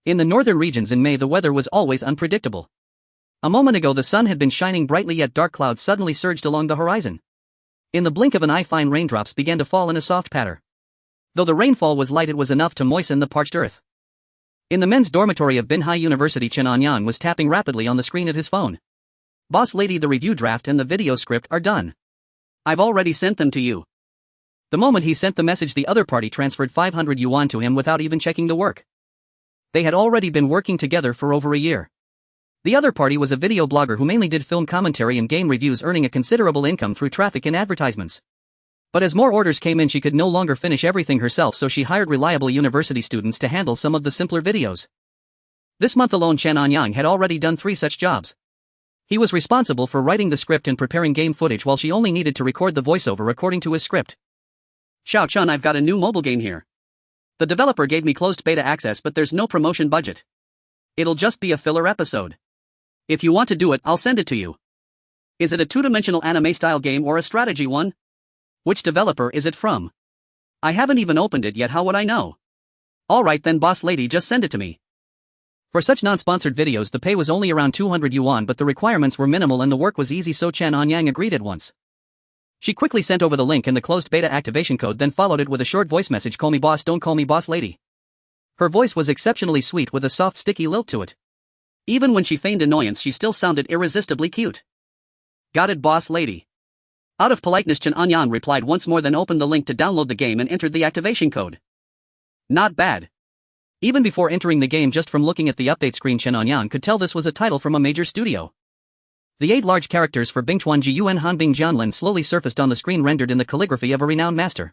In the northern regions in May the weather was always unpredictable. A moment ago the sun had been shining brightly yet dark clouds suddenly surged along the horizon. In the blink of an eye fine raindrops began to fall in a soft patter. Though the rainfall was light it was enough to moisten the parched earth. In the men's dormitory of Binhai University Chen Anyang was tapping rapidly on the screen of his phone. "Boss lady, the review draft and the video script are done. I've already sent them to you." The moment he sent the message the other party transferred 500 yuan to him without even checking the work. They had already been working together for over a year. The other party was a video blogger who mainly did film commentary and game reviews, earning a considerable income through traffic and advertisements. But as more orders came in she could no longer finish everything herself, so she hired reliable university students to handle some of the simpler videos. This month alone Chen Anyang had already done 3 such jobs. He was responsible for writing the script and preparing game footage while she only needed to record the voiceover according to his script. "Xiao Chun, I've got a new mobile game here. The developer gave me closed beta access but there's no promotion budget. It'll just be a filler episode. If you want to do it, I'll send it to you. Is it a 2-dimensional anime-style game or a strategy one? Which developer is it from? I haven't even opened it yet, how would I know? Alright then boss lady, just send it to me." For such non-sponsored videos the pay was only around 200 yuan, but the requirements were minimal and the work was easy, so Chen Anyang agreed at once. She quickly sent over the link and the closed beta activation code, then followed it with a short voice message: "Call me boss, don't call me boss lady." Her voice was exceptionally sweet with a soft sticky lilt to it. Even when she feigned annoyance she still sounded irresistibly cute. "Got it boss lady." Out of politeness Chen Anyang replied once more, then opened the link to download the game and entered the activation code. Not bad. Even before entering the game, just from looking at the update screen Chen Anyang could tell this was a title from a major studio. The 8 large characters for Bingchuan Ji Yuan Hanbing Jianlin slowly surfaced on the screen, rendered in the calligraphy of a renowned master.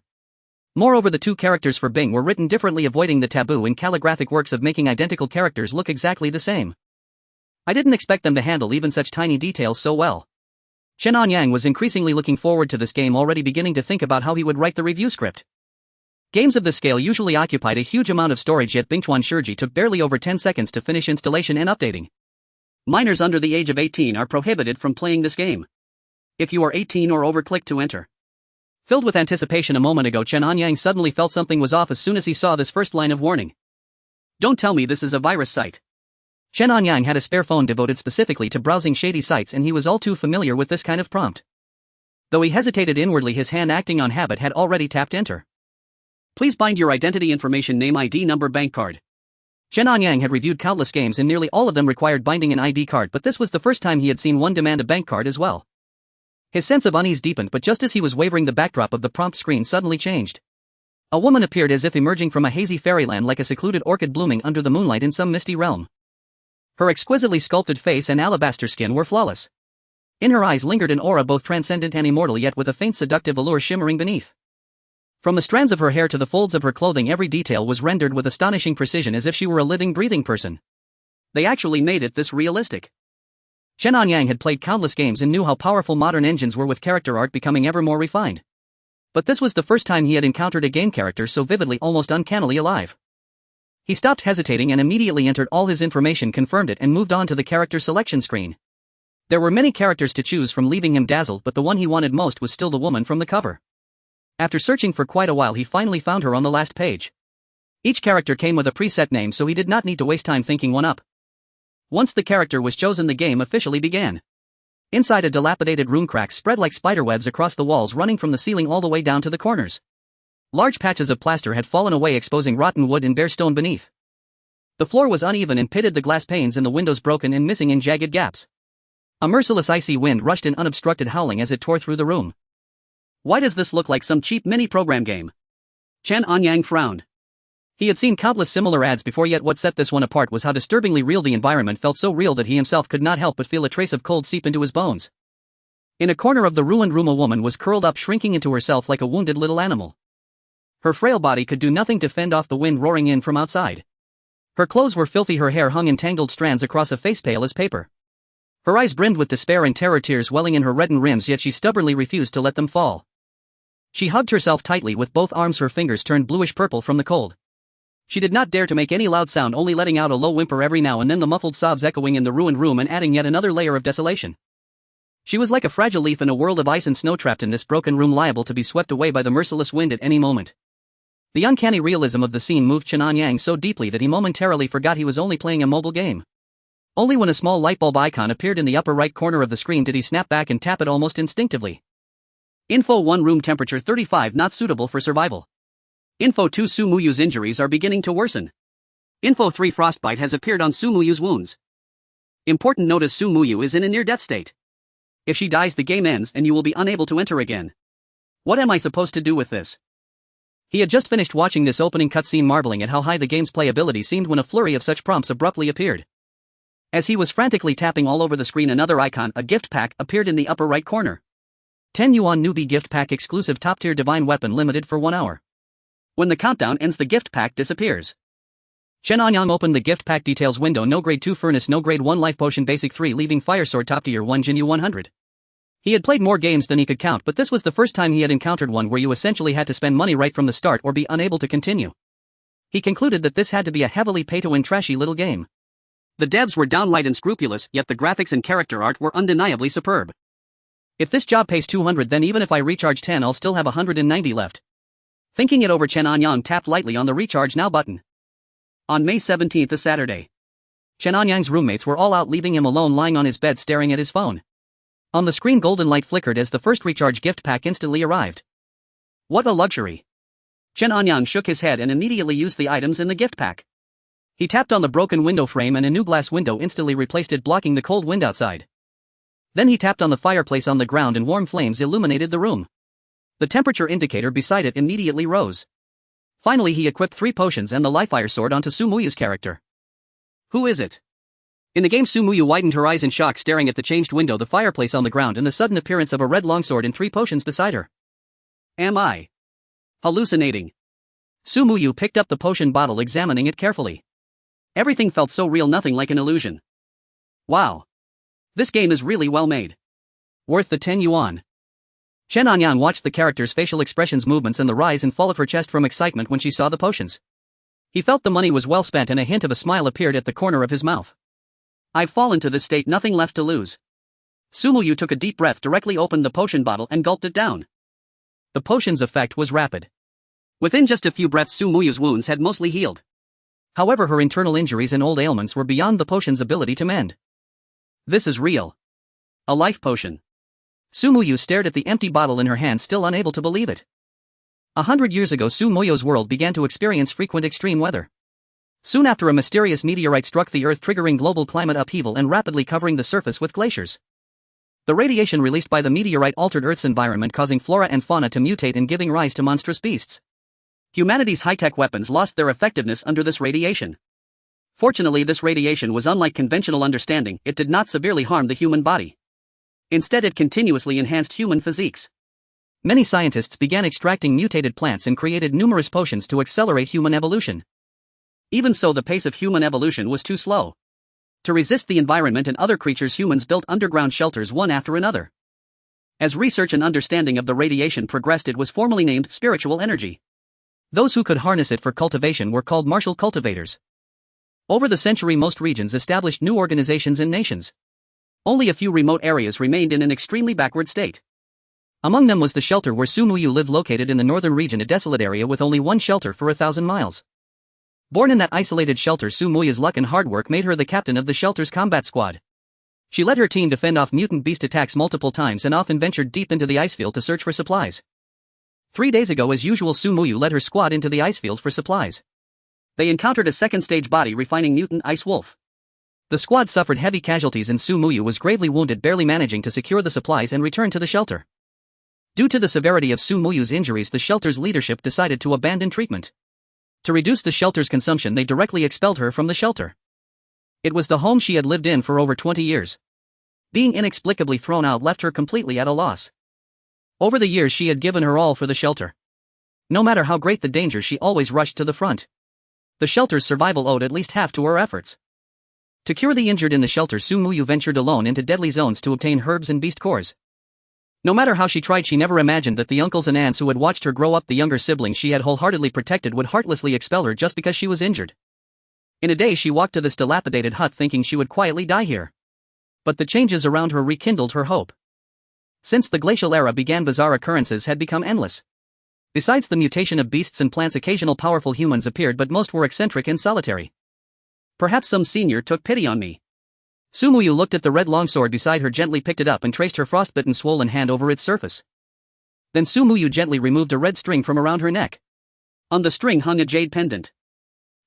Moreover, the 2 characters for Bing were written differently, avoiding the taboo in calligraphic works of making identical characters look exactly the same. I didn't expect them to handle even such tiny details so well. Chen Anyang was increasingly looking forward to this game, already beginning to think about how he would write the review script. Games of this scale usually occupied a huge amount of storage, yet Bingchuan Shiji took barely over 10 seconds to finish installation and updating. Minors under the age of 18 are prohibited from playing this game. If you are 18 or over, click to enter. Filled with anticipation a moment ago, Chen Anyang suddenly felt something was off as soon as he saw this first line of warning. "Don't tell me this is a virus site." Chen Anyang had a spare phone devoted specifically to browsing shady sites, and he was all too familiar with this kind of prompt. Though he hesitated inwardly, his hand, acting on habit, had already tapped enter. "Please bind your identity information, name, ID number, bank card." Chen Anyang had reviewed countless games and nearly all of them required binding an ID card, but this was the first time he had seen one demand a bank card as well. His sense of unease deepened, but just as he was wavering, the backdrop of the prompt screen suddenly changed. A woman appeared, as if emerging from a hazy fairyland, like a secluded orchid blooming under the moonlight in some misty realm. Her exquisitely sculpted face and alabaster skin were flawless. In her eyes lingered an aura both transcendent and immortal, yet with a faint seductive allure shimmering beneath. From the strands of her hair to the folds of her clothing, every detail was rendered with astonishing precision, as if she were a living, breathing person. They actually made it this realistic. Chen Anyang had played countless games and knew how powerful modern engines were, with character art becoming ever more refined. But this was the first time he had encountered a game character so vividly, almost uncannily alive. He stopped hesitating and immediately entered all his information, confirmed it, and moved on to the character selection screen. There were many characters to choose from, leaving him dazzled, but the one he wanted most was still the woman from the cover. After searching for quite a while, he finally found her on the last page. Each character came with a preset name, so he did not need to waste time thinking one up. Once the character was chosen, the game officially began. Inside, a dilapidated room, cracks spread like spiderwebs across the walls, running from the ceiling all the way down to the corners. Large patches of plaster had fallen away, exposing rotten wood and bare stone beneath. The floor was uneven and pitted, the glass panes in the windows broken and missing in jagged gaps. A merciless icy wind rushed in unobstructed howling as it tore through the room. Why does this look like some cheap mini-program game? Chen Anyang frowned. He had seen countless similar ads before, yet what set this one apart was how disturbingly real the environment felt, so real that he himself could not help but feel a trace of cold seep into his bones. In a corner of the ruined room, a woman was curled up, shrinking into herself like a wounded little animal. Her frail body could do nothing to fend off the wind roaring in from outside. Her clothes were filthy, her hair hung in tangled strands across a face pale as paper. Her eyes brimmed with despair and terror, tears welling in her reddened rims, yet she stubbornly refused to let them fall. She hugged herself tightly with both arms, her fingers turned bluish-purple from the cold. She did not dare to make any loud sound, only letting out a low whimper every now and then, the muffled sobs echoing in the ruined room and adding yet another layer of desolation. She was like a fragile leaf in a world of ice and snow, trapped in this broken room, liable to be swept away by the merciless wind at any moment. The uncanny realism of the scene moved Chen Anyang so deeply that he momentarily forgot he was only playing a mobile game. Only when a small lightbulb icon appeared in the upper right corner of the screen did he snap back and tap it almost instinctively. Info 1 room temperature 35 not suitable for survival. Info 2 Su Muyu's injuries are beginning to worsen. Info 3 frostbite has appeared on Su Muyu's wounds. Important notice Su Muyu is in a near-death state. If she dies the game ends and you will be unable to enter again. What am I supposed to do with this? He had just finished watching this opening cutscene marveling at how high the game's playability seemed when a flurry of such prompts abruptly appeared. As he was frantically tapping all over the screen, another icon, a gift pack, appeared in the upper right corner. 10 yuan newbie gift pack exclusive top-tier divine weapon limited for 1 hour. When the countdown ends the gift pack disappears. Chen Anyang opened the gift pack details window. No grade 2 furnace, no grade 1 life potion basic 3 leaving fire sword top tier 1 Jinyu 100. He had played more games than he could count, but this was the first time he had encountered one where you essentially had to spend money right from the start or be unable to continue. He concluded that this had to be a heavily pay-to-win trashy little game. The devs were downright unscrupulous, yet the graphics and character art were undeniably superb. If this job pays 200, then even if I recharge 10 I'll still have 190 left. Thinking it over, Chen Anyang tapped lightly on the recharge now button. On May 17th, a Saturday. Chen Anyang's roommates were all out, leaving him alone lying on his bed staring at his phone. On the screen golden light flickered as the first recharge gift pack instantly arrived. What a luxury. Chen Anyang shook his head and immediately used the items in the gift pack. He tapped on the broken window frame and a new glass window instantly replaced it, blocking the cold wind outside. Then he tapped on the fireplace on the ground and warm flames illuminated the room. The temperature indicator beside it immediately rose. Finally he equipped 3 potions and the Lifefire sword onto Su Muyu's character. Who is it? In the game, Su Muyu widened her eyes in shock, staring at the changed window, the fireplace on the ground, and the sudden appearance of a red longsword and 3 potions beside her. Am I hallucinating? Su Muyu picked up the potion bottle, examining it carefully. Everything felt so real, nothing like an illusion. Wow. This game is really well made. Worth the 10 yuan. Chen Anyang watched the character's facial expressions, movements, and the rise and fall of her chest from excitement when she saw the potions. He felt the money was well spent and a hint of a smile appeared at the corner of his mouth. I've fallen to this state, nothing left to lose. Su Muyu took a deep breath, directly opened the potion bottle and gulped it down. The potion's effect was rapid. Within just a few breaths Su Muyu's wounds had mostly healed. However, her internal injuries and old ailments were beyond the potion's ability to mend. This is real. A life potion. Su Muyu stared at the empty bottle in her hand, still unable to believe it. 100 years ago Su Muyu's world began to experience frequent extreme weather. Soon after, a mysterious meteorite struck the Earth, triggering global climate upheaval and rapidly covering the surface with glaciers. The radiation released by the meteorite altered Earth's environment, causing flora and fauna to mutate and giving rise to monstrous beasts. Humanity's high-tech weapons lost their effectiveness under this radiation. Fortunately, this radiation was unlike conventional understanding. It did not severely harm the human body. Instead, it continuously enhanced human physiques. Many scientists began extracting mutated plants and created numerous potions to accelerate human evolution. Even so, the pace of human evolution was too slow. To resist the environment and other creatures, humans built underground shelters one after another. As research and understanding of the radiation progressed, it was formally named spiritual energy. Those who could harness it for cultivation were called martial cultivators. Over the century, most regions established new organizations and nations. Only a few remote areas remained in an extremely backward state. Among them was the shelter where Su Muyu lived, located in the northern region, a desolate area with only one shelter for 1,000 miles. Born in that isolated shelter, Su Muyu's luck and hard work made her the captain of the shelter's combat squad. She led her team to fend off mutant beast attacks multiple times and often ventured deep into the icefield to search for supplies. 3 days ago, as usual, Su Muyu led her squad into the icefield for supplies. They encountered a second-stage body refining mutant ice wolf. The squad suffered heavy casualties and Su Muyu was gravely wounded, barely managing to secure the supplies and return to the shelter. Due to the severity of Su Muyu's injuries, the shelter's leadership decided to abandon treatment. To reduce the shelter's consumption, they directly expelled her from the shelter. It was the home she had lived in for over 20 years. Being inexplicably thrown out left her completely at a loss. Over the years, she had given her all for the shelter. No matter how great the danger, she always rushed to the front. The shelter's survival owed at least half to her efforts. To cure the injured in the shelter, Su Muyu ventured alone into deadly zones to obtain herbs and beast cores. No matter how she tried, she never imagined that the uncles and aunts who had watched her grow up, the younger siblings she had wholeheartedly protected, would heartlessly expel her just because she was injured. In a day, she walked to this dilapidated hut thinking she would quietly die here. But the changes around her rekindled her hope. Since the glacial era began, bizarre occurrences had become endless. Besides the mutation of beasts and plants, occasional powerful humans appeared, but most were eccentric and solitary. Perhaps some senior took pity on me. Su Muyu looked at the red longsword beside her, gently picked it up and traced her frostbitten swollen hand over its surface. Then Su Muyu gently removed a red string from around her neck. On the string hung a jade pendant.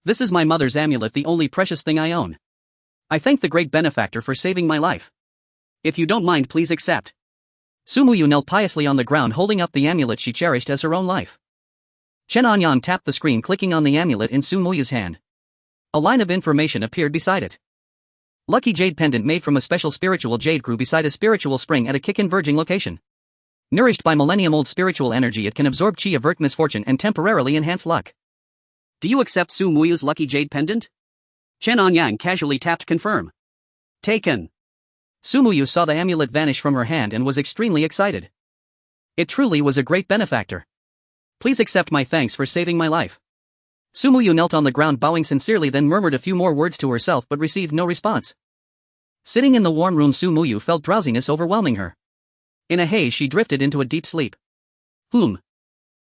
This is my mother's amulet, the only precious thing I own. I thank the great benefactor for saving my life. If you don't mind, please accept. Su Muyu knelt piously on the ground, holding up the amulet she cherished as her own life. Chen Anyang tapped the screen, clicking on the amulet in Su Muyu's hand. A line of information appeared beside it. Lucky jade pendant made from a special spiritual jade grew beside a spiritual spring at a converging location. Nourished by millennium-old spiritual energy, it can absorb chi, avert misfortune, and temporarily enhance luck. Do you accept Su Muyu's lucky jade pendant? Chen Anyang casually tapped confirm. Taken. Su Muyu saw the amulet vanish from her hand and was extremely excited. It truly was a great benefactor. Please accept my thanks for saving my life. Su Muyu knelt on the ground, bowing sincerely, then murmured a few more words to herself but received no response. Sitting in the warm room, Su Muyu felt drowsiness overwhelming her. In a haze, she drifted into a deep sleep.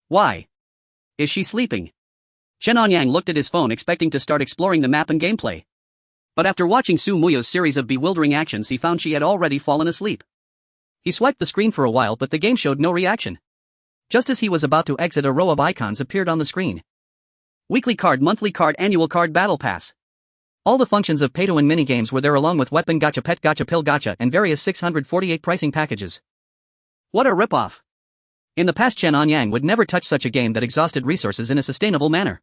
Why? Is she sleeping? Chen Anyang looked at his phone, expecting to start exploring the map and gameplay. But after watching Su Muyu's series of bewildering actions, he found she had already fallen asleep. He swiped the screen for a while, but the game showed no reaction. Just as he was about to exit, a row of icons appeared on the screen. Weekly card, monthly card, annual card, battle pass. All the functions of pay-to-win minigames were there, along with weapon gacha, pet gacha, pill gacha, and various 648 pricing packages. What a ripoff! In the past, Chen Anyang would never touch such a game that exhausted resources in a sustainable manner.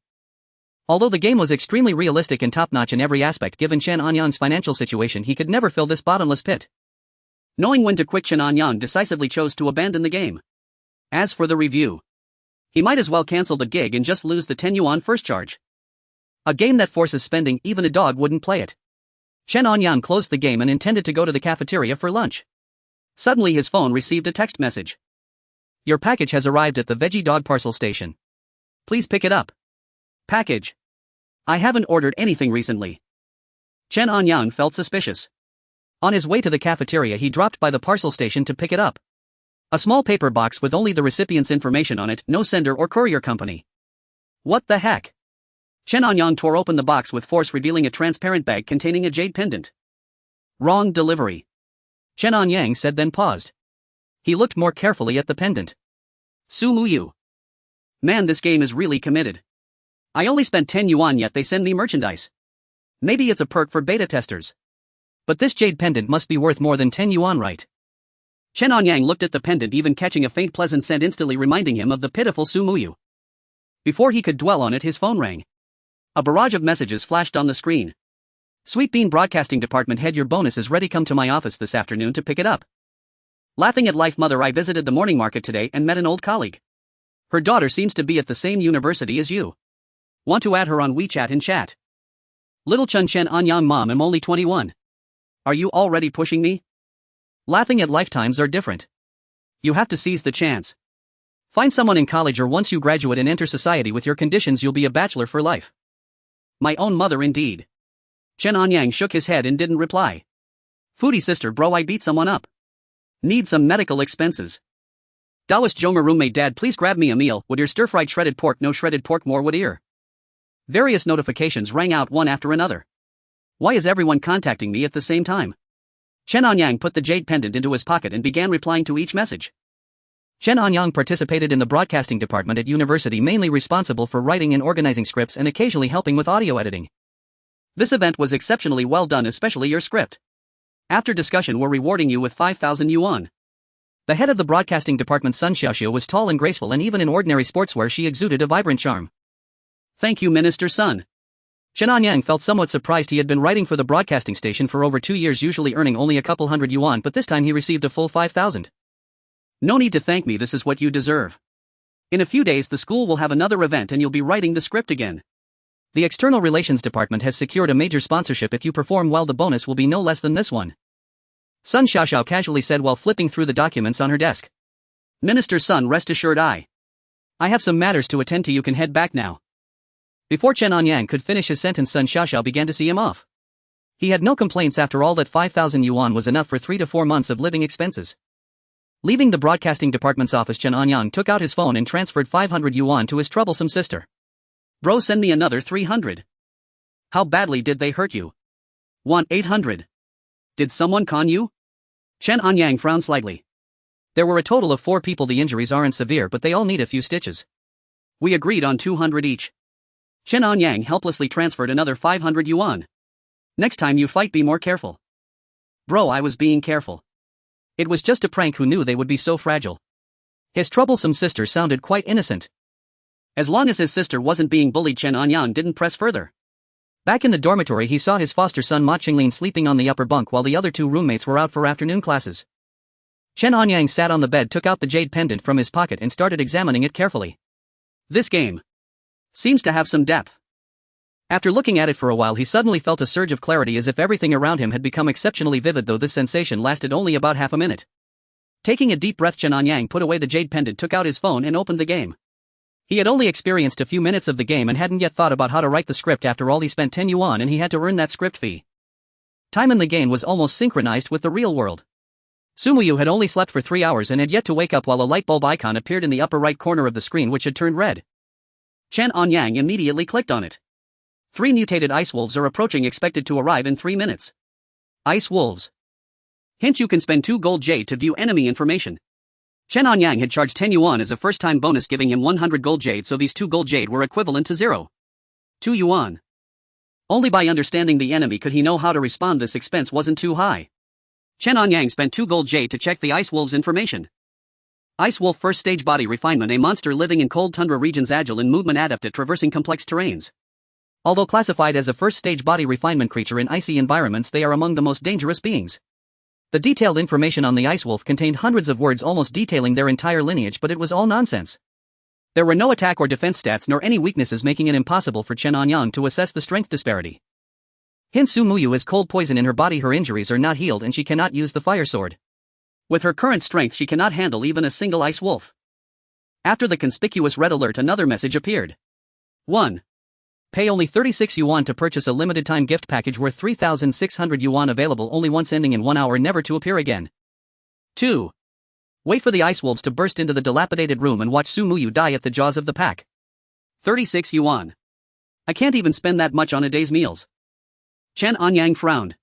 Although the game was extremely realistic and top-notch in every aspect, given Chen Anyang's financial situation, he could never fill this bottomless pit. Knowing when to quit, Chen Anyang decisively chose to abandon the game. As for the review, he might as well cancel the gig and just lose the 10 yuan first charge. A game that forces spending, even a dog wouldn't play it. Chen Anyang closed the game and intended to go to the cafeteria for lunch. Suddenly his phone received a text message. Your package has arrived at the veggie dog parcel station. Please pick it up. Package. I haven't ordered anything recently. Chen Anyang felt suspicious. On his way to the cafeteria, he dropped by the parcel station to pick it up. A small paper box with only the recipient's information on it, no sender or courier company. What the heck? Chen Anyang tore open the box with force, revealing a transparent bag containing a jade pendant. Wrong delivery. Chen Anyang said, then paused. He looked more carefully at the pendant. Su Muyu. Man, this game is really committed. I only spent 10 yuan, yet they send me merchandise. Maybe it's a perk for beta testers. But this jade pendant must be worth more than 10 yuan, right? Chen Anyang looked at the pendant, even catching a faint pleasant scent, instantly reminding him of the pitiful Su Muyu. Before he could dwell on it, his phone rang. A barrage of messages flashed on the screen. Sweet Bean Broadcasting Department Head, your bonus is ready. Come to my office this afternoon to pick it up. Laughing at life, mother. I visited the morning market today and met an old colleague. Her daughter seems to be at the same university as you. Want to add her on WeChat and chat. Little Chen Anyang, mom, I'm only 21. Are you already pushing me? Laughing at lifetimes are different. You have to seize the chance. Find someone in college, or once you graduate and enter society with your conditions, you'll be a bachelor for life. My own mother, indeed. Chen Anyang shook his head and didn't reply. Foodie sister, bro, I beat someone up. Need some medical expenses. Taoist Jomer roommate, dad, please grab me a meal. Would ear stir-fried shredded pork, no shredded pork, more would ear. Various notifications rang out one after another. Why is everyone contacting me at the same time? Chen Anyang put the jade pendant into his pocket and began replying to each message. Chen Anyang participated in the broadcasting department at university, mainly responsible for writing and organizing scripts and occasionally helping with audio editing. This event was exceptionally well done, especially your script. After discussion, we're rewarding you with 5,000 yuan. The head of the broadcasting department, Sun Xiaoxiu, was tall and graceful, and even in ordinary sportswear she exuded a vibrant charm. Thank you, Minister Sun. Chen Anyang felt somewhat surprised. He had been writing for the broadcasting station for over 2 years, usually earning only a couple hundred yuan, but this time he received a full 5,000. No need to thank me, this is what you deserve. In a few days the school will have another event and you'll be writing the script again. The External Relations Department has secured a major sponsorship. If you perform well, the bonus will be no less than this one. Sun Xiaoxiu casually said while flipping through the documents on her desk. Minister Sun, rest assured I have some matters to attend to. You can head back now. Before Chen Anyang could finish his sentence, Sun Xiaoxiu began to see him off. He had no complaints. After all, that 5,000 yuan was enough for 3 to 4 months of living expenses. Leaving the broadcasting department's office, Chen Anyang took out his phone and transferred 500 yuan to his troublesome sister. Bro, send me another 300. How badly did they hurt you? 1-800. Did someone con you? Chen Anyang frowned slightly. There were a total of 4 people. The injuries aren't severe, but they all need a few stitches. We agreed on 200 each. Chen Anyang helplessly transferred another 500 yuan. Next time you fight, be more careful. Bro, I was being careful. It was just a prank. Who knew they would be so fragile? His troublesome sister sounded quite innocent. As long as his sister wasn't being bullied, Chen Anyang didn't press further. Back in the dormitory, he saw his foster son Ma Qinglin sleeping on the upper bunk while the other 2 roommates were out for afternoon classes. Chen Anyang sat on the bed, took out the jade pendant from his pocket and started examining it carefully. This game seems to have some depth. After looking at it for a while, he suddenly felt a surge of clarity, as if everything around him had become exceptionally vivid, though this sensation lasted only about half a minute. Taking a deep breath, Chen Anyang put away the jade pendant, took out his phone and opened the game. He had only experienced a few minutes of the game and hadn't yet thought about how to write the script. After all, he spent 10 yuan and he had to earn that script fee. Time in the game was almost synchronized with the real world. Sumuyu had only slept for 3 hours and had yet to wake up while a light bulb icon appeared in the upper right corner of the screen, which had turned red. Chen Anyang immediately clicked on it. 3 mutated ice wolves are approaching, expected to arrive in 3 minutes. Ice wolves. Hint: you can spend 2 gold jade to view enemy information. Chen Anyang had charged 10 yuan as a first-time bonus, giving him 100 gold jade, so these 2 gold jade were equivalent to 0.2 yuan. Only by understanding the enemy could he know how to respond. This expense wasn't too high. Chen Anyang spent 2 gold jade to check the ice wolves' information. Ice wolf, first stage, body refinement, a monster living in cold tundra regions, agile in movement, adept at traversing complex terrains. Although classified as a first stage body refinement creature in icy environments, they are among the most dangerous beings. The detailed information on the ice wolf contained hundreds of words almost detailing their entire lineage, but it was all nonsense. There were no attack or defense stats nor any weaknesses, making it impossible for Chen Anyang to assess the strength disparity. Hint: Sumuyu has cold poison in her body, her injuries are not healed and she cannot use the fire sword. With her current strength, she cannot handle even a single ice wolf. After the conspicuous red alert, another message appeared. 1. Pay only 36 yuan to purchase a limited time gift package worth 3,600 yuan, available only once, ending in 1 hour, never to appear again. 2. Wait for the ice wolves to burst into the dilapidated room and watch Sumuyu die at the jaws of the pack. 36 yuan. I can't even spend that much on a day's meals. Chen Anyang frowned.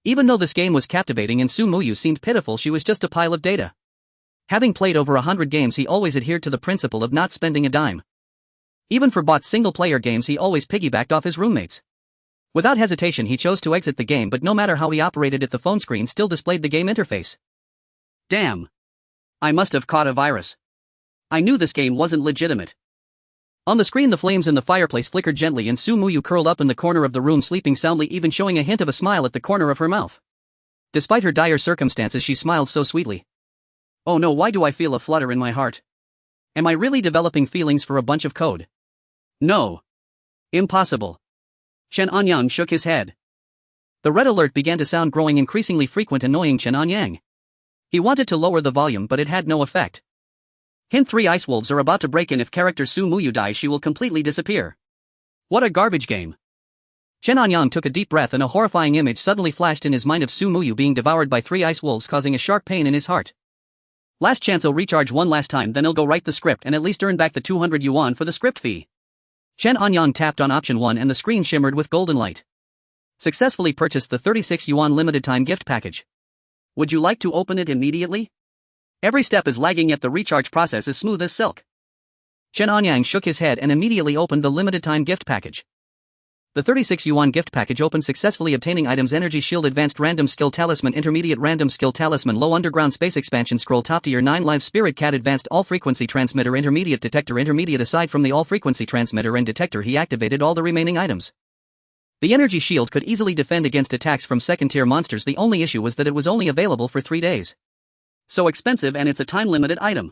Even though this game was captivating and Sumuyu seemed pitiful, she was just a pile of data. Having played over 100 games, he always adhered to the principle of not spending a dime. Even for bought single-player games, he always piggybacked off his roommates. Without hesitation, he chose to exit the game, but no matter how he operated it, the phone screen still displayed the game interface. Damn. I must have caught a virus. I knew this game wasn't legitimate. On the screen, the flames in the fireplace flickered gently and Sumuyu curled up in the corner of the room, sleeping soundly, even showing a hint of a smile at the corner of her mouth. Despite her dire circumstances, she smiled so sweetly. Oh no, why do I feel a flutter in my heart? Am I really developing feelings for a bunch of code? No. Impossible. Chen Anyang shook his head. The red alert began to sound, growing increasingly frequent, annoying Chen Anyang. He wanted to lower the volume, but it had no effect. Hint: 3 ice wolves are about to break in. If character Sumuyu dies, she will completely disappear. What a garbage game. Chen Anyang took a deep breath and a horrifying image suddenly flashed in his mind of Sumuyu being devoured by 3 ice wolves, causing a sharp pain in his heart. Last chance, I'll recharge one last time, then he'll go write the script and at least earn back the 200 yuan for the script fee. Chen Anyang tapped on option 1 and the screen shimmered with golden light. Successfully purchased the 36 yuan limited time gift package. Would you like to open it immediately? Every step is lagging, yet the recharge process is smooth as silk. Chen Anyang shook his head and immediately opened the limited time gift package. The 36 yuan gift package opened successfully, obtaining items: Energy Shield, Advanced Random Skill Talisman, Intermediate Random Skill Talisman, Low Underground Space Expansion Scroll, Top Tier 9 Live Spirit Cat, Advanced All Frequency Transmitter, Intermediate Detector, Intermediate. Aside from the All Frequency Transmitter and Detector, he activated all the remaining items. The Energy Shield could easily defend against attacks from second-tier monsters. The only issue was that it was only available for 3 days. So expensive, and it's a time-limited item.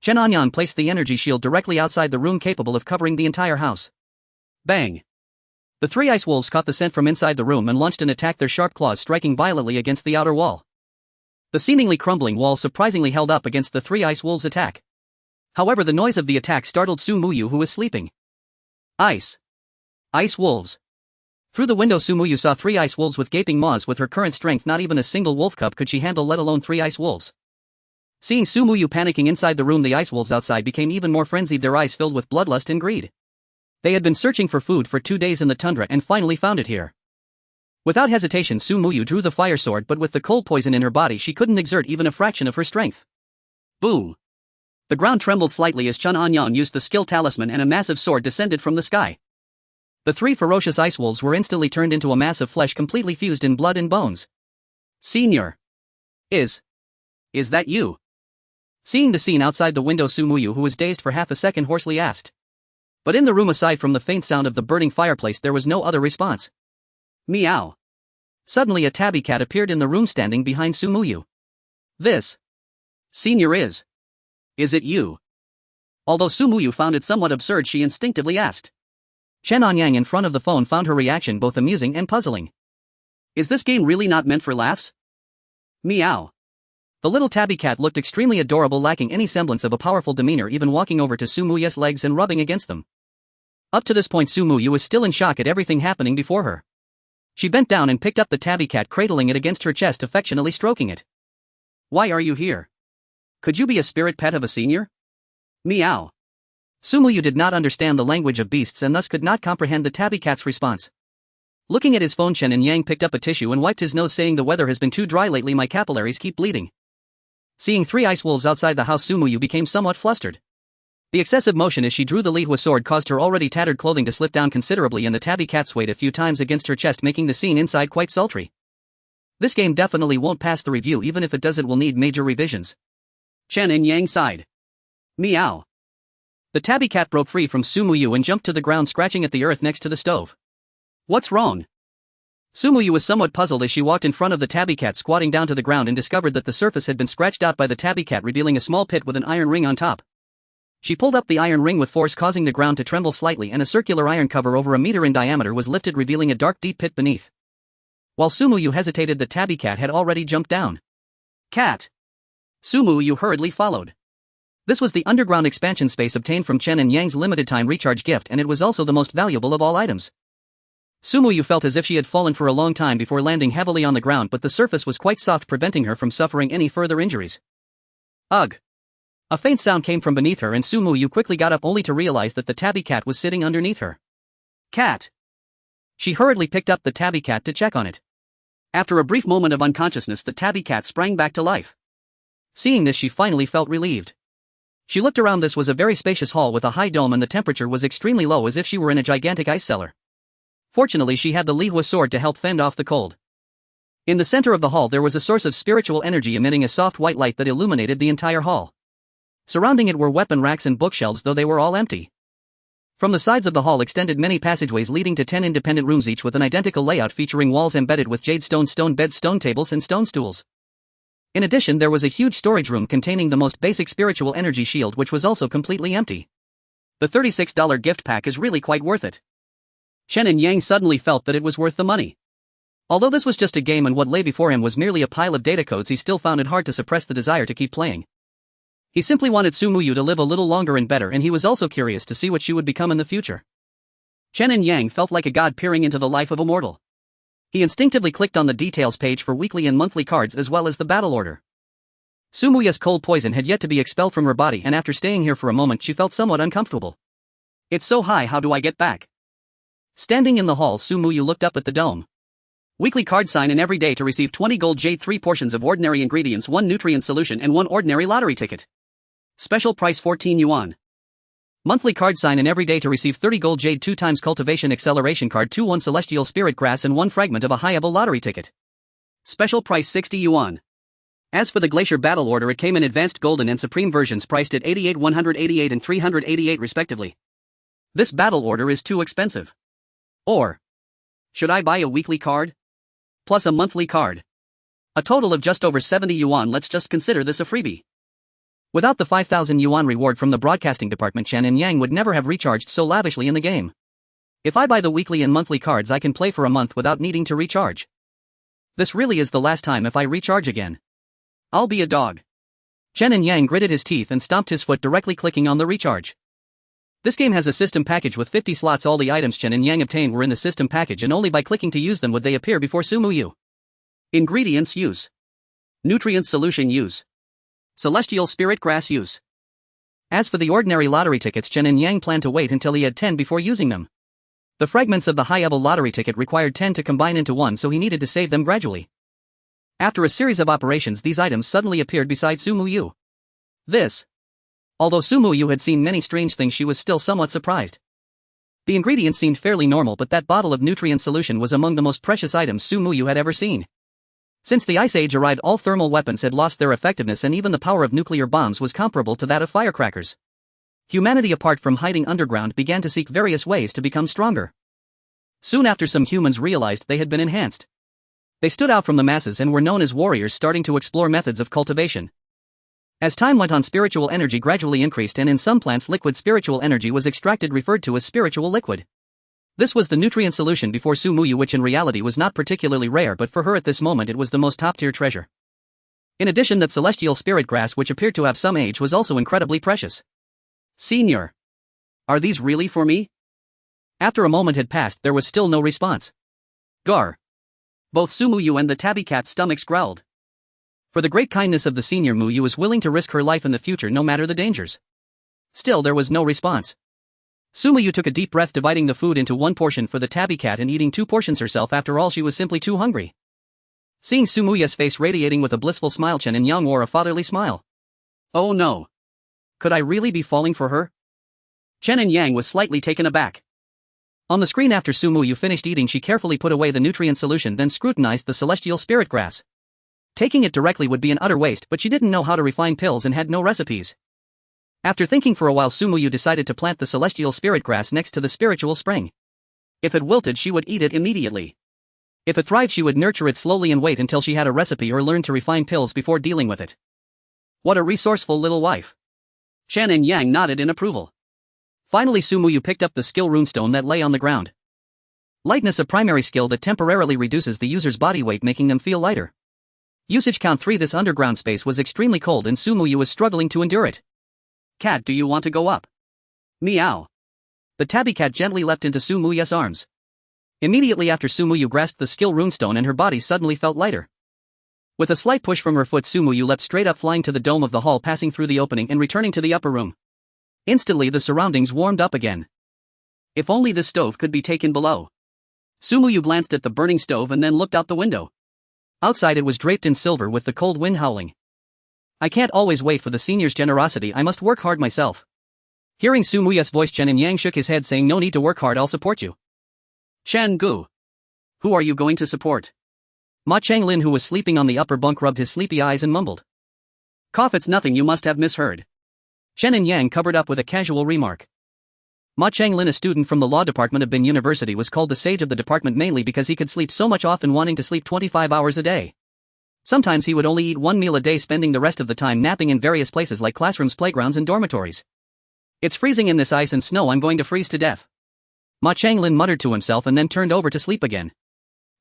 Chen Anyang placed the Energy Shield directly outside the room, capable of covering the entire house. Bang! The 3 ice wolves caught the scent from inside the room and launched an attack, their sharp claws striking violently against the outer wall. The seemingly crumbling wall surprisingly held up against the 3 ice wolves' attack. However, the noise of the attack startled Sumuyu, who was sleeping. Ice wolves. Through the window, Sumuyu saw 3 ice wolves with gaping maws. With her current strength, not even a single wolf cub could she handle, let alone 3 ice wolves. Seeing Su Muyu panicking inside the room, the ice wolves outside became even more frenzied, their eyes filled with bloodlust and greed. They had been searching for food for 2 days in the tundra and finally found it here. Without hesitation, Su Muyu drew the fire sword, but with the cold poison in her body she couldn't exert even a fraction of her strength. Boom! The ground trembled slightly as Chen Anyang used the skill talisman and a massive sword descended from the sky. The 3 ferocious ice wolves were instantly turned into a mass of flesh completely fused in blood and bones. Senior. Is that you? Seeing the scene outside the window, Su Muyu, who was dazed for half a second, hoarsely asked. But in the room, aside from the faint sound of the burning fireplace, there was no other response. Meow. Suddenly a tabby cat appeared in the room standing behind Su Muyu. This. Senior is it you? Although Su Muyu found it somewhat absurd, she instinctively asked. Chen Anyang in front of the phone found her reaction both amusing and puzzling. Is this game really not meant for laughs? Meow. The little tabby cat looked extremely adorable, lacking any semblance of a powerful demeanor, even walking over to Su Muyu's legs and rubbing against them. Up to this point, Su Muyu was still in shock at everything happening before her. She bent down and picked up the tabby cat, cradling it against her chest, affectionately stroking it. Why are you here? Could you be a spirit pet of a senior? Meow. Su Muyu did not understand the language of beasts and thus could not comprehend the tabby cat's response. Looking at his phone, Chen Anyang picked up a tissue and wiped his nose, saying, the weather has been too dry lately, my capillaries keep bleeding. Seeing 3 ice wolves outside the house, Su Muyu became somewhat flustered. The excessive motion as she drew the Lihua sword caused her already tattered clothing to slip down considerably, and the tabby cat swayed a few times against her chest, making the scene inside quite sultry. This game definitely won't pass the review. Even if it does, it will need major revisions. Chen Anyang sighed. Meow. The tabby cat broke free from Su Muyu and jumped to the ground, scratching at the earth next to the stove. What's wrong? Su Muyu was somewhat puzzled as she walked in front of the tabby cat, squatting down to the ground, and discovered that the surface had been scratched out by the tabby cat, revealing a small pit with an iron ring on top. She pulled up the iron ring with force, causing the ground to tremble slightly, and a circular iron cover over a meter in diameter was lifted, revealing a dark, deep pit beneath. While Su Muyu hesitated, the tabby cat had already jumped down. Cat! Su Muyu hurriedly followed. This was the underground expansion space obtained from Chen Anyang's limited-time recharge gift, and it was also the most valuable of all items. Su Muyu felt as if she had fallen for a long time before landing heavily on the ground, but the surface was quite soft, preventing her from suffering any further injuries. Ugh! A faint sound came from beneath her, and Su Muyu quickly got up, only to realize that the tabby cat was sitting underneath her. Cat! She hurriedly picked up the tabby cat to check on it. After a brief moment of unconsciousness, the tabby cat sprang back to life. Seeing this, she finally felt relieved. She looked around. This was a very spacious hall with a high dome, and the temperature was extremely low, as if she were in a gigantic ice cellar. Fortunately, she had the Lihua sword to help fend off the cold. In the center of the hall there was a source of spiritual energy emitting a soft white light that illuminated the entire hall. Surrounding it were weapon racks and bookshelves, though they were all empty. From the sides of the hall extended many passageways leading to 10 independent rooms, each with an identical layout, featuring walls embedded with jade stone beds, stone tables, and stone stools. In addition, there was a huge storage room containing the most basic spiritual energy shield, which was also completely empty. The $36 gift pack is really quite worth it. Chen Anyang suddenly felt that it was worth the money. Although this was just a game and what lay before him was merely a pile of data codes, he still found it hard to suppress the desire to keep playing. He simply wanted Su Muyu to live a little longer and better, and he was also curious to see what she would become in the future. Chen Anyang felt like a god peering into the life of a mortal. He instinctively clicked on the details page for weekly and monthly cards as well as the battle order. Su Muyu's cold poison had yet to be expelled from her body, and after staying here for a moment she felt somewhat uncomfortable. It's so high, how do I get back? Standing in the hall, Su Muyu looked up at the dome. Weekly card, sign in every day to receive 20 gold jade, 3 portions of ordinary ingredients, 1 nutrient solution, and 1 ordinary lottery ticket. Special price 14 yuan. Monthly card, sign in every day to receive 30 gold jade, 2 times cultivation acceleration card, 2 1 celestial spirit grass, and 1 fragment of a high-level lottery ticket. Special price 60 yuan. As for the Glacier battle order, it came in advanced golden and supreme versions priced at 88, 188 and 388 respectively. This battle order is too expensive. Or should I buy a weekly card plus a monthly card? A total of just over 70 yuan. Let's just consider this a freebie. Without the 5,000 yuan reward from the broadcasting department, Chen Anyang would never have recharged so lavishly in the game. If I buy the weekly and monthly cards, I can play for a month without needing to recharge. This really is the last time if I recharge again. I'll be a dog. Chen Anyang gritted his teeth and stomped his foot, directly clicking on the recharge. This game has a system package with 50 slots. All the items Chen Anyang obtained were in the system package, and only by clicking to use them would they appear before Su Muyu. Ingredients: use. Nutrient solution: use. Celestial Spirit Grass use. As for the ordinary lottery tickets, Chen Anyang planned to wait until he had 10 before using them. The fragments of the high-level lottery ticket required 10 to combine into one, so he needed to save them gradually. After a series of operations, these items suddenly appeared beside Su Muyu. Although Su Muyu had seen many strange things, she was still somewhat surprised. The ingredients seemed fairly normal, but that bottle of nutrient solution was among the most precious items Su Muyu had ever seen. Since the Ice Age arrived, all thermal weapons had lost their effectiveness, and even the power of nuclear bombs was comparable to that of firecrackers. Humanity, apart from hiding underground, began to seek various ways to become stronger. Soon after, some humans realized they had been enhanced. They stood out from the masses and were known as warriors, starting to explore methods of cultivation. As time went on, spiritual energy gradually increased, and in some plants liquid spiritual energy was extracted, referred to as spiritual liquid. This was the nutrient solution before Su Muyu, which in reality was not particularly rare, but for her at this moment it was the most top-tier treasure. In addition, that celestial spirit grass, which appeared to have some age, was also incredibly precious. Senior. Are these really for me? After a moment had passed, there was still no response. Gar. Both Su Muyu and the tabby cat's stomachs growled. For the great kindness of the senior, Muyu was willing to risk her life in the future no matter the dangers. Still there was no response. Su Muyu took a deep breath, dividing the food into one portion for the tabby cat and eating 2 portions herself. After all, she was simply too hungry. Seeing Su Muyu's face radiating with a blissful smile, Chen Anyang wore a fatherly smile. Oh no. Could I really be falling for her? Chen Anyang was slightly taken aback. On the screen, after Su Muyu finished eating, she carefully put away the nutrient solution, then scrutinized the celestial spirit grass. Taking it directly would be an utter waste, but she didn't know how to refine pills and had no recipes. After thinking for a while, Su Muyu decided to plant the celestial spirit grass next to the spiritual spring. If it wilted, she would eat it immediately. If it thrived, she would nurture it slowly and wait until she had a recipe or learned to refine pills before dealing with it. What a resourceful little wife. Chen Anyang nodded in approval. Finally, Su Muyu picked up the skill runestone that lay on the ground. Lightness, a primary skill that temporarily reduces the user's body weight, making them feel lighter. Usage count 3. This underground space was extremely cold and Su Muyu was struggling to endure it. Cat, do you want to go up? Meow. The tabby cat gently leapt into Su Muyu's arms. Immediately after, Su Muyu grasped the skill runestone and her body suddenly felt lighter. With a slight push from her foot, Su Muyu leapt straight up, flying to the dome of the hall, passing through the opening and returning to the upper room. Instantly the surroundings warmed up again. If only the stove could be taken below. Su Muyu glanced at the burning stove and then looked out the window. Outside it was draped in silver with the cold wind howling. I can't always wait for the senior's generosity, I must work hard myself. Hearing Su Muyu's voice, Chen Anyang shook his head, saying, no need to work hard, I'll support you. Chen Gu. Who are you going to support? Ma Changlin, who was sleeping on the upper bunk, rubbed his sleepy eyes and mumbled. Cough, it's nothing, you must have misheard. Chen Anyang covered up with a casual remark. Ma Changlin, a student from the law department of Bin University, was called the sage of the department mainly because he could sleep so much, often wanting to sleep 25 hours a day. Sometimes he would only eat 1 meal a day, spending the rest of the time napping in various places like classrooms, playgrounds and dormitories. It's freezing in this ice and snow, I'm going to freeze to death. Ma Changlin muttered to himself and then turned over to sleep again.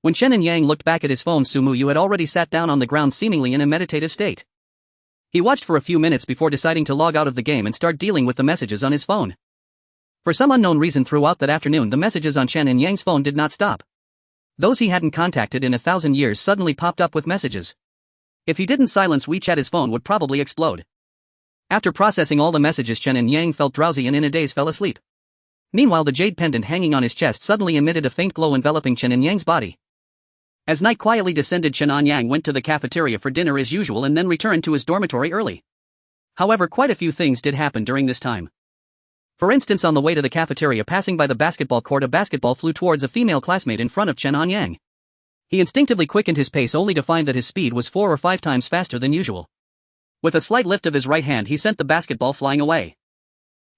When Chen Anyang looked back at his phone, Su Muyu had already sat down on the ground, seemingly in a meditative state. He watched for a few minutes before deciding to log out of the game and start dealing with the messages on his phone. For some unknown reason, throughout that afternoon the messages on Chen Anyang's phone did not stop. Those he hadn't contacted in 1,000 years suddenly popped up with messages. If he didn't silence WeChat, his phone would probably explode. After processing all the messages, Chen Anyang felt drowsy and in a daze fell asleep. Meanwhile, the jade pendant hanging on his chest suddenly emitted a faint glow, enveloping Chen Anyang's body. As night quietly descended, Chen Anyang went to the cafeteria for dinner as usual and then returned to his dormitory early. However, quite a few things did happen during this time. For instance, on the way to the cafeteria, passing by the basketball court, a basketball flew towards a female classmate in front of Chen Anyang. He instinctively quickened his pace, only to find that his speed was 4 or 5 times faster than usual. With a slight lift of his right hand, he sent the basketball flying away.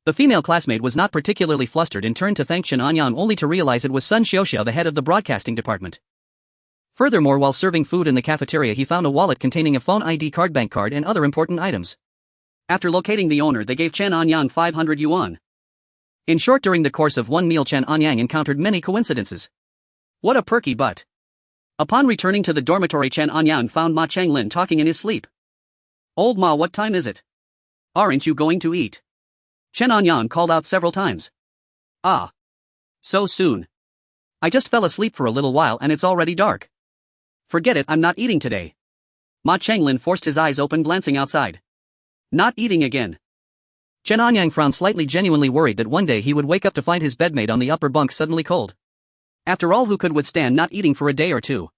The female classmate was not particularly flustered and turned to thank Chen Anyang, only to realize it was Sun Xiaoxia, the head of the broadcasting department. Furthermore, while serving food in the cafeteria, he found a wallet containing a phone ID card, bank card and other important items. After locating the owner, they gave Chen Anyang 500 yuan. In short, during the course of one meal, Chen Anyang encountered many coincidences. What a perky butt. Upon returning to the dormitory, Chen Anyang found Ma Changlin talking in his sleep. Old Ma, what time is it? Aren't you going to eat? Chen Anyang called out several times. Ah. So soon. I just fell asleep for a little while and it's already dark. Forget it, I'm not eating today. Ma Changlin forced his eyes open, glancing outside. Not eating again. Chen Anyang frowned slightly, genuinely worried that one day he would wake up to find his bedmate on the upper bunk suddenly cold. After all, who could withstand not eating for a day or two?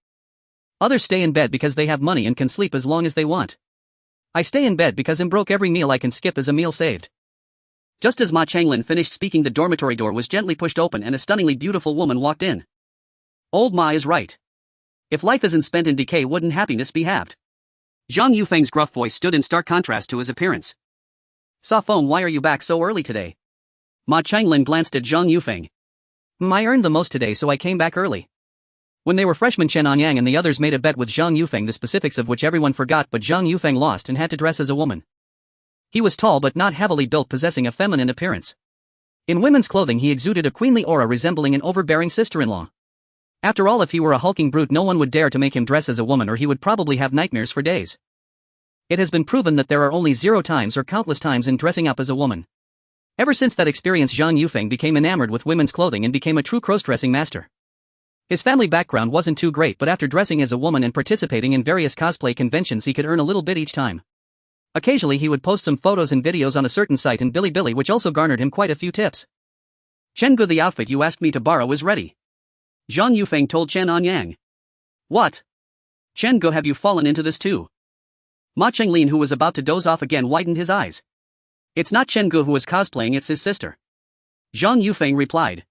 Others stay in bed because they have money and can sleep as long as they want. I stay in bed because I'm broke. Every meal I can skip is a meal saved. Just as Ma Changlin finished speaking, the dormitory door was gently pushed open and a stunningly beautiful woman walked in. Old Ma is right. If life isn't spent in decay, wouldn't happiness be halved? Zhang Yufeng's gruff voice stood in stark contrast to his appearance. Sa Feng, why are you back so early today? Ma Changlin glanced at Zhang Yufeng. I earned the most today, so I came back early. When they were freshmen, Chen Anyang and the others made a bet with Zhang Yufeng, the specifics of which everyone forgot, but Zhang Yufeng lost and had to dress as a woman. He was tall but not heavily built, possessing a feminine appearance. In women's clothing he exuded a queenly aura resembling an overbearing sister-in-law. After all, if he were a hulking brute, no one would dare to make him dress as a woman, or he would probably have nightmares for days. It has been proven that there are only 0 times or countless times in dressing up as a woman. Ever since that experience, Zhang Yufeng became enamored with women's clothing and became a true cross-dressing master. His family background wasn't too great, but after dressing as a woman and participating in various cosplay conventions, he could earn a little bit each time. Occasionally he would post some photos and videos on a certain site in Bilibili, which also garnered him quite a few tips. Chen Gu, the outfit you asked me to borrow is ready. Zhang Yufeng told Chen Anyang. What? Chen Gu, have you fallen into this too? Ma Changlin, who was about to doze off again, widened his eyes. It's not Chen Gu who is cosplaying, it's his sister. Zhang Yufeng replied.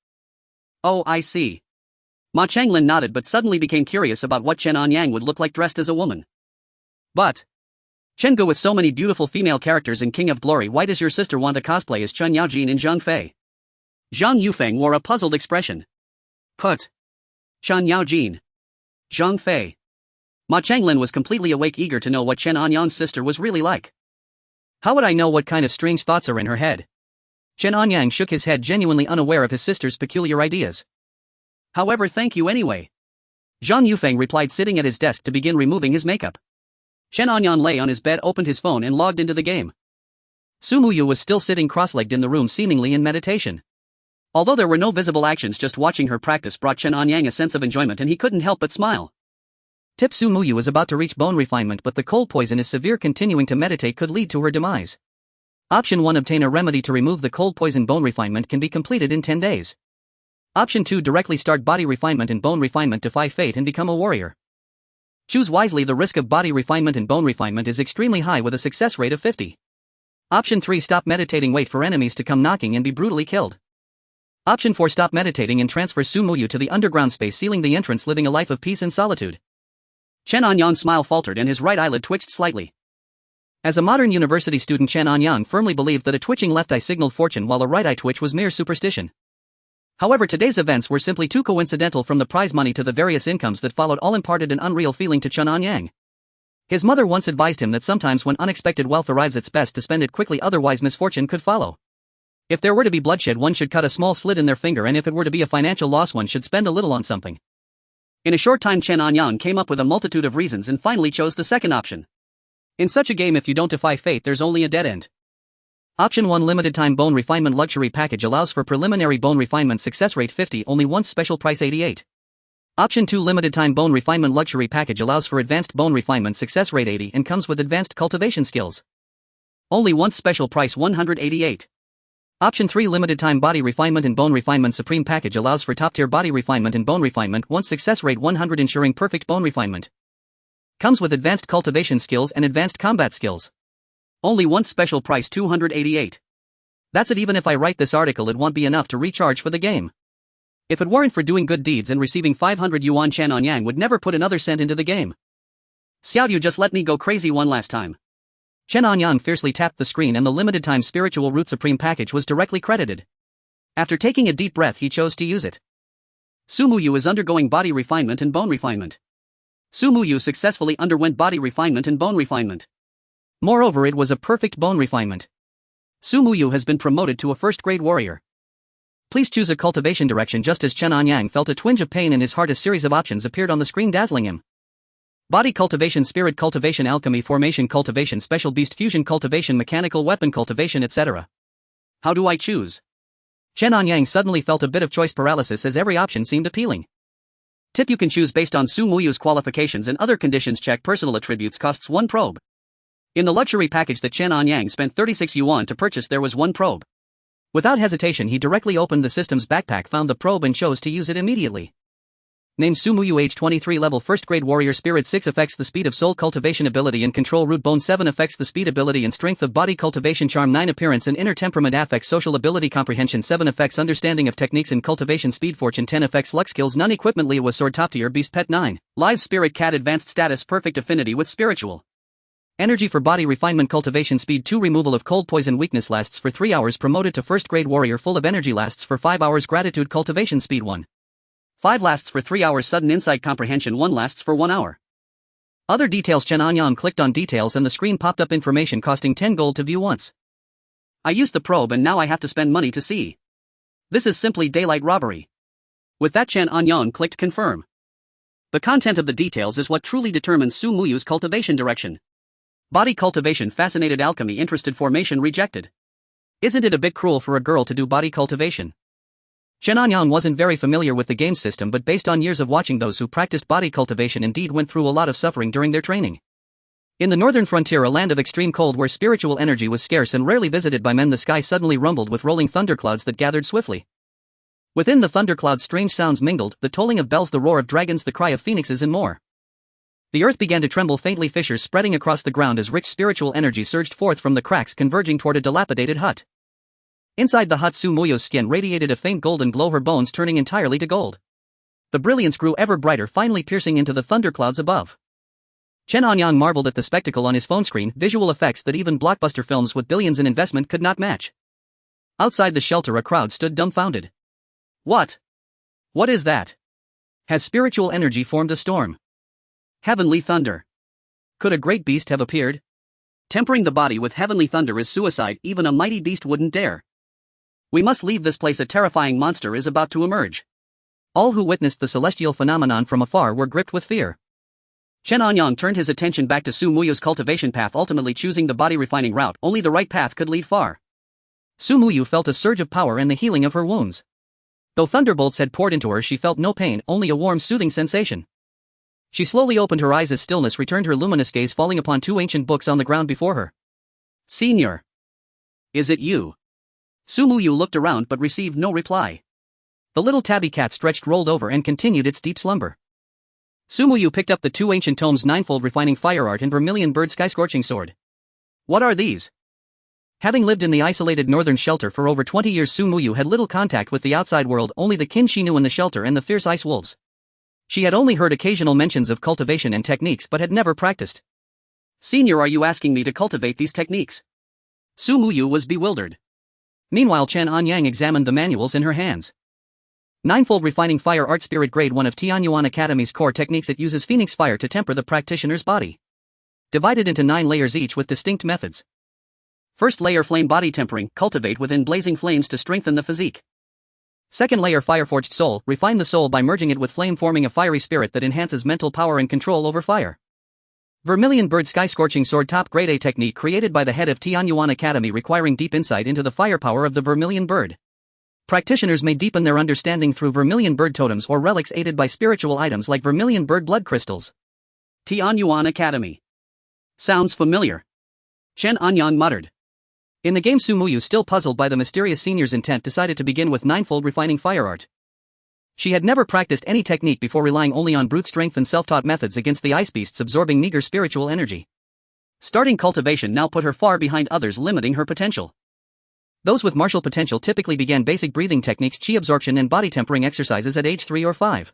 Oh, I see. Ma Changlin nodded but suddenly became curious about what Chen Anyang would look like dressed as a woman. But Chen Gu, with so many beautiful female characters in King of Glory, why does your sister want to cosplay as Chen Yaojin in Zhang Fei? Zhang Yufeng wore a puzzled expression. Put. Chen Yaojin. Zhang Fei. Ma Changlin was completely awake, eager to know what Chen Anyang's sister was really like. How would I know what kind of strange thoughts are in her head? Chen Anyang shook his head, genuinely unaware of his sister's peculiar ideas. However, thank you anyway. Zhang Yufeng replied, sitting at his desk to begin removing his makeup. Chen Anyang lay on his bed, opened his phone and logged into the game. Su Muyu was still sitting cross-legged in the room, seemingly in meditation. Although there were no visible actions, just watching her practice brought Chen Anyang a sense of enjoyment and he couldn't help but smile. Tip: Su Muyu is about to reach bone refinement, but the cold poison is severe. Continuing to meditate could lead to her demise. Option 1: obtain a remedy to remove the cold poison. Bone refinement can be completed in 10 days. Option 2: directly start body refinement and bone refinement. Defy fate and become a warrior. Choose wisely. The risk of body refinement and bone refinement is extremely high with a success rate of 50. Option 3: stop meditating, wait for enemies to come knocking and be brutally killed. Option 4: stop meditating and transfer Su Muyu to the underground space, sealing the entrance, living a life of peace and solitude. Chen Anyang's smile faltered and his right eyelid twitched slightly. As a modern university student, Chen Anyang firmly believed that a twitching left eye signaled fortune while a right eye twitch was mere superstition. However, today's events were simply too coincidental, from the prize money to the various incomes that followed, all imparted an unreal feeling to Chen Anyang. His mother once advised him that sometimes when unexpected wealth arrives, it's best to spend it quickly, otherwise misfortune could follow. If there were to be bloodshed, one should cut a small slit in their finger, and if it were to be a financial loss, one should spend a little on something. In a short time, Chen Anyang came up with a multitude of reasons and finally chose the second option. In such a game, if you don't defy fate, there's only a dead end. Option 1: limited time bone refinement luxury package allows for preliminary bone refinement success rate 50, only once, special price 88. Option 2: limited time bone refinement luxury package allows for advanced bone refinement success rate 80 and comes with advanced cultivation skills. Only once, special price 188. Option 3: limited time body refinement and bone refinement supreme package allows for top tier body refinement and bone refinement, once, success rate 100, ensuring perfect bone refinement. Comes with advanced cultivation skills and advanced combat skills. Only once, special price 288. That's it. Even if I write this article, it won't be enough to recharge for the game. If it weren't for doing good deeds and receiving 500 yuan, Chen Anyang would never put another cent into the game. Xiao, you just let me go crazy one last time. Chen Anyang fiercely tapped the screen and the limited time spiritual root supreme package was directly credited. After taking a deep breath, he chose to use it. Su Muyu is undergoing body refinement and bone refinement. Su Muyu successfully underwent body refinement and bone refinement. Moreover, it was a perfect bone refinement. Su Muyu has been promoted to a first-grade warrior. Please choose a cultivation direction. Just as Chen Anyang felt a twinge of pain in his heart, a series of options appeared on the screen, dazzling him. Body cultivation, spirit cultivation, alchemy, formation cultivation, special beast fusion cultivation, mechanical weapon cultivation, etc. How do I choose? Chen Anyang suddenly felt a bit of choice paralysis as every option seemed appealing. Tip: you can choose based on Su Muyu's qualifications and other conditions. Check personal attributes, costs 1 probe. In the luxury package that Chen Anyang spent 36 yuan to purchase, there was one probe. Without hesitation, he directly opened the system's backpack, found the probe and chose to use it immediately. Name: Su Muyu, age 23, level 1st grade warrior, spirit 6 affects the speed of soul cultivation ability and control, root bone 7 affects the speed ability and strength of body cultivation, charm 9 appearance and inner temperament, affects social ability, comprehension 7 affects understanding of techniques and cultivation, speed fortune 10 affects luck, skills none, equipment Leo was sword top tier, beast pet 9, live spirit cat, advanced status perfect affinity with spiritual energy for body refinement, cultivation speed 2, removal of cold poison, weakness lasts for 3 hours, promoted to 1st grade warrior, full of energy lasts for 5 hours, gratitude, cultivation speed 1. 5 lasts for 3 hours, sudden insight, comprehension 1 lasts for 1 hour. Other details. Chen Anyang clicked on details and the screen popped up information costing 10 gold to view once. I used the probe and now I have to spend money to see. This is simply daylight robbery. With that, Chen Anyang clicked confirm. The content of the details is what truly determines Su Muyu's cultivation direction. Body cultivation fascinated, alchemy interested, formation rejected. Isn't it a bit cruel for a girl to do body cultivation? Chen Anyang wasn't very familiar with the game system, but based on years of watching, those who practiced body cultivation indeed went through a lot of suffering during their training. In the northern frontier, a land of extreme cold where spiritual energy was scarce and rarely visited by men, the sky suddenly rumbled with rolling thunderclouds that gathered swiftly. Within the thunderclouds, strange sounds mingled, the tolling of bells, the roar of dragons, the cry of phoenixes, and more. The earth began to tremble faintly, fissures spreading across the ground as rich spiritual energy surged forth from the cracks, converging toward a dilapidated hut. Inside the hut, Su Muyu's skin radiated a faint golden glow, her bones turning entirely to gold. The brilliance grew ever brighter, finally piercing into the thunderclouds above. Chen Anyang marveled at the spectacle on his phone screen, visual effects that even blockbuster films with billions in investment could not match. Outside the shelter, a crowd stood dumbfounded. What? What is that? Has spiritual energy formed a storm? Heavenly thunder. Could a great beast have appeared? Tempering the body with heavenly thunder is suicide, even a mighty beast wouldn't dare. We must leave this place, a terrifying monster is about to emerge. All who witnessed the celestial phenomenon from afar were gripped with fear. Chen Anyang turned his attention back to Su Muyu's cultivation path, ultimately choosing the body refining route. Only the right path could lead far. Su Muyu felt a surge of power and the healing of her wounds. Though thunderbolts had poured into her, she felt no pain, only a warm, soothing sensation. She slowly opened her eyes as stillness returned, her luminous gaze falling upon 2 ancient books on the ground before her. Senior. Is it you? Su Muyu looked around but received no reply. The little tabby cat stretched, rolled over and continued its deep slumber. Su Muyu picked up the 2 ancient tomes, Ninefold Refining Fire Art and Vermilion Bird Sky Scorching Sword. What are these? Having lived in the isolated northern shelter for over 20 years, Su Muyu had little contact with the outside world, only the kin she knew in the shelter and the fierce ice wolves. She had only heard occasional mentions of cultivation and techniques but had never practiced. Senior, are you asking me to cultivate these techniques? Su Muyu was bewildered. Meanwhile, Chen Anyang examined the manuals in her hands. Ninefold Refining Fire Art, Spirit Grade 1 of Tianyuan Academy's core techniques. It uses phoenix fire to temper the practitioner's body. Divided into 9 layers each with distinct methods. First layer, flame body tempering, cultivate within blazing flames to strengthen the physique. Second layer, fire forged soul, refine the soul by merging it with flame, forming a fiery spirit that enhances mental power and control over fire. Vermilion Bird Sky Scorching Sword, top grade A technique created by the head of Tianyuan Academy, requiring deep insight into the firepower of the vermilion bird. Practitioners may deepen their understanding through vermilion bird totems or relics aided by spiritual items like vermilion bird blood crystals. Tianyuan Academy. Sounds familiar. Chen Anyang muttered. In the game, Su Muyu, still puzzled by the mysterious senior's intent, decided to begin with Ninefold Refining Fire Art. She had never practiced any technique before, relying only on brute strength and self-taught methods against the ice beasts, absorbing meager spiritual energy. Starting cultivation now put her far behind others, limiting her potential. Those with martial potential typically began basic breathing techniques, chi absorption and body tempering exercises at age 3 or 5.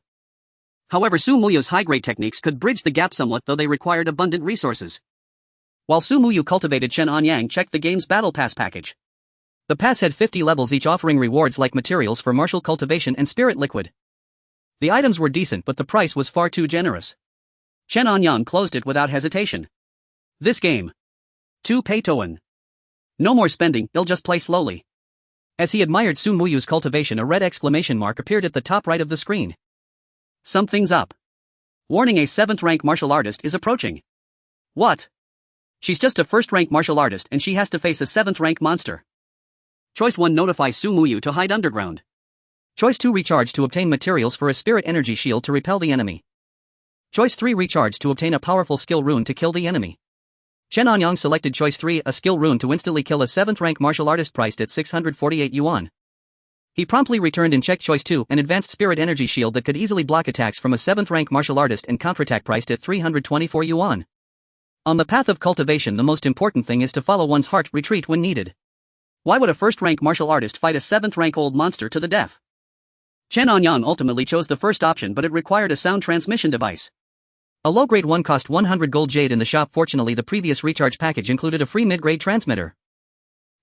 However, Su Muyu's high-grade techniques could bridge the gap somewhat, though they required abundant resources. While Su Muyu cultivated, Chen Anyang checked the game's Battle Pass package. The pass had 50 levels each, offering rewards like materials for martial cultivation and spirit liquid. The items were decent, but the price was far too generous. Chen Anyang closed it without hesitation. This game. Too pay-to-win. No more spending, they'll just play slowly. As he admired Su Muyu's cultivation, a red exclamation mark appeared at the top right of the screen. Something's up. Warning, a 7th rank martial artist is approaching. What? She's just a 1st rank martial artist and she has to face a 7th rank monster. Choice 1, notify Su Muyu to hide underground. Choice 2, recharge to obtain materials for a spirit energy shield to repel the enemy. Choice 3, recharge to obtain a powerful skill rune to kill the enemy. Chen Anyang selected choice 3, a skill rune to instantly kill a 7th rank martial artist priced at 648 yuan. He promptly returned and checked choice 2, an advanced spirit energy shield that could easily block attacks from a 7th rank martial artist and counterattack priced at 324 yuan. On the path of cultivation, the most important thing is to follow one's heart, retreat when needed. Why would a 1st rank martial artist fight a 7th rank old monster to the death? Chen Anyang ultimately chose the first option, but it required a sound transmission device. A low-grade one cost 100 gold jade in the shop. Fortunately, the previous recharge package included a free mid-grade transmitter.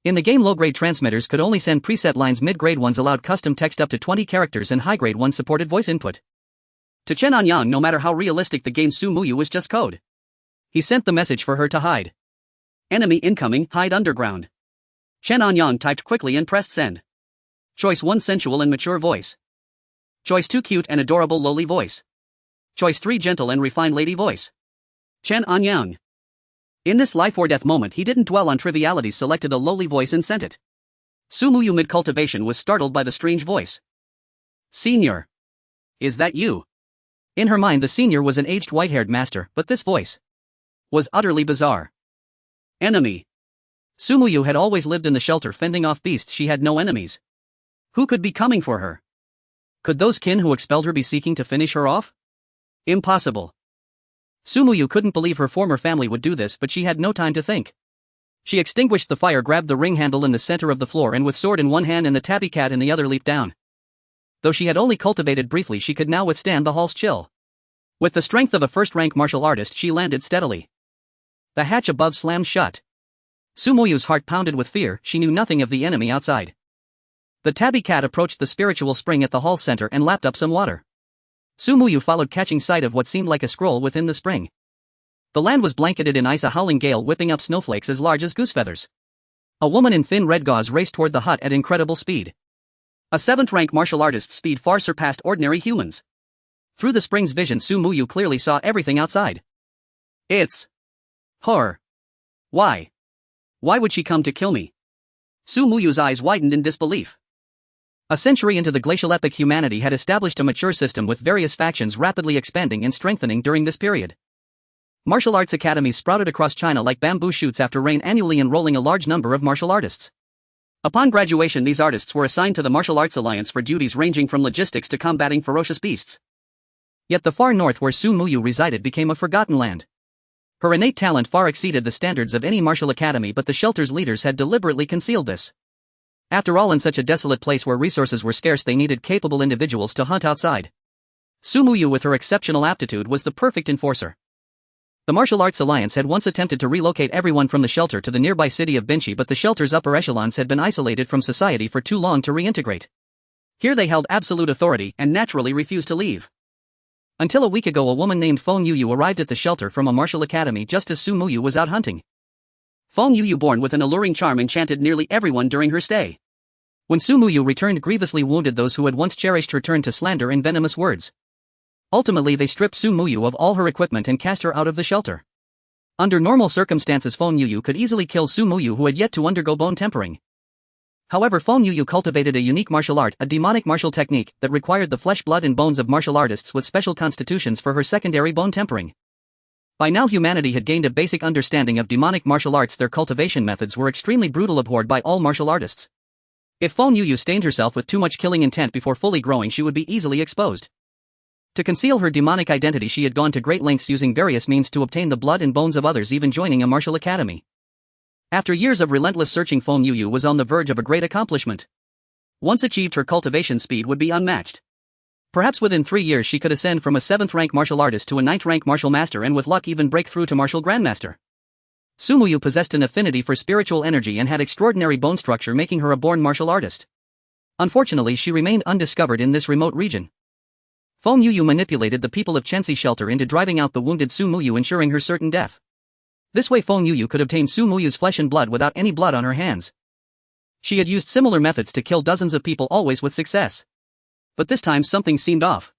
In the game, low-grade transmitters could only send preset lines, mid-grade ones allowed custom text up to 20 characters, and high-grade ones supported voice input. To Chen Anyang, no matter how realistic the game, Su Muyu was just code. He sent the message for her to hide. Enemy incoming, hide underground. Chen Anyang typed quickly and pressed send. Choice 1, sensual and mature voice. Choice 2, cute and adorable lowly voice. Choice 3, gentle and refined lady voice. Chen Anyang. In this life or death moment, he didn't dwell on trivialities, selected a lowly voice and sent it. Su Muyu mid-cultivation was startled by the strange voice. Senior. Is that you? In her mind, the senior was an aged white-haired master, but this voice was utterly bizarre. Enemy. Su Muyu had always lived in the shelter fending off beasts. She had no enemies. Who could be coming for her? Could those kin who expelled her be seeking to finish her off? Impossible. Su Muyu couldn't believe her former family would do this, but she had no time to think. She extinguished the fire, grabbed the ring handle in the center of the floor, and with sword in one hand and the tabby cat in the other leaped down. Though she had only cultivated briefly, she could now withstand the hall's chill. With the strength of a first-rank martial artist, she landed steadily. The hatch above slammed shut. Su Muyu's heart pounded with fear. She knew nothing of the enemy outside. The tabby cat approached the spiritual spring at the hall's center and lapped up some water. Su Muyu followed, catching sight of what seemed like a scroll within the spring. The land was blanketed in ice, a howling gale whipping up snowflakes as large as goose feathers. A woman in thin red gauze raced toward the hut at incredible speed. A 7th rank martial artist's speed far surpassed ordinary humans. Through the spring's vision, Su Muyu clearly saw everything outside. It's her. Why? Why would she come to kill me? Su Muyu's eyes widened in disbelief. A century into the glacial epoch, humanity had established a mature system with various factions rapidly expanding and strengthening during this period. Martial arts academies sprouted across China like bamboo shoots after rain, annually enrolling a large number of martial artists. Upon graduation, these artists were assigned to the Martial Arts Alliance for duties ranging from logistics to combating ferocious beasts. Yet the far north where Su Muyu resided became a forgotten land. Her innate talent far exceeded the standards of any martial academy, but the shelter's leaders had deliberately concealed this. After all, in such a desolate place where resources were scarce, they needed capable individuals to hunt outside. Su Muyu, with her exceptional aptitude, was the perfect enforcer. The Martial Arts Alliance had once attempted to relocate everyone from the shelter to the nearby city of Binchi, but the shelter's upper echelons had been isolated from society for too long to reintegrate. Here they held absolute authority and naturally refused to leave. Until a week ago, a woman named Feng Yuyu arrived at the shelter from a martial academy just as Su Muyu was out hunting. Feng Yuyu, born with an alluring charm, enchanted nearly everyone during her stay. When Su Muyu returned, grievously wounded those who had once cherished her, turned to slander and venomous words. Ultimately, they stripped Su Muyu of all her equipment and cast her out of the shelter. Under normal circumstances, Feng Yuyu could easily kill Su Muyu, who had yet to undergo bone tempering. However, Feng Yuyu cultivated a unique martial art, a demonic martial technique, that required the flesh, blood and bones of martial artists with special constitutions for her secondary bone tempering. By now, humanity had gained a basic understanding of demonic martial arts. Their cultivation methods were extremely brutal, abhorred by all martial artists. If Feng Yuyu stained herself with too much killing intent before fully growing, she would be easily exposed. To conceal her demonic identity, she had gone to great lengths, using various means to obtain the blood and bones of others, even joining a martial academy. After years of relentless searching, Feng Yuyu was on the verge of a great accomplishment. Once achieved, her cultivation speed would be unmatched. Perhaps within 3 years she could ascend from a 7th rank martial artist to a 9th rank martial master, and with luck even break through to martial grandmaster. Su Muyu possessed an affinity for spiritual energy and had extraordinary bone structure, making her a born martial artist. Unfortunately, she remained undiscovered in this remote region. Feng Yuyu manipulated the people of Chenxi's shelter into driving out the wounded Su Muyu, ensuring her certain death. This way Feng Yuyu could obtain Su Muyu's flesh and blood without any blood on her hands. She had used similar methods to kill dozens of people, always with success. But this time something seemed off.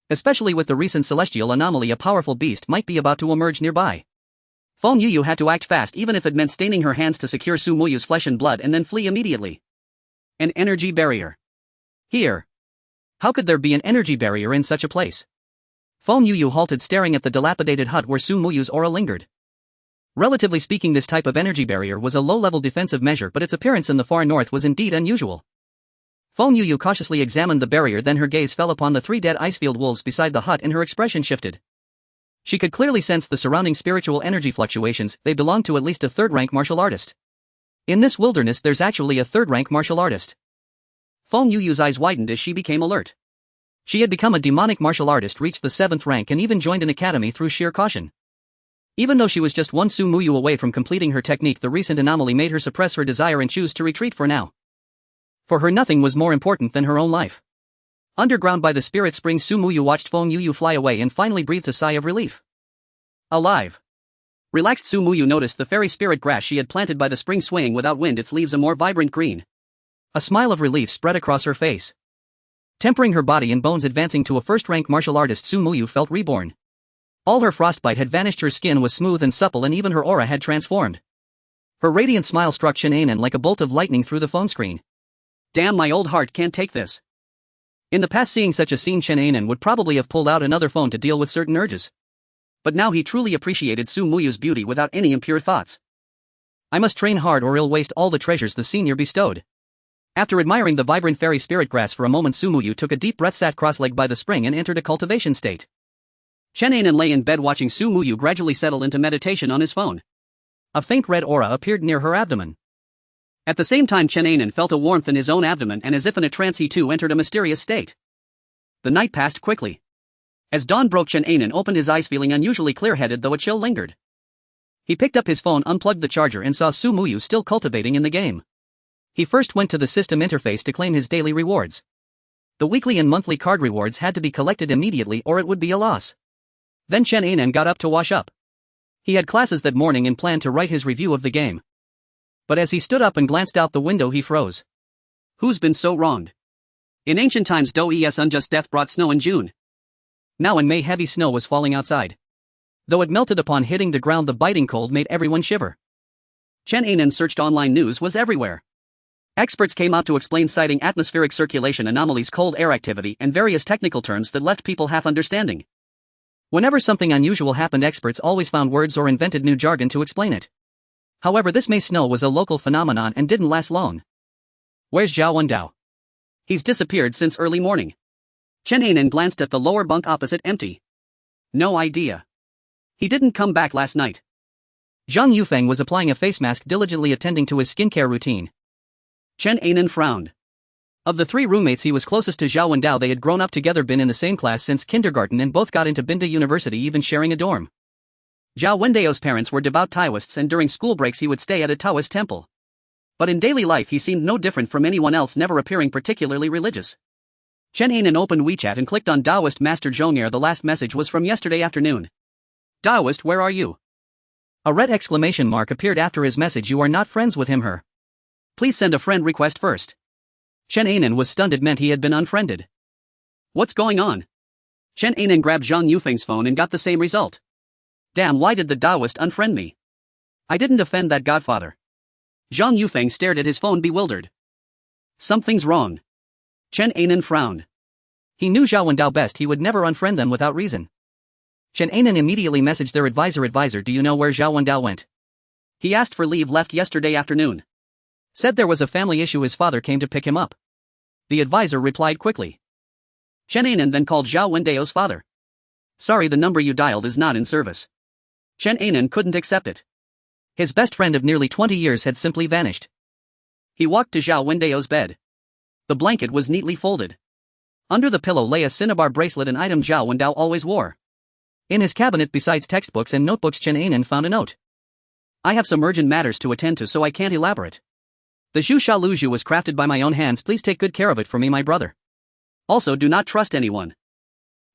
Especially with the recent celestial anomaly, a powerful beast might be about to emerge nearby. Feng Yuyu had to act fast, even if it meant staining her hands to secure Su Muyu's flesh and blood and then flee immediately. An energy barrier. Here. How could there be an energy barrier in such a place? Feng Yuyu halted, staring at the dilapidated hut where Su Muyu's aura lingered. Relatively speaking, this type of energy barrier was a low-level defensive measure, but its appearance in the far north was indeed unusual. Feng Yuyu cautiously examined the barrier, then her gaze fell upon the 3 dead icefield wolves beside the hut and her expression shifted. She could clearly sense the surrounding spiritual energy fluctuations. They belonged to at least a 3rd-rank martial artist. In this wilderness there's actually a 3rd-rank martial artist. Feng Yuyu's eyes widened as she became alert. She had become a demonic martial artist, reached the 7th rank, and even joined an academy through sheer caution. Even though she was just one Su Muyu away from completing her technique, the recent anomaly made her suppress her desire and choose to retreat for now. For her, nothing was more important than her own life. Underground by the spirit spring, Su Muyu watched Feng Yuyu fly away and finally breathed a sigh of relief. Alive. Relaxed, Su Muyu noticed the fairy spirit grass she had planted by the spring swaying without wind, its leaves a more vibrant green. A smile of relief spread across her face. Tempering her body and bones, advancing to a 1st-rank martial artist, Su Muyu felt reborn. All her frostbite had vanished, her skin was smooth and supple, and even her aura had transformed. Her radiant smile struck Chen Anyang like a bolt of lightning through the phone screen. Damn, my old heart can't take this. In the past, seeing such a scene, Chen Anyang would probably have pulled out another phone to deal with certain urges. But now he truly appreciated Su Muyu's beauty without any impure thoughts. I must train hard or I'll waste all the treasures the senior bestowed. After admiring the vibrant fairy spirit grass for a moment, Su Muyu took a deep breath, sat cross-legged by the spring, and entered a cultivation state. Chen Anyang lay in bed watching Su Muyu gradually settle into meditation on his phone. A faint red aura appeared near her abdomen. At the same time, Chen Anyang felt a warmth in his own abdomen, and as if in a trance he too entered a mysterious state. The night passed quickly. As dawn broke, Chen Anyang opened his eyes feeling unusually clear-headed, though a chill lingered. He picked up his phone, unplugged the charger, and saw Su Muyu still cultivating in the game. He first went to the system interface to claim his daily rewards. The weekly and monthly card rewards had to be collected immediately or it would be a loss. Then Chen Anyang got up to wash up. He had classes that morning and planned to write his review of the game. But as he stood up and glanced out the window, he froze. Who's been so wronged? In ancient times, Dou's unjust death brought snow in June. Now in May, heavy snow was falling outside. Though it melted upon hitting the ground, the biting cold made everyone shiver. Chen Anyang searched online. News was everywhere. Experts came out to explain, citing atmospheric circulation anomalies, cold air activity, and various technical terms that left people half understanding. Whenever something unusual happened, experts always found words or invented new jargon to explain it. However, this May snow was a local phenomenon and didn't last long. Where's Zhao Wendao? He's disappeared since early morning. Chen Anyang glanced at the lower bunk opposite, empty. No idea. He didn't come back last night. Zhang Yufeng was applying a face mask, diligently attending to his skincare routine. Chen Anyang frowned. Of the 3 roommates, he was closest to Zhao Wendao. They had grown up together, been in the same class since kindergarten, and both got into Binda University, even sharing a dorm. Zhao Wendao's parents were devout Taoists, and during school breaks he would stay at a Taoist temple. But in daily life he seemed no different from anyone else, never appearing particularly religious. Chen Anyang opened WeChat and clicked on Taoist Master Zhong'er. The last message was from yesterday afternoon. Taoist, where are you? A red exclamation mark appeared after his message. You are not friends with him, her. Please send a friend request first. Chen Anyang was stunned. It meant he had been unfriended. What's going on? Chen Anyang grabbed Zhang Yufeng's phone and got the same result. Damn, why did the Taoist unfriend me? I didn't offend that godfather. Zhang Yufeng stared at his phone, bewildered. Something's wrong. Chen Anyang frowned. He knew Zhao Wendao best. He would never unfriend them without reason. Chen Anyang immediately messaged their advisor. Advisor, do you know where Zhao Wendao went? He asked for leave, left yesterday afternoon. Said there was a family issue, his father came to pick him up. The advisor replied quickly. Chen Anyang then called Zhao Wendao's father. Sorry, the number you dialed is not in service. Chen Anyang couldn't accept it. His best friend of nearly 20 years had simply vanished. He walked to Zhao Wendao's bed. The blanket was neatly folded. Under the pillow lay a cinnabar bracelet, an item Zhao Wendao always wore. In his cabinet, besides textbooks and notebooks, Chen Anyang found a note. I have some urgent matters to attend to, so I can't elaborate. The Zhu Sha Lu Zhu was crafted by my own hands. Please take good care of it for me, my brother. Also, do not trust anyone.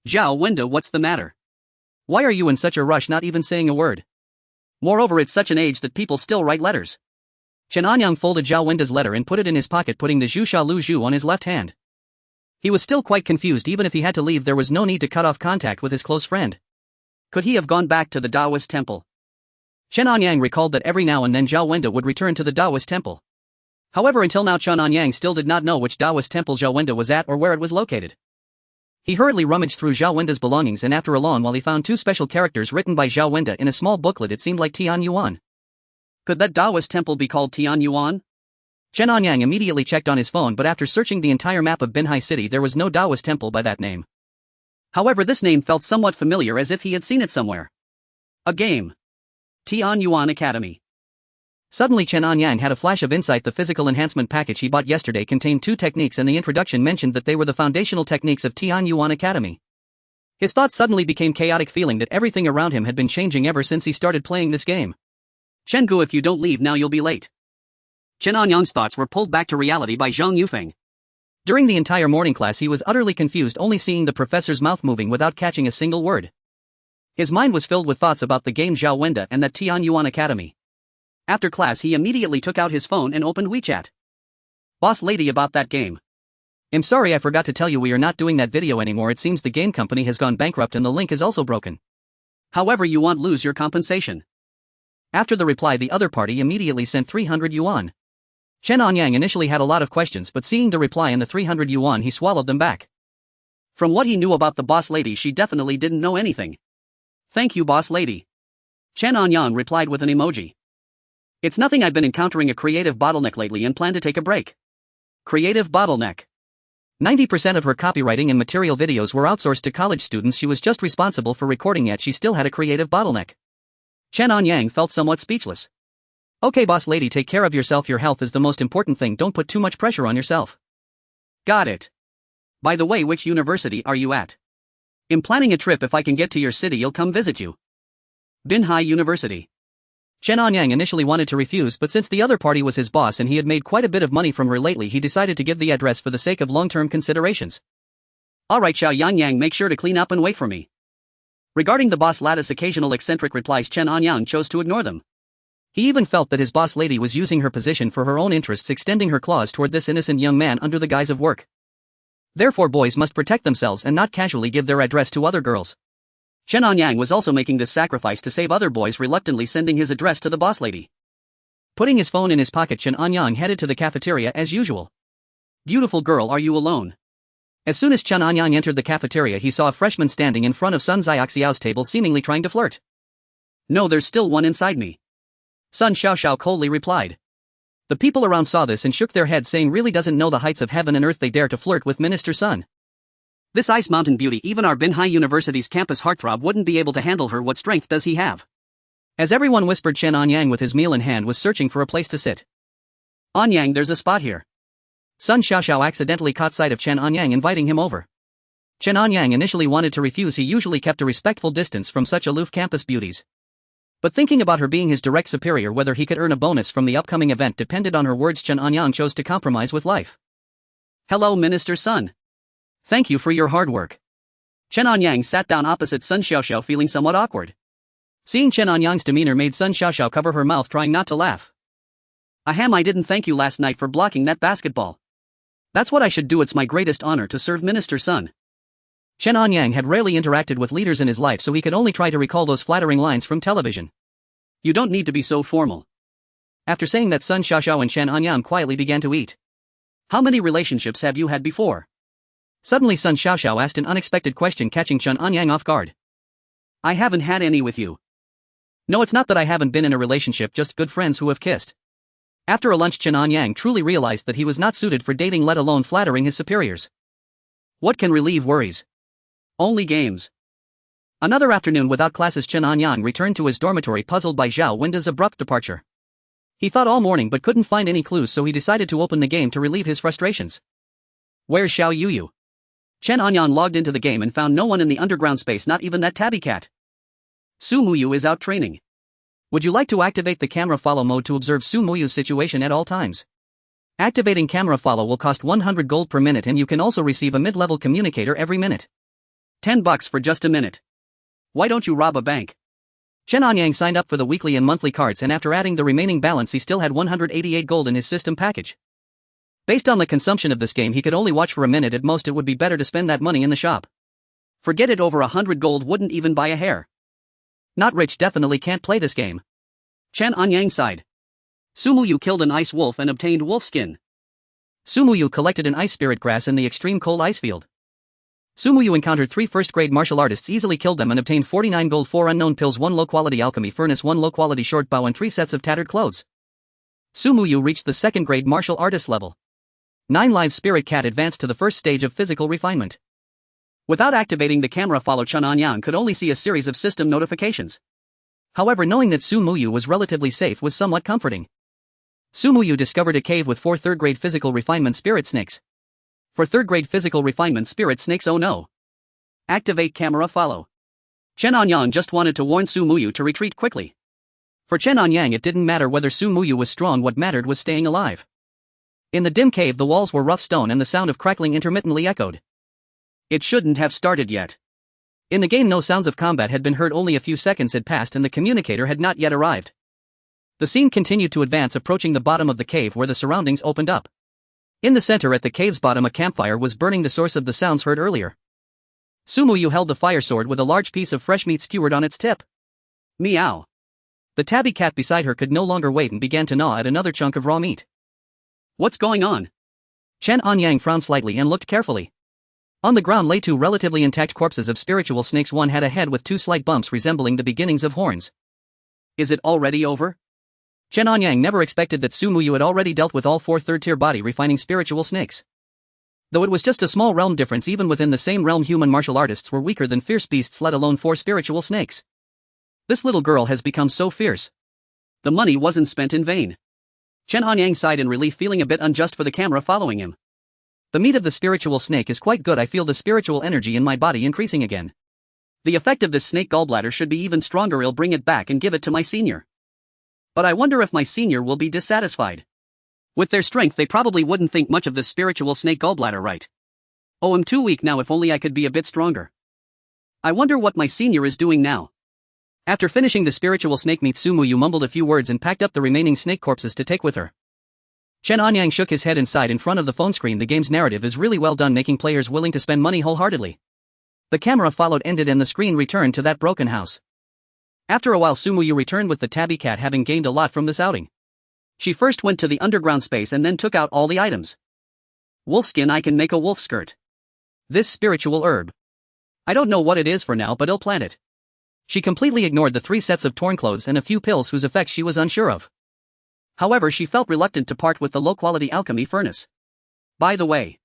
Zhao Wendao, what's the matter? Why are you in such a rush, not even saying a word? Moreover, it's such an age that people still write letters. Chen Anyang folded Zhao Wendao's letter and put it in his pocket, putting the Zhu Sha Lu Zhu on his left hand. He was still quite confused. Even if he had to leave, there was no need to cut off contact with his close friend. Could he have gone back to the Taoist temple? Chen Anyang recalled that every now and then Zhao Wendao would return to the Taoist temple. However, until now Chen Anyang still did not know which Taoist temple Zhao Wendao was at or where it was located. He hurriedly rummaged through Zhao Wenda's belongings and after a long while he found 2 special characters written by Zhao Wenda in a small booklet. It seemed like Tian Yuan. Could that Taoist temple be called Tian Yuan? Chen Anyang immediately checked on his phone, but after searching the entire map of Binhai City there was no Taoist temple by that name. However, this name felt somewhat familiar, as if he had seen it somewhere. A game. Tian Yuan Academy. Suddenly Chen Anyang had a flash of insight. The physical enhancement package he bought yesterday contained 2 techniques and the introduction mentioned that they were the foundational techniques of Tian Yuan Academy. His thoughts suddenly became chaotic, feeling that everything around him had been changing ever since he started playing this game. Chenggu, if you don't leave now you'll be late. Chen Anyang's thoughts were pulled back to reality by Zhang Yufeng. During the entire morning class he was utterly confused, only seeing the professor's mouth moving without catching a single word. His mind was filled with thoughts about the game Zhao Wenda and that Tian Yuan Academy. After class he immediately took out his phone and opened WeChat. Boss lady, about that game. I'm sorry, I forgot to tell you we are not doing that video anymore. It seems the game company has gone bankrupt and the link is also broken. However, you won't lose your compensation. After the reply the other party immediately sent 300 yuan. Chen Anyang initially had a lot of questions, but seeing the reply and the 300 yuan he swallowed them back. From what he knew about the boss lady, she definitely didn't know anything. Thank you, boss lady. Chen Anyang replied with an emoji. It's nothing, I've been encountering a creative bottleneck lately and plan to take a break. Creative bottleneck. 90% of her copywriting and material videos were outsourced to college students. She was just responsible for recording, yet she still had a creative bottleneck. Chen Anyang felt somewhat speechless. Okay boss lady, take care of yourself, your health is the most important thing, don't put too much pressure on yourself. Got it. By the way, which university are you at? I'm planning a trip. If I can get to your city I'll come visit you. Binhai University. Chen Anyang initially wanted to refuse, but since the other party was his boss and he had made quite a bit of money from her lately, he decided to give the address for the sake of long-term considerations. Alright Xiao Yangyang, make sure to clean up and wait for me. Regarding the boss lattice occasional eccentric replies, Chen Anyang chose to ignore them. He even felt that his boss lady was using her position for her own interests, extending her claws toward this innocent young man under the guise of work. Therefore boys must protect themselves and not casually give their address to other girls. Chen Anyang was also making this sacrifice to save other boys, reluctantly sending his address to the boss lady. Putting his phone in his pocket, Chen Anyang headed to the cafeteria as usual. Beautiful girl, are you alone? As soon as Chen Anyang entered the cafeteria he saw a freshman standing in front of Sun Xiaoxiao's table, seemingly trying to flirt. No, there's still one inside me. Sun Xiaoxiao coldly replied. The people around saw this and shook their heads, saying really doesn't know the heights of heaven and earth, they dare to flirt with Minister Sun. This ice mountain beauty, even our Binhai University's campus heartthrob wouldn't be able to handle her. What strength does he have? As everyone whispered, Chen Anyang with his meal in hand was searching for a place to sit. Anyang, there's a spot here. Sun Xiaoxiao accidentally caught sight of Chen Anyang inviting him over. Chen Anyang initially wanted to refuse, he usually kept a respectful distance from such aloof campus beauties. But thinking about her being his direct superior, whether he could earn a bonus from the upcoming event depended on her words. Chen Anyang chose to compromise with life. Hello, Minister Sun. Thank you for your hard work. Chen Anyang sat down opposite Sun Xiaoxiao, feeling somewhat awkward. Seeing Chen Anyang's demeanor made Sun Xiaoxiao cover her mouth, trying not to laugh. Ahem, I didn't thank you last night for blocking that basketball. That's what I should do. It's my greatest honor to serve Minister Sun. Chen Anyang had rarely interacted with leaders in his life, so he could only try to recall those flattering lines from television. You don't need to be so formal. After saying that, Sun Xiaoxiao and Chen Anyang quietly began to eat. How many relationships have you had before? Suddenly Sun Xiaoxiao asked an unexpected question, catching Chen Anyang off guard. I haven't had any with you. No, it's not that I haven't been in a relationship, just good friends who have kissed. After a lunch, Chen Anyang truly realized that he was not suited for dating, let alone flattering his superiors. What can relieve worries? Only games. Another afternoon without classes, Chen Anyang returned to his dormitory, puzzled by Zhao Wenda's abrupt departure. He thought all morning but couldn't find any clues, so he decided to open the game to relieve his frustrations. Where's Xiao Yuyu? Chen Anyang logged into the game and found no one in the underground space, not even that tabby cat. Su Muyu is out training. Would you like to activate the camera follow mode to observe Su Muyu's situation at all times? Activating camera follow will cost 100 gold per minute, and you can also receive a mid-level communicator every minute. $10 for just a minute. Why don't you rob a bank? Chen Anyang signed up for the weekly and monthly cards, and after adding the remaining balance he still had 188 gold in his system package. Based on the consumption of this game he could only watch for a minute at most. It would be better to spend that money in the shop. Forget it, over 100 gold wouldn't even buy a hair. Not rich, definitely can't play this game. Chen Anyang sighed. Su Muyu killed an ice wolf and obtained wolf skin. Su Muyu collected an ice spirit grass in the extreme cold ice field. Su Muyu encountered 3 first-grade martial artists, easily killed them and obtained 49 gold, 4 unknown pills, 1 low-quality alchemy furnace, 1 low-quality short bow and 3 sets of tattered clothes. Su Muyu reached the 2nd-grade martial artist level. 9 live spirit cat advanced to the first stage of physical refinement. Without activating the camera follow, Chen Anyang could only see a series of system notifications. However, knowing that Su Muyu was relatively safe was somewhat comforting. Su Muyu discovered a cave with 4 3rd-grade physical refinement spirit snakes. For 3rd-grade physical refinement spirit snakes, oh no. Activate camera follow. Chen Anyang just wanted to warn Su Muyu to retreat quickly. For Chen Anyang it didn't matter whether Su Muyu was strong, what mattered was staying alive. In the dim cave the walls were rough stone and the sound of crackling intermittently echoed. It shouldn't have started yet. In the game no sounds of combat had been heard, only a few seconds had passed and the communicator had not yet arrived. The scene continued to advance, approaching the bottom of the cave where the surroundings opened up. In the center at the cave's bottom a campfire was burning, the source of the sounds heard earlier. Su Muyu held the fire sword with a large piece of fresh meat skewered on its tip. Meow. The tabby cat beside her could no longer wait and began to gnaw at another chunk of raw meat. What's going on? Chen Anyang frowned slightly and looked carefully. On the ground lay 2 relatively intact corpses of spiritual snakes. One had a head with 2 slight bumps resembling the beginnings of horns. Is it already over? Chen Anyang never expected that Su Muyu had already dealt with all 4 third-tier body refining spiritual snakes. Though it was just a small realm difference, even within the same realm human martial artists were weaker than fierce beasts, let alone 4 spiritual snakes. This little girl has become so fierce. The money wasn't spent in vain. Chen Anyang sighed in relief, feeling a bit unjust for the camera following him. The meat of the spiritual snake is quite good. I feel the spiritual energy in my body increasing again. The effect of this snake gallbladder should be even stronger. I'll bring it back and give it to my senior. But I wonder if my senior will be dissatisfied. With their strength they probably wouldn't think much of this spiritual snake gallbladder, right? Oh, I'm too weak now. If only I could be a bit stronger. I wonder what my senior is doing now. After finishing the spiritual snake meat, Su Muyu mumbled a few words and packed up the remaining snake corpses to take with her. Chen Anyang shook his head inside in front of the phone screen. The game's narrative is really well done, making players willing to spend money wholeheartedly. The camera followed ended and the screen returned to that broken house. After a while Su Muyu returned with the tabby cat, having gained a lot from this outing. She first went to the underground space and then took out all the items. Wolfskin. I can make a wolf skirt. This spiritual herb. I don't know what it is for now, but I'll plant it. She completely ignored the 3 sets of torn clothes and a few pills whose effects she was unsure of. However, she felt reluctant to part with the low-quality alchemy furnace. By the way,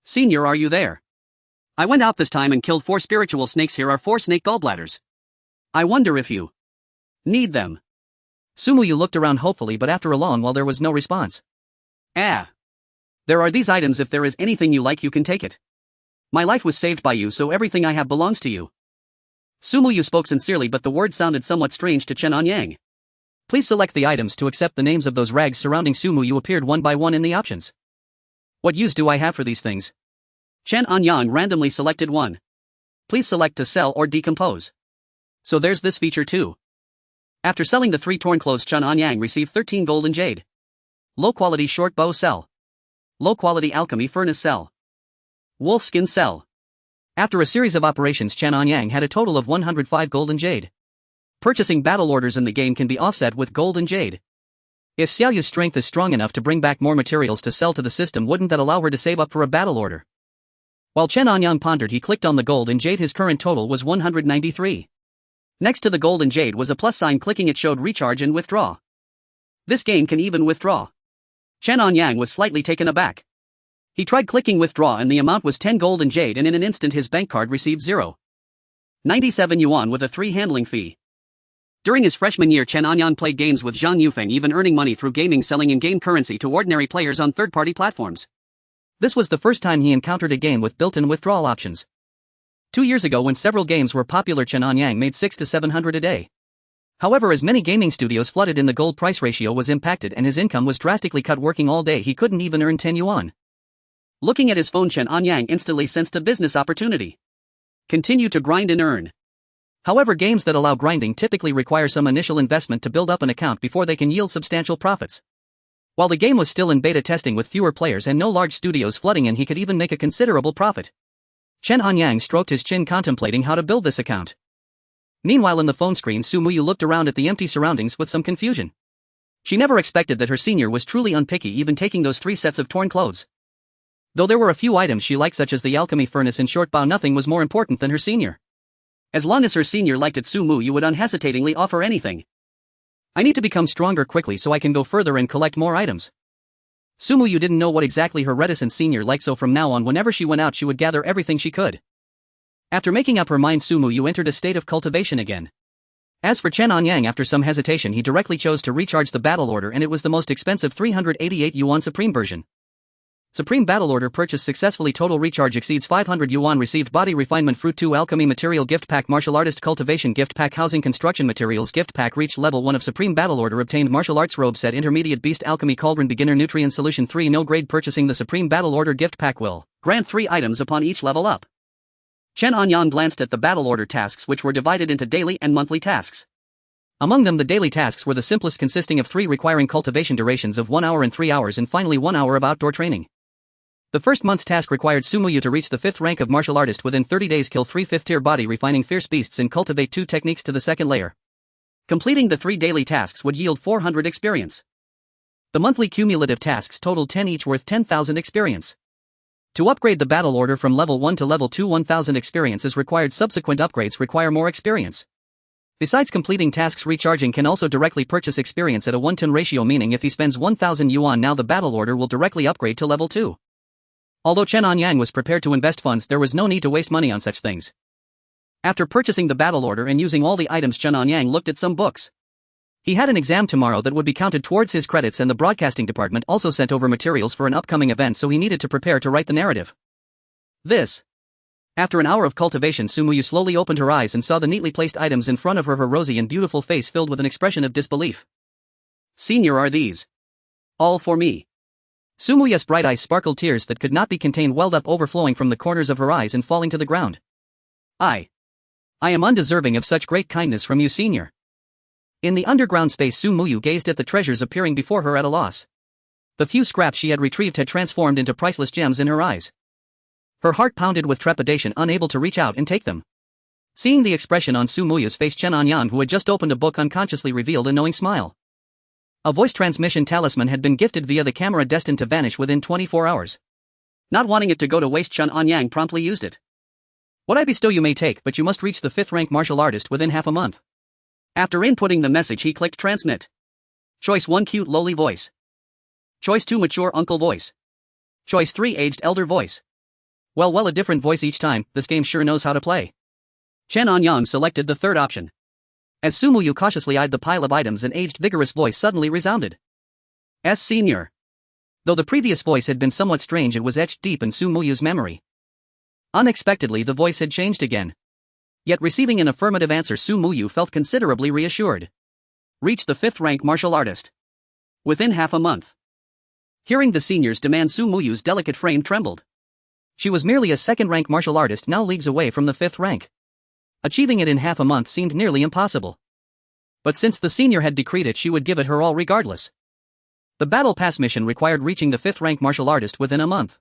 Senior, are you there? I went out this time and killed 4 spiritual snakes. Here are 4 snake gallbladders. I wonder if you need them. Su Muyu looked around hopefully, but after a long while there was no response. There are these items. If there is anything you like, you can take it. My life was saved by you, so everything I have belongs to you. Su Muyu spoke sincerely, but the words sounded somewhat strange to Chen Anyang. Please select the items to accept. The names of those rags surrounding Su Muyu appeared one by one in the options. What use do I have for these things? Chen Anyang randomly selected one. Please select to sell or decompose. So there's this feature too. After selling the 3 torn clothes, Chen Anyang received 13 gold and jade. Low quality short bow sell. Low quality alchemy furnace sell. Wolfskin sell. After a series of operations, Chen Anyang had a total of 105 gold and jade. Purchasing battle orders in the game can be offset with gold and jade. If Xiaoyu's strength is strong enough to bring back more materials to sell to the system, wouldn't that allow her to save up for a battle order? While Chen Anyang pondered, he clicked on the gold and jade. His current total was 193. Next to the gold and jade was a plus sign. Clicking it showed recharge and withdraw. This game can even withdraw. Chen Anyang was slightly taken aback. He tried clicking withdraw and the amount was 10 gold and jade, and in an instant his bank card received 0.97 yuan with a 3 handling fee. During his freshman year, Chen Anyang played games with Zhang Yufeng, even earning money through gaming, selling in-game currency to ordinary players on third-party platforms. This was the first time he encountered a game with built-in withdrawal options. 2 years ago, when several games were popular, Chen Anyang made 600 to 700 a day. However, as many gaming studios flooded in, the gold price ratio was impacted and his income was drastically cut. Working all day, he couldn't even earn 10 yuan. Looking at his phone, Chen Anyang instantly sensed a business opportunity. Continue to grind and earn. However, games that allow grinding typically require some initial investment to build up an account before they can yield substantial profits. While the game was still in beta testing with fewer players and no large studios flooding in, he could even make a considerable profit. Chen Anyang stroked his chin, contemplating how to build this account. Meanwhile, in the phone screen, Su Muyu looked around at the empty surroundings with some confusion. She never expected that her senior was truly unpicky, even taking those 3 sets of torn clothes. Though there were a few items she liked such as the alchemy furnace and short bow, nothing was more important than her senior. As long as her senior liked it, Su Mu would unhesitatingly offer anything. I need to become stronger quickly so I can go further and collect more items. Su Mu didn't know what exactly her reticent senior liked, so from now on whenever she went out she would gather everything she could. After making up her mind, Su Mu entered a state of cultivation again. As for Chen Anyang, after some hesitation he directly chose to recharge the battle order, and it was the most expensive 388 yuan supreme version. Supreme Battle Order purchased successfully. Total recharge exceeds 500 yuan. Received Body Refinement Fruit 2 Alchemy Material Gift Pack, Martial Artist Cultivation Gift Pack, Housing Construction Materials Gift Pack. Reached Level 1 of Supreme Battle Order. Obtained Martial Arts Robe Set, Intermediate Beast Alchemy Cauldron, Beginner Nutrient Solution 3. No grade. Purchasing the Supreme Battle Order Gift Pack will grant 3 items upon each level up. Chen Anyang glanced at the Battle Order tasks, which were divided into daily and monthly tasks. Among them the daily tasks were the simplest, consisting of 3 requiring cultivation durations of 1 hour and 3 hours, and finally 1 hour of outdoor training. The first month's task required Su Mu to reach the 5th rank of martial artist within 30 days, kill 3 5th-tier body refining fierce beasts, and cultivate 2 techniques to the 2nd layer. Completing the 3 daily tasks would yield 400 experience. The monthly cumulative tasks totaled 10 each, worth 10,000 experience. To upgrade the battle order from level 1 to level 2, 1,000 experience is required. Subsequent upgrades require more experience. Besides completing tasks, recharging can also directly purchase experience at a 1-to-1 ratio, meaning if he spends 1,000 yuan now, the battle order will directly upgrade to level 2. Although Chen Anyang was prepared to invest funds, there was no need to waste money on such things. After purchasing the battle order and using all the items, Chen Anyang looked at some books. He had an exam tomorrow that would be counted towards his credits, and the broadcasting department also sent over materials for an upcoming event, so he needed to prepare to write the narrative. After an hour of cultivation, Su Mu slowly opened her eyes and saw the neatly placed items in front of her, her rosy and beautiful face filled with an expression of disbelief. Senior, are these all for me? Su Mu's bright eyes sparkled. Tears that could not be contained welled up, overflowing from the corners of her eyes and falling to the ground. I am undeserving of such great kindness from you, senior. In the underground space, Su Mu gazed at the treasures appearing before her at a loss. The few scraps she had retrieved had transformed into priceless gems in her eyes. Her heart pounded with trepidation, unable to reach out and take them. Seeing the expression on Su Mu's face, Chen Anyang, who had just opened a book, unconsciously revealed a knowing smile. A voice transmission talisman had been gifted via the camera, destined to vanish within 24 hours. Not wanting it to go to waste, Chen Anyang promptly used it. What I bestow you may take, but you must reach the 5th rank martial artist within half a month. After inputting the message, he clicked transmit. Choice 1, cute lowly voice. Choice 2, mature uncle voice. Choice 3, aged elder voice. Well, a different voice each time. This game sure knows how to play. Chen Anyang selected the 3rd option. As Su Mu cautiously eyed the pile of items, an aged, vigorous voice suddenly resounded. Senior. Though the previous voice had been somewhat strange, it was etched deep in Su Mu's memory. Unexpectedly, the voice had changed again. Yet receiving an affirmative answer, Su Mu felt considerably reassured. Reach the 5th rank martial artist within half a month. Hearing the senior's demand, Su Mu's delicate frame trembled. She was merely a 2nd rank martial artist, now leagues away from the 5th rank. Achieving it in half a month seemed nearly impossible. But since the senior had decreed it, she would give it her all regardless. The Battle Pass mission required reaching the 5th rank martial artist within a month.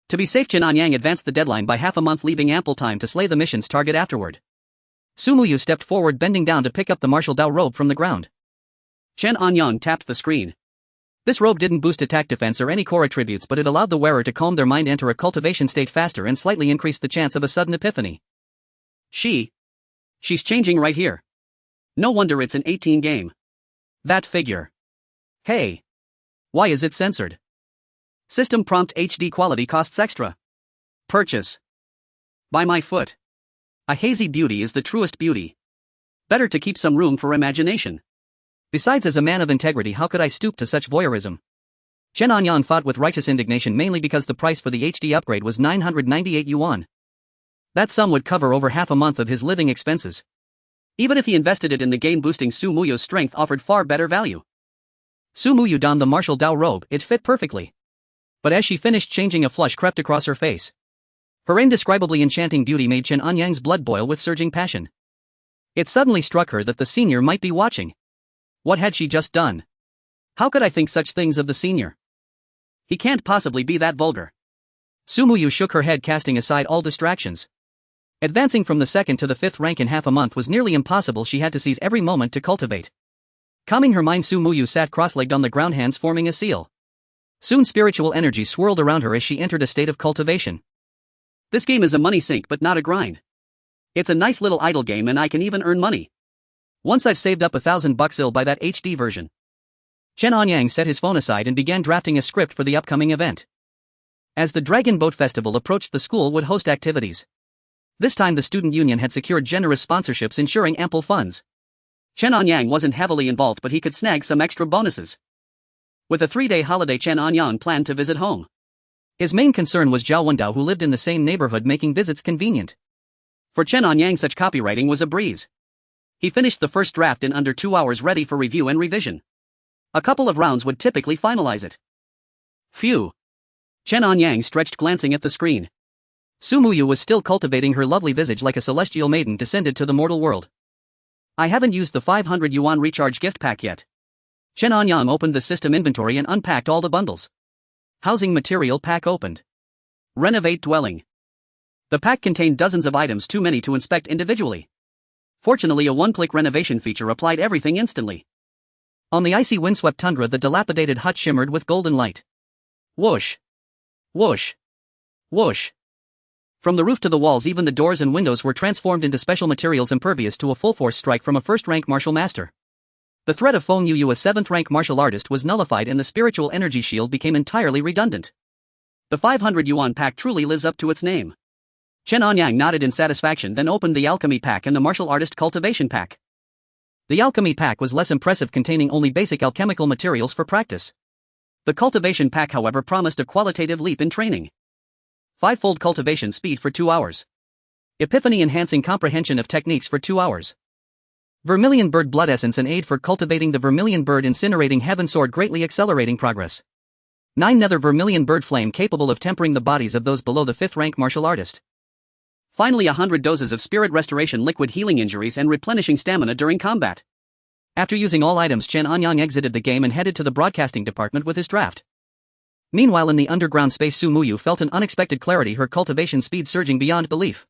To be safe, Chen Anyang advanced the deadline by half a month, leaving ample time to slay the mission's target afterward. Su Mu stepped forward, bending down to pick up the martial Dao robe from the ground. Chen Anyang tapped the screen. This robe didn't boost attack, defense, or any core attributes, but it allowed the wearer to calm their mind, enter a cultivation state faster, and slightly increased the chance of a sudden epiphany. She's changing right here. No wonder it's an 18 game. That figure. Hey. Why is it censored? System prompt: HD quality costs extra. Purchase. By my foot. A hazy beauty is the truest beauty. Better to keep some room for imagination. Besides, as a man of integrity, how could I stoop to such voyeurism? Chen Anyang thought with righteous indignation, mainly because the price for the HD upgrade was 998 yuan. That sum would cover over half a month of his living expenses. Even if he invested it in the game, boosting Su Mu's strength offered far better value. Su Mu donned the martial Dao robe, it fit perfectly. But as she finished changing, a flush crept across her face. Her indescribably enchanting beauty made Chen Anyang's blood boil with surging passion. It suddenly struck her that the senior might be watching. What had she just done? How could I think such things of the senior? He can't possibly be that vulgar. Su Mu shook her head, casting aside all distractions. Advancing from the 2nd to the 5th rank in half a month was nearly impossible. She had to seize every moment to cultivate. Calming her mind, Su Mu sat cross-legged on the ground, hands forming a seal. Soon spiritual energy swirled around her as she entered a state of cultivation. This game is a money sink but not a grind. It's a nice little idle game and I can even earn money. Once I've saved up $1,000 I'll buy that HD version. Chen Anyang set his phone aside and began drafting a script for the upcoming event. As the Dragon Boat Festival approached, the school would host activities. This time the student union had secured generous sponsorships ensuring ample funds. Chen Anyang wasn't heavily involved but he could snag some extra bonuses. With a 3-day holiday, Chen Anyang planned to visit home. His main concern was Zhao Wendao, who lived in the same neighborhood, making visits convenient. For Chen Anyang, such copywriting was a breeze. He finished the first draft in under 2 hours, ready for review and revision. A couple of rounds would typically finalize it. Phew. Chen Anyang stretched, glancing at the screen. Su Muyu was still cultivating her lovely visage like a celestial maiden descended to the mortal world. I haven't used the 500 yuan recharge gift pack yet. Chen Anyang opened the system inventory and unpacked all the bundles. Housing material pack opened. Renovate dwelling. The pack contained dozens of items, too many to inspect individually. Fortunately, a one-click renovation feature applied everything instantly. On the icy windswept tundra, the dilapidated hut shimmered with golden light. Whoosh! Whoosh! Whoosh! From the roof to the walls, even the doors and windows were transformed into special materials impervious to a full-force strike from a first-rank martial master. The threat of Feng Yuyu, a 7th-rank martial artist, was nullified and the spiritual energy shield became entirely redundant. The 500 yuan pack truly lives up to its name. Chen Anyang nodded in satisfaction, then opened the alchemy pack and the martial artist cultivation pack. The alchemy pack was less impressive, containing only basic alchemical materials for practice. The cultivation pack, however, promised a qualitative leap in training. 5-fold cultivation speed for 2 hours. Epiphany enhancing comprehension of techniques for 2 hours. Vermilion bird blood essence, an aid for cultivating the vermilion bird incinerating heaven sword, greatly accelerating progress. 9 nether vermilion bird flame capable of tempering the bodies of those below the 5th rank martial artist. Finally, 100 doses of spirit restoration liquid, healing injuries and replenishing stamina during combat. After using all items, Chen Anyang exited the game and headed to the broadcasting department with his draft. Meanwhile, in the underground space, Su Muyu felt an unexpected clarity, her cultivation speed surging beyond belief.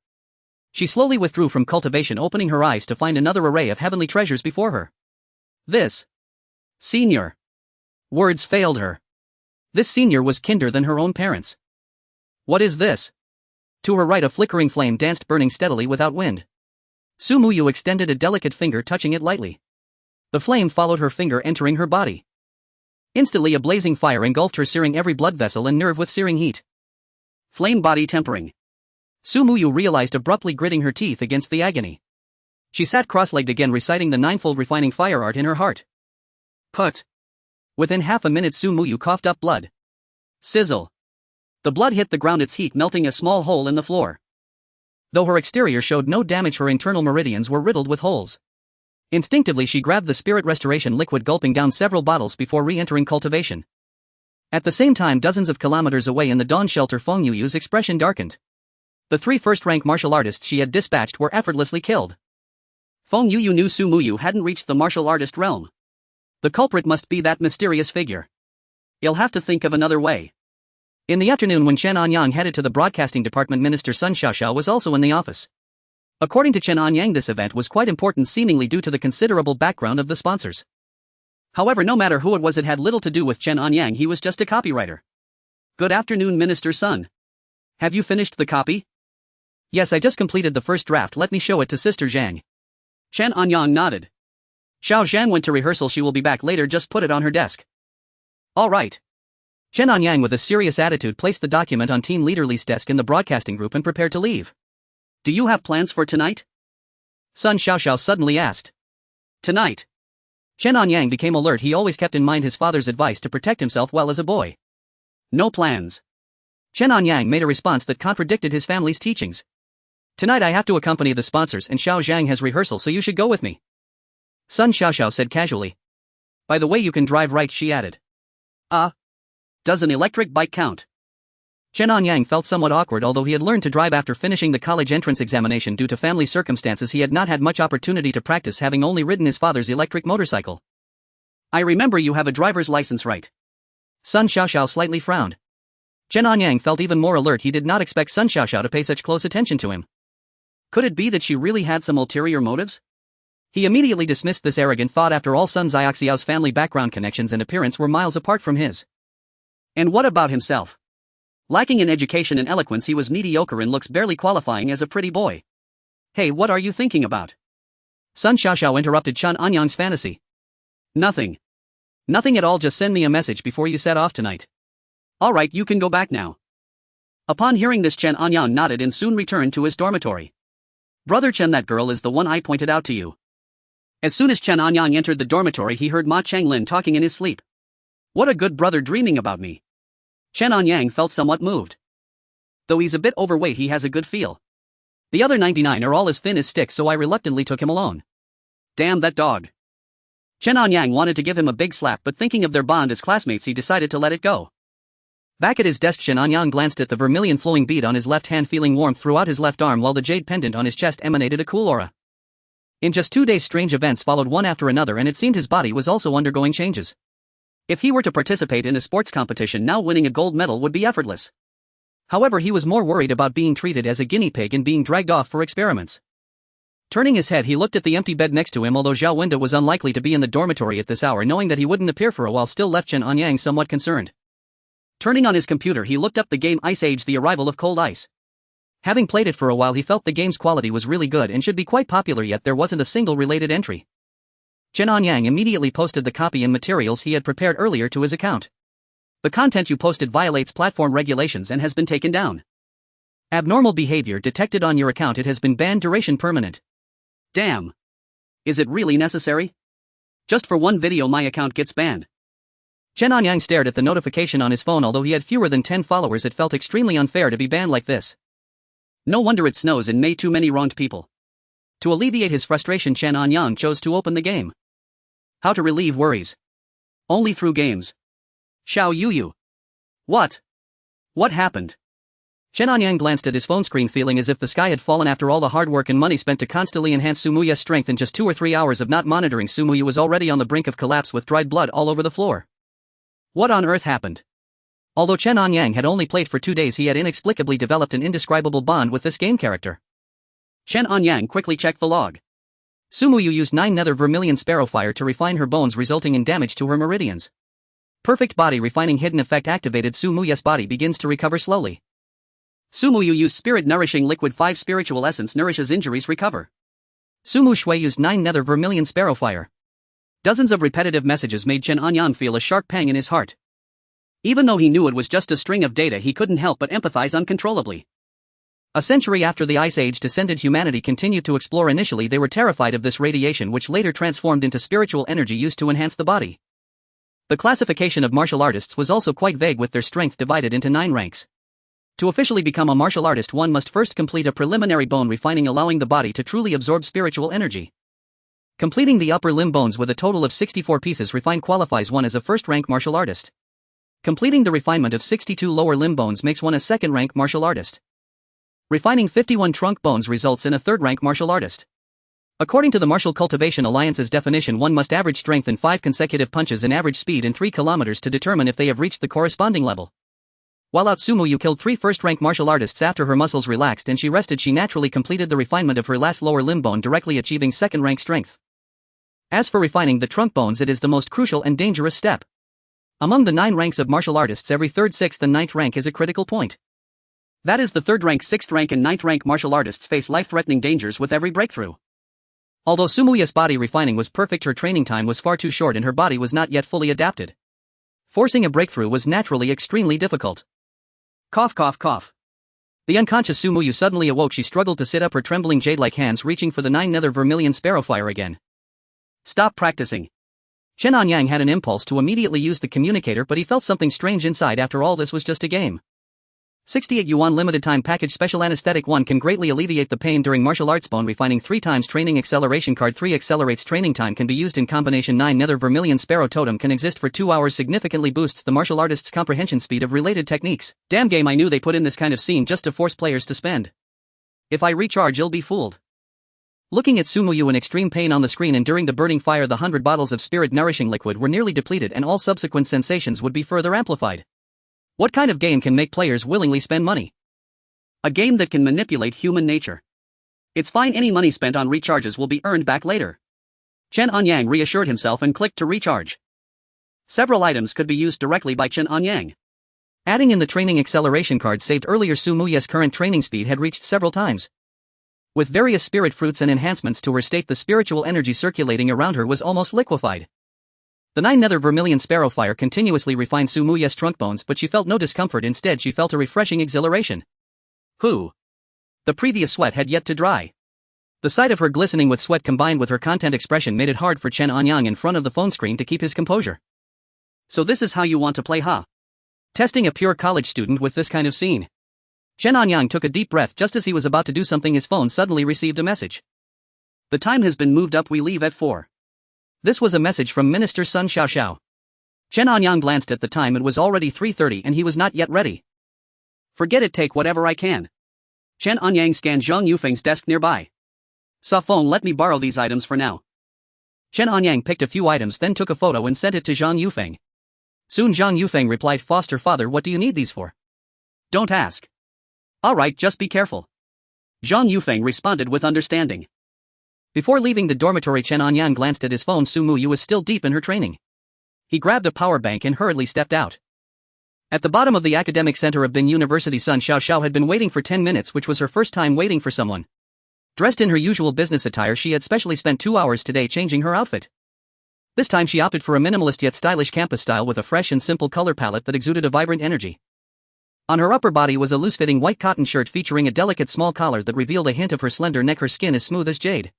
She slowly withdrew from cultivation, opening her eyes to find another array of heavenly treasures before her. This senior. Words failed her. This senior was kinder than her own parents. What is this? To her right, a flickering flame danced, burning steadily without wind. Su Muyu extended a delicate finger, touching it lightly. The flame followed her finger, entering her body. Instantly, a blazing fire engulfed her, searing every blood vessel and nerve with searing heat. Flame body tempering. Su Muyu realized, abruptly gritting her teeth against the agony. She sat cross-legged again, reciting the 9-fold refining fire art in her heart. Put. Within half a minute, Su Muyu coughed up blood. Sizzle. The blood hit the ground, its heat melting a small hole in the floor. Though her exterior showed no damage, her internal meridians were riddled with holes. Instinctively, she grabbed the spirit restoration liquid, gulping down several bottles before re-entering cultivation. At the same time, dozens of kilometers away in the dawn shelter, Feng Yuyu's expression darkened. The 3 first-rank martial artists she had dispatched were effortlessly killed. Feng Yuyu knew Su Muyu hadn't reached the martial artist realm. The culprit must be that mysterious figure. He'll have to think of another way. In the afternoon, when Chen Anyang headed to the broadcasting department, Minister Sun Xiaoxiao was also in the office. According to Chen Anyang, this event was quite important, seemingly due to the considerable background of the sponsors. However, no matter who it was, it had little to do with Chen Anyang. He was just a copywriter. Good afternoon, Minister Sun. Have you finished the copy? Yes, I just completed the first draft. Let me show it to Sister Zhang. Chen Anyang nodded. Xiao Zhang went to rehearsal. She will be back later. Just put it on her desk. All right. Chen Anyang, with a serious attitude, placed the document on Team Leader Li's desk in the broadcasting group and prepared to leave. Do you have plans for tonight? Sun Xiaoxiao suddenly asked. Tonight. Chen Anyang became alert. He always kept in mind his father's advice to protect himself well as a boy. No plans. Chen Anyang made a response that contradicted his family's teachings. Tonight I have to accompany the sponsors and Xiao Zhang has rehearsal, so you should go with me. Sun Xiaoxiao said casually. By the way, you can drive, right? She added. Does an electric bike count? Chen Anyang felt somewhat awkward. Although he had learned to drive after finishing the college entrance examination, due to family circumstances he had not had much opportunity to practice, having only ridden his father's electric motorcycle. I remember you have a driver's license, right? Sun Xiaoxiao slightly frowned. Chen Anyang felt even more alert. He did not expect Sun Xiaoxiao to pay such close attention to him. Could it be that she really had some ulterior motives? He immediately dismissed this arrogant thought. After all, Sun Xiaoxiao's family background, connections and appearance were miles apart from his. And what about himself? Lacking in education and eloquence, he was mediocre in looks, barely qualifying as a pretty boy. Hey, what are you thinking about? Sun Xiaoxiao interrupted Chen Anyang's fantasy. Nothing. Nothing at all, just send me a message before you set off tonight. Alright, you can go back now. Upon hearing this, Chen Anyang nodded and soon returned to his dormitory. Brother Chen, that girl is the one I pointed out to you. As soon as Chen Anyang entered the dormitory, he heard Ma Changlin talking in his sleep. What a good brother dreaming about me. Chen Anyang felt somewhat moved. Though he's a bit overweight, he has a good feel. The other 99 are all as thin as sticks, so I reluctantly took him alone. Damn that dog. Chen Anyang wanted to give him a big slap, but thinking of their bond as classmates, he decided to let it go. Back at his desk, Chen Anyang glanced at the vermilion flowing bead on his left hand, feeling warmth throughout his left arm, while the jade pendant on his chest emanated a cool aura. In just 2 days, strange events followed one after another, and it seemed his body was also undergoing changes. If he were to participate in a sports competition now, winning a gold medal would be effortless. However, he was more worried about being treated as a guinea pig and being dragged off for experiments. Turning his head, he looked at the empty bed next to him. Although Zhao Wenda was unlikely to be in the dormitory at this hour, knowing that he wouldn't appear for a while still left Chen Anyang somewhat concerned. Turning on his computer, he looked up the game Ice Age: The Arrival of Cold Ice. Having played it for a while, he felt the game's quality was really good and should be quite popular, yet there wasn't a single related entry. Chen Anyang immediately posted the copy and materials he had prepared earlier to his account. The content you posted violates platform regulations and has been taken down. Abnormal behavior detected on your account. It has been banned. Duration permanent. Damn. Is it really necessary? Just for one video my account gets banned. Chen Anyang stared at the notification on his phone. Although he had fewer than 10 followers, it felt extremely unfair to be banned like this. No wonder it snows in May, too many wronged people. To alleviate his frustration, Chen Anyang chose to open the game. How to relieve worries? Only through games. Xiao Yuyu. What? What happened? Chen Anyang glanced at his phone screen, feeling as if the sky had fallen after all the hard work and money spent to constantly enhance Sumuya's strength. In just 2 or 3 hours of not monitoring, Sumuya was already on the brink of collapse with dried blood all over the floor. What on earth happened? Although Chen Anyang had only played for 2 days, he had inexplicably developed an indescribable bond with this game character. Chen Anyang quickly checked the log. Sumuya used 9 nether vermilion sparrowfire to refine her bones, resulting in damage to her meridians. Perfect body refining hidden effect activated. Sumuya's body begins to recover slowly. Sumuyu used spirit nourishing liquid 5 spiritual essence nourishes injuries recover. Sumu Shui used 9 nether vermilion sparrowfire. Dozens of repetitive messages made Chen Anyang feel a sharp pang in his heart. Even though he knew it was just a string of data, he couldn't help but empathize uncontrollably. A century after the Ice Age descended, humanity continued to explore. Initially they were terrified of this radiation, which later transformed into spiritual energy used to enhance the body. The classification of martial artists was also quite vague, with their strength divided into 9 ranks. To officially become a martial artist, one must first complete a preliminary bone refining, allowing the body to truly absorb spiritual energy. Completing the upper limb bones with a total of 64 pieces refined qualifies one as a first-rank martial artist. Completing the refinement of 62 lower limb bones makes one a second-rank martial artist. Refining 51 trunk bones results in a third-rank martial artist. According to the Martial Cultivation Alliance's definition, one must average strength in 5 consecutive punches and average speed in 3 kilometers to determine if they have reached the corresponding level. While out, Sumuyu killed 3 first-rank martial artists after her muscles relaxed and she rested. She naturally completed the refinement of her last lower limb bone, directly achieving second-rank strength. As for refining the trunk bones, it is the most crucial and dangerous step. Among the 9 ranks of martial artists, every 3rd, 6th and 9th rank is a critical point. That is, the 3rd rank, 6th rank and 9th rank martial artists face life-threatening dangers with every breakthrough. Although Sumuya's body refining was perfect, her training time was far too short and her body was not yet fully adapted. Forcing a breakthrough was naturally extremely difficult. Cough, cough, cough. The unconscious Sumuyu suddenly awoke. She struggled to sit up, her trembling jade-like hands reaching for the 9 nether vermilion sparrowfire again. Stop practicing. Chen Anyang had an impulse to immediately use the communicator, but he felt something strange inside. After all, this was just a game. 68 yuan limited time package. Special anesthetic 1 can greatly alleviate the pain during martial arts. Bone refining 3 times. Training acceleration card 3 accelerates training time. Can be used in combination. 9 nether vermilion sparrow totem can exist for 2 hours. Significantly boosts the martial artist's comprehension speed of related techniques. Damn game, I knew they put in this kind of scene just to force players to spend. If I recharge, you'll be fooled. Looking at Sumuyu in extreme pain on the screen, and during the burning fire the 100 bottles of spirit nourishing liquid were nearly depleted and all subsequent sensations would be further amplified. What kind of game can make players willingly spend money? A game that can manipulate human nature. It's fine, any money spent on recharges will be earned back later. Chen Anyang reassured himself and clicked to recharge. Several items could be used directly by Chen Anyang. Adding in the training acceleration card saved earlier, Su Muye's current training speed had reached several times. With various spirit fruits and enhancements to her state, the spiritual energy circulating around her was almost liquefied. The 9 nether vermilion sparrow fire continuously refined Su Muye's trunk bones, but she felt no discomfort. Instead, she felt a refreshing exhilaration. The previous sweat had yet to dry. The sight of her glistening with sweat combined with her content expression made it hard for Chen Anyang in front of the phone screen to keep his composure. So this is how you want to play, huh? Testing a pure college student with this kind of scene. Chen Anyang took a deep breath. Just as he was about to do something, his phone suddenly received a message. The time has been moved up, we leave at 4. This was a message from Minister Sun Xiaoxiao. Chen Anyang glanced at the time. It was already 3:30 and he was not yet ready. Forget it, take whatever I can. Chen Anyang scanned Zhang Yufeng's desk nearby. Sa phone, let me borrow these items for now. Chen Anyang picked a few items, then took a photo and sent it to Zhang Yufeng. Soon Zhang Yufeng replied, "Foster father, what do you need these for?" Don't ask. Alright, just be careful. Zhang Yufeng responded with understanding. Before leaving the dormitory, Chen Anyang glanced at his phone. Su Muye was still deep in her training. He grabbed a power bank and hurriedly stepped out. At the bottom of the academic center of Bin University, Sun Xiaoxiao had been waiting for 10 minutes, which was her first time waiting for someone. Dressed in her usual business attire, she had specially spent 2 hours today changing her outfit. This time she opted for a minimalist yet stylish campus style with a fresh and simple color palette that exuded a vibrant energy. On her upper body was a loose-fitting white cotton shirt featuring a delicate small collar that revealed a hint of her slender neck. Her skin as smooth as jade.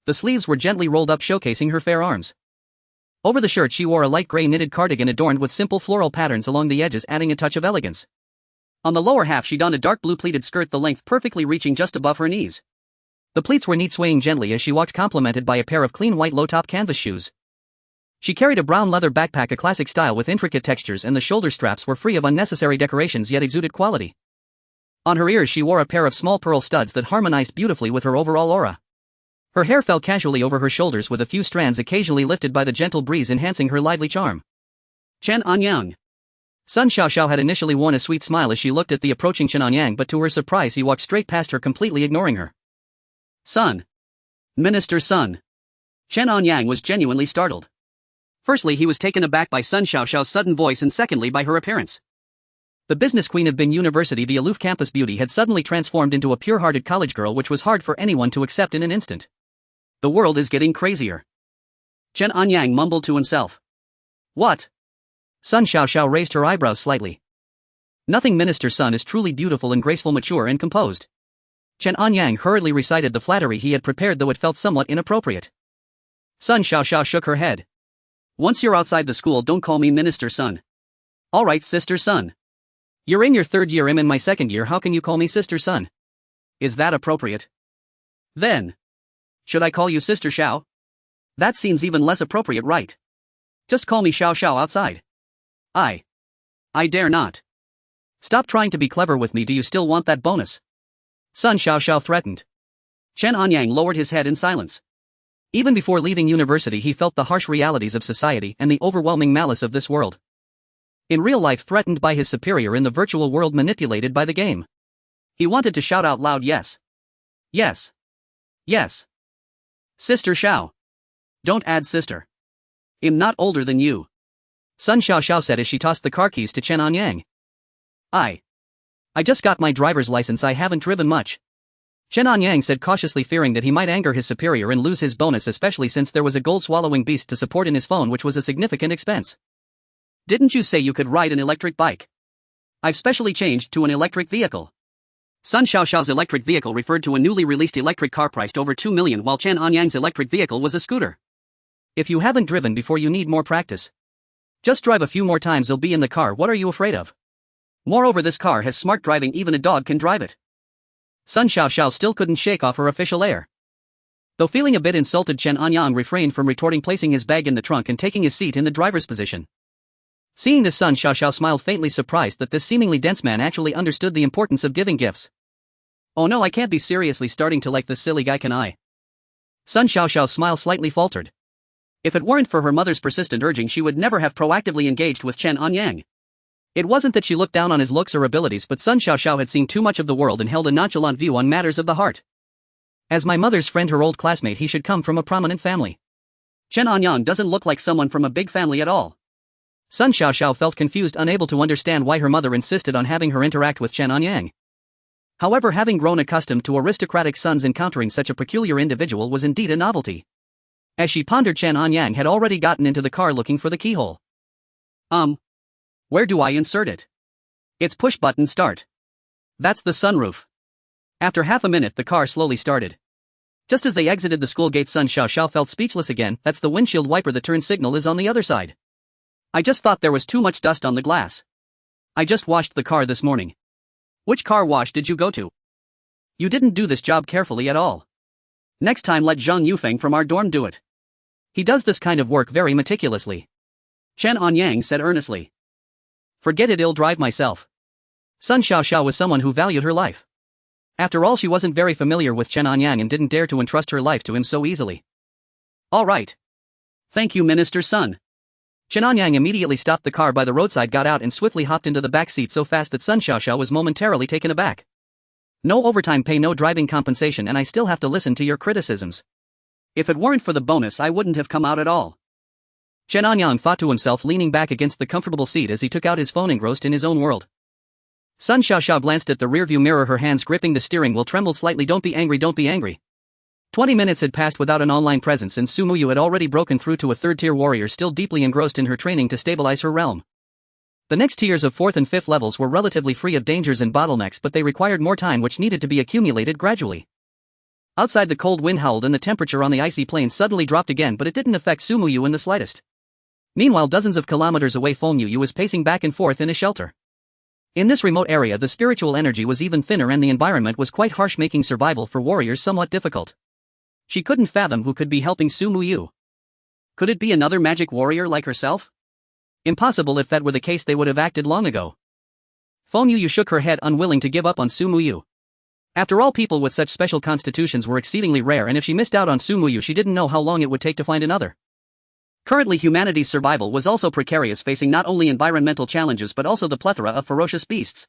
The sleeves were gently rolled up, showcasing her fair arms. Over the shirt she wore a light gray knitted cardigan adorned with simple floral patterns along the edges, adding a touch of elegance. On the lower half she donned a dark blue pleated skirt, the length perfectly reaching just above her knees. The pleats were neat, swaying gently as she walked, complemented by a pair of clean white low-top canvas shoes. She carried a brown leather backpack, a classic style with intricate textures, and the shoulder straps were free of unnecessary decorations yet exuded quality. On her ears she wore a pair of small pearl studs that harmonized beautifully with her overall aura. Her hair fell casually over her shoulders, with a few strands occasionally lifted by the gentle breeze enhancing her lively charm. Chen Anyang. Sun Xiaoxiao had initially worn a sweet smile as she looked at the approaching Chen Anyang, but to her surprise he walked straight past her, completely ignoring her. Sun. Minister Sun. Chen Anyang was genuinely startled. Firstly, he was taken aback by Sun Xiaoxiao's sudden voice, and secondly by her appearance. The business queen of Bin University, the aloof campus beauty, had suddenly transformed into a pure-hearted college girl, which was hard for anyone to accept in an instant. The world is getting crazier. Chen Anyang mumbled to himself. What? Sun Xiaoxiao raised her eyebrows slightly. Nothing. Minister Sun is truly beautiful and graceful, mature and composed. Chen Anyang hurriedly recited the flattery he had prepared, though it felt somewhat inappropriate. Sun Xiaoxiao shook her head. Once you're outside the school, don't call me Minister Sun. Alright, Sister Sun. You're in your 3rd year, I'm in my 2nd year, how can you call me Sister Sun? Is that appropriate? Then. Should I call you Sister Xiao? That seems even less appropriate, right? Just call me Xiao Xiao outside. I dare not. Stop trying to be clever with me, do you still want that bonus? Sun Xiaoxiao threatened. Chen Anyang lowered his head in silence. Even before leaving university he felt the harsh realities of society and the overwhelming malice of this world. In real life, threatened by his superior; in the virtual world, manipulated by the game. He wanted to shout out loud, yes. Yes. Yes. Sister Xiao. Don't add sister. I'm not older than you. Sun Xiaoxiao said as she tossed the car keys to Chen Anyang. I just got my driver's license, I haven't driven much. Chen Anyang said cautiously, fearing that he might anger his superior and lose his bonus, especially since there was a gold-swallowing beast to support in his phone, which was a significant expense. Didn't you say you could ride an electric bike? I've specially changed to an electric vehicle. Sun Xiaoxiao's electric vehicle referred to a newly released electric car priced over 2 million, while Chen Anyang's electric vehicle was a scooter. If you haven't driven before, you need more practice. Just drive a few more times, you'll be in the car, what are you afraid of? Moreover, this car has smart driving, even a dog can drive it. Sun Xiaoxiao still couldn't shake off her official air. Though feeling a bit insulted, Chen Anyang refrained from retorting, placing his bag in the trunk and taking his seat in the driver's position. Seeing this, Sun Xiaoxiao smiled, faintly surprised that this seemingly dense man actually understood the importance of giving gifts. Oh no, I can't be seriously starting to like this silly guy, can I? Sun Xiaoxiao's smile slightly faltered. If it weren't for her mother's persistent urging, she would never have proactively engaged with Chen Anyang. It wasn't that she looked down on his looks or abilities, but Sun Xiaoxiao had seen too much of the world and held a nonchalant view on matters of the heart. As my mother's friend, her old classmate, he should come from a prominent family. Chen Anyang doesn't look like someone from a big family at all. Sun Xiaoxiao felt confused, unable to understand why her mother insisted on having her interact with Chen Anyang. However, having grown accustomed to aristocratic sons, encountering such a peculiar individual was indeed a novelty. As she pondered, Chen Anyang had already gotten into the car looking for the keyhole. Where do I insert it? It's push button start. That's the sunroof. After half a minute, the car slowly started. Just as they exited the school gate, Sun Xiaoxiao felt speechless again. That's the windshield wiper. The turn signal is on the other side. I just thought there was too much dust on the glass. I just washed the car this morning. Which car wash did you go to? You didn't do this job carefully at all. Next time let Zhang Yufeng from our dorm do it. He does this kind of work very meticulously. Chen Anyang said earnestly. Forget it, I'll drive myself. Sun Xiaoxiao was someone who valued her life. After all, she wasn't very familiar with Chen Anyang and didn't dare to entrust her life to him so easily. All right. Thank you, Minister Sun. Chen Anyang immediately stopped the car by the roadside, got out and swiftly hopped into the back seat so fast that Sun Xiaoxiao was momentarily taken aback. No overtime pay, no driving compensation, and I still have to listen to your criticisms. If it weren't for the bonus, I wouldn't have come out at all. Chen Anyang thought to himself, leaning back against the comfortable seat as he took out his phone, engrossed in his own world. Sun Xiaoxiao glanced at the rearview mirror, her hands gripping the steering wheel trembled slightly. Don't be angry, don't be angry. 20 minutes had passed without an online presence, and Su Muyu had already broken through to a third-tier warrior, still deeply engrossed in her training to stabilize her realm. The next tiers of 4th and 5th levels were relatively free of dangers and bottlenecks, but they required more time, which needed to be accumulated gradually. Outside, the cold wind howled and the temperature on the icy plains suddenly dropped again, but it didn't affect Su Muyu in the slightest. Meanwhile, dozens of kilometers away, Feng Yu was pacing back and forth in a shelter. In this remote area, the spiritual energy was even thinner and the environment was quite harsh, making survival for warriors somewhat difficult. She couldn't fathom who could be helping Su Muyu. Could it be another magic warrior like herself? Impossible. If that were the case, they would have acted long ago. Feng Yu shook her head, unwilling to give up on Su Muyu. After all, people with such special constitutions were exceedingly rare, and if she missed out on Su Muyu, she didn't know how long it would take to find another. Currently, humanity's survival was also precarious, facing not only environmental challenges but also the plethora of ferocious beasts.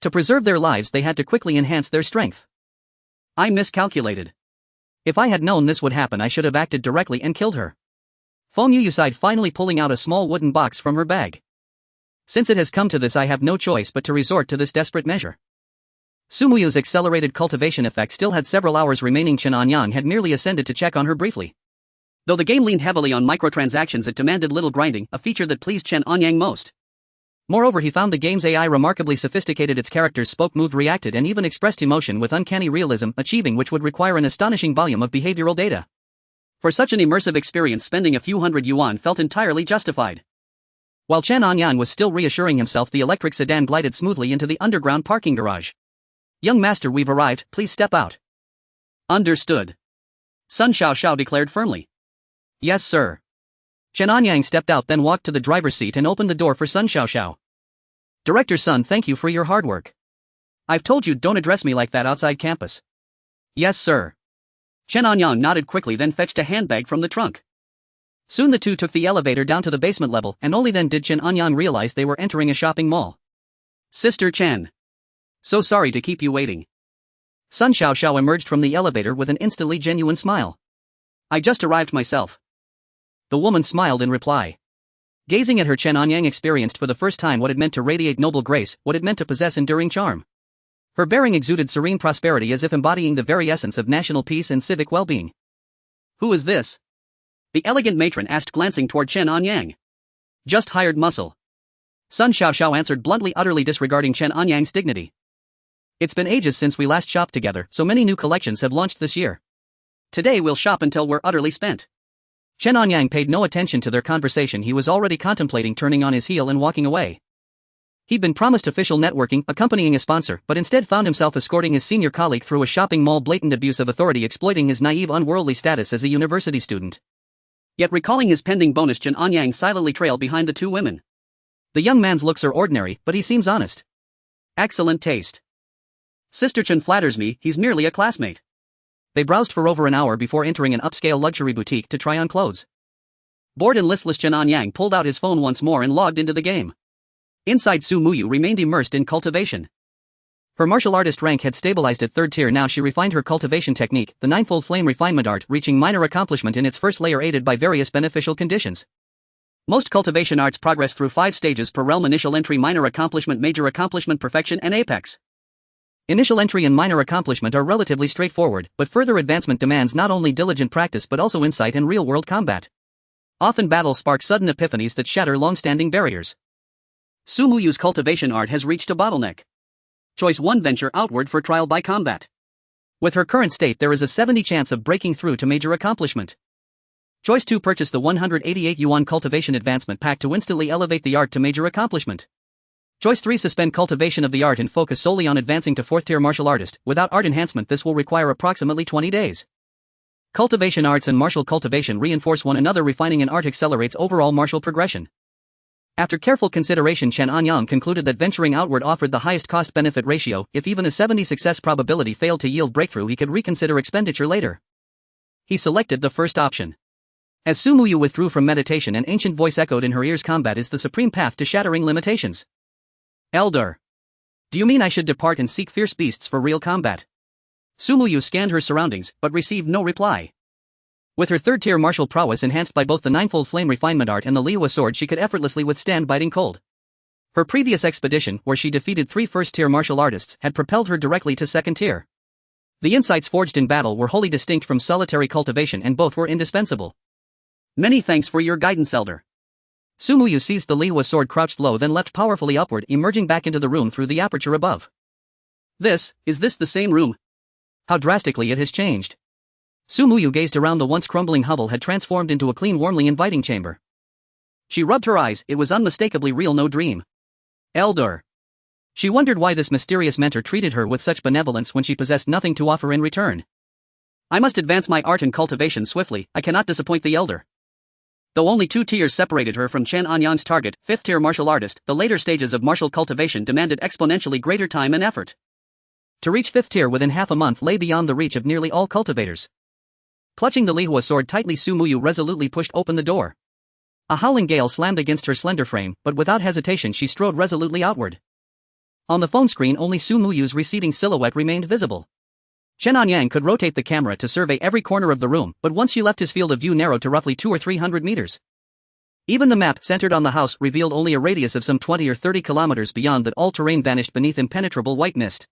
To preserve their lives, they had to quickly enhance their strength. I miscalculated. If I had known this would happen, I should have acted directly and killed her. Feng Yu sighed, finally pulling out a small wooden box from her bag. Since it has come to this, I have no choice but to resort to this desperate measure. Su Muyu's accelerated cultivation effect still had several hours remaining. Chen Anyang had merely ascended to check on her briefly. Though the game leaned heavily on microtransactions, it demanded little grinding, a feature that pleased Chen Anyang most. Moreover, he found the game's AI remarkably sophisticated. Its characters spoke, moved, reacted, and even expressed emotion with uncanny realism, achieving which would require an astonishing volume of behavioral data. For such an immersive experience, spending a few hundred yuan felt entirely justified. While Chen Anyang was still reassuring himself, the electric sedan glided smoothly into the underground parking garage. Young master, we've arrived, please step out. Understood. Sun Xiaoxiao declared firmly. Yes, sir. Chen Anyang stepped out, then walked to the driver's seat and opened the door for Sun Xiaoxiao. Director Sun, thank you for your hard work. I've told you, don't address me like that outside campus. Yes, sir. Chen Anyang nodded quickly, then fetched a handbag from the trunk. Soon the two took the elevator down to the basement level, and only then did Chen Anyang realize they were entering a shopping mall. Sister Chen. So sorry to keep you waiting. Sun Xiaoxiao emerged from the elevator with an instantly genuine smile. I just arrived myself. The woman smiled in reply. Gazing at her, Chen Anyang experienced for the first time what it meant to radiate noble grace, what it meant to possess enduring charm. Her bearing exuded serene prosperity, as if embodying the very essence of national peace and civic well-being. Who is this? The elegant matron asked, glancing toward Chen Anyang. Just hired muscle. Sun Xiaoxiao answered bluntly, utterly disregarding Chen Anyang's dignity. It's been ages since we last shopped together, so many new collections have launched this year. Today we'll shop until we're utterly spent. Chen Anyang paid no attention to their conversation. He was already contemplating turning on his heel and walking away. He'd been promised official networking, accompanying a sponsor, but instead found himself escorting his senior colleague through a shopping mall. Blatant abuse of authority, exploiting his naive, unworldly status as a university student. Yet recalling his pending bonus, Chen Anyang silently trailed behind the two women. The young man's looks are ordinary, but he seems honest. Excellent taste. Sister Chen flatters me, he's merely a classmate. They browsed for over an hour before entering an upscale luxury boutique to try on clothes. Bored and listless, Chen Anyang pulled out his phone once more and logged into the game. Inside, Su Muyu remained immersed in cultivation. Her martial artist rank had stabilized at 3rd tier. Now she refined her cultivation technique, the ninefold flame refinement art, reaching minor accomplishment in its first layer, aided by various beneficial conditions. Most cultivation arts progress through 5 stages per realm: initial entry, minor accomplishment, major accomplishment, perfection, and apex. Initial entry and minor accomplishment are relatively straightforward, but further advancement demands not only diligent practice but also insight and real-world combat. Often battles spark sudden epiphanies that shatter long-standing barriers. Su Muyu's cultivation art has reached a bottleneck. Choice 1: venture outward for trial by combat. With her current state, there is a 70 chance of breaking through to major accomplishment. Choice 2: purchase the 188 yuan cultivation advancement pack to instantly elevate the art to major accomplishment. Choice 3: suspend cultivation of the art and focus solely on advancing to 4th tier martial artist. Without art enhancement, this will require approximately 20 days. Cultivation arts and martial cultivation reinforce one another. Refining an art accelerates overall martial progression. After careful consideration, Chen Anyang concluded that venturing outward offered the highest cost-benefit ratio. If even a 70 success probability failed to yield breakthrough, he could reconsider expenditure later. He selected the first option. As Su Muyu withdrew from meditation, an ancient voice echoed in her ears: combat is the supreme path to shattering limitations. Elder. Do you mean I should depart and seek fierce beasts for real combat? Su Muyu scanned her surroundings, but received no reply. With her 3rd tier martial prowess enhanced by both the ninefold flame refinement art and the Liuwa sword, she could effortlessly withstand biting cold. Her previous expedition, where she defeated 3 first-tier martial artists, had propelled her directly to 2nd tier. The insights forged in battle were wholly distinct from solitary cultivation, and both were indispensable. Many thanks for your guidance, Elder. Su Muyu seized the Liuwa sword, crouched low, then leapt powerfully upward, emerging back into the room through the aperture above. Is this the same room? How drastically it has changed. Su Muyu gazed around. The once crumbling hovel had transformed into a clean, warmly inviting chamber. She rubbed her eyes. It was unmistakably real, no dream. Elder. She wondered why this mysterious mentor treated her with such benevolence when she possessed nothing to offer in return. I must advance my art and cultivation swiftly. I cannot disappoint the elder. Though only 2 tiers separated her from Chen Anyang's target, 5th tier martial artist, the later stages of martial cultivation demanded exponentially greater time and effort. To reach 5th tier within half a month lay beyond the reach of nearly all cultivators. Clutching the Liuwa sword tightly, Su Muyu resolutely pushed open the door. A howling gale slammed against her slender frame, but without hesitation she strode resolutely outward. On the phone screen, only Su Muyu's receding silhouette remained visible. Chen Anyang could rotate the camera to survey every corner of the room, but once she left, his field of view narrowed to roughly 200 or 300 meters. Even the map, centered on the house, revealed only a radius of some 20 or 30 kilometers. Beyond that, all terrain vanished beneath impenetrable white mist.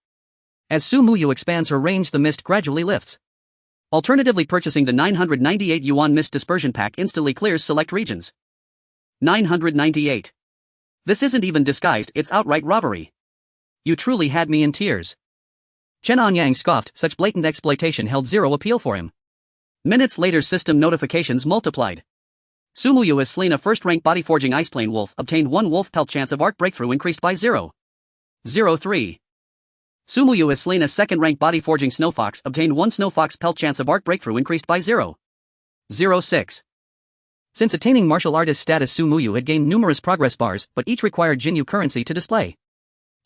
As Su Muyu expands her range, the mist gradually lifts. Alternatively, purchasing the 998 yuan mist dispersion pack instantly clears select regions. 998. This isn't even disguised, it's outright robbery. You truly had me in tears. Chen Anyang scoffed. Such blatant exploitation held zero appeal for him. Minutes later, system notifications multiplied. Su Muyu has slain a first-rank body-forging iceplane wolf, obtained 1 wolf pelt, chance of art breakthrough increased by 0.03. Su Muyu has slain a second-rank body-forging snowfox, obtained 1 snowfox pelt, chance of art breakthrough increased by 0.06. Since attaining martial artist status, Su Muyu had gained numerous progress bars, but each required Jinyu currency to display.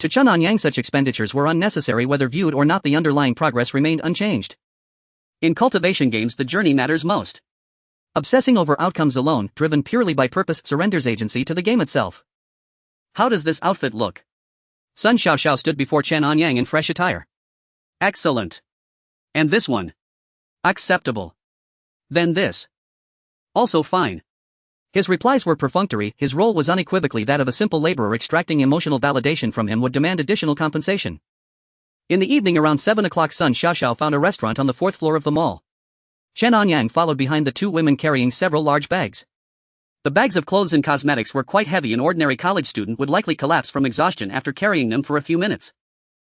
To Chen Anyang, such expenditures were unnecessary. Whether viewed or not, the underlying progress remained unchanged. In cultivation games, the journey matters most. Obsessing over outcomes alone, driven purely by purpose, surrenders agency to the game itself. How does this outfit look? Sun Xiaoxiao stood before Chen Anyang in fresh attire. Excellent. And this one? Acceptable. Then this. Also fine. His replies were perfunctory. His role was unequivocally that of a simple laborer. Extracting emotional validation from him would demand additional compensation. In the evening around 7 o'clock, Sun Xiaoxiao found a restaurant on the 4th floor of the mall. Chen Anyang followed behind the 2 women carrying several large bags. The bags of clothes and cosmetics were quite heavy. An ordinary college student would likely collapse from exhaustion after carrying them for a few minutes.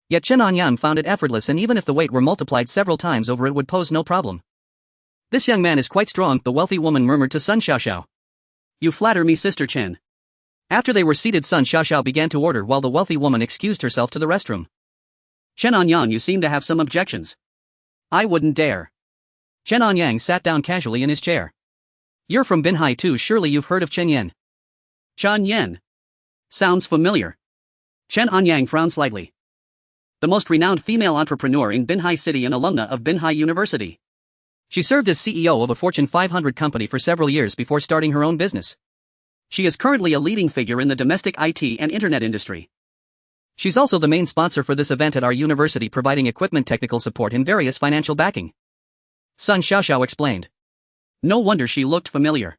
Yet Chen Anyang found it effortless, and even if the weight were multiplied several times over, it would pose no problem. This young man is quite strong, the wealthy woman murmured to Sun Xiaoxiao. You flatter me, Sister Chen. After they were seated, Sun Xiaoxiao began to order while the wealthy woman excused herself to the restroom. Chen Anyang, you seem to have some objections. I wouldn't dare. Chen Anyang sat down casually in his chair. You're from Binhai too, surely you've heard of Chen Yen. Chen Yen. Sounds familiar. Chen Anyang frowned slightly. The most renowned female entrepreneur in Binhai City and alumna of Binhai University. She served as CEO of a Fortune 500 company for several years before starting her own business. She is currently a leading figure in the domestic IT and internet industry. She's also the main sponsor for this event at our university, providing equipment, technical support, and various financial backing. Sun Xiaoxiao explained. No wonder she looked familiar.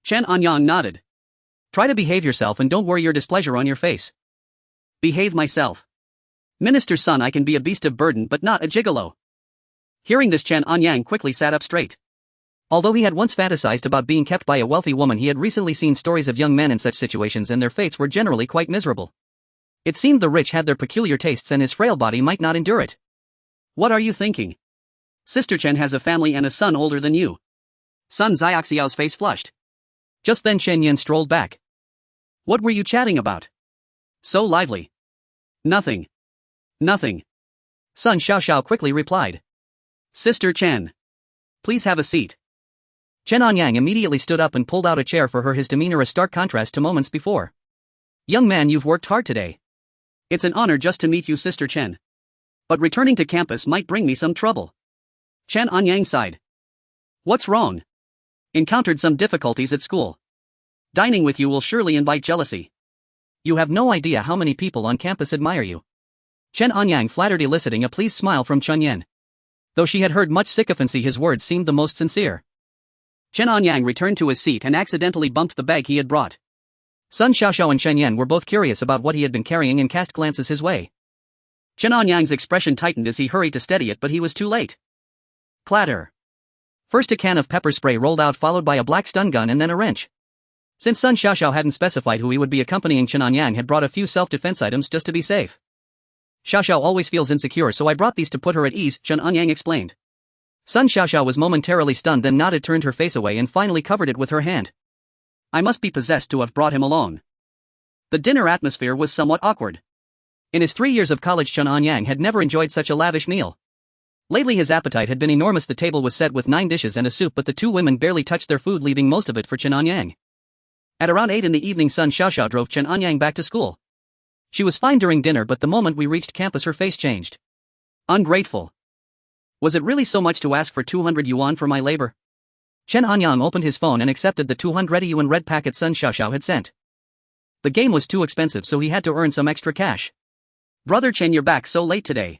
Chen Anyang nodded. Try to behave yourself and don't worry your displeasure on your face. Behave myself. Minister's son, I can be a beast of burden but not a gigolo. Hearing this, Chen Anyang quickly sat up straight. Although he had once fantasized about being kept by a wealthy woman, he had recently seen stories of young men in such situations and their fates were generally quite miserable. It seemed the rich had their peculiar tastes and his frail body might not endure it. What are you thinking? Sister Chen has a family and a son older than you. Sun Xiaoxiao's face flushed. Just then Shen Yan strolled back. What were you chatting about? So lively. Nothing. Nothing. Sun Xiaoxiao quickly replied. Sister Chen. Please have a seat. Chen Anyang immediately stood up and pulled out a chair for her, his demeanor a stark contrast to moments before. Young man, you've worked hard today. It's an honor just to meet you, Sister Chen. But returning to campus might bring me some trouble. Chen Anyang sighed. What's wrong? Encountered some difficulties at school. Dining with you will surely invite jealousy. You have no idea how many people on campus admire you. Chen Anyang flattered, eliciting a pleased smile from Chen Yan. Though she had heard much sycophancy, his words seemed the most sincere. Chen Anyang returned to his seat and accidentally bumped the bag he had brought. Sun Xiaoxiao and Shen Yan were both curious about what he had been carrying and cast glances his way. Chen Anyang's expression tightened as he hurried to steady it, but he was too late. Clatter. First a can of pepper spray rolled out, followed by a black stun gun and then a wrench. Since Sun Xiaoxiao hadn't specified who he would be accompanying, Chen Anyang had brought a few self-defense items just to be safe. Xiaoxiao always feels insecure, so I brought these to put her at ease, Chen Anyang explained. Sun Xiaoxiao was momentarily stunned, then nodded, turned her face away and finally covered it with her hand. I must be possessed to have brought him along. The dinner atmosphere was somewhat awkward. In his 3 years of college, Chen Anyang had never enjoyed such a lavish meal. Lately his appetite had been enormous. The table was set with 9 dishes and a soup, but the two women barely touched their food, leaving most of it for Chen Anyang. At around 8 in the evening, Sun Xiaoxiao drove Chen Anyang back to school. She was fine during dinner, but the moment we reached campus her face changed. Ungrateful. Was it really so much to ask for 200 yuan for my labor? Chen Anyang opened his phone and accepted the 200 yuan red packet Sun Xiaoxiao had sent. The game was too expensive, so he had to earn some extra cash. Brother Chen, you're back so late today.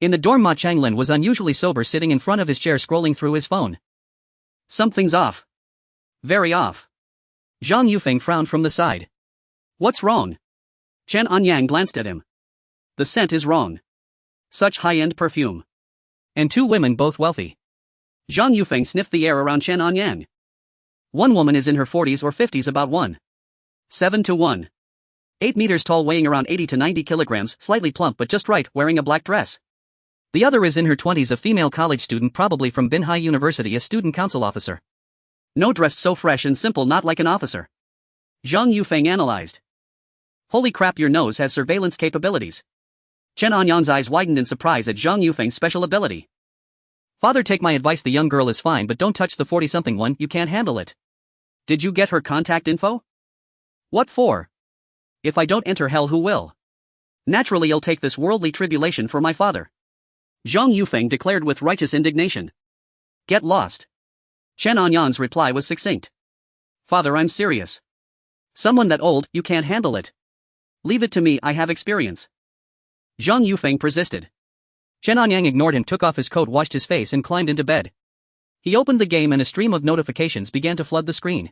In the dorm, Ma Changlin was unusually sober, sitting in front of his chair scrolling through his phone. Something's off. Very off. Zhang Yufeng frowned from the side. What's wrong? Chen Anyang glanced at him. The scent is wrong. Such high-end perfume. And two women, both wealthy. Zhang Yufeng sniffed the air around Chen Anyang. One woman is in her 40s or 50s, about 1.7 to 1.8 meters tall, weighing around 80 to 90 kilograms, slightly plump but just right, wearing a black dress. The other is in her 20s, a female college student, probably from Binhai University, a student council officer. No, dressed so fresh and simple, not like an officer. Zhang Yufeng analyzed. Holy crap, your nose has surveillance capabilities. Chen Anyang's eyes widened in surprise at Zhang Yufeng's special ability. Father, take my advice, the young girl is fine, but don't touch the 40-something one, you can't handle it. Did you get her contact info? What for? If I don't enter hell, who will? Naturally, I'll take this worldly tribulation for my father. Zhang Yufeng declared with righteous indignation. Get lost. Chen Anyang's reply was succinct. Father, I'm serious. Someone that old, you can't handle it. Leave it to me, I have experience. Zhang Yufeng persisted. Chen Anyang ignored him, took off his coat, washed his face and climbed into bed. He opened the game and a stream of notifications began to flood the screen.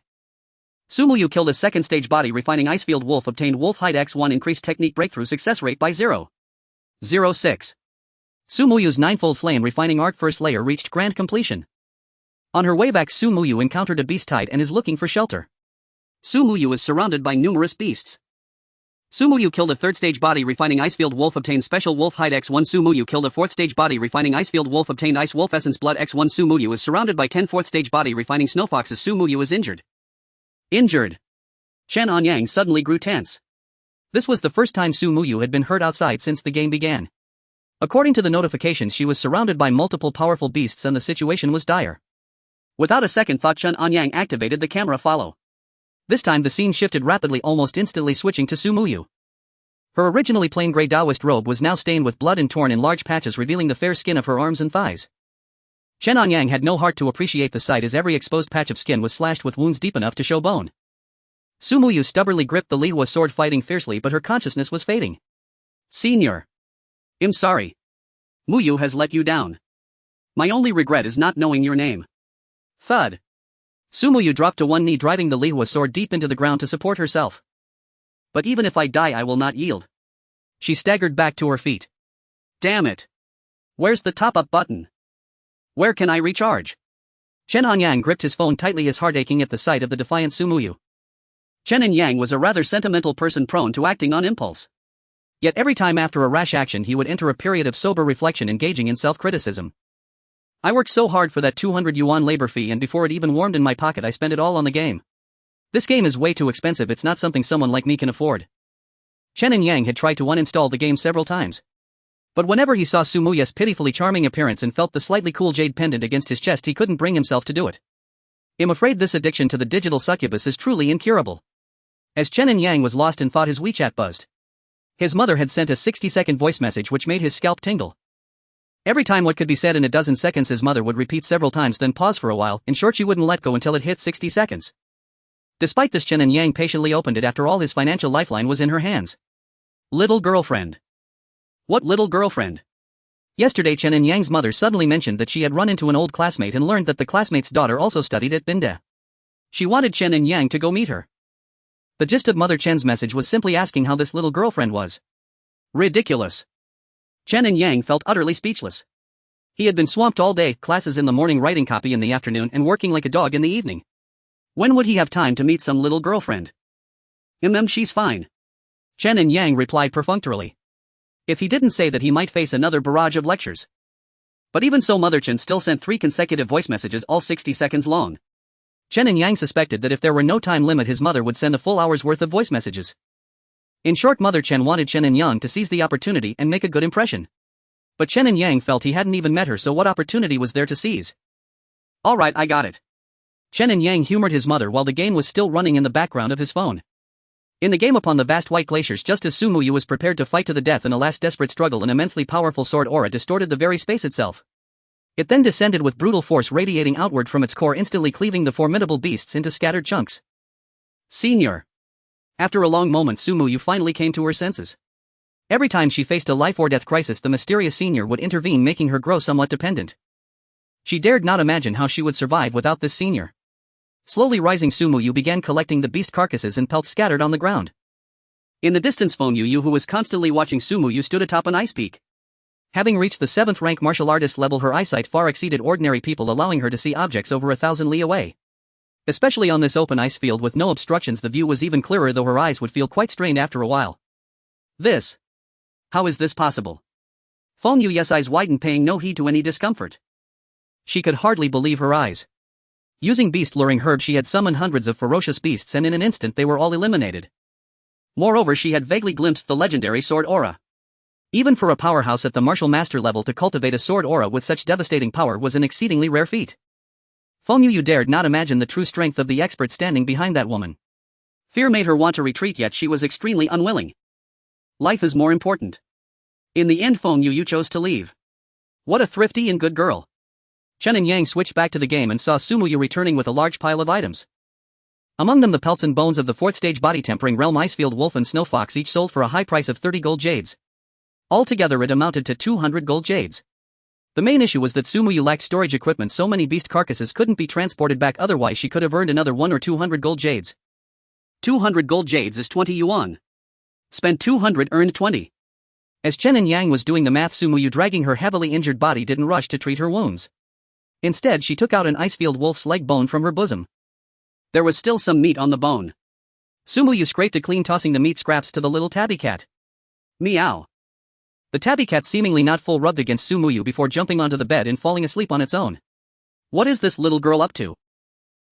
Sumuyu killed a second stage body refining Icefield Wolf, obtained Wolf Hide X1, increased technique breakthrough success rate by 0.06. Sumuyu's ninefold flame refining art first layer reached grand completion. On her way back, Sumuyu encountered a beast tide and is looking for shelter. Sumuyu is surrounded by numerous beasts. Sumuyu killed a third stage body refining Icefield Wolf, obtained special Wolf Hide X1. Sumuyu killed a fourth stage body refining Icefield Wolf, obtained Ice Wolf Essence Blood X1. Sumuyu is surrounded by 10 fourth stage body refining Snow Foxes. Sumuyu is injured. Injured. Chen Anyang suddenly grew tense. This was the first time Sumuyu had been hurt outside since the game began. According to the notifications, she was surrounded by multiple powerful beasts and the situation was dire. Without a second thought, Chen Anyang activated the camera follow. This time the scene shifted rapidly, almost instantly switching to Sumuyu. Her originally plain grey Taoist robe was now stained with blood and torn in large patches, revealing the fair skin of her arms and thighs. Chen Anyang had no heart to appreciate the sight, as every exposed patch of skin was slashed with wounds deep enough to show bone. Sumuyu stubbornly gripped the Lihua sword, fighting fiercely, but her consciousness was fading. Senior. I'm sorry. Muyu has let you down. My only regret is not knowing your name. Thud. Sumuyu dropped to one knee, driving the Lihua sword deep into the ground to support herself. But even if I die, I will not yield. She staggered back to her feet. Damn it. Where's the top-up button? Where can I recharge? Chen Anyang gripped his phone tightly, his heart aching at the sight of the defiant Sumuyu. Chen Anyang was a rather sentimental person prone to acting on impulse. Yet every time after a rash action he would enter a period of sober reflection, engaging in self-criticism. I worked so hard for that 200 yuan labor fee, and before it even warmed in my pocket I spent it all on the game. This game is way too expensive, it's not something someone like me can afford. Chen Anyang had tried to uninstall the game several times. But whenever he saw Sumuyu's pitifully charming appearance and felt the slightly cool jade pendant against his chest, he couldn't bring himself to do it. I'm afraid this addiction to the digital succubus is truly incurable. As Chen Anyang was lost in thought, his WeChat buzzed. His mother had sent a 60-second voice message which made his scalp tingle. Every time what could be said in a dozen seconds his mother would repeat several times, then pause for a while. In short, she wouldn't let go until it hit 60 seconds. Despite this, Chen Anyang patiently opened it. After all, his financial lifeline was in her hands. Little girlfriend. What little girlfriend? Yesterday Chen Anyang's mother suddenly mentioned that she had run into an old classmate and learned that the classmate's daughter also studied at Binde. She wanted Chen Anyang to go meet her. The gist of Mother Chen's message was simply asking how this little girlfriend was. Ridiculous. Chen Anyang felt utterly speechless. He had been swamped all day, classes in the morning, writing copy in the afternoon, and working like a dog in the evening. When would he have time to meet some little girlfriend? She's fine. Chen Anyang replied perfunctorily. If he didn't say that, he might face another barrage of lectures. But even so, Mother Chen still sent 3 consecutive voice messages, all 60 seconds long. Chen Anyang suspected that if there were no time limit, his mother would send a full hour's worth of voice messages. In short, Mother Chen wanted Chen Anyang to seize the opportunity and make a good impression. But Chen Anyang felt he hadn't even met her, so what opportunity was there to seize? Alright, I got it. Chen Anyang humored his mother while the game was still running in the background of his phone. In the game upon the vast white glaciers, just as Sumuyu was prepared to fight to the death in a last desperate struggle, an immensely powerful sword aura distorted the very space itself. It then descended with brutal force, radiating outward from its core, instantly cleaving the formidable beasts into scattered chunks. Senior. After a long moment, Sumuyu finally came to her senses. Every time she faced a life or death crisis, the mysterious senior would intervene, making her grow somewhat dependent. She dared not imagine how she would survive without this senior. Slowly rising, Sumuyu began collecting the beast carcasses and pelts scattered on the ground. In the distance, Yu, who was constantly watching Sumuyu, stood atop an ice peak. Having reached the 7th rank martial artist level, her eyesight far exceeded ordinary people, allowing her to see objects over 1,000 li away. Especially on this open ice field with no obstructions, the view was even clearer, though her eyes would feel quite strained after a while. How is this possible? Yu's eyes widened, paying no heed to any discomfort. She could hardly believe her eyes. Using beast luring herb, she had summoned hundreds of ferocious beasts, and in an instant they were all eliminated. Moreover, she had vaguely glimpsed the legendary sword aura. Even for a powerhouse at the martial master level to cultivate a sword aura with such devastating power was an exceedingly rare feat. Yu dared not imagine the true strength of the expert standing behind that woman. Fear made her want to retreat, yet she was extremely unwilling. Life is more important. In the end, Yu chose to leave. What a thrifty and good girl. Chen Anyang switched back to the game and saw Sumuyu returning with a large pile of items. Among them the pelts and bones of the 4th stage body tempering realm Icefield Wolf and Snow Fox, each sold for a high price of 30 gold jades. Altogether it amounted to 200 gold jades. The main issue was that Sumuyu lacked storage equipment, so many beast carcasses couldn't be transported back, otherwise she could have earned another 1 or 200 gold jades. 200 gold jades is 20 yuan. Spent 200, earned 20. As Chen Anyang was doing the math, Sumuyu, dragging her heavily injured body, didn't rush to treat her wounds. Instead, she took out an Icefield Wolf's leg bone from her bosom. There was still some meat on the bone. Sumuyu scraped it clean, tossing the meat scraps to the little tabby cat. Meow. The tabby cat, seemingly not full, rubbed against Sumuyu before jumping onto the bed and falling asleep on its own. What is this little girl up to?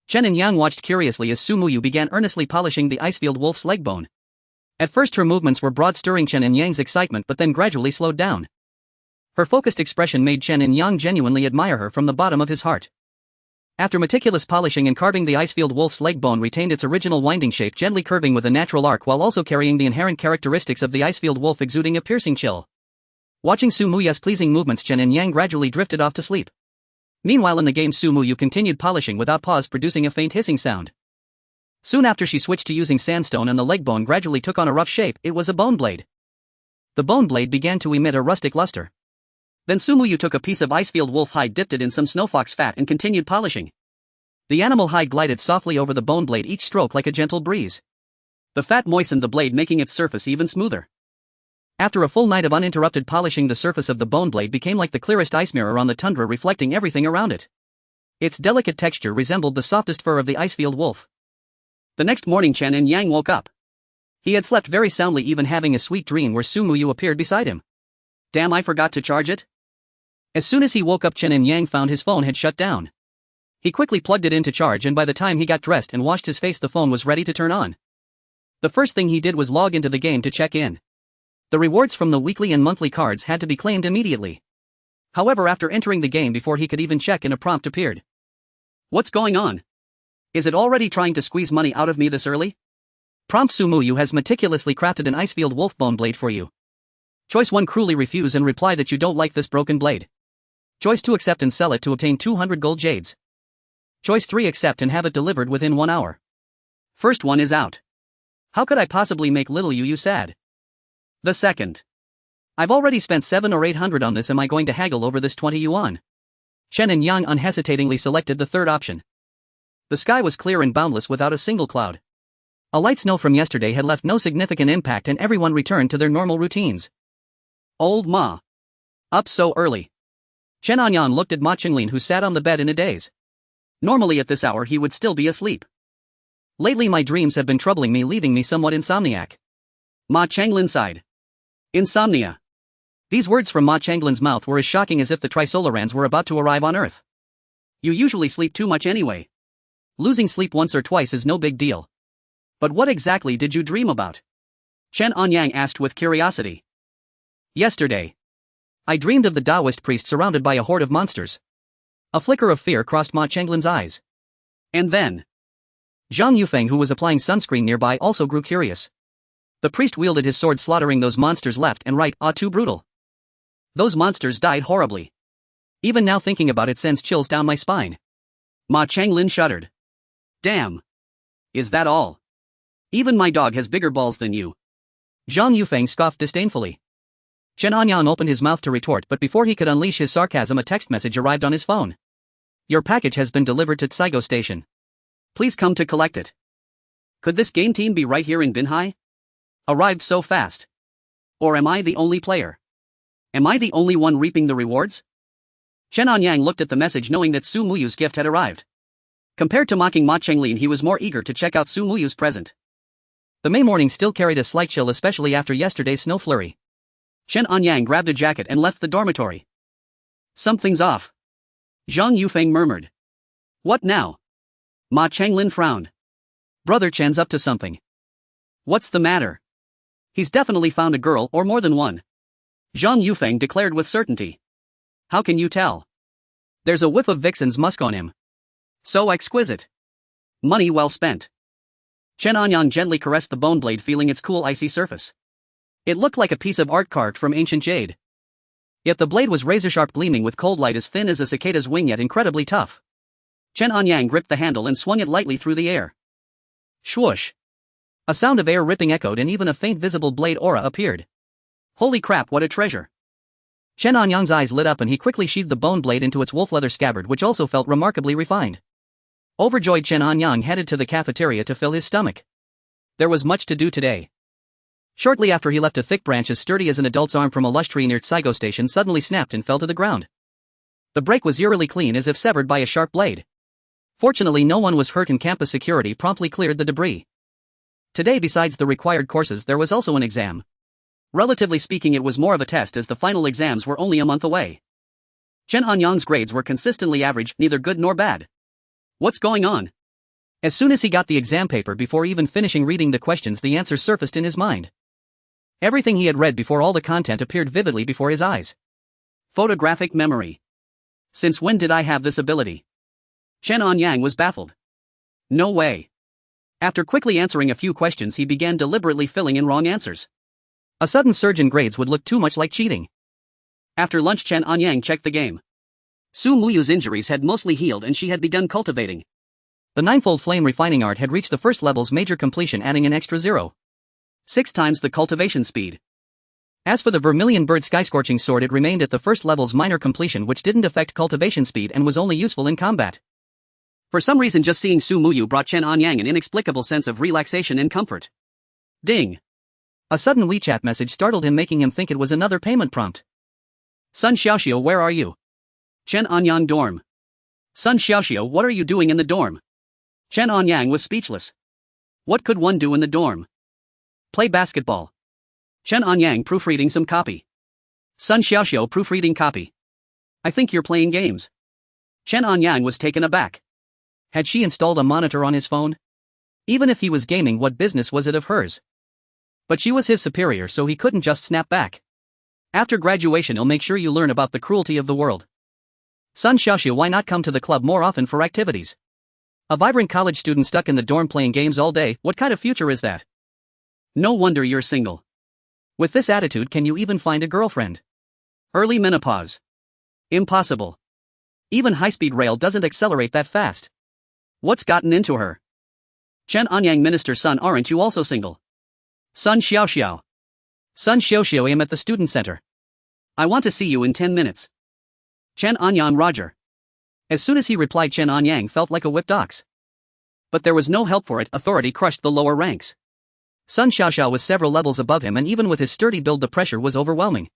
Chen Anyang watched curiously as Sumuyu began earnestly polishing the Icefield Wolf's leg bone. At first her movements were broad, stirring Chen Anyang's excitement, but then gradually slowed down. Her focused expression made Chen Anyang genuinely admire her from the bottom of his heart. After meticulous polishing and carving, the Icefield Wolf's leg bone retained its original winding shape, gently curving with a natural arc while also carrying the inherent characteristics of the Icefield Wolf, exuding a piercing chill. Watching Sumuyu's pleasing movements, Chen Anyang gradually drifted off to sleep. Meanwhile in the game, Sumuyu continued polishing without pause, producing a faint hissing sound. Soon after she switched to using sandstone and the leg bone gradually took on a rough shape. It was a bone blade. The bone blade began to emit a rustic luster. Then Sumuyu took a piece of Icefield Wolf hide, dipped it in some snowfox fat and continued polishing. The animal hide glided softly over the bone blade, each stroke like a gentle breeze. The fat moistened the blade, making its surface even smoother. After a full night of uninterrupted polishing, the surface of the bone blade became like the clearest ice mirror on the tundra, reflecting everything around it. Its delicate texture resembled the softest fur of the icefield wolf. The next morning Chen Anyang woke up. He had slept very soundly, even having a sweet dream where Su Muyu appeared beside him. Damn, I forgot to charge it. As soon as he woke up, Chen Anyang found his phone had shut down. He quickly plugged it in to charge, and by the time he got dressed and washed his face, the phone was ready to turn on. The first thing he did was log into the game to check in. The rewards from the weekly and monthly cards had to be claimed immediately. However, after entering the game, before he could even check in, a prompt appeared. What's going on? Is it already trying to squeeze money out of me this early? Prompt: Su Muyu has meticulously crafted an icefield wolf bone blade for you. Choice 1: cruelly refuse and reply that you don't like this broken blade. Choice 2: accept and sell it to obtain 200 gold jades. Choice 3: accept and have it delivered within 1 hour. First one is out. How could I possibly make little you sad? The second. I've already spent 700 or 800 on this. Am I going to haggle over this 20 yuan? Chen Anyang unhesitatingly selected the third option. The sky was clear and boundless without a single cloud. A light snow from yesterday had left no significant impact, and everyone returned to their normal routines. Old Ma. Up so early. Chen Anyang looked at Ma Qinglin, who sat on the bed in a daze. Normally at this hour he would still be asleep. Lately my dreams have been troubling me, leaving me somewhat insomniac. Ma Qinglin sighed. Insomnia. These words from Ma Qinglin's mouth were as shocking as if the Trisolarans were about to arrive on Earth. You usually sleep too much anyway. Losing sleep once or twice is no big deal. But what exactly did you dream about? Chen Anyang asked with curiosity. Yesterday, I dreamed of the Taoist priest surrounded by a horde of monsters. A flicker of fear crossed Ma Qinglin's eyes. And then? Zhang Yufeng, who was applying sunscreen nearby, also grew curious. The priest wielded his sword, slaughtering those monsters left and right. Ah, too brutal. Those monsters died horribly. Even now thinking about it sends chills down my spine. Ma Qinglin shuddered. Damn. Is that all? Even my dog has bigger balls than you. Zhang Yufeng scoffed disdainfully. Chen Anyang opened his mouth to retort, but before he could unleash his sarcasm, a text message arrived on his phone. Your package has been delivered to Tsigo Station. Please come to collect it. Could this game team be right here in Binhai? Arrived so fast. Or am I the only player? Am I the only one reaping the rewards? Chen Anyang looked at the message, knowing that Su Muyu's gift had arrived. Compared to mocking Ma Qinglin, he was more eager to check out Su Muyu's present. The May morning still carried a slight chill, especially after yesterday's snow flurry. Chen Anyang grabbed a jacket and left the dormitory. Something's off. Zhang Yufeng murmured. What now? Ma Qinglin frowned. Brother Chen's up to something. What's the matter? He's definitely found a girl, or more than one. Zhang Yufeng declared with certainty. How can you tell? There's a whiff of vixen's musk on him. So exquisite. Money well spent. Chen Anyang gently caressed the bone blade, feeling its cool icy surface. It looked like a piece of art carved from ancient jade. Yet the blade was razor-sharp, gleaming with cold light, as thin as a cicada's wing, yet incredibly tough. Chen Anyang gripped the handle and swung it lightly through the air. Swoosh! A sound of air ripping echoed, and even a faint visible blade aura appeared. Holy crap, what a treasure! Chen Anyang's eyes lit up, and he quickly sheathed the bone blade into its wolf leather scabbard, which also felt remarkably refined. Overjoyed, Chen Anyang headed to the cafeteria to fill his stomach. There was much to do today. Shortly after he left, a thick branch as sturdy as an adult's arm from a lush tree near Tsigo Station suddenly snapped and fell to the ground. The break was eerily clean, as if severed by a sharp blade. Fortunately, no one was hurt, and campus security promptly cleared the debris. Today, besides the required courses, there was also an exam. Relatively speaking, it was more of a test, as the final exams were only a month away. Chen Anyang's grades were consistently average, neither good nor bad. What's going on? As soon as he got the exam paper, before even finishing reading the questions, the answers surfaced in his mind. Everything he had read before, all the content appeared vividly before his eyes. Photographic memory. Since when did I have this ability? Chen Anyang was baffled. No way. After quickly answering a few questions, he began deliberately filling in wrong answers. A sudden surge in grades would look too much like cheating. After lunch, Chen Anyang checked the game. Su Muyu's injuries had mostly healed, and she had begun cultivating. The ninefold flame refining art had reached the first level's major completion, adding an extra 0.6 times the cultivation speed. As for the vermilion bird sky-scorching sword, it remained at the first level's minor completion, which didn't affect cultivation speed and was only useful in combat. For some reason just seeing Su Muyu brought Chen Anyang an inexplicable sense of relaxation and comfort. Ding! A sudden WeChat message startled him, making him think it was another payment prompt. Sun Xiaoxiao, where are you? Chen Anyang dorm. Sun Xiaoxiao, what are you doing in the dorm? Chen Anyang was speechless. What could one do in the dorm? Play basketball. Chen Anyang proofreading some copy. Sun Xiaoxiao proofreading copy. I think you're playing games. Chen Anyang was taken aback. Had she installed a monitor on his phone? Even if he was gaming, what business was it of hers? But she was his superior, so he couldn't just snap back. After graduation, he'll make sure you learn about the cruelty of the world. Sun Xiaoxiao, why not come to the club more often for activities? A vibrant college student stuck in the dorm playing games all day, what kind of future is that? No wonder you're single. With this attitude, can you even find a girlfriend? Early menopause. Impossible. Even high-speed rail doesn't accelerate that fast. What's gotten into her? Chen Anyang, Minister Sun, aren't you also single? Sun Xiaoxiao. Sun Xiaoxiao, I'm at the student center. I want to see you in 10 minutes. Chen Anyang, Roger. As soon as he replied, Chen Anyang felt like a whipped ox. But there was no help for it, authority crushed the lower ranks. Sun Xiaoxiao was several levels above him, and even with his sturdy build the pressure was overwhelming.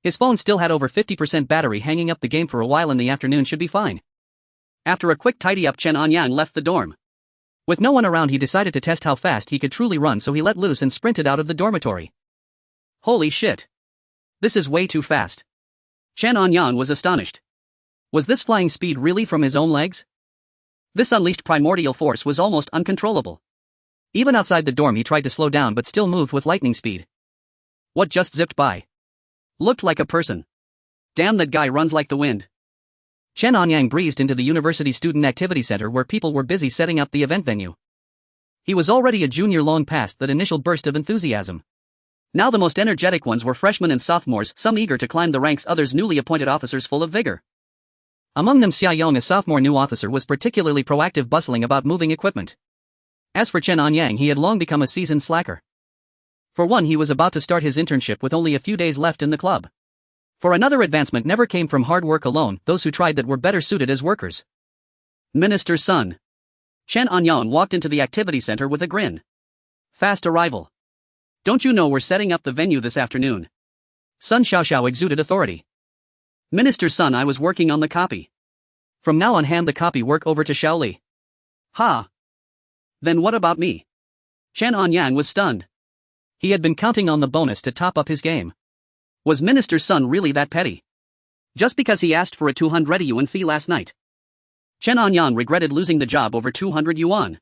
His phone still had over 50% battery. Hanging up the game for a while in the afternoon should be fine. After a quick tidy up, Chen Anyang left the dorm. With no one around, he decided to test how fast he could truly run, so he let loose and sprinted out of the dormitory. Holy shit. This is way too fast. Chen Anyang was astonished. Was this flying speed really from his own legs? This unleashed primordial force was almost uncontrollable. Even outside the dorm he tried to slow down but still moved with lightning speed. What just zipped by? Looked like a person. Damn, that guy runs like the wind. Chen Anyang breezed into the university student activity center where people were busy setting up the event venue. He was already a junior long past that initial burst of enthusiasm. Now the most energetic ones were freshmen and sophomores, some eager to climb the ranks, others newly appointed officers full of vigor. Among them, Xia Yong, a sophomore new officer, was particularly proactive, bustling about moving equipment. As for Chen Anyang, he had long become a seasoned slacker. For one, he was about to start his internship with only a few days left in the club. For another, advancement never came from hard work alone, those who tried that were better suited as workers. Minister Sun. Chen Anyang walked into the activity center with a grin. Fast arrival. Don't you know we're setting up the venue this afternoon? Sun Xiaoxiao exuded authority. Minister Sun, I was working on the copy. From now on, hand the copy work over to Xiaoli. Ha! Then what about me? Chen Anyang was stunned. He had been counting on the bonus to top up his game. Was Minister Sun really that petty? Just because he asked for a 200 yuan fee last night. Chen Anyang regretted losing the job over 200 yuan.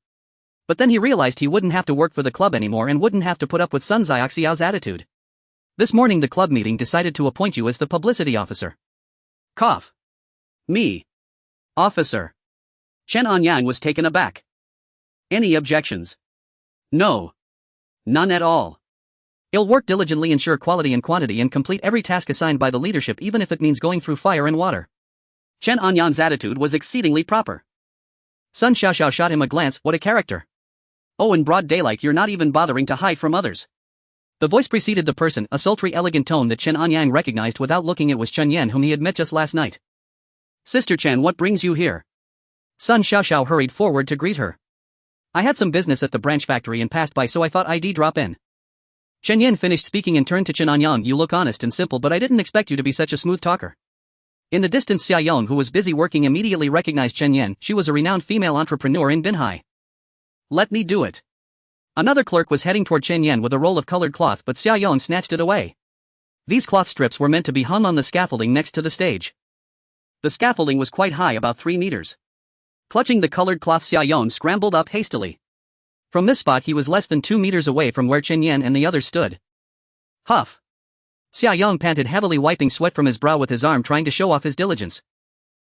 But then he realized he wouldn't have to work for the club anymore and wouldn't have to put up with Sun Xiaoxiao's attitude. This morning the club meeting decided to appoint you as the publicity officer. Cough. Me. Officer. Chen Anyang was taken aback. Any objections? No. None at all. He'll work diligently, ensure quality and quantity, and complete every task assigned by the leadership, even if it means going through fire and water. Chen Anyang's attitude was exceedingly proper. Sun Xiaoxiao shot him a glance. What a character. Oh, in broad daylight you're not even bothering to hide from others. The voice preceded the person, a sultry, elegant tone that Chen Anyang recognized without looking. It was Chen Yan, whom he had met just last night. Sister Chen, what brings you here? Sun Xiaoxiao hurried forward to greet her. I had some business at the branch factory and passed by, so I thought I'd drop in. Chen Yan finished speaking and turned to Chen Anyang. You look honest and simple, but I didn't expect you to be such a smooth talker. In the distance, Xia Yong, who was busy working, immediately recognized Chen Yan. She was a renowned female entrepreneur in Binhai. Let me do it. Another clerk was heading toward Chen Yan with a roll of colored cloth, but Xia Yong snatched it away. These cloth strips were meant to be hung on the scaffolding next to the stage. The scaffolding was quite high, about 3 meters. Clutching the colored cloth, Xia Yong scrambled up hastily. From this spot he was less than 2 meters away from where Chen Yan and the others stood. Huff. Xia Yong panted heavily, wiping sweat from his brow with his arm, trying to show off his diligence.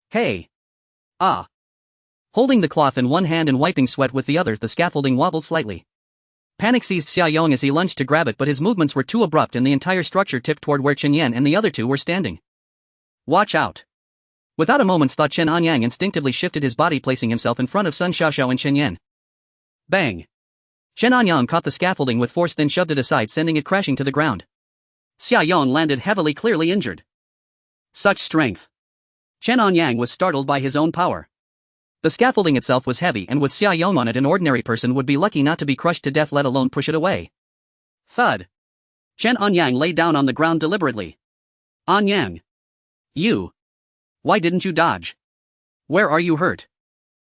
Hey. Ah. Holding the cloth in one hand and wiping sweat with the other, the scaffolding wobbled slightly. Panic seized Xia Yong as he lunged to grab it, but his movements were too abrupt and the entire structure tipped toward where Chen Yan and the other two were standing. Watch out. Without a moment's thought, Chen Anyang instinctively shifted his body, placing himself in front of Sun Xiaoxiao and Chen Yan. Bang. Chen Anyang caught the scaffolding with force, then shoved it aside, sending it crashing to the ground. Xia Yong landed heavily, clearly injured. Such strength. Chen Anyang was startled by his own power. The scaffolding itself was heavy, and with Xia Yong on it, an ordinary person would be lucky not to be crushed to death, let alone push it away. Thud. Chen Anyang lay down on the ground deliberately. Anyang. You. Why didn't you dodge? Where are you hurt?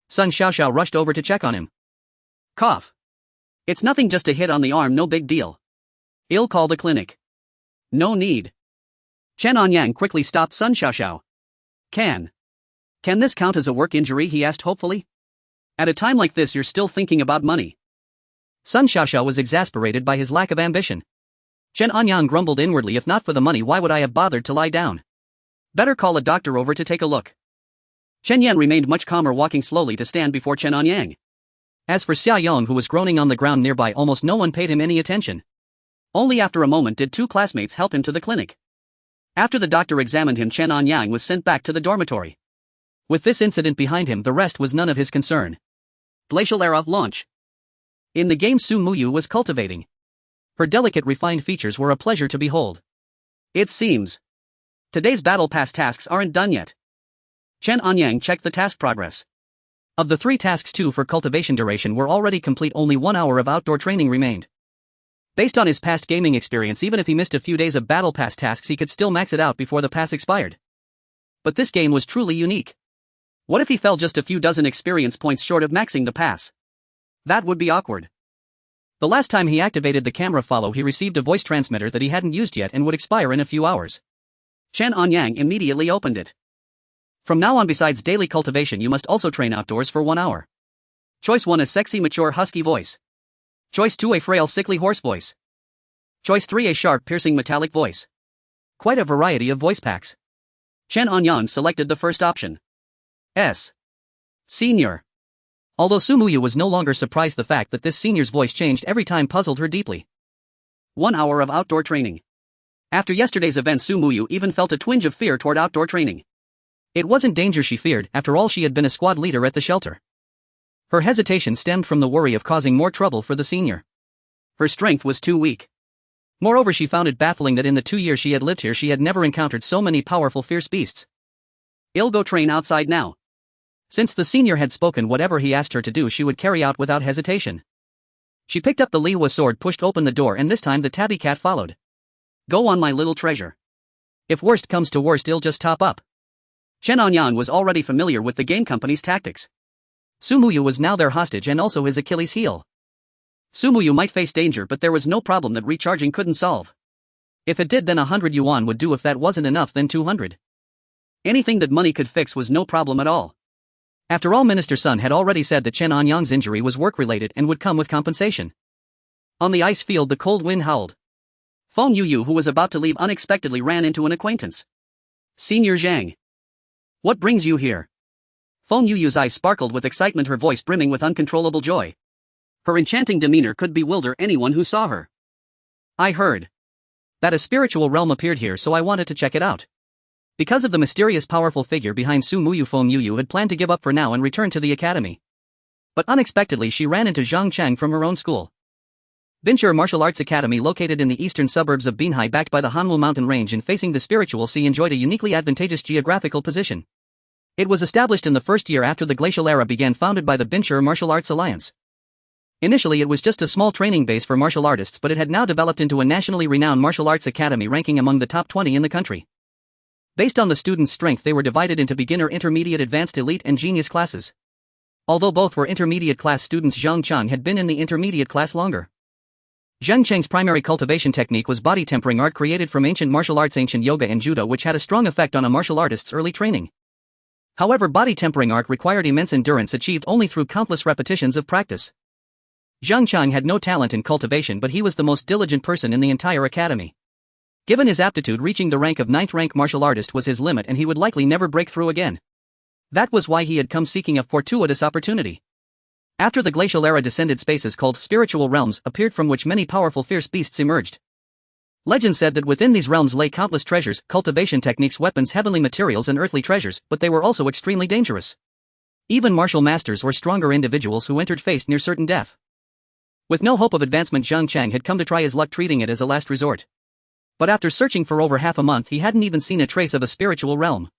Sun Xiaoxiao rushed over to check on him. Cough. It's nothing, just a hit on the arm, no big deal. I'll call the clinic. No need. Chen Anyang quickly stopped Sun Xiaoxiao. Can this count as a work injury, he asked hopefully? At a time like this you're still thinking about money. Sun Xiaoxiao was exasperated by his lack of ambition. Chen Anyang grumbled inwardly, if not for the money, why would I have bothered to lie down? Better call a doctor over to take a look. Chen Yan remained much calmer, walking slowly to stand before Chen Anyang. As for Xia Yong, who was groaning on the ground nearby, almost no one paid him any attention. Only after a moment did two classmates help him to the clinic. After the doctor examined him, Chen Anyang was sent back to the dormitory. With this incident behind him, the rest was none of his concern. Glacial Era launch. In the game Su Muyu was cultivating. Her delicate, refined features were a pleasure to behold. It seems today's battle pass tasks aren't done yet. Chen Anyang checked the task progress. Of the 3 tasks, 2 for cultivation duration were already complete, only 1 hour of outdoor training remained. Based on his past gaming experience, even if he missed a few days of battle pass tasks, he could still max it out before the pass expired. But this game was truly unique. What if he fell just a few dozen experience points short of maxing the pass? That would be awkward. The last time he activated the camera follow, he received a voice transmitter that he hadn't used yet and would expire in a few hours. Chen Anyang immediately opened it. From now on, besides daily cultivation, you must also train outdoors for 1 hour. Choice 1, a sexy, mature, husky voice. Choice 2, a frail, sickly horse voice. Choice 3, a sharp, piercing, metallic voice. Quite a variety of voice packs. Chen Anyang selected the first option. Senior. Although Su Muyu was no longer surprised, the fact that this senior's voice changed every time puzzled her deeply. 1 hour of outdoor training. After yesterday's event, Su Muyu even felt a twinge of fear toward outdoor training. It wasn't danger she feared, after all she had been a squad leader at the shelter. Her hesitation stemmed from the worry of causing more trouble for the senior. Her strength was too weak. Moreover, she found it baffling that in the 2 years she had lived here she had never encountered so many powerful, fierce beasts. I'll go train outside now. Since the senior had spoken, whatever he asked her to do she would carry out without hesitation. She picked up the Lihua sword, pushed open the door, and this time the tabby cat followed. Go on, my little treasure. If worst comes to worst, I'll just top up. Chen Anyang was already familiar with the game company's tactics. Su Muyu was now their hostage and also his Achilles heel. Su Muyu might face danger, but there was no problem that recharging couldn't solve. If it did, then 100 yuan would do. If that wasn't enough, then 200. Anything that money could fix was no problem at all. After all, Minister Sun had already said that Chen Anyang's injury was work-related and would come with compensation. On the ice field, the cold wind howled. Feng Yuyu, who was about to leave, unexpectedly ran into an acquaintance. Senior Zhang. What brings you here? Feng Yuyu's eyes sparkled with excitement, her voice brimming with uncontrollable joy. Her enchanting demeanor could bewilder anyone who saw her. I heard that a spiritual realm appeared here, so I wanted to check it out. Because of the mysterious powerful figure behind Su Muyu, Feng Yuyu had planned to give up for now and return to the academy. But unexpectedly she ran into Zhang Chang from her own school. Binchur Martial Arts Academy, located in the eastern suburbs of Binhai, backed by the Hanwu mountain range and facing the spiritual sea, enjoyed a uniquely advantageous geographical position. It was established in the first year after the Glacial Era began, founded by the Binchur Martial Arts Alliance. Initially it was just a small training base for martial artists, but it had now developed into a nationally renowned martial arts academy, ranking among the top 20 in the country. Based on the students' strength, they were divided into beginner, intermediate, advanced, elite, and genius classes. Although both were intermediate class students, Zhang Chang had been in the intermediate class longer. Zhang Cheng's primary cultivation technique was body tempering art, created from ancient martial arts, ancient yoga and judo, which had a strong effect on a martial artist's early training. However, body tempering art required immense endurance, achieved only through countless repetitions of practice. Zhang Chang had no talent in cultivation, but he was the most diligent person in the entire academy. Given his aptitude, reaching the rank of 9th rank martial artist was his limit, and he would likely never break through again. That was why he had come seeking a fortuitous opportunity. After the Glacial Era, descended spaces called spiritual realms appeared, from which many powerful, fierce beasts emerged. Legend said that within these realms lay countless treasures, cultivation techniques, weapons, heavenly materials and earthly treasures, but they were also extremely dangerous. Even martial masters or stronger individuals who entered faced near certain death. With no hope of advancement, Zhang Chang had come to try his luck, treating it as a last resort. But after searching for over half a month, he hadn't even seen a trace of a spiritual realm.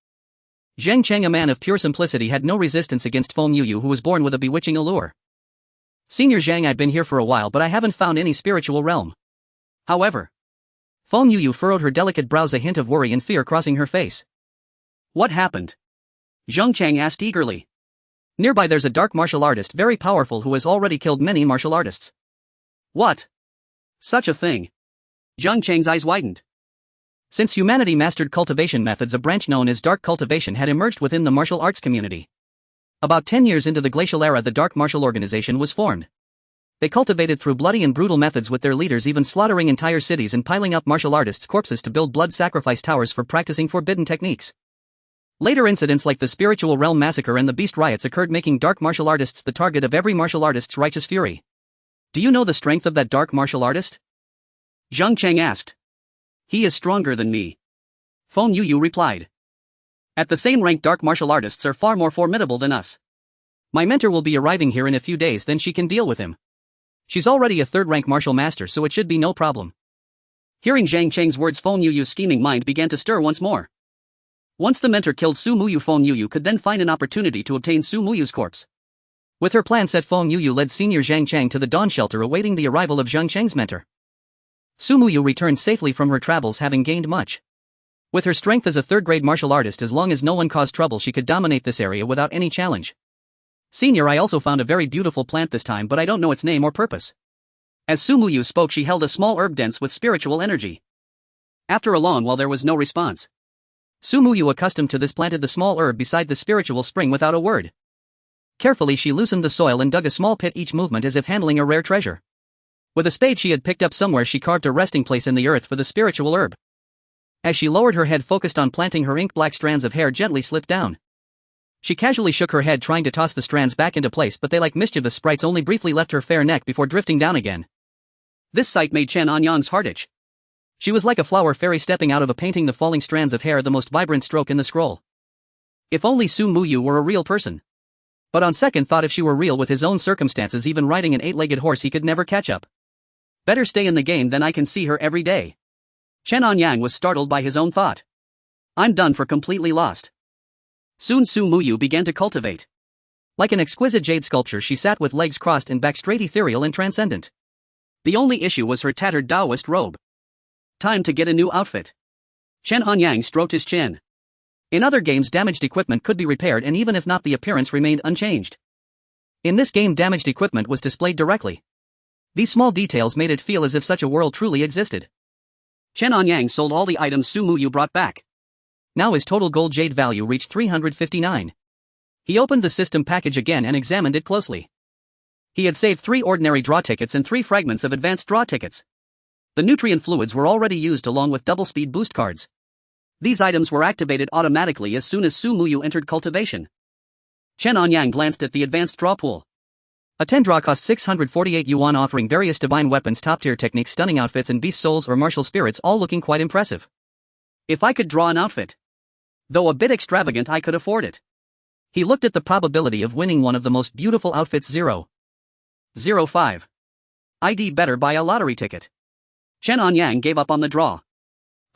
Zheng Cheng, a man of pure simplicity, had no resistance against Feng Yuyu, who was born with a bewitching allure. Senior Zhang, I've been here for a while but I haven't found any spiritual realm. However. Feng Yuyu furrowed her delicate brows, a hint of worry and fear crossing her face. What happened? Zheng Cheng asked eagerly. Nearby there's a dark martial artist, very powerful, who has already killed many martial artists. What? Such a thing? Zheng Cheng's eyes widened. Since humanity mastered cultivation methods, a branch known as dark cultivation had emerged within the martial arts community. About 10 years into the Glacial era, the Dark Martial Organization was formed. They cultivated through bloody and brutal methods, with their leaders even slaughtering entire cities and piling up martial artists' corpses to build blood sacrifice towers for practicing forbidden techniques. Later incidents like the Spiritual Realm Massacre and the Beast Riots occurred, making dark martial artists the target of every martial artist's righteous fury. Do you know the strength of that dark martial artist? Zheng Cheng asked. He is stronger than me. Feng Yuyu replied. At the same rank, dark martial artists are far more formidable than us. My mentor will be arriving here in a few days, then she can deal with him. She's already a third-rank martial master, so it should be no problem. Hearing Zheng Cheng's words, Feng Yuyu's scheming mind began to stir once more. Once the mentor killed Su Muyu, Feng Yuyu could then find an opportunity to obtain Su Muyu's corpse. With her plan set, Feng Yuyu led senior Zhang Cheng to the Dawn Shelter, awaiting the arrival of Zheng Cheng's mentor. Su Muyu returned safely from her travels, having gained much. With her strength as a third-grade martial artist, as long as no one caused trouble, she could dominate this area without any challenge. Senior, I also found a very beautiful plant this time, but I don't know its name or purpose. As Su Muyu spoke, she held a small herb dense with spiritual energy. After a long while there was no response. Su Muyu, accustomed to this, planted the small herb beside the spiritual spring without a word. Carefully she loosened the soil and dug a small pit, each movement as if handling a rare treasure. With a spade she had picked up somewhere, she carved a resting place in the earth for the spiritual herb. As she lowered her head, focused on planting, her ink-black strands of hair gently slipped down. She casually shook her head, trying to toss the strands back into place, but they, like mischievous sprites, only briefly left her fair neck before drifting down again. This sight made Chen Anyang's heart itch. She was like a flower fairy stepping out of a painting, the falling strands of hair the most vibrant stroke in the scroll. If only Su Muyu were a real person. But on second thought, if she were real with his own circumstances, even riding an 8-legged horse, he could never catch up. Better stay in the game, then I can see her every day. Chen Anyang was startled by his own thought. I'm done for, completely lost. Soon Su Muyu began to cultivate. Like an exquisite jade sculpture, she sat with legs crossed and back straight, ethereal and transcendent. The only issue was her tattered Taoist robe. Time to get a new outfit. Chen Anyang stroked his chin. In other games, damaged equipment could be repaired, and even if not, the appearance remained unchanged. In this game, damaged equipment was displayed directly. These small details made it feel as if such a world truly existed. Chen Anyang sold all the items Su Muyu brought back. Now his total gold jade value reached 359. He opened the system package again and examined it closely. He had saved 3 ordinary draw tickets and 3 fragments of advanced draw tickets. The nutrient fluids were already used along with double speed boost cards. These items were activated automatically as soon as Su Muyu entered cultivation. Chen Anyang glanced at the advanced draw pool. A 10 draw cost 648 yuan, offering various divine weapons, top-tier techniques, stunning outfits, and beast souls or martial spirits, all looking quite impressive. If I could draw an outfit. Though a bit extravagant, I could afford it. He looked at the probability of winning one of the most beautiful outfits. 0.05. I'd better buy a lottery ticket. Chen Anyang gave up on the draw.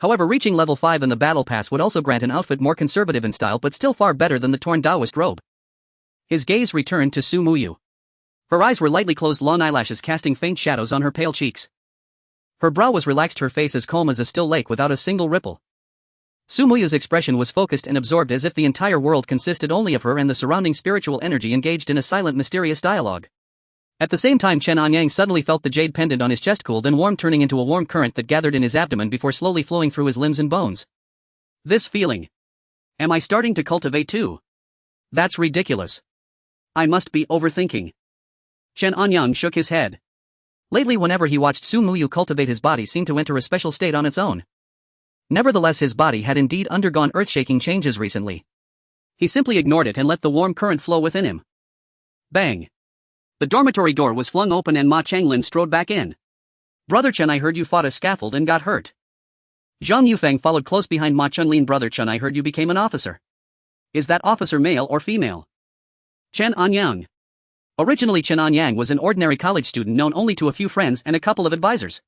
However, reaching level 5 in the battle pass would also grant an outfit more conservative in style, but still far better than the torn Taoist robe. His gaze returned to Su Muyu. Her eyes were lightly closed, long eyelashes casting faint shadows on her pale cheeks. Her brow was relaxed, her face as calm as a still lake without a single ripple. Su Muyu's expression was focused and absorbed, as if the entire world consisted only of her and the surrounding spiritual energy engaged in a silent, mysterious dialogue. At the same time, Chen Anyang suddenly felt the jade pendant on his chest cool, then warm, turning into a warm current that gathered in his abdomen before slowly flowing through his limbs and bones. This feeling. Am I starting to cultivate too? That's ridiculous. I must be overthinking. Chen Anyang shook his head. Lately, whenever he watched Su Muyu cultivate, his body seemed to enter a special state on its own. Nevertheless, his body had indeed undergone earth-shaking changes recently. He simply ignored it and let the warm current flow within him. Bang! The dormitory door was flung open and Ma Changlin strode back in. Brother Chen, I heard you fought a scaffold and got hurt. Zhang Yufeng followed close behind Ma Chunlin. Brother Chen, I heard you became an officer. Is that officer male or female? Chen Anyang. Originally, Chen Anyang was an ordinary college student known only to a few friends and a couple of advisors.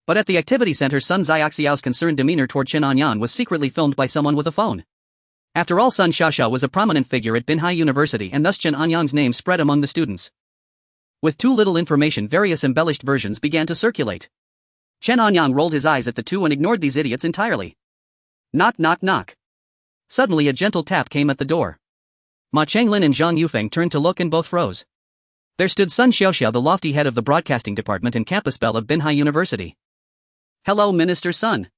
But at the activity center, Sun Xiaoxiao's concerned demeanor toward Chen Anyang was secretly filmed by someone with a phone. After all, Sun Xiaoxiao was a prominent figure at Binhai University and thus Chen Anyang's name spread among the students. With too little information, various embellished versions began to circulate. Chen Anyang rolled his eyes at the two and ignored these idiots entirely. Knock knock knock. Suddenly a gentle tap came at the door. Ma Changlin and Zhang Yufeng turned to look and both froze. There stood Sun Xiaoxiao, the lofty head of the broadcasting department and campus belle of Binhai University. Hello, Minister Sun.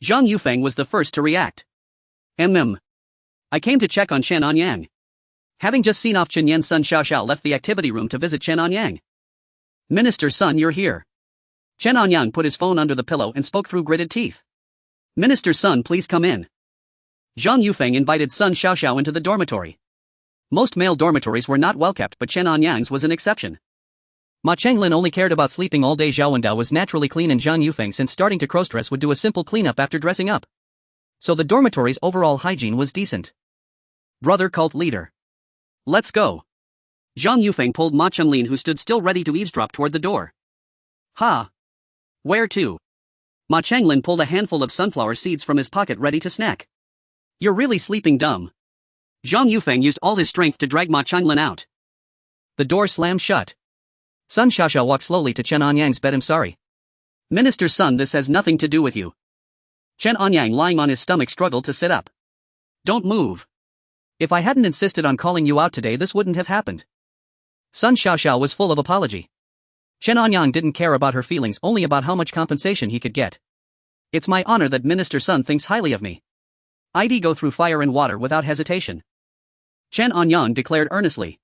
Zhang Yufeng was the first to react. I came to check on Chen Anyang. Having just seen off Chen Yen, Sun Xiaoxiao left the activity room to visit Chen Anyang. Minister Sun, you're here. Chen Anyang put his phone under the pillow and spoke through gritted teeth. Minister Sun, please come in. Zhang Yufeng invited Sun Xiaoxiao into the dormitory. Most male dormitories were not well kept, but Chen Anyang's was an exception. Ma Changlin only cared about sleeping all day. Zhao Wendao was naturally clean, and Zhang Yufeng, since starting to cross-dress, would do a simple cleanup after dressing up. So the dormitory's overall hygiene was decent. Brother cult leader. Let's go. Zhang Yufeng pulled Ma Changlin, who stood still ready to eavesdrop, toward the door. Ha! Where to? Ma Changlin pulled a handful of sunflower seeds from his pocket, ready to snack. You're really sleeping dumb. Zhang Yufeng used all his strength to drag Ma Changlin out. The door slammed shut. Sun Xiaoxiao walked slowly to Chen Anyang's bed. I'm sorry. Minister Sun, this has nothing to do with you. Chen Anyang, lying on his stomach, struggled to sit up. Don't move. If I hadn't insisted on calling you out today, this wouldn't have happened. Sun Xiaoxiao was full of apology. Chen Anyang didn't care about her feelings, only about how much compensation he could get. It's my honor that Minister Sun thinks highly of me. I'd go through fire and water without hesitation. Chen Anyang declared earnestly.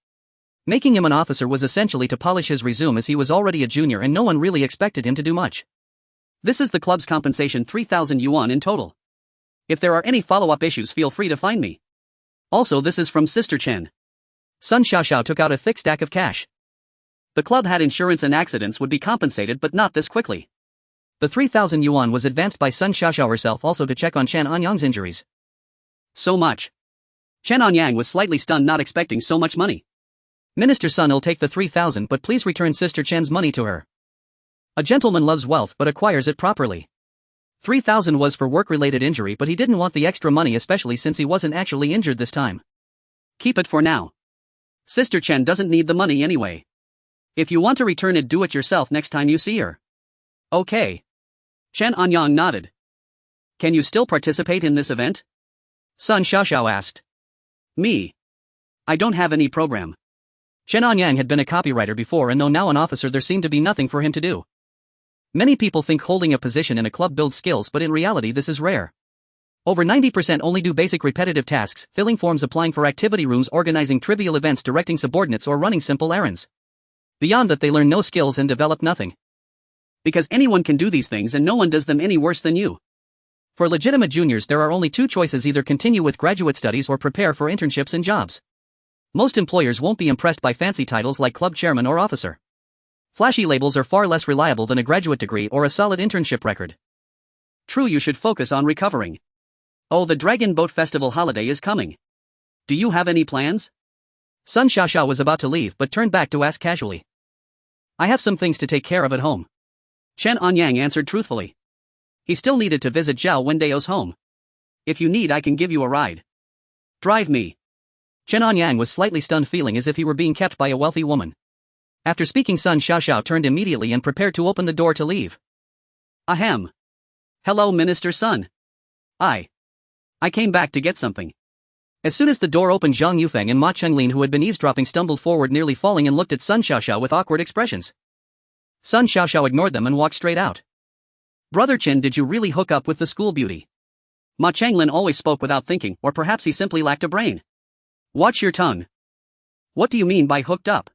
Making him an officer was essentially to polish his resume, as he was already a junior and no one really expected him to do much. This is the club's compensation, 3,000 yuan in total. If there are any follow-up issues, feel free to find me. Also, this is from Sister Chen. Sun Xiaoxiao took out a thick stack of cash. The club had insurance and accidents would be compensated, but not this quickly. The 3,000 yuan was advanced by Sun Xiaoxiao herself, also to check on Chen Anyang's injuries. So much. Chen Anyang was slightly stunned, not expecting so much money. Minister Sun will take the 3,000, but please return Sister Chen's money to her. A gentleman loves wealth but acquires it properly. 3,000 was for work-related injury, but he didn't want the extra money, especially since he wasn't actually injured this time. Keep it for now. Sister Chen doesn't need the money anyway. If you want to return it, do it yourself next time you see her. Okay. Chen Anyang nodded. Can you still participate in this event? Sun Xiaoxiao asked. Me. I don't have any program. Chen Anyang had been a copywriter before, and though now an officer, there seemed to be nothing for him to do. Many people think holding a position in a club builds skills, but in reality this is rare. Over 90% only do basic repetitive tasks, filling forms, applying for activity rooms, organizing trivial events, directing subordinates, or running simple errands. Beyond that, they learn no skills and develop nothing. Because anyone can do these things and no one does them any worse than you. For legitimate juniors, there are only two choices: either continue with graduate studies or prepare for internships and jobs. Most employers won't be impressed by fancy titles like club chairman or officer. Flashy labels are far less reliable than a graduate degree or a solid internship record. True, you should focus on recovering. Oh, the Dragon Boat Festival holiday is coming. Do you have any plans? Sun Xiaoxiao was about to leave but turned back to ask casually. I have some things to take care of at home. Chen Anyang answered truthfully. He still needed to visit Zhao Wendao's home. If you need, I can give you a ride. Drive me. Chen Anyang was slightly stunned, feeling as if he were being kept by a wealthy woman. After speaking, Sun Xiaoxiao turned immediately and prepared to open the door to leave. Ahem. Hello, Minister Sun. I came back to get something. As soon as the door opened, Zhang Yufeng and Ma Changlin, who had been eavesdropping, stumbled forward, nearly falling, and looked at Sun Xiaoxiao with awkward expressions. Sun Xiaoxiao ignored them and walked straight out. Brother Chen, did you really hook up with the school beauty? Ma Changlin always spoke without thinking, or perhaps he simply lacked a brain. Watch your tongue. What do you mean by hooked up?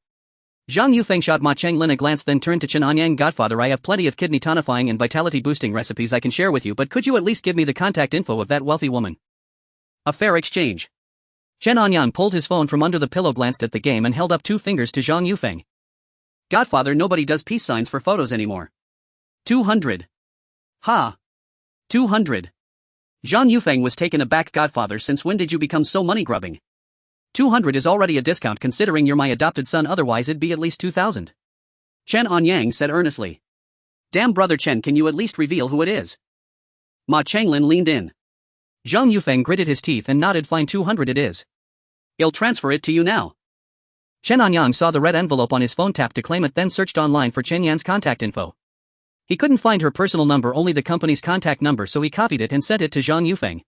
Zhang Yufeng shot Ma Changlin a glance, then turned to Chen Anyang. Godfather, I have plenty of kidney tonifying and vitality boosting recipes I can share with you, but could you at least give me the contact info of that wealthy woman? A fair exchange. Chen Anyang pulled his phone from under the pillow, glanced at the game, and held up 2 fingers to Zhang Yufeng. Godfather, nobody does peace signs for photos anymore. 200. Ha. 200. Zhang Yufeng was taken aback. Godfather, since when did you become so money-grubbing? 200 is already a discount considering you're my adopted son, otherwise it'd be at least 2,000. Chen Anyang said earnestly. Damn, Brother Chen, can you at least reveal who it is? Ma Changlin leaned in. Zhang Yufeng gritted his teeth and nodded. Fine, 200 it is. I'll transfer it to you now. Chen Anyang saw the red envelope on his phone, tapped to claim it, then searched online for Chen Yan's contact info. He couldn't find her personal number, only the company's contact number, so he copied it and sent it to Zhang Yufeng.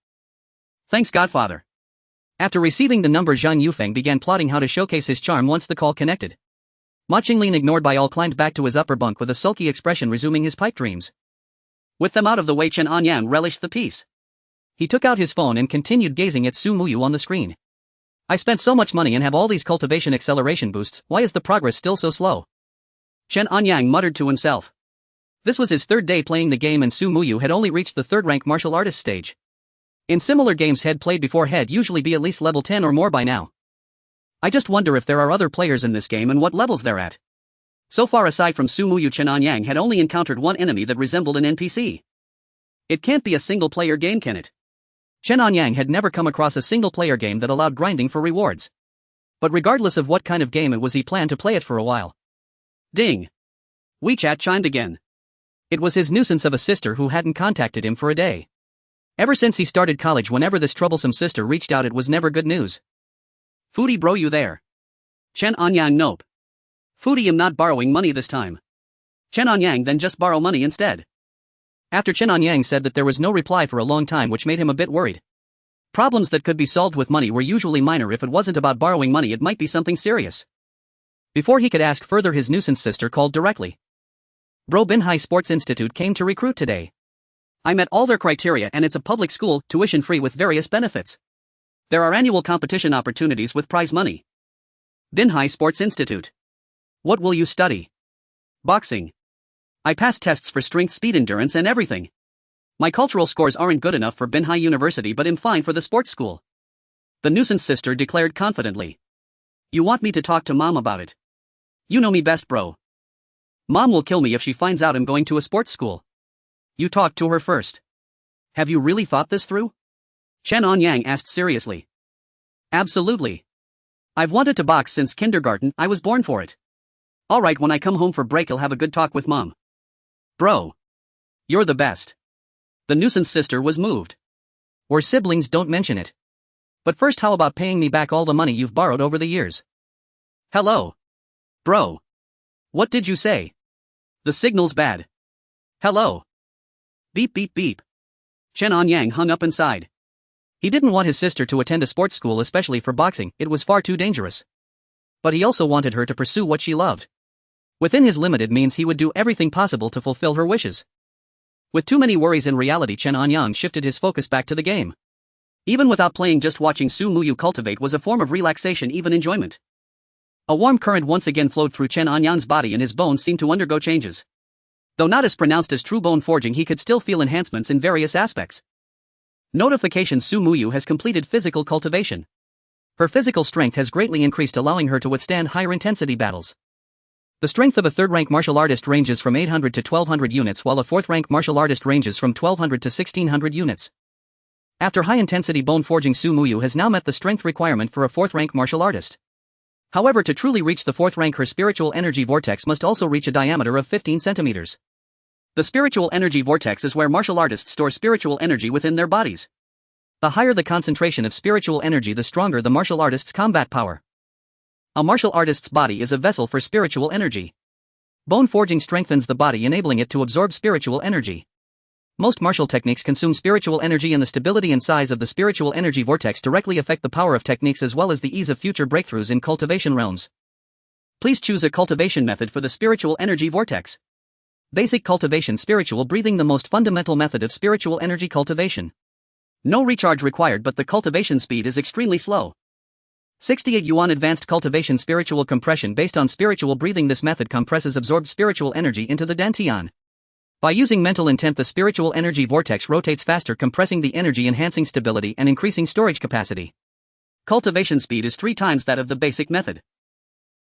Thanks, Godfather. After receiving the number, Zhang Yufeng began plotting how to showcase his charm once the call connected. Ma Qinglin, ignored by all, climbed back to his upper bunk with a sulky expression, resuming his pipe dreams. With them out of the way, Chen Anyang relished the peace. He took out his phone and continued gazing at Su Muyu on the screen. I spent so much money and have all these cultivation acceleration boosts, why is the progress still so slow? Chen Anyang muttered to himself. This was his third day playing the game and Su Muyu had only reached the third-rank martial artist stage. In similar games Head played before, Head usually be at least level 10 or more by now. I just wonder if there are other players in this game and what levels they're at. So far, aside from Su Muyu, Chen Anyang had only encountered one enemy that resembled an NPC. It can't be a single-player game, can it? Chen Anyang had never come across a single-player game that allowed grinding for rewards. But regardless of what kind of game it was, he planned to play it for a while. Ding! WeChat chimed again. It was his nuisance of a sister who hadn't contacted him for a day. Ever since he started college, whenever this troublesome sister reached out, it was never good news. Foodie bro, you there? Chen Anyang, nope. Foodie, am not borrowing money this time. Chen Anyang, then just borrow money instead. After Chen Anyang said that, there was no reply for a long time, which made him a bit worried. Problems that could be solved with money were usually minor. If it wasn't about borrowing money, it might be something serious. Before he could ask further, his nuisance sister called directly. Bro, Binhai Sports Institute came to recruit today. I met all their criteria and it's a public school, tuition free with various benefits. There are annual competition opportunities with prize money. Binhai Sports Institute. What will you study? Boxing. I passed tests for strength, speed, endurance and everything. My cultural scores aren't good enough for Binhai University, but I'm fine for the sports school. The nuisance sister declared confidently. You want me to talk to mom about it? You know me best, bro. Mom will kill me if she finds out I'm going to a sports school. You talked to her first. Have you really thought this through? Chen Anyang asked seriously. Absolutely. I've wanted to box since kindergarten, I was born for it. Alright, when I come home for break I'll have a good talk with mom. Bro. You're the best. The nuisance sister was moved. We're siblings, don't mention it. But first, how about paying me back all the money you've borrowed over the years? Hello. Bro. What did you say? The signal's bad. Hello. Beep beep beep. Chen Anyang hung up and sighed. He didn't want his sister to attend a sports school, especially for boxing, it was far too dangerous. But he also wanted her to pursue what she loved. Within his limited means, he would do everything possible to fulfill her wishes. With too many worries in reality, Chen Anyang shifted his focus back to the game. Even without playing, just watching Su Muyu cultivate was a form of relaxation, even enjoyment. A warm current once again flowed through Chen Anyang's body and his bones seemed to undergo changes. Though not as pronounced as true bone forging, he could still feel enhancements in various aspects. Notification: Su Muyu has completed physical cultivation. Her physical strength has greatly increased, allowing her to withstand higher intensity battles. The strength of a third-rank martial artist ranges from 800 to 1200 units, while a fourth-rank martial artist ranges from 1200 to 1600 units. After high-intensity bone forging, Su Muyu has now met the strength requirement for a fourth-rank martial artist. However, to truly reach the fourth rank, her spiritual energy vortex must also reach a diameter of 15 centimeters. The spiritual energy vortex is where martial artists store spiritual energy within their bodies. The higher the concentration of spiritual energy, the stronger the martial artist's combat power. A martial artist's body is a vessel for spiritual energy. Bone forging strengthens the body, enabling it to absorb spiritual energy. Most martial techniques consume spiritual energy, and the stability and size of the spiritual energy vortex directly affect the power of techniques as well as the ease of future breakthroughs in cultivation realms. Please choose a cultivation method for the spiritual energy vortex. Basic cultivation: spiritual breathing, the most fundamental method of spiritual energy cultivation. No recharge required, but the cultivation speed is extremely slow. 68 yuan. Advanced cultivation: spiritual compression based on spiritual breathing. This method compresses absorbed spiritual energy into the dantian. By using mental intent, the spiritual energy vortex rotates faster, compressing the energy, enhancing stability and increasing storage capacity. Cultivation speed is 3 times that of the basic method.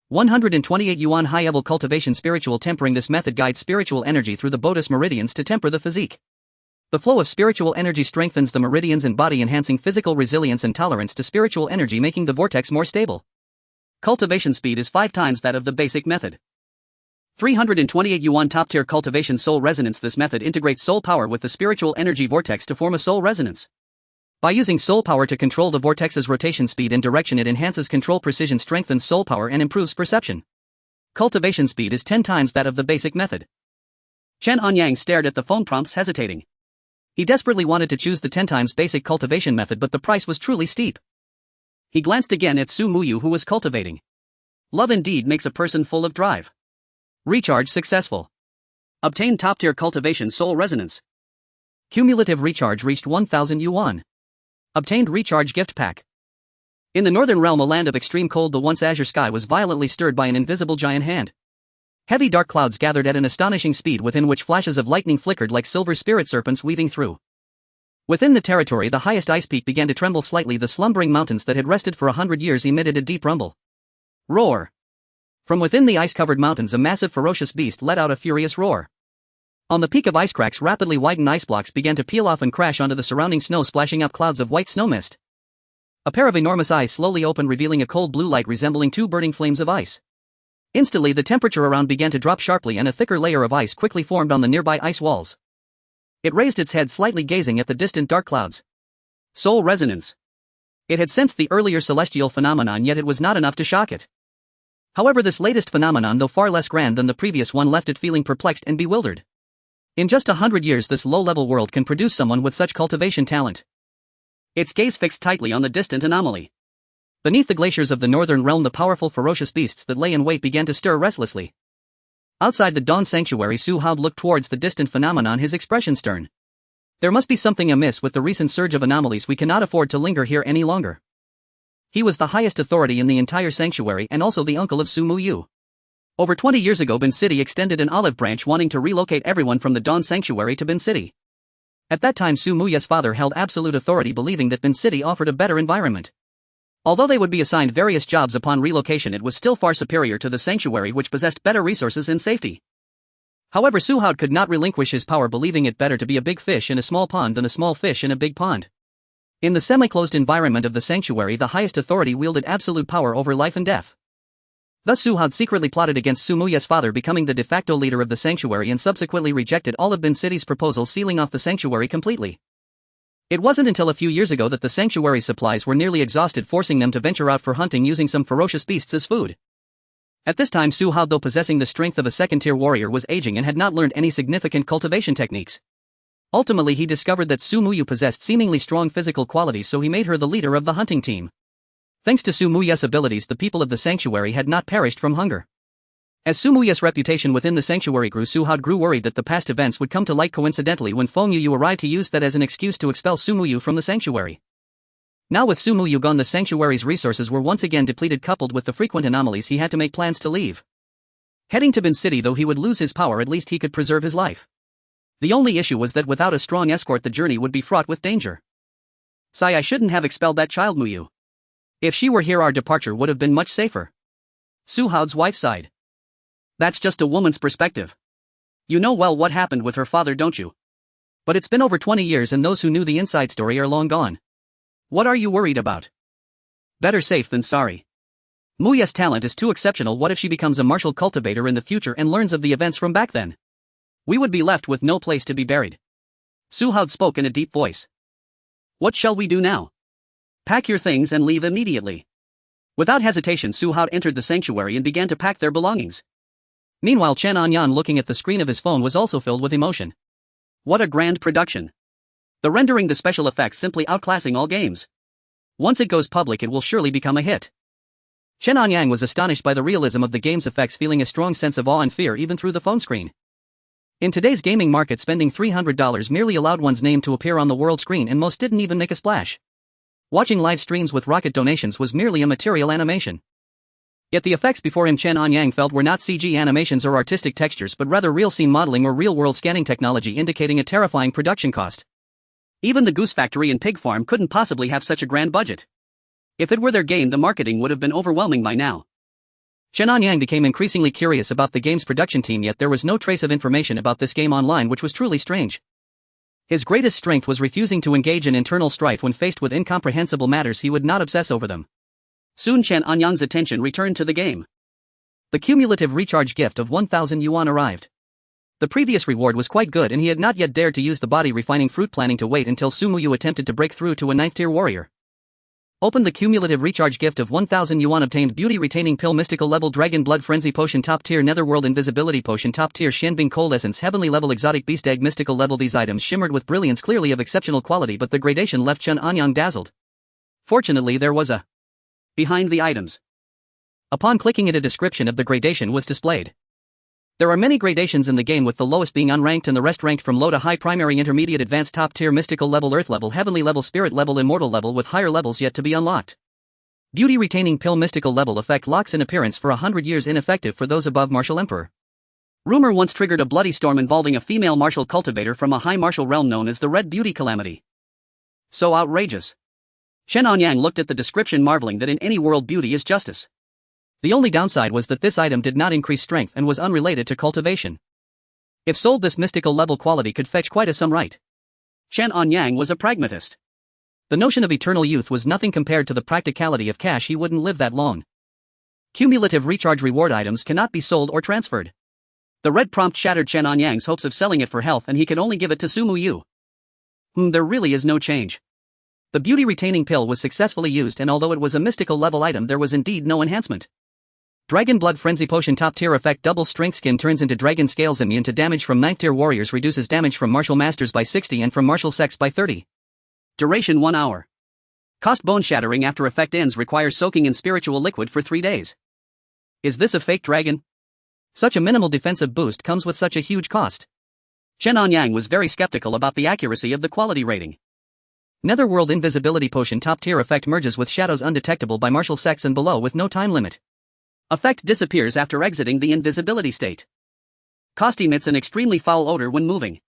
128 yuan. High-level cultivation: spiritual tempering. This method guides spiritual energy through the Bodhis meridians to temper the physique. The flow of spiritual energy strengthens the meridians and body, enhancing physical resilience and tolerance to spiritual energy, making the vortex more stable. Cultivation speed is 5 times that of the basic method. 328 yuan. Top-tier cultivation: soul resonance. This method integrates soul power with the spiritual energy vortex to form a soul resonance. By using soul power to control the vortex's rotation speed and direction, it enhances control precision, strengthens soul power, and improves perception. Cultivation speed is 10 times that of the basic method. Chen Anyang stared at the phone prompts, hesitating. He desperately wanted to choose the 10 times basic cultivation method, but the price was truly steep. He glanced again at Su Muyu, who was cultivating. Love indeed makes a person full of drive. Recharge successful. Obtain top-tier cultivation soul resonance. Cumulative recharge reached 1,000 yuan. Obtained recharge gift pack. In the northern realm, a land of extreme cold, the once azure sky was violently stirred by an invisible giant hand. Heavy dark clouds gathered at an astonishing speed, within which flashes of lightning flickered like silver spirit serpents weaving through. Within the territory, the highest ice peak began to tremble slightly. The slumbering mountains that had rested for 100 years emitted a deep rumble. Roar! From within the ice-covered mountains, a massive ferocious beast let out a furious roar. On the peak of ice cracks, rapidly widened ice blocks began to peel off and crash onto the surrounding snow, splashing up clouds of white snow mist. A pair of enormous eyes slowly opened, revealing a cold blue light resembling 2 burning flames of ice. Instantly, the temperature around began to drop sharply, and a thicker layer of ice quickly formed on the nearby ice walls. It raised its head slightly, gazing at the distant dark clouds. Soul resonance. It had sensed the earlier celestial phenomenon, yet it was not enough to shock it. However, this latest phenomenon, though far less grand than the previous one, left it feeling perplexed and bewildered. In just 100 years, this low-level world can produce someone with such cultivation talent. Its gaze fixed tightly on the distant anomaly. Beneath the glaciers of the northern realm, the powerful ferocious beasts that lay in wait began to stir restlessly. Outside the Dawn Sanctuary, Su Hao looked towards the distant phenomenon, his expression stern. There must be something amiss with the recent surge of anomalies. We cannot afford to linger here any longer. He was the highest authority in the entire sanctuary and also the uncle of Su Muyu. Over 20 years ago, Bin City extended an olive branch, wanting to relocate everyone from the Dawn Sanctuary to Bin City. At that time, Su Muyu's father held absolute authority, believing that Bin City offered a better environment. Although they would be assigned various jobs upon relocation, it was still far superior to the sanctuary, which possessed better resources and safety. However, Su Hao could not relinquish his power, believing it better to be a big fish in a small pond than a small fish in a big pond. In the semi-closed environment of the sanctuary, the highest authority wielded absolute power over life and death. Thus Su Hao secretly plotted against Su Muyu's father, becoming the de facto leader of the sanctuary, and subsequently rejected all of Bin City's proposals, sealing off the sanctuary completely. It wasn't until a few years ago that the sanctuary's supplies were nearly exhausted, forcing them to venture out for hunting, using some ferocious beasts as food. At this time, Su Hao, though possessing the strength of a second-tier warrior, was aging and had not learned any significant cultivation techniques. Ultimately, he discovered that Su Muyu possessed seemingly strong physical qualities, so he made her the leader of the hunting team. Thanks to Su Muyu's abilities, the people of the sanctuary had not perished from hunger. As Su Muyu's reputation within the sanctuary grew, Su Hao grew worried that the past events would come to light coincidentally when Feng Yu arrived. He used that as an excuse to expel Su Muyu from the sanctuary. Now with Su Muyu gone, the sanctuary's resources were once again depleted. Coupled with the frequent anomalies, he had to make plans to leave. Heading to Bin City, though he would lose his power, at least he could preserve his life. The only issue was that without a strong escort, the journey would be fraught with danger. Sigh, I shouldn't have expelled that child Muyu. If she were here, our departure would have been much safer. Su Hao's wife sighed. That's just a woman's perspective. You know well what happened with her father, don't you? But it's been over 20 years, and those who knew the inside story are long gone. What are you worried about? Better safe than sorry. Muyu's talent is too exceptional. What if she becomes a martial cultivator in the future and learns of the events from back then? We would be left with no place to be buried. Su Hao spoke in a deep voice. What shall we do now? Pack your things and leave immediately. Without hesitation, Su Hao entered the sanctuary and began to pack their belongings. Meanwhile, Chen Anyang, looking at the screen of his phone, was also filled with emotion. What a grand production. The rendering, the special effects simply outclassing all games. Once it goes public, it will surely become a hit. Chen Anyang was astonished by the realism of the game's effects, feeling a strong sense of awe and fear even through the phone screen. In today's gaming market, spending $300 merely allowed one's name to appear on the world screen, and most didn't even make a splash. Watching live streams with rocket donations was merely a material animation. Yet the effects before him, Chen Anyang felt, were not CG animations or artistic textures, but rather real scene modeling or real-world scanning technology, indicating a terrifying production cost. Even the Goose Factory and Pig Farm couldn't possibly have such a grand budget. If it were their game, the marketing would have been overwhelming by now. Chen Anyang became increasingly curious about the game's production team, yet there was no trace of information about this game online, which was truly strange. His greatest strength was refusing to engage in internal strife. When faced with incomprehensible matters, he would not obsess over them. Soon Chen Anyang's attention returned to the game. The cumulative recharge gift of 1,000 yuan arrived. The previous reward was quite good and he had not yet dared to use the body refining fruit, planning to wait until Sumuyu attempted to break through to a 9th tier warrior. Open the cumulative recharge gift of 1000 yuan. Obtained beauty retaining pill, mystical level, dragon blood frenzy potion, top tier, netherworld invisibility potion, top tier, shenbing cold essence, heavenly level, exotic beast egg, mystical level. These items shimmered with brilliance, clearly of exceptional quality, but the gradation left Chen Anyang dazzled. Fortunately, there was a behind the items. Upon clicking it, a description of the gradation was displayed. There are many gradations in the game, with the lowest being unranked and the rest ranked from low to high: primary, intermediate, advanced, top tier, mystical level, earth level, heavenly level, spirit level, immortal level, with higher levels yet to be unlocked. Beauty retaining pill, mystical level, effect locks in appearance for 100 years, ineffective for those above martial emperor. Rumor once triggered a bloody storm involving a female martial cultivator from a high martial realm known as the Red Beauty Calamity. So outrageous. Chen Anyang looked at the description, marveling that in any world beauty is justice. The only downside was that this item did not increase strength and was unrelated to cultivation. If sold, this mystical level quality could fetch quite a sum, right? Chen Anyang was a pragmatist. The notion of eternal youth was nothing compared to the practicality of cash. He wouldn't live that long. Cumulative recharge reward items cannot be sold or transferred. The red prompt shattered Chen Anyang's hopes of selling it for health, and he can only give it to Sumuyu. There really is no change. The beauty retaining pill was successfully used, and although it was a mystical level item, there was indeed no enhancement. Dragon blood frenzy potion, top tier, effect double strength, skin turns into dragon scales, immune to damage from 9th tier warriors, reduces damage from martial masters by 60 and from martial sects by 30. Duration 1 hour. Cost bone shattering after effect ends, requires soaking in spiritual liquid for 3 days. Is this a fake dragon? Such a minimal defensive boost comes with such a huge cost. Chen Anyang was very skeptical about the accuracy of the quality rating. Netherworld invisibility potion, top tier, effect merges with shadows, undetectable by martial sects and below, with no time limit. Effect disappears after exiting the invisibility state. Cost emits an extremely foul odor when moving.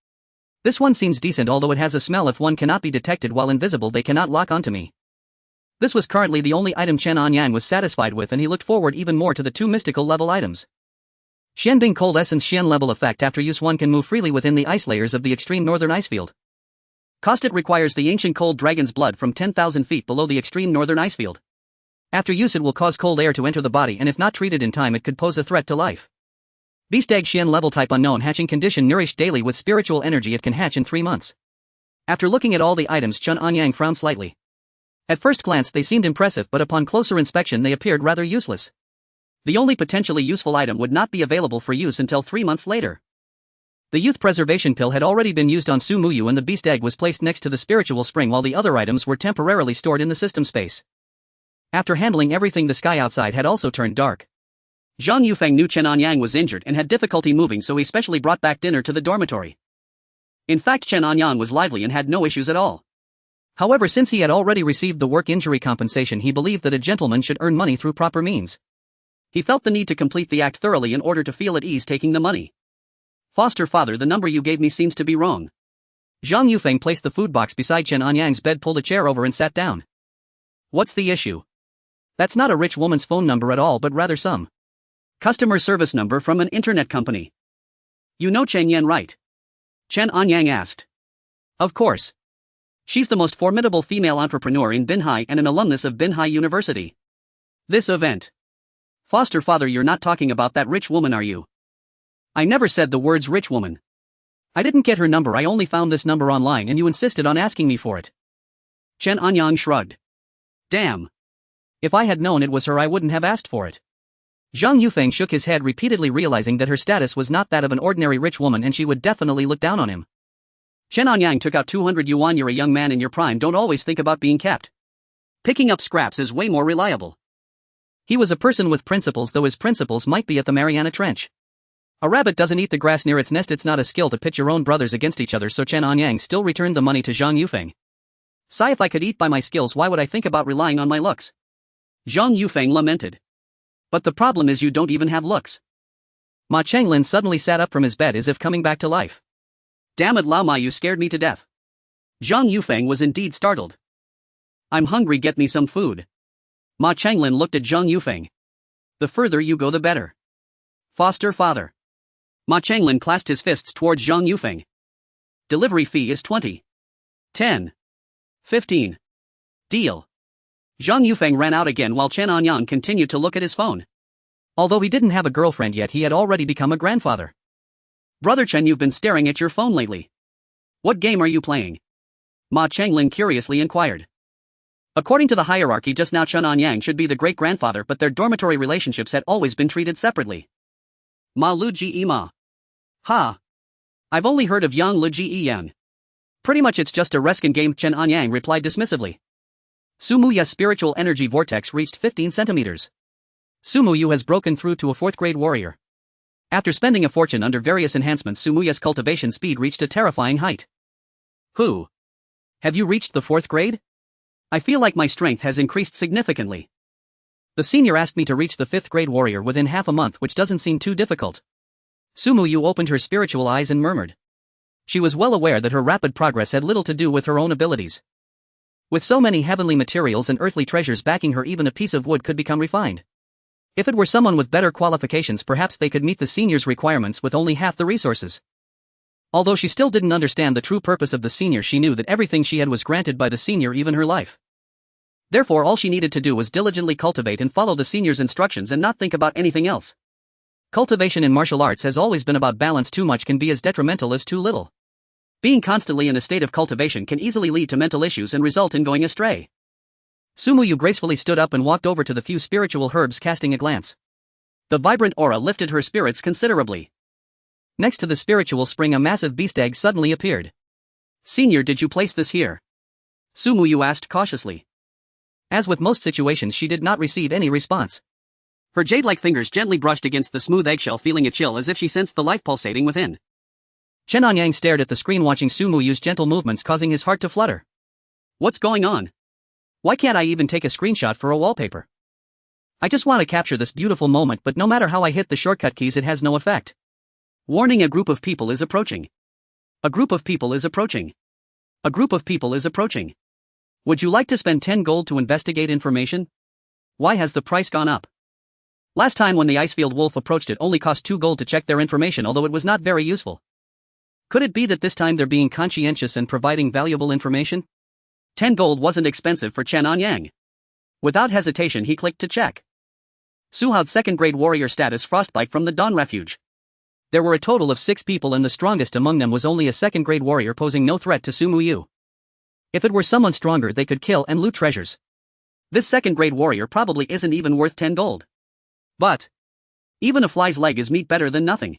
This one seems decent, although it has a smell. If one cannot be detected while invisible, they cannot lock onto me. This was currently the only item Chen Anyang was satisfied with, and he looked forward even more to the 2 mystical level items. Shenbing cold essence, Xian level, effect after use one can move freely within the ice layers of the extreme northern ice field. Cost: it requires the ancient cold dragon's blood from 10,000 feet below the extreme northern ice field. After use, it will cause cold air to enter the body, and if not treated in time, it could pose a threat to life. Beast egg, Xian level, type unknown, hatching condition, nourished daily with spiritual energy. It can hatch in 3 months. After looking at all the items, Chen Anyang frowned slightly. At first glance they seemed impressive, but upon closer inspection they appeared rather useless. The only potentially useful item would not be available for use until 3 months later. The youth preservation pill had already been used on Sumuyu, and the beast egg was placed next to the spiritual spring, while the other items were temporarily stored in the system space. After handling everything, the sky outside had also turned dark. Zhang Yufeng knew Chen Anyang was injured and had difficulty moving, so he specially brought back dinner to the dormitory. In fact, Chen Anyang was lively and had no issues at all. However, since he had already received the work injury compensation, he believed that a gentleman should earn money through proper means. He felt the need to complete the act thoroughly in order to feel at ease taking the money. Foster father, the number you gave me seems to be wrong. Zhang Yufeng placed the food box beside Chen Anyang's bed, pulled a chair over and sat down. What's the issue? That's not a rich woman's phone number at all, but rather some customer service number from an internet company. You know Chen Yan, right? Chen Anyang asked. Of course. She's the most formidable female entrepreneur in Binhai and an alumnus of Binhai University. This event. Foster father, you're not talking about that rich woman, are you? I never said the words rich woman. I didn't get her number, I only found this number online and you insisted on asking me for it. Chen Anyang shrugged. Damn. If I had known it was her, I wouldn't have asked for it. Zhang Yufeng shook his head, repeatedly realizing that her status was not that of an ordinary rich woman and she would definitely look down on him. Chen Anyang took out 200 yuan. You're a young man in your prime, don't always think about being kept. Picking up scraps is way more reliable. He was a person with principles, though his principles might be at the Mariana Trench. A rabbit doesn't eat the grass near its nest. It's not a skill to pit your own brothers against each other, so Chen Anyang still returned the money to Zhang Yufeng. Sigh, if I could eat by my skills, why would I think about relying on my looks? Zhang Yufeng lamented. But the problem is you don't even have looks. Ma Chenglin suddenly sat up from his bed as if coming back to life. Damn it, Lao Ma, you scared me to death. Zhang Yufeng was indeed startled. I'm hungry, get me some food. Ma Chenglin looked at Zhang Yufeng. The further you go the better. Foster father. Ma Chenglin clasped his fists towards Zhang Yufeng. Delivery fee is 20. 10. 15. Deal. Zhang Yufeng ran out again while Chen Anyang continued to look at his phone. Although he didn't have a girlfriend yet, he had already become a grandfather. Brother Chen, you've been staring at your phone lately. What game are you playing? Ma Changlin curiously inquired. According to the hierarchy just now, Chen Anyang should be the great-grandfather, but their dormitory relationships had always been treated separately. Ma Lu Ji Ma. Ha. I've only heard of Yang Lu Ji Yang. Pretty much it's just a reskin game, Chen Anyang replied dismissively. Sumuya's spiritual energy vortex reached 15 centimeters. Sumuyu has broken through to a 4th grade warrior. After spending a fortune under various enhancements, Sumuya's cultivation speed reached a terrifying height. Who? Have you reached the 4th grade? I feel like my strength has increased significantly. The senior asked me to reach the 5th grade warrior within half a month, which doesn't seem too difficult. Sumuyu opened her spiritual eyes and murmured. She was well aware that her rapid progress had little to do with her own abilities. With so many heavenly materials and earthly treasures backing her, even a piece of wood could become refined. If it were someone with better qualifications, perhaps they could meet the senior's requirements with only half the resources. Although she still didn't understand the true purpose of the senior, she knew that everything she had was granted by the senior, even her life. Therefore, all she needed to do was diligently cultivate and follow the senior's instructions and not think about anything else. Cultivation in martial arts has always been about balance. Too much can be as detrimental as too little. Being constantly in a state of cultivation can easily lead to mental issues and result in going astray. Sumuyu gracefully stood up and walked over to the few spiritual herbs, casting a glance. The vibrant aura lifted her spirits considerably. Next to the spiritual spring, a massive beast egg suddenly appeared. Senior, did you place this here? Sumuyu asked cautiously. As with most situations, she did not receive any response. Her jade-like fingers gently brushed against the smooth eggshell, feeling a chill as if she sensed the life pulsating within. Chen Anyang stared at the screen, watching Sumuyu's gentle movements, causing his heart to flutter. What's going on? Why can't I even take a screenshot for a wallpaper? I just want to capture this beautiful moment, but no matter how I hit the shortcut keys, it has no effect. Warning: a group of people is approaching. A group of people is approaching. A group of people is approaching. Would you like to spend 10 gold to investigate information? Why has the price gone up? Last time when the Icefield Wolf approached, it only cost 2 gold to check their information, although it was not very useful. Could it be that this time they're being conscientious and providing valuable information? 10 gold wasn't expensive for Chen Anyang. Without hesitation, he clicked to check. Suhao's 2nd grade warrior status, Frostbite from the Dawn Refuge. There were a total of 6 people, and the strongest among them was only a 2nd grade warrior, posing no threat to Sumuyu. If it were someone stronger, they could kill and loot treasures. This 2nd grade warrior probably isn't even worth 10 gold. But even a fly's leg is meat better than nothing.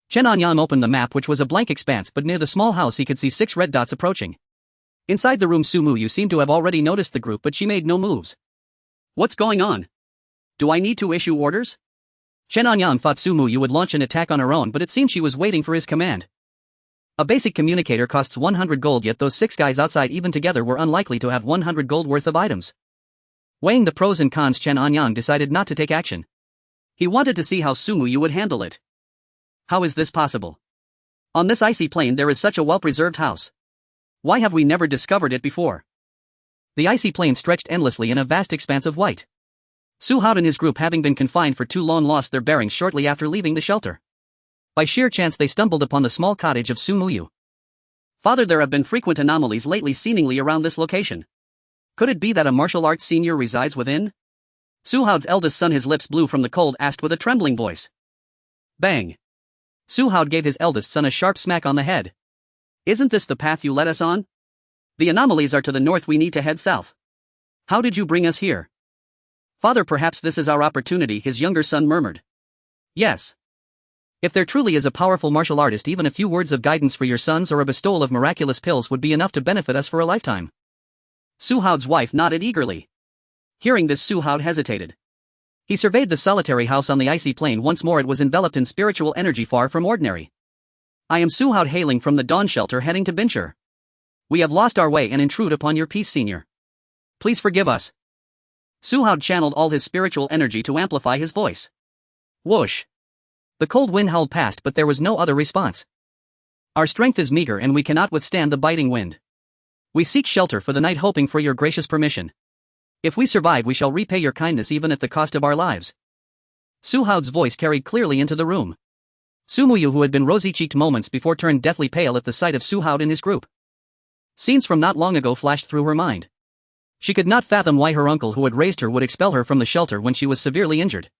Chen Anyang opened the map, which was a blank expanse, but near the small house he could see 6 red dots approaching. Inside the room, Sumuyu seemed to have already noticed the group, but she made no moves. What's going on? Do I need to issue orders? Chen Anyang thought Sumuyu would launch an attack on her own, but it seemed she was waiting for his command. A basic communicator costs 100 gold, yet those 6 guys outside even together were unlikely to have 100 gold worth of items. Weighing the pros and cons, Chen Anyang decided not to take action. He wanted to see how Sumuyu would handle it. How is this possible? On this icy plain there is such a well-preserved house. Why have we never discovered it before? The icy plain stretched endlessly in a vast expanse of white. Suhao and his group, having been confined for too long, lost their bearings shortly after leaving the shelter. By sheer chance they stumbled upon the small cottage of Sumuyu. Father, there have been frequent anomalies lately seemingly around this location. Could it be that a martial arts senior resides within? Suhao's eldest son, his lips blue from the cold, asked with a trembling voice. Bang! Suhao gave his eldest son a sharp smack on the head. Isn't this the path you led us on? The anomalies are to the north, we need to head south. How did you bring us here? Father, perhaps this is our opportunity, his younger son murmured. Yes. If there truly is a powerful martial artist, even a few words of guidance for your sons or a bestowal of miraculous pills would be enough to benefit us for a lifetime. Suhao's wife nodded eagerly. Hearing this, Suhao hesitated. He surveyed the solitary house on the icy plain once more. It was enveloped in spiritual energy far from ordinary. I am Suhao, hailing from the Dawn Shelter, heading to Binchur. We have lost our way and intrude upon your peace, senior. Please forgive us. Suhao channeled all his spiritual energy to amplify his voice. Whoosh! The cold wind howled past, but there was no other response. Our strength is meager and we cannot withstand the biting wind. We seek shelter for the night, hoping for your gracious permission. If we survive, we shall repay your kindness even at the cost of our lives. Suhao's voice carried clearly into the room. Sumuyu, who had been rosy-cheeked moments before, turned deathly pale at the sight of Suhao and his group. Scenes from not long ago flashed through her mind. She could not fathom why her uncle, who had raised her, would expel her from the shelter when she was severely injured.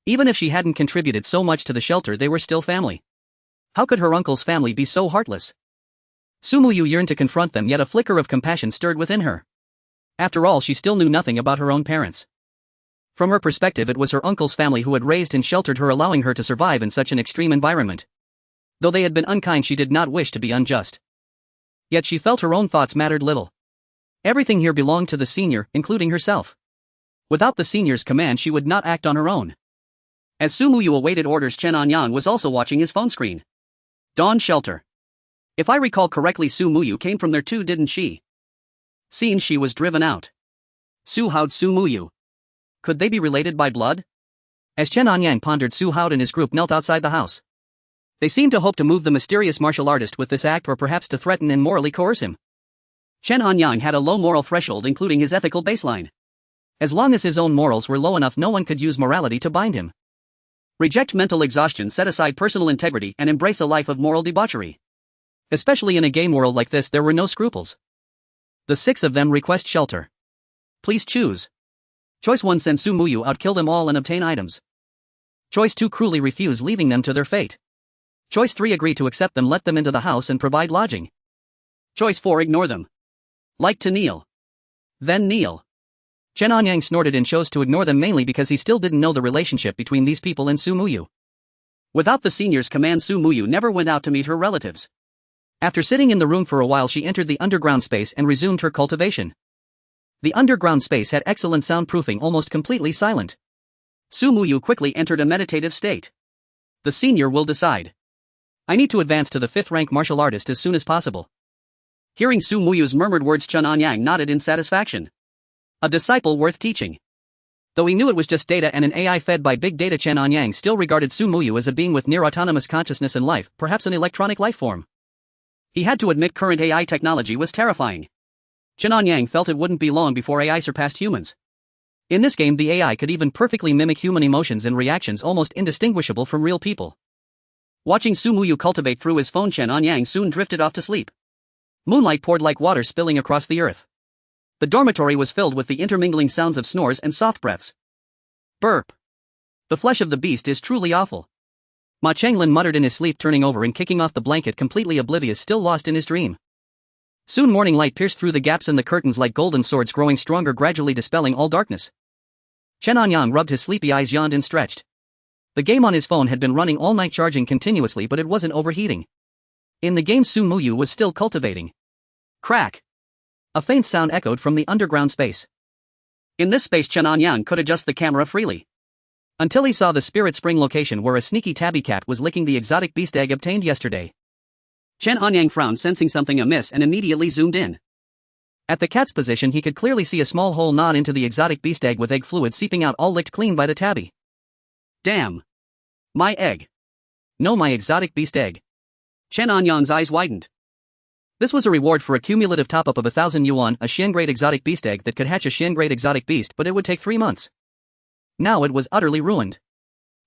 Even if she hadn't contributed so much to the shelter, they were still family. How could her uncle's family be so heartless? Su Muyu yearned to confront them, yet a flicker of compassion stirred within her. After all, she still knew nothing about her own parents. From her perspective, it was her uncle's family who had raised and sheltered her, allowing her to survive in such an extreme environment. Though they had been unkind, she did not wish to be unjust. Yet she felt her own thoughts mattered little. Everything here belonged to the senior, including herself. Without the senior's command, she would not act on her own. As Su Muyu awaited orders, Chen Anyang was also watching his phone screen. Dawn shelter. If I recall correctly, Su Muyu came from there too, didn't she? Seen she was driven out. Su Haoed Su Muyu. Could they be related by blood? As Chen Anyang pondered, Su Haoed and his group knelt outside the house. They seemed to hope to move the mysterious martial artist with this act, or perhaps to threaten and morally coerce him. Chen Anyang had a low moral threshold, including his ethical baseline. As long as his own morals were low enough, no one could use morality to bind him. Reject mental exhaustion, set aside personal integrity, and embrace a life of moral debauchery. Especially in a game world like this, there were no scruples. The 6 of them request shelter. Please choose. Choice 1: send Su Muyu out, kill them all and obtain items. Choice 2: cruelly refuse, leaving them to their fate. Choice 3: agree to accept them, let them into the house and provide lodging. Choice 4: ignore them. Like to kneel. Then kneel. Chen Anyang snorted and chose to ignore them, mainly because he still didn't know the relationship between these people and Su Muyu. Without the senior's command, Su Muyu never went out to meet her relatives. After sitting in the room for a while, she entered the underground space and resumed her cultivation. The underground space had excellent soundproofing, almost completely silent. Su Muyu quickly entered a meditative state. The senior will decide. I need to advance to the 5th rank martial artist as soon as possible. Hearing Su Muyu's murmured words, Chen Anyang nodded in satisfaction. A disciple worth teaching. Though he knew it was just data and an AI fed by big data, Chen Anyang still regarded Su Muyu as a being with near autonomous consciousness and life, perhaps an electronic life form. He had to admit current AI technology was terrifying. Chen Anyang felt it wouldn't be long before AI surpassed humans. In this game, the AI could even perfectly mimic human emotions and reactions, almost indistinguishable from real people. Watching Su Muyu cultivate through his phone, Chen Anyang soon drifted off to sleep. Moonlight poured like water, spilling across the earth. The dormitory was filled with the intermingling sounds of snores and soft breaths. Burp. The flesh of the beast is truly awful. Ma Changlin muttered in his sleep, turning over and kicking off the blanket, completely oblivious, still lost in his dream. Soon morning light pierced through the gaps in the curtains like golden swords, growing stronger, gradually dispelling all darkness. Chen Anyang rubbed his sleepy eyes, yawned and stretched. The game on his phone had been running all night, charging continuously, but it wasn't overheating. In the game, Su Muyu was still cultivating. Crack. A faint sound echoed from the underground space. In this space, Chen Anyang could adjust the camera freely. Until he saw the Spirit Spring location, where a sneaky tabby cat was licking the exotic beast egg obtained yesterday. Chen Anyang frowned, sensing something amiss, and immediately zoomed in. At the cat's position, he could clearly see a small hole gnawed into the exotic beast egg, with egg fluid seeping out, all licked clean by the tabby. Damn. My egg. No, my exotic beast egg. Chen Anyang's eyes widened. This was a reward for a cumulative top-up of 1,000 yuan, a Xian-grade exotic beast egg that could hatch a Xian-grade exotic beast, but it would take 3 months. Now it was utterly ruined.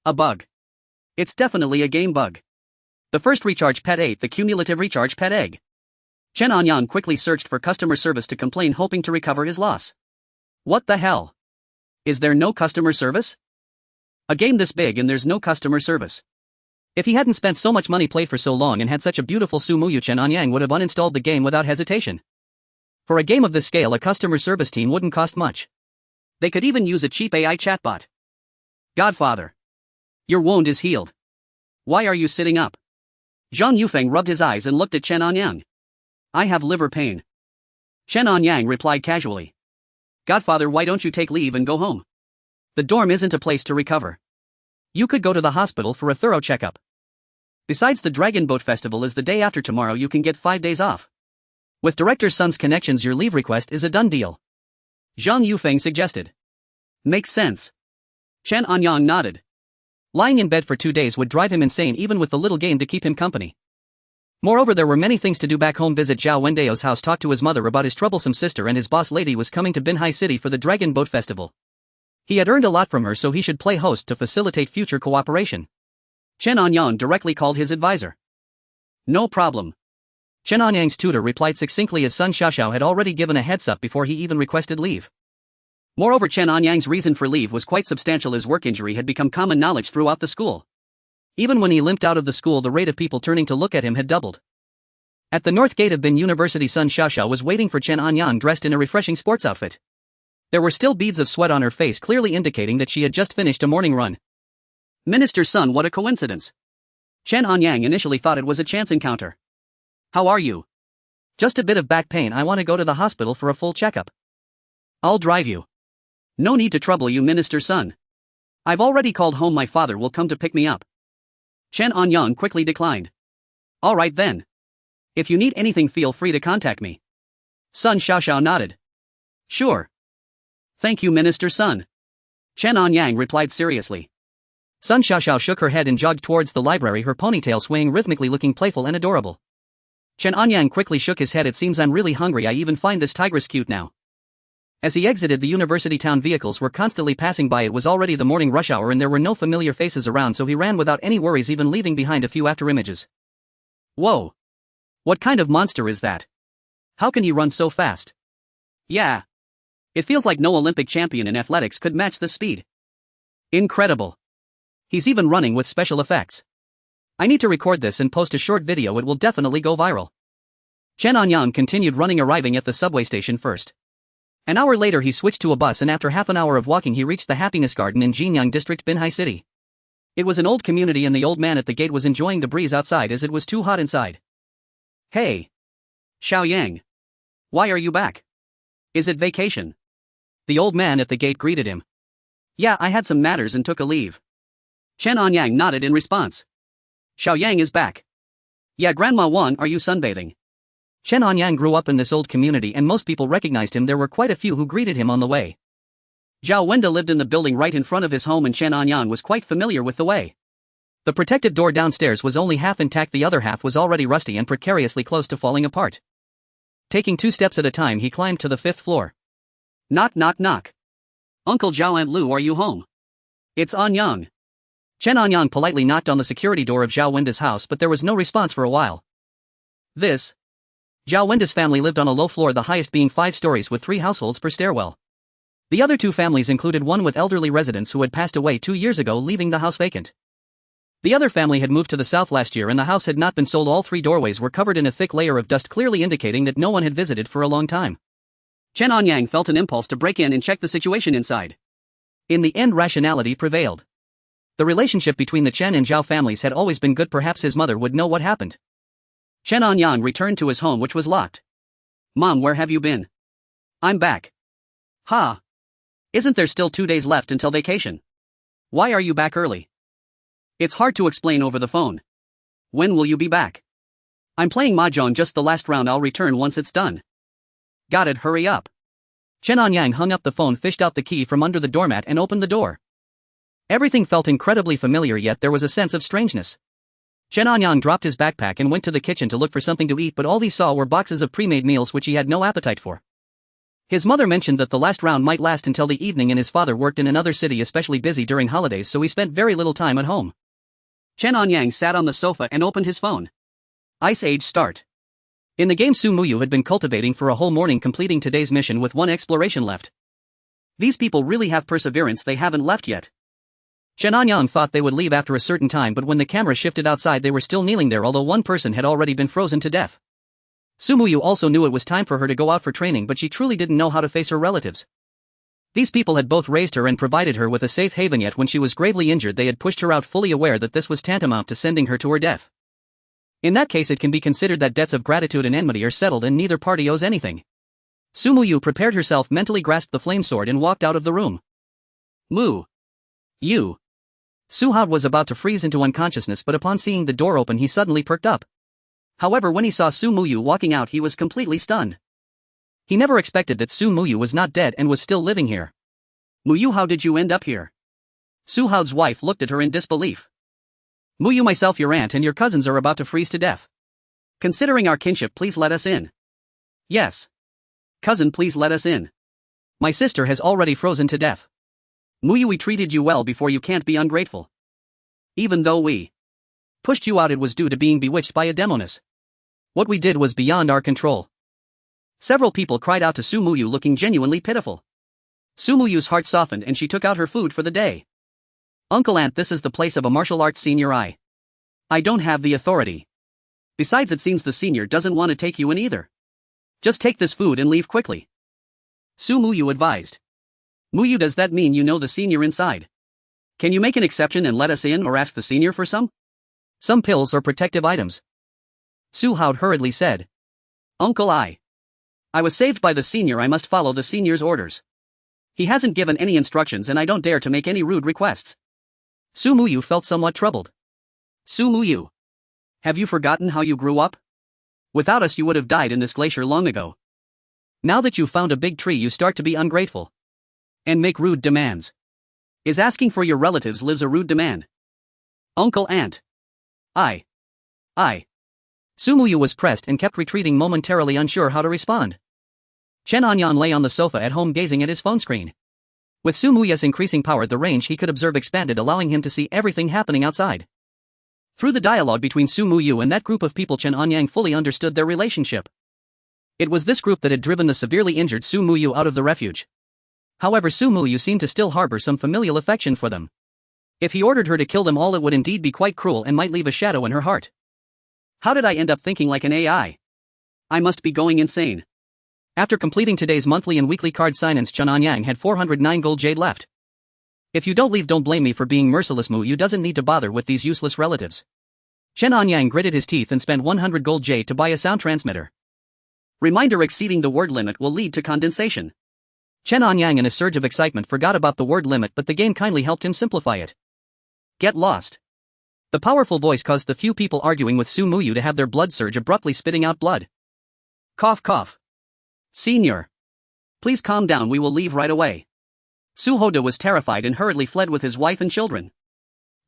A bug. It's definitely a game bug. The first recharge pet ate the cumulative recharge pet egg. Chen Anyang quickly searched for customer service to complain, hoping to recover his loss. What the hell? Is there no customer service? A game this big and there's no customer service. If he hadn't spent so much money, played for so long, and had such a beautiful Su Muyu, Chen Anyang would have uninstalled the game without hesitation. For a game of this scale, a customer service team wouldn't cost much. They could even use a cheap AI chatbot. Godfather. Your wound is healed. Why are you sitting up? Zhang Yufeng rubbed his eyes and looked at Chen Anyang. I have liver pain. Chen Anyang replied casually. Godfather, why don't you take leave and go home? The dorm isn't a place to recover. You could go to the hospital for a thorough checkup. Besides, the Dragon Boat Festival is the day after tomorrow. You can get 5 days off. With Director Sun's connections, your leave request is a done deal. Zhang Yufeng suggested. Makes sense. Chen Anyang nodded. Lying in bed for 2 days would drive him insane, even with the little game to keep him company. Moreover, there were many things to do back home: visit Zhao Wendeo's house, talk to his mother about his troublesome sister, and his boss lady was coming to Binhai City for the Dragon Boat Festival. He had earned a lot from her, so he should play host to facilitate future cooperation. Chen Anyang directly called his advisor. No problem. Chen Anyang's tutor replied succinctly, as Sun Xiaoxiao had already given a heads up before he even requested leave. Moreover, Chen Anyang's reason for leave was quite substantial. His work injury had become common knowledge throughout the school. Even when he limped out of the school, the rate of people turning to look at him had doubled. At the north gate of Bin University, Sun Xiaoxiao was waiting for Chen Anyang dressed in a refreshing sports outfit. There were still beads of sweat on her face, clearly indicating that she had just finished a morning run. Minister Sun, what a coincidence. Chen Anyang initially thought it was a chance encounter. How are you? Just a bit of back pain. I want to go to the hospital for a full checkup. I'll drive you. No need to trouble you, Minister Sun. I've already called home. My father will come to pick me up. Chen Anyang quickly declined. All right then. If you need anything, feel free to contact me. Sun Xiaoxiao nodded. Sure. Thank you, Minister Sun. Chen Anyang replied seriously. Sun Xiaoxiao shook her head and jogged towards the library, her ponytail swaying rhythmically, looking playful and adorable. Chen Anyang quickly shook his head. It seems I'm really hungry. I even find this tigress cute now. As he exited the university town, vehicles were constantly passing by. It was already the morning rush hour and there were no familiar faces around, so he ran without any worries, even leaving behind a few after images. Whoa. What kind of monster is that? How can he run so fast? Yeah. It feels like no Olympic champion in athletics could match the speed. Incredible. He's even running with special effects. I need to record this and post a short video. It will definitely go viral. Chen Anyang continued running, arriving at the subway station first. An hour later he switched to a bus, and after half an hour of walking he reached the Happiness Garden in Jinyang District, Binhai City. It was an old community and the old man at the gate was enjoying the breeze outside as it was too hot inside. Hey. Xiaoyang. Why are you back? Is it vacation? The old man at the gate greeted him. Yeah, I had some matters and took a leave. Chen Anyang nodded in response. Xiaoyang is back. Yeah, Grandma Wan, are you sunbathing? Chen Anyang grew up in this old community and most people recognized him. There were quite a few who greeted him on the way. Zhao Wenda lived in the building right in front of his home and Chen Anyang was quite familiar with the way. The protective door downstairs was only half intact, the other half was already rusty and precariously close to falling apart. Taking 2 steps at a time he climbed to the 5th floor. Knock knock knock. Uncle Zhao and Lu, are you home? It's Anyang. Chen Anyang politely knocked on the security door of Zhao Wenda's house, but there was no response for a while. Zhao Wenda's family lived on a low floor, the highest being 5 stories with 3 households per stairwell. The other 2 families included one with elderly residents who had passed away 2 years ago, leaving the house vacant. The other family had moved to the south last year and the house had not been sold. All 3 doorways were covered in a thick layer of dust, clearly indicating that no one had visited for a long time. Chen Anyang felt an impulse to break in and check the situation inside. In the end, rationality prevailed. The relationship between the Chen and Zhao families had always been good. Perhaps his mother would know what happened. Chen Anyang returned to his home, which was locked. Mom, where have you been? I'm back. Ha! Isn't there still 2 days left until vacation? Why are you back early? It's hard to explain over the phone. When will you be back? I'm playing mahjong, just the last round. I'll return once it's done. Got it, hurry up. Chen Anyang hung up the phone, fished out the key from under the doormat and opened the door. Everything felt incredibly familiar, yet there was a sense of strangeness. Chen Anyang dropped his backpack and went to the kitchen to look for something to eat, but all he saw were boxes of pre-made meals which he had no appetite for. His mother mentioned that the last round might last until the evening and his father worked in another city, especially busy during holidays, so he spent very little time at home. Chen Anyang sat on the sofa and opened his phone. Ice Age start. In the game, Su Muyu had been cultivating for a whole morning, completing today's mission with 1 exploration left. These people really have perseverance, they haven't left yet. Chen Anyang thought they would leave after a certain time, but when the camera shifted outside they were still kneeling there, although one person had already been frozen to death. Su Muyu also knew it was time for her to go out for training, but she truly didn't know how to face her relatives. These people had both raised her and provided her with a safe haven, yet when she was gravely injured they had pushed her out, fully aware that this was tantamount to sending her to her death. In that case, it can be considered that debts of gratitude and enmity are settled and neither party owes anything. Su Muyu prepared herself, mentally grasped the flame sword and walked out of the room. You. Su Hao was about to freeze into unconsciousness, but upon seeing the door open he suddenly perked up. However, when he saw Su Muyu walking out he was completely stunned. He never expected that Su Muyu was not dead and was still living here. Muyu, how did you end up here? Su Hao's wife looked at her in disbelief. Muyu, myself, your aunt and your cousins are about to freeze to death. Considering our kinship, please let us in. Yes. Cousin, please let us in. My sister has already frozen to death. Muyu, we treated you well before, you can't be ungrateful. Even though we pushed you out, it was due to being bewitched by a demoness. What we did was beyond our control. Several people cried out to Su Muyu, looking genuinely pitiful. Su Muyu's heart softened and she took out her food for the day. Uncle, aunt, this is the place of a martial arts senior. I I don't have the authority. Besides, it seems the senior doesn't want to take you in either. Just take this food and leave quickly. Su Muyu advised. Muyu, does that mean you know the senior inside? Can you make an exception and let us in or ask the senior for some? Some pills or protective items. Su Hao hurriedly said. Uncle, I was saved by the senior. I must follow the senior's orders. He hasn't given any instructions and I don't dare to make any rude requests. Su Muyu felt somewhat troubled. Su Muyu, have you forgotten how you grew up? Without us you would have died in this glacier long ago. Now that you've found a big tree you start to be ungrateful. And make rude demands. Is asking for your relatives lives a rude demand? Uncle, aunt. I. Su Muyu was pressed and kept retreating, momentarily unsure how to respond. Chen Anyang lay on the sofa at home gazing at his phone screen. With Su Muyu's increasing power, the range he could observe expanded, allowing him to see everything happening outside. Through the dialogue between Su Muyu and that group of people, Chen Anyang fully understood their relationship. It was this group that had driven the severely injured Su Muyu out of the refuge. However, Su Muyu seemed to still harbor some familial affection for them. If he ordered her to kill them all, it would indeed be quite cruel and might leave a shadow in her heart. How did I end up thinking like an AI? I must be going insane. After completing today's monthly and weekly card sign-ins, Chen Anyang had 409 gold jade left. If you don't leave, don't blame me for being merciless. Muyu doesn't need to bother with these useless relatives. Chen Anyang gritted his teeth and spent 100 gold jade to buy a sound transmitter. Reminder: exceeding the word limit will lead to condensation. Chen Anyang in a surge of excitement forgot about the word limit, but the game kindly helped him simplify it. Get lost. The powerful voice caused the few people arguing with Su Muyu to have their blood surge, abruptly spitting out blood. Cough cough. Senior. Please calm down, we will leave right away. Su Hoda was terrified and hurriedly fled with his wife and children.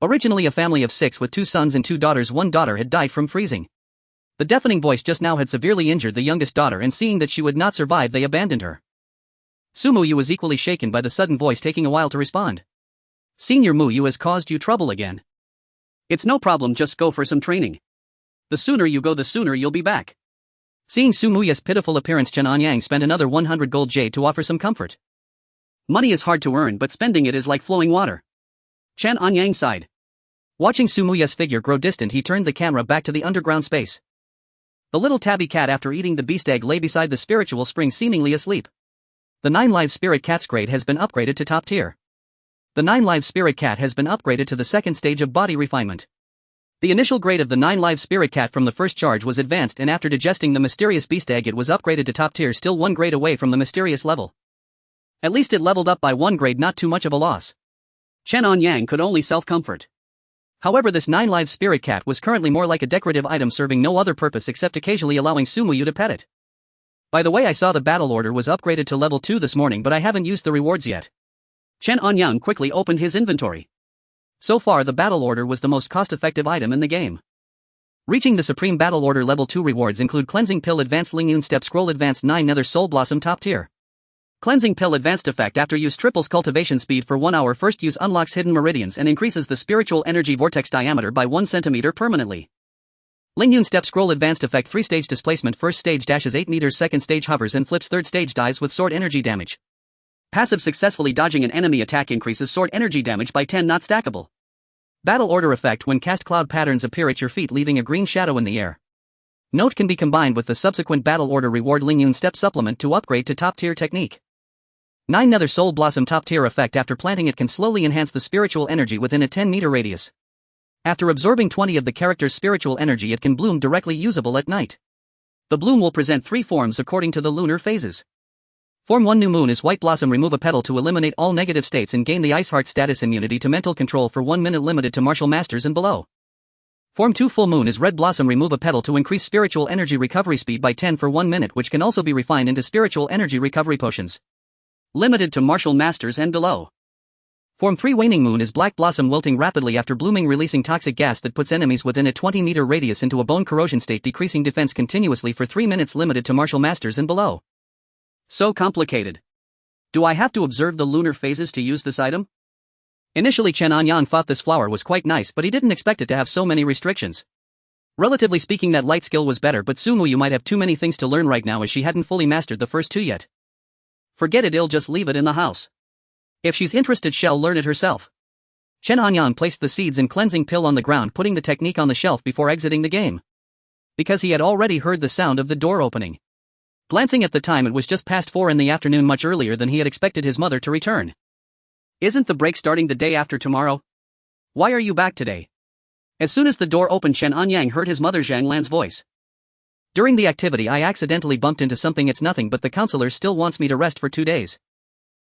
Originally a family of 6 with 2 sons and 2 daughters, one daughter had died from freezing. The deafening voice just now had severely injured the youngest daughter, and seeing that she would not survive, they abandoned her. Su Muyu was equally shaken by the sudden voice, taking a while to respond. Senior, Muyu has caused you trouble again. It's no problem, just go for some training. The sooner you go, the sooner you'll be back. Seeing Su Muyu's pitiful appearance, Chen Anyang spent another 100 gold jade to offer some comfort. Money is hard to earn, but spending it is like flowing water. Chen Anyang sighed. Watching Su Muyu's figure grow distant, he turned the camera back to the underground space. The little tabby cat, after eating the beast egg, lay beside the spiritual spring, seemingly asleep. The 9 live spirit cat's grade has been upgraded to top tier. The 9 live spirit cat has been upgraded to the second stage of body refinement. The initial grade of the 9 live spirit cat from the first charge was advanced, and after digesting the mysterious beast egg, it was upgraded to top tier, still 1 grade away from the mysterious level. At least it leveled up by 1 grade, not too much of a loss. Chen Anyang could only self-comfort. However, this 9 live spirit cat was currently more like a decorative item, serving no other purpose except occasionally allowing Su Muyu to pet it. By the way, I saw the battle order was upgraded to level 2 this morning, but I haven't used the rewards yet. Chen Anyang quickly opened his inventory. So far, the battle order was the most cost-effective item in the game. Reaching the supreme battle order level 2 rewards include Cleansing Pill, Advanced Lingyun Step Scroll, Advanced 9 Nether Soul Blossom, top tier. Cleansing Pill advanced effect: after use triples cultivation speed for 1 hour. First use unlocks hidden meridians and increases the spiritual energy vortex diameter by 1 centimeter permanently. Lingyun Step Scroll advanced effect: 3-stage displacement. First stage dashes 8 meters, second stage hovers and flips, third stage dives with sword energy damage. Passive: successfully dodging an enemy attack increases sword energy damage by 10, not stackable. Battle order effect: when cast, cloud patterns appear at your feet, leaving a green shadow in the air. Note: can be combined with the subsequent battle order reward Lingyun Step supplement to upgrade to top tier technique. 9 Nether Soul Blossom top tier effect: after planting it can slowly enhance the spiritual energy within a 10-meter radius. After absorbing 20 of the character's spiritual energy, it can bloom directly, usable at night. The bloom will present 3 forms according to the lunar phases. Form 1 New Moon is White Blossom. Remove a petal to eliminate all negative states and gain the Ice Heart status. Immunity to mental control for 1 minute, limited to martial masters and below. Form 2 Full Moon is Red Blossom. Remove a petal to increase spiritual energy recovery speed by 10 for 1 minute, which can also be refined into spiritual energy recovery potions. Limited to martial masters and below. Form 3 Waning Moon is Black Blossom. Wilting rapidly after blooming, releasing toxic gas that puts enemies within a 20-meter radius into a bone corrosion state, decreasing defense continuously for 3 minutes, limited to martial masters and below. So complicated. Do I have to observe the lunar phases to use this item? Initially, Chen Anyang thought this flower was quite nice, but he didn't expect it to have so many restrictions. Relatively speaking, that light skill was better, but Su Muyu might have too many things to learn right now, as she hadn't fully mastered the first 2 yet. Forget it, I'll just leave it in the house. If she's interested, she'll learn it herself. Chen Anyang placed the seeds and cleansing pill on the ground, putting the technique on the shelf before exiting the game. Because he had already heard the sound of the door opening. Glancing at the time, it was just past 4 in the afternoon, much earlier than he had expected his mother to return. Isn't the break starting the day after tomorrow? Why are you back today? As soon as the door opened, Chen Anyang heard his mother Zhang Lan's voice. During the activity I accidentally bumped into something. It's nothing, but the counselor still wants me to rest for 2 days.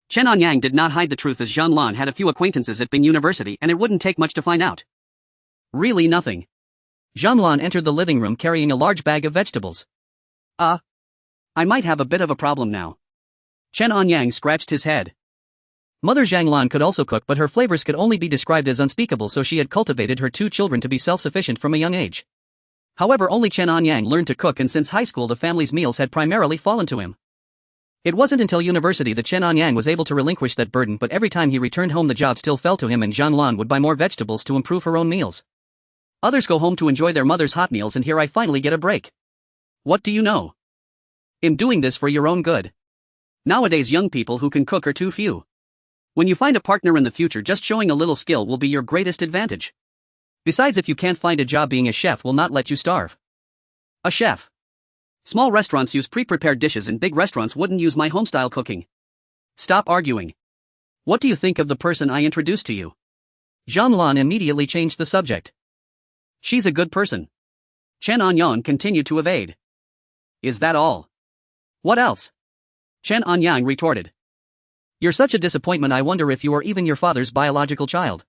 Chen Anyang did not hide the truth, as Zhang Lan had a few acquaintances at Bing University and it wouldn't take much to find out. Really nothing. Zhang Lan entered the living room carrying a large bag of vegetables. I might have a bit of a problem now. Chen Anyang scratched his head. Mother Zhang Lan could also cook, but her flavors could only be described as unspeakable, so she had cultivated her 2 children to be self-sufficient from a young age. However, only Chen Anyang learned to cook, and since high school the family's meals had primarily fallen to him. It wasn't until university that Chen Anyang was able to relinquish that burden, but every time he returned home the job still fell to him, and Zhang Lan would buy more vegetables to improve her own meals. Others go home to enjoy their mother's hot meals, and here I finally get a break. What do you know? I'm doing this for your own good. Nowadays young people who can cook are too few. When you find a partner in the future, just showing a little skill will be your greatest advantage. Besides, if you can't find a job, being a chef will not let you starve. A chef? Small restaurants use pre-prepared dishes and big restaurants wouldn't use my home-style cooking. Stop arguing. What do you think of the person I introduced to you? Zhang Lan immediately changed the subject. She's a good person. Chen Anyang continued to evade. Is that all? What else? Chen Anyang retorted. You're such a disappointment. I wonder if you are even your father's biological child.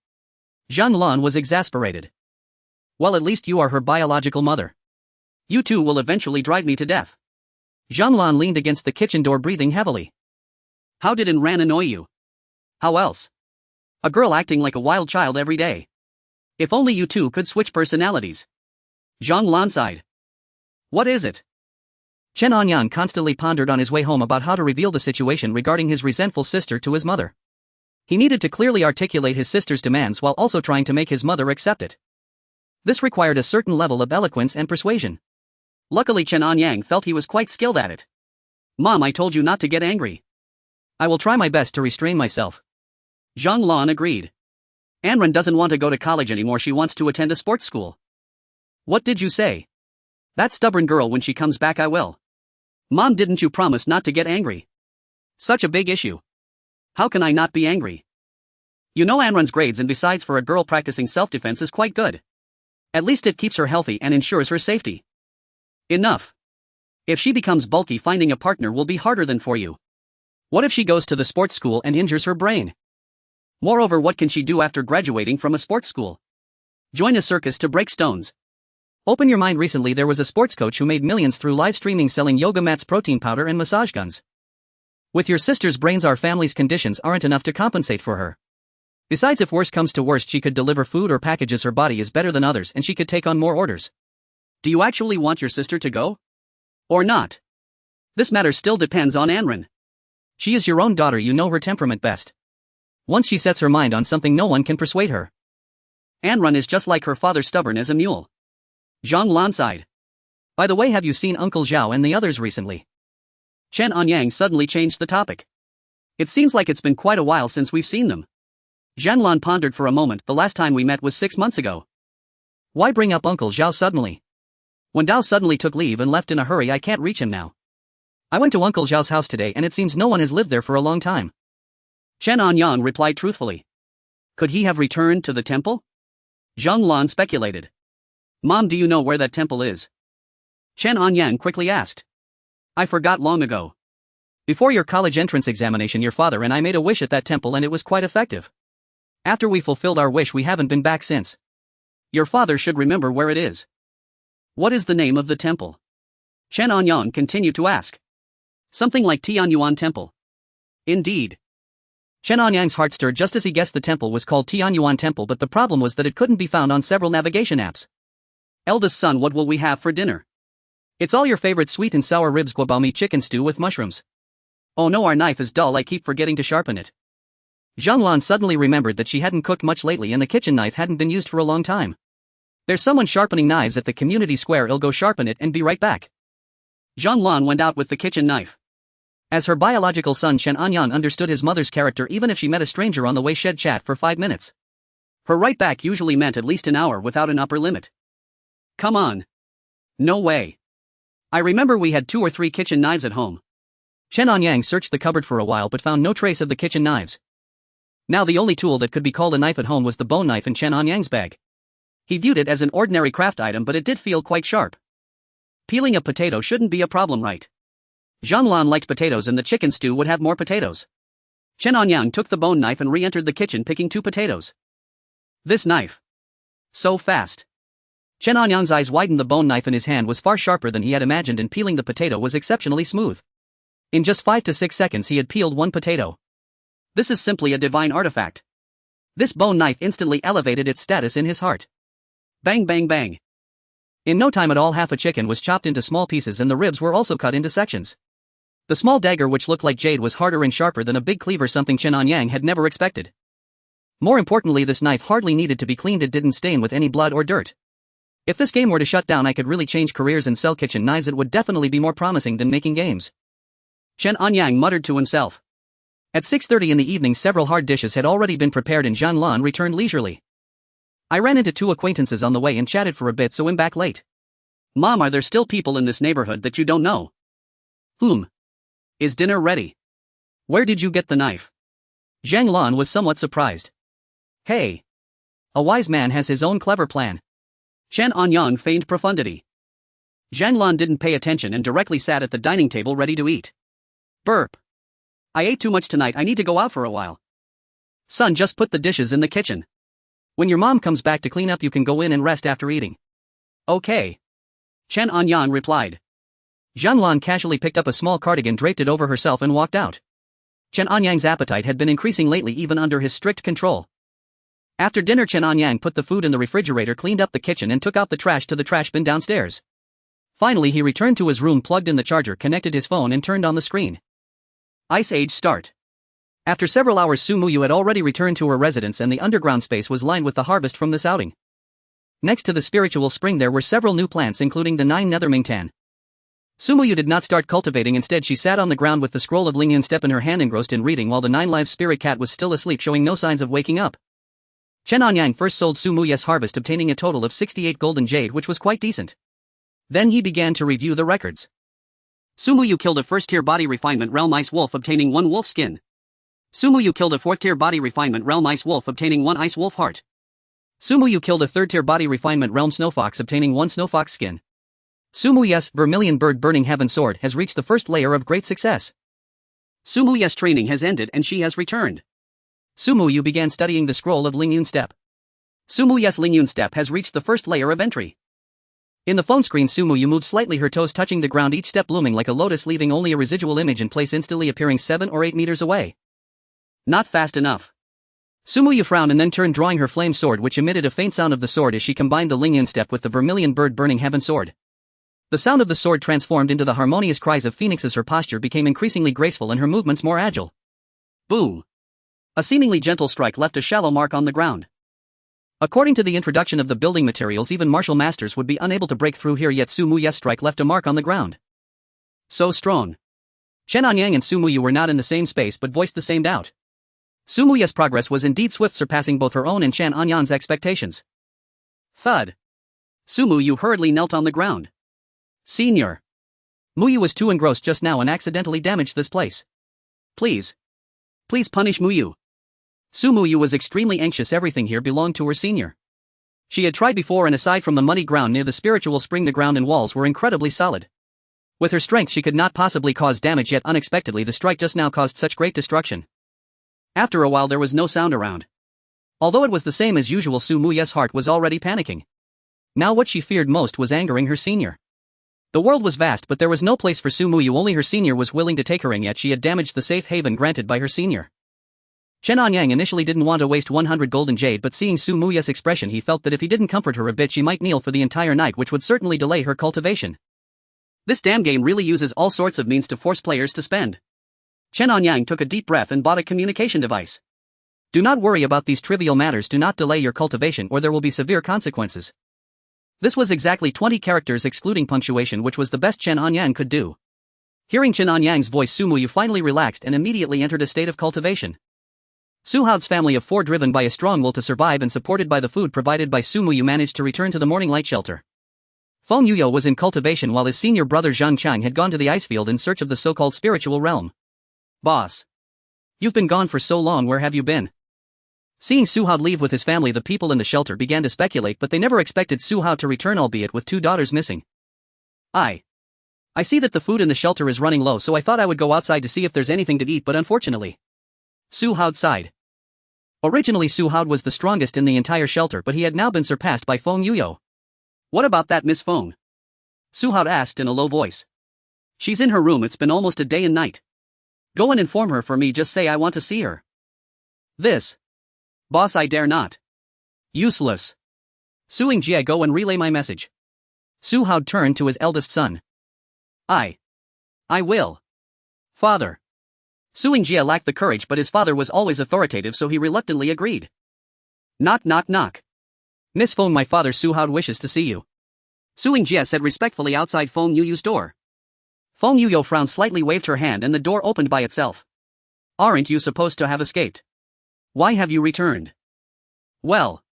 Zhang Lan was exasperated. Well, at least you are her biological mother. You two will eventually drive me to death. Zhang Lan leaned against the kitchen door, breathing heavily. How did Enran annoy you? How else? A girl acting like a wild child every day. If only you two could switch personalities. Zhang Lan sighed. What is it? Chen Anyang constantly pondered on his way home about how to reveal the situation regarding his resentful sister to his mother. He needed to clearly articulate his sister's demands while also trying to make his mother accept it. This required a certain level of eloquence and persuasion. Luckily, Chen Anyang felt he was quite skilled at it. Mom, I told you not to get angry. I will try my best to restrain myself. Zhang Lan agreed. Anren doesn't want to go to college anymore. She wants to attend a sports school. What did you say? That stubborn girl, when she comes back I will. Mom, didn't you promise not to get angry? Such a big issue. How can I not be angry? You know Anren's grades, and besides, for a girl, practicing self-defense is quite good. At least it keeps her healthy and ensures her safety. Enough. If she becomes bulky, finding a partner will be harder than for you. What if she goes to the sports school and injures her brain? Moreover, what can she do after graduating from a sports school? Join a circus to break stones. Open your mind. Recently there was a sports coach who made millions through live streaming, selling yoga mats, protein powder and massage guns. With your sister's brains, our family's conditions aren't enough to compensate for her. Besides, if worse comes to worst, she could deliver food or packages. Her body is better than others and she could take on more orders. Do you actually want your sister to go? Or not? This matter still depends on Anren. She is your own daughter, you know her temperament best. Once she sets her mind on something, no one can persuade her. Anren is just like her father, stubborn as a mule. Zhang Lan sighed. By the way, have you seen Uncle Zhao and the others recently? Chen Anyang suddenly changed the topic. It seems like it's been quite a while since we've seen them. Zhang Lan pondered for a moment. The last time we met was 6 months ago. Why bring up Uncle Zhao suddenly? When Dao suddenly took leave and left in a hurry, I can't reach him now. I went to Uncle Zhao's house today and it seems no one has lived there for a long time. Chen Anyang replied truthfully. Could he have returned to the temple? Zhang Lan speculated. Mom, do you know where that temple is? Chen Anyang quickly asked. I forgot long ago. Before your college entrance examination, your father and I made a wish at that temple and it was quite effective. After we fulfilled our wish, we haven't been back since. Your father should remember where it is. What is the name of the temple? Chen Anyang continued to ask. Something like Tianyuan Temple. Indeed. Chen Anyang's heart stirred just as he guessed the temple was called Tianyuan Temple, but the problem was that it couldn't be found on several navigation apps. Eldest son, what will we have for dinner? It's all your favorite sweet and sour ribs, guabao chicken stew with mushrooms. Oh no, our knife is dull, I keep forgetting to sharpen it. Zhang Lan suddenly remembered that she hadn't cooked much lately and the kitchen knife hadn't been used for a long time. There's someone sharpening knives at the community square, I'll go sharpen it and be right back. Zhang Lan went out with the kitchen knife. As her biological son, Chen Anyang understood his mother's character. Even if she met a stranger on the way, she'd chat for 5 minutes. Her right back usually meant at least an hour without an upper limit. Come on. No way. I remember we had 2 or 3 kitchen knives at home. Chen Anyang searched the cupboard for a while but found no trace of the kitchen knives. Now the only tool that could be called a knife at home was the bone knife in Chen Anyang's bag. He viewed it as an ordinary craft item, but it did feel quite sharp. Peeling a potato shouldn't be a problem, right? Zhanlan liked potatoes and the chicken stew would have more potatoes. Chen Anyang took the bone knife and re-entered the kitchen picking 2 potatoes. This knife. So fast. Chen Anyang's eyes widened. The bone knife in his hand was far sharper than he had imagined, and peeling the potato was exceptionally smooth. In just 5 to 6 seconds he had peeled 1 potato. This is simply a divine artifact. This bone knife instantly elevated its status in his heart. Bang bang bang. In no time at all, half a chicken was chopped into small pieces and the ribs were also cut into sections. The small dagger, which looked like jade, was harder and sharper than a big cleaver, something Chen Anyang had never expected. More importantly, this knife hardly needed to be cleaned. It didn't stain with any blood or dirt. If this game were to shut down, I could really change careers and sell kitchen knives. It would definitely be more promising than making games. Chen Anyang muttered to himself. At 6:30 in the evening, several hard dishes had already been prepared and Zhanlan returned leisurely. I ran into 2 acquaintances on the way and chatted for a bit, so I'm back late. Mom, are there still people in this neighborhood that you don't know? Is dinner ready? Where did you get the knife? Zhanlan was somewhat surprised. Hey. A wise man has his own clever plan. Chen Anyang feigned profundity. Zhanlan didn't pay attention and directly sat at the dining table ready to eat. Burp. I ate too much tonight. I need to go out for a while. Son, just put the dishes in the kitchen. When your mom comes back to clean up, you can go in and rest after eating. Okay. Chen Anyang replied. Zhanlan casually picked up a small cardigan, draped it over herself and walked out. Chen Anyang's appetite had been increasing lately, even under his strict control. After dinner, Chen Anyang put the food in the refrigerator, cleaned up the kitchen and took out the trash to the trash bin downstairs. Finally he returned to his room, plugged in the charger, connected his phone and turned on the screen. Ice Age start. After several hours, Su Muyu had already returned to her residence and the underground space was lined with the harvest from this outing. Next to the spiritual spring there were several new plants, including the 9 nethermingtan. Su Muyu did not start cultivating. Instead she sat on the ground with the scroll of Lingyun Step in her hand, engrossed in reading, while the 9 live spirit cat was still asleep, showing no signs of waking up. Chen Anyang first sold Su Muyu's harvest, obtaining a total of 68 golden jade, which was quite decent. Then he began to review the records. Su Muyu killed a first-tier body refinement realm ice wolf, obtaining 1 wolf skin. Su Muyu killed a 4th-tier body refinement realm ice wolf, obtaining 1 ice wolf heart. Su Muyu killed a 3rd-tier body refinement realm snowfox, obtaining 1 snowfox skin. Su Muyu's vermilion bird burning heaven sword has reached the 1st layer of great success. Su Muyu's training has ended and she has returned. Su Muyu began studying the scroll of Lingyun Step. Su Muyu's Lingyun Step has reached the 1st layer of entry. In the phone screen, Su Muyu moved slightly, her toes touching the ground, each step blooming like a lotus, leaving only a residual image in place, instantly appearing 7 or 8 meters away. Not fast enough. Su Muyu frowned and then turned, drawing her flame sword, which emitted a faint sound of the sword as she combined the Lingyun Step with the vermilion bird burning heaven sword. The sound of the sword transformed into the harmonious cries of phoenixes. Her posture became increasingly graceful and her movements more agile. Boom! A seemingly gentle strike left a shallow mark on the ground. According to the introduction of the building materials, even martial masters would be unable to break through here, yet Su Muyu's strike left a mark on the ground. So strong. Chen Anyang and Su Muyu were not in the same space but voiced the same doubt. Su Muyu's progress was indeed swift, surpassing both her own and Chen Anyang's expectations. Thud. Su Muyu hurriedly knelt on the ground. Senior. Muyu was too engrossed just now and accidentally damaged this place. Please. Please punish Muyu. Su Muyu was extremely anxious. Everything here belonged to her senior. She had tried before, and aside from the muddy ground near the spiritual spring, the ground and walls were incredibly solid. With her strength she could not possibly cause damage, yet unexpectedly the strike just now caused such great destruction. After a while there was no sound around. Although it was the same as usual, Su Muyu's heart was already panicking. Now what she feared most was angering her senior. The world was vast, but there was no place for Su Muyu. Only her senior was willing to take her in, yet she had damaged the safe haven granted by her senior. Chen Anyang initially didn't want to waste 100 golden jade, but seeing Su Muyu's expression he felt that if he didn't comfort her a bit she might kneel for the entire night, which would certainly delay her cultivation. This damn game really uses all sorts of means to force players to spend. Chen Anyang took a deep breath and bought a communication device. Do not worry about these trivial matters. Do not delay your cultivation or there will be severe consequences. This was exactly 20 characters excluding punctuation, which was the best Chen Anyang could do. Hearing Chen Anyang's voice, Su Muyu finally relaxed and immediately entered a state of cultivation. Su Hao's family of 4 driven by a strong will to survive and supported by the food provided by Su Muyu managed to return to the morning light shelter. Feng Yuyo was in cultivation while his senior brother Zhang Chang had gone to the ice field in search of the so-called spiritual realm. Boss. You've been gone for so long, where have you been? Seeing Su Hao leave with his family, the people in the shelter began to speculate, but they never expected Su Hao to return, albeit with 2 daughters missing. I see that the food in the shelter is running low, so I thought I would go outside to see if there's anything to eat, but unfortunately. Su Hao sighed. Originally Su Hao was the strongest in the entire shelter, but he had now been surpassed by Feng Yuyo. What about that Miss Feng? Su Hao asked in a low voice. She's in her room, it's been almost a day and night. Go and inform her for me, just say I want to see her. This. Boss, I dare not. Useless. Suing Jie, go and relay my message. Su Hao turned to his eldest son. I will. Father. Suing Jie lacked the courage, but his father was always authoritative, so he reluctantly agreed. Knock knock knock. Miss Feng, my father Su Hao wishes to see you. Suing Jie said respectfully outside Feng Yuyo's door. Feng Yuyo frowned slightly, waved her hand, and the door opened by itself. Aren't you supposed to have escaped? Why have you returned? Well.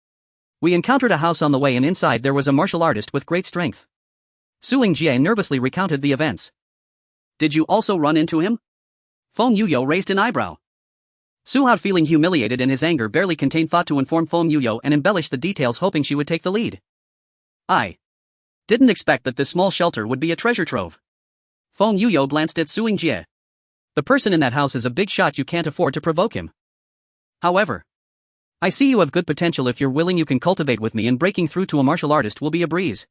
We encountered a house on the way, and inside there was a martial artist with great strength. Suing Jie nervously recounted the events. Did you also run into him? Feng Yuyo raised an eyebrow. Su Hao, feeling humiliated and his anger barely contained, thought to inform Feng Yuyo and embellish the details, hoping she would take the lead. I didn't expect that this small shelter would be a treasure trove. Feng Yuyo glanced at Suing Jie. The person in that house is a big shot, you can't afford to provoke him. However, I see you have good potential. If you're willing, you can cultivate with me, and breaking through to a martial artist will be a breeze.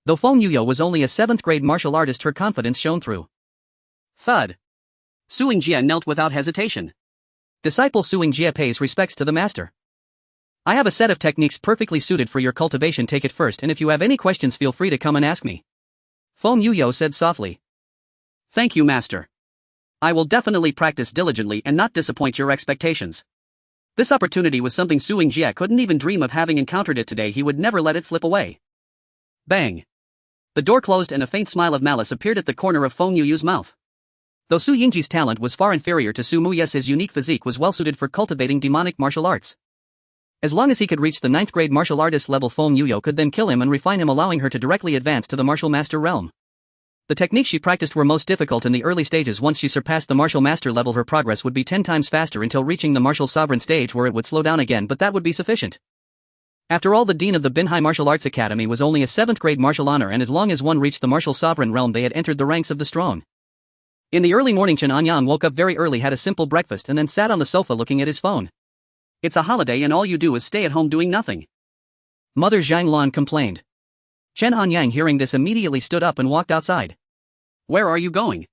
Though Feng Yuyo was only a 7th grade martial artist, her confidence shone through. Thud. Suing Jie knelt without hesitation. Disciple Suing Jie pays respects to the master. I have a set of techniques perfectly suited for your cultivation, take it first, and if you have any questions feel free to come and ask me. Feng Yuyo said softly. Thank you, master. I will definitely practice diligently and not disappoint your expectations. This opportunity was something Suing Jie couldn't even dream of. Having encountered it today, he would never let it slip away. Bang. The door closed and a faint smile of malice appeared at the corner of Feng Yuyo's mouth. Though Su Yingji's talent was far inferior to Su Muye's, his unique physique was well suited for cultivating demonic martial arts. As long as he could reach the 9th grade martial artist level, Feng Yuyo could then kill him and refine him, allowing her to directly advance to the martial master realm. The techniques she practiced were most difficult in the early stages. Once she surpassed the martial master level, her progress would be 10 times faster until reaching the martial sovereign stage, where it would slow down again, but that would be sufficient. After all, the dean of the Binhai Martial Arts Academy was only a 7th grade martial honor, and as long as one reached the martial sovereign realm, they had entered the ranks of the strong. In the early morning, Chen Anyang woke up very early, had a simple breakfast, and then sat on the sofa looking at his phone. It's a holiday and all you do is stay at home doing nothing. Mother Zhang Lan complained. Chen Anyang, hearing this, immediately stood up and walked outside. Where are you going?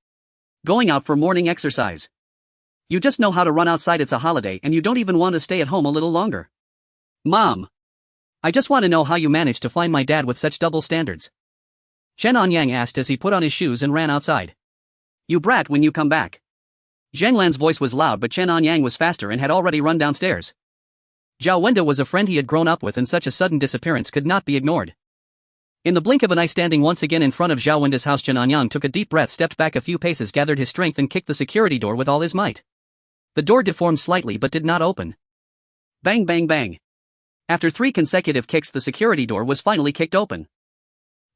Going out for morning exercise. You just know how to run outside, it's a holiday and you don't even want to stay at home a little longer. Mom. I just want to know how you managed to find my dad with such double standards. Chen Anyang asked as he put on his shoes and ran outside. You brat, when you come back. Zhang Lan's voice was loud, but Chen Anyang was faster and had already run downstairs. Zhao Wenda was a friend he had grown up with, and such a sudden disappearance could not be ignored. In the blink of an eye, standing once again in front of Zhao Wenda's house, Chen Anyang took a deep breath, stepped back a few paces, gathered his strength and kicked the security door with all his might. The door deformed slightly but did not open. Bang bang bang. After 3 consecutive kicks, the security door was finally kicked open.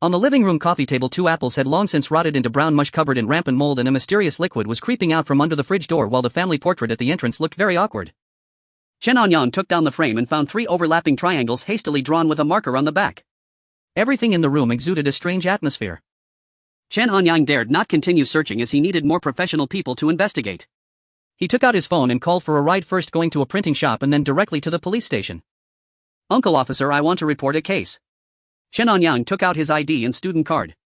On the living room coffee table, 2 apples had long since rotted into brown mush covered in rampant mold, and a mysterious liquid was creeping out from under the fridge door, while the family portrait at the entrance looked very awkward. Chen Anyang took down the frame and found 3 overlapping triangles hastily drawn with a marker on the back. Everything in the room exuded a strange atmosphere. Chen Anyang dared not continue searching as he needed more professional people to investigate. He took out his phone and called for a ride, first going to a printing shop and then directly to the police station. Uncle officer, I want to report a case. Chen Anyang took out his ID and student card.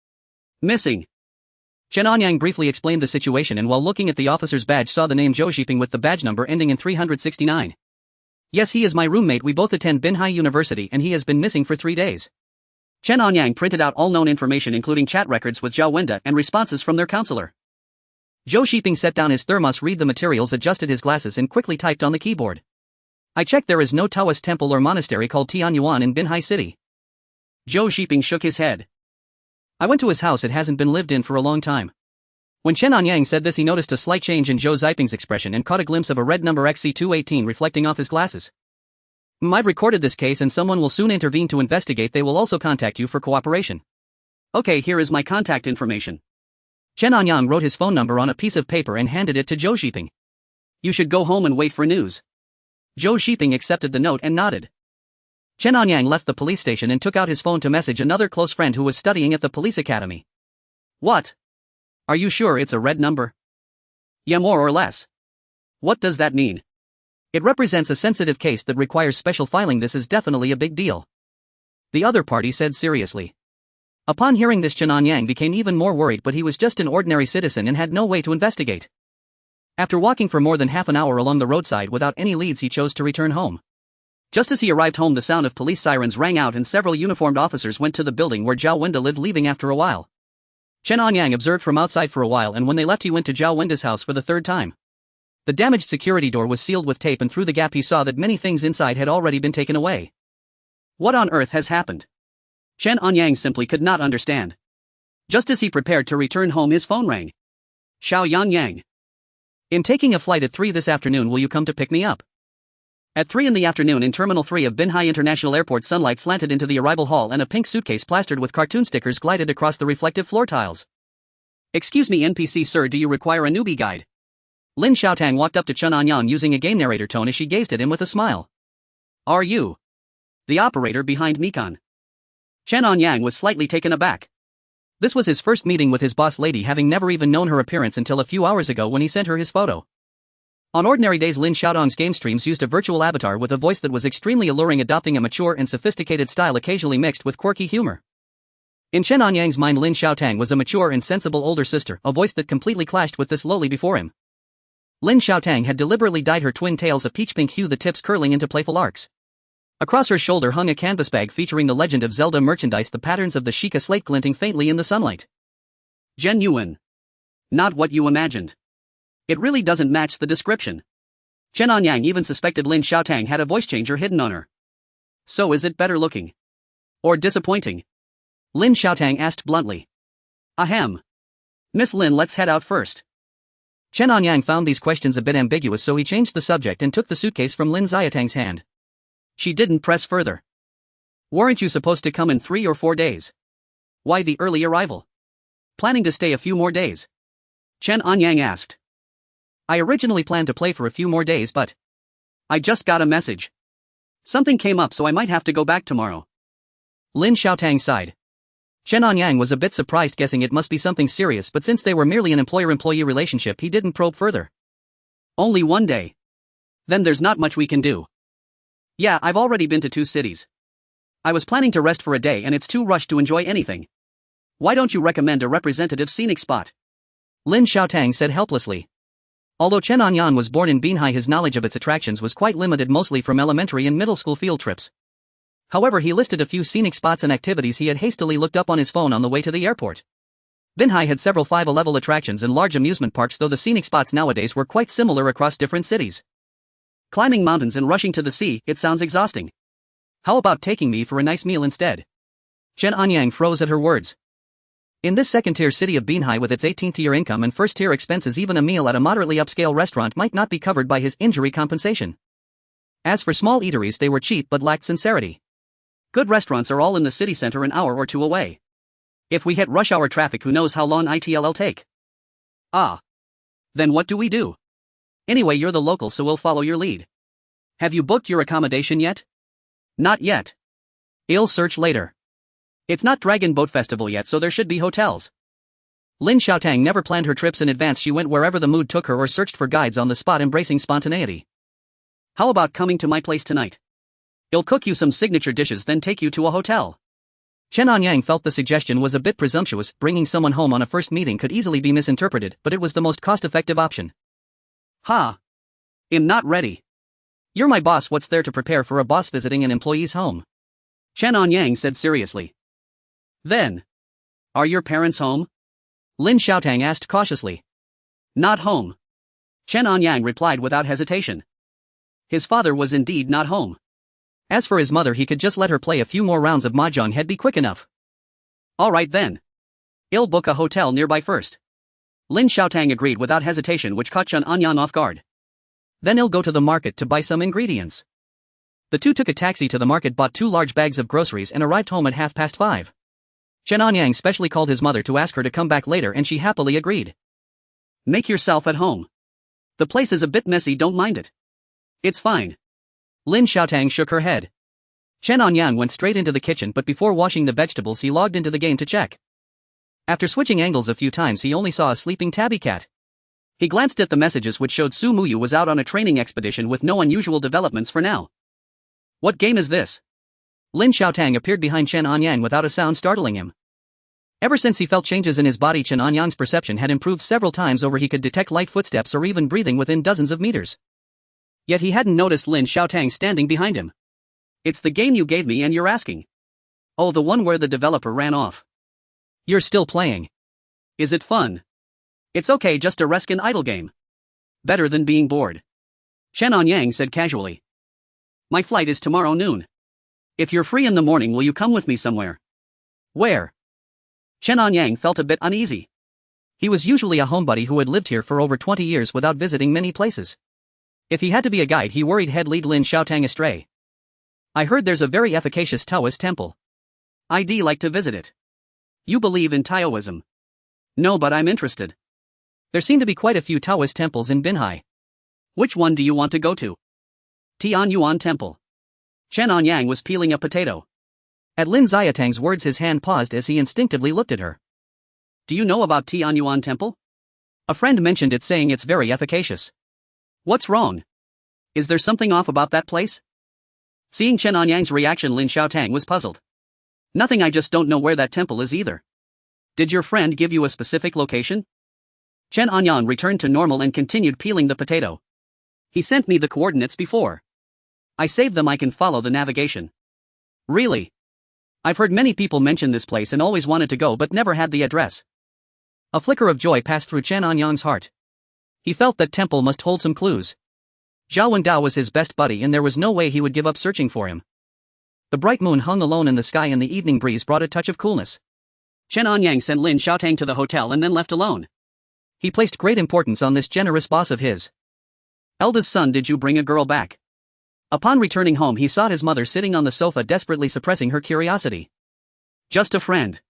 Missing. Chen Anyang briefly explained the situation, and while looking at the officer's badge saw the name Zhou Xiping with the badge number ending in 369. Yes, he is my roommate, we both attend Binhai University, and he has been missing for 3 days. Chen Anyang printed out all known information, including chat records with Zhao Wenda and responses from their counselor. Zhou Xiping set down his thermos, read the materials, adjusted his glasses and quickly typed on the keyboard. I checked, there is no Taoist temple or monastery called Tianyuan in Binhai City. Zhou Xiping shook his head. I went to his house, it hasn't been lived in for a long time. When Chen Anyang said this, he noticed a slight change in Zhou Ziping's expression and caught a glimpse of a red number XC218 reflecting off his glasses. I've recorded this case and someone will soon intervene to investigate. They will also contact you for cooperation. Okay, here is my contact information. Chen Anyang wrote his phone number on a piece of paper and handed it to Zhou Ziping. You should go home and wait for news. Zhou Ziping accepted the note and nodded. Chen Anyang left the police station and took out his phone to message another close friend who was studying at the police academy. What? Are you sure it's a red number? Yeah, more or less. What does that mean? It represents a sensitive case that requires special filing. This is definitely a big deal. The other party said seriously. Upon hearing this, Chen Anyang became even more worried, but he was just an ordinary citizen and had no way to investigate. After walking for more than half an hour along the roadside without any leads, he chose to return home. Just as he arrived home, the sound of police sirens rang out and several uniformed officers went to the building where Zhao Wenda lived, leaving after a while. Chen Anyang observed from outside for a while, and when they left he went to Zhao Wenda's house for the third time. The damaged security door was sealed with tape, and through the gap he saw that many things inside had already been taken away. What on earth has happened? Chen Anyang simply could not understand. Just as he prepared to return home, his phone rang. Xiao Yangyang. I'm taking a flight at 3 this afternoon, will you come to pick me up? At 3 in the afternoon in Terminal 3 of Binhai International Airport, sunlight slanted into the arrival hall and a pink suitcase plastered with cartoon stickers glided across the reflective floor tiles. Excuse me, NPC sir, do you require a newbie guide? Lin Xiaotang walked up to Chen Anyang using a game narrator tone as she gazed at him with a smile. Are you the operator behind Mekon? Chen Anyang was slightly taken aback. This was his first meeting with his boss lady, having never even known her appearance until a few hours ago when he sent her his photo. On ordinary days, Lin Xiaotang's game streams used a virtual avatar with a voice that was extremely alluring, adopting a mature and sophisticated style occasionally mixed with quirky humor. In Chen Anyang's mind, Lin Xiaotang was a mature and sensible older sister, a voice that completely clashed with this lowly before him. Lin Xiaotang had deliberately dyed her twin tails a peach-pink hue, the tips curling into playful arcs. Across her shoulder hung a canvas bag featuring the Legend of Zelda merchandise, the patterns of the Sheikah slate glinting faintly in the sunlight. Genuine. Not what you imagined. It really doesn't match the description. Chen Anyang even suspected Lin Xiaotang had a voice changer hidden on her. So is it better looking? Or disappointing? Lin Xiaotang asked bluntly. Ahem. Miss Lin, let's head out first. Chen Anyang found these questions a bit ambiguous, so he changed the subject and took the suitcase from Lin Xiaotang's hand. She didn't press further. Weren't you supposed to come in 3 or 4 days? Why the early arrival? Planning to stay a few more days? Chen Anyang asked. I originally planned to play for a few more days, but I just got a message. Something came up, so I might have to go back tomorrow. Lin Xiaotang sighed. Chen Anyang was a bit surprised, guessing it must be something serious, but since they were merely an employer-employee relationship, he didn't probe further. Only 1 day. Then there's not much we can do. Yeah, I've already been to 2 cities. I was planning to rest for a day and it's too rushed to enjoy anything. Why don't you recommend a representative scenic spot? Lin Xiaotang said helplessly. Although Chen Anyang was born in Binhai, his knowledge of its attractions was quite limited, mostly from elementary and middle school field trips. However, he listed a few scenic spots and activities he had hastily looked up on his phone on the way to the airport. Binhai had several 5-level attractions and large amusement parks, though the scenic spots nowadays were quite similar across different cities. Climbing mountains and rushing to the sea, it sounds exhausting. How about taking me for a nice meal instead? Chen Anyang froze at her words. In this second-tier city of Binhai with its 18th-tier income and first-tier expenses, even a meal at a moderately upscale restaurant might not be covered by his injury compensation. As for small eateries, they were cheap but lacked sincerity. Good restaurants are all in the city center, an hour or 2 away. If we hit rush hour traffic, who knows how long it'll take? Ah. Then what do we do? Anyway, you're the local, so we'll follow your lead. Have you booked your accommodation yet? Not yet. I'll search later. It's not Dragon Boat Festival yet, so there should be hotels. Lin Xiaotang never planned her trips in advance. She went wherever the mood took her or searched for guides on the spot, embracing spontaneity. How about coming to my place tonight? I'll cook you some signature dishes, then take you to a hotel. Chen Anyang felt the suggestion was a bit presumptuous. Bringing someone home on a first meeting could easily be misinterpreted, but it was the most cost-effective option. Ha! I'm not ready. You're my boss, what's there to prepare for a boss visiting an employee's home? Chen Anyang said seriously. Then, are your parents home? Lin Xiaotang asked cautiously. Not home. Chen Anyang replied without hesitation. His father was indeed not home. As for his mother, he could just let her play a few more rounds of mahjong, he'd be quick enough. Alright then. I'll book a hotel nearby first. Lin Xiaotang agreed without hesitation, which caught Chen Anyang off guard. Then I'll go to the market to buy some ingredients. The two took a taxi to the market, bought 2 large bags of groceries and arrived home at 5:30. Chen Anyang specially called his mother to ask her to come back later and she happily agreed. Make yourself at home. The place is a bit messy, don't mind it. It's fine. Lin Xiaotang shook her head. Chen Anyang went straight into the kitchen, but before washing the vegetables he logged into the game to check. After switching angles a few times he only saw a sleeping tabby cat. He glanced at the messages which showed Su Muyu was out on a training expedition with no unusual developments for now. What game is this? Lin Xiaotang appeared behind Chen Anyang without a sound startling him. Ever since he felt changes in his body, Chen Anyang's perception had improved several times over. He could detect light footsteps or even breathing within dozens of meters. Yet he hadn't noticed Lin Xiaotang standing behind him. It's the game you gave me and you're asking. Oh, the one where the developer ran off. You're still playing. Is it fun? It's okay, just a reskin idle game. Better than being bored. Chen Anyang said casually. My flight is tomorrow noon. If you're free in the morning, will you come with me somewhere? Where? Chen Anyang felt a bit uneasy. He was usually a homebody who had lived here for over 20 years without visiting many places. If he had to be a guide, he worried he'd lead Lin Xiaotang astray. I heard there's a very efficacious Taoist temple. I'd like to visit it. You believe in Taoism? No, but I'm interested. There seem to be quite a few Taoist temples in Binhai. Which one do you want to go to? Tianyuan Temple. Chen Anyang was peeling a potato. At Lin Xiaotang's words his hand paused as he instinctively looked at her. Do you know about Tianyuan Temple? A friend mentioned it, saying it's very efficacious. What's wrong? Is there something off about that place? Seeing Chen Anyang's reaction, Lin Xiaotang was puzzled. Nothing, I just don't know where that temple is either. Did your friend give you a specific location? Chen Anyang returned to normal and continued peeling the potato. He sent me the coordinates before. I saved them, I can follow the navigation. Really? I've heard many people mention this place and always wanted to go but never had the address. A flicker of joy passed through Chen Anyang's heart. He felt that temple must hold some clues. Zhao Wengdao was his best buddy and there was no way he would give up searching for him. The bright moon hung alone in the sky and the evening breeze brought a touch of coolness. Chen Anyang sent Lin Xiaotang to the hotel and then left alone. He placed great importance on this generous boss of his. Eldest son, did you bring a girl back? Upon returning home he saw his mother sitting on the sofa desperately suppressing her curiosity. Just a friend.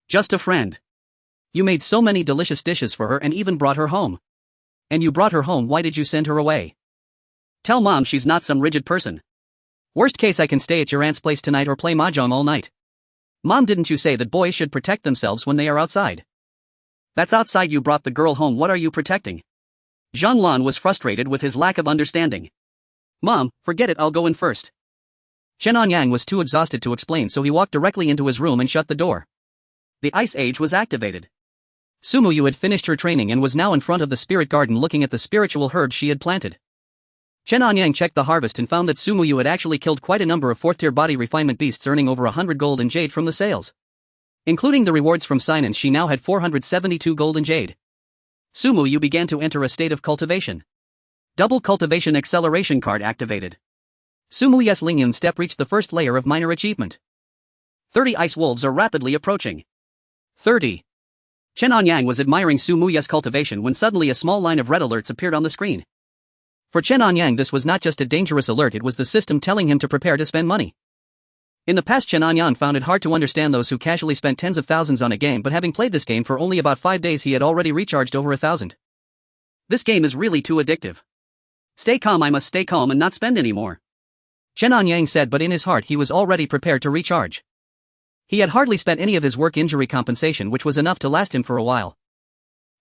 Just a friend. You made so many delicious dishes for her and even brought her home. And you brought her home, why did you send her away? Tell mom she's not some rigid person. Worst case, I can stay at your aunt's place tonight or play mahjong all night. Mom, didn't you say that boys should protect themselves when they are outside? That's outside, you brought the girl home, what are you protecting? Zhang Lan was frustrated with his lack of understanding. Mom, forget it, I'll go in first. Chen Anyang was too exhausted to explain, so he walked directly into his room and shut the door. The Ice Age was activated. Su Muyu had finished her training and was now in front of the spirit garden looking at the spiritual herbs she had planted. Chen Anyang checked the harvest and found that Su Muyu had actually killed quite a number of 4th-tier body refinement beasts, earning over 100 gold and jade from the sales. Including the rewards from Sinans, she now had 472 gold and jade. Su Muyu began to enter a state of cultivation. Double cultivation acceleration card activated. Su Muyu's Lingyun step reached the first layer of minor achievement. 30 ice wolves are rapidly approaching. 30. Chen Anyang was admiring Su Muyu's cultivation when suddenly a small line of red alerts appeared on the screen. For Chen Anyang, this was not just a dangerous alert, it was the system telling him to prepare to spend money. In the past, Chen Anyang found it hard to understand those who casually spent tens of thousands on a game, but having played this game for only about 5 days he had already recharged over 1,000. This game is really too addictive. Stay calm, I must stay calm and not spend any more. Chen Anyang said, but in his heart he was already prepared to recharge. He had hardly spent any of his work injury compensation, which was enough to last him for a while.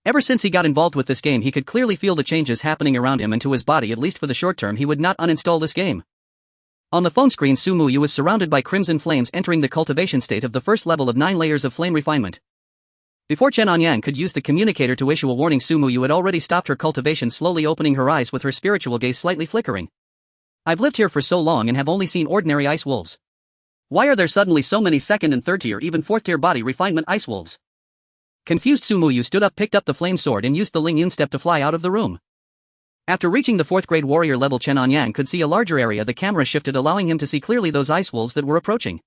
Ever since he got involved with this game he could clearly feel the changes happening around him and to his body. At least for the short term he would not uninstall this game. On the phone screen, Su Muyu was surrounded by crimson flames, entering the cultivation state of the first level of 9 layers of flame refinement. Before Chen Anyang could use the communicator to issue a warning, Su Muyu had already stopped her cultivation, slowly opening her eyes with her spiritual gaze slightly flickering. I've lived here for so long and have only seen ordinary ice wolves. Why are there suddenly so many 2nd and 3rd tier, even 4th tier body refinement ice wolves? Confused, Su Muyu stood up, picked up the flame sword and used the Lingyun step to fly out of the room. After reaching the 4th grade warrior level, Chen Anyang could see a larger area. The camera shifted, allowing him to see clearly those ice wolves that were approaching.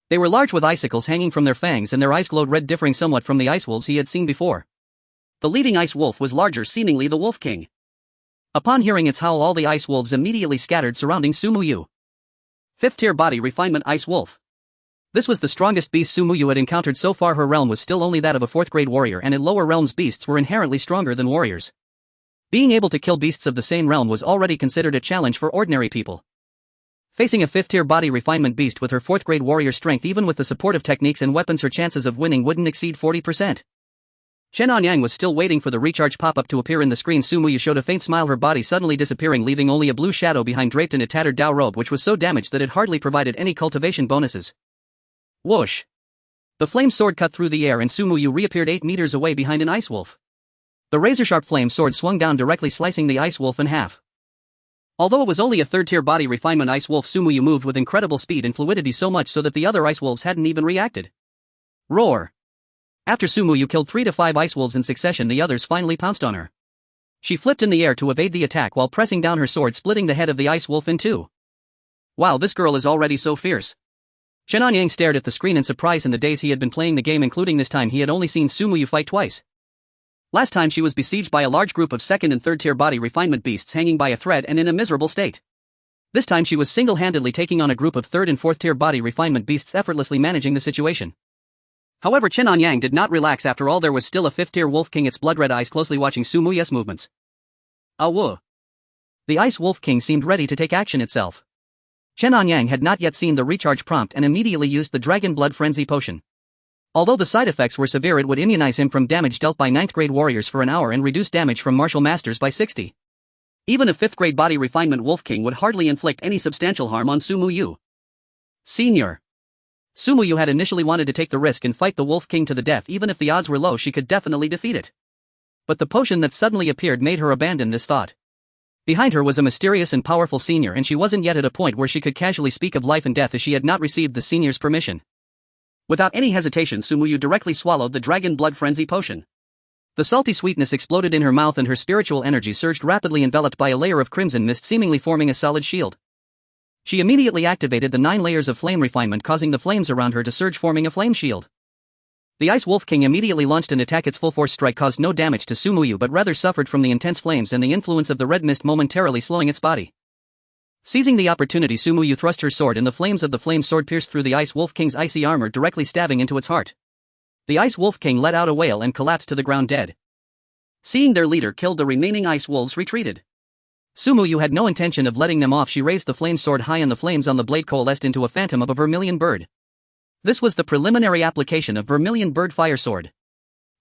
They were large with icicles hanging from their fangs and their eyes glowed red, differing somewhat from the ice wolves he had seen before. The leading ice wolf was larger, seemingly the Wolf King. Upon hearing its howl, all the ice wolves immediately scattered surrounding Sumuyu. 5th tier body refinement ice wolf. This was the strongest beast Sumuyu had encountered so far. Her realm was still only that of a 4th grade warrior, and in lower realms beasts were inherently stronger than warriors. Being able to kill beasts of the same realm was already considered a challenge for ordinary people. Facing a 5th tier body refinement beast with her 4th grade warrior strength, even with the support of techniques and weapons, her chances of winning wouldn't exceed 40%. Chen Anyang was still waiting for the recharge pop-up to appear in the screen. Sumuyu showed a faint smile, her body suddenly disappearing, leaving only a blue shadow behind, draped in a tattered Dao robe which was so damaged that it hardly provided any cultivation bonuses. Whoosh! The flame sword cut through the air and Sumuyu reappeared 8 meters away behind an ice wolf. The razor-sharp flame sword swung down, directly slicing the ice wolf in half. Although it was only a 3rd tier body refinement ice wolf, Sumuyu moved with incredible speed and fluidity, so much so that the other ice wolves hadn't even reacted. Roar! After Sumuyu killed 3 to 5 ice wolves in succession, the others finally pounced on her. She flipped in the air to evade the attack while pressing down her sword, splitting the head of the ice wolf in two. Wow, this girl is already so fierce. Chen Anyang stared at the screen in surprise. In the days he had been playing the game, including this time, he had only seen Sumuyu fight twice. Last time she was besieged by a large group of 2nd and 3rd tier body refinement beasts hanging by a thread and in a miserable state. This time she was single-handedly taking on a group of 3rd and 4th tier body refinement beasts, effortlessly managing the situation. However, Chen Anyang did not relax. After all, there was still a 5th tier Wolf King, its blood-red eyes closely watching Sumuyu's movements. Awoo! The Ice Wolf King seemed ready to take action itself. Chen Anyang had not yet seen the recharge prompt and immediately used the Dragon Blood Frenzy Potion. Although the side effects were severe, it would immunize him from damage dealt by 9th grade warriors for an hour and reduce damage from martial masters by 60. Even a 5th grade body refinement Wolf King would hardly inflict any substantial harm on Sumuyu. Senior. Sumuyu had initially wanted to take the risk and fight the Wolf King to the death. Even if the odds were low, she could definitely defeat it. But the potion that suddenly appeared made her abandon this thought. Behind her was a mysterious and powerful senior, and she wasn't yet at a point where she could casually speak of life and death, as she had not received the senior's permission. Without any hesitation, Sumuyu directly swallowed the Dragon Blood Frenzy Potion. The salty sweetness exploded in her mouth and her spiritual energy surged rapidly, enveloped by a layer of crimson mist seemingly forming a solid shield. She immediately activated the 9 layers of flame refinement, causing the flames around her to surge, forming a flame shield. The Ice Wolf King immediately launched an attack. Its full force strike caused no damage to Sumuyu, but rather suffered from the intense flames and the influence of the red mist, momentarily slowing its body. Seizing the opportunity, Sumuyu thrust her sword, and the flames of the flame sword pierced through the Ice Wolf King's icy armor, directly stabbing into its heart. The Ice Wolf King let out a wail and collapsed to the ground dead. Seeing their leader killed, the remaining ice wolves retreated. Sumuyu had no intention of letting them off. She raised the flame sword high, and the flames on the blade coalesced into a phantom of a vermilion bird. This was the preliminary application of Vermilion Bird Fire Sword.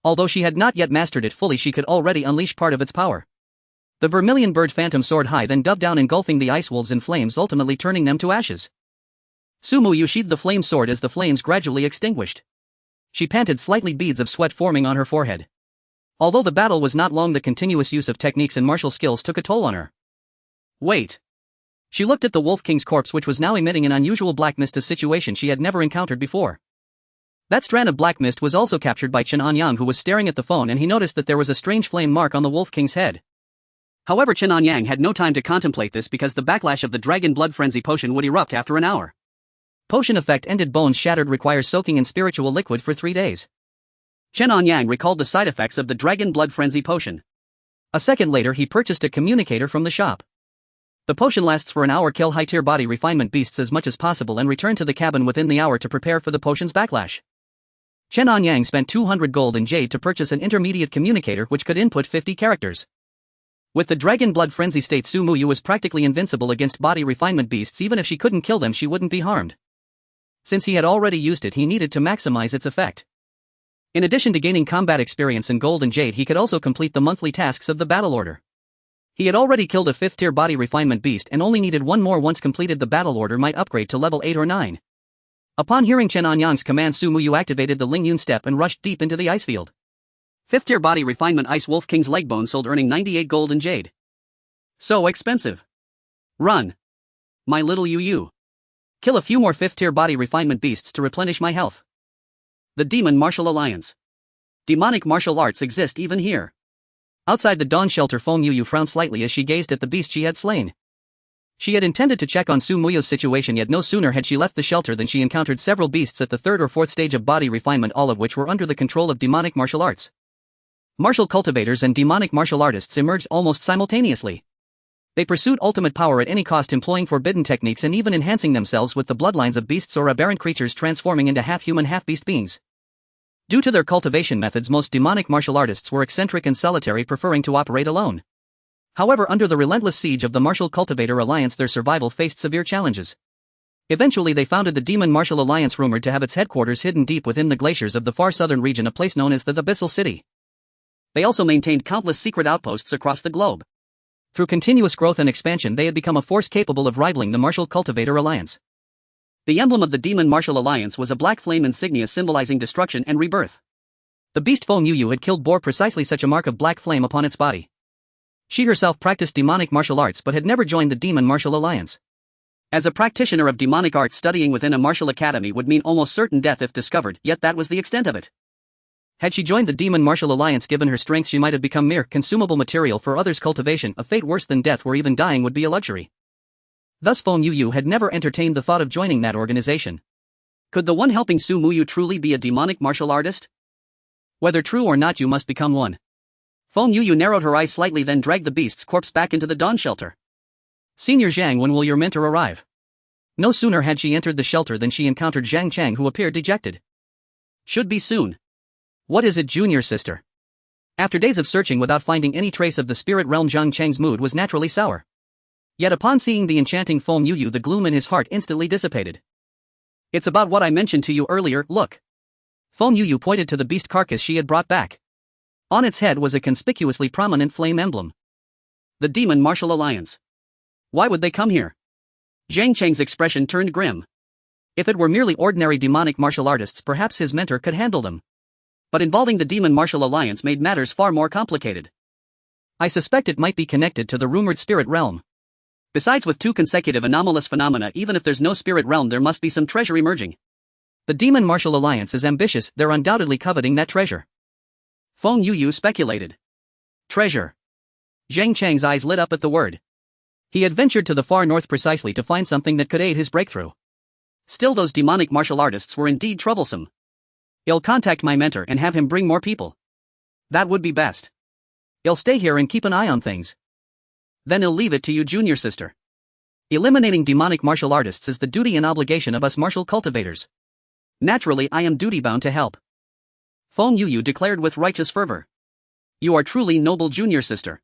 Although she had not yet mastered it fully, she could already unleash part of its power. The Vermilion Bird Phantom soared high, then dove down, engulfing the ice wolves in flames, ultimately turning them to ashes. Sumuyu sheathed the flame sword as the flames gradually extinguished. She panted slightly, beads of sweat forming on her forehead. Although the battle was not long, the continuous use of techniques and martial skills took a toll on her. Wait. She looked at the Wolf King's corpse, which was now emitting an unusual black mist, a situation she had never encountered before. That strand of black mist was also captured by Chen Anyang, who was staring at the phone, and he noticed that there was a strange flame mark on the Wolf King's head. However, Chen Anyang had no time to contemplate this, because the backlash of the Dragon Blood Frenzy Potion would erupt after an hour. Potion effect ended. Bones shattered. Requires soaking in spiritual liquid for 3 days. Chen Anyang recalled the side effects of the Dragon Blood Frenzy Potion. A second later, he purchased a communicator from the shop. The potion lasts for an hour. Kill high-tier body refinement beasts as much as possible and return to the cabin within the hour to prepare for the potion's backlash. Chen Anyang spent 200 gold and jade to purchase an intermediate communicator which could input 50 characters. With the Dragon Blood Frenzy state, Sumuyu was practically invincible against body refinement beasts. Even if she couldn't kill them, she wouldn't be harmed. Since he had already used it, he needed to maximize its effect. In addition to gaining combat experience and gold and jade, he could also complete the monthly tasks of the battle order. He had already killed a 5th tier body refinement beast and only needed one more. Once completed, the battle order might upgrade to level 8 or 9. Upon hearing Chen Anyang's command, Sumuyu activated the Ling Yun step and rushed deep into the ice field. 5th tier body refinement Ice Wolf King's leg bone sold, earning 98 gold and jade. So expensive. Run. My little Yu. Kill a few more 5th tier body refinement beasts to replenish my health. The Demon Martial Alliance. Demonic martial arts exist even here. Outside the Dawn Shelter, Feng Yu frowned slightly as she gazed at the beast she had slain. She had intended to check on Sumuyu's situation, yet no sooner had she left the shelter than she encountered several beasts at the 3rd or 4th stage of body refinement, all of which were under the control of demonic martial arts. Martial cultivators and demonic martial artists emerged almost simultaneously. They pursued ultimate power at any cost, employing forbidden techniques and even enhancing themselves with the bloodlines of beasts or aberrant creatures, transforming into half-human half-beast beings. Due to their cultivation methods, most demonic martial artists were eccentric and solitary, preferring to operate alone. However, under the relentless siege of the Martial Cultivator Alliance, their survival faced severe challenges. Eventually they founded the Demon Martial Alliance, rumored to have its headquarters hidden deep within the glaciers of the far southern region, a place known as the Abyssal City. They also maintained countless secret outposts across the globe. Through continuous growth and expansion, they had become a force capable of rivaling the Martial Cultivator Alliance. The emblem of the Demon Martial Alliance was a black flame insignia symbolizing destruction and rebirth. The beast Feng Yuyu had killed bore precisely such a mark of black flame upon its body. She herself practiced demonic martial arts but had never joined the Demon Martial Alliance. As a practitioner of demonic arts, studying within a martial academy would mean almost certain death if discovered, yet that was the extent of it. Had she joined the Demon Martial Alliance, given her strength, she might have become mere consumable material for others' cultivation, a fate worse than death, where even dying would be a luxury. Thus Feng Yuyu had never entertained the thought of joining that organization. Could the one helping Su Muyu truly be a demonic martial artist? Whether true or not, you must become one. Feng Yuyu narrowed her eyes slightly, then dragged the beast's corpse back into the dawn shelter. Senior Zhang, when will your mentor arrive? No sooner had she entered the shelter than she encountered Zhang Chang, who appeared dejected. Should be soon. What is it, junior sister? After days of searching without finding any trace of the spirit realm, Zhang Chang's mood was naturally sour. Yet upon seeing the enchanting Feng Yuyu, the gloom in his heart instantly dissipated. It's about what I mentioned to you earlier, look. Feng Yuyu pointed to the beast carcass she had brought back. On its head was a conspicuously prominent flame emblem. The Demon Martial Alliance. Why would they come here? Zhang Chang's expression turned grim. If it were merely ordinary demonic martial artists, perhaps his mentor could handle them. But involving the Demon Martial Alliance made matters far more complicated. I suspect it might be connected to the rumored spirit realm. Besides, with two consecutive anomalous phenomena, even if there's no spirit realm, there must be some treasure emerging. The Demon Martial Alliance is ambitious, they're undoubtedly coveting that treasure. Feng Yuyu speculated. Treasure. Zhang Chang's eyes lit up at the word. He had ventured to the far north precisely to find something that could aid his breakthrough. Still, those demonic martial artists were indeed troublesome. I'll contact my mentor and have him bring more people. That would be best. I'll stay here and keep an eye on things. Then I'll leave it to you, junior sister. Eliminating demonic martial artists is the duty and obligation of us martial cultivators. Naturally, I am duty-bound to help. Feng Yuyu declared with righteous fervor. You are truly noble, junior sister.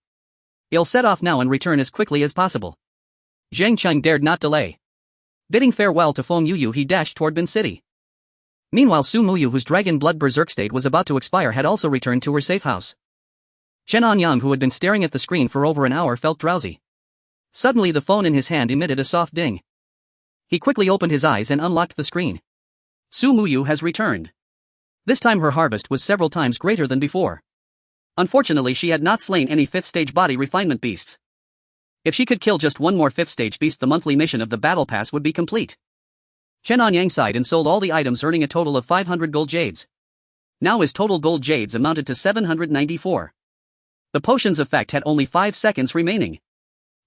I'll set off now and return as quickly as possible. Zhang Chang dared not delay. Bidding farewell to Feng Yuyu, he dashed toward Bin City. Meanwhile, Su Muyu, whose dragon blood berserk state was about to expire, had also returned to her safe house. Chen Anyang, who had been staring at the screen for over an hour, felt drowsy. Suddenly the phone in his hand emitted a soft ding. He quickly opened his eyes and unlocked the screen. Su Muyu has returned. This time her harvest was several times greater than before. Unfortunately, she had not slain any 5th stage body refinement beasts. If she could kill just one more 5th stage beast, the monthly mission of the battle pass would be complete. Chen Anyang sighed and sold all the items, earning a total of 500 gold jades. Now his total gold jades amounted to 794. The potion's effect had only 5 seconds remaining.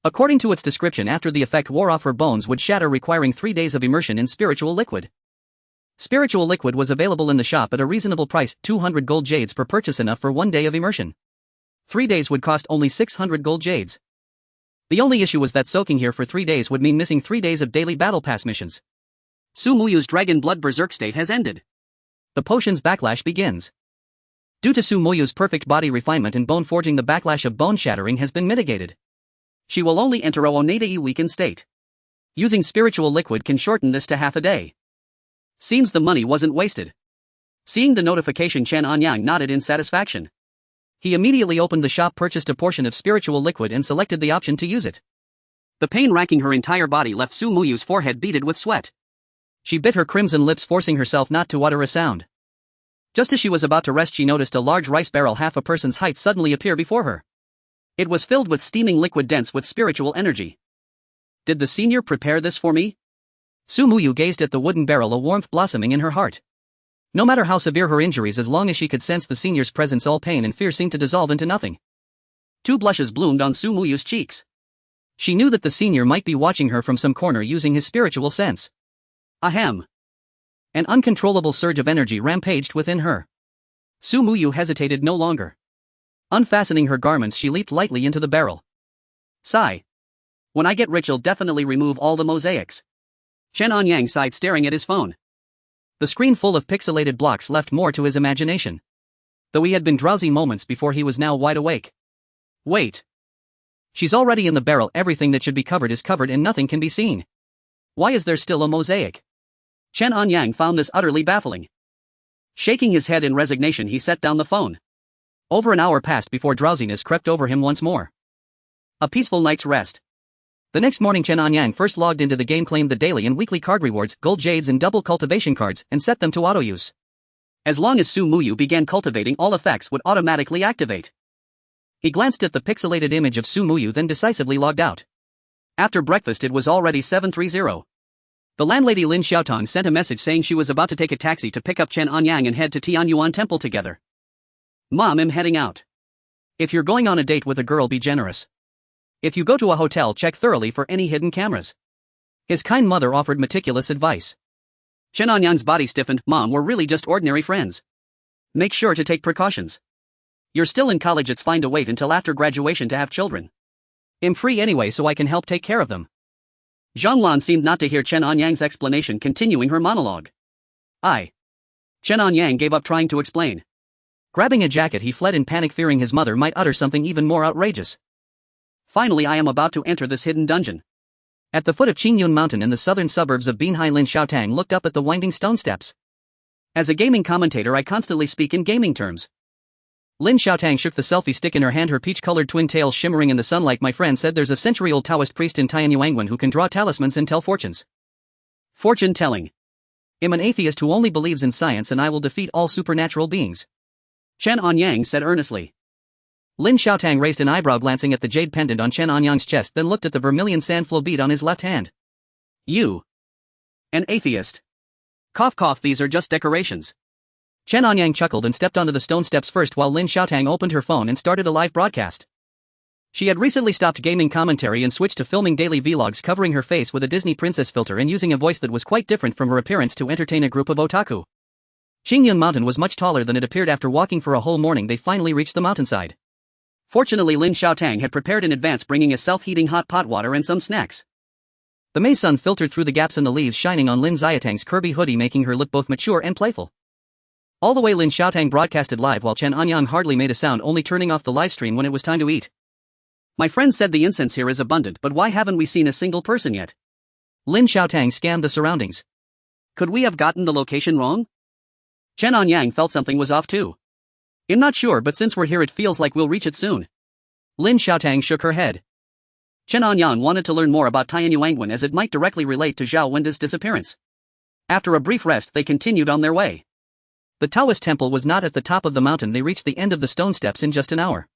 According to its description, after the effect wore off, her bones would shatter, requiring 3 days of immersion in spiritual liquid. Spiritual liquid was available in the shop at a reasonable price, 200 gold jades per purchase, enough for 1 day of immersion. 3 days would cost only 600 gold jades. The only issue was that soaking here for 3 days would mean missing 3 days of daily battle pass missions. Su Muyu's dragon blood berserk state has ended. The potion's backlash begins. Due to Su Muyu's perfect body refinement and bone forging, the backlash of bone shattering has been mitigated. She will only enter a Onedai weakened state. Using spiritual liquid can shorten this to half a day. Seems the money wasn't wasted. Seeing the notification, Chen Anyang nodded in satisfaction. He immediately opened the shop, purchased a portion of spiritual liquid, and selected the option to use it. The pain racking her entire body left Su Muyu's forehead beaded with sweat. She bit her crimson lips, forcing herself not to utter a sound. Just as she was about to rest, she noticed a large rice barrel half a person's height suddenly appear before her. It was filled with steaming liquid dense with spiritual energy. Did the senior prepare this for me? Su Muyu gazed at the wooden barrel, a warmth blossoming in her heart. No matter how severe her injuries, as long as she could sense the senior's presence, all pain and fear seemed to dissolve into nothing. 2 blushes bloomed on Su Muyu's cheeks. She knew that the senior might be watching her from some corner using his spiritual sense. Ahem. An uncontrollable surge of energy rampaged within her. Su Muyu hesitated no longer. Unfastening her garments, she leaped lightly into the barrel. Sigh. When I get rich, I'll definitely remove all the mosaics. Chen Anyang sighed, staring at his phone. The screen full of pixelated blocks left more to his imagination. Though he had been drowsy moments before, he was now wide awake. Wait. She's already in the barrel. Everything that should be covered is covered and nothing can be seen. Why is there still a mosaic? Chen Anyang found this utterly baffling. Shaking his head in resignation, he set down the phone. Over an hour passed before drowsiness crept over him once more. A peaceful night's rest. The next morning, Chen Anyang first logged into the game, claimed the daily and weekly card rewards, gold jades and double cultivation cards, and set them to auto-use. As long as Su Muyu began cultivating, all effects would automatically activate. He glanced at the pixelated image of Su Muyu, then decisively logged out. After breakfast, it was already 7:30. The landlady Lin Xiaotong sent a message saying she was about to take a taxi to pick up Chen Anyang and head to Tianyuan Temple together. Mom, I'm heading out. If you're going on a date with a girl, be generous. If you go to a hotel, check thoroughly for any hidden cameras. His kind mother offered meticulous advice. Chen Anyang's body stiffened. Mom, we're really just ordinary friends. Make sure to take precautions. You're still in college, it's fine to wait until after graduation to have children. I'm free anyway, so I can help take care of them. Zhanglan seemed not to hear Chen Anyang's explanation, continuing her monologue. Chen Anyang gave up trying to explain. Grabbing a jacket, he fled in panic, fearing his mother might utter something even more outrageous. Finally, I am about to enter this hidden dungeon. At the foot of Qingyun Mountain in the southern suburbs of Binhai, Lin Xiaotang looked up at the winding stone steps. As a gaming commentator, I constantly speak in gaming terms. Lin Xiaotang shook the selfie stick in her hand, her peach-colored twin tails shimmering in the sunlight. My friend said there's a century-old Taoist priest in Tianyuan who can draw talismans and tell fortunes. Fortune-telling. I'm an atheist who only believes in science, and I will defeat all supernatural beings. Chen Anyang said earnestly. Lin Xiaotang raised an eyebrow, glancing at the jade pendant on Chen Anyang's chest, then looked at the vermilion sand flow bead on his left hand. You. An atheist. Cough cough, these are just decorations. Chen Anyang chuckled and stepped onto the stone steps first while Lin Xiaotang opened her phone and started a live broadcast. She had recently stopped gaming commentary and switched to filming daily vlogs, covering her face with a Disney princess filter and using a voice that was quite different from her appearance to entertain a group of otaku. Qingyun Mountain was much taller than it appeared. After walking for a whole morning, they finally reached the mountainside. Fortunately, Lin Xiaotang had prepared in advance, bringing a self-heating hot pot water and some snacks. The May sun filtered through the gaps in the leaves, shining on Lin Xiaotang's Kirby hoodie, making her look both mature and playful. All the way, Lin Xiaotang broadcasted live while Chen Anyang hardly made a sound, only turning off the livestream when it was time to eat. My friend said the incense here is abundant, but why haven't we seen a single person yet? Lin Xiaotang scanned the surroundings. Could we have gotten the location wrong? Chen Anyang felt something was off too. I'm not sure, but since we're here, it feels like we'll reach it soon. Lin Xiaotang shook her head. Chen Anyang wanted to learn more about Tianyuan as it might directly relate to Zhao Wenda's disappearance. After a brief rest, they continued on their way. The Taoist temple was not at the top of the mountain. They reached the end of the stone steps in just an hour.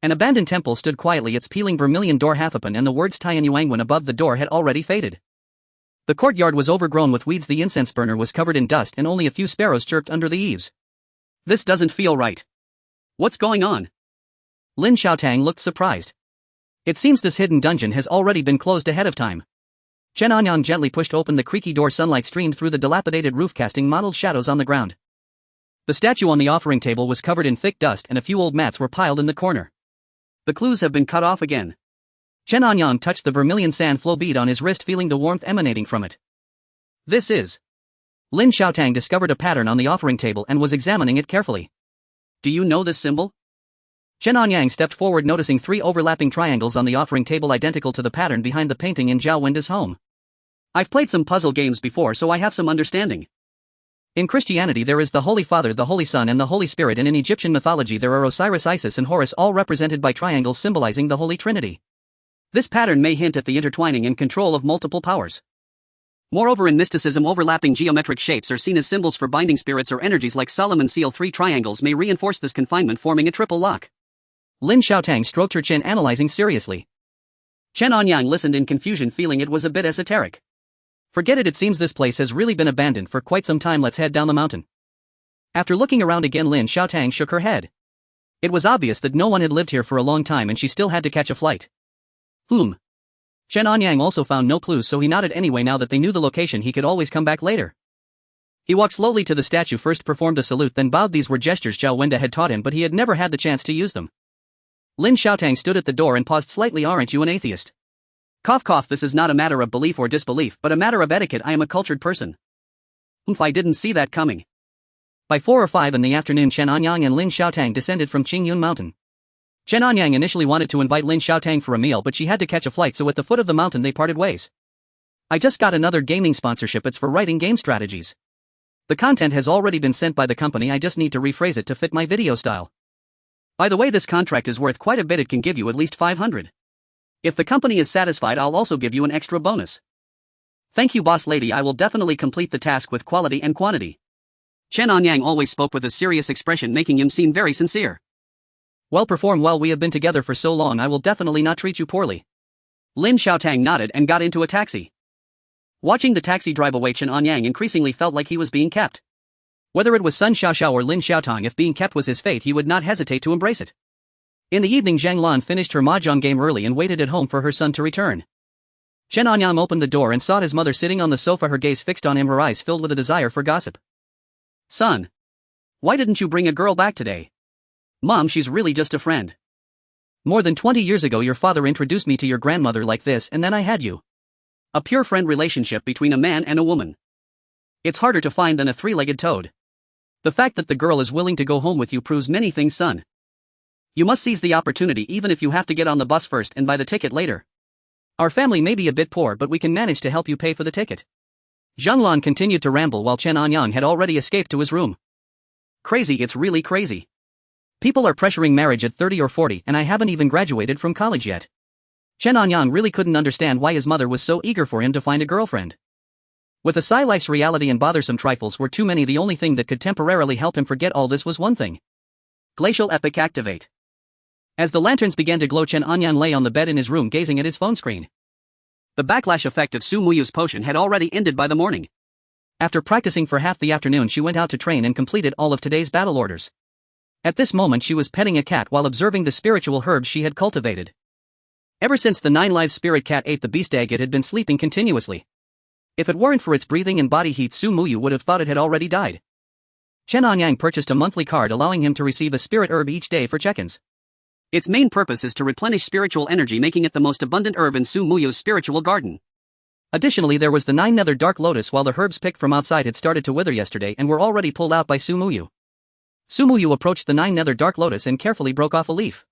An abandoned temple stood quietly, its peeling vermilion door half open, and the words Tianyuan above the door had already faded. The courtyard was overgrown with weeds, the incense burner was covered in dust, and only a few sparrows chirped under the eaves. This doesn't feel right. What's going on? Lin Xiaotang looked surprised. It seems this hidden dungeon has already been closed ahead of time. Chen Anyang gently pushed open the creaky door. Sunlight streamed through the dilapidated roof, casting mottled shadows on the ground. The statue on the offering table was covered in thick dust, and a few old mats were piled in the corner. The clues have been cut off again. Chen Anyang touched the vermilion sand flow bead on his wrist, feeling the warmth emanating from it. This is... Lin Xiaotang discovered a pattern on the offering table and was examining it carefully. Do you know this symbol? Chen Anyang stepped forward, noticing 3 overlapping triangles on the offering table identical to the pattern behind the painting in Zhao Wenda's home. I've played some puzzle games before, so I have some understanding. In Christianity there is the Holy Father, the Holy Son, and the Holy Spirit, and in Egyptian mythology there are Osiris, Isis, and Horus, all represented by triangles symbolizing the Holy Trinity. This pattern may hint at the intertwining and control of multiple powers. Moreover, in mysticism, overlapping geometric shapes are seen as symbols for binding spirits or energies like Solomon's seal. 3 triangles may reinforce this confinement, forming a triple lock. Lin Xiaotang stroked her chin, analyzing seriously. Chen Anyang listened in confusion, feeling it was a bit esoteric. Forget it, it seems this place has really been abandoned for quite some time. Let's head down the mountain. After looking around again, Lin Xiaotang shook her head. It was obvious that no one had lived here for a long time, and she still had to catch a flight. Chen Anyang also found no clues, so he nodded anyway. Now that they knew the location, he could always come back later. He walked slowly to the statue, first performed a salute, then bowed. These were gestures Zhao Wenda had taught him, but he had never had the chance to use them. Lin Xiaotang stood at the door and paused slightly. Aren't you an atheist? Cough cough. This is not a matter of belief or disbelief but a matter of etiquette. I am a cultured person. I didn't see that coming. By 4 or 5 in the afternoon Chen Anyang and Lin Xiaotang descended from Qingyun Mountain. Chen Anyang initially wanted to invite Lin Xiaotang for a meal but she had to catch a flight, so at the foot of the mountain they parted ways. I just got another gaming sponsorship. It's for writing game strategies. The content has already been sent by the company. I just need to rephrase it to fit my video style. By the way, this contract is worth quite a bit. It can give you at least 500. If the company is satisfied, I'll also give you an extra bonus. Thank you, boss lady. I will definitely complete the task with quality and quantity. Chen Anyang always spoke with a serious expression, making him seem very sincere. Well performed. While we have been together for so long, I will definitely not treat you poorly. Lin Xiaotang nodded and got into a taxi. Watching the taxi drive away, Chen Anyang increasingly felt like he was being kept. Whether it was Sun Xiaoxiao or Lin Xiaotang, if being kept was his fate, he would not hesitate to embrace it. In the evening, Zhang Lan finished her mahjong game early and waited at home for her son to return. Chen Anyang opened the door and saw his mother sitting on the sofa, her gaze fixed on him, her eyes filled with a desire for gossip. Son, why didn't you bring a girl back today? Mom, she's really just a friend. More than 20 years ago your father introduced me to your grandmother like this, and then I had you. A pure friend relationship between a man and a woman. It's harder to find than a three-legged toad. The fact that the girl is willing to go home with you proves many things, son. You must seize the opportunity, even if you have to get on the bus first and buy the ticket later. Our family may be a bit poor, but we can manage to help you pay for the ticket. Zhang Lan continued to ramble while Chen Anyang had already escaped to his room. Crazy, it's really crazy. People are pressuring marriage at 30 or 40 and I haven't even graduated from college yet. Chen Anyang really couldn't understand why his mother was so eager for him to find a girlfriend. With a sigh, life's reality and bothersome trifles were too many. The only thing that could temporarily help him forget all this was one thing. Glacial Epic activate. As the lanterns began to glow, Chen Anyang lay on the bed in his room gazing at his phone screen. The backlash effect of Su Muyu's potion had already ended by the morning. After practicing for half the afternoon, she went out to train and completed all of today's battle orders. At this moment she was petting a cat while observing the spiritual herbs she had cultivated. Ever since the 9 lives spirit cat ate the beast egg, it had been sleeping continuously. If it weren't for its breathing and body heat, Su Muyu would have thought it had already died. Chen Anyang purchased a monthly card allowing him to receive a spirit herb each day for check-ins. Its main purpose is to replenish spiritual energy, making it the most abundant herb in Su Muyu's spiritual garden. Additionally, there was the 9 nether dark lotus. While the herbs picked from outside had started to wither yesterday and were already pulled out by Su Muyu. Su Muyu approached the 9 nether dark lotus and carefully broke off a leaf.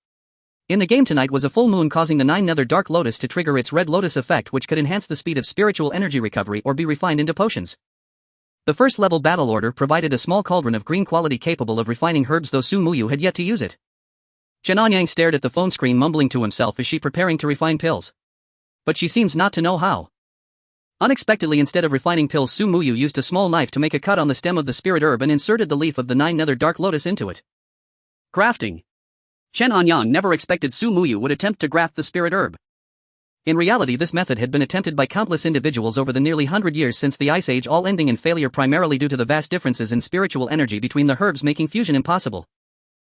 In the game tonight was a full moon, causing the 9 nether dark lotus to trigger its red lotus effect, which could enhance the speed of spiritual energy recovery or be refined into potions. The first level battle order provided a small cauldron of green quality capable of refining herbs, though Su Muyu had yet to use it. Chen Anyang stared at the phone screen, mumbling to himself, is she preparing to refine pills? But she seems not to know how. Unexpectedly, instead of refining pills, Su Muyu used a small knife to make a cut on the stem of the spirit herb and inserted the leaf of the 9 nether dark lotus into it. Grafting. Chen Anyang never expected Su Muyu would attempt to graft the spirit herb. In reality, this method had been attempted by countless individuals over the nearly 100 years since the Ice Age, all ending in failure primarily due to the vast differences in spiritual energy between the herbs, making fusion impossible.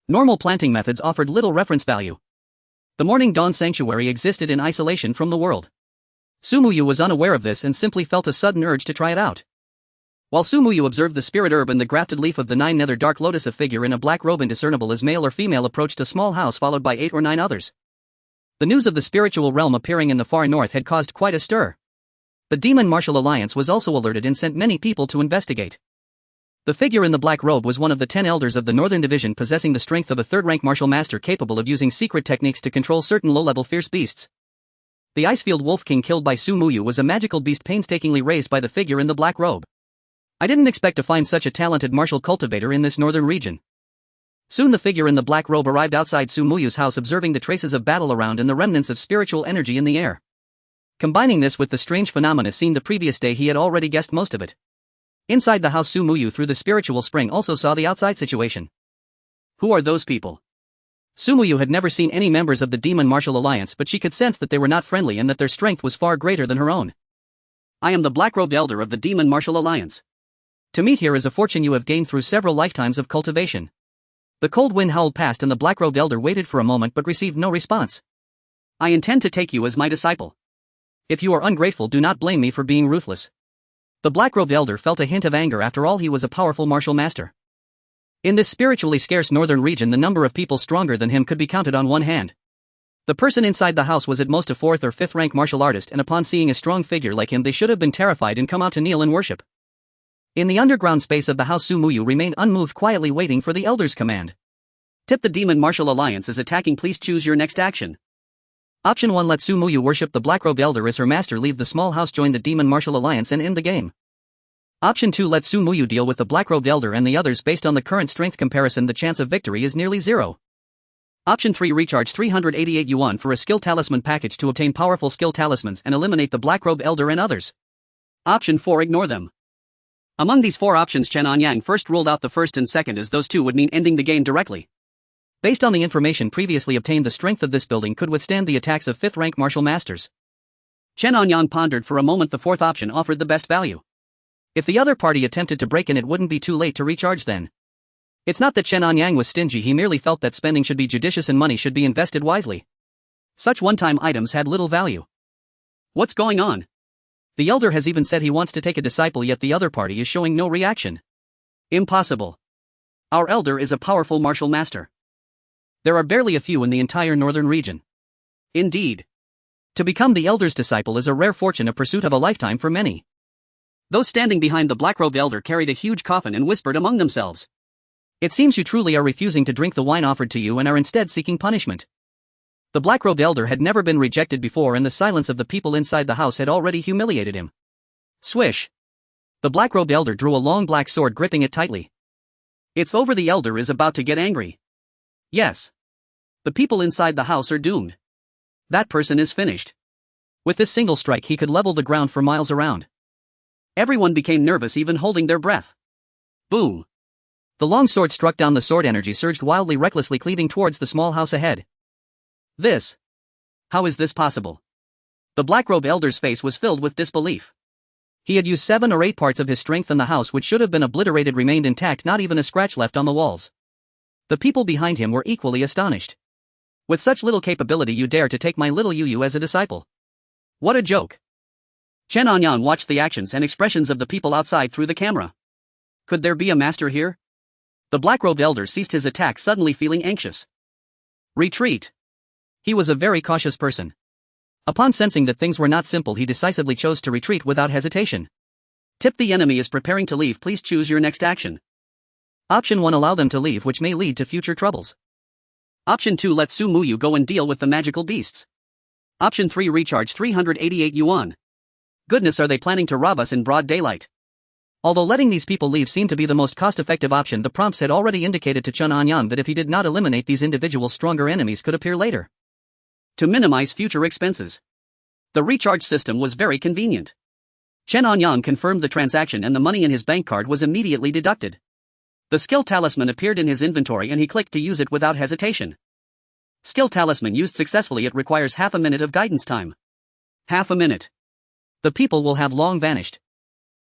Normal planting methods offered little reference value. The Morning Dawn Sanctuary existed in isolation from the world. Su Muyu was unaware of this and simply felt a sudden urge to try it out. While Su Muyu observed the spirit herb and the grafted leaf of the 9 nether dark lotus, a figure in a black robe indiscernible as male or female approached a small house, followed by 8 or 9 others. The news of the spiritual realm appearing in the far north had caused quite a stir. The Demon Martial Alliance was also alerted and sent many people to investigate. The figure in the black robe was one of the 10 elders of the Northern Division, possessing the strength of a 3rd-rank martial master capable of using secret techniques to control certain low-level fierce beasts. The Icefield Wolf King killed by Su Muyu was a magical beast painstakingly raised by the figure in the black robe. I didn't expect to find such a talented martial cultivator in this northern region. Soon the figure in the black robe arrived outside Su Muyu's house, observing the traces of battle around and the remnants of spiritual energy in the air. Combining this with the strange phenomena seen the previous day, he had already guessed most of it. Inside the house, Su Muyu through the spiritual spring also saw the outside situation. Who are those people? Su Muyu had never seen any members of the Demon Martial Alliance, but she could sense that they were not friendly and that their strength was far greater than her own. I am the black-robed elder of the Demon Martial Alliance. To meet here is a fortune you have gained through several lifetimes of cultivation. The cold wind howled past and the black-robed elder waited for a moment but received no response. I intend to take you as my disciple. If you are ungrateful, do not blame me for being ruthless. The black-robed elder felt a hint of anger. After all, he was a powerful martial master. In this spiritually scarce northern region, the number of people stronger than him could be counted on one hand. The person inside the house was at most a 4th or 5th rank martial artist, and upon seeing a strong figure like him they should have been terrified and come out to kneel and worship. In the underground space of the house, Su Muyu remained unmoved, quietly waiting for the elder's command. Tip: the Demon Martial Alliance is attacking. Please choose your next action. Option 1: let Su Muyu worship the Black-Robed Elder as her master, leave the small house, join the Demon Martial Alliance and end the game. Option 2: let Su Muyu deal with the Black-Robed Elder and the others. Based on the current strength comparison, the chance of victory is nearly zero. Option 3: recharge 388 yuan for a skill talisman package to obtain powerful skill talismans and eliminate the Black-Robed Elder and others. Option 4: ignore them. Among these 4 options, Chen Anyang first ruled out the first and second, as those two would mean ending the game directly. Based on the information previously obtained, the strength of this building could withstand the attacks of 5th rank martial masters. Chen Anyang pondered for a moment. The 4th option offered the best value. If the other party attempted to break in, it wouldn't be too late to recharge then. It's not that Chen Anyang was stingy, he merely felt that spending should be judicious and money should be invested wisely. Such one-time items had little value. What's going on? The elder has even said he wants to take a disciple, yet the other party is showing no reaction. Impossible. Our elder is a powerful martial master. There are barely a few in the entire northern region. Indeed. To become the elder's disciple is a rare fortune, a pursuit of a lifetime for many. Those standing behind the Black-Robed Elder carried a huge coffin and whispered among themselves. It seems you truly are refusing to drink the wine offered to you and are instead seeking punishment. The Black-Robed Elder had never been rejected before, and the silence of the people inside the house had already humiliated him. Swish. The Black-Robed Elder drew a long black sword, gripping it tightly. It's over. The elder is about to get angry. Yes. The people inside the house are doomed. That person is finished. With this single strike he could level the ground for miles around. Everyone became nervous, even holding their breath. Boom. The long sword struck down. The sword energy surged wildly, recklessly cleaving towards the small house ahead. How is this possible? The Black-Robed Elder's face was filled with disbelief. He had used 7 or 8 parts of his strength, and the house, which should have been obliterated, remained intact, not even a scratch left on the walls. The people behind him were equally astonished. With such little capability you dare to take my little Yu as a disciple? What a joke. Chen Anyang watched the actions and expressions of the people outside through the camera. Could there be a master here? The Black-Robed Elder ceased his attack, suddenly feeling anxious. Retreat. He was a very cautious person. Upon sensing that things were not simple, he decisively chose to retreat without hesitation. Tip: the enemy is preparing to leave. Please choose your next action. Option 1: allow them to leave, which may lead to future troubles. Option 2: let Su Muyu go and deal with the magical beasts. Option 3: recharge 388 yuan. Goodness, are they planning to rob us in broad daylight? Although letting these people leave seemed to be the most cost-effective option, the prompts had already indicated to Chen Anyang that if he did not eliminate these individuals, stronger enemies could appear later. To minimize future expenses, the recharge system was very convenient. Chen Anyang confirmed the transaction and the money in his bank card was immediately deducted. The skill talisman appeared in his inventory and he clicked to use it without hesitation. Skill talisman used successfully. It requires half a minute of guidance time. Half a minute. The people will have long vanished.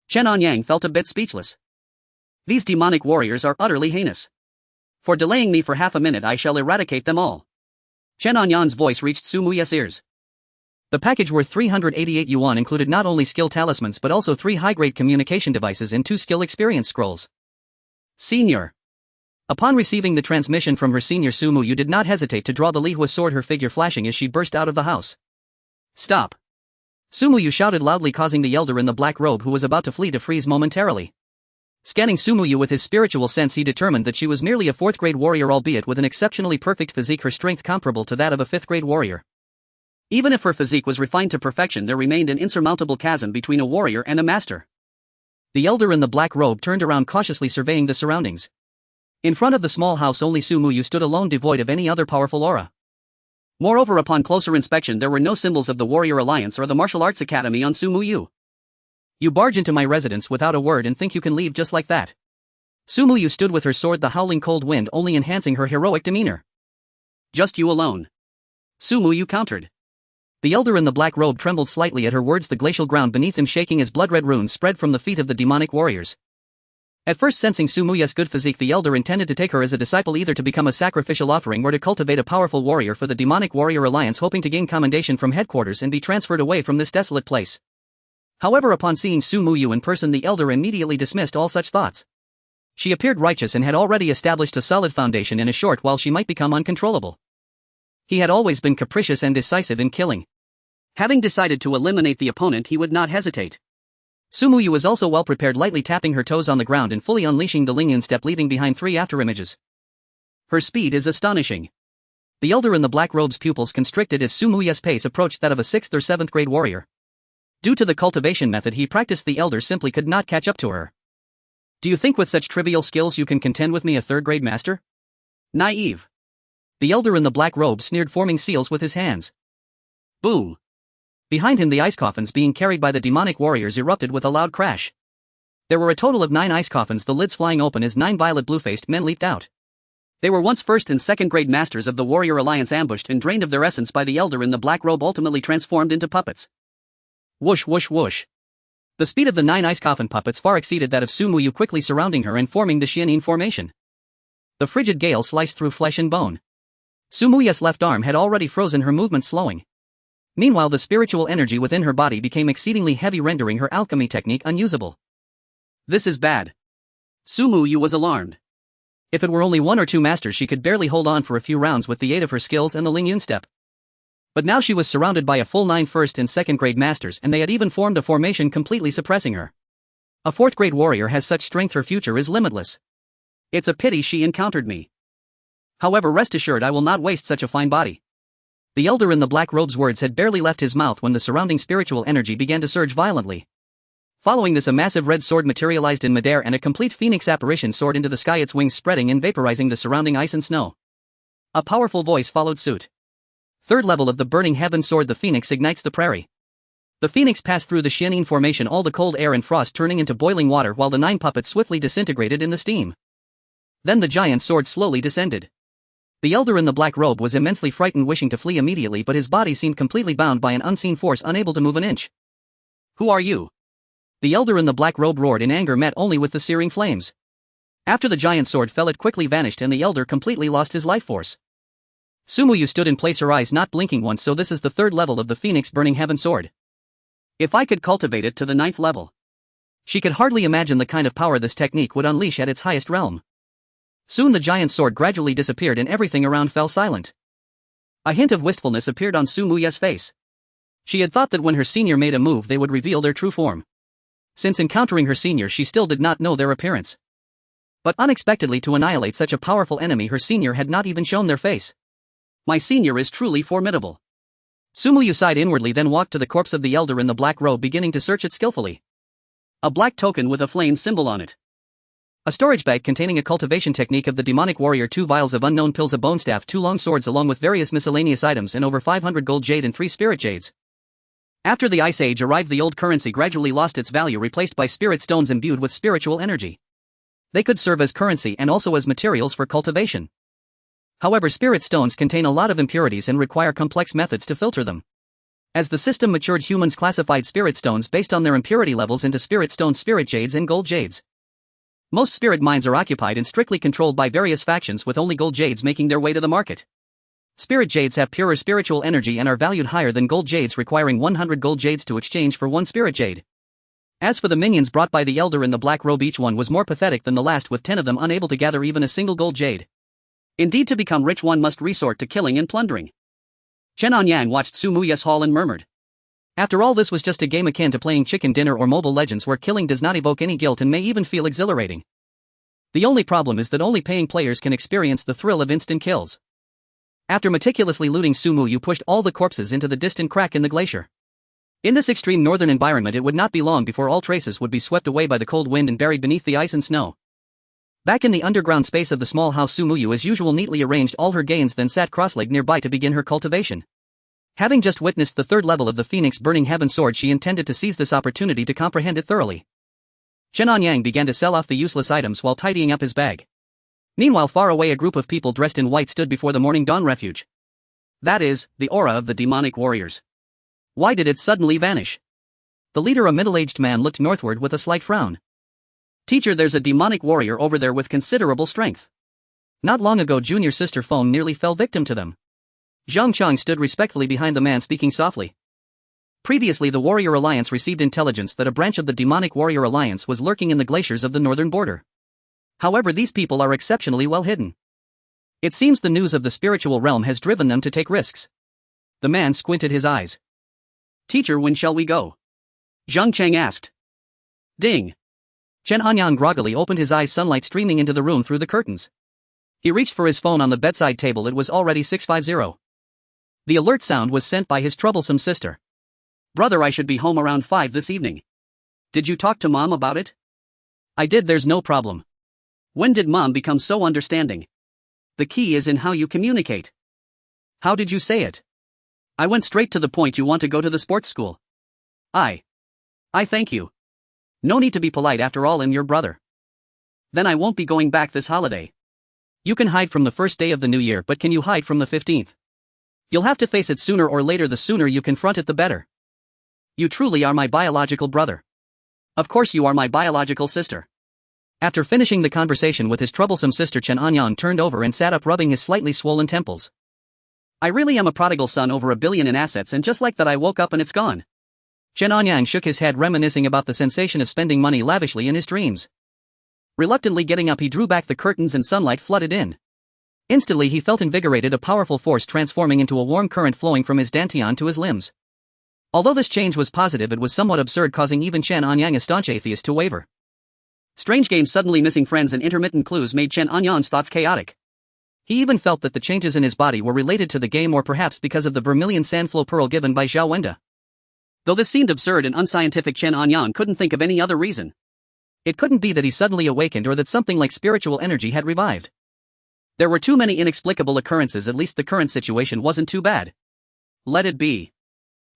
Chen Anyang felt a bit speechless. These demonic warriors are utterly heinous. For delaying me for half a minute, I shall eradicate them all. Chen Anyang's voice reached Su Muyu's ears. The package worth 388 yuan included not only skill talismans but also 3 high-grade communication devices and 2 skill experience scrolls. Senior. Upon receiving the transmission from her senior, Su Muyu did not hesitate to draw the Li Hua sword, her figure flashing as she burst out of the house. Stop. Su Muyu shouted loudly, causing the elder in the black robe who was about to flee to freeze momentarily. Scanning Su Muyu with his spiritual sense, he determined that she was merely a 4th-grade warrior, albeit with an exceptionally perfect physique, her strength comparable to that of a 5th-grade warrior. Even if her physique was refined to perfection, there remained an insurmountable chasm between a warrior and a master. The elder in the black robe turned around, cautiously surveying the surroundings. In front of the small house, only Su Muyu stood alone, devoid of any other powerful aura. Moreover, upon closer inspection, there were no symbols of the Warrior Alliance or the Martial Arts Academy on Su Muyu. You barge into my residence without a word and think you can leave just like that. Su Muyu stood with her sword, the howling cold wind only enhancing her heroic demeanor. Just you alone. Su Muyu countered. The elder in the black robe trembled slightly at her words, the glacial ground beneath him shaking as blood-red runes spread from the feet of the demonic warriors. At first, sensing Su Muyu's good physique, the elder intended to take her as a disciple, either to become a sacrificial offering or to cultivate a powerful warrior for the demonic warrior alliance, hoping to gain commendation from headquarters and be transferred away from this desolate place. However, upon seeing Su Muyu in person, the elder immediately dismissed all such thoughts. She appeared righteous and had already established a solid foundation. In a short while she might become uncontrollable. He had always been capricious and decisive in killing. Having decided to eliminate the opponent, he would not hesitate. Su Muyu was also well prepared, lightly tapping her toes on the ground and fully unleashing the Lingyun step, leaving behind 3 afterimages. Her speed is astonishing. The elder in the black robe's pupils constricted as Su Muyu's pace approached that of a 6th or 7th grade warrior. Due to the cultivation method he practiced, the elder simply could not catch up to her. Do you think with such trivial skills you can contend with me, a 3rd grade master? Naive. The elder in the black robe sneered, forming seals with his hands. Boom. Behind him the ice coffins being carried by the demonic warriors erupted with a loud crash. There were a total of 9 ice coffins, the lids flying open as 9 violet blue-faced men leaped out. They were once 1st and 2nd grade masters of the warrior alliance, ambushed and drained of their essence by the elder in the black robe, ultimately transformed into puppets. Whoosh whoosh whoosh. The speed of the 9 ice coffin puppets far exceeded that of Su Muyu, quickly surrounding her and forming the Chen Anyang formation. The frigid gale sliced through flesh and bone. Su Muyu's left arm had already frozen, her movements slowing. Meanwhile the spiritual energy within her body became exceedingly heavy, rendering her alchemy technique unusable. This is bad. Su Muyu was alarmed. If it were only 1 or 2 masters she could barely hold on for a few rounds with the aid of her skills and the Lingyun step. But now she was surrounded by a full 9 1st and 2nd grade masters, and they had even formed a formation completely suppressing her. A 4th grade warrior has such strength, her future is limitless. It's a pity she encountered me. However, rest assured I will not waste such a fine body. The elder in the black robe's words had barely left his mouth when the surrounding spiritual energy began to surge violently. Following this, a massive red sword materialized in midair and a complete phoenix apparition soared into the sky, its wings spreading and vaporizing the surrounding ice and snow. A powerful voice followed suit. 3rd level of the burning heaven sword, the phoenix ignites the prairie. The phoenix passed through the Chen Anyang formation, all the cold air and frost turning into boiling water, while the 9 puppets swiftly disintegrated in the steam. Then the giant sword slowly descended. The elder in the black robe was immensely frightened, wishing to flee immediately, but his body seemed completely bound by an unseen force, unable to move an inch. Who are you? The elder in the black robe roared in anger, met only with the searing flames. After the giant sword fell, it quickly vanished and the elder completely lost his life force. Su Muyu stood in place, her eyes not blinking once. So this is the 3rd level of the Phoenix Burning Heaven sword. If I could cultivate it to the 9th level. She could hardly imagine the kind of power this technique would unleash at its highest realm. Soon the giant sword gradually disappeared and everything around fell silent. A hint of wistfulness appeared on Su Muyu's face. She had thought that when her senior made a move they would reveal their true form. Since encountering her senior she still did not know their appearance. But unexpectedly, to annihilate such a powerful enemy, her senior had not even shown their face. My senior is truly formidable. Su Muyu sighed inwardly, then walked to the corpse of the elder in the black robe, beginning to search it skillfully. A black token with a flame symbol on it. A storage bag containing a cultivation technique of the demonic warrior, 2 vials of unknown pills, a bone staff, 2 long swords along with various miscellaneous items, and over 500 gold jade and 3 spirit jades. After the Ice Age arrived, the old currency gradually lost its value, replaced by spirit stones imbued with spiritual energy. They could serve as currency and also as materials for cultivation. However, spirit stones contain a lot of impurities and require complex methods to filter them. As the system matured, humans classified spirit stones based on their impurity levels into spirit stones, spirit jades, and gold jades. Most spirit mines are occupied and strictly controlled by various factions, with only gold jades making their way to the market. Spirit jades have purer spiritual energy and are valued higher than gold jades, requiring 100 gold jades to exchange for 1 spirit jade. As for the minions brought by the elder in the black robe, each one was more pathetic than the last, with 10 of them unable to gather even a single gold jade. Indeed, to become rich one must resort to killing and plundering. Chen Anyang watched Su Muyu's haul and murmured. After all, this was just a game akin to playing Chicken Dinner or Mobile Legends, where killing does not evoke any guilt and may even feel exhilarating. The only problem is that only paying players can experience the thrill of instant kills. After meticulously looting, Su Muyu pushed all the corpses into the distant crack in the glacier. In this extreme northern environment, it would not be long before all traces would be swept away by the cold wind and buried beneath the ice and snow. Back in the underground space of the small house, Su Muyu as usual neatly arranged all her gains, then sat cross-legged nearby to begin her cultivation. Having just witnessed the 3rd level of the Phoenix Burning Heaven sword, she intended to seize this opportunity to comprehend it thoroughly. Chen Anyang began to sell off the useless items while tidying up his bag. Meanwhile, far away, a group of people dressed in white stood before the Morning Dawn refuge. That is, the aura of the demonic warriors. Why did it suddenly vanish? The leader, a middle-aged man, looked northward with a slight frown. Teacher, there's a demonic warrior over there with considerable strength. Not long ago, junior sister Phone nearly fell victim to them. Zhang Chang stood respectfully behind the man, speaking softly. Previously, the Warrior Alliance received intelligence that a branch of the Demonic Warrior Alliance was lurking in the glaciers of the northern border. However, these people are exceptionally well hidden. It seems the news of the spiritual realm has driven them to take risks. The man squinted his eyes. Teacher, when shall we go? Zhang Cheng asked. Ding. Chen Anyang groggily opened his eyes, sunlight streaming into the room through the curtains. He reached for his phone on the bedside table. It was already 6:50. The alert sound was sent by his troublesome sister. Brother, I should be home around 5 this evening. Did you talk to Mom about it? I did, there's no problem. When did Mom become so understanding? The key is in how you communicate. How did you say it? I went straight to the point. You want to go to the sports school? I thank you. No need to be polite, after all, I'm your brother. Then I won't be going back this holiday. You can hide from the first day of the new year, but can you hide from the 15th? You'll have to face it sooner or later. The sooner you confront it, the better. You truly are my biological brother. Of course you are my biological sister. After finishing the conversation with his troublesome sister, Chen Anyang turned over and sat up, rubbing his slightly swollen temples. I really am a prodigal son, over $1 billion in assets, and just like that I woke up and it's gone. Chen Anyang shook his head, reminiscing about the sensation of spending money lavishly in his dreams. Reluctantly getting up, he drew back the curtains and sunlight flooded in. Instantly he felt invigorated, a powerful force transforming into a warm current flowing from his dantian to his limbs. Although this change was positive, it was somewhat absurd, causing even Chen Anyang, a staunch atheist, to waver. Strange games, suddenly missing friends, and intermittent clues made Chen Anyang's thoughts chaotic. He even felt that the changes in his body were related to the game, or perhaps because of the vermilion sandflow pearl given by Zhao Wenda. Though this seemed absurd and unscientific, Chen Anyang couldn't think of any other reason. It couldn't be that he suddenly awakened or that something like spiritual energy had revived. There were too many inexplicable occurrences. At least the current situation wasn't too bad. Let it be.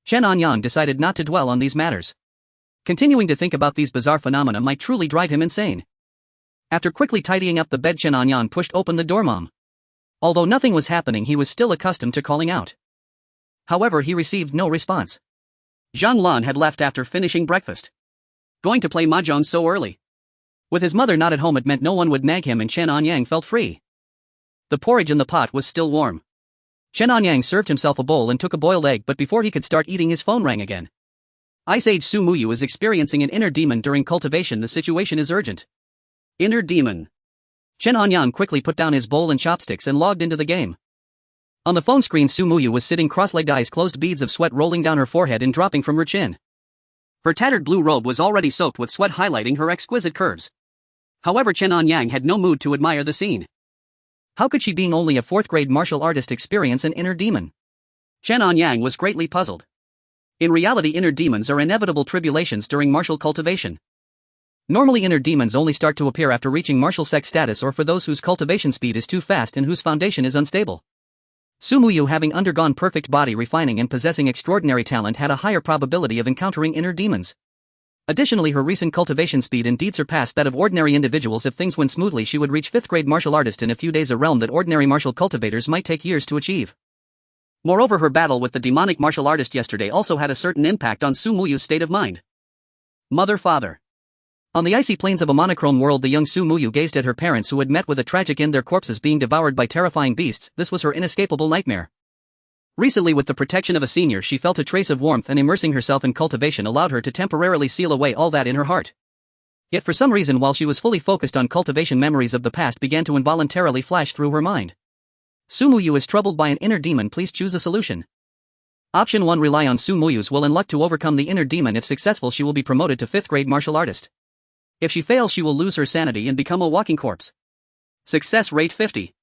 Chen Anyang decided not to dwell on these matters. Continuing to think about these bizarre phenomena might truly drive him insane. After quickly tidying up the bed, Chen Anyang pushed open the door. Mom. Although nothing was happening, he was still accustomed to calling out. However, he received no response. Zhang Lan had left after finishing breakfast. Going to play mahjong so early? With his mother not at home, it meant no one would nag him, and Chen Anyang felt free. The porridge in the pot was still warm. Chen Anyang served himself a bowl and took a boiled egg, but before he could start eating, his phone rang again. Ice Age Su Muyu is experiencing an inner demon during cultivation. The situation is urgent. Inner demon. Chen Anyang quickly put down his bowl and chopsticks and logged into the game. On the phone screen, Su Muyu was sitting cross-legged, eyes closed, beads of sweat rolling down her forehead and dropping from her chin. Her tattered blue robe was already soaked with sweat, highlighting her exquisite curves. However, Chen Anyang had no mood to admire the scene. How could she, being only a 4th-grade martial artist, experience an inner demon? Chen Anyang was greatly puzzled. In reality, inner demons are inevitable tribulations during martial cultivation. Normally, inner demons only start to appear after reaching martial sect status, or for those whose cultivation speed is too fast and whose foundation is unstable. Su Muyu, having undergone perfect body refining and possessing extraordinary talent, had a higher probability of encountering inner demons. Additionally, her recent cultivation speed indeed surpassed that of ordinary individuals. If things went smoothly, she would reach 5th-grade martial artist in a few days, a realm that ordinary martial cultivators might take years to achieve. Moreover, her battle with the demonic martial artist yesterday also had a certain impact on Su Muyu's state of mind. Mother, father. On the icy plains of a monochrome world, the young Su Muyu gazed at her parents, who had met with a tragic end, their corpses being devoured by terrifying beasts. This was her inescapable nightmare. Recently, with the protection of a senior, she felt a trace of warmth, and immersing herself in cultivation allowed her to temporarily seal away all that in her heart. Yet for some reason, while she was fully focused on cultivation, memories of the past began to involuntarily flash through her mind. Su Muyu is troubled by an inner demon. Please choose a solution. Option 1. Rely on Su Muyu's will and luck to overcome the inner demon. If successful, she will be promoted to 5th-grade martial artist. If she fails, she will lose her sanity and become a walking corpse. Success rate 50.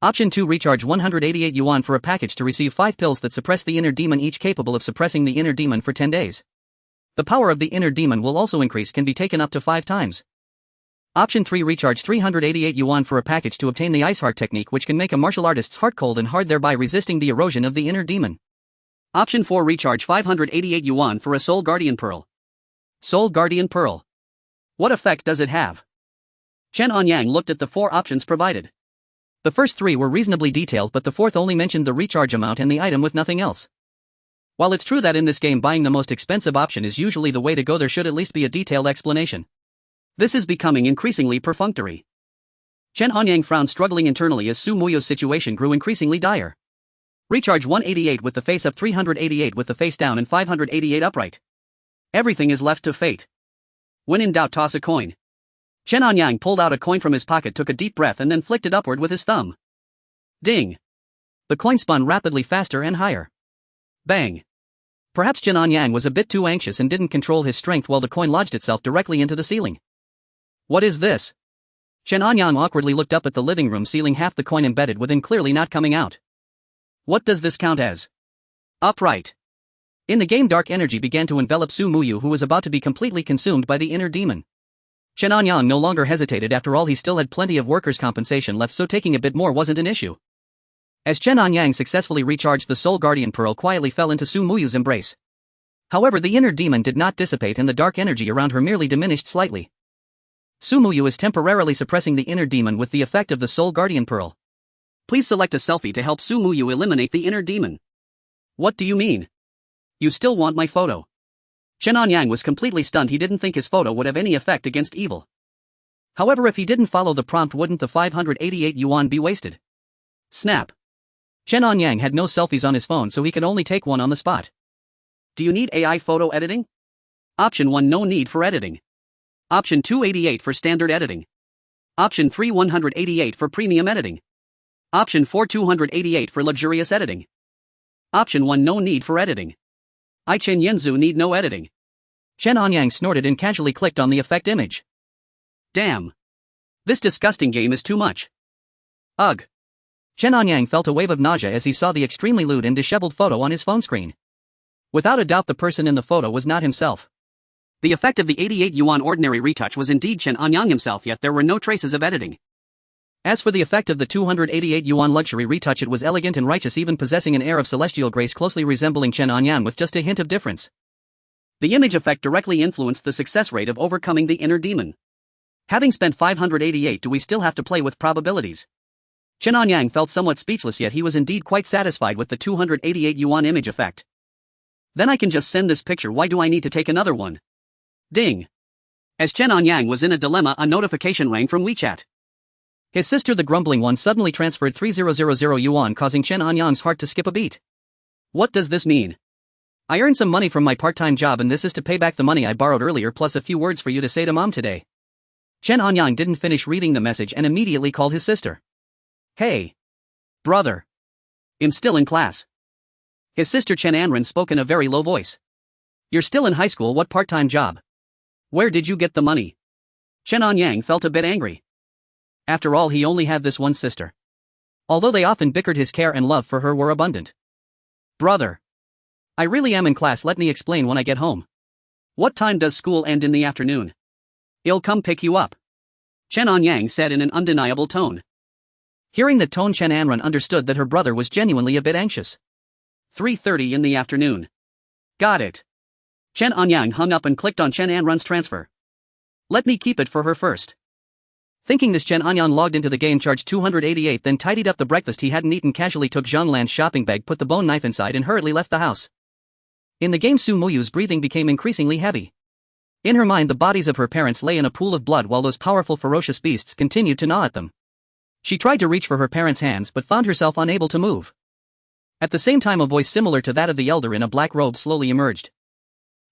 Option 2. Recharge 188 yuan for a package to receive 5 pills that suppress the inner demon, each capable of suppressing the inner demon for 10 days. The power of the inner demon will also increase, can be taken up to 5 times. Option 3. Recharge 388 yuan for a package to obtain the ice heart technique, which can make a martial artist's heart cold and hard, thereby resisting the erosion of the inner demon. Option 4. Recharge 588 yuan for a soul guardian pearl. Soul guardian pearl. What effect does it have? Chen Anyang looked at the 4 options provided. The first 3 were reasonably detailed, but the 4th only mentioned the recharge amount and the item with nothing else. While it's true that in this game buying the most expensive option is usually the way to go, there should at least be a detailed explanation. This is becoming increasingly perfunctory. Chen Anyang frowned, struggling internally as Su Muyu's situation grew increasingly dire. Recharge 188 with the face up, 388 with the face down, and 588 upright. Everything is left to fate. When in doubt, toss a coin. Chen Anyang pulled out a coin from his pocket, took a deep breath, and then flicked it upward with his thumb. Ding! The coin spun rapidly faster and higher. Bang! Perhaps Chen Anyang was a bit too anxious and didn't control his strength while the coin lodged itself directly into the ceiling. What is this? Chen Anyang awkwardly looked up at the living room ceiling, half the coin embedded within, clearly not coming out. What does this count as? Upright. In the game, dark energy began to envelop Su Muyu, who was about to be completely consumed by the inner demon. Chen Anyang no longer hesitated. After all, he still had plenty of workers' compensation left, so taking a bit more wasn't an issue. As Chen Anyang successfully recharged, the Soul Guardian Pearl quietly fell into Su Muyu's embrace. However, the inner demon did not dissipate and the dark energy around her merely diminished slightly. Su Muyu is temporarily suppressing the inner demon with the effect of the Soul Guardian Pearl. Please select a selfie to help Su Muyu eliminate the inner demon. What do you mean? You still want my photo? Chen Anyang was completely stunned. He didn't think his photo would have any effect against evil. However, if he didn't follow the prompt, wouldn't the 588 yuan be wasted? Snap. Chen Anyang had no selfies on his phone, so he could only take one on the spot. Do you need AI photo editing? Option 1, no need for editing. Option 2, 88 for standard editing. Option 3, 188 for premium editing. Option 4, 288 for luxurious editing. Option 1, no need for editing. I Chen Yanzu need no editing. Chen Anyang snorted and casually clicked on the effect image. Damn. This disgusting game is too much. Ugh. Chen Anyang felt a wave of nausea as he saw the extremely lewd and disheveled photo on his phone screen. Without a doubt, the person in the photo was not himself. The effect of the 88 yuan ordinary retouch was indeed Chen Anyang himself, yet there were no traces of editing. As for the effect of the 288 yuan luxury retouch, it was elegant and righteous, even possessing an air of celestial grace closely resembling Chen Anyang with just a hint of difference. The image effect directly influenced the success rate of overcoming the inner demon. Having spent 588, do we still have to play with probabilities? Chen Anyang felt somewhat speechless, yet he was indeed quite satisfied with the 288 yuan image effect. Then I can just send this picture. Why do I need to take another one? Ding. As Chen Anyang was in a dilemma, a notification rang from WeChat. His sister, the grumbling one, suddenly transferred 3000 yuan, causing Chen Anyang's heart to skip a beat. What does this mean? I earned some money from my part-time job, and this is to pay back the money I borrowed earlier, plus a few words for you to say to mom today. Chen Anyang didn't finish reading the message and immediately called his sister. Hey. Brother. I'm still in class. His sister Chen Anyang spoke in a very low voice. You're still in high school? What part-time job? Where did you get the money? Chen Anyang felt a bit angry. After all, he only had this one sister. Although they often bickered, his care and love for her were abundant. Brother. I really am in class. Let me explain when I get home. What time does school end in the afternoon? I'll come pick you up. Chen Anyang said in an undeniable tone. Hearing the tone, Chen Anyang understood that her brother was genuinely a bit anxious. 3:30 in the afternoon. Got it. Chen Anyang hung up and clicked on Chen Anyang's transfer. Let me keep it for her first. Thinking this, Chen Anyang logged into the game, charged 288, then tidied up the breakfast he hadn't eaten, casually took Zhonglan's shopping bag, put the bone knife inside, and hurriedly left the house. In the game, Su Muyu's breathing became increasingly heavy. In her mind, the bodies of her parents lay in a pool of blood while those powerful, ferocious beasts continued to gnaw at them. She tried to reach for her parents' hands but found herself unable to move. At the same time, a voice similar to that of the elder in a black robe slowly emerged.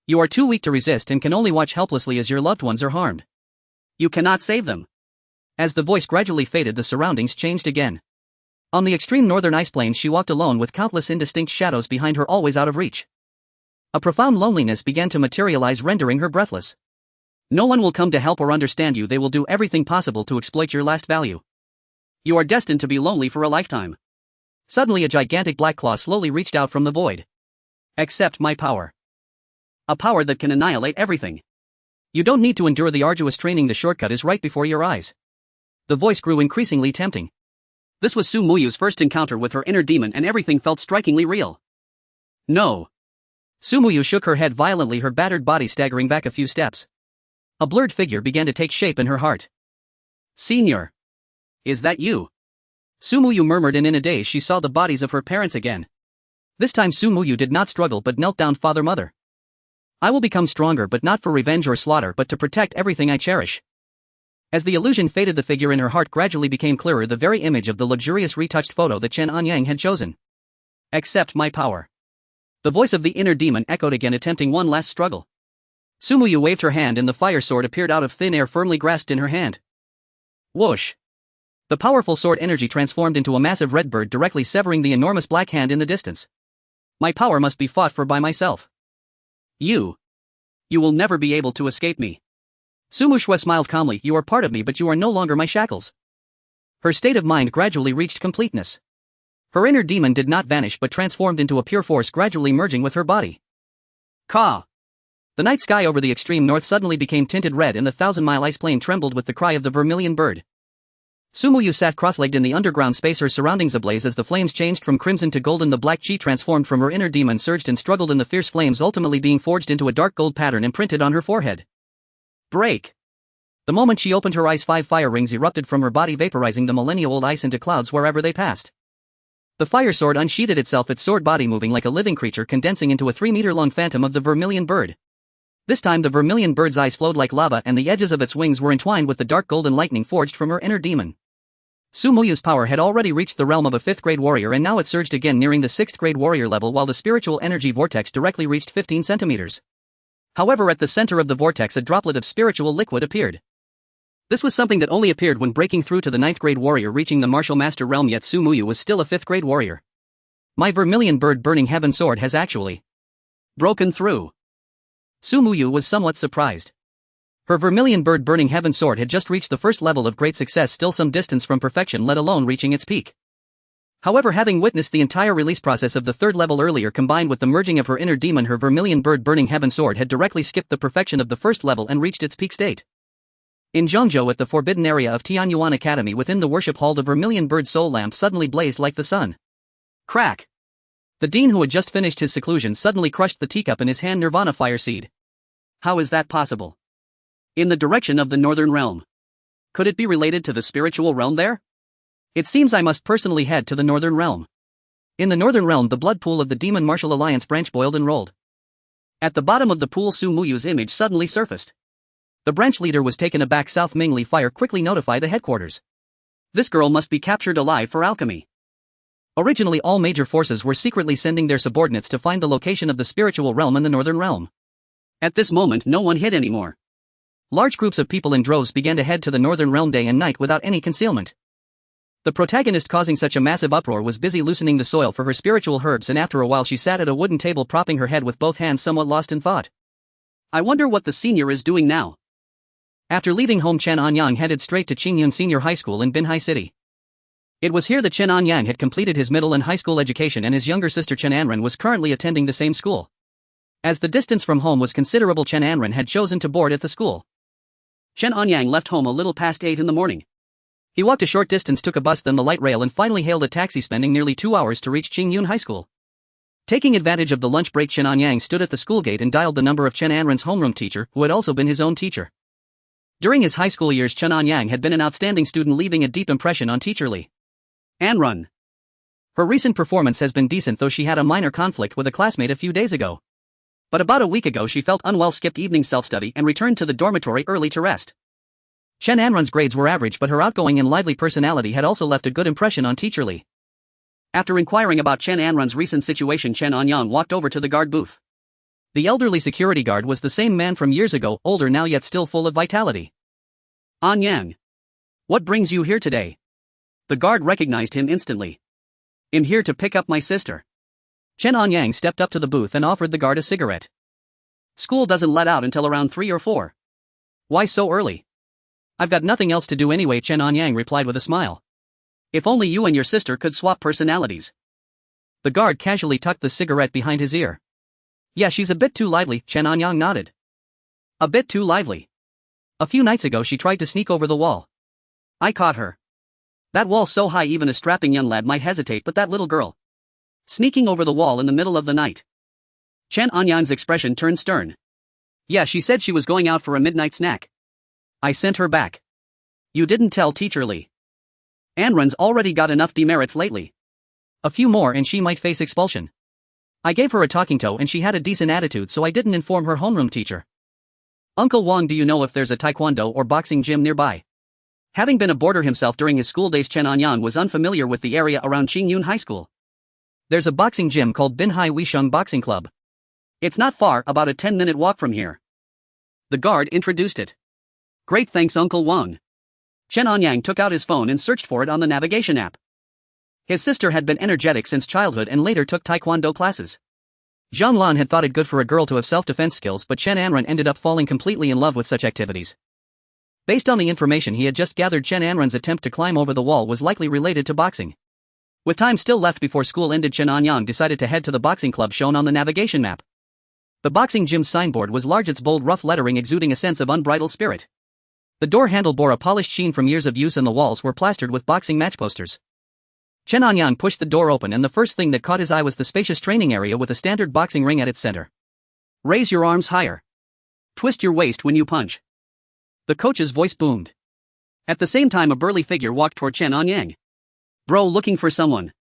You are too weak to resist and can only watch helplessly as your loved ones are harmed. You cannot save them. As the voice gradually faded, the surroundings changed again. On the extreme northern ice plains, she walked alone with countless indistinct shadows behind her, always out of reach. A profound loneliness began to materialize, rendering her breathless. No one will come to help or understand you. They will do everything possible to exploit your last value. You are destined to be lonely for a lifetime. Suddenly, a gigantic black claw slowly reached out from the void. Accept my power. A power that can annihilate everything. You don't need to endure the arduous training. The shortcut is right before your eyes. The voice grew increasingly tempting. This was Su Muyu's first encounter with her inner demon, and everything felt strikingly real. No. Su Muyu shook her head violently, her battered body staggering back a few steps. A blurred figure began to take shape in her heart. Senior. Is that you? Su Muyu murmured, and in a daze she saw the bodies of her parents again. This time Su Muyu did not struggle but knelt down. Father, mother. I will become stronger, but not for revenge or slaughter, but to protect everything I cherish. As the illusion faded, the figure in her heart gradually became clearer, the very image of the luxurious retouched photo that Chen Anyang had chosen. Accept my power. The voice of the inner demon echoed again, attempting one last struggle. Su Muyu waved her hand and the fire sword appeared out of thin air, firmly grasped in her hand. Whoosh. The powerful sword energy transformed into a massive red bird directly severing the enormous black hand in the distance. My power must be fought for by myself. You will never be able to escape me. Sumu Shue smiled calmly. You are part of me, but you are no longer my shackles. Her state of mind gradually reached completeness. Her inner demon did not vanish but transformed into a pure force, gradually merging with her body. Ka! The night sky over the extreme north suddenly became tinted red and the 1,000-mile ice plain trembled with the cry of the vermilion bird. Sumuyu sat cross-legged in the underground space, her surroundings ablaze as the flames changed from crimson to golden. The black chi transformed from her inner demon surged and struggled in the fierce flames, ultimately being forged into a dark gold pattern imprinted on her forehead. Break! The moment she opened her eyes, 5 fire rings erupted from her body, vaporizing the millennia-old ice into clouds wherever they passed. The fire sword unsheathed itself, its sword body moving like a living creature, condensing into a 3-meter-long phantom of the vermilion bird. This time the vermilion bird's eyes flowed like lava and the edges of its wings were entwined with the dark golden lightning forged from her inner demon. Sumuyu's power had already reached the realm of a 5th-grade warrior and now it surged again, nearing the 6th-grade warrior level, while the spiritual energy vortex directly reached 15 centimeters. However, at the center of the vortex a droplet of spiritual liquid appeared. This was something that only appeared when breaking through to the 9th-grade warrior reaching the martial master realm, yet Sumuyu was still a 5th-grade warrior. My vermilion bird burning heaven sword has actually broken through. Sumuyu was somewhat surprised. Her vermilion bird burning heaven sword had just reached the first level of great success, still some distance from perfection, let alone reaching its peak. However, having witnessed the entire release process of the 3rd level earlier combined with the merging of her inner demon, her vermilion bird burning heaven sword had directly skipped the perfection of the 1st level and reached its peak state. In Zhongzhou, at the forbidden area of Tianyuan Academy within the worship hall, the vermilion bird soul lamp suddenly blazed like the sun. Crack! The dean, who had just finished his seclusion, suddenly crushed the teacup in his hand. Nirvana fire seed. How is that possible? In the direction of the northern realm. Could it be related to the spiritual realm there? It seems I must personally head to the northern realm. In the northern realm, the blood pool of the Demon Martial Alliance branch boiled and rolled. At the bottom of the pool, Su Muyu's image suddenly surfaced. The branch leader was taken aback. South Mingli Fire quickly notified the headquarters. This girl must be captured alive for alchemy. Originally, all major forces were secretly sending their subordinates to find the location of the spiritual realm in the northern realm. At this moment, no one hid anymore. Large groups of people in droves began to head to the northern realm day and night without any concealment. The protagonist causing such a massive uproar was busy loosening the soil for her spiritual herbs, and after a while she sat at a wooden table propping her head with both hands, somewhat lost in thought. I wonder what the senior is doing now. After leaving home, Chen Anyang headed straight to Qingyun Senior High School in Binhai City. It was here that Chen Anyang had completed his middle and high school education, and his younger sister Chen Anren was currently attending the same school. As the distance from home was considerable, Chen Anren had chosen to board at the school. Chen Anyang left home a little past 8 in the morning. He walked a short distance, took a bus, then the light rail, and finally hailed a taxi, spending nearly 2 hours to reach Qingyun High School. Taking advantage of the lunch break, Chen Anyang stood at the school gate and dialed the number of Chen Anren's homeroom teacher, who had also been his own teacher. During his high school years, Chen Anyang had been an outstanding student, leaving a deep impression on teacher Li Anrun. Her recent performance has been decent, though she had a minor conflict with a classmate a few days ago. But about a week ago she felt unwell, skipped evening self-study, and returned to the dormitory early to rest. Chen Anrun's grades were average, but her outgoing and lively personality had also left a good impression on teacher Li. After inquiring about Chen Anrun's recent situation, Chen Anyang walked over to the guard booth. The elderly security guard was the same man from years ago, older now yet still full of vitality. Anyang. What brings you here today? The guard recognized him instantly. I'm here to pick up my sister. Chen Anyang stepped up to the booth and offered the guard a cigarette. School doesn't let out until around 3 or 4. Why so early? I've got nothing else to do anyway, Chen Anyang replied with a smile. If only you and your sister could swap personalities. The guard casually tucked the cigarette behind his ear. Yeah, she's a bit too lively, Chen Anyang nodded. A bit too lively. A few nights ago she tried to sneak over the wall. I caught her. That wall's so high even a strapping young lad might hesitate, but that little girl. Sneaking over the wall in the middle of the night. Chen Anyang's expression turned stern. Yeah, she said she was going out for a midnight snack. I sent her back. You didn't tell teacher Li. Anrun's already got enough demerits lately. A few more and she might face expulsion. I gave her a talking to and she had a decent attitude, so I didn't inform her homeroom teacher. Uncle Wang, do you know if there's a taekwondo or boxing gym nearby? Having been a boarder himself during his school days, Chen Anyang was unfamiliar with the area around Qingyun High School. There's a boxing gym called Binhai Wisheng Boxing Club. It's not far, about a 10-minute walk from here. The guard introduced it. Great, thanks Uncle Wang. Chen Anyang took out his phone and searched for it on the navigation app. His sister had been energetic since childhood and later took taekwondo classes. Zhang Lan had thought it good for a girl to have self-defense skills, but Chen Anran ended up falling completely in love with such activities. Based on the information he had just gathered, Chen Anran's attempt to climb over the wall was likely related to boxing. With time still left before school ended, Chen Anyang decided to head to the boxing club shown on the navigation map. The boxing gym's signboard was large, its bold rough lettering exuding a sense of unbridled spirit. The door handle bore a polished sheen from years of use and the walls were plastered with boxing match posters. Chen Anyang pushed the door open and the first thing that caught his eye was the spacious training area with a standard boxing ring at its center. Raise your arms higher. Twist your waist when you punch. The coach's voice boomed. At the same time, a burly figure walked toward Chen Anyang. Bro, looking for someone.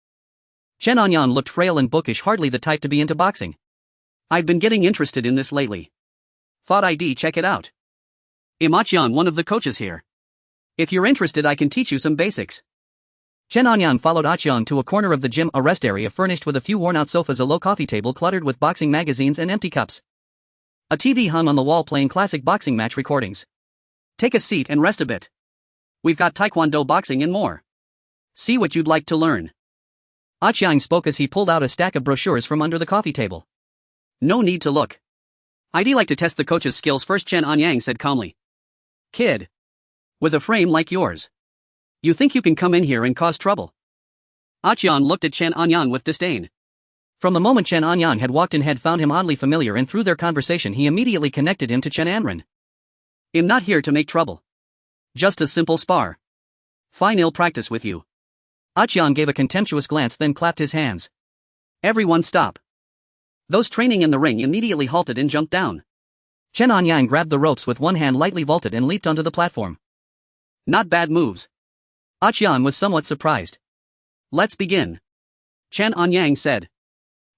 Chen Anyang looked frail and bookish, hardly the type to be into boxing. I've been getting interested in this lately. Thought I'd check it out. I'm Achyan, one of the coaches here. If you're interested, I can teach you some basics. Chen Anyang followed Achyan to a corner of the gym, a rest area furnished with a few worn-out sofas, a low coffee table cluttered with boxing magazines and empty cups. A TV hung on the wall playing classic boxing match recordings. Take a seat and rest a bit. We've got taekwondo, boxing and more. See what you'd like to learn. Achyan spoke as he pulled out a stack of brochures from under the coffee table. No need to look. I'd like to test the coach's skills first, Chen Anyang said calmly. Kid. With a frame like yours. You think you can come in here and cause trouble? Achyan looked at Chen Anyang with disdain. From the moment Chen Anyang had walked in, had found him oddly familiar, and through their conversation he immediately connected him to Chen Anran. I'm not here to make trouble. Just a simple spar. Fine, I'll practice with you. Achyan gave a contemptuous glance, then clapped his hands. Everyone stop. Those training in the ring immediately halted and jumped down. Chen Anyang grabbed the ropes with one hand, lightly vaulted and leaped onto the platform. Not bad moves. Achyan was somewhat surprised. Let's begin. Chen Anyang said.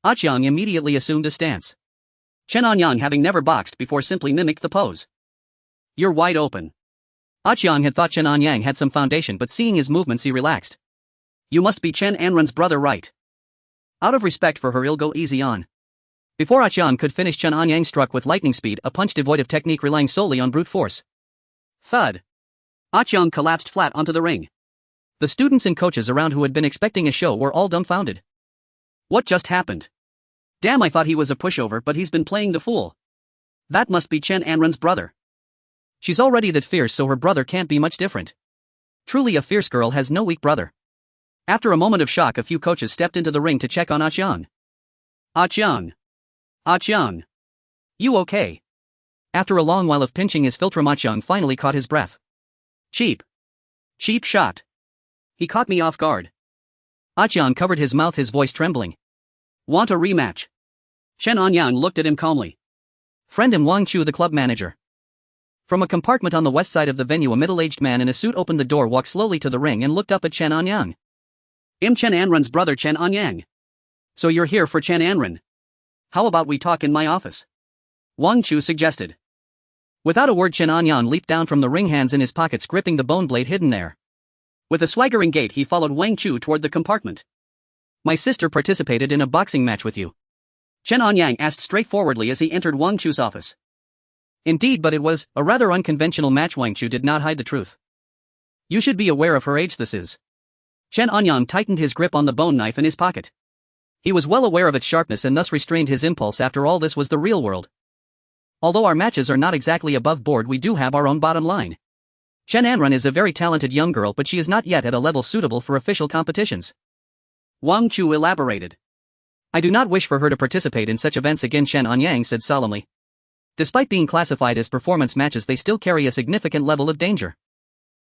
Achyan immediately assumed a stance. Chen Anyang, having never boxed before, simply mimicked the pose. You're wide open. Achyan had thought Chen Anyang had some foundation, but seeing his movements he relaxed. You must be Chen Anran's brother, right? Out of respect for her, he'll go easy on. Before Achyan could finish, Chen Anyang struck with lightning speed, a punch devoid of technique, relying solely on brute force. Thud. Achyan collapsed flat onto the ring. The students and coaches around, who had been expecting a show, were all dumbfounded. What just happened? Damn, I thought he was a pushover, but he's been playing the fool. That must be Chen Anran's brother. She's already that fierce, so her brother can't be much different. Truly, a fierce girl has no weak brother. After a moment of shock, a few coaches stepped into the ring to check on Achyan. Achyan. Achyan. You okay? After a long while of pinching his philtrum, Achyan finally caught his breath. Cheap. Cheap shot. He caught me off guard. Achyan covered his mouth, his voice trembling. Want a rematch? Chen Anyang looked at him calmly. Friend, I'm Wang Chu, the club manager. From a compartment on the west side of the venue, a middle-aged man in a suit opened the door, walked slowly to the ring and looked up at Chen Anyang. I'm Chen Anran's brother, Chen Anyang. So you're here for Chen Anran? How about we talk in my office? Wang Chu suggested. Without a word, Chen Anyang leaped down from the ring, hands in his pockets, gripping the bone blade hidden there. With a swaggering gait, he followed Wang Chu toward the compartment. My sister participated in a boxing match with you? Chen Anyang asked straightforwardly as he entered Wang Chu's office. Indeed, but it was a rather unconventional match. Wang Chu did not hide the truth. You should be aware of her age, this is. Chen Anyang tightened his grip on the bone knife in his pocket. He was well aware of its sharpness and thus restrained his impulse. After all, this was the real world. Although our matches are not exactly above board, we do have our own bottom line. Chen Anran is a very talented young girl, but she is not yet at a level suitable for official competitions. Wang Chu elaborated. I do not wish for her to participate in such events again, Chen Anyang said solemnly. Despite being classified as performance matches, they still carry a significant level of danger.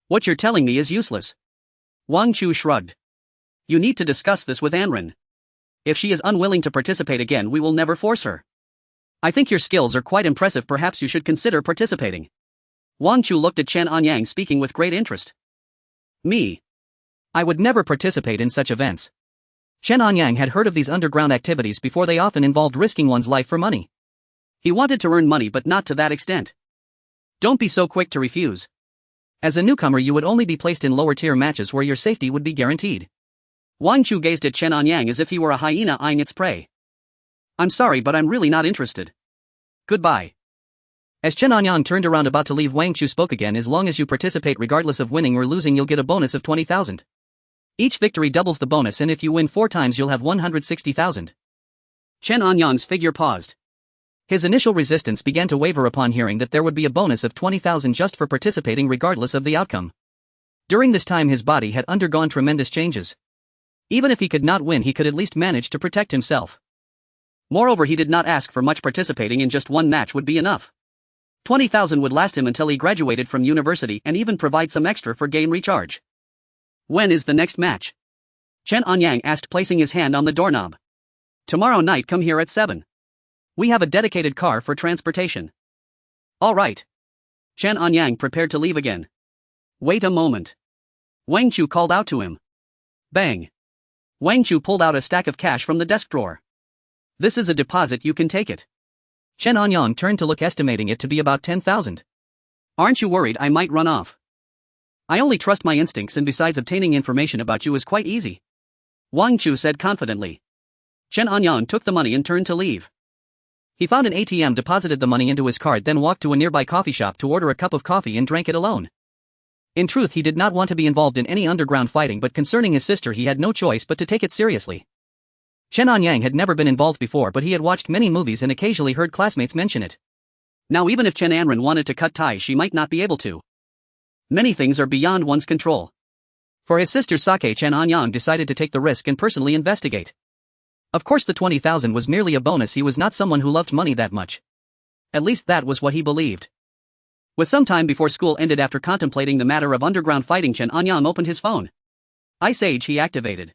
What you're telling me is useless. Wang Chu shrugged. You need to discuss this with Anran. If she is unwilling to participate again, we will never force her. I think your skills are quite impressive, perhaps you should consider participating. Wang Chu looked at Chen Anyang, speaking with great interest. Me? I would never participate in such events. Chen Anyang had heard of these underground activities before. They often involved risking one's life for money. He wanted to earn money, but not to that extent. Don't be so quick to refuse. As a newcomer, you would only be placed in lower-tier matches where your safety would be guaranteed. Wang Chu gazed at Chen Anyang as if he were a hyena eyeing its prey. I'm sorry, but I'm really not interested. Goodbye. As Chen Anyang turned around about to leave, Wang Chu spoke again. As long as you participate regardless of winning or losing, you'll get a bonus of 20,000. Each victory doubles the bonus, and if you win 4 times you'll have 160,000. Chen Anyang's figure paused. His initial resistance began to waver upon hearing that there would be a bonus of 20,000 just for participating regardless of the outcome. During this time his body had undergone tremendous changes. Even if he could not win, he could at least manage to protect himself. Moreover, he did not ask for much. Participating in just one match would be enough. 20,000 would last him until he graduated from university and even provide some extra for game recharge. When is the next match? Chen Anyang asked, placing his hand on the doorknob. Tomorrow night, come here at 7. We have a dedicated car for transportation. All right. Chen Anyang prepared to leave again. Wait a moment. Wang Chu called out to him. Bang. Wang Chu pulled out a stack of cash from the desk drawer. This is a deposit, you can take it. Chen Anyang turned to look, estimating it to be about 10,000. Aren't you worried I might run off? I only trust my instincts, and besides, obtaining information about you is quite easy. Wang Chu said confidently. Chen Anyang took the money and turned to leave. He found an ATM, deposited the money into his card, then walked to a nearby coffee shop to order a cup of coffee and drank it alone. In truth, he did not want to be involved in any underground fighting, but concerning his sister he had no choice but to take it seriously. Chen Anyang had never been involved before, but he had watched many movies and occasionally heard classmates mention it. Now even if Chen Anren wanted to cut ties, she might not be able to. Many things are beyond one's control. For his sister's sake, Chen Anyang decided to take the risk and personally investigate. Of course the 20,000 was merely a bonus. He was not someone who loved money that much. At least that was what he believed. With some time before school ended, after contemplating the matter of underground fighting, Chen Anyang opened his phone. Ice Age he activated.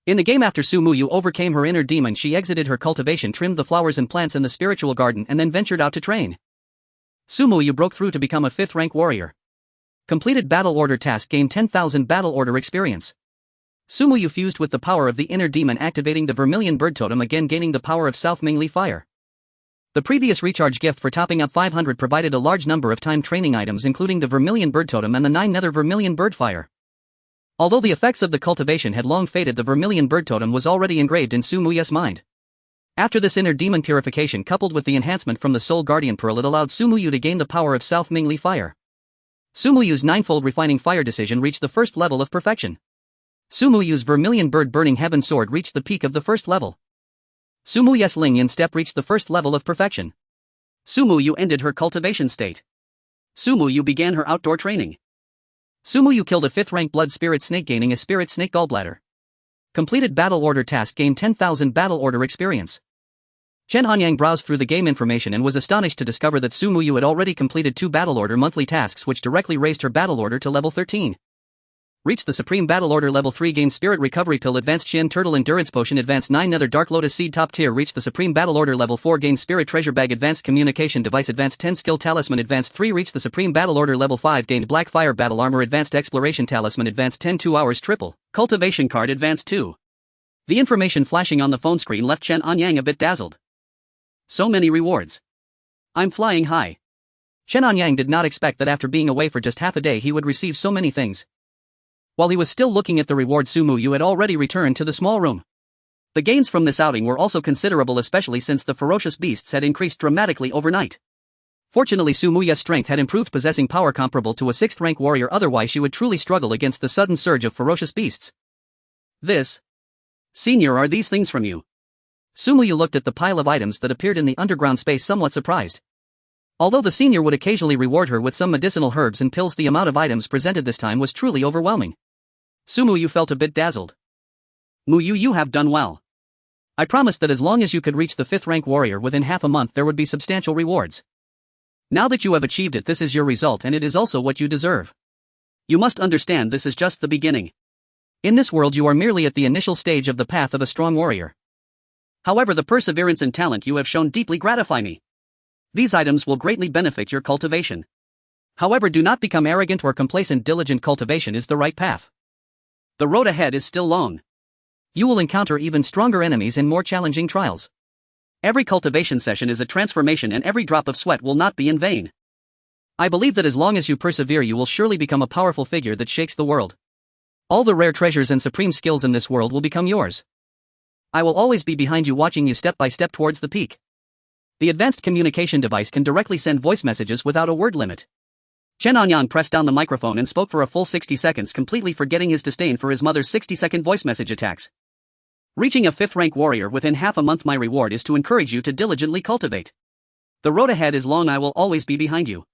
In the game, after Su Muyu overcame her inner demon, she exited her cultivation, trimmed the flowers and plants in the spiritual garden, and then ventured out to train. Su Muyu broke through to become a 5th rank warrior. Completed battle order task, gained 10,000 battle order experience. Su Muyu fused with the power of the inner demon, activating the vermilion bird totem, again gaining the power of South Mingli fire. The previous recharge gift for topping up 500 provided a large number of time training items, including the vermilion bird totem and the 9 nether vermilion bird fire. Although the effects of the cultivation had long faded, the vermilion bird totem was already engraved in Su Muyu's mind. After this inner demon purification, coupled with the enhancement from the Soul Guardian Pearl, it allowed Su Muyu to gain the power of South Mingli fire. Su Muyu's 9-fold refining fire decision reached the 1st level of perfection. Su Muyu's vermilion bird burning heaven sword reached the peak of the 1st level. Su Muyu's Ling Yin step reached the 1st level of perfection. Su Muyu ended her cultivation state. Su Muyu began her outdoor training. Su Muyu killed a 5th rank blood spirit snake, gaining a spirit snake gallbladder. Completed battle order task, gained 10,000 battle order experience. Chen Anyang browsed through the game information and was astonished to discover that Su Muyu had already completed 2 battle order monthly tasks, which directly raised her battle order to level 13. Reached the Supreme Battle Order level 3, gained Spirit Recovery Pill, Advanced Shin Turtle Endurance Potion, Advanced 9 Nether Dark Lotus Seed top tier. Reached the Supreme Battle Order level 4, gained Spirit Treasure Bag, Advanced Communication Device, Advanced 10 Skill Talisman, Advanced 3. Reached the Supreme Battle Order level 5, gained Black Fire Battle Armor, Advanced Exploration Talisman, Advanced 10 2 Hours Triple Cultivation Card, Advanced 2. The information flashing on the phone screen left Chen Anyang a bit dazzled. So many rewards. I'm flying high. Chen Anyang did not expect that after being away for just half a day he would receive so many things. While he was still looking at the reward, Su Muyu had already returned to the small room. The gains from this outing were also considerable, especially since the ferocious beasts had increased dramatically overnight. Fortunately, Su Muyu's strength had improved, possessing power comparable to a 6th rank warrior, otherwise she would truly struggle against the sudden surge of ferocious beasts. This. Senior, are these things from you? Su Muyu looked at the pile of items that appeared in the underground space, somewhat surprised. Although the senior would occasionally reward her with some medicinal herbs and pills, the amount of items presented this time was truly overwhelming. Su Muyu felt a bit dazzled. Muyu, you have done well. I promised that as long as you could reach the 5th rank warrior within half a month, there would be substantial rewards. Now that you have achieved it, this is your result, and it is also what you deserve. You must understand, this is just the beginning. In this world you are merely at the initial stage of the path of a strong warrior. However, the perseverance and talent you have shown deeply gratify me. These items will greatly benefit your cultivation. However, do not become arrogant or complacent. Diligent cultivation is the right path. The road ahead is still long. You will encounter even stronger enemies and more challenging trials. Every cultivation session is a transformation, and every drop of sweat will not be in vain. I believe that as long as you persevere, you will surely become a powerful figure that shakes the world. All the rare treasures and supreme skills in this world will become yours. I will always be behind you, watching you step by step towards the peak. The advanced communication device can directly send voice messages without a word limit. Chen Anyang pressed down the microphone and spoke for a full 60 seconds, completely forgetting his disdain for his mother's 60-second voice message attacks. Reaching a 5th rank warrior within half a month. My reward is to encourage you to diligently cultivate. The road ahead is long. I will always be behind you.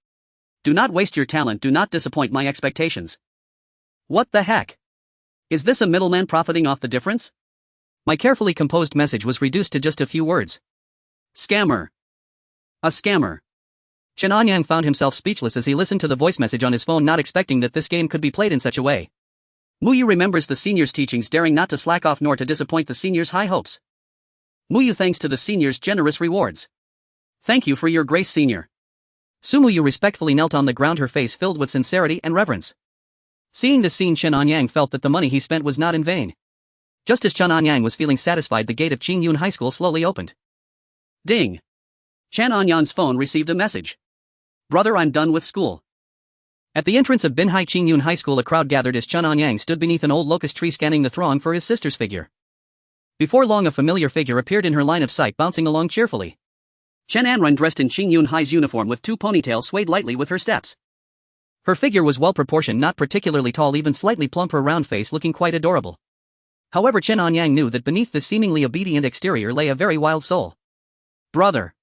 Do not waste your talent. Do not disappoint my expectations. What the heck? Is this a middleman profiting off the difference? My carefully composed message was reduced to just a few words. Scammer. A scammer. Chen Anyang found himself speechless as he listened to the voice message on his phone, not expecting that this game could be played in such a way. Muyu remembers the senior's teachings, daring not to slack off nor to disappoint the senior's high hopes. Muyu thanks to the senior's generous rewards. Thank you for your grace, senior. Muyu respectfully knelt on the ground, her face filled with sincerity and reverence. Seeing this scene, Chen Anyang felt that the money he spent was not in vain. Just as Chen Anyang was feeling satisfied, the gate of Qingyun High School slowly opened. Ding! Chen Anyang's phone received a message. Brother, I'm done with school. At the entrance of Binhai Qingyun High School, a crowd gathered as Chen Anyang stood beneath an old locust tree, scanning the throng for his sister's figure. Before long, a familiar figure appeared in her line of sight, bouncing along cheerfully. Chen Anyang, dressed in Qingyun High's uniform with 2 ponytails, swayed lightly with her steps. Her figure was well proportioned, not particularly tall, even slightly plump, her round face looking quite adorable. However, Chen Anyang knew that beneath this seemingly obedient exterior lay a very wild soul. Brother.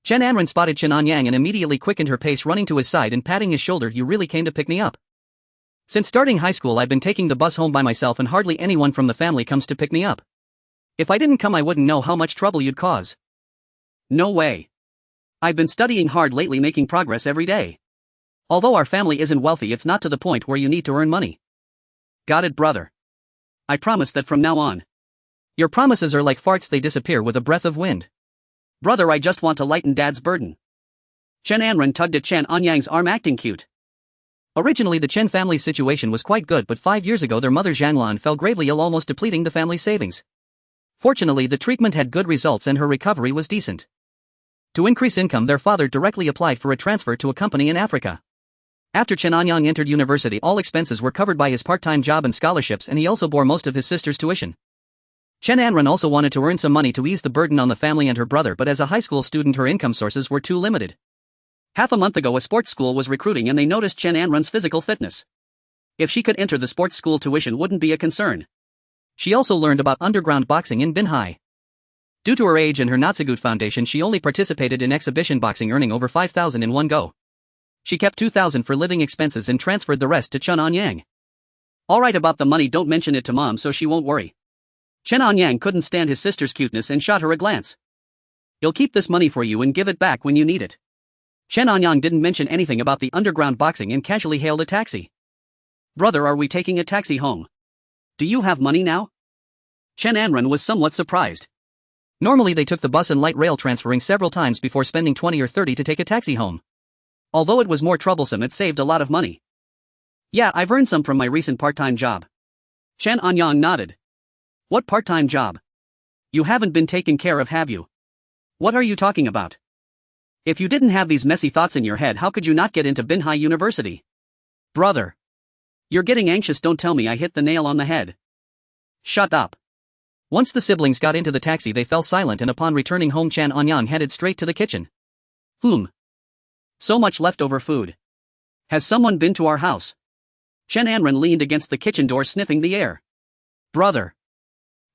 Chen Anyang spotted Chen Anyang and immediately quickened her pace, running to his side and patting his shoulder. You really came to pick me up. Since starting high school, I've been taking the bus home by myself, and hardly anyone from the family comes to pick me up. If I didn't come, I wouldn't know how much trouble you'd cause. No way. I've been studying hard lately, making progress every day. Although our family isn't wealthy, it's not to the point where you need to earn money. Got it, brother. I promise that from now on. Your promises are like farts, they disappear with a breath of wind. Brother, I just want to lighten Dad's burden. Chen Anyang tugged at Chen Anyang's arm, acting cute. Originally, the Chen family's situation was quite good, but 5 years ago their mother Zhanglan fell gravely ill, almost depleting the family's savings. Fortunately, the treatment had good results and her recovery was decent. To increase income, their father directly applied for a transfer to a company in Africa. After Chen Anyang entered university, all expenses were covered by his part-time job and scholarships, and he also bore most of his sister's tuition. Chen Anyang also wanted to earn some money to ease the burden on the family and her brother, but as a high school student her income sources were too limited. Half a month ago, a sports school was recruiting and they noticed Chen Anyang's physical fitness. If she could enter, the sports school tuition wouldn't be a concern. She also learned about underground boxing in Binhai. Due to her age and her not so good foundation, she only participated in exhibition boxing, earning over 5,000 in one go. She kept 2,000 for living expenses and transferred the rest to Chen Anyang. Alright, about the money, don't mention it to mom so she won't worry. Chen Anyang couldn't stand his sister's cuteness and shot her a glance. You'll keep this money for you and give it back when you need it. Chen Anyang didn't mention anything about the underground boxing and casually hailed a taxi. Brother, are we taking a taxi home? Do you have money now? Chen Anyang was somewhat surprised. Normally they took the bus and light rail, transferring several times before spending 20 or 30 to take a taxi home. Although it was more troublesome, it saved a lot of money. Yeah, I've earned some from my recent part-time job. Chen Anyang nodded. What part-time job? You haven't been taken care of, have you? What are you talking about? If you didn't have these messy thoughts in your head, how could you not get into Binhai University? Brother. You're getting anxious, don't tell me I hit the nail on the head. Shut up. Once the siblings got into the taxi, they fell silent, and upon returning home Chen Anyang headed straight to the kitchen. So much leftover food. Has someone been to our house? Chen Anyang leaned against the kitchen door, sniffing the air. Brother.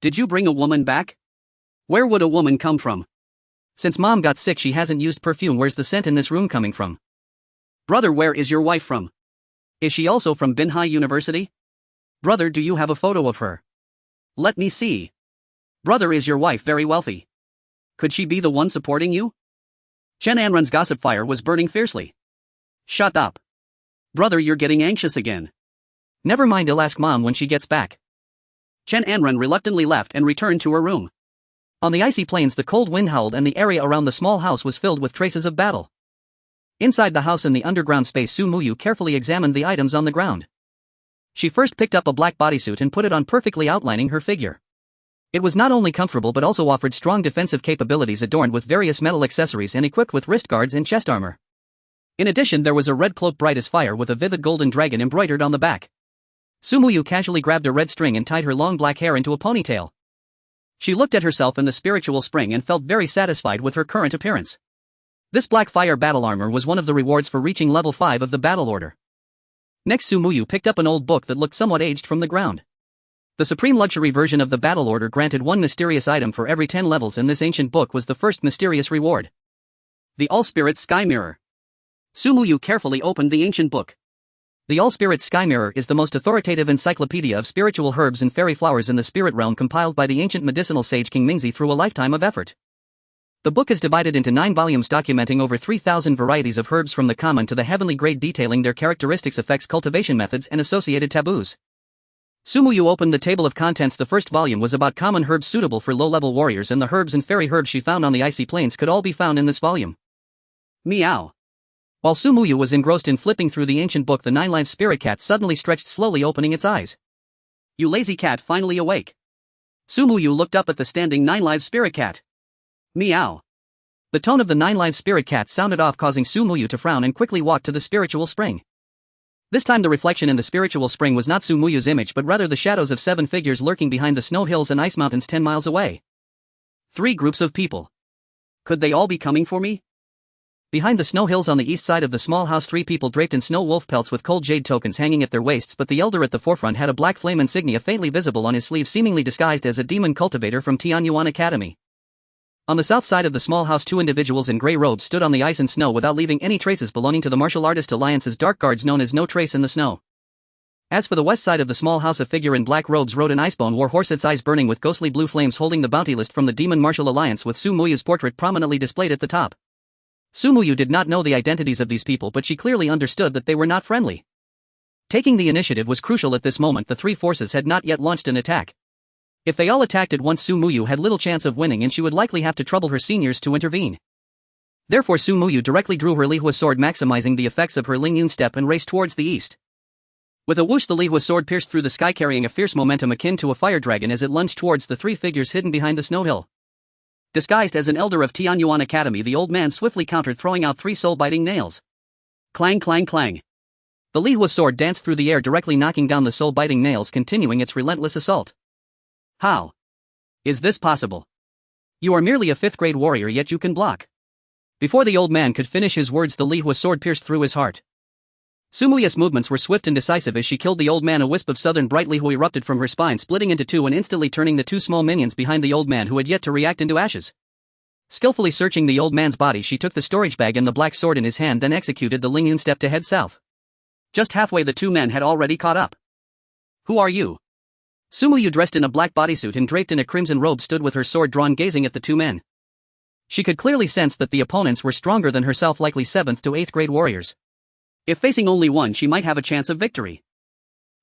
Did you bring a woman back? Where would a woman come from? Since mom got sick, she hasn't used perfume. Where's the scent in this room coming from? Brother, where is your wife from? Is she also from Binhai University? Brother, do you have a photo of her? Let me see. Brother, is your wife very wealthy? Could she be the one supporting you? Chen Anyang's gossip fire was burning fiercely. Shut up. Brother, you're getting anxious again. Never mind, I'll ask mom when she gets back. Chen Anyang reluctantly left and returned to her room. On the icy plains, the cold wind howled and the area around the small house was filled with traces of battle. Inside the house in the underground space, Su Muyu carefully examined the items on the ground. She first picked up a black bodysuit and put it on, perfectly outlining her figure. It was not only comfortable but also offered strong defensive capabilities, adorned with various metal accessories and equipped with wrist guards and chest armor. In addition, there was a red cloak bright as fire with a vivid golden dragon embroidered on the back. Su Muyu casually grabbed a red string and tied her long black hair into a ponytail. She looked at herself in the spiritual spring and felt very satisfied with her current appearance. This black fire battle armor was one of the rewards for reaching level 5 of the battle order. Next, Sumuyu picked up an old book that looked somewhat aged from the ground. The supreme luxury version of the battle order granted one mysterious item for every 10 levels, and this ancient book was the first mysterious reward. The All-Spirit Sky Mirror. Sumuyu carefully opened the ancient book. The All-Spirit Sky Mirror is the most authoritative encyclopedia of spiritual herbs and fairy flowers in the spirit realm, compiled by the ancient medicinal sage King Mingzi through a lifetime of effort. The book is divided into 9 volumes documenting over 3,000 varieties of herbs from the common to the heavenly grade, detailing their characteristics, effects, cultivation methods, and associated taboos. Sumuyu opened the table of contents. The first volume was about common herbs suitable for low-level warriors, and the herbs and fairy herbs she found on the icy plains could all be found in this volume. Meow. While Sumuyu was engrossed in flipping through the ancient book, the 9-live spirit cat suddenly stretched, slowly opening its eyes. You lazy cat, finally awake. Sumuyu looked up at the standing 9-live spirit cat. Meow. The tone of the 9-live spirit cat sounded off, causing Sumuyu to frown and quickly walk to the spiritual spring. This time the reflection in the spiritual spring was not Sumuyu's image, but rather the shadows of 7 figures lurking behind the snow hills and ice mountains 10 miles away. 3 groups of people. Could they all be coming for me? Behind the snow hills on the east side of the small house, 3 people draped in snow wolf pelts with cold jade tokens hanging at their waists, but the elder at the forefront had a black flame insignia faintly visible on his sleeve, seemingly disguised as a demon cultivator from Tianyuan Academy. On the south side of the small house, 2 individuals in grey robes stood on the ice and snow without leaving any traces belonging to the Martial Artist Alliance's dark guards known as No Trace in the Snow. As for the west side of the small house, a figure in black robes rode an icebone war horse, its eyes burning with ghostly blue flames, holding the bounty list from the Demon Martial Alliance with Sumuyu's portrait prominently displayed at the top. Sumuyu did not know the identities of these people, but she clearly understood that they were not friendly. Taking the initiative was crucial at this moment. The 3 forces had not yet launched an attack. If they all attacked at once, Sumuyu had little chance of winning, and she would likely have to trouble her seniors to intervene. Therefore Sumuyu directly drew her Lihua sword, maximizing the effects of her Lingyun step, and raced towards the east. With a whoosh, the Lihua sword pierced through the sky, carrying a fierce momentum akin to a fire dragon as it lunged towards the 3 figures hidden behind the snow hill. Disguised as an elder of Tianyuan Academy, the old man swiftly countered, throwing out 3 soul-biting nails. Clang, clang, clang. The Lihua sword danced through the air, directly knocking down the soul-biting nails, continuing its relentless assault. How is this possible? You are merely a 5th-grade warrior, yet you can block. Before the old man could finish his words, the Lihua sword pierced through his heart. Sumuyu's movements were swift and decisive as she killed the old man. A wisp of southern bright Lihua erupted from her spine, splitting into 2 and instantly turning the 2 small minions behind the old man, who had yet to react, into ashes. Skillfully searching the old man's body, she took the storage bag and the black sword in his hand, then executed the Lingyun step to head south. Just halfway, the 2 men had already caught up. Who are you? Sumuyu, dressed in a black bodysuit and draped in a crimson robe, stood with her sword drawn, gazing at the 2 men. She could clearly sense that the opponents were stronger than herself, likely 7th to 8th grade warriors. If facing only one, she might have a chance of victory.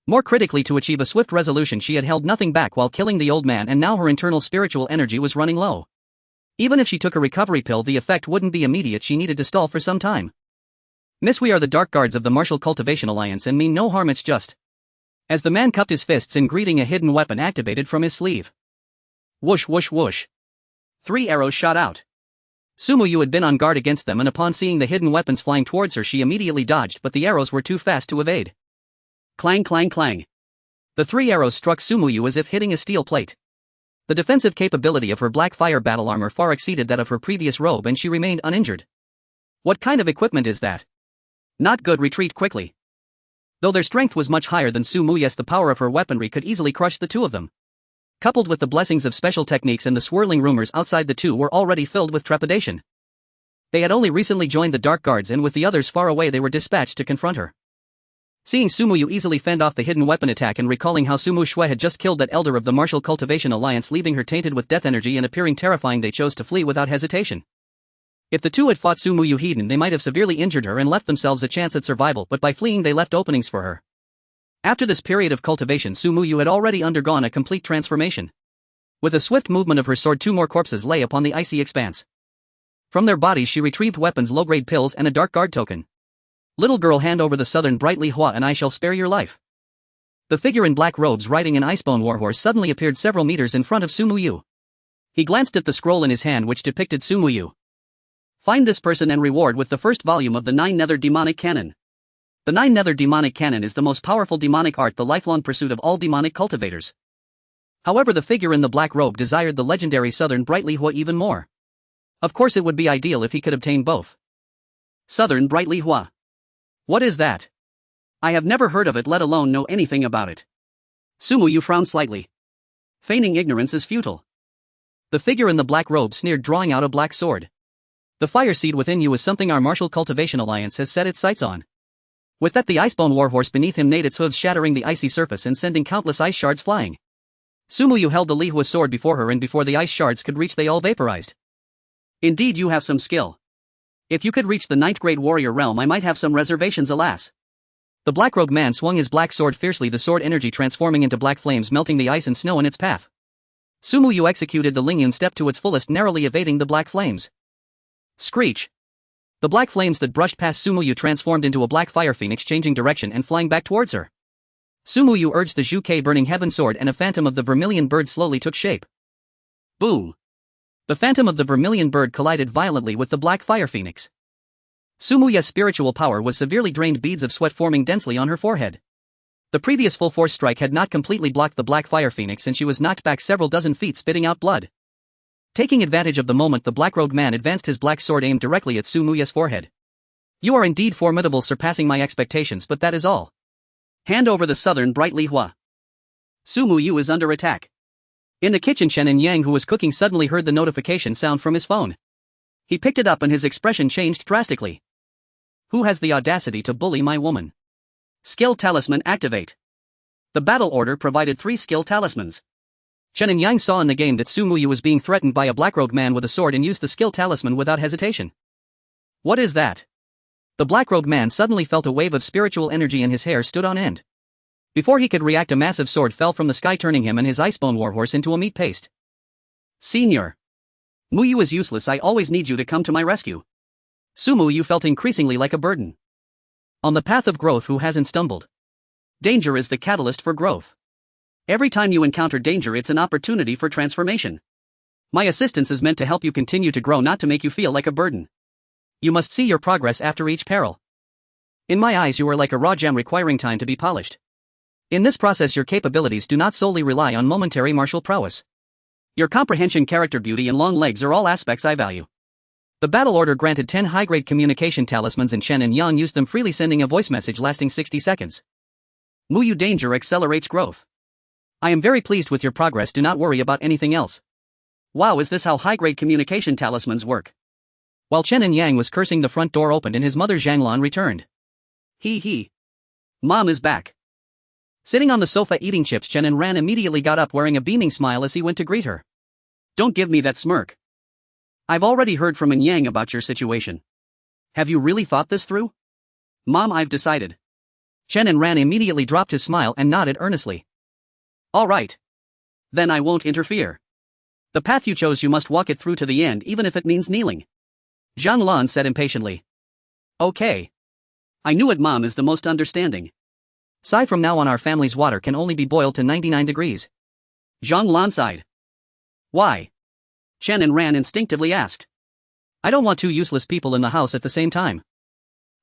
More critically, to achieve a swift resolution, she had held nothing back while killing the old man, and now her internal spiritual energy was running low. Even if she took a recovery pill, the effect wouldn't be immediate. She needed to stall for some time. Miss, we are the Dark Guards of the Martial Cultivation Alliance and mean no harm, it's just. As the man cupped his fists in greeting, a hidden weapon activated from his sleeve. Whoosh, whoosh, whoosh. 3 arrows shot out. Sumuyu had been on guard against them, and upon seeing the hidden weapons flying towards her, she immediately dodged, but the arrows were too fast to evade. Clang, clang, clang. The 3 arrows struck Sumuyu as if hitting a steel plate. The defensive capability of her black fire battle armor far exceeded that of her previous robe, and she remained uninjured. What kind of equipment is that? Not good. Retreat quickly. Though their strength was much higher than Sumuyu's, the power of her weaponry could easily crush the 2 of them. Coupled with the blessings of special techniques and the swirling rumors outside, the 2 were already filled with trepidation. They had only recently joined the Dark Guards, and with the others far away, they were dispatched to confront her. Seeing Sumuyu easily fend off the hidden weapon attack, and recalling how Sumu Shui had just killed that elder of the Martial Cultivation Alliance, leaving her tainted with death energy and appearing terrifying, they chose to flee without hesitation. If the 2 had fought Sumuyu hidden, they might have severely injured her and left themselves a chance at survival, but by fleeing they left openings for her. After this period of cultivation, Sumuyu had already undergone a complete transformation. With a swift movement of her sword, 2 more corpses lay upon the icy expanse. From their bodies she retrieved weapons, low-grade pills, and a Dark Guard token. Little girl, hand over the southern bright Lihua and I shall spare your life. The figure in black robes riding an icebone warhorse suddenly appeared several meters in front of Sumuyu. He glanced at the scroll in his hand, which depicted Sumuyu. Find this person and reward with the first volume of the 9 Nether Demonic Canon. The 9 Nether Demonic Canon is the most powerful demonic art, the lifelong pursuit of all demonic cultivators. However, the figure in the black robe desired the legendary Southern Brightly Hua even more. Of course, it would be ideal if he could obtain both. Southern Brightly Hua. What is that? I have never heard of it, let alone know anything about it. Sumuyu frowned slightly. Feigning ignorance is futile. The figure in the black robe sneered, drawing out a black sword. The fire seed within you is something our martial cultivation alliance has set its sights on. With that, the icebone warhorse beneath him neighed its hooves, shattering the icy surface and sending countless ice shards flying. Sumuyu held the Lihua sword before her, and before the ice shards could reach, they all vaporized. Indeed, you have some skill. If you could reach the 9th grade warrior realm, I might have some reservations, alas. The black-robed man swung his black sword fiercely, the sword energy transforming into black flames, melting the ice and snow in its path. Sumuyu executed the Lingyun step to its fullest, narrowly evading the black flames. Screech! The black flames that brushed past Sumuyu transformed into a black fire phoenix, changing direction and flying back towards her. Sumuyu urged the Zhu burning heaven sword, and a phantom of the vermilion bird slowly took shape. Boom! The phantom of the vermilion bird collided violently with the black fire phoenix. Sumuyu's spiritual power was severely drained, beads of sweat forming densely on her forehead. The previous full-force strike had not completely blocked the black fire phoenix, and she was knocked back several dozen feet, spitting out blood. Taking advantage of the moment, the black-robed man advanced his black sword, aimed directly at Sumuyu's forehead. You are indeed formidable, surpassing my expectations, but that is all. Hand over the Southern Brightly Hua. Sumuyu is under attack. In the kitchen, Chen Anyang, who was cooking, suddenly heard the notification sound from his phone. He picked it up and his expression changed drastically. Who has the audacity to bully my woman? Skill talisman activate. The battle order provided 3 skill talismans. Chen Anyang saw in the game that Sumuyu was being threatened by a black-robed man with a sword and used the skill talisman without hesitation. What is that? The black-robed man suddenly felt a wave of spiritual energy and his hair stood on end. Before he could react, a massive sword fell from the sky, turning him and his icebone warhorse into a meat paste. Senior. Muyu is useless, I always need you to come to my rescue. Sumuyu felt increasingly like a burden. On the path of growth, who hasn't stumbled? Danger is the catalyst for growth. Every time you encounter danger, it's an opportunity for transformation. My assistance is meant to help you continue to grow, not to make you feel like a burden. You must see your progress after each peril. In my eyes, you are like a raw gem requiring time to be polished. In this process, your capabilities do not solely rely on momentary martial prowess. Your comprehension, character beauty, and long legs are all aspects I value. The battle order granted 10 high-grade communication talismans, and Chen Anyang used them freely, sending a voice message lasting 60 seconds. Muyu, danger accelerates growth. I am very pleased with your progress, do not worry about anything else. Wow, is this how high-grade communication talismans work? While Chen Anyang was cursing, the front door opened and his mother Zhanglan returned. He. Mom is back. Sitting on the sofa eating chips, Chen Anyang immediately got up, wearing a beaming smile as he went to greet her. Don't give me that smirk. I've already heard from Anyang about your situation. Have you really thought this through? Mom, I've decided. Chen Anyang immediately dropped his smile and nodded earnestly. All right. Then I won't interfere. The path you chose, you must walk it through to the end, even if it means kneeling. Zhanglan said impatiently. Okay. I knew it, Mom is the most understanding. Sigh, from now on our family's water can only be boiled to 99 degrees. Zhanglan sighed. Why? Chen Anyang instinctively asked. I don't want 2 useless people in the house at the same time.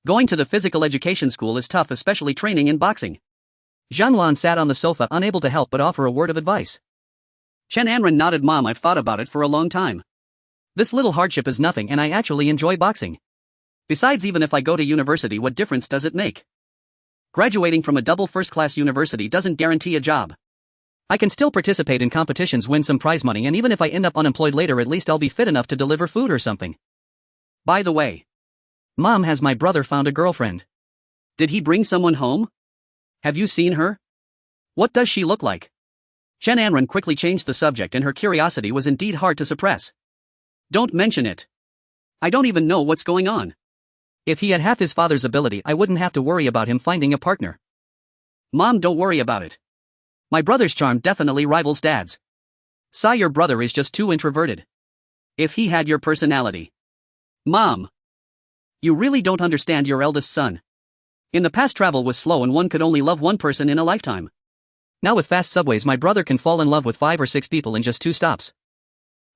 Going to the physical education school is tough, especially training in boxing. Zhanglan sat on the sofa, unable to help but offer a word of advice. Chen Anyang nodded. Mom, I've thought about it for a long time. This little hardship is nothing, and I actually enjoy boxing. Besides, even if I go to university, what difference does it make? Graduating from a double first-class university doesn't guarantee a job. I can still participate in competitions, win some prize money, and even if I end up unemployed later, at least I'll be fit enough to deliver food or something. By the way, Mom, has my brother found a girlfriend? Did he bring someone home? Have you seen her? What does she look like? Chen Anyang quickly changed the subject, and her curiosity was indeed hard to suppress. Don't mention it. I don't even know what's going on. If he had half his father's ability, I wouldn't have to worry about him finding a partner. Mom, don't worry about it. My brother's charm definitely rivals Dad's. Sigh, your brother is just too introverted. If he had your personality. Mom. You really don't understand your eldest son. In the past, travel was slow and one could only love one person in a lifetime. Now with fast subways, my brother can fall in love with 5 or 6 people in just 2 stops.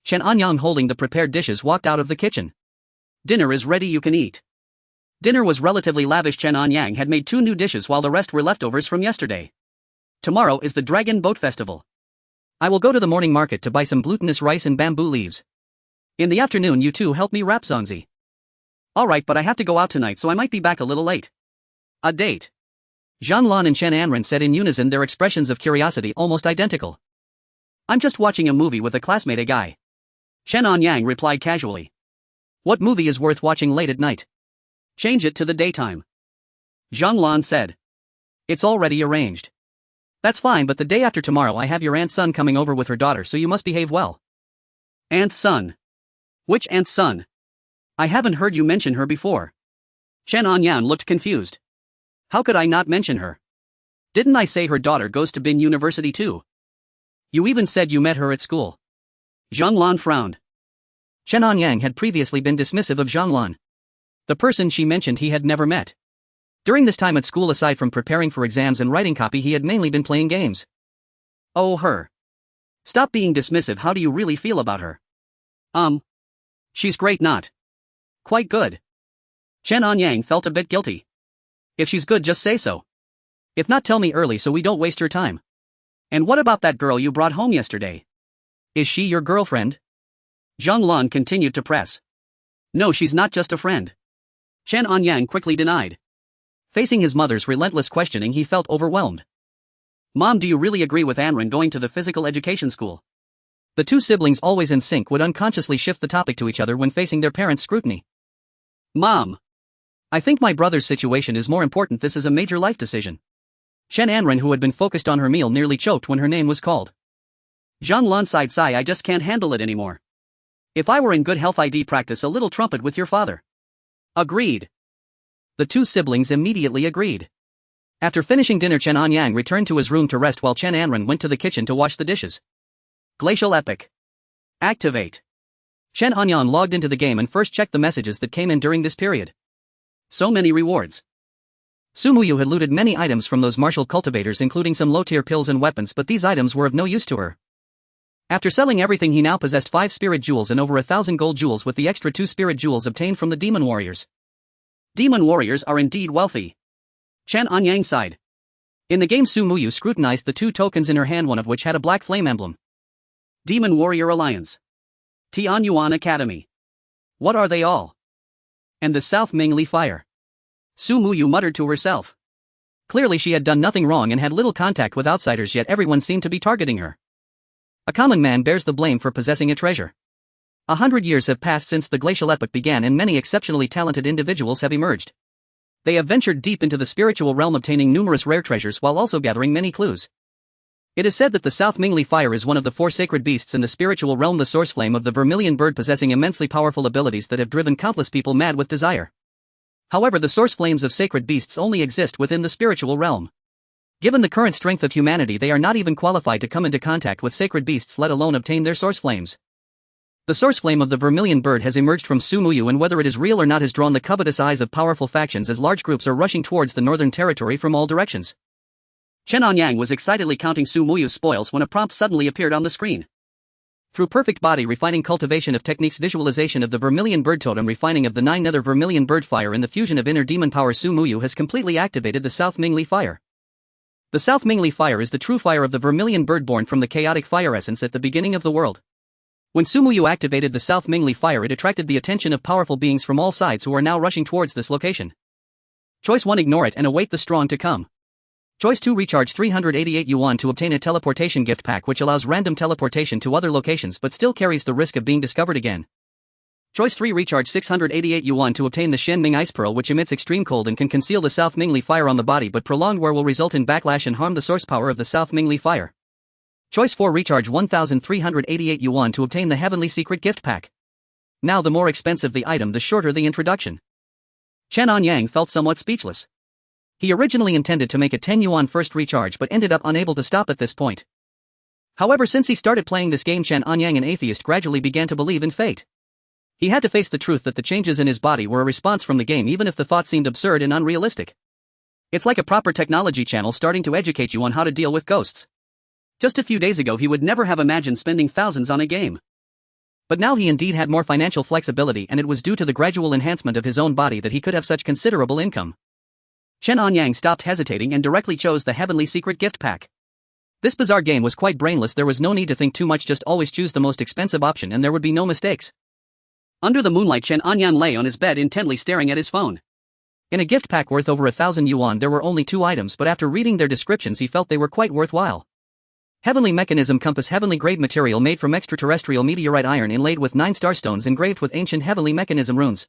Chen Anyang, holding the prepared dishes, walked out of the kitchen. Dinner is ready, you can eat. Dinner was relatively lavish. Chen Anyang had made 2 new dishes while the rest were leftovers from yesterday. Tomorrow is the Dragon Boat Festival. I will go to the morning market to buy some glutinous rice and bamboo leaves. In the afternoon you two help me wrap Zonzi. Alright, but I have to go out tonight so I might be back a little late. A date. Zhang and Chen Anyang said in unison, their expressions of curiosity almost identical. I'm just watching a movie with a classmate, a guy. Chen Anyang replied casually. What movie is worth watching late at night? Change it to the daytime. Zhang said. It's already arranged. That's fine, but the day after tomorrow I have your aunt's son coming over with her daughter, so you must behave well. Aunt's son? Which aunt's son? I haven't heard you mention her before. Chen Anyang looked confused. How could I not mention her? Didn't I say her daughter goes to Bin University too? You even said you met her at school. Zhang frowned. Chen Anyang had previously been dismissive of Zhang. The person she mentioned he had never met. During this time at school, aside from preparing for exams and writing copy, he had mainly been playing games. Oh, her. Stop being dismissive. How do you really feel about her? She's great, not quite good. Chen Anyang felt a bit guilty. If she's good, just say so. If not, tell me early so we don't waste your time. And what about that girl you brought home yesterday? Is she your girlfriend? Zhang continued to press. No, she's not just a friend. Chen Anyang quickly denied. Facing his mother's relentless questioning, he felt overwhelmed. Mom, do you really agree with Anren going to the physical education school? The two siblings, always in sync, would unconsciously shift the topic to each other when facing their parents' scrutiny. Mom. I think my brother's situation is more important. This is a major life decision. Chen Anyang, who had been focused on her meal, nearly choked when her name was called. Zhang sighed. Sigh, I just can't handle it anymore. If I were in good health, I'd practice a little trumpet with your father. Agreed. The two siblings immediately agreed. After finishing dinner, Chen Anyang returned to his room to rest while Chen Anyang went to the kitchen to wash the dishes. Glacial Epic. Activate. Chen Anyang logged into the game and first checked the messages that came in during this period. So many rewards. Su Muyu had looted many items from those martial cultivators, including some low-tier pills and weapons, but these items were of no use to her. After selling everything, he now possessed 5 spirit jewels and over 1,000 gold jewels, with the extra 2 spirit jewels obtained from the demon warriors. Demon warriors are indeed wealthy. Chen Anyang sighed. In the game, Su Muyu scrutinized the 2 tokens in her hand, one of which had a black flame emblem. Demon Warrior Alliance. Tianyuan Academy. What are they all? And the South Mingli Fire. Su Muyu muttered to herself. Clearly she had done nothing wrong and had little contact with outsiders, yet everyone seemed to be targeting her. A common man bears the blame for possessing a treasure. 100 years have passed since the glacial epoch began, and many exceptionally talented individuals have emerged. They have ventured deep into the spiritual realm, obtaining numerous rare treasures while also gathering many clues. It is said that the South Mingli Fire is one of the 4 sacred beasts in the spiritual realm, the source flame of the vermilion bird, possessing immensely powerful abilities that have driven countless people mad with desire. However, the source flames of sacred beasts only exist within the spiritual realm. Given the current strength of humanity, they are not even qualified to come into contact with sacred beasts, let alone obtain their source flames. The source flame of the vermilion bird has emerged from Su Muyu, and whether it is real or not has drawn the covetous eyes of powerful factions as large groups are rushing towards the northern territory from all directions. Chen Anyang was excitedly counting Su Muyu's spoils when a prompt suddenly appeared on the screen. Through perfect body refining, cultivation of techniques, visualization of the vermilion bird totem, refining of the 9 nether vermilion bird fire, and the fusion of inner demon power, Su Muyu has completely activated the South Mingli Fire. The South Mingli Fire is the true fire of the vermilion bird, born from the chaotic fire essence at the beginning of the world. When Su Muyu activated the South Mingli Fire, it attracted the attention of powerful beings from all sides who are now rushing towards this location. Choice 1, ignore it and await the strong to come. Choice 2, recharge 388 yuan to obtain a teleportation gift pack which allows random teleportation to other locations but still carries the risk of being discovered again. Choice 3, recharge 688 yuan to obtain the Shen Ming Ice Pearl, which emits extreme cold and can conceal the South Mingli Fire on the body, but prolonged wear will result in backlash and harm the source power of the South Mingli Fire. Choice 4, recharge 1388 yuan to obtain the Heavenly Secret gift pack. Now, the more expensive the item, the shorter the introduction. Chen Anyang felt somewhat speechless. He originally intended to make a 10 yuan first recharge but ended up unable to stop at this point. However, since he started playing this game, Chen Anyang, an atheist, gradually began to believe in fate. He had to face the truth that the changes in his body were a response from the game, even if the thought seemed absurd and unrealistic. It's like a proper technology channel starting to educate you on how to deal with ghosts. Just a few days ago he would never have imagined spending thousands on a game. But now he indeed had more financial flexibility, and it was due to the gradual enhancement of his own body that he could have such considerable income. Chen Anyang stopped hesitating and directly chose the Heavenly Secret gift pack. This bizarre game was quite brainless. There was no need to think too much, just always choose the most expensive option and there would be no mistakes. Under the moonlight, Chen Anyang lay on his bed intently staring at his phone. In a gift pack worth over 1,000 yuan there were only 2 items, but after reading their descriptions he felt they were quite worthwhile. Heavenly Mechanism Compass, heavenly grade material made from extraterrestrial meteorite iron inlaid with 9 starstones engraved with ancient heavenly mechanism runes.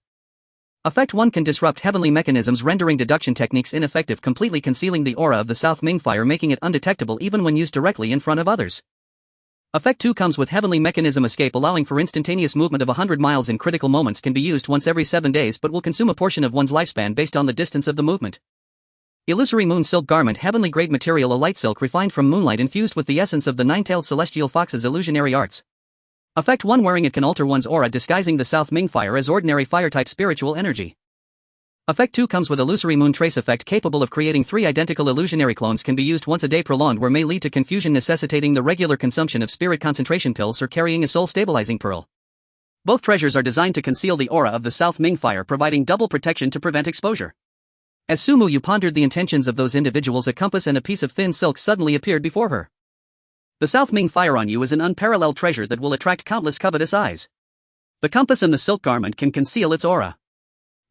Effect 1 can disrupt heavenly mechanisms, rendering deduction techniques ineffective, completely concealing the aura of the South Ming fire, making it undetectable even when used directly in front of others. Effect 2 comes with heavenly mechanism escape, allowing for instantaneous movement of 100 miles in critical moments, can be used once every 7 days but will consume a portion of one's lifespan based on the distance of the movement. Illusory Moon Silk Garment, heavenly grade material, a light silk refined from moonlight infused with the essence of the 9-tailed celestial fox's illusionary arts. Effect 1, wearing it can alter one's aura, disguising the South Ming fire as ordinary fire-type spiritual energy. Effect 2 comes with Illusory Moon Trace effect, capable of creating 3 identical illusionary clones, can be used once a day, prolonged where may lead to confusion, necessitating the regular consumption of spirit concentration pills or carrying a soul-stabilizing pearl. Both treasures are designed to conceal the aura of the South Ming fire, providing double protection to prevent exposure. As Su Muyu pondered the intentions of those individuals, a compass and a piece of thin silk suddenly appeared before her. The South Ming fire on you is an unparalleled treasure that will attract countless covetous eyes. The compass and the silk garment can conceal its aura.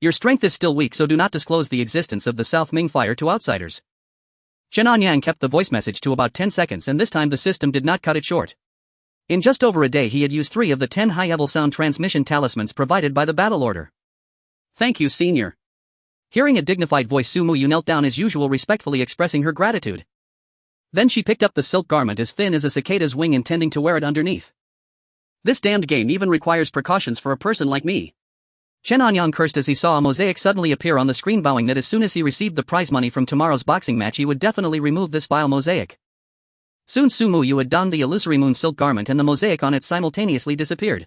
Your strength is still weak, so do not disclose the existence of the South Ming fire to outsiders. Chen Anyang kept the voice message to about 10 seconds, and this time the system did not cut it short. In just over a day he had used 3 of the 10 high-level sound transmission talismans provided by the battle order. Thank you, senior. Hearing a dignified voice, Su Muyu knelt down as usual, respectfully expressing her gratitude. Then she picked up the silk garment as thin as a cicada's wing, intending to wear it underneath. This damned game even requires precautions for a person like me. Chen Anyang cursed as he saw a mosaic suddenly appear on the screen, vowing that as soon as he received the prize money from tomorrow's boxing match he would definitely remove this vile mosaic. Soon Su Muyu had donned the illusory moon silk garment and the mosaic on it simultaneously disappeared.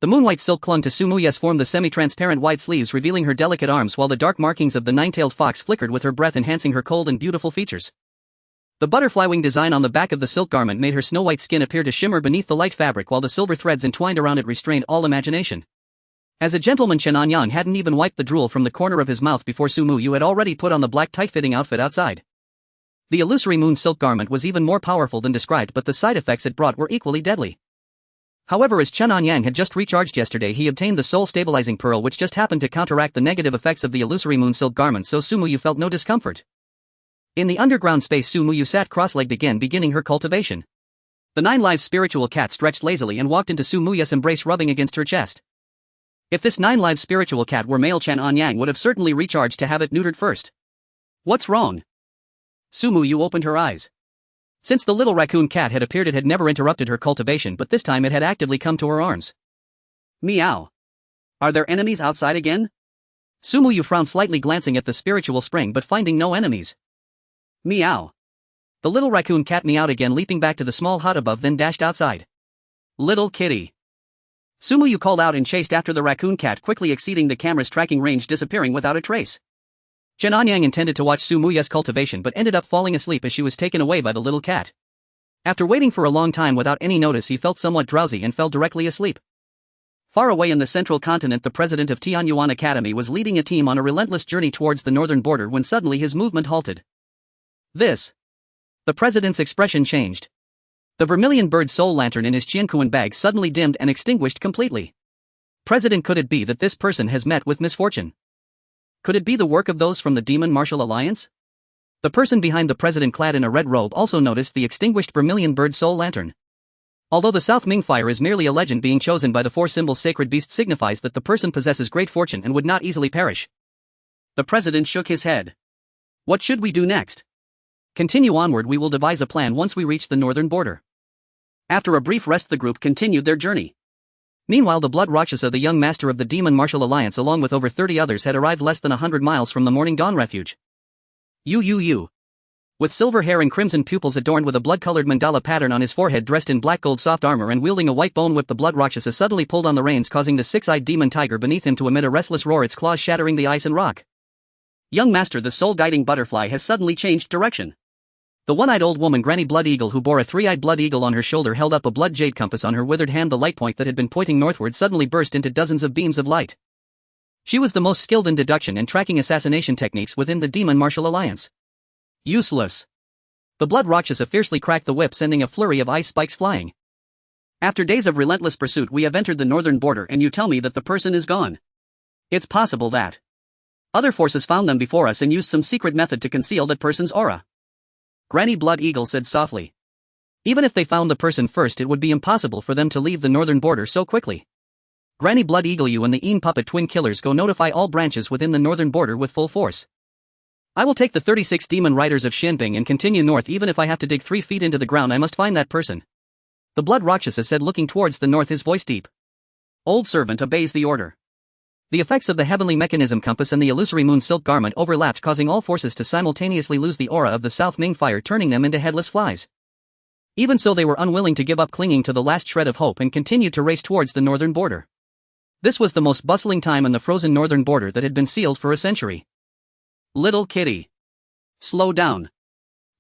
The moonlight silk clung to Su Muyu's form, the semi-transparent wide sleeves revealing her delicate arms, while the dark markings of the 9-tailed fox flickered with her breath, enhancing her cold and beautiful features. The butterfly wing design on the back of the silk garment made her snow-white skin appear to shimmer beneath the light fabric, while the silver threads entwined around it restrained all imagination. As a gentleman, Chen Anyang hadn't even wiped the drool from the corner of his mouth before Su Muyu had already put on the black tight-fitting outfit outside. The illusory moon silk garment was even more powerful than described, but the side effects it brought were equally deadly. However, as Chen Anyang had just recharged yesterday, he obtained the soul-stabilizing pearl, which just happened to counteract the negative effects of the illusory moon silk garment, so Su Muyu felt no discomfort. In the underground space, Su Muyu sat cross-legged again, beginning her cultivation. The 9 lives spiritual cat stretched lazily and walked into Su Muyu's embrace, rubbing against her chest. If this 9 lives spiritual cat were male, Chen Anyang would have certainly recharged to have it neutered first. What's wrong? Su Muyu opened her eyes. Since the little raccoon cat had appeared, it had never interrupted her cultivation, but this time it had actively come to her arms. Meow. Are there enemies outside again? Su Muyu frowned slightly, glancing at the spiritual spring but finding no enemies. Meow. The little raccoon cat meowed again, leaping back to the small hut above, then dashed outside. Little kitty. Su Muyu called out and chased after the raccoon cat, quickly exceeding the camera's tracking range, disappearing without a trace. Chen Anyang intended to watch Su Muyu's cultivation but ended up falling asleep as she was taken away by the little cat. After waiting for a long time without any notice, he felt somewhat drowsy and fell directly asleep. Far away in the central continent, the president of Tianyuan Academy was leading a team on a relentless journey towards the northern border when suddenly his movement halted. The president's expression changed. The vermilion bird soul lantern in his Qiankuan bag suddenly dimmed and extinguished completely. President, could it be that this person has met with misfortune? Could it be the work of those from the Demon Martial Alliance? The person behind the president, clad in a red robe, also noticed the extinguished vermilion bird soul lantern. Although the South Ming fire is merely a legend, being chosen by the 4 symbols sacred beast signifies that the person possesses great fortune and would not easily perish. The president shook his head. What should we do next? Continue onward. We will devise a plan once we reach the northern border. After a brief rest, the group continued their journey. Meanwhile, the Blood Rakshasa, the young master of the Demon Martial Alliance, along with over 30 others, had arrived less than 100 miles from the Morning Dawn Refuge. You. With silver hair and crimson pupils adorned with a blood-colored mandala pattern on his forehead, dressed in black gold soft armor and wielding a white bone whip, the Blood Rakshasa suddenly pulled on the reins, causing the 6-eyed demon tiger beneath him to emit a restless roar, its claws shattering the ice and rock. Young master, the soul-guiding butterfly has suddenly changed direction. The one-eyed old woman, Granny Blood Eagle, who bore a 3-eyed blood eagle on her shoulder, held up a blood jade compass on her withered hand. The light point that had been pointing northward suddenly burst into dozens of beams of light. She was the most skilled in deduction and tracking assassination techniques within the Demon Martial Alliance. Useless. The blood Rakshasa fiercely cracked the whip, sending a flurry of ice spikes flying. After days of relentless pursuit, we have entered the northern border, and you tell me that the person is gone. It's possible that other forces found them before us and used some secret method to conceal that person's aura. Granny Blood Eagle said softly. Even if they found the person first, it would be impossible for them to leave the northern border so quickly. Granny Blood Eagle, you and the Een Puppet Twin Killers go notify all branches within the northern border with full force. I will take the 36 demon riders of Shinbing and continue north. Even if I have to dig 3 feet into the ground, I must find that person. The Blood Rakshasa said, looking towards the north, his voice deep. Old servant obeys the order. The effects of the heavenly mechanism compass and the illusory moon silk garment overlapped, causing all forces to simultaneously lose the aura of the South Ming fire, turning them into headless flies. Even so, they were unwilling to give up, clinging to the last shred of hope, and continued to race towards the northern border. This was the most bustling time on the frozen northern border that had been sealed for a century. Little kitty. Slow down.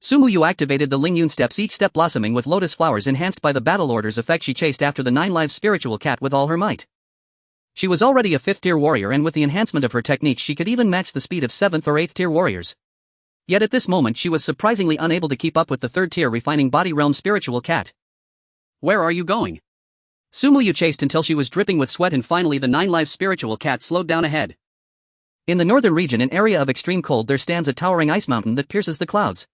Sumuyu activated the Lingyun steps, each step blossoming with lotus flowers enhanced by the battle orders effect. She chased after the 9 lives spiritual cat with all her might. She was already a 5th tier warrior, and with the enhancement of her techniques she could even match the speed of 7th or 8th tier warriors. Yet at this moment she was surprisingly unable to keep up with the 3rd tier refining body realm spiritual cat. Where are you going? Sumuyu chased until she was dripping with sweat, and finally the 9 lives spiritual cat slowed down ahead. In the northern region, an area of extreme cold, there stands a towering ice mountain that pierces the clouds.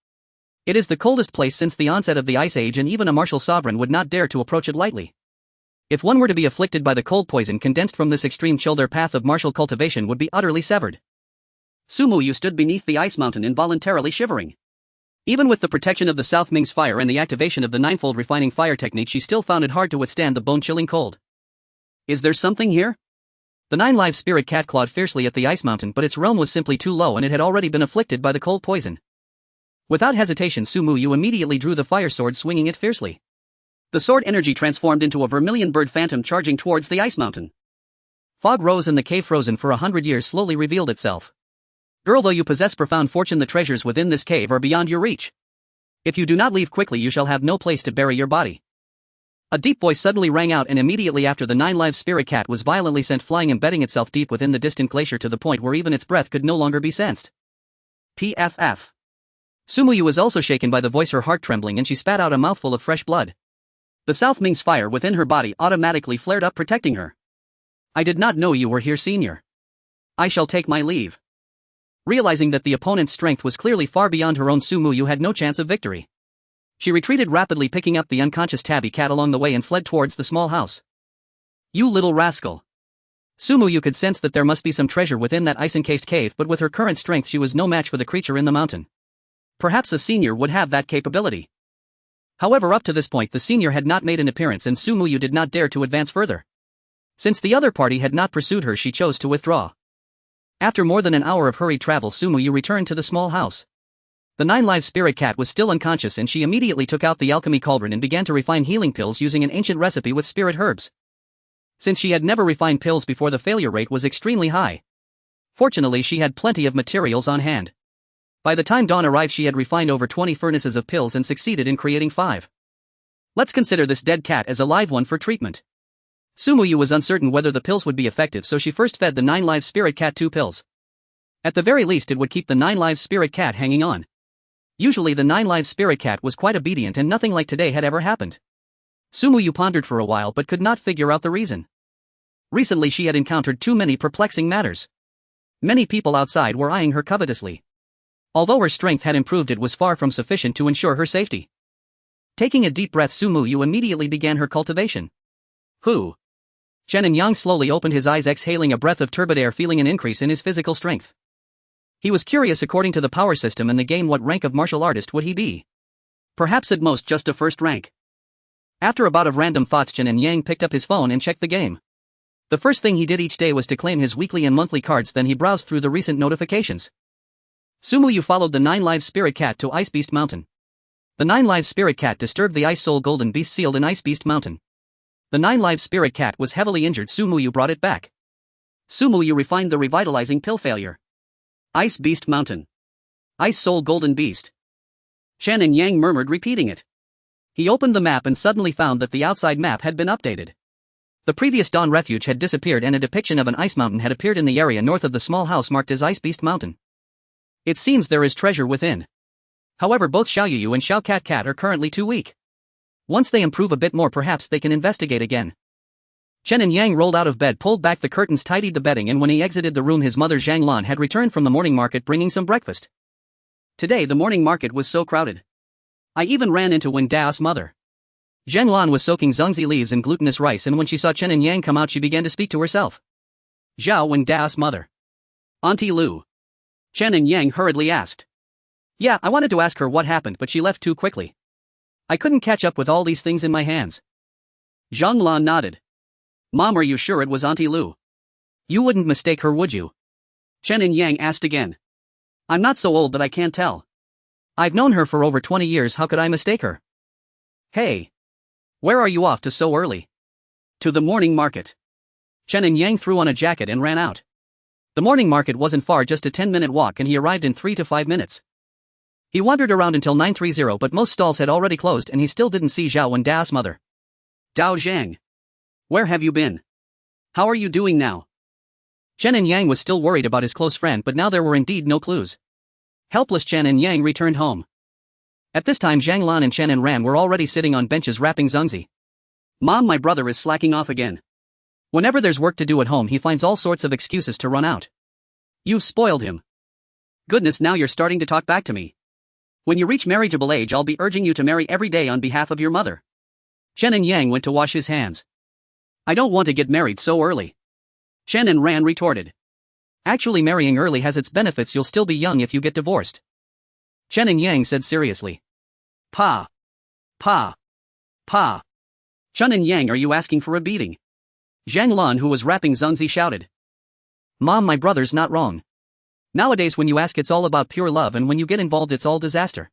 It is the coldest place since the onset of the Ice Age, and even a martial sovereign would not dare to approach it lightly. If one were to be afflicted by the cold poison condensed from this extreme chill, their path of martial cultivation would be utterly severed. Sumuyu stood beneath the ice mountain, involuntarily shivering. Even with the protection of the South Ming's fire and the activation of the ninefold refining fire technique, she still found it hard to withstand the bone-chilling cold. Is there something here? The 9 lives spirit cat clawed fiercely at the ice mountain, but its realm was simply too low and it had already been afflicted by the cold poison. Without hesitation, Sumuyu immediately drew the fire sword, swinging it fiercely. The sword energy transformed into a vermilion bird phantom charging towards the ice mountain. Fog rose and the cave, frozen for 100 years, slowly revealed itself. Girl, though you possess profound fortune, the treasures within this cave are beyond your reach. If you do not leave quickly, you shall have no place to bury your body. A deep voice suddenly rang out, and immediately after the 9 lives spirit cat was violently sent flying, embedding itself deep within the distant glacier to the point where even its breath could no longer be sensed. PFF. Sumuyu was also shaken by the voice, her heart trembling, and she spat out a mouthful of fresh blood. The South Ming's fire within her body automatically flared up, protecting her. I did not know you were here, senior. I shall take my leave. Realizing that the opponent's strength was clearly far beyond her own, Sumuyu had no chance of victory. She retreated rapidly, picking up the unconscious tabby cat along the way, and fled towards the small house. You little rascal. Sumuyu could sense that there must be some treasure within that ice-encased cave, but with her current strength she was no match for the creature in the mountain. Perhaps a senior would have that capability. However, up to this point the senior had not made an appearance, and Sumuyu did not dare to advance further. Since the other party had not pursued her, she chose to withdraw. After more than an hour of hurried travel, Sumuyu returned to the small house. The 9 lives spirit cat was still unconscious, and she immediately took out the alchemy cauldron and began to refine healing pills using an ancient recipe with spirit herbs. Since she had never refined pills before, the failure rate was extremely high. Fortunately, she had plenty of materials on hand. By the time dawn arrived, she had refined over 20 furnaces of pills and succeeded in creating 5. Let's consider this dead cat as a live one for treatment. Sumuyu was uncertain whether the pills would be effective, so she first fed the 9 lives spirit cat 2 pills. At the very least, it would keep the 9 lives spirit cat hanging on. Usually the 9 lives spirit cat was quite obedient, and nothing like today had ever happened. Sumuyu pondered for a while but could not figure out the reason. Recently she had encountered too many perplexing matters. Many people outside were eyeing her covetously. Although her strength had improved, it was far from sufficient to ensure her safety. Taking a deep breath, Sumuyu immediately began her cultivation. Who? Chen Anyang slowly opened his eyes, exhaling a breath of turbid air, feeling an increase in his physical strength. He was curious, according to the power system in the game, what rank of martial artist would he be? Perhaps at most just a first rank. After a bout of random thoughts, Chen Anyang picked up his phone and checked the game. The first thing he did each day was to claim his weekly and monthly cards, then he browsed through the recent notifications. Sumuyu followed the 9 lives spirit cat to Ice Beast Mountain. The 9 lives spirit cat disturbed the Ice Soul Golden Beast sealed in Ice Beast Mountain. The 9 lives spirit cat was heavily injured. Sumuyu brought it back. Sumuyu refined the revitalizing pill failure. Ice Beast Mountain. Ice Soul Golden Beast. Chen Anyang murmured, repeating it. He opened the map and suddenly found that the outside map had been updated. The previous Dawn Refuge had disappeared, and a depiction of an ice mountain had appeared in the area north of the small house marked as Ice Beast Mountain. It seems there is treasure within. However, both Xiao Yu and Xiao Cat Cat are currently too weak. Once they improve a bit more, perhaps they can investigate again. Chen Anyang rolled out of bed, pulled back the curtains, tidied the bedding, and when he exited the room, his mother Zhang Lan had returned from the morning market bringing some breakfast. Today the morning market was so crowded. I even ran into Wen Dao's mother. Zhang Lan was soaking zongzi leaves in glutinous rice, and when she saw Chen Anyang come out, she began to speak to herself. Zhao, Wen Dao's mother. Auntie Lu. Chen Anyang hurriedly asked. Yeah, I wanted to ask her what happened, but she left too quickly. I couldn't catch up with all these things in my hands. Zhang Lan nodded. Mom, are you sure it was Auntie Lu? You wouldn't mistake her, would you? Chen Anyang asked again. I'm not so old that I can't tell. I've known her for over 20 years, how could I mistake her? Hey. Where are you off to so early? To the morning market. Chen Anyang threw on a jacket and ran out. The morning market wasn't far, just a 10-minute walk, and he arrived in 3 to 5 minutes. He wandered around until 9:30, but most stalls had already closed and he still didn't see Zhao Wen Dao's mother. Dao Zhang. Where have you been? How are you doing now? Chen Anyang was still worried about his close friend, but now there were indeed no clues. Helpless, Chen Anyang returned home. At this time, Zhang Lan and Chen Enran were already sitting on benches wrapping zongzi. Mom, my brother is slacking off again. Whenever there's work to do at home, he finds all sorts of excuses to run out. You've spoiled him. Goodness, now you're starting to talk back to me. When you reach marriageable age, I'll be urging you to marry every day on behalf of your mother. Chen Anyang went to wash his hands. I don't want to get married so early. Chen Enran retorted. Actually, marrying early has its benefits. You'll still be young if you get divorced. Chen Anyang said seriously. Pa. Pa. Pa. Chen Anyang, are you asking for a beating? Zhang Lan, who was wrapping zongzi, shouted. Mom, my brother's not wrong. Nowadays when you ask, it's all about pure love, and when you get involved it's all disaster.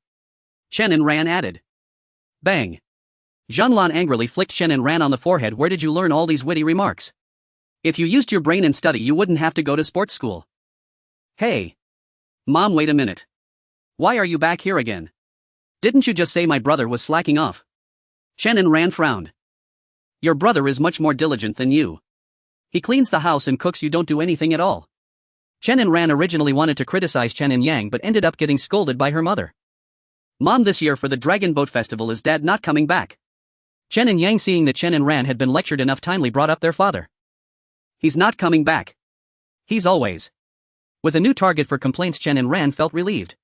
Chen Enran added. Bang. Zhang Lan angrily flicked Chen Enran on the forehead. Where did you learn all these witty remarks? If you used your brain and study, you wouldn't have to go to sports school. Hey. Mom, wait a minute. Why are you back here again? Didn't you just say my brother was slacking off? Chen Enran frowned. Your brother is much more diligent than you. He cleans the house and cooks, you don't do anything at all. Chen Enran originally wanted to criticize Chen Anyang but ended up getting scolded by her mother. Mom, this year for the Dragon Boat Festival is Dad not coming back? Chen Anyang, seeing that Chen Enran had been lectured enough, timely brought up their father. He's not coming back. He's always. With a new target for complaints, Chen Enran felt relieved.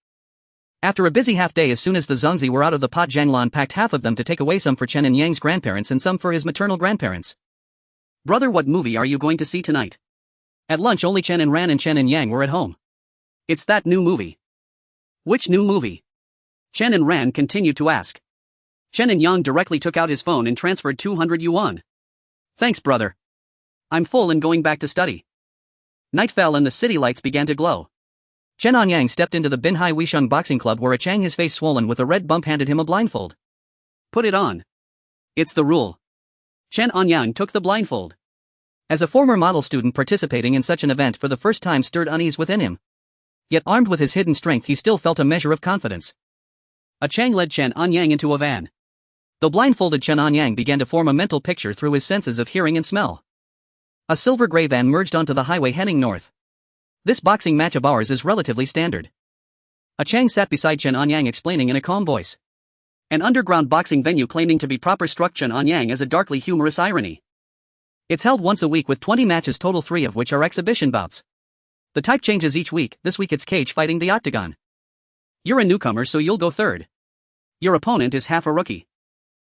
After a busy half day, as soon as the zongzi were out of the pot, Zhang Lan packed half of them to take away, some for Chen Anyang's grandparents and some for his maternal grandparents. Brother, what movie are you going to see tonight? At lunch, only Chen Enran and Chen Anyang were at home. It's that new movie. Which new movie? Chen Enran continued to ask. Chen Anyang directly took out his phone and transferred 200 yuan. Thanks, brother. I'm full and going back to study. Night fell and the city lights began to glow. Chen Anyang stepped into the Binhai Weisheng Boxing Club, where a Chang, his face swollen with a red bump, handed him a blindfold. Put it on. It's the rule. Chen Anyang took the blindfold. As a former model student, participating in such an event for the first time stirred unease within him. Yet armed with his hidden strength, he still felt a measure of confidence. A Chang led Chen Anyang into a van. Though blindfolded, Chen Anyang began to form a mental picture through his senses of hearing and smell. A silver gray van merged onto the highway heading north. This boxing match of ours is relatively standard. A Chang sat beside Chen Anyang, explaining in a calm voice. An underground boxing venue claiming to be proper, struck Chen Anyang as a darkly humorous irony. It's held once a week with 20 matches total, 3 of which are exhibition bouts. The type changes each week. This week it's cage fighting, the octagon. You're a newcomer, so you'll go third. Your opponent is half a rookie.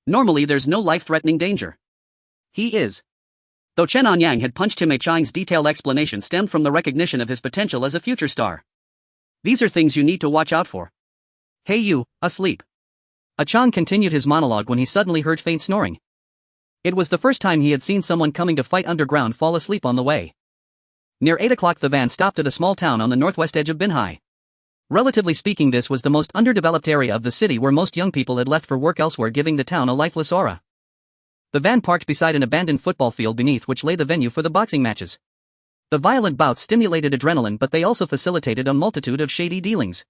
Normally there's no life-threatening danger. He is. Though Chen Anyang had punched him, a Chang's detailed explanation stemmed from the recognition of his potential as a future star. These are things you need to watch out for. Hey you, asleep. A Chang continued his monologue when he suddenly heard faint snoring. It was the first time he had seen someone coming to fight underground fall asleep on the way. Near 8 o'clock the van stopped at a small town on the northwest edge of Binhai. Relatively speaking, this was the most underdeveloped area of the city, where most young people had left for work elsewhere, giving the town a lifeless aura. The van parked beside an abandoned football field beneath which lay the venue for the boxing matches. The violent bouts stimulated adrenaline, but they also facilitated a multitude of shady dealings.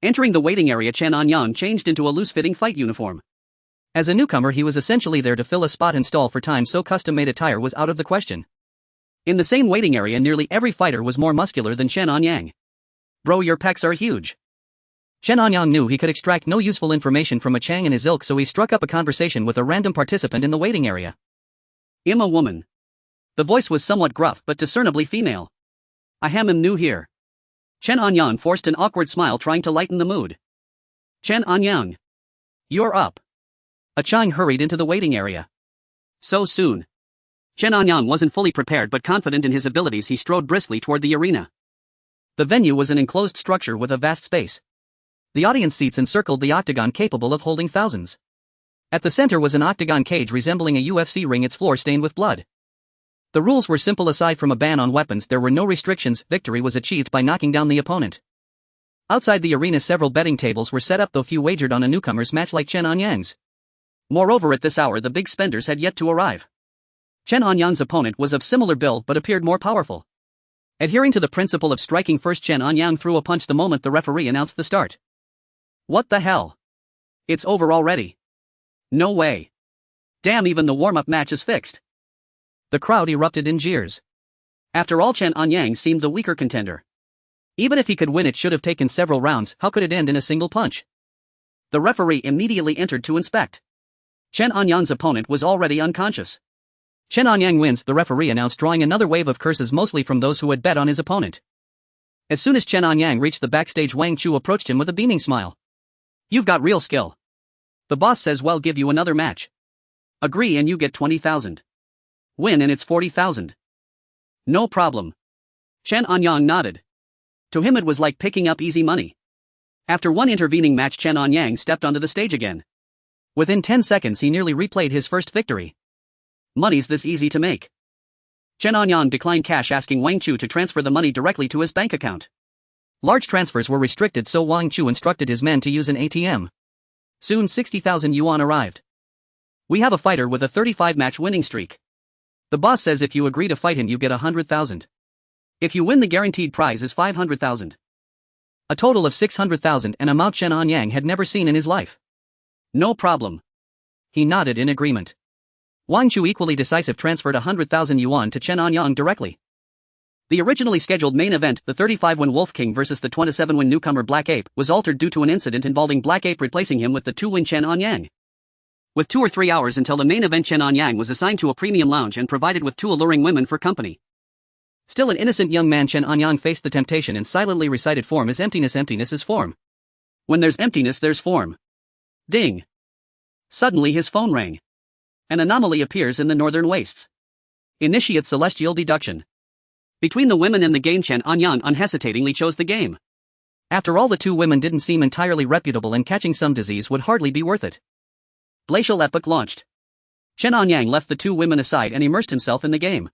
Entering the waiting area, Chen Anyang changed into a loose-fitting fight uniform. As a newcomer, he was essentially there to fill a spot and stall for time, so custom-made attire was out of the question. In the same waiting area, nearly every fighter was more muscular than Chen Anyang. Bro, your pecs are huge. Chen Anyang knew he could extract no useful information from Chang and his ilk, so he struck up a conversation with a random participant in the waiting area. "I'm a woman." The voice was somewhat gruff but discernibly female. "I am new here." Chen Anyang forced an awkward smile, trying to lighten the mood. "Chen Anyang. You're up." Chang hurried into the waiting area. "So soon?" Chen Anyang wasn't fully prepared, but confident in his abilities, he strode briskly toward the arena. The venue was an enclosed structure with a vast space. The audience seats encircled the octagon, capable of holding thousands. At the center was an octagon cage resembling a UFC ring, its floor stained with blood. The rules were simple. Aside from a ban on weapons, there were no restrictions. Victory was achieved by knocking down the opponent. Outside the arena, several betting tables were set up, though few wagered on a newcomer's match like Chen Anyang's. Moreover, at this hour the big spenders had yet to arrive. Chen Anyang's opponent was of similar build but appeared more powerful. Adhering to the principle of striking first, Chen Anyang threw a punch the moment the referee announced the start. "What the hell? It's over already. No way. Damn, even the warm-up match is fixed." The crowd erupted in jeers. After all, Chen Anyang seemed the weaker contender. Even if he could win, it should have taken several rounds. How could it end in a single punch? The referee immediately entered to inspect. Chen Anyang's opponent was already unconscious. "Chen Anyang wins," the referee announced, drawing another wave of curses, mostly from those who had bet on his opponent. As soon as Chen Anyang reached the backstage, Wang Chu approached him with a beaming smile. "You've got real skill. The boss says we'll give you another match. Agree and you get 20,000. Win and it's 40,000. No problem." Chen Anyang nodded. To him it was like picking up easy money. After one intervening match, Chen Anyang stepped onto the stage again. Within 10 seconds he nearly replayed his first victory. Money's this easy to make. Chen Anyang declined cash, asking Wang Chu to transfer the money directly to his bank account. Large transfers were restricted, so Wang Chu instructed his men to use an ATM. Soon 60,000 yuan arrived. "We have a fighter with a 35-match winning streak. The boss says if you agree to fight him you get 100,000. If you win, the guaranteed prize is 500,000. A total of 600,000, an amount Chen Anyang had never seen in his life. No problem. He nodded in agreement. Wang Chu, equally decisive, transferred 100,000 yuan to Chen Anyang directly. The originally scheduled main event, the 35-win Wolf King versus the 27-win newcomer Black Ape, was altered due to an incident involving Black Ape replacing him with the 2-win Chen Anyang. With 2 or 3 hours until the main event, Chen Anyang was assigned to a premium lounge and provided with 2 alluring women for company. Still an innocent young man, Chen Anyang faced the temptation and silently recited, "Form is emptiness, emptiness is form. When there's emptiness, there's form." Ding! Suddenly his phone rang. An anomaly appears in the northern wastes. Initiate celestial deduction. Between the women and the game, Chen Anyang unhesitatingly chose the game. After all, the 2 women didn't seem entirely reputable, and catching some disease would hardly be worth it. Glacial epoch launched. Chen Anyang left the 2 women aside and immersed himself in the game.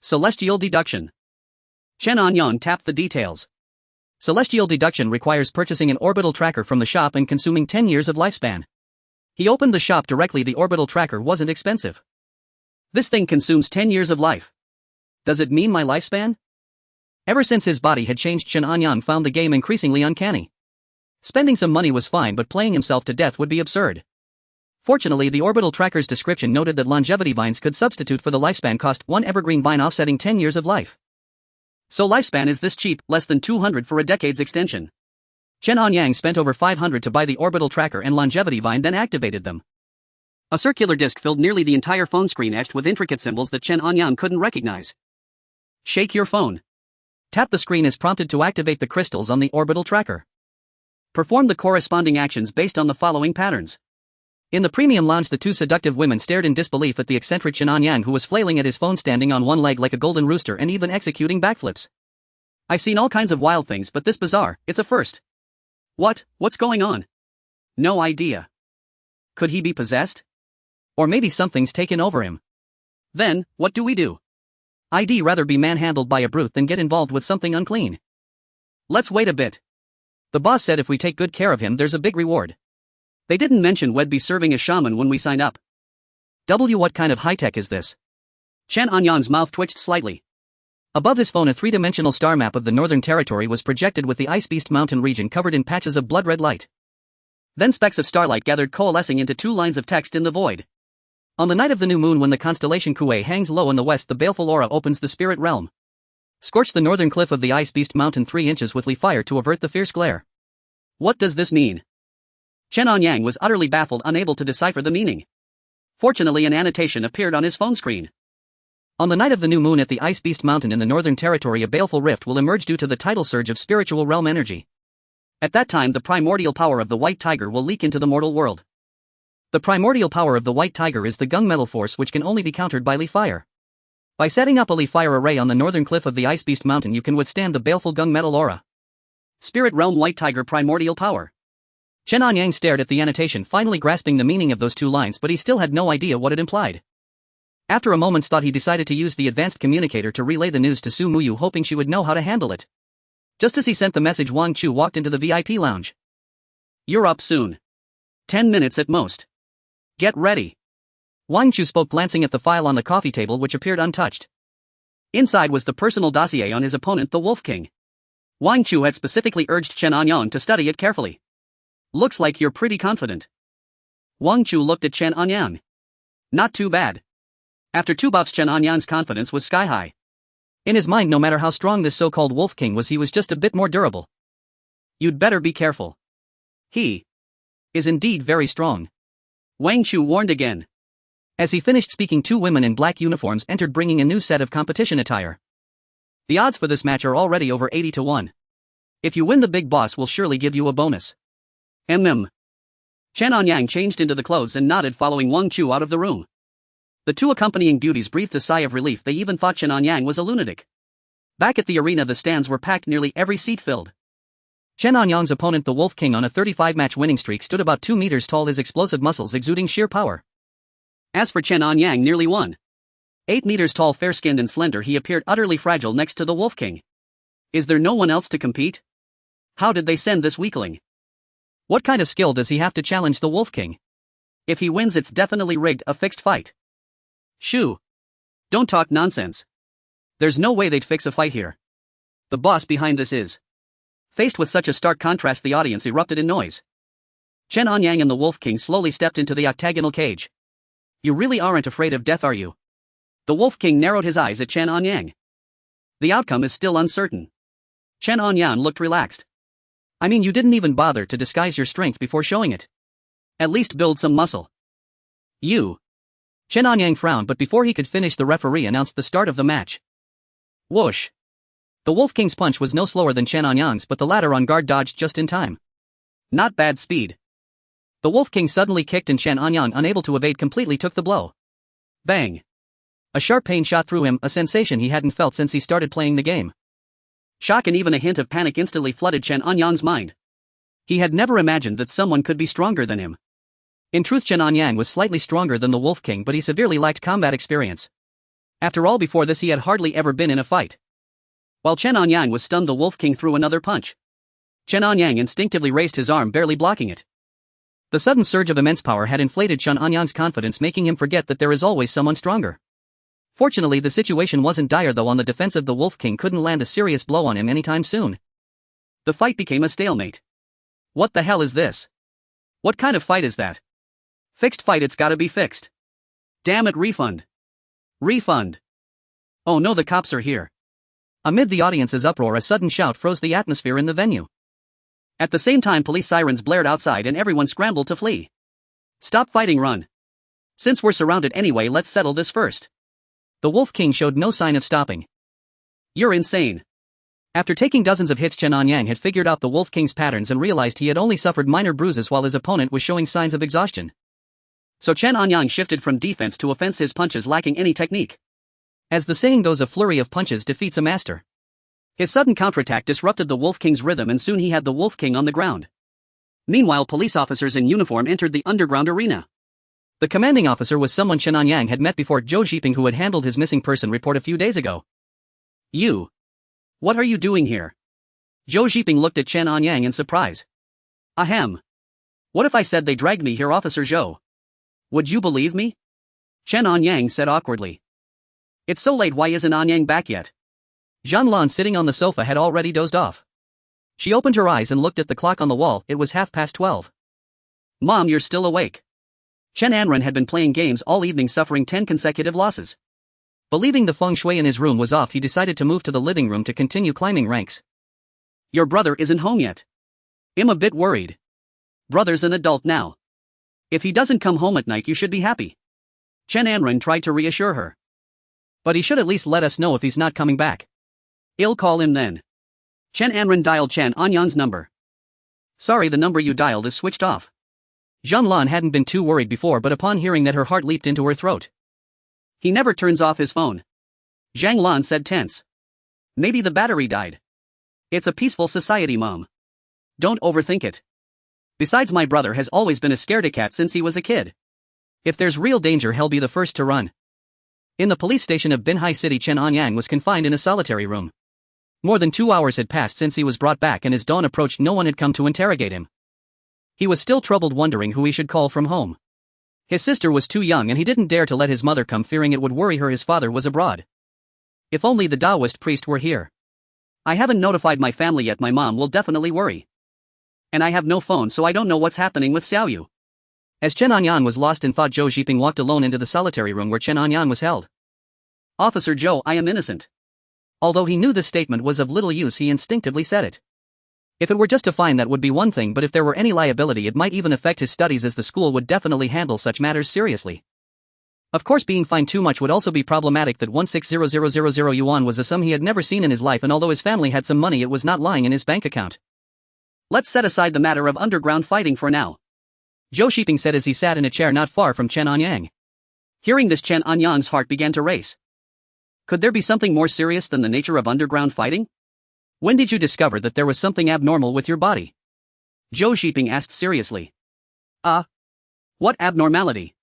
Celestial deduction. Chen Anyang tapped the details. Celestial deduction requires purchasing an orbital tracker from the shop and consuming 10 years of lifespan. He opened the shop directly. The orbital tracker wasn't expensive. "This thing consumes 10 years of life. Does it mean my lifespan?" Ever since his body had changed, Chen Anyang found the game increasingly uncanny. Spending some money was fine, but playing himself to death would be absurd. Fortunately, the orbital tracker's description noted that longevity vines could substitute for the lifespan cost, 1 evergreen vine offsetting 10 years of life. So lifespan is this cheap, less than 200 for a decade's extension. Chen Anyang spent over 500 to buy the orbital tracker and longevity vine, then activated them. A circular disc filled nearly the entire phone screen, etched with intricate symbols that Chen Anyang couldn't recognize. "Shake your phone. Tap the screen as prompted to activate the crystals on the orbital tracker. Perform the corresponding actions based on the following patterns." In the premium lounge, the 2 seductive women stared in disbelief at the eccentric Chen Anyang, who was flailing at his phone, standing on one leg like a golden rooster and even executing backflips. "I've seen all kinds of wild things, but this bizarre, it's a first." What's going on?" "No idea. Could he be possessed? Or maybe something's taken over him." "Then, what do we do?" "I'd rather be manhandled by a brute than get involved with something unclean." "Let's wait a bit. The boss said if we take good care of him, there's a big reward." "They didn't mention we'd be serving a shaman when we signed up." What kind of high-tech is this?" Chen Anyang's mouth twitched slightly. Above his phone, a 3-dimensional star map of the Northern Territory was projected, with the Ice Beast Mountain region covered in patches of blood-red light. Then specks of starlight gathered, coalescing into 2 lines of text in the void. "On the night of the new moon, when the constellation Kuei hangs low in the west, the baleful aura opens the spirit realm. Scorch the northern cliff of the Ice Beast Mountain 3 inches with fire to avert the fierce glare. What does this mean? Chen Anyang was utterly baffled, unable to decipher the meaning. Fortunately, an annotation appeared on his phone screen. On the night of the new moon at the Ice Beast Mountain in the Northern Territory, a baleful rift will emerge due to the tidal surge of spiritual realm energy. At that time, the primordial power of the White Tiger will leak into the mortal world. The primordial power of the White Tiger is the gunmetal force, which can only be countered by Li fire. By setting up a Li fire array on the northern cliff of the Ice Beast Mountain, you can withstand the baleful gunmetal aura. Spirit Realm White Tiger primordial power. Chen Anyang stared at the annotation, finally grasping the meaning of those two lines, but he still had no idea what it implied. After a moment's thought, he decided to use the advanced communicator to relay the news to Su Muyu, hoping she would know how to handle it. Just as he sent the message, Wang Chu walked into the VIP lounge. You're up soon. 10 minutes at most. Get ready. Wang Chu spoke, glancing at the file on the coffee table, which appeared untouched. Inside was the personal dossier on his opponent, the Wolf King. Wang Chu had specifically urged Chen Anyang to study it carefully. Looks like you're pretty confident. Wang Chu looked at Chen Anyang. Not too bad. After 2 buffs, Chen Anyang's confidence was sky high. In his mind, no matter how strong this so-called Wolf King was, he was just a bit more durable. You'd better be careful. He is indeed very strong. Wang Chu warned again. As he finished speaking, 2 women in black uniforms entered, bringing a new set of competition attire. The odds for this match are already over 80 to 1. If you win, the big boss will surely give you a bonus. Chen Anyang changed into the clothes and nodded, following Wang Chu out of the room. The 2 accompanying beauties breathed a sigh of relief. They even thought Chen Anyang was a lunatic. Back at the arena, the stands were packed, nearly every seat filled. Chen Anyang's opponent, the Wolf King, on a 35-match winning streak, stood about 2 meters tall, his explosive muscles exuding sheer power. As for Chen Anyang, nearly 8 meters tall, fair-skinned and slender, he appeared utterly fragile next to the Wolf King. Is there no one else to compete? How did they send this weakling? What kind of skill does he have to challenge the Wolf King? If he wins, it's definitely rigged, a fixed fight. Shoo. Don't talk nonsense. There's no way they'd fix a fight here. The boss behind this is. Faced with such a stark contrast, the audience erupted in noise. Chen Anyang and the Wolf King slowly stepped into the octagonal cage. You really aren't afraid of death, are you? The Wolf King narrowed his eyes at Chen Anyang. The outcome is still uncertain. Chen Anyang looked relaxed. I mean, you didn't even bother to disguise your strength before showing it. At least build some muscle. You. Chen Anyang frowned, but before he could finish, the referee announced the start of the match. Whoosh. The Wolf King's punch was no slower than Chen Anyang's, but the latter, on guard, dodged just in time. Not bad speed. The Wolf King suddenly kicked, and Chen Anyang, unable to evade completely, took the blow. Bang. A sharp pain shot through him, a sensation he hadn't felt since he started playing the game. Shock and even a hint of panic instantly flooded Chen Anyang's mind. He had never imagined that someone could be stronger than him. In truth, Chen Anyang was slightly stronger than the Wolf King, but he severely lacked combat experience. After all, before this he had hardly ever been in a fight. While Chen Anyang was stunned, the Wolf King threw another punch. Chen Anyang instinctively raised his arm, barely blocking it. The sudden surge of immense power had inflated Chen Anyang's confidence, making him forget that there is always someone stronger. Fortunately, the situation wasn't dire, though. On the defensive, the Wolf King couldn't land a serious blow on him anytime soon. The fight became a stalemate. What the hell is this? What kind of fight is that? Fixed fight, it's gotta be fixed. Damn it, refund. Refund. Oh no, the cops are here. Amid the audience's uproar, a sudden shout froze the atmosphere in the venue. At the same time, police sirens blared outside and everyone scrambled to flee. Stop fighting, run. Since we're surrounded anyway, let's settle this first. The Wolf King showed no sign of stopping. You're insane. After taking dozens of hits, Chen Anyang had figured out the Wolf King's patterns and realized he had only suffered minor bruises while his opponent was showing signs of exhaustion. So Chen Anyang shifted from defense to offense, his punches lacking any technique. As the saying goes, a flurry of punches defeats a master. His sudden counterattack disrupted the Wolf King's rhythm, and soon he had the Wolf King on the ground. Meanwhile, police officers in uniform entered the underground arena. The commanding officer was someone Chen Anyang had met before, Zhou Zhiping, who had handled his missing person report a few days ago. You. What are you doing here? Zhou Zhiping looked at Chen Anyang in surprise. Ahem. What if I said they dragged me here, Officer Zhou? Would you believe me? Chen Anyang said awkwardly. It's so late, why isn't Anyang back yet? Zhan Lan, sitting on the sofa, had already dozed off. She opened her eyes and looked at the clock on the wall. It was 12:30. Mom, you're still awake. Chen Anren had been playing games all evening, suffering 10 consecutive losses. Believing the feng shui in his room was off, he decided to move to the living room to continue climbing ranks. Your brother isn't home yet. I'm a bit worried. Brother's an adult now. If he doesn't come home at night, you should be happy. Chen Anyang tried to reassure her. But he should at least let us know if he's not coming back. I'll call him then. Chen Anyang dialed Chen Anyang's number. Sorry, the number you dialed is switched off. Zhang Lan hadn't been too worried before, but upon hearing that, her heart leaped into her throat. He never turns off his phone. Zhang Lan said, tense. Maybe the battery died. It's a peaceful society, Mom. Don't overthink it. Besides, my brother has always been a scaredy cat since he was a kid. If there's real danger, he'll be the first to run. In the police station of Binhai City, Chen Anyang was confined in a solitary room. More than 2 hours had passed since he was brought back, and as dawn approached, no one had come to interrogate him. He was still troubled, wondering who he should call from home. His sister was too young, and he didn't dare to let his mother come, fearing it would worry her. His father was abroad. If only the Taoist priest were here. I haven't notified my family yet. My mom will definitely worry. And I have no phone, so I don't know what's happening with Xiaoyu. As Chen Anyang was lost in thought, Zhou Xiping walked alone into the solitary room where Chen Anyang was held. Officer Zhou, I am innocent. Although he knew this statement was of little use, he instinctively said it. If it were just a fine, that would be one thing, but if there were any liability, it might even affect his studies, as the school would definitely handle such matters seriously. Of course, being fined too much would also be problematic. That 160000 yuan was a sum he had never seen in his life, and although his family had some money, it was not lying in his bank account. Let's set aside the matter of underground fighting for now, Zhou Xiping said as he sat in a chair not far from Chen Anyang. Hearing this, Chen Anyang's heart began to race. Could there be something more serious than the nature of underground fighting? When did you discover that there was something abnormal with your body? Zhou Xiping asked seriously. What abnormality?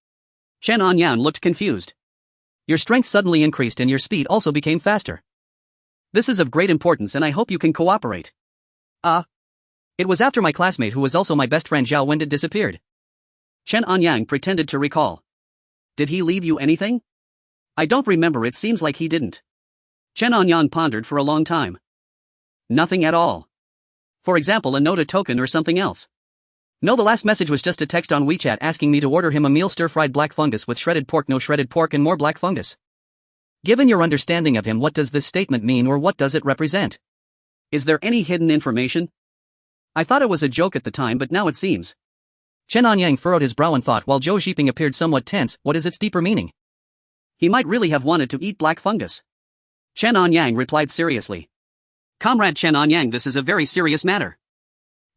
Chen Anyang looked confused. Your strength suddenly increased and your speed also became faster. This is of great importance and I hope you can cooperate. It was after my classmate, who was also my best friend, Zhao Wendid, disappeared. Chen Anyang pretended to recall. Did he leave you anything? I don't remember, it seems like he didn't. Chen Anyang pondered for a long time. Nothing at all. For example, a note, a token, or something else. No, the last message was just a text on WeChat asking me to order him a meal, stir-fried black fungus with shredded pork, no shredded pork and more black fungus. Given your understanding of him, what does this statement mean, or what does it represent? Is there any hidden information? I thought it was a joke at the time, but now it seems. Chen Anyang furrowed his brow in thought, while Zhou Xiping appeared somewhat tense. What is its deeper meaning? He might really have wanted to eat black fungus. Chen Anyang replied seriously. Comrade Chen Anyang, this is a very serious matter.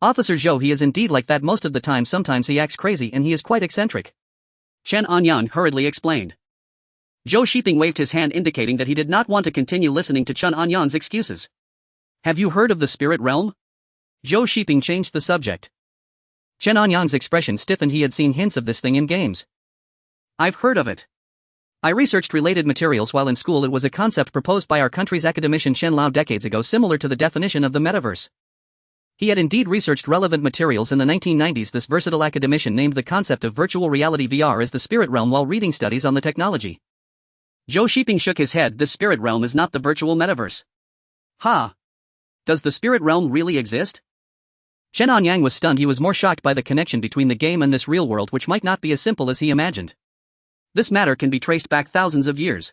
Officer Zhou, he is indeed like that most of the time. Sometimes he acts crazy and he is quite eccentric. Chen Anyang hurriedly explained. Zhou Xiping waved his hand, indicating that he did not want to continue listening to Chen Anyang's excuses. Have you heard of the spirit realm? Zhou Xiping changed the subject. Chen Anyang's expression stiffened. He had seen hints of this thing in games. I've heard of it. I researched related materials while in school. It was a concept proposed by our country's academician Shen Lao decades ago, similar to the definition of the metaverse. He had indeed researched relevant materials in the 1990s. This versatile academician named the concept of virtual reality VR as the spirit realm while reading studies on the technology. Zhou Xiping shook his head. The spirit realm is not the virtual metaverse. Does the spirit realm really exist? Chen Anyang was stunned. He was more shocked by the connection between the game and this real world, which might not be as simple as he imagined. This matter can be traced back thousands of years.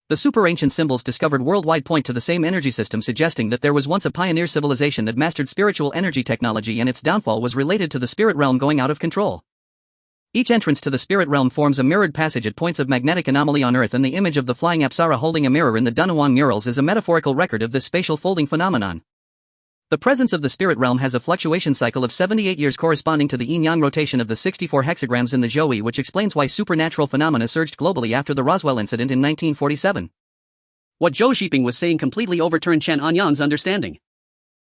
The super ancient symbols discovered worldwide point to the same energy system, suggesting that there was once a pioneer civilization that mastered spiritual energy technology, and its downfall was related to the spirit realm going out of control. Each entrance to the spirit realm forms a mirrored passage at points of magnetic anomaly on Earth, and the image of the flying Apsara holding a mirror in the Dunhuang murals is a metaphorical record of this spatial folding phenomenon. The presence of the spirit realm has a fluctuation cycle of 78 years corresponding to the yin-yang rotation of the 64 hexagrams in the Zhouyi, which explains why supernatural phenomena surged globally after the Roswell incident in 1947. What Zhou Xiping was saying completely overturned Chen Anyang's understanding.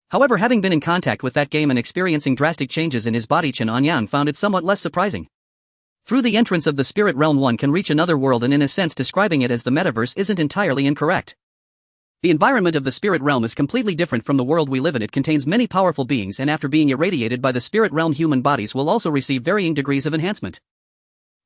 However, having been in contact with that game and experiencing drastic changes in his body, Chen Anyang found it somewhat less surprising. Through the entrance of the spirit realm, one can reach another world, and in a sense describing it as the metaverse isn't entirely incorrect. The environment of the spirit realm is completely different from the world we live in. It contains many powerful beings, and after being irradiated by the spirit realm, human bodies will also receive varying degrees of enhancement.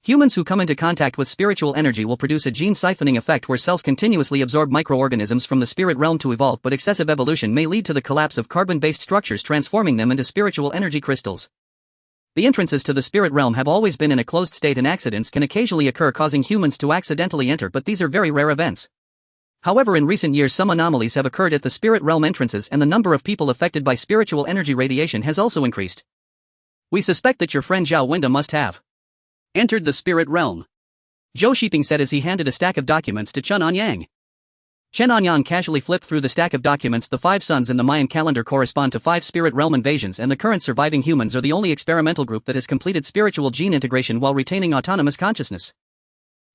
Humans who come into contact with spiritual energy will produce a gene siphoning effect where cells continuously absorb microorganisms from the spirit realm to evolve, but excessive evolution may lead to the collapse of carbon-based structures, transforming them into spiritual energy crystals. The entrances to the spirit realm have always been in a closed state, and accidents can occasionally occur causing humans to accidentally enter, but these are very rare events. However, in recent years some anomalies have occurred at the spirit realm entrances and the number of people affected by spiritual energy radiation has also increased. We suspect that your friend Zhao Winda must have entered the spirit realm, Zhou Shiping said as he handed a stack of documents to Chen Anyang. Chen Anyang casually flipped through the stack of documents. The 5 suns in the Mayan calendar correspond to 5 spirit realm invasions, and the current surviving humans are the only experimental group that has completed spiritual gene integration while retaining autonomous consciousness.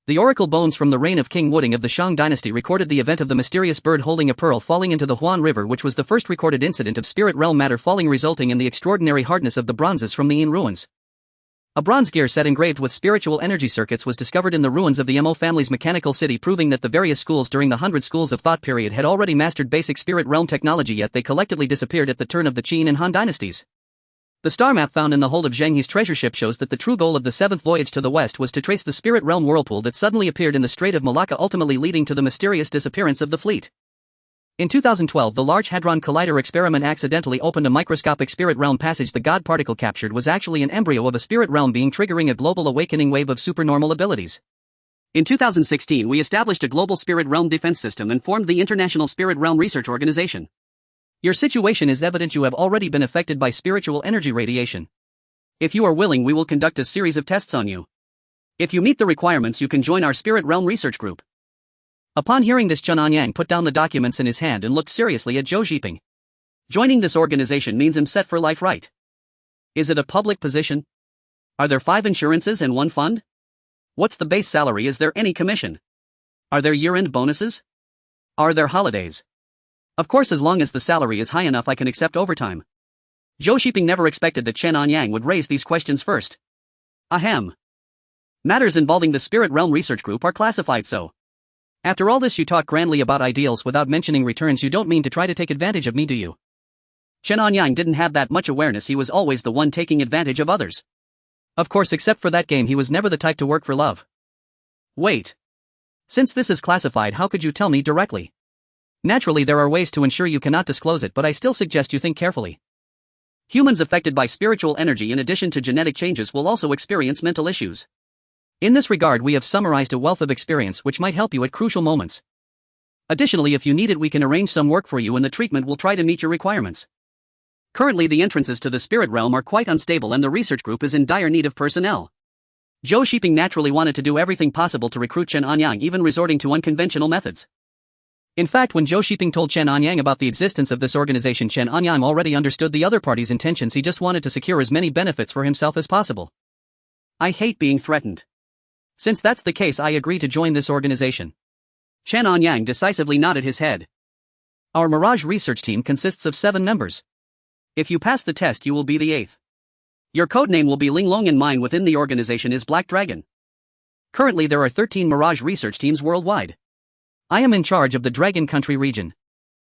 The oracle bones from the reign of King Wuding of the Shang dynasty recorded the event of the mysterious bird holding a pearl falling into the Huan River, which was the first recorded incident of spirit realm matter falling, resulting in the extraordinary hardness of the bronzes from the Yin ruins. A bronze gear set engraved with spiritual energy circuits was discovered in the ruins of the Mo family's mechanical city, proving that the various schools during the 100 schools of thought period had already mastered basic spirit realm technology, yet they collectively disappeared at the turn of the Qin and Han dynasties. The star map found in the hold of Zheng He's treasure ship shows that the true goal of the 7th voyage to the west was to trace the spirit realm whirlpool that suddenly appeared in the Strait of Malacca, ultimately leading to the mysterious disappearance of the fleet. In 2012, the Large Hadron Collider experiment accidentally opened a microscopic spirit realm passage. The God particle captured was actually an embryo of a spirit realm being, triggering a global awakening wave of supernormal abilities. In 2016, we established a global spirit realm defense system and formed the International Spirit Realm Research Organization. Your situation is evident. You have already been affected by spiritual energy radiation. If you are willing, we will conduct a series of tests on you. If you meet the requirements, you can join our spirit realm research group. Upon hearing this, Chen Anyang put down the documents in his hand and looked seriously at Zhou Shiping. Joining this organization means I'm set for life, right? Is it a public position? Are there 5 insurances and 1 fund? What's the base salary? Is there any commission? Are there year-end bonuses? Are there holidays? Of course, as long as the salary is high enough, I can accept overtime. Zhou Shiping never expected that Chen Anyang would raise these questions first. Ahem. Matters involving the Spirit Realm Research Group are classified, so. After all this, you talk grandly about ideals without mentioning returns. You don't mean to try to take advantage of me, do you? Chen Anyang didn't have that much awareness. He was always the one taking advantage of others. Of course, except for that game, he was never the type to work for love. Wait. Since this is classified, how could you tell me directly? Naturally, there are ways to ensure you cannot disclose it, but I still suggest you think carefully. Humans affected by spiritual energy, in addition to genetic changes, will also experience mental issues. In this regard, we have summarized a wealth of experience which might help you at crucial moments. Additionally, if you need it, we can arrange some work for you and the treatment will try to meet your requirements. Currently, the entrances to the spirit realm are quite unstable and the research group is in dire need of personnel. Zhou Shiping naturally wanted to do everything possible to recruit Chen Anyang, even resorting to unconventional methods. In fact, when Zhou Shiping told Chen Anyang about the existence of this organization, Chen Anyang already understood the other party's intentions. He just wanted to secure as many benefits for himself as possible. I hate being threatened. Since that's the case, I agree to join this organization. Chen Anyang decisively nodded his head. Our Mirage research team consists of 7 members. If you pass the test, you will be the 8th. Your codename will be Linglong and mine within the organization is Black Dragon. Currently, there are 13 Mirage research teams worldwide. I am in charge of the Dragon Country region.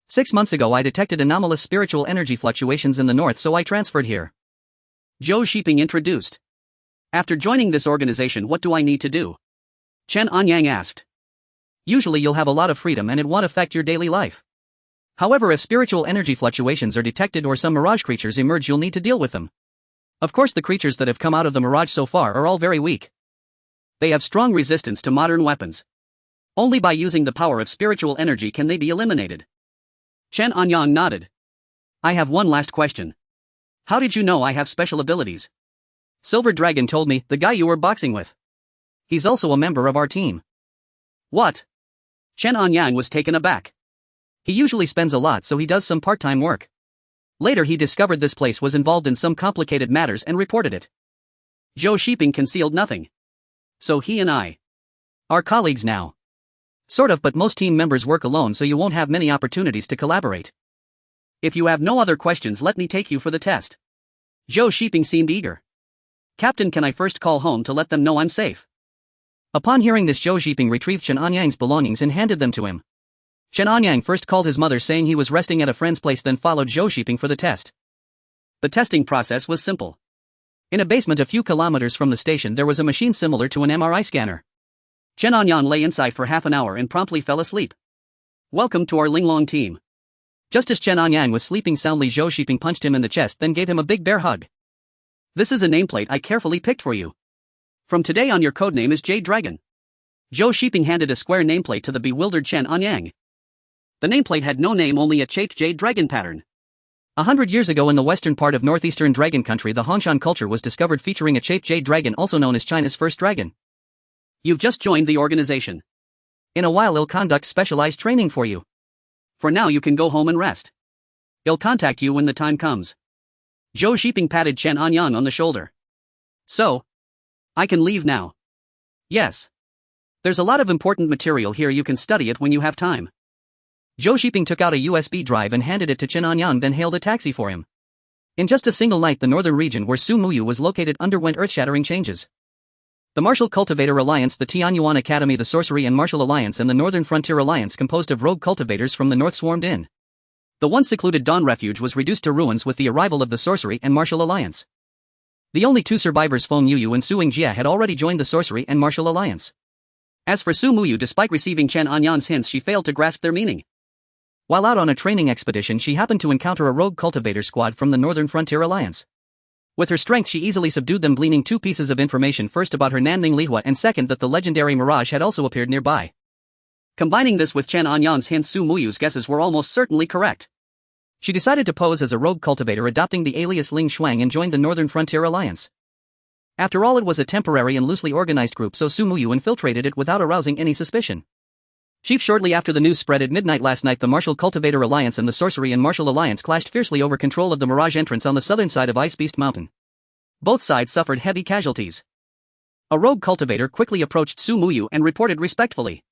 6 months ago, I detected anomalous spiritual energy fluctuations in the north, so I transferred here. Zhou Shiping introduced. After joining this organization, what do I need to do? Chen Anyang asked. Usually you'll have a lot of freedom and it won't affect your daily life. However, if spiritual energy fluctuations are detected or some Mirage creatures emerge, you'll need to deal with them. Of course, the creatures that have come out of the Mirage so far are all very weak. They have strong resistance to modern weapons. Only by using the power of spiritual energy can they be eliminated. Chen Anyang nodded. I have one last question. How did you know I have special abilities? Silver Dragon told me, the guy you were boxing with. He's also a member of our team. What? Chen Anyang was taken aback. He usually spends a lot, so he does some part-time work. Later he discovered this place was involved in some complicated matters and reported it. Zhou Shiping concealed nothing. So he and I are colleagues now. Sort of, but most team members work alone, so you won't have many opportunities to collaborate. If you have no other questions, let me take you for the test. Zhou Shiping seemed eager. Captain, can I first call home to let them know I'm safe? Upon hearing this, Zhou Shiping retrieved Chen Anyang's belongings and handed them to him. Chen Anyang first called his mother, saying he was resting at a friend's place, then followed Zhou Shiping for the test. The testing process was simple. In a basement a few kilometers from the station, there was a machine similar to an MRI scanner. Chen Anyang lay inside for half an hour and promptly fell asleep. Welcome to our Linglong team. Just as Chen Anyang was sleeping soundly, Zhou Shiping punched him in the chest, then gave him a big bear hug. This is a nameplate I carefully picked for you. From today on, your codename is Jade Dragon. Zhou Shiping handed a square nameplate to the bewildered Chen Anyang. The nameplate had no name, only a shaped jade dragon pattern. 100 years ago in the western part of northeastern dragon country, the Hongshan culture was discovered featuring a shaped jade dragon, also known as China's first dragon. You've just joined the organization. In a while I'll conduct specialized training for you. For now you can go home and rest. I'll contact you when the time comes. Zhou Xiping patted Chen Anyang on the shoulder. So? I can leave now. Yes. There's a lot of important material here, you can study it when you have time. Zhou Xiping took out a USB drive and handed it to Chen Anyang, then hailed a taxi for him. In just a single night the northern region where Su Muyu was located underwent earth-shattering changes. The Martial Cultivator Alliance, the Tianyuan Academy, the Sorcery and Martial Alliance and the Northern Frontier Alliance, composed of rogue cultivators from the north, swarmed in. The once secluded Dawn Refuge was reduced to ruins with the arrival of the Sorcery and Martial Alliance. The only two survivors, Feng Yuyu and Su Yingjie, had already joined the Sorcery and Martial Alliance. As for Su Muyu, despite receiving Chen Anyang's hints, she failed to grasp their meaning. While out on a training expedition, she happened to encounter a rogue cultivator squad from the Northern Frontier Alliance. With her strength she easily subdued them, gleaning two pieces of information, first about her Nanning Lihua and second that the legendary Mirage had also appeared nearby. Combining this with Chen Anyang's hints, Su Muyu's guesses were almost certainly correct. She decided to pose as a rogue cultivator, adopting the alias Ling Shuang, and joined the Northern Frontier Alliance. After all, it was a temporary and loosely organized group, so Su Muyu infiltrated it without arousing any suspicion. Chief, shortly after the news spread at midnight last night, the Martial Cultivator Alliance and the Sorcery and Martial Alliance clashed fiercely over control of the Mirage entrance on the southern side of Ice Beast Mountain. Both sides suffered heavy casualties. A rogue cultivator quickly approached Su Muyu and reported respectfully.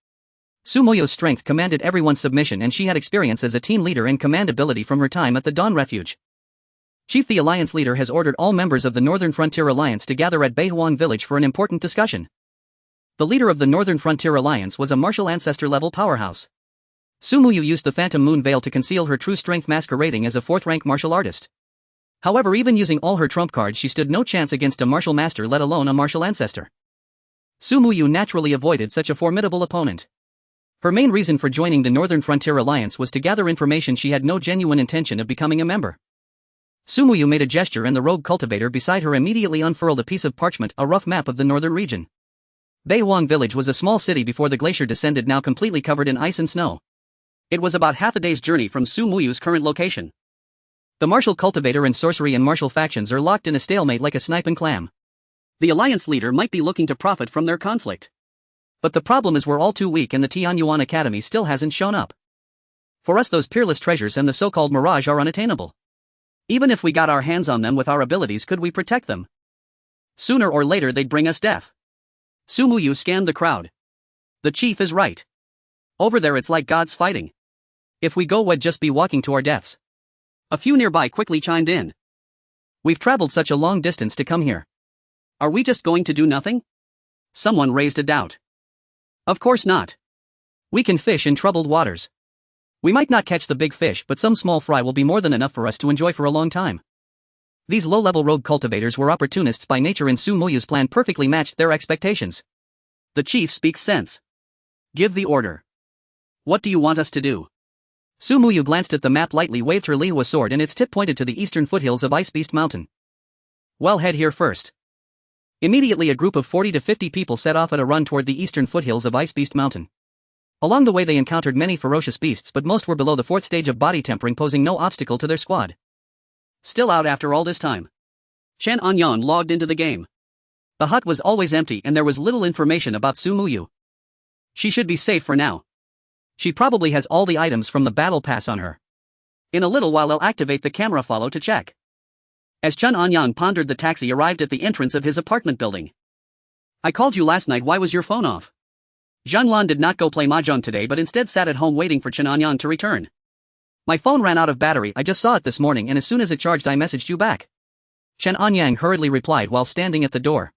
Su Muyu's strength commanded everyone's submission, and she had experience as a team leader and command ability from her time at the Dawn Refuge. Chief, the Alliance leader has ordered all members of the Northern Frontier Alliance to gather at Beihuang Village for an important discussion. The leader of the Northern Frontier Alliance was a martial ancestor-level powerhouse. Su Muyu used the Phantom Moon Veil to conceal her true strength, masquerading as a fourth-rank martial artist. However, even using all her trump cards, she stood no chance against a martial master, let alone a martial ancestor. Su Muyu naturally avoided such a formidable opponent. Her main reason for joining the Northern Frontier Alliance was to gather information. She had no genuine intention of becoming a member. Su Muyu made a gesture, and the rogue cultivator beside her immediately unfurled a piece of parchment, a rough map of the northern region. Beihuang Village was a small city before the glacier descended, now completely covered in ice and snow. It was about half a day's journey from Su Muyu's current location. The Martial Cultivator and Sorcery and Martial factions are locked in a stalemate like a snipe and clam. The Alliance leader might be looking to profit from their conflict. But the problem is we're all too weak, and the Tianyuan Academy still hasn't shown up. For us, those peerless treasures and the so-called Mirage are unattainable. Even if we got our hands on them with our abilities, could we protect them? Sooner or later they'd bring us death. Su Muyu scanned the crowd. The chief is right. Over there it's like gods fighting. If we go, we'd just be walking to our deaths. A few nearby quickly chimed in. We've traveled such a long distance to come here. Are we just going to do nothing? Someone raised a doubt. Of course not. We can fish in troubled waters. We might not catch the big fish, but some small fry will be more than enough for us to enjoy for a long time. These low-level rogue cultivators were opportunists by nature, and Su Muyu's plan perfectly matched their expectations. The chief speaks sense. Give the order. What do you want us to do? Su Muyu glanced at the map, lightly waved her Lihua sword, and its tip pointed to the eastern foothills of Ice Beast Mountain. Well, head here first. Immediately a group of 40 to 50 people set off at a run toward the eastern foothills of Ice Beast Mountain. Along the way they encountered many ferocious beasts, but most were below the fourth stage of body tempering, posing no obstacle to their squad. Still out after all this time. Chen Anyang logged into the game. The hut was always empty, and there was little information about Su Muyu. She should be safe for now. She probably has all the items from the battle pass on her. In a little while I'll activate the camera follow to check. As Chen Anyang pondered, the taxi arrived at the entrance of his apartment building. I called you last night, why was your phone off? Zhanglan did not go play mahjong today, but instead sat at home waiting for Chen Anyang to return. My phone ran out of battery, I just saw it this morning, and as soon as it charged I messaged you back. Chen Anyang hurriedly replied while standing at the door.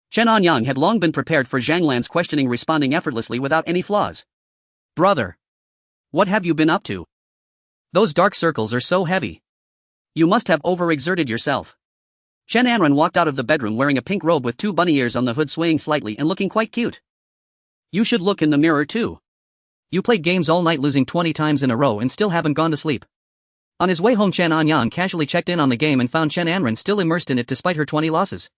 Chen Anyang had long been prepared for Zhanglan's questioning, responding effortlessly without any flaws. Brother. What have you been up to? Those dark circles are so heavy. You must have overexerted yourself. Chen Anyang walked out of the bedroom wearing a pink robe with two bunny ears on the hood, swaying slightly and looking quite cute. You should look in the mirror too. You played games all night, losing 20 times in a row, and still haven't gone to sleep. On his way home, Chen Anyang casually checked in on the game and found Chen Anyang still immersed in it despite her 20 losses.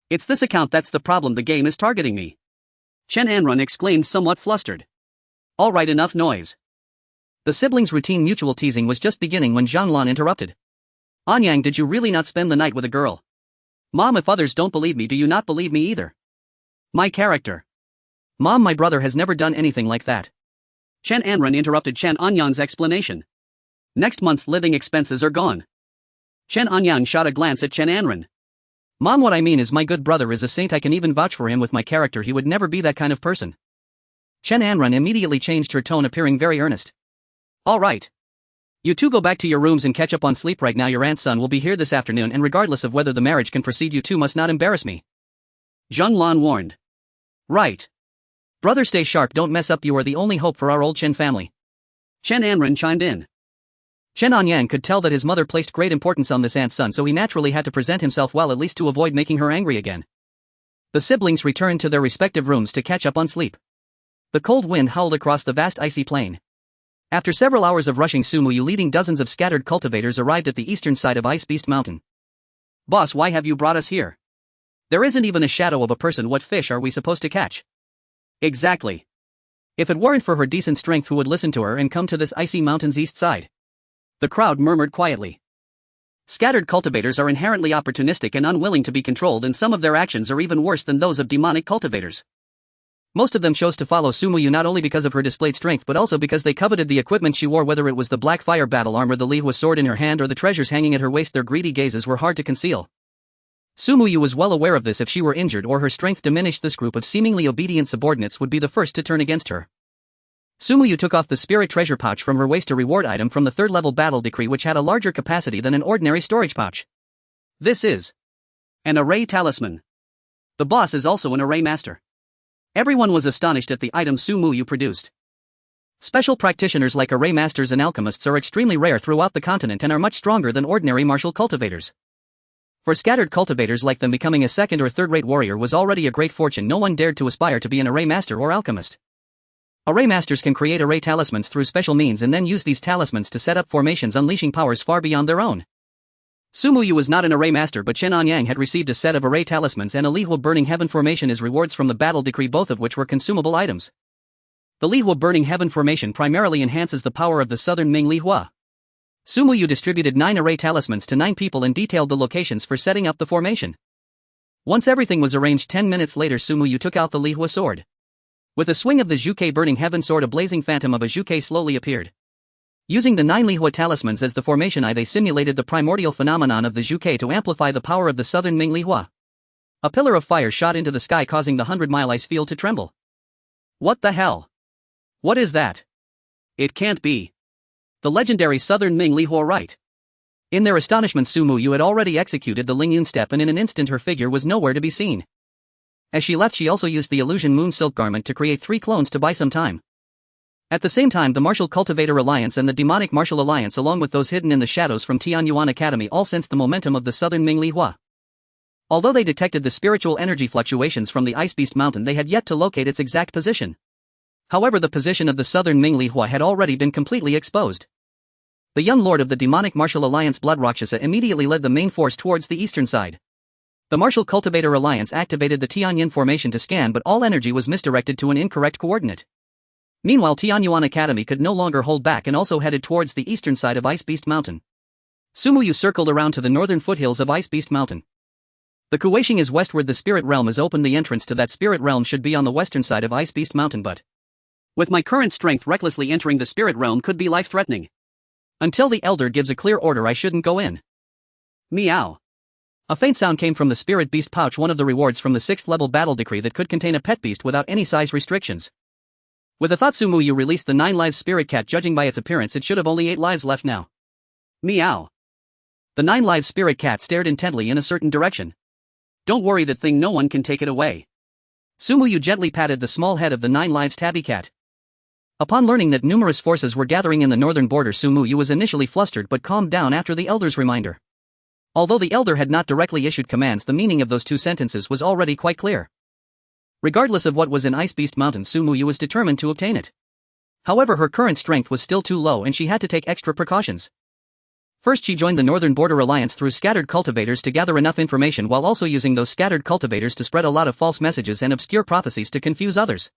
It's this account that's the problem, the game is targeting me. Chen Anyang exclaimed, somewhat flustered. Alright, enough noise. The siblings' routine mutual teasing was just beginning when Zhang interrupted. Anyang, did you really not spend the night with a girl? Mom, if others don't believe me, do you not believe me either? My character. Mom, my brother has never done anything like that. Chen Anyang interrupted Chen Anyang's explanation. Next month's living expenses are gone. Chen Anyang shot a glance at Chen Anyang. Mom, what I mean is my good brother is a saint. I can even vouch for him with my character. He would never be that kind of person. Chen Anyang immediately changed her tone, appearing very earnest. All right. You two go back to your rooms and catch up on sleep right now. Your aunt's son will be here this afternoon, and regardless of whether the marriage can proceed, you two must not embarrass me. Zhang Lan warned. Right. Brother, stay sharp, don't mess up. You are the only hope for our old Chen family. Chen Anyang chimed in. Chen Anyang could tell that his mother placed great importance on this aunt's son, so he naturally had to present himself well, at least to avoid making her angry again. The siblings returned to their respective rooms to catch up on sleep. The cold wind howled across the vast icy plain. After several hours of rushing, Sumuyu leading dozens of scattered cultivators arrived at the eastern side of Ice Beast Mountain. Boss, why have you brought us here? There isn't even a shadow of a person. What fish are we supposed to catch? Exactly. If it weren't for her decent strength, who would listen to her and come to this icy mountain's east side? The crowd murmured quietly. Scattered cultivators are inherently opportunistic and unwilling to be controlled, and some of their actions are even worse than those of demonic cultivators. Most of them chose to follow Sumuyu not only because of her displayed strength but also because they coveted the equipment she wore, whether it was the black fire battle armor, the Lihua sword in her hand, or the treasures hanging at her waist. Their greedy gazes were hard to conceal. Sumuyu was well aware of this. If she were injured or her strength diminished, this group of seemingly obedient subordinates would be the first to turn against her. Sumuyu took off the spirit treasure pouch from her waist, a reward item from the third-level battle decree which had a larger capacity than an ordinary storage pouch. This is an array talisman. The boss is also an array master. Everyone was astonished at the item Sumuyu produced. Special practitioners like array masters and alchemists are extremely rare throughout the continent and are much stronger than ordinary martial cultivators. For scattered cultivators like them, becoming a second or third-rate warrior was already a great fortune. No one dared to aspire to be an array master or alchemist. Array masters can create array talismans through special means and then use these talismans to set up formations, unleashing powers far beyond their own. Sumuyu was not an array master, but Chen Anyang had received a set of array talismans and a Lihua Burning Heaven formation as rewards from the battle decree, both of which were consumable items. The Lihua Burning Heaven formation primarily enhances the power of the southern Ming Lihua. Sumuyu distributed 9 array talismans to 9 people and detailed the locations for setting up the formation. Once everything was arranged, 10 minutes later, Sumuyu took out the Lihua sword. With a swing of the Zhuke Burning Heaven sword, a blazing phantom of a Zhuke slowly appeared. Using the 9 Lihua talismans as the formation eye, they simulated the primordial phenomenon of the Zhuke to amplify the power of the southern Ming Lihua. A pillar of fire shot into the sky, causing the 100-mile ice field to tremble. What the hell? What is that? It can't be. The legendary southern Ming Lihua, right? In their astonishment, Sumuyu had already executed the Lingyun step, and in an instant her figure was nowhere to be seen. As she left, she also used the illusion moon silk garment to create 3 clones to buy some time. At the same time, the Martial Cultivator Alliance and the Demonic Martial Alliance, along with those hidden in the shadows from Tianyuan Academy, all sensed the momentum of the southern Ming Lihua. Although they detected the spiritual energy fluctuations from the Ice Beast Mountain, they had yet to locate its exact position. However, the position of the southern Ming Lihua had already been completely exposed. The young lord of the Demonic Martial Alliance, Blood Rakshasa, immediately led the main force towards the eastern side. The Martial Cultivator Alliance activated the Tianyin formation to scan, but all energy was misdirected to an incorrect coordinate. Meanwhile, Tianyuan Academy could no longer hold back and also headed towards the eastern side of Ice Beast Mountain. Sumuyu circled around to the northern foothills of Ice Beast Mountain. The Kuweixing is westward. The spirit realm is open. The entrance to that spirit realm should be on the western side of Ice Beast Mountain, but with my current strength, recklessly entering the spirit realm could be life-threatening. Until the elder gives a clear order, I shouldn't go in. Meow. A faint sound came from the spirit beast pouch, one of the rewards from the 6th level battle decree that could contain a pet beast without any size restrictions. With a thought, Sumuyu released the 9 lives spirit cat. Judging by its appearance, it should have only 8 lives left now. Meow. The 9 lives spirit cat stared intently in a certain direction. Don't worry, that thing, no one can take it away. Sumuyu gently patted the small head of the 9 lives tabby cat. Upon learning that numerous forces were gathering in the northern border, Sumuyu was initially flustered but calmed down after the elder's reminder. Although the elder had not directly issued commands, the meaning of those 2 sentences was already quite clear. Regardless of what was in Ice Beast Mountain, Sumuyu was determined to obtain it. However, her current strength was still too low and she had to take extra precautions. First, she joined the Northern Border Alliance through scattered cultivators to gather enough information, while also using those scattered cultivators to spread a lot of false messages and obscure prophecies to confuse others.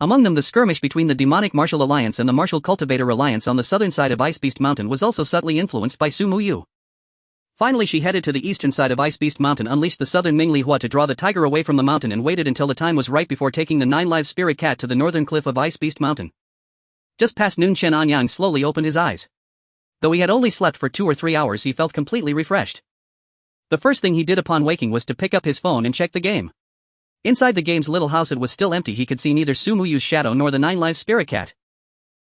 Among them, the skirmish between the demonic Martial Alliance and the Martial Cultivator Alliance on the southern side of Ice Beast Mountain was also subtly influenced by Su Muyu. Finally, she headed to the eastern side of Ice Beast Mountain, unleashed the southern Ming Li Hua to draw the tiger away from the mountain, and waited until the time was right before taking the 9-live spirit cat to the northern cliff of Ice Beast Mountain. Just past noon, Chen Anyang slowly opened his eyes. Though he had only slept for 2 or 3 hours, he felt completely refreshed. The first thing he did upon waking was to pick up his phone and check the game. Inside the game's little house, it was still empty. He could see neither Su Muyu's shadow nor the 9-live spirit cat.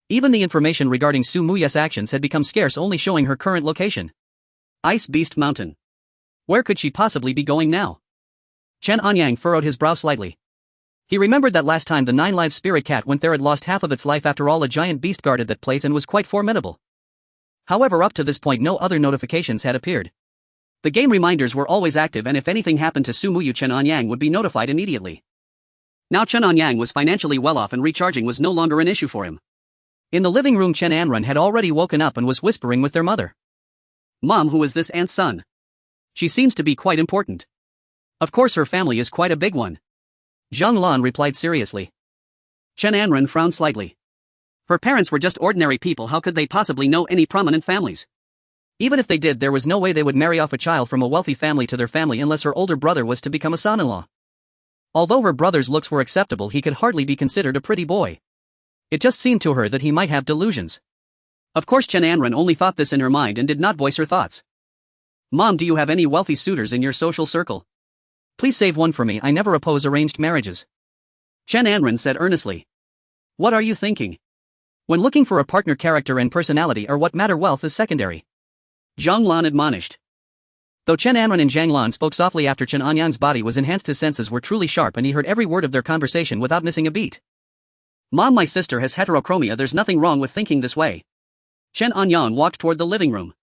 Even the information regarding Su Muyu's actions had become scarce, only showing her current location. Ice Beast Mountain. Where could she possibly be going now? Chen Anyang furrowed his brow slightly. He remembered that last time the 9-live spirit cat went there, had lost half of its life. After all, a giant beast guarded that place and was quite formidable. However, up to this point, no other notifications had appeared. The game reminders were always active, and if anything happened to Su Muyu, Chen Anyang would be notified immediately. Now Chen Anyang was financially well off, and recharging was no longer an issue for him. In the living room, Chen Anran had already woken up and was whispering with their mother. "Mom, who is this aunt's son? She seems to be quite important." "Of course, her family is quite a big one," Zhang Lan replied seriously. Chen Anran frowned slightly. Her parents were just ordinary people. How could they possibly know any prominent families? Even if they did, there was no way they would marry off a child from a wealthy family to their family unless her older brother was to become a son-in-law. Although her brother's looks were acceptable, he could hardly be considered a pretty boy. It just seemed to her that he might have delusions. Of course, Chen Anran only thought this in her mind and did not voice her thoughts. "Mom, do you have any wealthy suitors in your social circle? Please save one for me. I never oppose arranged marriages," Chen Anran said earnestly. "What are you thinking? When looking for a partner, character and personality are what matter. Wealth is secondary," Zhang Lan admonished. Though Chen Anran and Zhang Lan spoke softly after Chen Anyang's body was enhanced, his senses were truly sharp and he heard every word of their conversation without missing a beat. "Mom, my sister has heterochromia. There's nothing wrong with thinking this way." Chen Anyang walked toward the living room.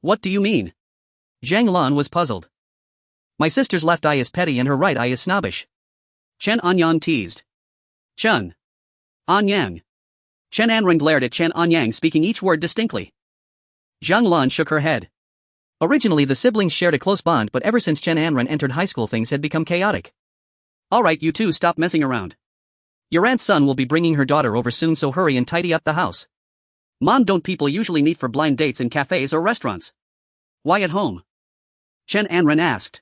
"What do you mean?" Zhang Lan was puzzled. "My sister's left eye is petty and her right eye is snobbish," Chen Anyang teased. "Chen Anyang." Chen Anran glared at Chen Anyang, speaking each word distinctly. Zhang Lan shook her head. Originally, the siblings shared a close bond, but ever since Chen Anran entered high school, things had become chaotic. "Alright, you two, stop messing around. Your aunt's son will be bringing her daughter over soon, so hurry and tidy up the house." "Mom, don't people usually meet for blind dates in cafes or restaurants? Why at home?" Chen Anran asked.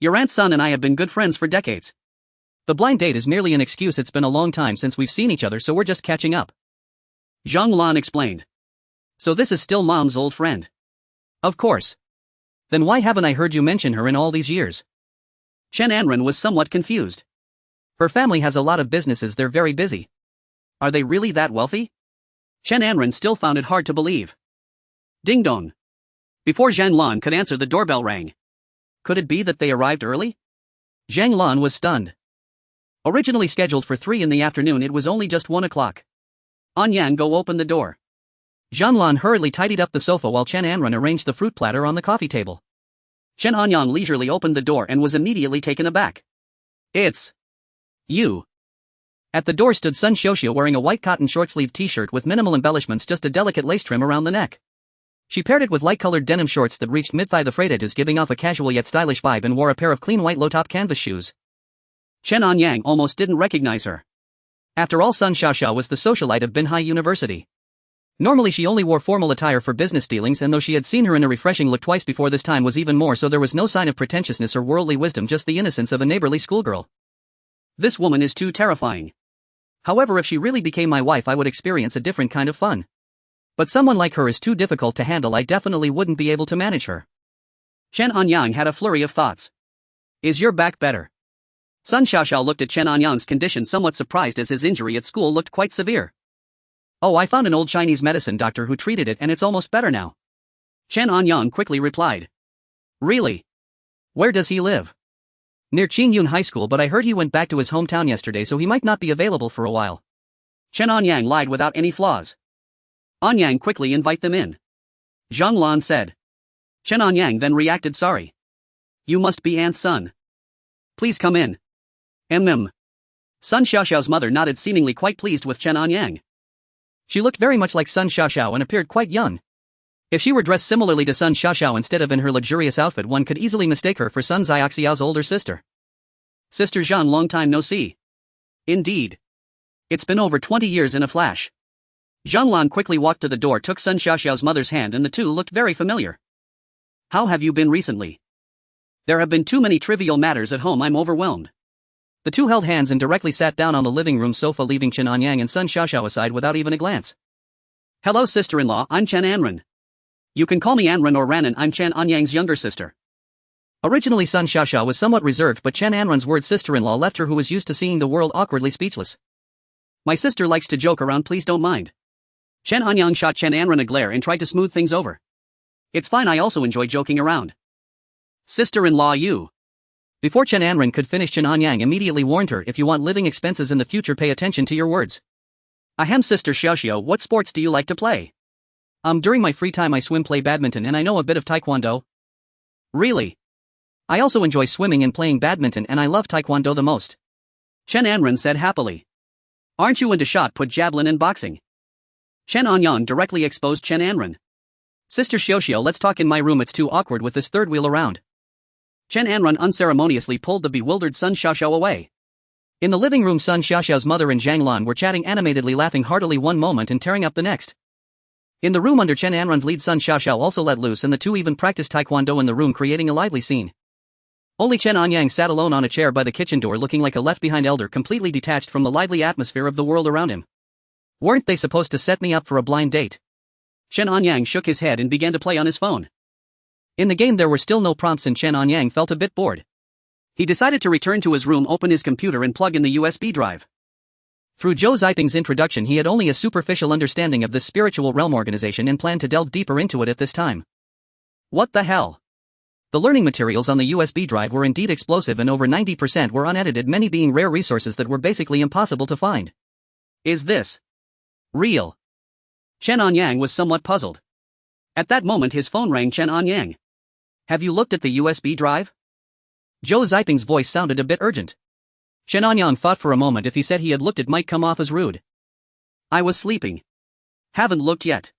"Your aunt's son and I have been good friends for decades. The blind date is merely an excuse. It's been a long time since we've seen each other, so we're just catching up," Zhang Lan explained. "So this is still Mom's old friend?" "Of course. Then why haven't I heard you mention her in all these years?" Chen Anran was somewhat confused. "Her family has a lot of businesses. They're very busy." "Are they really that wealthy?" Chen Anran still found it hard to believe. Ding dong. Before Zhang Lan could answer, the doorbell rang. Could it be that they arrived early? Zhang Lan was stunned. Originally scheduled for 3 in the afternoon, it was only just 1 o'clock. Anyang, go open the door. Zhang Lan hurriedly tidied up the sofa while Chen Anran arranged the fruit platter on the coffee table. Chen Anyang leisurely opened the door and was immediately taken aback. "It's you." At the door stood Sun Xiaoxia, wearing a white cotton short-sleeved t-shirt with minimal embellishments, just a delicate lace trim around the neck. She paired it with light-colored denim shorts that reached mid-thigh, the frayed edges giving off a casual yet stylish vibe, and wore a pair of clean white low-top canvas shoes. Chen Anyang almost didn't recognize her. After all, Sun Xiaoxia was the socialite of Binhai University. Normally she only wore formal attire for business dealings, and though she had seen her in a refreshing look twice before, this time was even more so. There was no sign of pretentiousness or worldly wisdom, just the innocence of a neighborly schoolgirl. This woman is too terrifying. However, if she really became my wife, I would experience a different kind of fun. But someone like her is too difficult to handle. I definitely wouldn't be able to manage her. Chen Anyang had a flurry of thoughts. Is your back better? Sun Xiaoxiao looked at Chen Anyang's condition, somewhat surprised, as his injury at school looked quite severe. Oh, I found an old Chinese medicine doctor who treated it and it's almost better now. Chen Anyang quickly replied. Really? Where does he live? Near Qingyun High School, but I heard he went back to his hometown yesterday, so he might not be available for a while. Chen Anyang lied without any flaws. Anyang, quickly invite them in. Zhang Lan said. Chen Anyang then reacted, sorry. You must be Aunt's son. Please come in. Sun Xiaoxiao's mother nodded, seemingly quite pleased with Chen Anyang. She looked very much like Sun Xiaoxiao and appeared quite young. If she were dressed similarly to Sun Xiaoxiao instead of in her luxurious outfit, one could easily mistake her for Sun Xiaoxiao's older sister. Sister Zhan, long time no see. Indeed. It's been over 20 years in a flash. Zhanglan quickly walked to the door, took Sun Xiaoxiao's mother's hand, and the two looked very familiar. How have you been recently? There have been too many trivial matters at home, I'm overwhelmed. The two held hands and directly sat down on the living room sofa, leaving Chen Anyang and Sun Xiaoxiao aside without even a glance. Hello sister-in-law, I'm Chen Anran. You can call me Anran or Ranan, I'm Chen Anyang's younger sister. Originally Sun Xiaoxiao was somewhat reserved, but Chen Anran's word sister-in-law left her, who was used to seeing the world awkwardly speechless. My sister likes to joke around, please don't mind. Chen Anyang shot Chen Anran a glare and tried to smooth things over. It's fine, I also enjoy joking around. Sister-in-law you. Before Chen Anran could finish, Chen Anyang immediately warned her, if you want living expenses in the future, pay attention to your words. Ahem, sister Xiaoxiao, what sports do you like to play? During my free time I swim, play badminton, and I know a bit of taekwondo. Really? I also enjoy swimming and playing badminton, and I love taekwondo the most. Chen Anran said happily. Aren't you into shot put, javelin, and boxing? Chen Anyang directly exposed Chen Anran. Sister Xiaoxiao, let's talk in my room, it's too awkward with this third wheel around. Chen Anran unceremoniously pulled the bewildered Sun Xiaoxiao away. In the living room, Sun Xiaoxiao's mother and Zhanglan were chatting animatedly, laughing heartily one moment and tearing up the next. In the room under Chen Anran's lead, Sun Xiaoxiao also let loose, and the two even practiced taekwondo in the room, creating a lively scene. Only Chen Anyang sat alone on a chair by the kitchen door, looking like a left-behind elder, completely detached from the lively atmosphere of the world around him. Weren't they supposed to set me up for a blind date? Chen Anyang shook his head and began to play on his phone. In the game there were still no prompts, and Chen Anyang felt a bit bored. He decided to return to his room, open his computer, and plug in the USB drive. Through Zhou Ziping's introduction, he had only a superficial understanding of this spiritual realm organization and planned to delve deeper into it at this time. What the hell? The learning materials on the USB drive were indeed explosive, and over 90% were unedited, many being rare resources that were basically impossible to find. Is this real? Chen Anyang was somewhat puzzled. At that moment his phone rang. Chen Anyang. Have you looked at the USB drive? Zhou Ziping's voice sounded a bit urgent. Chen Anyang thought for a moment. If he said he had looked, it might come off as rude. I was sleeping. Haven't looked yet.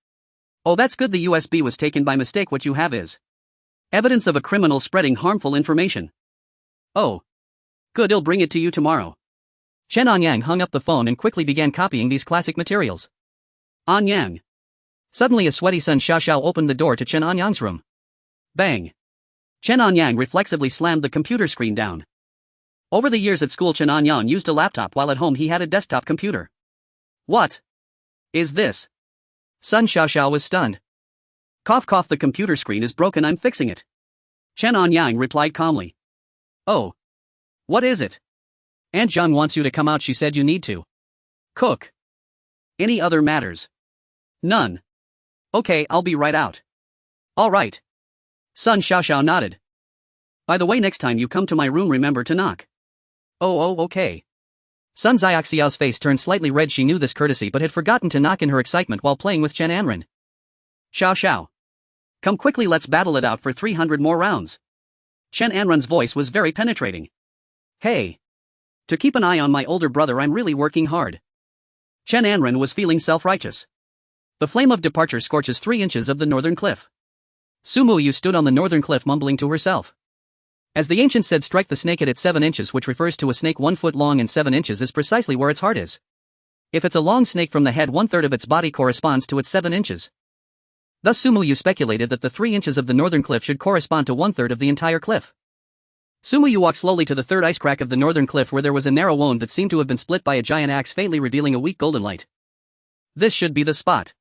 Oh, that's good, the USB was taken by mistake. What you have is evidence of a criminal spreading harmful information. Oh. Good, I'll bring it to you tomorrow. Chen Anyang hung up the phone and quickly began copying these classic materials. Anyang. Suddenly a sweaty Sun Xiaoxiao opened the door to Chen Anyang's room. Bang. Chen Anyang reflexively slammed the computer screen down. Over the years at school, Chen Anyang used a laptop, while at home he had a desktop computer. What is this? Sun Xiaoxiao was stunned. Cough cough, the computer screen is broken, I'm fixing it. Chen Anyang replied calmly. Oh. What is it? Aunt Zhang wants you to come out, she said you need to cook. Any other matters? None. Okay, I'll be right out. All right. Sun Xiaoxiao nodded. By the way, next time you come to my room, remember to knock. Oh, okay. Sun Xiaoxiao's face turned slightly red. She knew this courtesy but had forgotten to knock in her excitement while playing with Chen Anran. Xiaoxiao. Come quickly, let's battle it out for 300 more rounds. Chen Anran's voice was very penetrating. Hey. To keep an eye on my older brother, I'm really working hard. Chen Anran was feeling self-righteous. The flame of departure scorches 3 inches of the northern cliff. Sumu Yu stood on the northern cliff mumbling to herself. As the ancients said, strike the snake at its 7 inches, which refers to a snake 1 foot long, and 7 inches is precisely where its heart is. If it's a long snake from the head, 1/3 of its body corresponds to its 7 inches. Thus Sumu Yu speculated that the 3 inches of the northern cliff should correspond to 1/3 of the entire cliff. Sumu Yu walked slowly to the third ice crack of the northern cliff, where there was a narrow wound that seemed to have been split by a giant axe, faintly revealing a weak golden light. This should be the spot.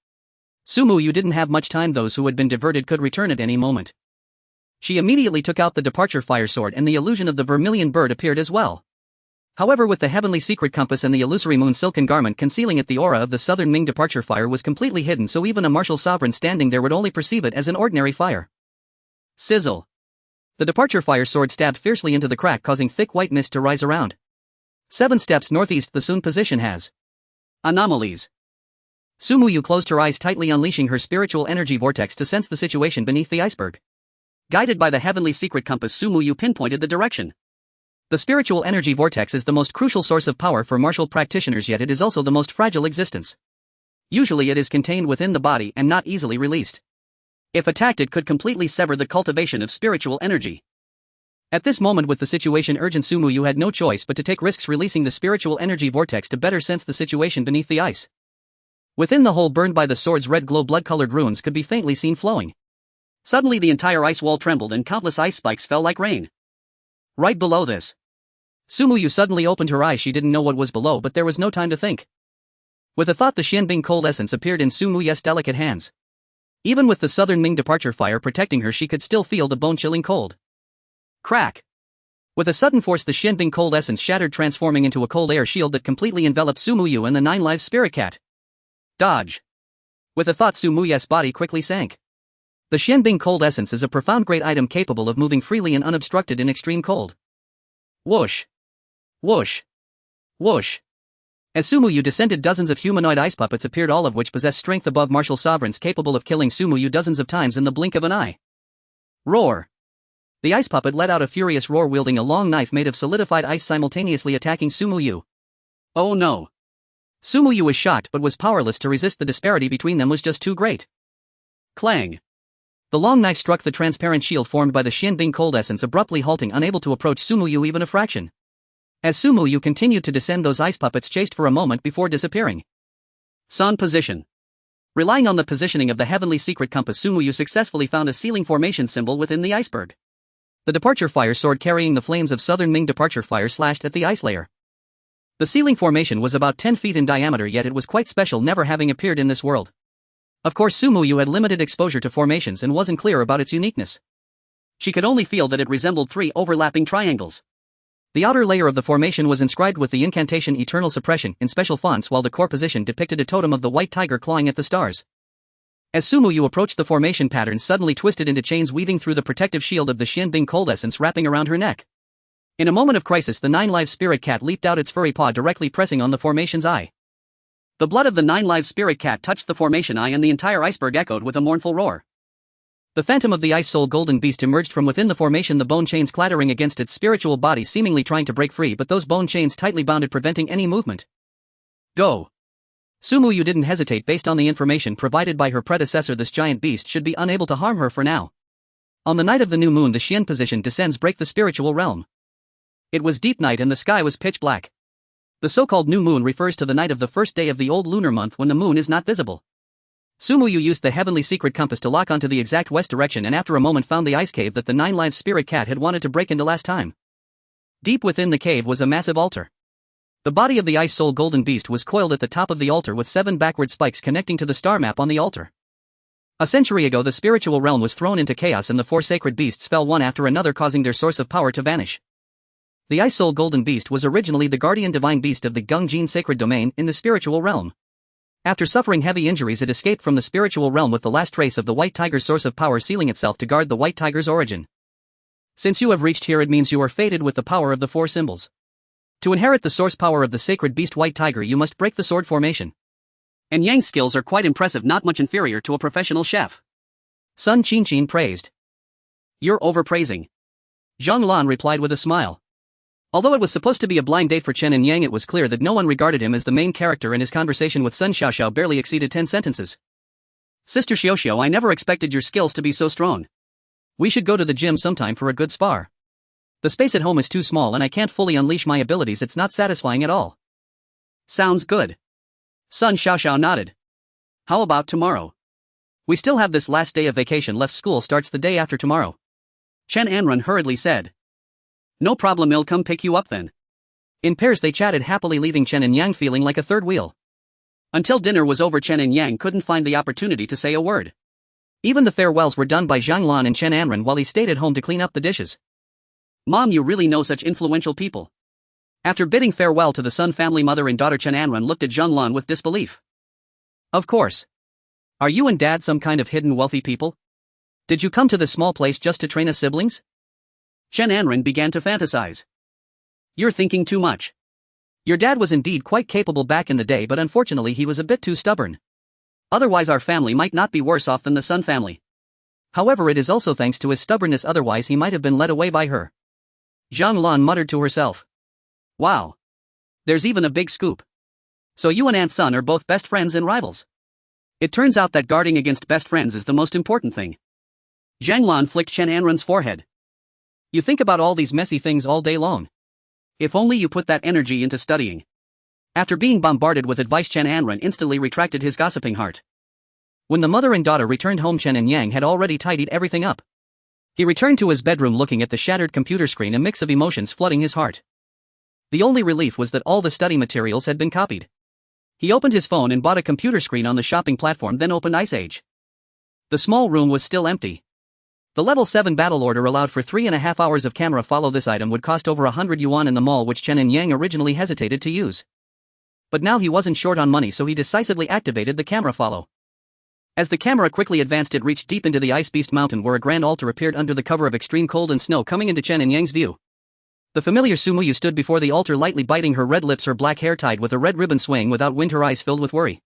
Sumu Yu didn't have much time. Those who had been diverted could return at any moment. She immediately took out the departure fire sword, and the illusion of the vermilion bird appeared as well. However, with the heavenly secret compass and the illusory moon silken garment concealing it, the aura of the southern Ming departure fire was completely hidden, so even a martial sovereign standing there would only perceive it as an ordinary fire. Sizzle. The departure fire sword stabbed fiercely into the crack, causing thick white mist to rise around. 7 steps northeast, the Sun position has anomalies. Sumu Yu closed her eyes tightly, unleashing her spiritual energy vortex to sense the situation beneath the iceberg. Guided by the heavenly secret compass, Sumu Yu pinpointed the direction. The spiritual energy vortex is the most crucial source of power for martial practitioners, yet it is also the most fragile existence. Usually it is contained within the body and not easily released. If attacked, it could completely sever the cultivation of spiritual energy. At this moment with the situation urgent, Sumuyu had no choice but to take risks, releasing the spiritual energy vortex to better sense the situation beneath the ice. Within the hole burned by the sword's red glow, blood-colored runes could be faintly seen flowing. Suddenly the entire ice wall trembled and countless ice spikes fell like rain. Right below this. Sumuyu suddenly opened her eyes. She didn't know what was below, but there was no time to think. With a thought, the Xianbing cold essence appeared in Sumuyu's delicate hands. Even with the southern Ming departure fire protecting her, she could still feel the bone-chilling cold. Crack! With a sudden force, the Xianbing cold essence shattered, transforming into a cold air shield that completely enveloped Sumuyu and the 9 lives spirit cat. Dodge! With a thought, Sumuyu's body quickly sank. The Xianbing cold essence is a profound great item capable of moving freely and unobstructed in extreme cold. Whoosh! Whoosh! Whoosh! As Sumuyu descended, dozens of humanoid ice puppets appeared, all of which possessed strength above martial sovereigns, capable of killing Sumuyu dozens of times in the blink of an eye. Roar! The ice puppet let out a furious roar, wielding a long knife made of solidified ice, simultaneously attacking Sumuyu. Oh no! Sumuyu was shocked but was powerless to resist. The disparity between them was just too great. Clang! The long knife struck the transparent shield formed by the Xianbing cold essence, abruptly halting, unable to approach Sumuyu even a fraction. As Sumuyu continued to descend, those ice puppets chased for a moment before disappearing. Sun position. Relying on the positioning of the heavenly secret compass, Sumuyu successfully found a sealing formation symbol within the iceberg. The departure fire sword carrying the flames of southern Ming departure fire slashed at the ice layer. The sealing formation was about 10 feet in diameter, yet it was quite special, never having appeared in this world. Of course, Sumuyu had limited exposure to formations and wasn't clear about its uniqueness. She could only feel that it resembled 3 overlapping triangles. The outer layer of the formation was inscribed with the incantation Eternal Suppression in special fonts, while the core position depicted a totem of the white tiger clawing at the stars. As Sumuyu approached, the formation pattern suddenly twisted into chains, weaving through the protective shield of the Xianbing cold essence wrapping around her neck. In a moment of crisis, the 9 lives spirit cat leaped out, its furry paw directly pressing on the formation's eye. The blood of the 9 lives spirit cat touched the formation eye, and the entire iceberg echoed with a mournful roar. The phantom of the ice soul golden beast emerged from within the formation, the bone chains clattering against its spiritual body, seemingly trying to break free, but those bone chains tightly bounded, preventing any movement. Go! Sumuyu didn't hesitate. Based on the information provided by her predecessor, this giant beast should be unable to harm her for now. On the night of the new moon, the Xian position descends, break the spiritual realm. It was deep night and the sky was pitch black. The so-called new moon refers to the night of the first day of the old lunar month when the moon is not visible. Sumuyu used the heavenly secret compass to lock onto the exact west direction, and after a moment found the ice cave that the 9 lives spirit cat had wanted to break into last time. Deep within the cave was a massive altar. The body of the ice soul golden beast was coiled at the top of the altar, with 7 backward spikes connecting to the star map on the altar. A century ago, the spiritual realm was thrown into chaos and the 4 sacred beasts fell one after another, causing their source of power to vanish. The ice soul golden beast was originally the guardian divine beast of the Gungjin sacred domain in the spiritual realm. After suffering heavy injuries, it escaped from the spiritual realm with the last trace of the white tiger's source of power sealing itself to guard the white tiger's origin. Since you have reached here, it means you are fated with the power of the 4 symbols. To inherit the source power of the sacred beast white tiger, you must break the sword formation. And Yang's skills are quite impressive, not much inferior to a professional chef. Sun Qinchin praised. You're overpraising. Zhang Lan replied with a smile. Although it was supposed to be a blind date for Chen Anyang, it was clear that no one regarded him as the main character, and his conversation with Sun Xiaoxiao barely exceeded 10 sentences. Sister Xiaoxiao, I never expected your skills to be so strong. We should go to the gym sometime for a good spar. The space at home is too small and I can't fully unleash my abilities, it's not satisfying at all. Sounds good. Sun Xiaoxiao nodded. How about tomorrow? We still have this last day of vacation left, school starts the day after tomorrow. Chen Anyang hurriedly said. No problem, I'll come pick you up then. In pairs they chatted happily, leaving Chen Anyang feeling like a third wheel. Until dinner was over, Chen Anyang couldn't find the opportunity to say a word. Even the farewells were done by Zhang Lan and Chen Anyang while he stayed at home to clean up the dishes. Mom, you really know such influential people? After bidding farewell to the Sun family, mother and daughter Chen Anyang looked at Zhang Lan with disbelief. Of course. Are you and Dad some kind of hidden wealthy people? Did you come to this small place just to train us siblings? Chen Anyang began to fantasize. You're thinking too much. Your dad was indeed quite capable back in the day, but unfortunately he was a bit too stubborn. Otherwise our family might not be worse off than the Sun family. However, it is also thanks to his stubbornness, otherwise he might have been led away by her. Zhang Lan muttered to herself. Wow. There's even a big scoop. So you and Aunt Sun are both best friends and rivals. It turns out that guarding against best friends is the most important thing. Zhang Lan flicked Chen Anyang's forehead. You think about all these messy things all day long. If only you put that energy into studying. After being bombarded with advice, Chen Anyang instantly retracted his gossiping heart. When the mother and daughter returned home, Chen Anyang had already tidied everything up. He returned to his bedroom looking at the shattered computer screen, a mix of emotions flooding his heart. The only relief was that all the study materials had been copied. He opened his phone and bought a computer screen on the shopping platform, then opened Ice Age. The small room was still empty. The level 7 battle order allowed for 3.5 hours of camera follow. This item would cost over 100 yuan in the mall, which Chen Anyang originally hesitated to use. But now he wasn't short on money, so he decisively activated the camera follow. As the camera quickly advanced, it reached deep into the Ice Beast Mountain, where a grand altar appeared under the cover of extreme cold and snow, coming into Chen Anyang's view. The familiar Sumuyu stood before the altar, lightly biting her red lips, her black hair tied with a red ribbon swaying without wind, her eyes filled with worry.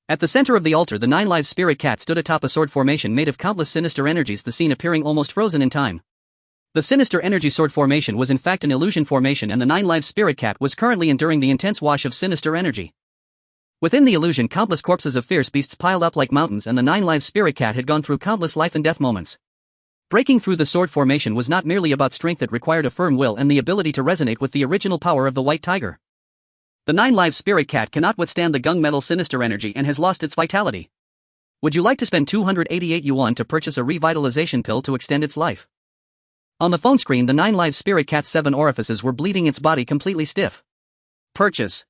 At the center of the altar, the 9-live spirit cat stood atop a sword formation made of countless sinister energies, the scene appearing almost frozen in time. The sinister energy sword formation was in fact an illusion formation, and the 9-live spirit cat was currently enduring the intense wash of sinister energy. Within the illusion, countless corpses of fierce beasts piled up like mountains, and the 9-live spirit cat had gone through countless life and death moments. Breaking through the sword formation was not merely about strength, it required a firm will and the ability to resonate with the original power of the white tiger. The 9-live spirit cat cannot withstand the gunmetal sinister energy and has lost its vitality. Would you like to spend 288 yuan to purchase a revitalization pill to extend its life? On the phone screen, the 9-live spirit cat's 7 orifices were bleeding, its body completely stiff. Purchase.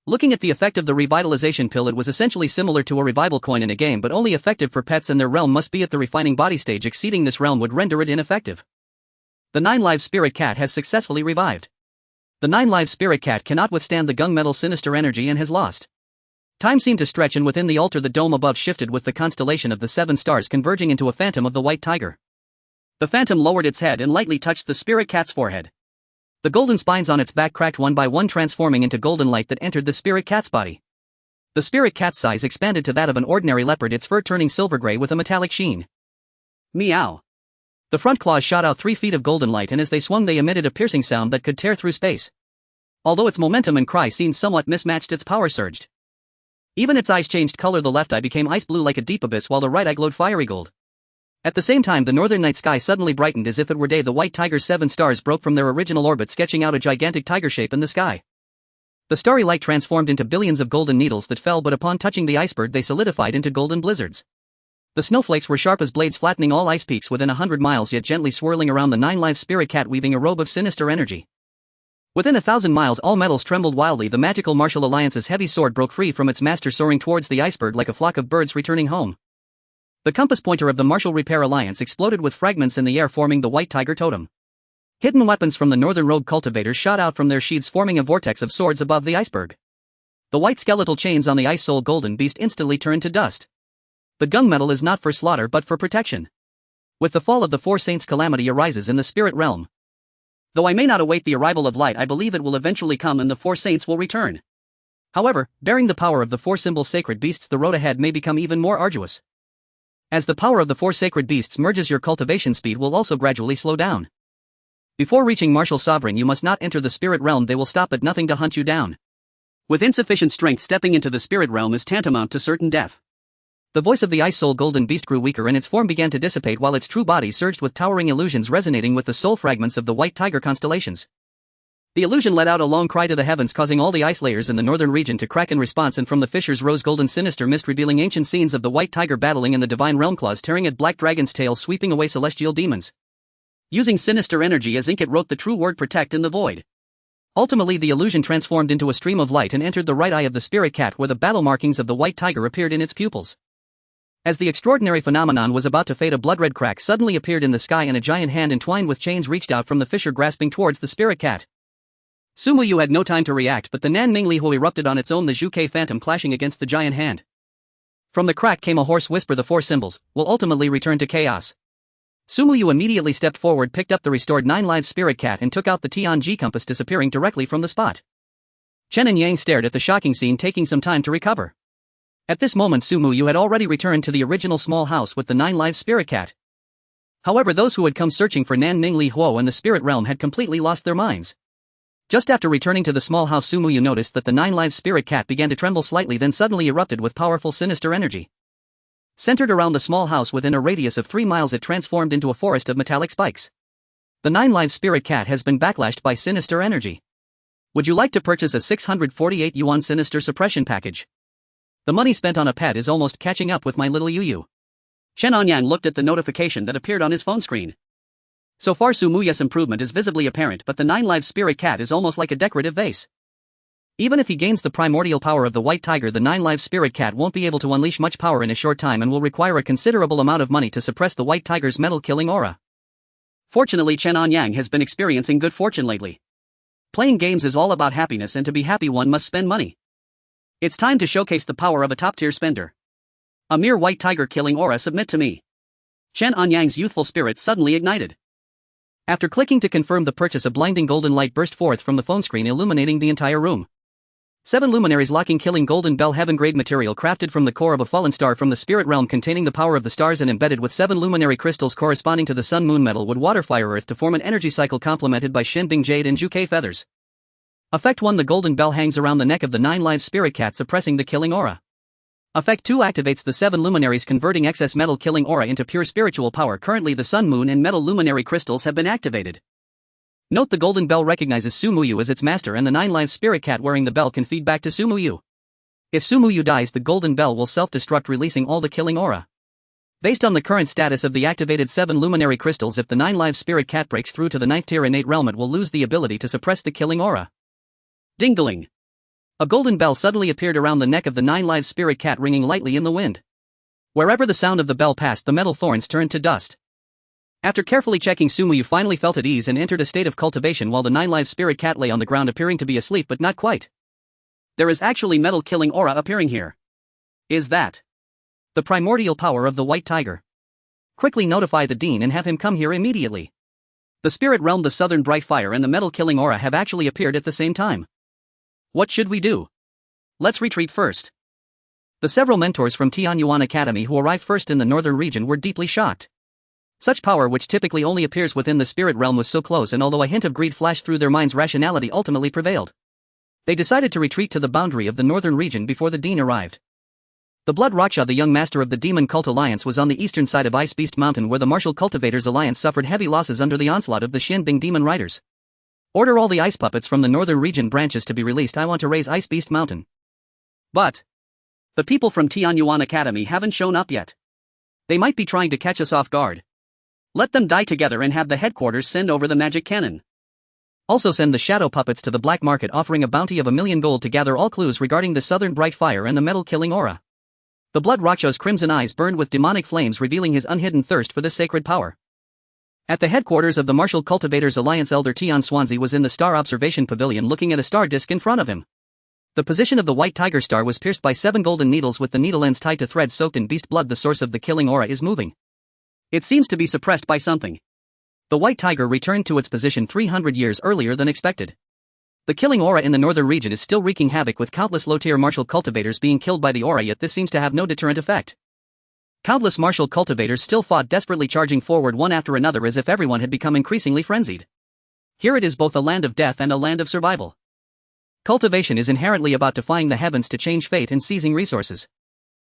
Looking at the effect of the revitalization pill, it was essentially similar to a revival coin in a game, but only effective for pets, and their realm must be at the refining body stage. Exceeding this realm would render it ineffective. The 9-live spirit cat has successfully revived. The 9-live spirit cat cannot withstand the gunmetal sinister energy and has lost. Time seemed to stretch, and within the altar the dome above shifted with the constellation of the 7 stars converging into a phantom of the white tiger. The phantom lowered its head and lightly touched the spirit cat's forehead. The golden spines on its back cracked one by one, transforming into golden light that entered the spirit cat's body. The spirit cat's size expanded to that of an ordinary leopard, its fur turning silver gray with a metallic sheen. Meow. The front claws shot out 3 feet of golden light, and as they swung they emitted a piercing sound that could tear through space. Although its momentum and cry seemed somewhat mismatched, its power surged. Even its eyes changed color, the left eye became ice blue like a deep abyss, while the right eye glowed fiery gold. At the same time, the northern night sky suddenly brightened as if it were day. The white tiger's 7 stars broke from their original orbit, sketching out a gigantic tiger shape in the sky. The starry light transformed into billions of golden needles that fell, but upon touching the iceberg they solidified into golden blizzards. The snowflakes were sharp as blades, flattening all ice peaks within 100 miles, yet gently swirling around the 9-live spirit cat, weaving a robe of sinister energy. Within 1,000 miles all metals trembled wildly. The magical martial alliance's heavy sword broke free from its master, soaring towards the iceberg like a flock of birds returning home. The compass pointer of the Martial Repair Alliance exploded with fragments in the air, forming the white tiger totem. Hidden weapons from the northern rogue cultivators shot out from their sheaths, forming a vortex of swords above the iceberg. The white skeletal chains on the ice soul golden beast instantly turned to dust. The gunmetal is not for slaughter but for protection. With the fall of the 4 saints, calamity arises in the spirit realm. Though I may not await the arrival of light, I believe it will eventually come and the 4 saints will return. However, bearing the power of the 4 symbol sacred beasts, the road ahead may become even more arduous. As the power of the 4 sacred beasts merges, your cultivation speed will also gradually slow down. Before reaching martial sovereign, you must not enter the spirit realm. They will stop at nothing to hunt you down. With insufficient strength, stepping into the spirit realm is tantamount to certain death. The voice of the ice soul golden beast grew weaker and its form began to dissipate, while its true body surged with towering illusions resonating with the soul fragments of the white tiger constellations. The illusion let out a long cry to the heavens, causing all the ice layers in the northern region to crack in response, and from the fissures rose golden sinister mist, revealing ancient scenes of the white tiger battling in the divine realm, claws tearing at black dragon's tail, sweeping away celestial demons. Using sinister energy as ink, it wrote the true word protect in the void. Ultimately, the illusion transformed into a stream of light and entered the right eye of the spirit cat, where the battle markings of the white tiger appeared in its pupils. As the extraordinary phenomenon was about to fade, a blood-red crack suddenly appeared in the sky, and a giant hand entwined with chains reached out from the fissure, grasping towards the spirit cat. Sumuyu had no time to react, but the Nanming Lihu erupted on its own, the Zhuke phantom clashing against the giant hand. From the crack came a hoarse whisper: the 4 symbols will ultimately return to chaos. Sumuyu immediately stepped forward, picked up the restored 9-live spirit cat and took out the Tianji compass, disappearing directly from the spot. Chen Anyang stared at the shocking scene, taking some time to recover. At this moment, Sumuyu had already returned to the original small house with the 9-live spirit cat. However, those who had come searching for Nanming Li Huo and the spirit realm had completely lost their minds. Just after returning to the small house, Sumuyu noticed that the 9-live spirit cat began to tremble slightly, then suddenly erupted with powerful sinister energy. Centered around the small house within a radius of 3 miles, it transformed into a forest of metallic spikes. The 9-live spirit cat has been backlashed by sinister energy. Would you like to purchase a 648 yuan sinister suppression package? The money spent on a pet is almost catching up with my little Yu. Chen Anyang looked at the notification that appeared on his phone screen. So far Su Muya's improvement is visibly apparent, but the 9-live spirit cat is almost like a decorative vase. Even if he gains the primordial power of the white tiger, the 9-live spirit cat won't be able to unleash much power in a short time and will require a considerable amount of money to suppress the white tiger's metal-killing aura. Fortunately, Chen Anyang has been experiencing good fortune lately. Playing games is all about happiness, and to be happy one must spend money. It's time to showcase the power of a top-tier spender. A mere white tiger killing aura, submit to me. Chen Anyang's youthful spirit suddenly ignited. After clicking to confirm the purchase, a blinding golden light burst forth from the phone screen, illuminating the entire room. 7 luminaries locking killing golden bell heaven-grade material crafted from the core of a fallen star from the spirit realm, containing the power of the stars and embedded with 7 luminary crystals corresponding to the sun, moon, metal, wood, water, fire, earth to form an energy cycle complemented by Shenbing jade and Juke feathers. Effect 1. The golden bell hangs around the neck of the 9-live spirit cat, suppressing the killing aura. Effect 2 activates the 7 luminaries, converting excess metal killing aura into pure spiritual power. Currently the sun, moon and metal luminary crystals have been activated. Note the golden bell recognizes Su Muyu as its master, and the 9-live spirit cat wearing the bell can feed back to Su Muyu. If Su Muyu dies, the golden bell will self-destruct, releasing all the killing aura. Based on the current status of the activated 7 luminary crystals, if the 9-live spirit cat breaks through to the 9th tier innate realm, it will lose the ability to suppress the killing aura. Ding-a-ling. A golden bell suddenly appeared around the neck of the 9-live spirit cat, ringing lightly in the wind. Wherever the sound of the bell passed, the metal thorns turned to dust. After carefully checking, Su Muyu finally felt at ease and entered a state of cultivation, while the 9-live spirit cat lay on the ground, appearing to be asleep, but not quite. There is actually metal killing aura appearing here. Is that the primordial power of the white tiger? Quickly notify the dean and have him come here immediately. The spirit realm, the southern bright fire and the metal killing aura have actually appeared at the same time. What should we do? Let's retreat first. The several mentors from Tianyuan Academy who arrived first in the northern region were deeply shocked. Such power, which typically only appears within the spirit realm, was so close, and although a hint of greed flashed through their minds, rationality ultimately prevailed. They decided to retreat to the boundary of the northern region before the dean arrived. The Blood Raksha, the young master of the Demon Cult Alliance, was on the eastern side of Ice Beast Mountain, where the Martial Cultivators Alliance suffered heavy losses under the onslaught of the Shenbing Demon Riders. Order all the ice puppets from the northern region branches to be released. I want to raise Ice Beast Mountain. But the people from Tianyuan Academy haven't shown up yet. They might be trying to catch us off guard. Let them die together and have the headquarters send over the magic cannon. Also send the shadow puppets to the black market, offering a bounty of 1,000,000 gold to gather all clues regarding the southern bright fire and the metal killing aura. The Blood Raksha's crimson eyes burned with demonic flames, revealing his unhidden thirst for this sacred power. At the headquarters of the Martial Cultivators Alliance, Elder Tian Swansea was in the star observation pavilion, looking at a star disk in front of him. The position of the white tiger star was pierced by 7 golden needles, with the needle ends tied to threads soaked in beast blood. The source of the killing aura is moving. It seems to be suppressed by something. The white tiger returned to its position 300 years earlier than expected. The killing aura in the northern region is still wreaking havoc, with countless low-tier martial cultivators being killed by the aura, yet this seems to have no deterrent effect. Countless martial cultivators still fought desperately, charging forward one after another as if everyone had become increasingly frenzied. Here it is both a land of death and a land of survival. Cultivation is inherently about defying the heavens to change fate and seizing resources.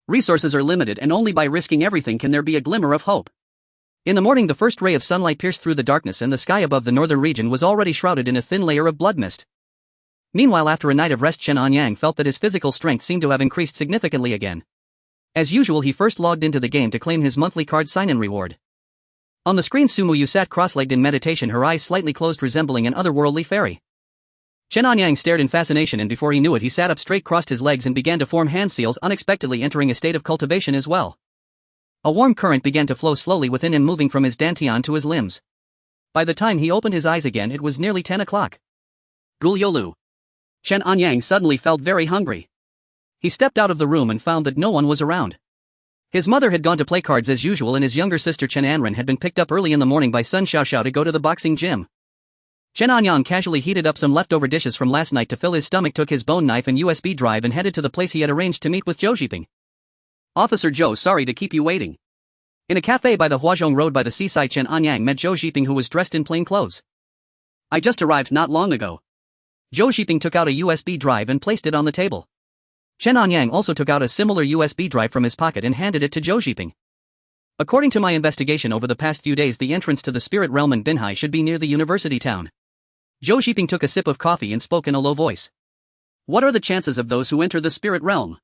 Resources are limited, and only by risking everything can there be a glimmer of hope. In the morning, the first ray of sunlight pierced through the darkness, and the sky above the northern region was already shrouded in a thin layer of blood mist. Meanwhile, after a night of rest, Chen Anyang felt that his physical strength seemed to have increased significantly again. As usual, he first logged into the game to claim his monthly card sign-in reward. On the screen, Su Muyu sat cross-legged in meditation, her eyes slightly closed, resembling an otherworldly fairy. Chen Anyang stared in fascination, and before he knew it, he sat up straight, crossed his legs, and began to form hand seals, unexpectedly entering a state of cultivation as well. A warm current began to flow slowly within him, moving from his dantian to his limbs. By the time he opened his eyes again, it was nearly 10 o'clock. Guliolu. Chen Anyang suddenly felt very hungry. He stepped out of the room and found that no one was around. His mother had gone to play cards as usual, and his younger sister Chen Anren had been picked up early in the morning by Sun Xiaoxiao to go to the boxing gym. Chen Anyang casually heated up some leftover dishes from last night to fill his stomach, took his bone knife and USB drive, and headed to the place he had arranged to meet with Zhou Zhiping. Officer Zhou, sorry to keep you waiting. In a cafe by the Huazhong Road by the seaside, Chen Anyang met Zhou Zhiping, who was dressed in plain clothes. I just arrived not long ago. Zhou Zhiping took out a USB drive and placed it on the table. Chen Anyang also took out a similar USB drive from his pocket and handed it to Zhou Zhiping. According to my investigation over the past few days, the entrance to the spirit realm in Binhai should be near the university town. Zhou Xiping took a sip of coffee and spoke in a low voice. What are the chances of those who enter the spirit realm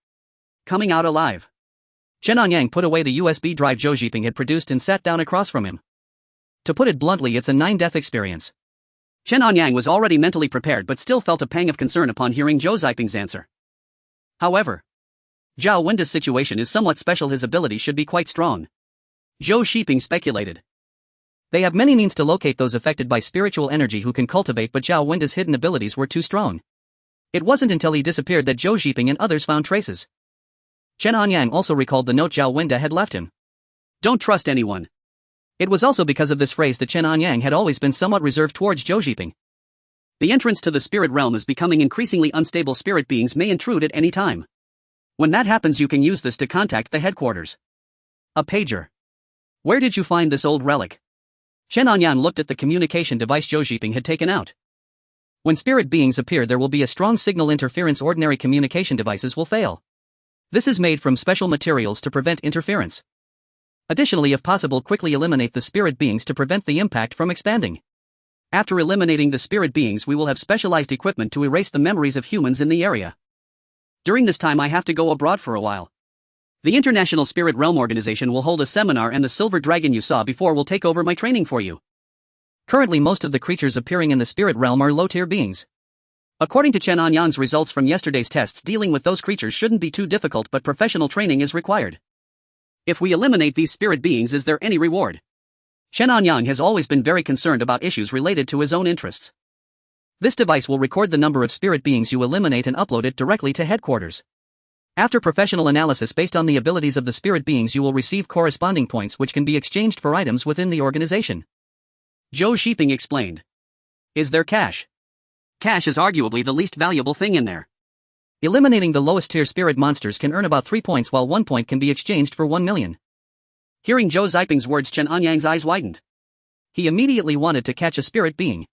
coming out alive? Chen Anyang put away the USB drive Zhou Xiping had produced and sat down across from him. To put it bluntly, it's a 9-death experience. Chen Anyang was already mentally prepared but still felt a pang of concern upon hearing Zhou Xiping's answer. However, Zhao Wenda's situation is somewhat special. His ability should be quite strong. Zhou Xiping speculated. They have many means to locate those affected by spiritual energy who can cultivate, but Zhao Wenda's hidden abilities were too strong. It wasn't until he disappeared that Zhou Xiping and others found traces. Chen Anyang also recalled the note Zhao Wenda had left him. Don't trust anyone. It was also because of this phrase that Chen Anyang had always been somewhat reserved towards Zhou Xiping. The entrance to the spirit realm is becoming increasingly unstable. Spirit beings may intrude at any time. When that happens, you can use this to contact the headquarters. A pager. Where did you find this old relic? Chen Anyang looked at the communication device Zhou Xiping had taken out. When spirit beings appear, there will be a strong signal interference. Ordinary communication devices will fail. This is made from special materials to prevent interference. Additionally, if possible, quickly eliminate the spirit beings to prevent the impact from expanding. After eliminating the spirit beings, we will have specialized equipment to erase the memories of humans in the area. During this time, I have to go abroad for a while. The International Spirit Realm Organization will hold a seminar, and the silver dragon you saw before will take over my training for you. Currently, most of the creatures appearing in the spirit realm are low-tier beings. According to Chen Anyang's results from yesterday's tests, dealing with those creatures shouldn't be too difficult, but professional training is required. If we eliminate these spirit beings, is there any reward? Chen Anyang has always been very concerned about issues related to his own interests. This device will record the number of spirit beings you eliminate and upload it directly to headquarters. After professional analysis based on the abilities of the spirit beings, you will receive corresponding points which can be exchanged for items within the organization. Zhou Xiping explained. Is there cash? Cash is arguably the least valuable thing in there. Eliminating the lowest tier spirit monsters can earn about 3 points, while 1 point can be exchanged for 1 million. Hearing Zhou Xiping's words, Chen Anyang's eyes widened. He immediately wanted to catch a spirit being.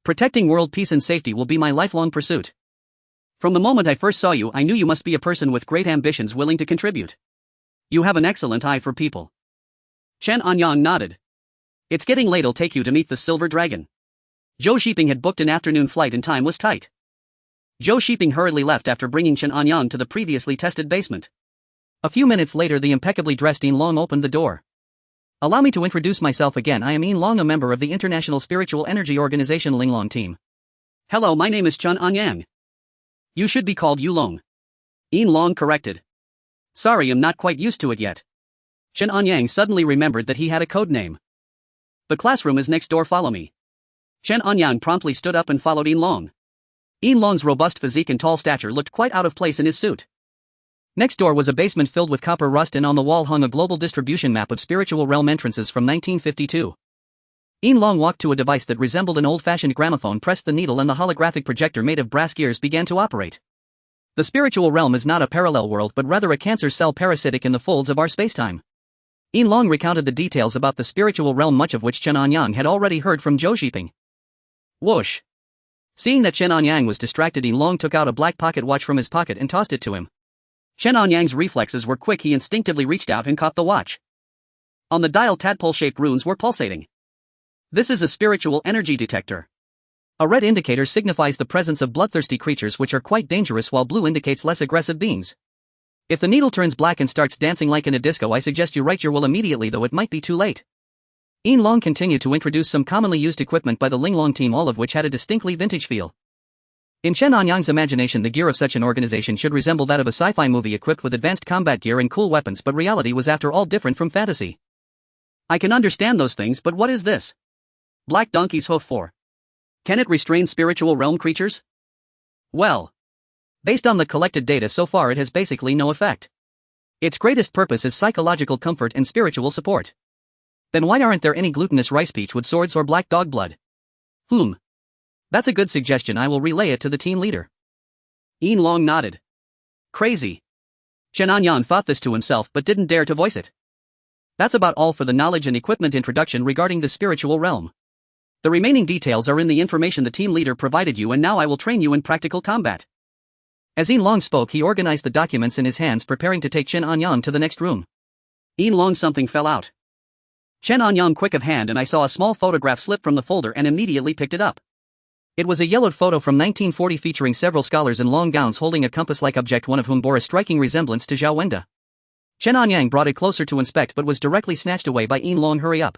Protecting world peace and safety will be my lifelong pursuit. From the moment I first saw you, I knew you must be a person with great ambitions willing to contribute. You have an excellent eye for people. Chen Anyang nodded. It's getting late, I'll take you to meet the silver dragon. Zhou Xiping had booked an afternoon flight and time was tight. Zhou Xiping hurriedly left after bringing Chen Anyang to the previously tested basement. A few minutes later, the impeccably dressed Yin Long opened the door. Allow me to introduce myself again. I am Yin Long, a member of the International Spiritual Energy Organization Linglong team. Hello, my name is Chen Anyang. You should be called Yulong. Yin Long corrected. Sorry, I'm not quite used to it yet. Chen Anyang suddenly remembered that he had a code name. The classroom is next door, follow me. Chen Anyang promptly stood up and followed Yin Long. Yin Long's robust physique and tall stature looked quite out of place in his suit. Next door was a basement filled with copper rust, and on the wall hung a global distribution map of spiritual realm entrances from 1952. Yin Long walked to a device that resembled an old-fashioned gramophone, pressed the needle, and the holographic projector made of brass gears began to operate. The spiritual realm is not a parallel world but rather a cancer cell parasitic in the folds of our spacetime. Yin Long recounted the details about the spiritual realm, much of which Chen Anyang had already heard from Zhou Xiping. Whoosh! Seeing that Chen Anyang was distracted, Yin Long took out a black pocket watch from his pocket and tossed it to him. Chen Anyang's reflexes were quick. He instinctively reached out and caught the watch. On the dial, tadpole-shaped runes were pulsating. This is a spiritual energy detector. A red indicator signifies the presence of bloodthirsty creatures which are quite dangerous, while blue indicates less aggressive beings. If the needle turns black and starts dancing like in a disco, I suggest you write your will immediately, though it might be too late. Yin Long continued to introduce some commonly used equipment by the Linglong team, all of which had a distinctly vintage feel. In Chen Anyang's imagination, the gear of such an organization should resemble that of a sci-fi movie equipped with advanced combat gear and cool weapons, but reality was after all different from fantasy. I can understand those things, but what is this? Black donkey's hoof for? Can it restrain spiritual realm creatures? Well, based on the collected data so far, it has basically no effect. Its greatest purpose is psychological comfort and spiritual support. Then why aren't there any glutinous rice peach with swords or black dog blood? That's a good suggestion. I will relay it to the team leader. Yin Long nodded. Crazy. Chen Anyang thought this to himself but didn't dare to voice it. That's about all for the knowledge and equipment introduction regarding the spiritual realm. The remaining details are in the information the team leader provided you, and now I will train you in practical combat. As Yin Long spoke, he organized the documents in his hands, preparing to take Chen Anyang to the next room. Long something fell out. Chen Anyang quick of hand and I saw a small photograph slip from the folder and immediately picked it up. It was a yellowed photo from 1940 featuring several scholars in long gowns holding a compass-like object, one of whom bore a striking resemblance to Zhao Wenda. Chen Anyang brought it closer to inspect but was directly snatched away by Long. Hurry up.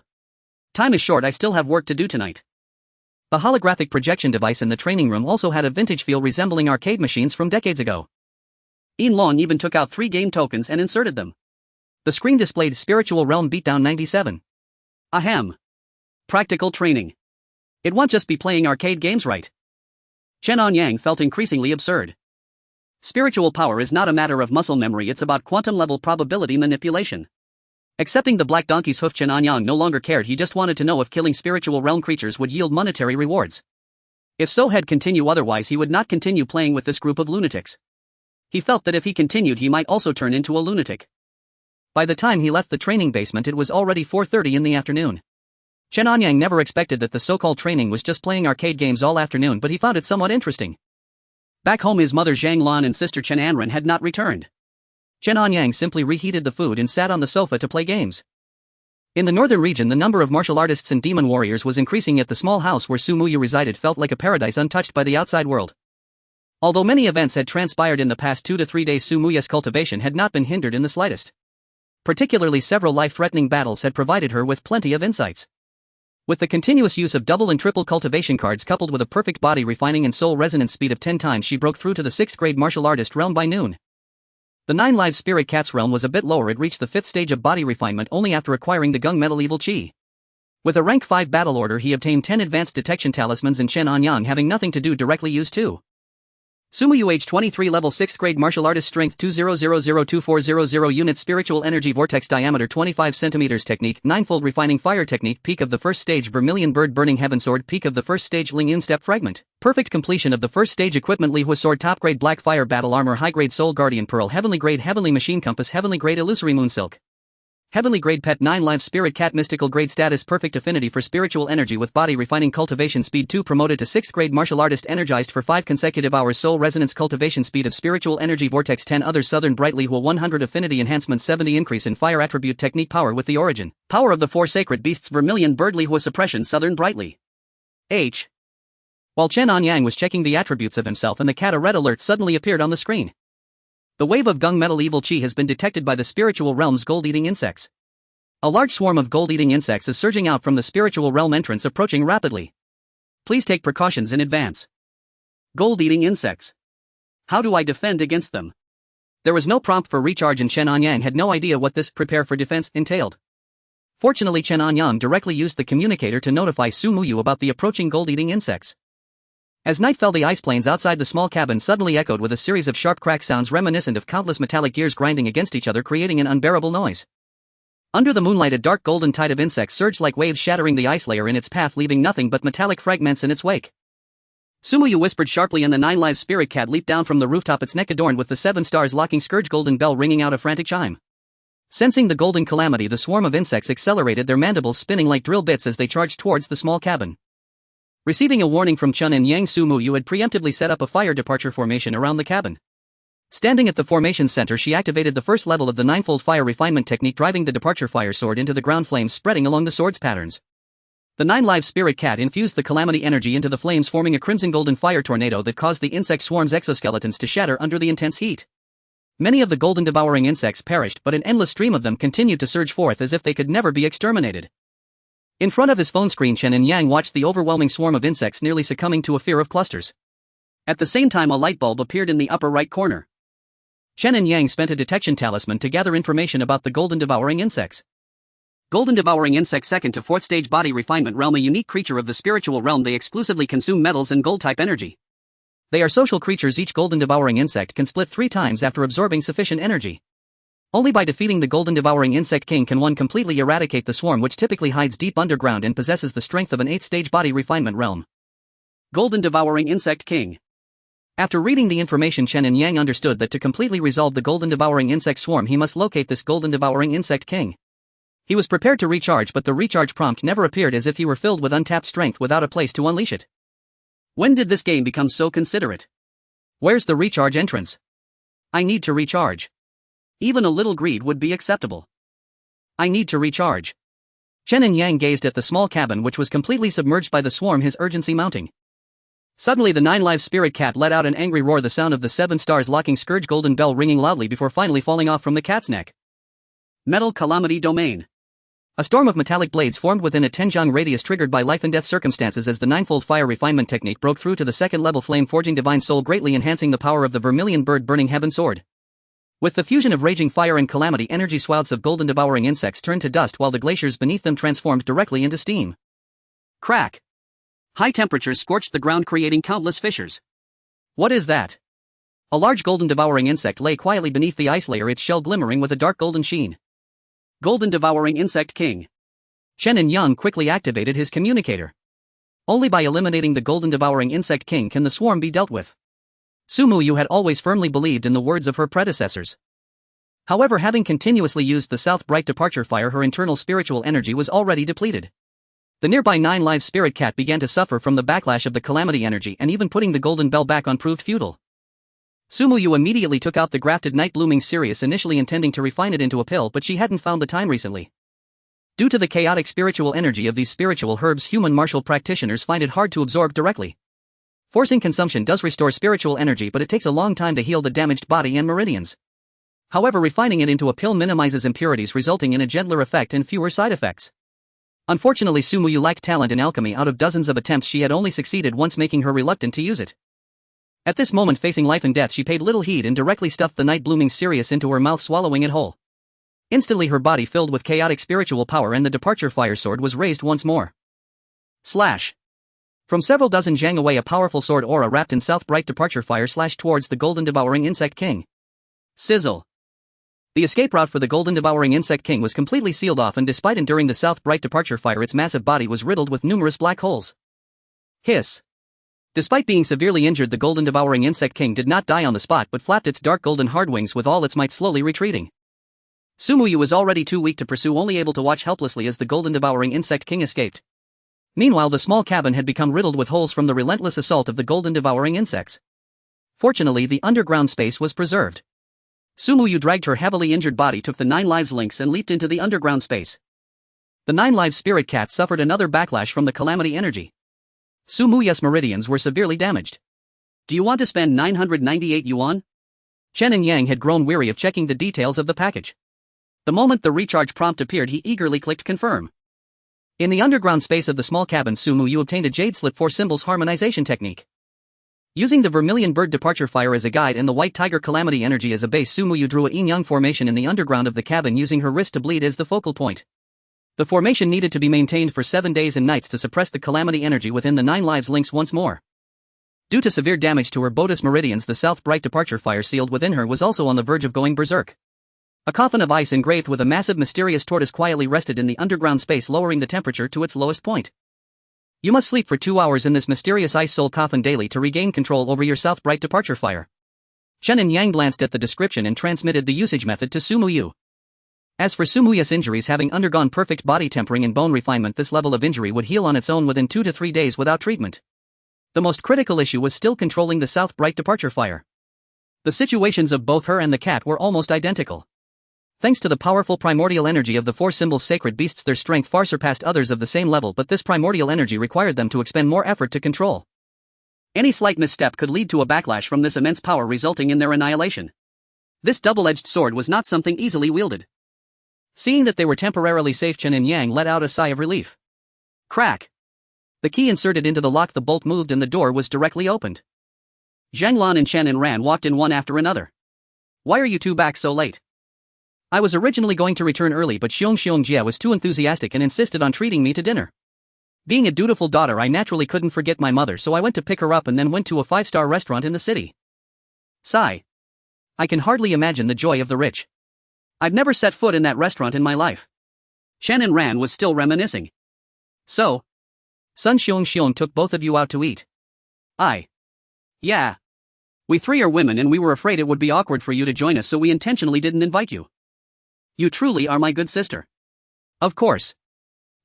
Time is short, I still have work to do tonight. The holographic projection device in the training room also had a vintage feel resembling arcade machines from decades ago. Long even took out 3 game tokens and inserted them. The screen displayed Spiritual Realm Beatdown 97. Ahem. Practical training. It won't just be playing arcade games, right? Chen Anyang felt increasingly absurd. Spiritual power is not a matter of muscle memory, it's about quantum-level probability manipulation. Accepting the black donkey's hoof, Chen Anyang no longer cared, he just wanted to know if killing spiritual realm creatures would yield monetary rewards. If so, he'd continue, otherwise he would not continue playing with this group of lunatics. He felt that if he continued he might also turn into a lunatic. By the time he left the training basement it was already 4:30 in the afternoon. Chen Anyang never expected that the so-called training was just playing arcade games all afternoon, but he found it somewhat interesting. Back home his mother Zhang Lan and sister Chen Anren had not returned. Chen Anyang simply reheated the food and sat on the sofa to play games. In the northern region the number of martial artists and demon warriors was increasing, yet the small house where Su Muyu resided felt like a paradise untouched by the outside world. Although many events had transpired in the past 2 to 3 days, Su Muyu's cultivation had not been hindered in the slightest. Particularly several life-threatening battles had provided her with plenty of insights. With the continuous use of double and triple cultivation cards coupled with a perfect body refining and soul resonance speed of 10 times, she broke through to the 6th grade martial artist realm by noon. The 9 live spirit cat's realm was a bit lower, it reached the 5th stage of body refinement only after acquiring the gung metal evil chi. With a rank 5 battle order he obtained 10 advanced detection talismans, and Chen Anyang having nothing to do directly used 2. Su Muyu age 23 level 6th grade martial artist strength 20002400 units spiritual energy vortex diameter 25 centimeters technique 9-fold refining fire technique peak of the 1st stage vermilion bird burning heaven sword peak of the 1st stage Ling Yun step fragment perfect completion of the 1st stage equipment Li Hua sword top grade black fire battle armor high grade soul guardian pearl heavenly grade heavenly machine compass heavenly grade illusory moon silk heavenly grade pet 9 live spirit cat mystical grade status perfect affinity for spiritual energy with body refining cultivation speed 2 promoted to 6th grade martial artist energized for 5 consecutive hours soul resonance cultivation speed of spiritual energy vortex 10 other southern bright Li Hua 100 affinity enhancement 70 increase in fire attribute technique power with the origin power of the 4 sacred beasts vermilion bird Li Hua suppression southern brightly H. While Chen Anyang was checking the attributes of himself and the cat, a red alert suddenly appeared on the screen. The wave of gung metal evil chi has been detected by the spiritual realm's gold-eating insects. A large swarm of gold-eating insects is surging out from the spiritual realm entrance, approaching rapidly. Please take precautions in advance. Gold-eating insects. How do I defend against them? There was no prompt for recharge and Chen Anyang had no idea what this prepare for defense entailed. Fortunately, Chen Anyang directly used the communicator to notify Su Muyu about the approaching gold-eating insects. As night fell, the ice planes outside the small cabin suddenly echoed with a series of sharp crack sounds reminiscent of countless metallic gears grinding against each other, creating an unbearable noise. Under the moonlight, a dark golden tide of insects surged like waves, shattering the ice layer in its path, leaving nothing but metallic fragments in its wake. Su Muyu whispered sharply, and the 9 live spirit cat leaped down from the rooftop, its neck adorned with the 7 stars locking scourge golden bell ringing out a frantic chime. Sensing the golden calamity, the swarm of insects accelerated, their mandibles spinning like drill bits as they charged towards the small cabin. Receiving a warning from Chen Anyang, Su Muyu had preemptively set up a fire departure formation around the cabin. Standing at the formation center, she activated the first level of the 9-fold fire refinement technique, driving the departure fire sword into the ground, flames spreading along the sword's patterns. The 9 live spirit cat infused the calamity energy into the flames, forming a crimson golden fire tornado that caused the insect swarm's exoskeletons to shatter under the intense heat. Many of the golden devouring insects perished, but an endless stream of them continued to surge forth as if they could never be exterminated. In front of his phone screen, Chen Anyang watched the overwhelming swarm of insects, nearly succumbing to a fear of clusters. At the same time, a light bulb appeared in the upper right corner. Chen Anyang spent a detection talisman to gather information about the golden devouring insects. Golden devouring insects, 2nd to 4th stage body refinement realm, a unique creature of the spiritual realm. They exclusively consume metals and gold-type energy. They are social creatures. Each golden devouring insect can split 3 times after absorbing sufficient energy. Only by defeating the golden devouring insect king can one completely eradicate the swarm, which typically hides deep underground and possesses the strength of an 8th stage body refinement realm. Golden devouring insect king. After reading the information, Chen Anyang understood that to completely resolve the golden devouring insect swarm, he must locate this golden devouring insect king. He was prepared to recharge, but the recharge prompt never appeared, as if he were filled with untapped strength without a place to unleash it. When did this game become so considerate? Where's the recharge entrance? I need to recharge. Even a little greed would be acceptable. I need to recharge. Chen Anyang gazed at the small cabin which was completely submerged by the swarm, his urgency mounting. Suddenly the 9-live spirit cat let out an angry roar, the sound of the 7 stars locking scourge golden bell ringing loudly before finally falling off from the cat's neck. Metal Calamity Domain. A storm of metallic blades formed within a 10-jang radius triggered by life and death circumstances as the 9-fold fire refinement technique broke through to the 2nd level, flame forging divine soul, greatly enhancing the power of the vermilion bird burning heaven sword. With the fusion of raging fire and calamity energy, swathes of golden devouring insects turned to dust while the glaciers beneath them transformed directly into steam. Crack. High temperatures scorched the ground, creating countless fissures. What is that? A large golden devouring insect lay quietly beneath the ice layer, its shell glimmering with a dark golden sheen. Golden devouring insect king. Chen Anyang quickly activated his communicator. Only by eliminating the golden devouring insect king can the swarm be dealt with. Sumuyu had always firmly believed in the words of her predecessors. However, having continuously used the South Bright Departure Fire, her internal spiritual energy was already depleted. The nearby 9-live spirit cat began to suffer from the backlash of the calamity energy, and even putting the golden bell back on proved futile. Sumuyu immediately took out the grafted Night Blooming Sirius, initially intending to refine it into a pill, but she hadn't found the time recently. Due to the chaotic spiritual energy of these spiritual herbs, human martial practitioners find it hard to absorb directly. Forcing consumption does restore spiritual energy, but it takes a long time to heal the damaged body and meridians. However, refining it into a pill minimizes impurities, resulting in a gentler effect and fewer side effects. Unfortunately, Sumuyu lacked talent in alchemy. Out of dozens of attempts, she had only succeeded once, making her reluctant to use it. At this moment, facing life and death, she paid little heed and directly stuffed the Night Blooming Sirius into her mouth, swallowing it whole. Instantly her body filled with chaotic spiritual power and the Departure Fire Sword was raised once more. Slash. From several dozen jang away, a powerful sword aura wrapped in South Bright Departure Fire slashed towards the golden devouring insect king. Sizzle. The escape route for the golden devouring insect king was completely sealed off, and despite enduring the South Bright Departure Fire, its massive body was riddled with numerous black holes. Hiss. Despite being severely injured, the golden devouring insect king did not die on the spot but flapped its dark golden hard wings with all its might, slowly retreating. Sumuyu was already too weak to pursue, only able to watch helplessly as the golden devouring insect king escaped. Meanwhile, the small cabin had become riddled with holes from the relentless assault of the golden devouring insects. Fortunately, the underground space was preserved. Sumuyu dragged her heavily injured body, took the 9 lives links and leaped into the underground space. The 9 lives spirit cat suffered another backlash from the calamity energy. Sumuyu's meridians were severely damaged. Do you want to spend 998 yuan? Chen Anyang had grown weary of checking the details of the package. The moment the recharge prompt appeared, he eagerly clicked confirm. In the underground space of the small cabin, Sumuyu obtained a jade slip 4 symbols harmonization technique. Using the vermilion bird departure fire as a guide and the white tiger calamity energy as a base, Sumuyu drew a yin-yang formation in the underground of the cabin, using her wrist to bleed as the focal point. The formation needed to be maintained for 7 days and nights to suppress the calamity energy within the 9 lives links once more. Due to severe damage to her Bodis meridians, the South Bright Departure Fire sealed within her was also on the verge of going berserk. A coffin of ice engraved with a massive mysterious tortoise quietly rested in the underground space, lowering the temperature to its lowest point. You must sleep for 2 hours in this mysterious ice soul coffin daily to regain control over your South Bright Departure Fire. Chen Anyang glanced at the description and transmitted the usage method to Sumuyu. As for Sumuyu's injuries, having undergone perfect body tempering and bone refinement, this level of injury would heal on its own within 2 to 3 days without treatment. The most critical issue was still controlling the South Bright Departure Fire. The situations of both her and the cat were almost identical. Thanks to the powerful primordial energy of the 4 symbols sacred beasts, their strength far surpassed others of the same level, but this primordial energy required them to expend more effort to control. Any slight misstep could lead to a backlash from this immense power, resulting in their annihilation. This double-edged sword was not something easily wielded. Seeing that they were temporarily safe, Chen Anyang let out a sigh of relief. Crack! The key inserted into the lock, the bolt moved and the door was directly opened. Zhang Lan and Chen Anyang walked in one after another. Why are you two back so late? I was originally going to return early, but Xiong Jie was too enthusiastic and insisted on treating me to dinner. Being a dutiful daughter, I naturally couldn't forget my mother, so I went to pick her up and then went to a 5-star restaurant in the city. Sigh. I can hardly imagine the joy of the rich. I've never set foot in that restaurant in my life. Chen Anyang was still reminiscing. So? Sun Xiong took both of you out to eat. Yeah. We 3 are women and we were afraid it would be awkward for you to join us, so we intentionally didn't invite you. You truly are my good sister. Of course.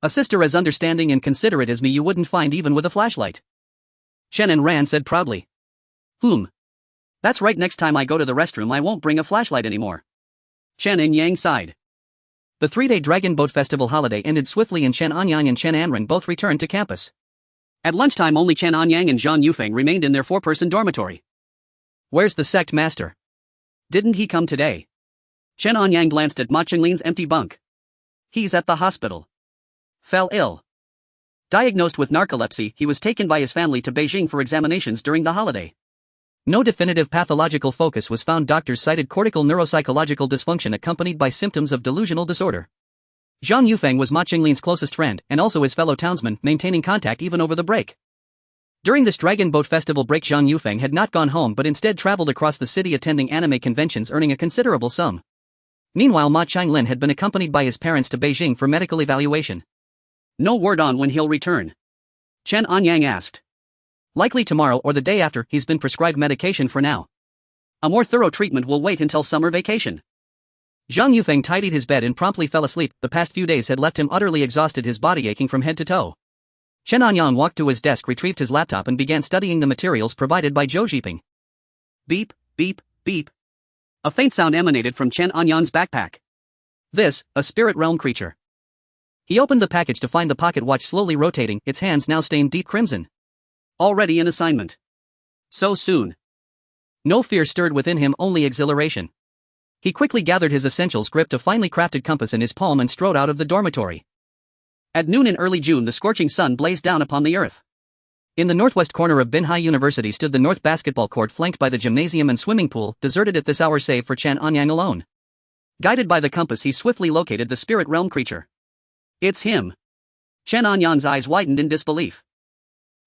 A sister as understanding and considerate as me you wouldn't find even with a flashlight. Chen Anyang said proudly. That's right, next time I go to the restroom I won't bring a flashlight anymore. Chen Anyang sighed. The 3-day Dragon Boat Festival holiday ended swiftly and Chen Anyang and Chen Anyang both returned to campus. At lunchtime only Chen Anyang and Zhang Yufeng remained in their 4-person dormitory. Where's the sect master? Didn't he come today? Chen Anyang glanced at Ma Qinglin's empty bunk. He's at the hospital. Fell ill. Diagnosed with narcolepsy, he was taken by his family to Beijing for examinations during the holiday. No definitive pathological focus was found. Doctors cited cortical neuropsychological dysfunction accompanied by symptoms of delusional disorder. Zhang Yufeng was Ma Qinglin's closest friend and also his fellow townsman, maintaining contact even over the break. During this Dragon Boat Festival break, Zhang Yufeng had not gone home but instead traveled across the city attending anime conventions, earning a considerable sum. Meanwhile, Ma Qinglin had been accompanied by his parents to Beijing for medical evaluation. No word on when he'll return? Chen Anyang asked. Likely tomorrow or the day after. He's been prescribed medication for now. A more thorough treatment will wait until summer vacation. Zhang Yufeng tidied his bed and promptly fell asleep. The past few days had left him utterly exhausted, his body aching from head to toe. Chen Anyang walked to his desk, retrieved his laptop and began studying the materials provided by Zhou Zhiping. Beep, beep, beep. A faint sound emanated from Chen Anyang's backpack. This, a spirit realm creature. He opened the package to find the pocket watch slowly rotating, its hands now stained deep crimson. Already an assignment. So soon. No fear stirred within him, only exhilaration. He quickly gathered his essentials, gripped a finely crafted compass in his palm and strode out of the dormitory. At noon in early June, the scorching sun blazed down upon the earth. In the northwest corner of Binhai University stood the north basketball court flanked by the gymnasium and swimming pool, deserted at this hour save for Chen Anyang alone. Guided by the compass, he swiftly located the spirit realm creature. It's him. Chen Anyang's eyes widened in disbelief.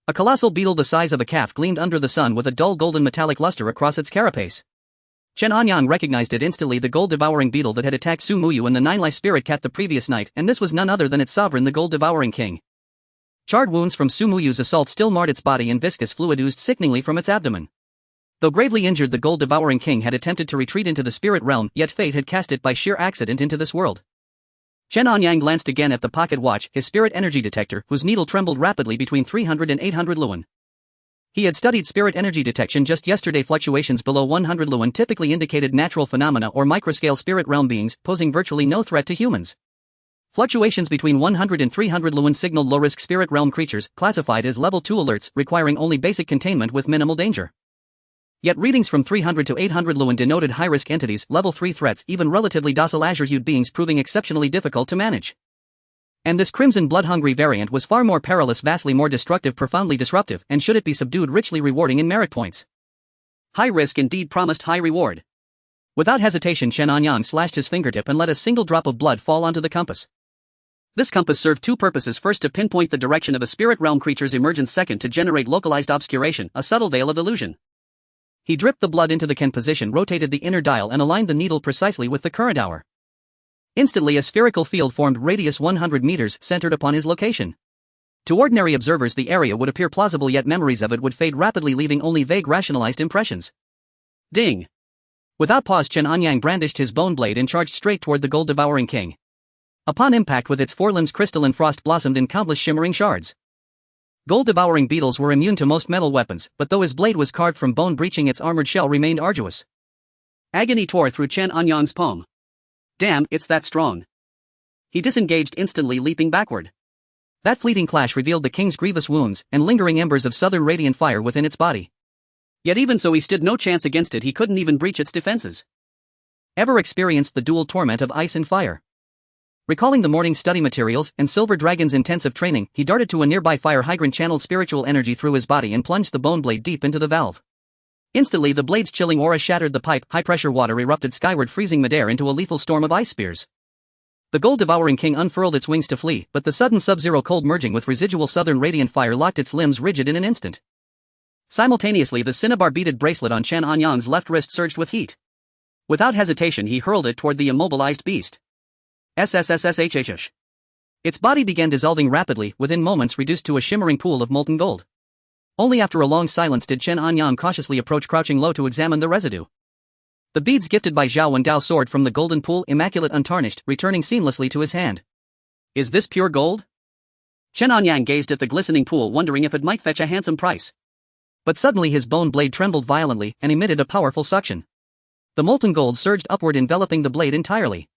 A colossal beetle the size of a calf gleamed under the sun with a dull golden metallic luster across its carapace. Chen Anyang recognized it instantly, the gold-devouring beetle that had attacked Su Muyu and the 9-life spirit cat the previous night, and this was none other than its sovereign, the gold-devouring king. Charred wounds from Su Muyu's assault still marred its body and viscous fluid oozed sickeningly from its abdomen. Though gravely injured, the gold-devouring king had attempted to retreat into the spirit realm, yet fate had cast it by sheer accident into this world. Chen Anyang glanced again at the pocket watch, his spirit energy detector, whose needle trembled rapidly between 300 and 800 luan. He had studied spirit energy detection just yesterday. Fluctuations below 100 luan typically indicated natural phenomena or microscale spirit realm beings, posing virtually no threat to humans. Fluctuations between 100 and 300 luan signaled low-risk spirit realm creatures, classified as level 2 alerts, requiring only basic containment with minimal danger. Yet readings from 300 to 800 luan denoted high-risk entities, level 3 threats, even relatively docile azure-hued beings proving exceptionally difficult to manage. And this crimson blood-hungry variant was far more perilous, vastly more destructive, profoundly disruptive, and should it be subdued, richly rewarding in merit points. High risk indeed promised high reward. Without hesitation, Chen Anyang slashed his fingertip and let a single drop of blood fall onto the compass. This compass served two purposes: first, to pinpoint the direction of a spirit realm creature's emergence; second, to generate localized obscuration, a subtle veil of illusion. He dripped the blood into the can position, rotated the inner dial and aligned the needle precisely with the current hour. Instantly a spherical field formed, radius 100 meters, centered upon his location. To ordinary observers the area would appear plausible, yet memories of it would fade rapidly, leaving only vague rationalized impressions. Ding! Without pause, Chen Anyang brandished his bone blade and charged straight toward the gold-devouring king. Upon impact with its forelimbs, crystalline frost blossomed in countless shimmering shards. Gold-devouring beetles were immune to most metal weapons, but though his blade was carved from bone, breaching its armored shell remained arduous. Agony tore through Chen Anyang's palm. Damn, it's that strong. He disengaged instantly, leaping backward. That fleeting clash revealed the king's grievous wounds and lingering embers of southern radiant fire within its body. Yet even so he stood no chance against it. He couldn't even breach its defenses. Ever experienced the dual torment of ice and fire? Recalling the morning's study materials and Silver Dragon's intensive training, he darted to a nearby fire hydrant, channeled spiritual energy through his body and plunged the bone blade deep into the valve. Instantly the blade's chilling aura shattered the pipe, high-pressure water erupted skyward, freezing midair into a lethal storm of ice spears. The gold-devouring king unfurled its wings to flee, but the sudden sub-zero cold merging with residual southern radiant fire locked its limbs rigid in an instant. Simultaneously the cinnabar-beaded bracelet on Chen Anyang's left wrist surged with heat. Without hesitation he hurled it toward the immobilized beast. SSSSHHH. Its body began dissolving rapidly, within moments reduced to a shimmering pool of molten gold. Only after a long silence did Chen Anyang cautiously approach, crouching low to examine the residue. The beads gifted by Zhao Wendao soared from the golden pool, immaculate, untarnished, returning seamlessly to his hand. Is this pure gold? Chen Anyang gazed at the glistening pool, wondering if it might fetch a handsome price. But suddenly his bone blade trembled violently and emitted a powerful suction. The molten gold surged upward, enveloping the blade entirely.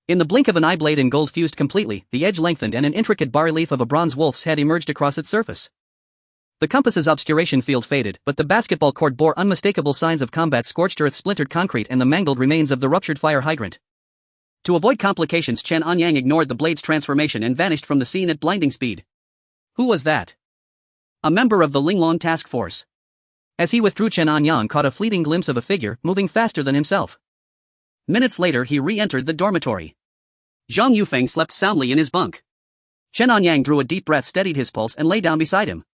In the blink of an eye, blade and gold fused completely, the edge lengthened and an intricate bas-relief of a bronze wolf's head emerged across its surface. The compass's obscuration field faded, but the basketball court bore unmistakable signs of combat: scorched earth, splintered concrete, and the mangled remains of the ruptured fire hydrant. To avoid complications, Chen Anyang ignored the blade's transformation and vanished from the scene at blinding speed. Who was that? A member of the Linglong task force. As he withdrew, Chen Anyang caught a fleeting glimpse of a figure, moving faster than himself. Minutes later, he re-entered the dormitory. Zhang Yufeng slept soundly in his bunk. Chen Anyang drew a deep breath, steadied his pulse, and lay down beside him.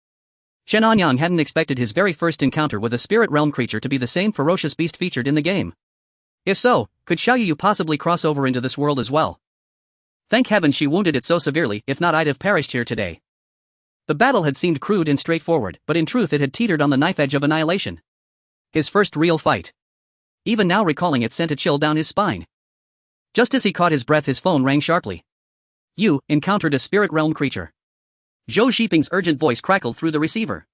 Chen Anyang hadn't expected his very first encounter with a spirit realm creature to be the same ferocious beast featured in the game. If so, could Xiaoyu possibly cross over into this world as well? Thank heaven she wounded it so severely, if not I'd have perished here today. The battle had seemed crude and straightforward, but in truth it had teetered on the knife edge of annihilation. His first real fight. Even now recalling it sent a chill down his spine. Just as he caught his breath, his phone rang sharply. You encountered a spirit realm creature. Zhou Xiping's urgent voice crackled through the receiver.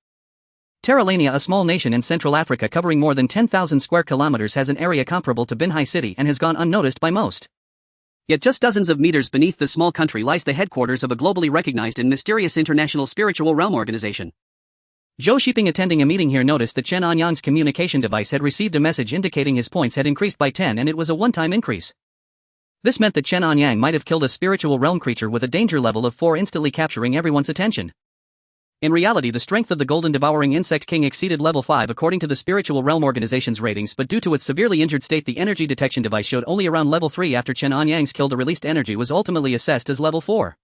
Terralania, a small nation in Central Africa covering more than 10,000 square kilometers, has an area comparable to Binhai City and has gone unnoticed by most. Yet just dozens of meters beneath this small country lies the headquarters of a globally recognized and mysterious international spiritual realm organization. Zhou Xiping, attending a meeting here, noticed that Chen Anyang's communication device had received a message indicating his points had increased by 10, and it was a one-time increase. This meant that Chen Anyang might have killed a spiritual realm creature with a danger level of 4, instantly capturing everyone's attention. In reality, the strength of the Golden Devouring Insect King exceeded level 5 according to the Spiritual Realm Organization's ratings, but due to its severely injured state, the energy detection device showed only around level 3 after Chen Anyang's kill. The released energy was ultimately assessed as level 4.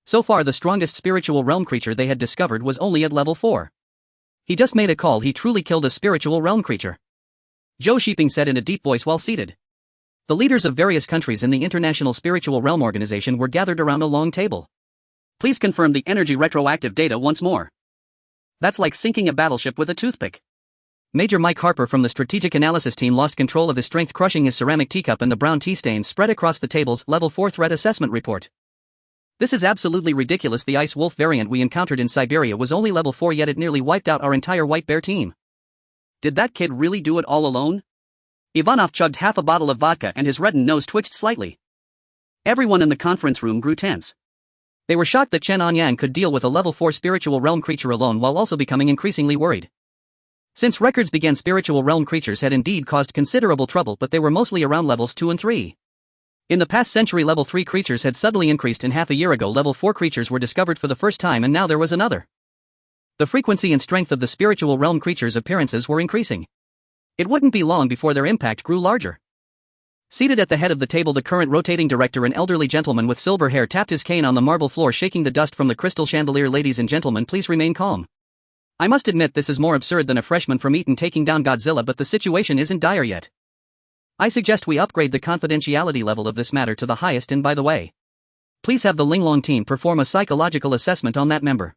So far, the strongest spiritual realm creature they had discovered was only at level 4. He just made a call. He truly killed a spiritual realm creature. Zhou Xiping said in a deep voice while seated. The leaders of various countries in the International Spiritual Realm Organization were gathered around a long table. Please confirm the energy retroactive data once more. That's like sinking a battleship with a toothpick. Major Mike Harper from the strategic analysis team lost control of his strength, crushing his ceramic teacup, and the brown tea stains spread across the table's level 4 threat assessment report. This is absolutely ridiculous. The ice wolf variant we encountered in Siberia was only level 4, yet it nearly wiped out our entire white bear team. Did that kid really do it all alone? Ivanov chugged half a bottle of vodka and his reddened nose twitched slightly. Everyone in the conference room grew tense. They were shocked that Chen Anyang could deal with a level 4 spiritual realm creature alone, while also becoming increasingly worried. Since records began, spiritual realm creatures had indeed caused considerable trouble, but they were mostly around levels 2 and 3. In the past century, level 3 creatures had suddenly increased, and half a year ago level 4 creatures were discovered for the first time, and now there was another. The frequency and strength of the spiritual realm creatures' appearances were increasing. It wouldn't be long before their impact grew larger. Seated at the head of the table, the current rotating director, an elderly gentleman with silver hair, tapped his cane on the marble floor, shaking the dust from the crystal chandelier. Ladies and gentlemen, please remain calm. I must admit this is more absurd than a freshman from Eton taking down Godzilla, but the situation isn't dire yet. I suggest we upgrade the confidentiality level of this matter to the highest, and by the way, please have the Linglong team perform a psychological assessment on that member.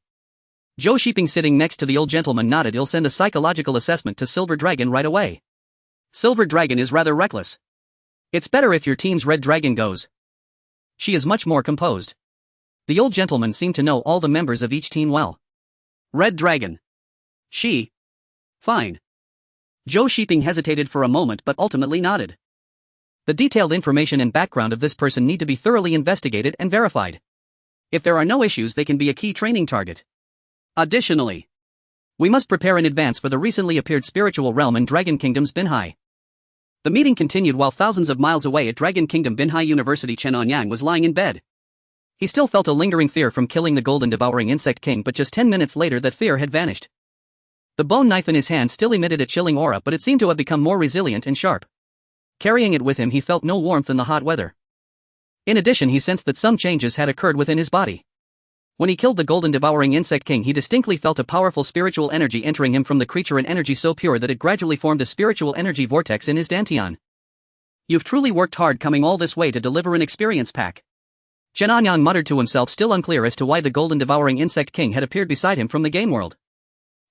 Zhou Xiping, sitting next to the old gentleman, nodded. He'll send a psychological assessment to Silver Dragon right away. Silver Dragon is rather reckless. It's better if your team's Red Dragon goes. She is much more composed. The old gentleman seemed to know all the members of each team well. Red Dragon. She. Fine. Zhou Xiping hesitated for a moment but ultimately nodded. The detailed information and background of this person need to be thoroughly investigated and verified. If there are no issues, they can be a key training target. Additionally, we must prepare in advance for the recently appeared spiritual realm in Dragon Kingdom's Binhai. The meeting continued while thousands of miles away at Dragon Kingdom Binhai University. Chen Anyang was lying in bed. He still felt a lingering fear from killing the Golden Devouring Insect King, but just 10 minutes later that fear had vanished. The bone knife in his hand still emitted a chilling aura, but it seemed to have become more resilient and sharp. Carrying it with him, he felt no warmth in the hot weather. In addition, he sensed that some changes had occurred within his body. When he killed the Golden Devouring Insect King, he distinctly felt a powerful spiritual energy entering him from the creature, an energy so pure that it gradually formed a spiritual energy vortex in his dantian. You've truly worked hard coming all this way to deliver an experience pack. Chen Anyang muttered to himself, still unclear as to why the Golden Devouring Insect King had appeared beside him from the game world.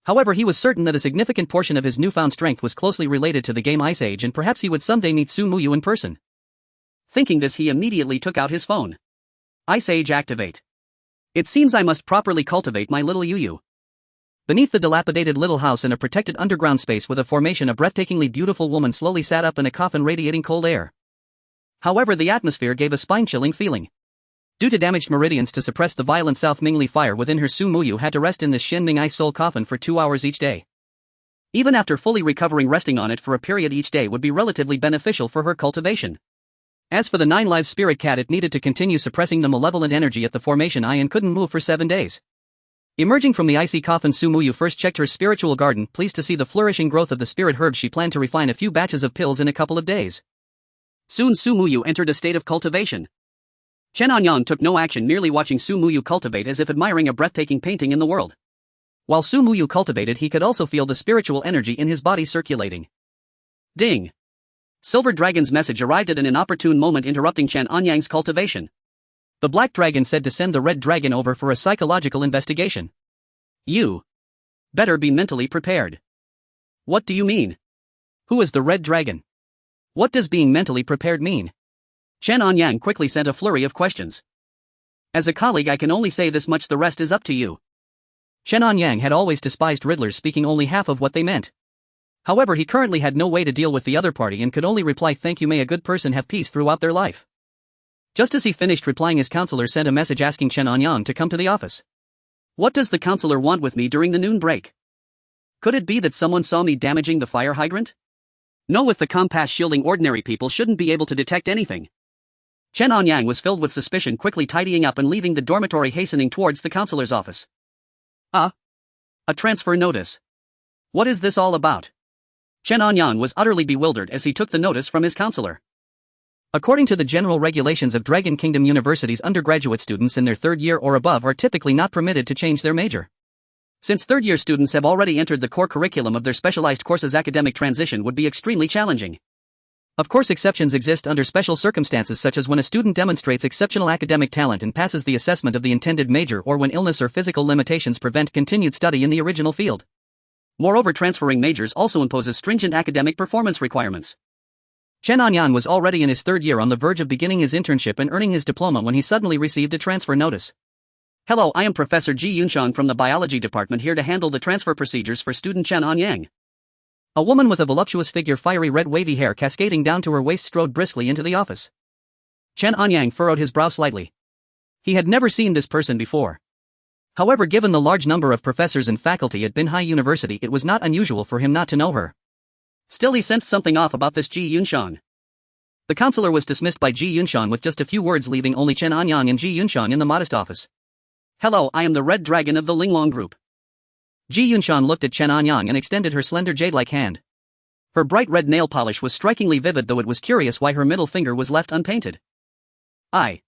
However, he was certain that a significant portion of his newfound strength was closely related to the game Ice Age, and perhaps he would someday meet Su Muyu in person. Thinking this, he immediately took out his phone. Ice Age activate. It seems I must properly cultivate my little Yu. Beneath the dilapidated little house in a protected underground space with a formation, a breathtakingly beautiful woman slowly sat up in a coffin radiating cold air. However, the atmosphere gave a spine-chilling feeling. Due to damaged meridians to suppress the violent South Mingli fire within her, Su Muyu had to rest in this Shen Ming ice soul coffin for 2 hours each day. Even after fully recovering, resting on it for a period each day would be relatively beneficial for her cultivation. As for the 9 live spirit cat, it needed to continue suppressing the malevolent energy at the formation eye and couldn't move for 7 days. Emerging from the icy coffin, Su Muyu first checked her spiritual garden, pleased to see the flourishing growth of the spirit herbs. She planned to refine a few batches of pills in a couple of days. Soon Su Muyu entered a state of cultivation. Chen Anyang took no action, merely watching Su Muyu cultivate as if admiring a breathtaking painting in the world. While Su Muyu cultivated, he could also feel the spiritual energy in his body circulating. Ding! Silver Dragon's message arrived at an inopportune moment, interrupting Chen Anyang's cultivation. The Black Dragon said to send the Red Dragon over for a psychological investigation. You better be mentally prepared. What do you mean? Who is the Red Dragon? What does being mentally prepared mean? Chen Anyang quickly sent a flurry of questions. As a colleague, I can only say this much, the rest is up to you. Chen Anyang had always despised riddlers speaking only half of what they meant. However, he currently had no way to deal with the other party and could only reply, "Thank you, may a good person have peace throughout their life." Just as he finished replying, his counselor sent a message asking Chen Anyang to come to the office. What does the counselor want with me during the noon break? Could it be that someone saw me damaging the fire hydrant? No, with the compass shielding, ordinary people shouldn't be able to detect anything. Chen Anyang was filled with suspicion, quickly tidying up and leaving the dormitory, hastening towards the counselor's office. A transfer notice. What is this all about? Chen Anyang was utterly bewildered as he took the notice from his counselor. According to the general regulations of Dragon Kingdom University's undergraduate students in their 3rd year or above are typically not permitted to change their major. Since 3rd-year students have already entered the core curriculum of their specialized courses, academic transition would be extremely challenging. Of course, exceptions exist under special circumstances, such as when a student demonstrates exceptional academic talent and passes the assessment of the intended major, or when illness or physical limitations prevent continued study in the original field. Moreover, transferring majors also imposes stringent academic performance requirements. Chen Anyang was already in his 3rd year, on the verge of beginning his internship and earning his diploma, when he suddenly received a transfer notice. Hello, I am Professor Ji Yunshan from the Biology Department, here to handle the transfer procedures for student Chen Anyang. A woman with a voluptuous figure, fiery red wavy hair cascading down to her waist, strode briskly into the office. Chen Anyang furrowed his brow slightly. He had never seen this person before. However, given the large number of professors and faculty at Binhai University, it was not unusual for him not to know her. Still, he sensed something off about this Ji Yunshan. The counselor was dismissed by Ji Yunshan with just a few words, leaving only Chen Anyang and Ji Yunshan in the modest office. Hello, I am the Red Dragon of the Linglong Group. Ji Yunshan looked at Chen Anyang and extended her slender jade-like hand. Her bright red nail polish was strikingly vivid, though it was curious why her middle finger was left unpainted. I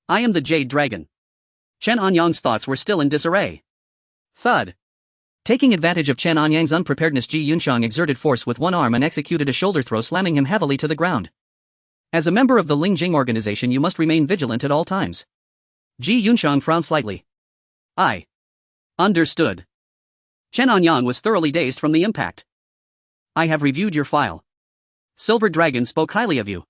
am the Jade Dragon. Chen Anyang's thoughts were still in disarray. Thud. Taking advantage of Chen Anyang's unpreparedness, Ji Yunshan exerted force with one arm and executed a shoulder throw, slamming him heavily to the ground. As a member of the Lingjing organization, you must remain vigilant at all times. Ji Yunshan frowned slightly. I understood. Chen Anyang was thoroughly dazed from the impact. I have reviewed your file. Silver Dragon spoke highly of you.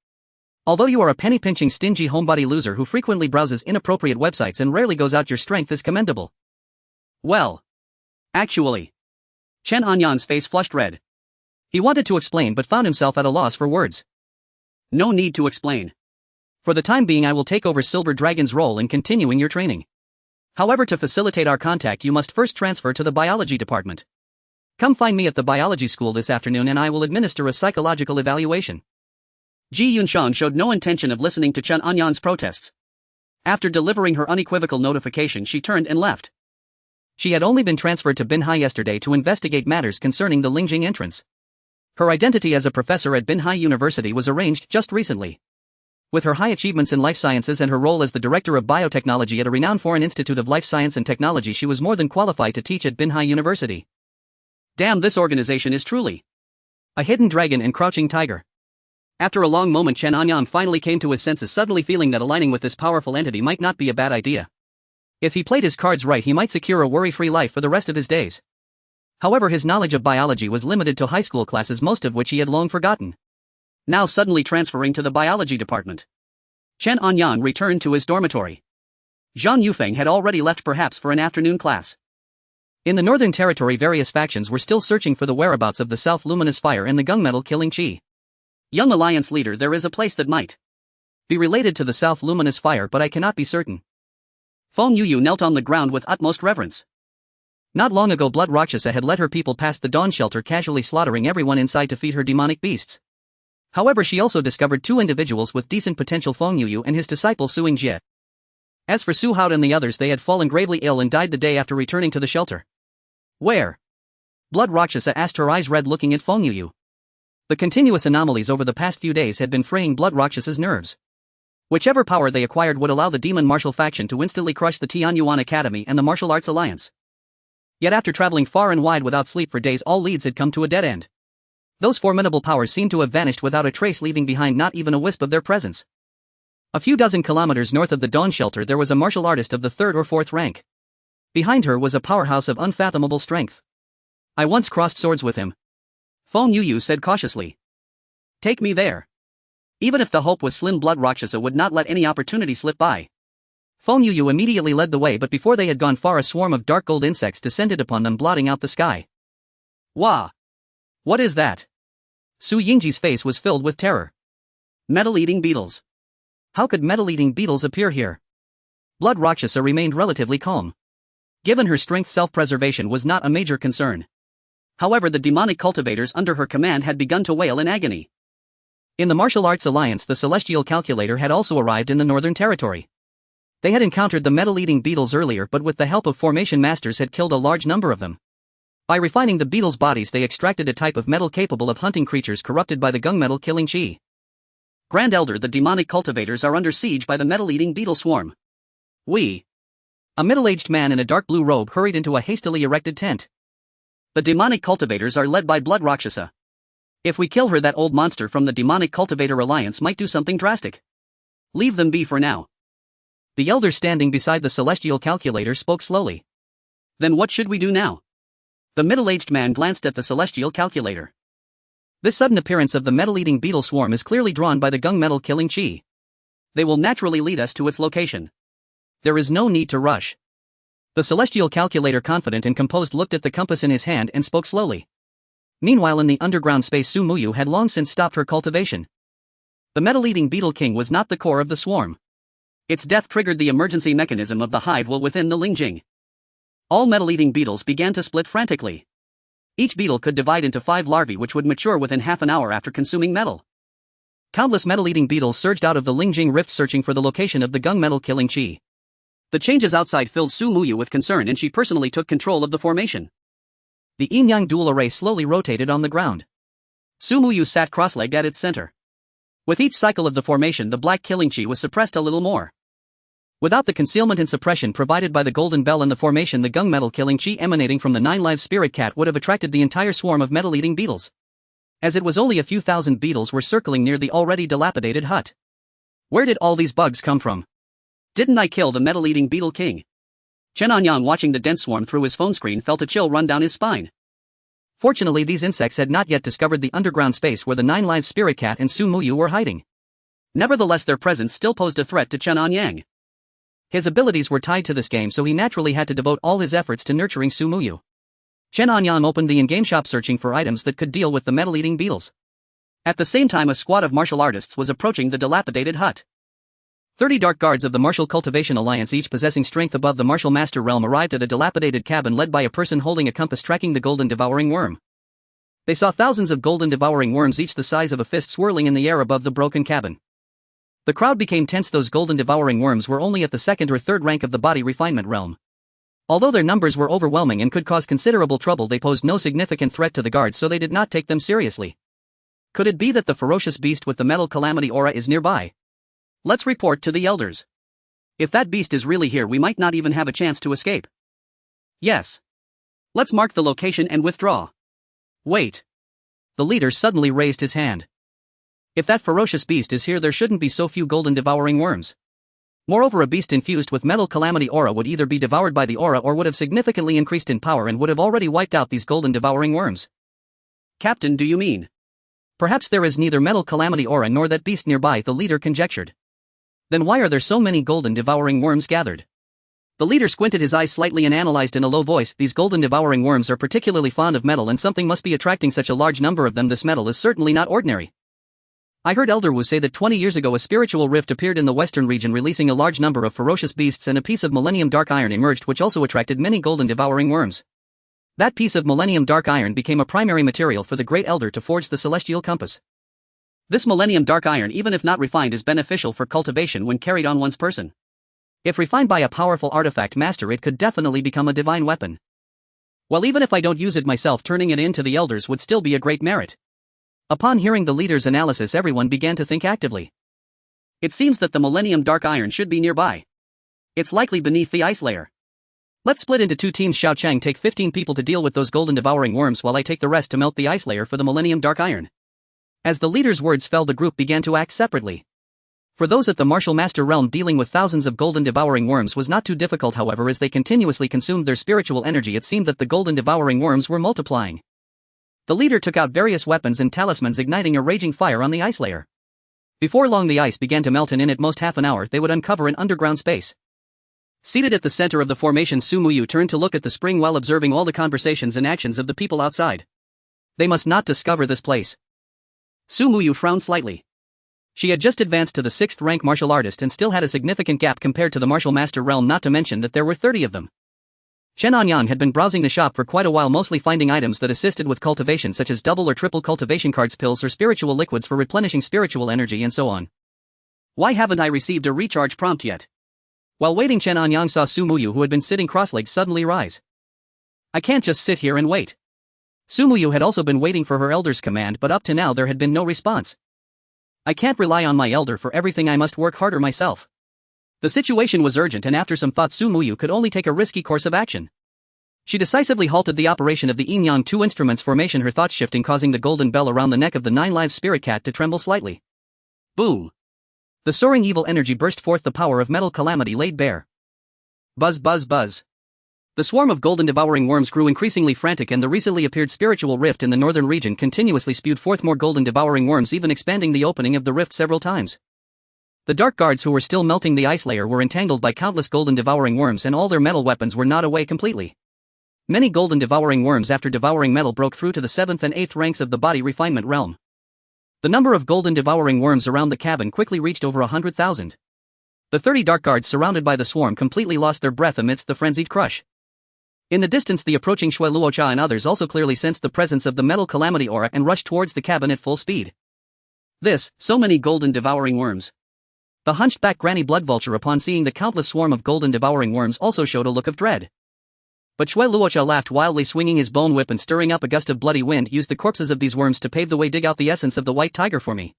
Although you are a penny-pinching, stingy homebody loser who frequently browses inappropriate websites and rarely goes out, your strength is commendable. Well, actually. Chen Anyang's face flushed red. He wanted to explain but found himself at a loss for words. No need to explain. For the time being, I will take over Silver Dragon's role in continuing your training. However, to facilitate our contact, you must first transfer to the biology department. Come find me at the biology school this afternoon and I will administer a psychological evaluation. Ji Yunshan showed no intention of listening to Chen Anyang's protests. After delivering her unequivocal notification, she turned and left. She had only been transferred to Binhai yesterday to investigate matters concerning the Lingjing entrance. Her identity as a professor at Binhai University was arranged just recently. With her high achievements in life sciences and her role as the director of biotechnology at a renowned foreign institute of life science and technology, she was more than qualified to teach at Binhai University. Damn, this organization is truly a hidden dragon and crouching tiger. After a long moment, Chen Anyang finally came to his senses, suddenly feeling that aligning with this powerful entity might not be a bad idea. If he played his cards right, he might secure a worry-free life for the rest of his days. However, his knowledge of biology was limited to high school classes, most of which he had long forgotten. Now suddenly transferring to the biology department, Chen Anyang returned to his dormitory. Zhang Yufeng had already left, perhaps for an afternoon class. In the Northern Territory, various factions were still searching for the whereabouts of the South Luminous Fire and the gunmetal killing Qi. Young Alliance leader, there is a place that might Be related to the South Luminous Fire, but I cannot be certain. Feng Yuyu knelt on the ground with utmost reverence. Not long ago Blood Rakshasa had led her people past the dawn shelter, casually slaughtering everyone inside to feed her demonic beasts. However, she also discovered two individuals with decent potential, Feng Yuyu and his disciple Suing Jie. As for Su Hao and the others, they had fallen gravely ill and died the day after returning to the shelter. Where? Blood Rakshasa asked, her eyes red, looking at Feng Yuyu. The continuous anomalies over the past few days had been fraying Blood Rakshas's nerves. Whichever power they acquired would allow the demon martial faction to instantly crush the Tianyuan Academy and the Martial Arts Alliance. Yet after traveling far and wide without sleep for days, all leads had come to a dead end. Those formidable powers seemed to have vanished without a trace, leaving behind not even a wisp of their presence. A few dozen kilometers north of the dawn shelter there was a martial artist of the 3rd or 4th rank. Behind her was a powerhouse of unfathomable strength. I once crossed swords with him. Feng Yuyu said cautiously. Take me there. Even if the hope was slim, Blood Rakshasa would not let any opportunity slip by. Feng Yuyu immediately led the way, but before they had gone far a swarm of dark gold insects descended upon them, blotting out the sky. Wah! What is that? Su Yingji's face was filled with terror. Metal-eating beetles. How could metal-eating beetles appear here? Blood Rakshasa remained relatively calm. Given her strength, self-preservation was not a major concern. However, the demonic cultivators under her command had begun to wail in agony. In the Martial Arts Alliance, the Celestial Calculator had also arrived in the Northern Territory. They had encountered the metal-eating beetles earlier, but with the help of formation masters had killed a large number of them. By refining the beetles' bodies, they extracted a type of metal capable of hunting creatures corrupted by the gunmetal killing chi. Grand Elder, the demonic cultivators are under siege by the metal-eating beetle swarm. A middle-aged man in a dark blue robe hurried into a hastily erected tent. The demonic cultivators are led by Blood Rakshasa. If we kill her, that old monster from the Demonic Cultivator Alliance might do something drastic. Leave them be for now. The elder standing beside the Celestial Calculator spoke slowly. Then what should we do now? The middle-aged man glanced at the Celestial Calculator. This sudden appearance of the metal-eating beetle swarm is clearly drawn by the gunmetal killing chi. They will naturally lead us to its location. There is no need to rush. The Celestial Calculator, confident and composed, looked at the compass in his hand and spoke slowly. Meanwhile, in the underground space, Su Muyu had long since stopped her cultivation. The metal-eating beetle king was not the core of the swarm. Its death triggered the emergency mechanism of the hive well within the Lingjing. All metal-eating beetles began to split frantically. Each beetle could divide into 5 larvae, which would mature within half an hour after consuming metal. Countless metal-eating beetles surged out of the Lingjing rift, searching for the location of the gunmetal killing chi. The changes outside filled Su Muyu with concern, and she personally took control of the formation. The yin-yang dual array slowly rotated on the ground. Su Muyu sat cross-legged at its center. With each cycle of the formation, the black killing chi was suppressed a little more. Without the concealment and suppression provided by the golden bell in the formation, the gunmetal killing chi emanating from the 9-live spirit cat would have attracted the entire swarm of metal-eating beetles. As it was only a few thousand beetles were circling near the already dilapidated hut. Where did all these bugs come from? Didn't I kill the metal-eating beetle king? Chen Anyang, watching the dense swarm through his phone screen, felt a chill run down his spine. Fortunately, these insects had not yet discovered the underground space where the 9-live spirit cat and Su Muyu were hiding. Nevertheless, their presence still posed a threat to Chen Anyang. His abilities were tied to this game, so he naturally had to devote all his efforts to nurturing Su Muyu. Chen Anyang opened the in-game shop, searching for items that could deal with the metal-eating beetles. At the same time, a squad of martial artists was approaching the dilapidated hut. 30 dark guards of the Martial Cultivation Alliance, each possessing strength above the Martial Master realm, arrived at a dilapidated cabin led by a person holding a compass tracking the golden devouring worm. They saw thousands of golden devouring worms, each the size of a fist, swirling in the air above the broken cabin. The crowd became tense. Those golden devouring worms were only at the 2nd or 3rd rank of the body refinement realm. Although their numbers were overwhelming and could cause considerable trouble, they posed no significant threat to the guards, so they did not take them seriously. Could it be that the ferocious beast with the metal calamity aura is nearby? Let's report to the elders. If that beast is really here, we might not even have a chance to escape. Yes. Let's mark the location and withdraw. Wait. The leader suddenly raised his hand. If that ferocious beast is here, there shouldn't be so few golden devouring worms. Moreover, a beast infused with metal calamity aura would either be devoured by the aura or would have significantly increased in power and would have already wiped out these golden devouring worms. Captain, do you mean? Perhaps there is neither metal calamity aura nor that beast nearby, the leader conjectured. Then why are there so many golden devouring worms gathered? The leader squinted his eyes slightly and analyzed in a low voice. These golden devouring worms are particularly fond of metal, and something must be attracting such a large number of them. This metal is certainly not ordinary. I heard Elder Wu say that 20 years ago a spiritual rift appeared in the western region releasing a large number of ferocious beasts and a piece of Millennium Dark Iron emerged which also attracted many golden devouring worms. That piece of Millennium Dark Iron became a primary material for the Great Elder to forge the Celestial Compass. This Millennium Dark Iron, even if not refined, is beneficial for cultivation when carried on one's person. If refined by a powerful artifact master, it could definitely become a divine weapon. Well, even if I don't use it myself, turning it into the elders would still be a great merit. Upon hearing the leader's analysis, everyone began to think actively. It seems that the Millennium Dark Iron should be nearby. It's likely beneath the ice layer. Let's split into 2 teams. Xiao Chang take 15 people to deal with those golden devouring worms while I take the rest to melt the ice layer for the Millennium Dark Iron. As the leader's words fell, the group began to act separately. For those at the Martial Master realm, dealing with thousands of golden devouring worms was not too difficult. However, as they continuously consumed their spiritual energy, it seemed that the golden devouring worms were multiplying. The leader took out various weapons and talismans, igniting a raging fire on the ice layer. Before long the ice began to melt, and in at most half an hour they would uncover an underground space. Seated at the center of the formation, Su Muyu turned to look at the spring while observing all the conversations and actions of the people outside. They must not discover this place. Su Muyu frowned slightly. She had just advanced to the 6th rank martial artist and still had a significant gap compared to the Martial Master realm, not to mention that there were 30 of them. Chen Anyang had been browsing the shop for quite a while, mostly finding items that assisted with cultivation such as double or triple cultivation cards, pills or spiritual liquids for replenishing spiritual energy and so on. Why haven't I received a recharge prompt yet? While waiting, Chen Anyang saw Su Muyu, who had been sitting cross-legged, suddenly rise. I can't just sit here and wait. Su Muyu had also been waiting for her elder's command, but up to now there had been no response. I can't rely on my elder for everything, I must work harder myself. The situation was urgent, and after some thought Su Muyu could only take a risky course of action. She decisively halted the operation of the Yin Yang 2 instruments formation, her thoughts shifting, causing the golden bell around the neck of the 9 live spirit cat to tremble slightly. Boom! The soaring evil energy burst forth, the power of metal calamity laid bare. Buzz buzz buzz. The swarm of golden devouring worms grew increasingly frantic, and the recently appeared spiritual rift in the northern region continuously spewed forth more golden devouring worms, even expanding the opening of the rift several times. The dark guards who were still melting the ice layer were entangled by countless golden devouring worms, and all their metal weapons were gnawed away completely. Many golden devouring worms, after devouring metal, broke through to the 7th and 8th ranks of the body refinement realm. The number of golden devouring worms around the cabin quickly reached over 100,000. The 30 dark guards surrounded by the swarm completely lost their breath amidst the frenzied crush. In the distance, the approaching Shui Luocha and others also clearly sensed the presence of the metal calamity aura and rushed towards the cabin at full speed. So many golden devouring worms. The hunched-back Granny Blood Vulture, upon seeing the countless swarm of golden devouring worms, also showed a look of dread. But Shui Luocha laughed wildly, swinging his bone whip and stirring up a gust of bloody wind, used the corpses of these worms to pave the way. Dig out the essence of the white tiger for me.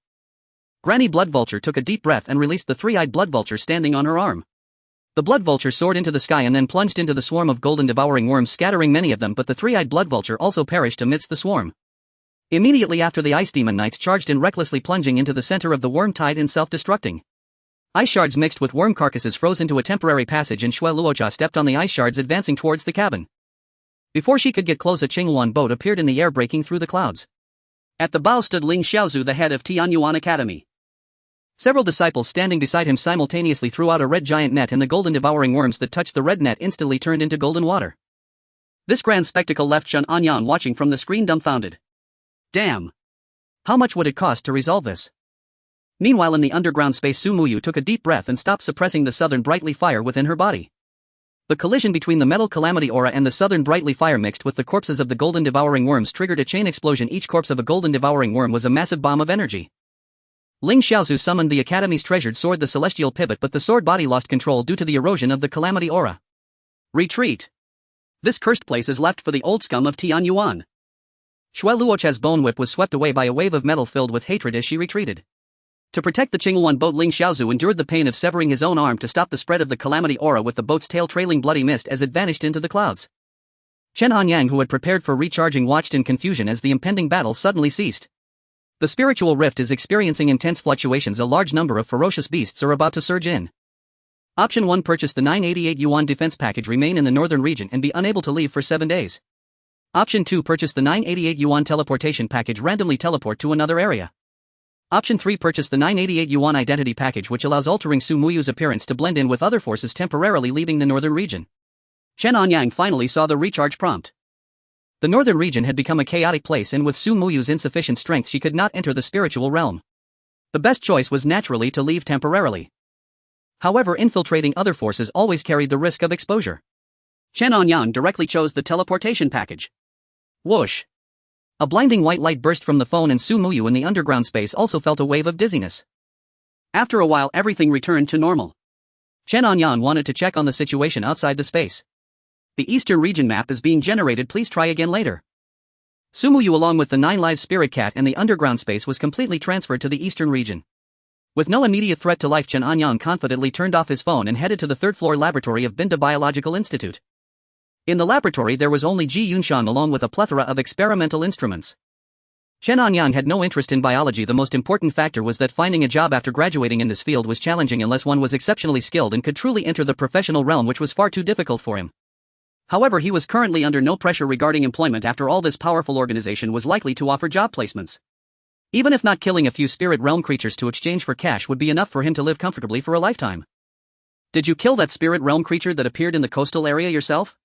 Granny Blood Vulture took a deep breath and released the 3-eyed Blood Vulture standing on her arm. The Blood Vulture soared into the sky and then plunged into the swarm of golden devouring worms, scattering many of them, but the 3-eyed Blood Vulture also perished amidst the swarm. Immediately after, the Ice Demon Knights charged in, recklessly plunging into the center of the worm tide and self-destructing. Ice shards mixed with worm carcasses froze into a temporary passage, and Shui Luocha stepped on the ice shards, advancing towards the cabin. Before she could get close, a Qinghuan boat appeared in the air, breaking through the clouds. At the bow stood Ling Xiaozu, the head of Tianyuan Academy. Several disciples standing beside him simultaneously threw out a red giant net, and the golden devouring worms that touched the red net instantly turned into golden water. This grand spectacle left Chen Anyang watching from the screen dumbfounded. Damn! How much would it cost to resolve this? Meanwhile, in the underground space, Su Muyu took a deep breath and stopped suppressing the southern brightly fire within her body. The collision between the metal calamity aura and the southern brightly fire mixed with the corpses of the golden devouring worms triggered a chain explosion. Each corpse of a golden devouring worm was a massive bomb of energy. Ling Xiaozu summoned the Academy's treasured sword, the Celestial Pivot, but the sword body lost control due to the erosion of the calamity aura. Retreat! This cursed place is left for the old scum of Tianyuan. Shui Luocha's bone whip was swept away by a wave of metal filled with hatred as she retreated. To protect the Qinghuan boat, Ling Xiaozu endured the pain of severing his own arm to stop the spread of the calamity aura, with the boat's tail trailing bloody mist as it vanished into the clouds. Chen Anyang, who had prepared for recharging, watched in confusion as the impending battle suddenly ceased. The spiritual rift is experiencing intense fluctuations. A large number of ferocious beasts are about to surge in. Option 1: purchase the 988 yuan defense package, remain in the northern region and be unable to leave for 7 days. Option 2: purchase the 988 yuan teleportation package, randomly teleport to another area. Option 3: purchase the 988 yuan identity package, which allows altering Su Muyu's appearance to blend in with other forces, temporarily leaving the northern region. Chen Anyang finally saw the recharge prompt. The northern region had become a chaotic place, and with Su Muyu's insufficient strength she could not enter the spiritual realm. The best choice was naturally to leave temporarily. However, infiltrating other forces always carried the risk of exposure. Chen Anyang directly chose the teleportation package. Whoosh! A blinding white light burst from the phone and Su Muyu in the underground space also felt a wave of dizziness. After a while everything returned to normal. Chen Anyang wanted to check on the situation outside the space. The Eastern region map is being generated, please try again later. Su Muyu along with the 9 live spirit cat and the underground space was completely transferred to the Eastern region. With no immediate threat to life, Chen Anyang confidently turned off his phone and headed to the third-floor laboratory of Binda Biological Institute. In the laboratory there was only Ji Yunxiang along with a plethora of experimental instruments. Chen Anyang had no interest in biology. The most important factor was that finding a job after graduating in this field was challenging unless one was exceptionally skilled and could truly enter the professional realm, which was far too difficult for him. However, he was currently under no pressure regarding employment after all. This powerful organization was likely to offer job placements. Even if not, killing a few spirit realm creatures to exchange for cash would be enough for him to live comfortably for a lifetime. Did you kill that spirit realm creature that appeared in the coastal area yourself?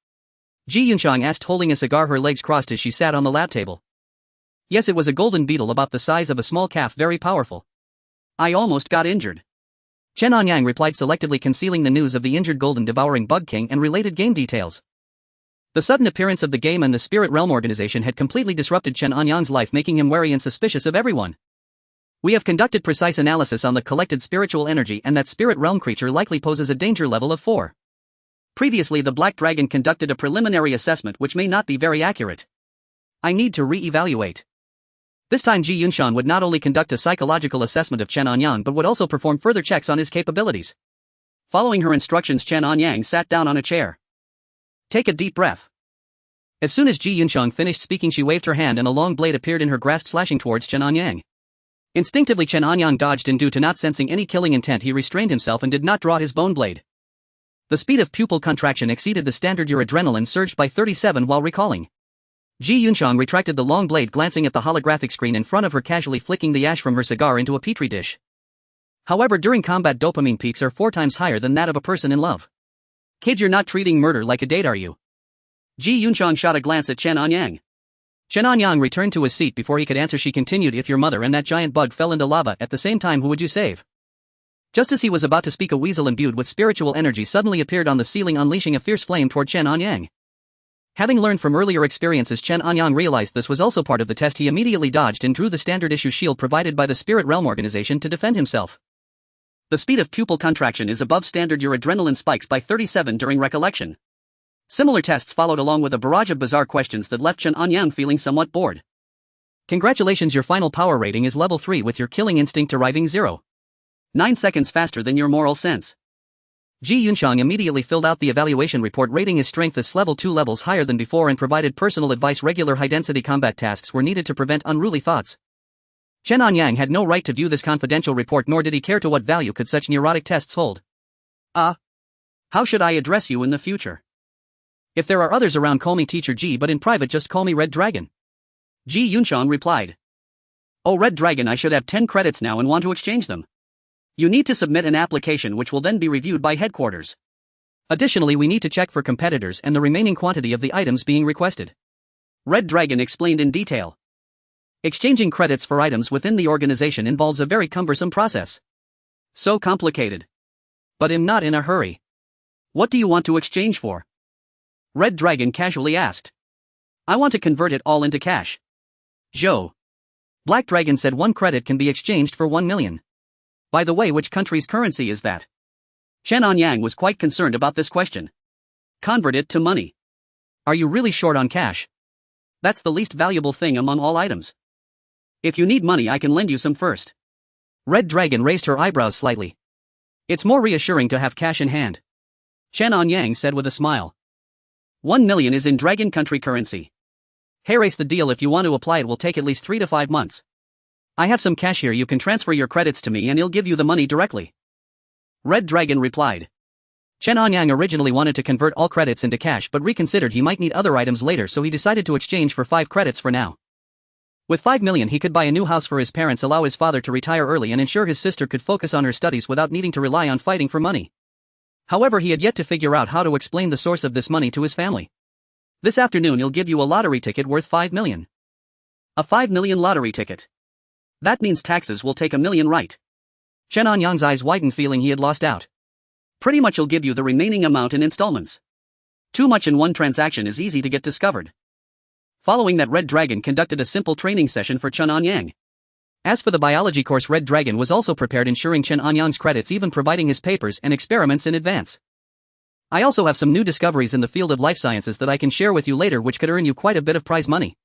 Ji Yunxiang asked, holding a cigar, her legs crossed as she sat on the lab table. Yes, it was a golden beetle about the size of a small calf, very powerful. I almost got injured. Chen Anyang replied, selectively concealing the news of the injured golden devouring bug king and related game details. The sudden appearance of the game and the Spirit Realm organization had completely disrupted Chen Anyang's life, making him wary and suspicious of everyone. We have conducted precise analysis on the collected spiritual energy, and that Spirit Realm creature likely poses a danger level of 4. Previously, the Black Dragon conducted a preliminary assessment which may not be very accurate. I need to re-evaluate. This time Ji Yunxiang would not only conduct a psychological assessment of Chen Anyang but would also perform further checks on his capabilities. Following her instructions, Chen Anyang sat down on a chair. Take a deep breath. As soon as Ji Yunxiang finished speaking, she waved her hand and a long blade appeared in her grasp, slashing towards Chen Anyang. Instinctively Chen Anyang dodged, and due to not sensing any killing intent he restrained himself and did not draw his bone blade. The speed of pupil contraction exceeded the standard. Your adrenaline surged by 37 while recalling. Ji Yunxiang retracted the long blade, glancing at the holographic screen in front of her, casually flicking the ash from her cigar into a petri dish. However, during combat dopamine peaks are 4 times higher than that of a person in love. Kid, you're not treating murder like a date, are you? Ji Yunxiang shot a glance at Chen Anyang. Chen Anyang returned to his seat before he could answer. She continued, if your mother and that giant bug fell into lava at the same time, who would you save? Just as he was about to speak, a weasel imbued with spiritual energy suddenly appeared on the ceiling, unleashing a fierce flame toward Chen Anyang. Having learned from earlier experiences, Chen Anyang realized this was also part of the test. He immediately dodged and drew the standard issue shield provided by the Spirit Realm organization to defend himself. The speed of pupil contraction is above standard. Your adrenaline spikes by 37 during recollection. Similar tests followed, along with a barrage of bizarre questions that left Chen Anyang feeling somewhat bored. Congratulations, your final power rating is level 3 with your killing instinct arriving 0. 9 seconds faster than your moral sense. Ji Yunxiang immediately filled out the evaluation report, rating his strength as level 2 levels higher than before, and provided personal advice. Regular high-density combat tasks were needed to prevent unruly thoughts. Chen Anyang had no right to view this confidential report, nor did he care to what value could such neurotic tests hold. How should I address you in the future? If there are others around, call me Teacher Ji, but in private just call me Red Dragon. Ji Yunxiang replied. Oh, Red Dragon, I should have 10 credits now and want to exchange them. You need to submit an application which will then be reviewed by headquarters. Additionally, we need to check for competitors and the remaining quantity of the items being requested. Red Dragon explained in detail. Exchanging credits for items within the organization involves a very cumbersome process. So complicated. But I'm not in a hurry. What do you want to exchange for? Red Dragon casually asked. I want to convert it all into cash. Zhou. Black Dragon said 1 credit can be exchanged for 1 million. By the way, which country's currency is that? Chen Anyang was quite concerned about this question. Convert it to money. Are you really short on cash? That's the least valuable thing among all items. If you need money, I can lend you some first. Red Dragon raised her eyebrows slightly. It's more reassuring to have cash in hand. Chen Anyang said with a smile. 1 million is in Dragon country currency. Hey, race the deal. If you want to apply, it will take at least 3 to 5 months. I have some cash here, you can transfer your credits to me and he'll give you the money directly. Red Dragon replied. Chen Anyang originally wanted to convert all credits into cash but reconsidered. He might need other items later, so he decided to exchange for 5 credits for now. With 5 million he could buy a new house for his parents, allow his father to retire early, and ensure his sister could focus on her studies without needing to rely on fighting for money. However, he had yet to figure out how to explain the source of this money to his family. This afternoon he'll give you a lottery ticket worth 5 million. A 5 million lottery ticket. That means taxes will take 1 million, right? Chen Anyang's eyes widened, feeling he had lost out. Pretty much you'll give you the remaining amount in installments. Too much in one transaction is easy to get discovered. Following that, Red Dragon conducted a simple training session for Chen Anyang. As for the biology course, Red Dragon was also prepared, ensuring Chen Anyang's credits, even providing his papers and experiments in advance. I also have some new discoveries in the field of life sciences that I can share with you later, which could earn you quite a bit of prize money.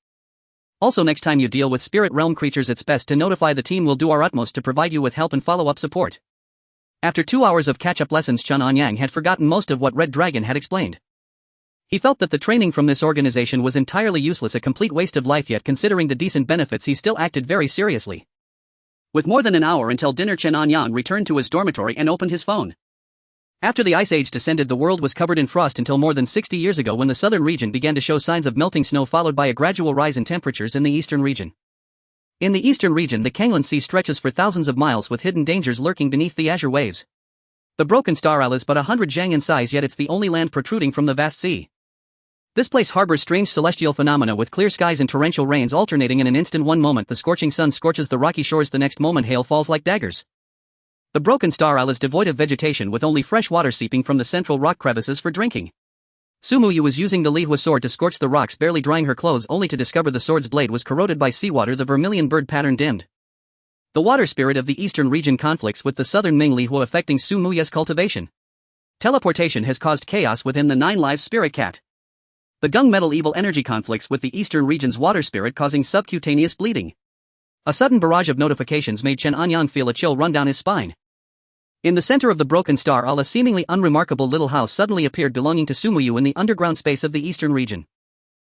Also, next time you deal with spirit realm creatures, it's best to notify the team. We'll do our utmost to provide you with help and follow-up support. After 2 hours of catch-up lessons, Chen Anyang had forgotten most of what Red Dragon had explained. He felt that the training from this organization was entirely useless, a complete waste of life, yet considering the decent benefits he still acted very seriously. With more than an hour until dinner, Chen Anyang returned to his dormitory and opened his phone. After the Ice Age descended, the world was covered in frost until more than 60 years ago, when the southern region began to show signs of melting snow, followed by a gradual rise in temperatures in the eastern region. In the eastern region, the Kanglan Sea stretches for thousands of miles, with hidden dangers lurking beneath the azure waves. The Broken Star Isle is but 100 jang in size, yet it's the only land protruding from the vast sea. This place harbors strange celestial phenomena, with clear skies and torrential rains alternating in an instant. One moment the scorching sun scorches the rocky shores, the next moment hail falls like daggers. The Broken Star Isle is devoid of vegetation, with only fresh water seeping from the central rock crevices for drinking. Sumuyu was using the Lihua sword to scorch the rocks, barely drying her clothes, only to discover the sword's blade was corroded by seawater. The vermilion bird pattern dimmed. The water spirit of the eastern region conflicts with the southern Ming Lihua, affecting Sumuyu's cultivation. Teleportation has caused chaos within the 9 Lives Spirit Cat. The Gung Metal evil energy conflicts with the eastern region's water spirit, causing subcutaneous bleeding. A sudden barrage of notifications made Chen Anyang feel a chill run down his spine. In the center of the Broken Star Isle, a seemingly unremarkable little house suddenly appeared, belonging to Sumuyu in the underground space of the eastern region.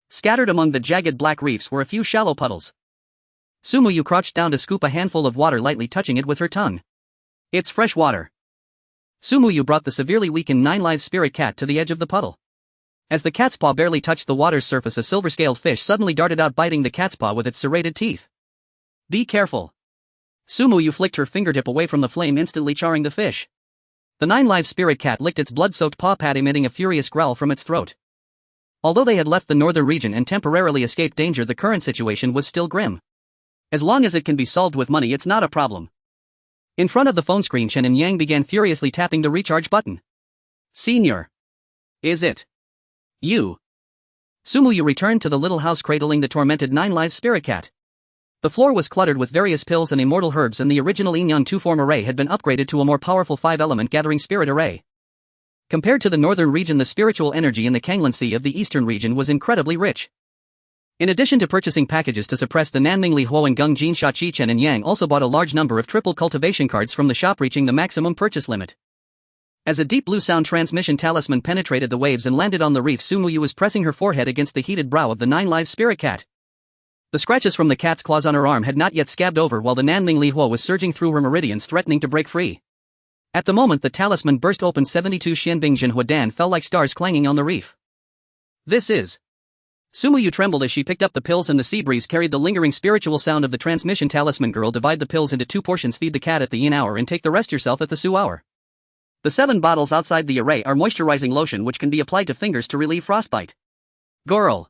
Scattered among the jagged black reefs were a few shallow puddles. Sumuyu crouched down to scoop a handful of water, lightly touching it with her tongue. It's fresh water. Sumuyu brought the severely weakened 9 Lives Spirit Cat to the edge of the puddle. As the cat's paw barely touched the water's surface, a silver-scaled fish suddenly darted out, biting the cat's paw with its serrated teeth. Be careful. Sumuyu flicked her fingertip away from the flame, instantly charring the fish. The 9 Lives Spirit Cat licked its blood-soaked paw pad, emitting a furious growl from its throat. Although they had left the northern region and temporarily escaped danger, the current situation was still grim. As long as it can be solved with money, it's not a problem. In front of the phone screen, Chen Anyang began furiously tapping the recharge button. Senior. Is it you? Sumuyu returned to the little house, cradling the tormented 9 Lives Spirit Cat. The floor was cluttered with various pills and immortal herbs, and the original Inyan 2-form array had been upgraded to a more powerful 5-element gathering spirit array. Compared to the northern region, the spiritual energy in the Kanglan Sea of the eastern region was incredibly rich. In addition to purchasing packages to suppress the Nanming Li Huo and Gung Jin Shachi, Chen Anyang also bought a large number of triple cultivation cards from the shop, reaching the maximum purchase limit. As a deep blue sound transmission talisman penetrated the waves and landed on the reef, Sumuyu was pressing her forehead against the heated brow of the 9 Lives Spirit Cat. The scratches from the cat's claws on her arm had not yet scabbed over, while the Nanming Li Huo was surging through her meridians, threatening to break free. At the moment the talisman burst open, 72 Xianbing Jinhuadan fell like stars, clanging on the reef. This is... Sumuyu trembled as she picked up the pills, and the sea breeze carried the lingering spiritual sound of the transmission talisman. Girl, divide the pills into 2 portions, feed the cat at the yin hour and take the rest yourself at the su hour. The 7 bottles outside the array are moisturizing lotion which can be applied to fingers to relieve frostbite. Girl.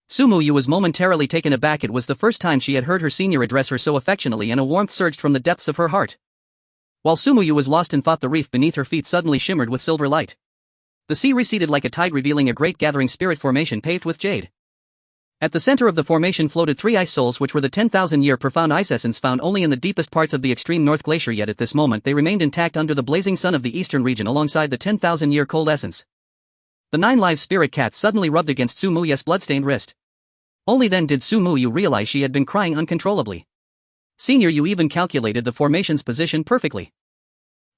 Sumuyu was momentarily taken aback. It was the first time she had heard her senior address her so affectionately, and a warmth surged from the depths of her heart. While Sumuyu was lost in thought, the reef beneath her feet suddenly shimmered with silver light. The sea receded like a tide, revealing a great gathering spirit formation paved with jade. At the center of the formation floated 3 ice souls, which were the 10,000-year profound ice essence found only in the deepest parts of the extreme north glacier, yet at this moment they remained intact under the blazing sun of the eastern region alongside the 10,000-year cold essence. The 9 Lives Spirit Cat suddenly rubbed against Sumuyu's bloodstained wrist. Only then did Sumuyu realize she had been crying uncontrollably. Senior, you even calculated the formation's position perfectly.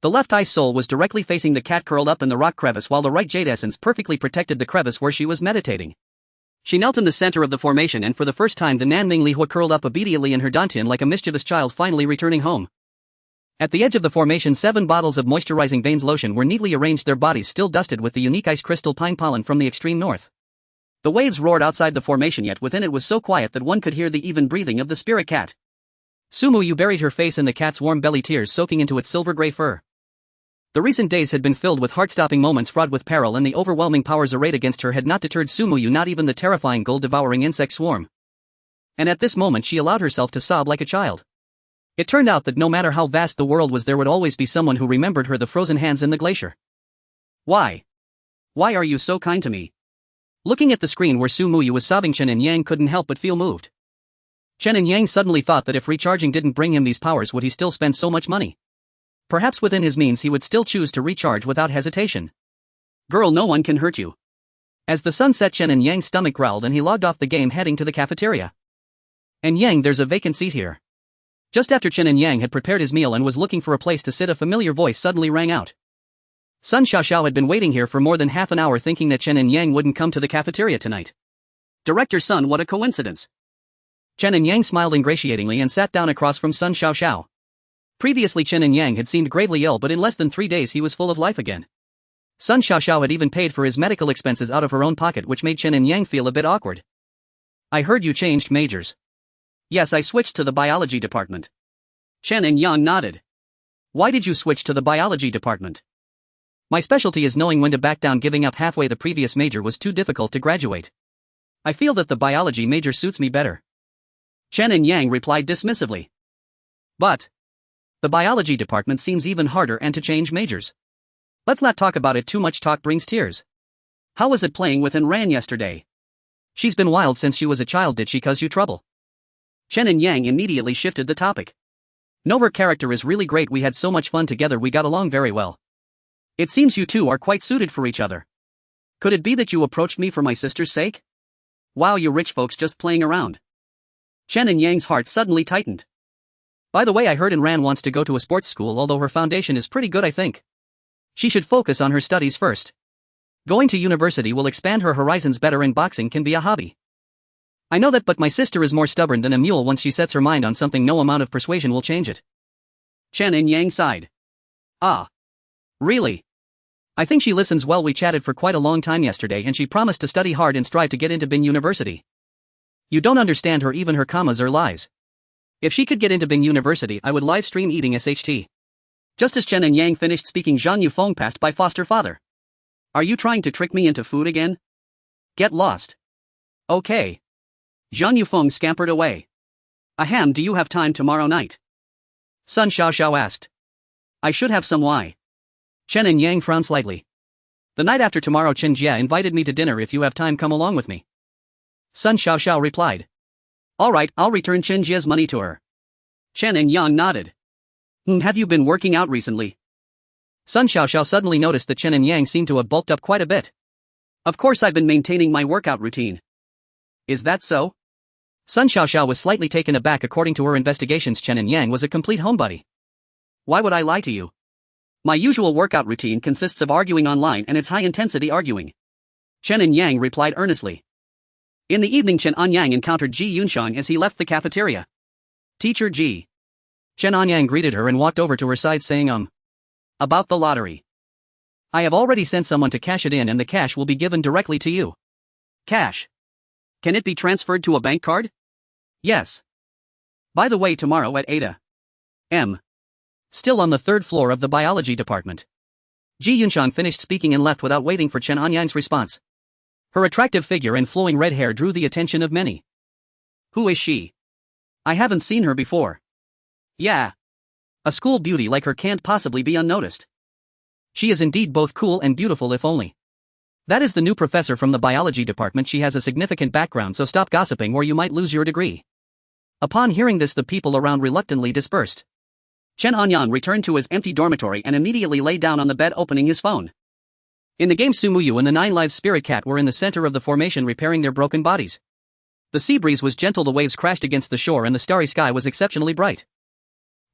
The left ice soul was directly facing the cat, curled up in the rock crevice, while the right jade essence perfectly protected the crevice where she was meditating. She knelt in the center of the formation, and for the first time the Nanming Li Hua curled up obediently in her dantian like a mischievous child finally returning home. At the edge of the formation, 7 bottles of moisturizing veins lotion were neatly arranged, their bodies still dusted with the unique ice crystal pine pollen from the extreme north. The waves roared outside the formation, yet within it was so quiet that one could hear the even breathing of the spirit cat. Sumuyu buried her face in the cat's warm belly, tears soaking into its silver-gray fur. The recent days had been filled with heart-stopping moments fraught with peril, and the overwhelming powers arrayed against her had not deterred Sumuyu, not even the terrifying gold-devouring insect swarm. And at this moment she allowed herself to sob like a child. It turned out that no matter how vast the world was, there would always be someone who remembered her, the frozen hands in the glacier. Why? Why are you so kind to me? Looking at the screen where Su Muyu was sobbing, Chen Anyang couldn't help but feel moved. Chen Anyang suddenly thought that if recharging didn't bring him these powers, would he still spend so much money? Perhaps within his means he would still choose to recharge without hesitation. Girl, no one can hurt you. As the sun set, Chen Anyang's stomach growled and he logged off the game, heading to the cafeteria. Anyang, there's a vacant seat here. Just after Chen Anyang had prepared his meal and was looking for a place to sit, a familiar voice suddenly rang out. Sun Xiaoxiao had been waiting here for more than half an hour, thinking that Chen Anyang wouldn't come to the cafeteria tonight. Director Sun, what a coincidence. Chen Anyang smiled ingratiatingly and sat down across from Sun Xiaoxiao. Previously Chen Anyang had seemed gravely ill, but in less than 3 days he was full of life again. Sun Xiaoxiao had even paid for his medical expenses out of her own pocket, which made Chen Anyang feel a bit awkward. I heard you changed majors. Yes, I switched to the biology department. Chen Anyang nodded. Why did you switch to the biology department? My specialty is knowing when to back down. Giving up halfway the previous major was too difficult to graduate. I feel that the biology major suits me better. Chen Anyang replied dismissively. But the biology department seems even harder, and to change majors. Let's not talk about it, too much talk brings tears. How was it playing with Enran yesterday? She's been wild since she was a child. Did she cause you trouble? Chen Anyang immediately shifted the topic. No, her character is really great. We had so much fun together, we got along very well. It seems you two are quite suited for each other. Could it be that you approached me for my sister's sake? Wow, you rich folks just playing around. Chen Anyang's heart suddenly tightened. By the way, I heard Enran wants to go to a sports school, although her foundation is pretty good, I think. She should focus on her studies first. Going to university will expand her horizons better, and boxing can be a hobby. I know that, but my sister is more stubborn than a mule. Once she sets her mind on something, no amount of persuasion will change it. Chen Anyang sighed. Ah. Really? I think she listens well. We chatted for quite a long time yesterday and she promised to study hard and strive to get into Bing University. You don't understand her, even her commas are lies. If she could get into Bing University, I would live stream eating SHT. Just as Chen Anyang finished speaking, Zhang Yufeng passed by foster father. Are you trying to trick me into food again? Get lost. Okay. Zhang Yufeng scampered away. Ahem, do you have time tomorrow night? Sun Xiaoxiao asked. I should have some. Why? Chen Anyang frowned slightly. The night after tomorrow, Chen Jia invited me to dinner. If you have time, come along with me. Sun Xiaoxiao replied. Alright, I'll return Chen Jia's money to her. Chen Anyang nodded. Have you been working out recently? Sun Xiaoxiao suddenly noticed that Chen Anyang seemed to have bulked up quite a bit. Of course, I've been maintaining my workout routine. Is that so? Sun Xiaoxiao was slightly taken aback. According to her investigations, Chen Anyang was a complete homebody. Why would I lie to you? My usual workout routine consists of arguing online, and it's high-intensity arguing. Chen Anyang replied earnestly. In the evening, Chen Anyang encountered Ji Yunxiang as he left the cafeteria. Teacher Ji. Chen Anyang greeted her and walked over to her side, saying, About the lottery. I have already sent someone to cash it in, and the cash will be given directly to you. Cash? Can it be transferred to a bank card? Yes. By the way, tomorrow at 8 a.m. Still on the 3rd floor of the biology department. Ji Yunxiang finished speaking and left without waiting for Chen Anyang's response. Her attractive figure and flowing red hair drew the attention of many. Who is she? I haven't seen her before. Yeah. A school beauty like her can't possibly be unnoticed. She is indeed both cool and beautiful, if only. That is the new professor from the biology department. She has a significant background, so stop gossiping or you might lose your degree. Upon hearing this, the people around reluctantly dispersed. Chen Anyang returned to his empty dormitory and immediately lay down on the bed, opening his phone. In the game, Su Muyu and the 9 lives spirit cat were in the center of the formation, repairing their broken bodies. The sea breeze was gentle, the waves crashed against the shore, and the starry sky was exceptionally bright.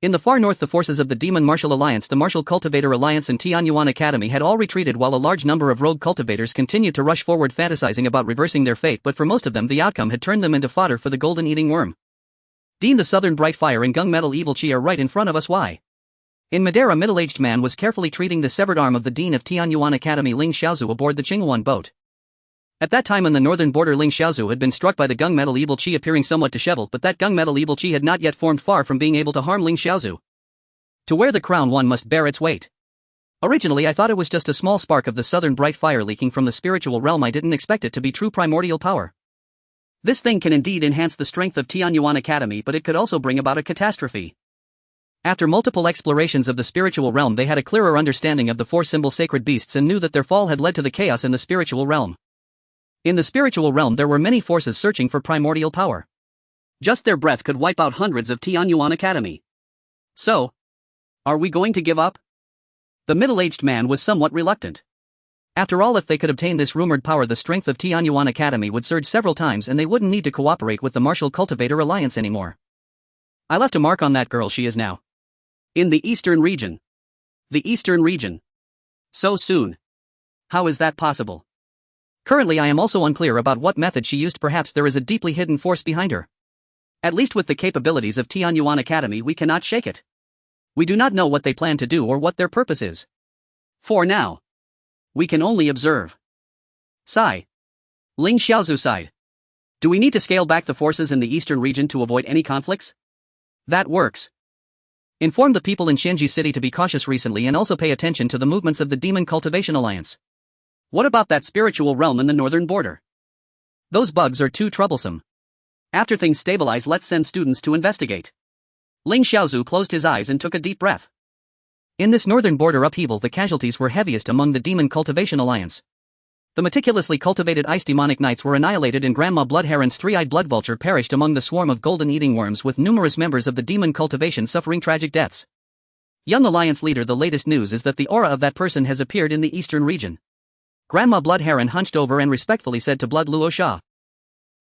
In the far north, the forces of the Demon Martial Alliance, the Martial Cultivator Alliance, and Tianyuan Academy had all retreated, while a large number of rogue cultivators continued to rush forward, fantasizing about reversing their fate, but for most of them the outcome had turned them into fodder for the golden eating worm. Dean, the southern bright fire, and gunmetal evil chi are right in front of us. Why? In midair, a middle-aged man was carefully treating the severed arm of the dean of Tianyuan Academy, Ling Xiaozu, aboard the Qingyuan boat. At that time on the northern border, Ling Xiaozu had been struck by the gunmetal evil chi, appearing somewhat disheveled, but that gunmetal evil chi had not yet formed, far from being able to harm Ling Xiaozu. To wear the crown, one must bear its weight. Originally I thought it was just a small spark of the southern bright fire leaking from the spiritual realm. I didn't expect it to be true primordial power. This thing can indeed enhance the strength of Tianyuan Academy, but it could also bring about a catastrophe. After multiple explorations of the spiritual realm, they had a clearer understanding of the four symbol sacred beasts and knew that their fall had led to the chaos in the spiritual realm. In the spiritual realm there were many forces searching for primordial power. Just their breath could wipe out hundreds of Tianyuan Academy. So, are we going to give up? The middle-aged man was somewhat reluctant. After all, if they could obtain this rumored power, the strength of Tianyuan Academy would surge several times and they wouldn't need to cooperate with the Martial Cultivator Alliance anymore. I left a mark on that girl. She is now in the eastern region. The eastern region. So soon. How is that possible? Currently I am also unclear about what method she used. Perhaps there is a deeply hidden force behind her. At least with the capabilities of Tianyuan Academy we cannot shake it. We do not know what they plan to do or what their purpose is. For now, we can only observe. Sigh. Ling Xiaozu sighed. Do we need to scale back the forces in the eastern region to avoid any conflicts? That works. Inform the people in Xianji City to be cautious recently and also pay attention to the movements of the Demon Cultivation Alliance. What about that spiritual realm in the northern border? Those bugs are too troublesome. After things stabilize, let's send students to investigate. Ling Xiaozu closed his eyes and took a deep breath. In this northern border upheaval, the casualties were heaviest among the Demon Cultivation Alliance. The meticulously cultivated ice demonic knights were annihilated and Grandma Bloodheron's three-eyed blood vulture perished among the swarm of golden eating worms, with numerous members of the demon cultivation suffering tragic deaths. Young Alliance leader, the latest news is that the aura of that person has appeared in the eastern region. Grandma Bloodheron hunched over and respectfully said to Blood Luo Sha.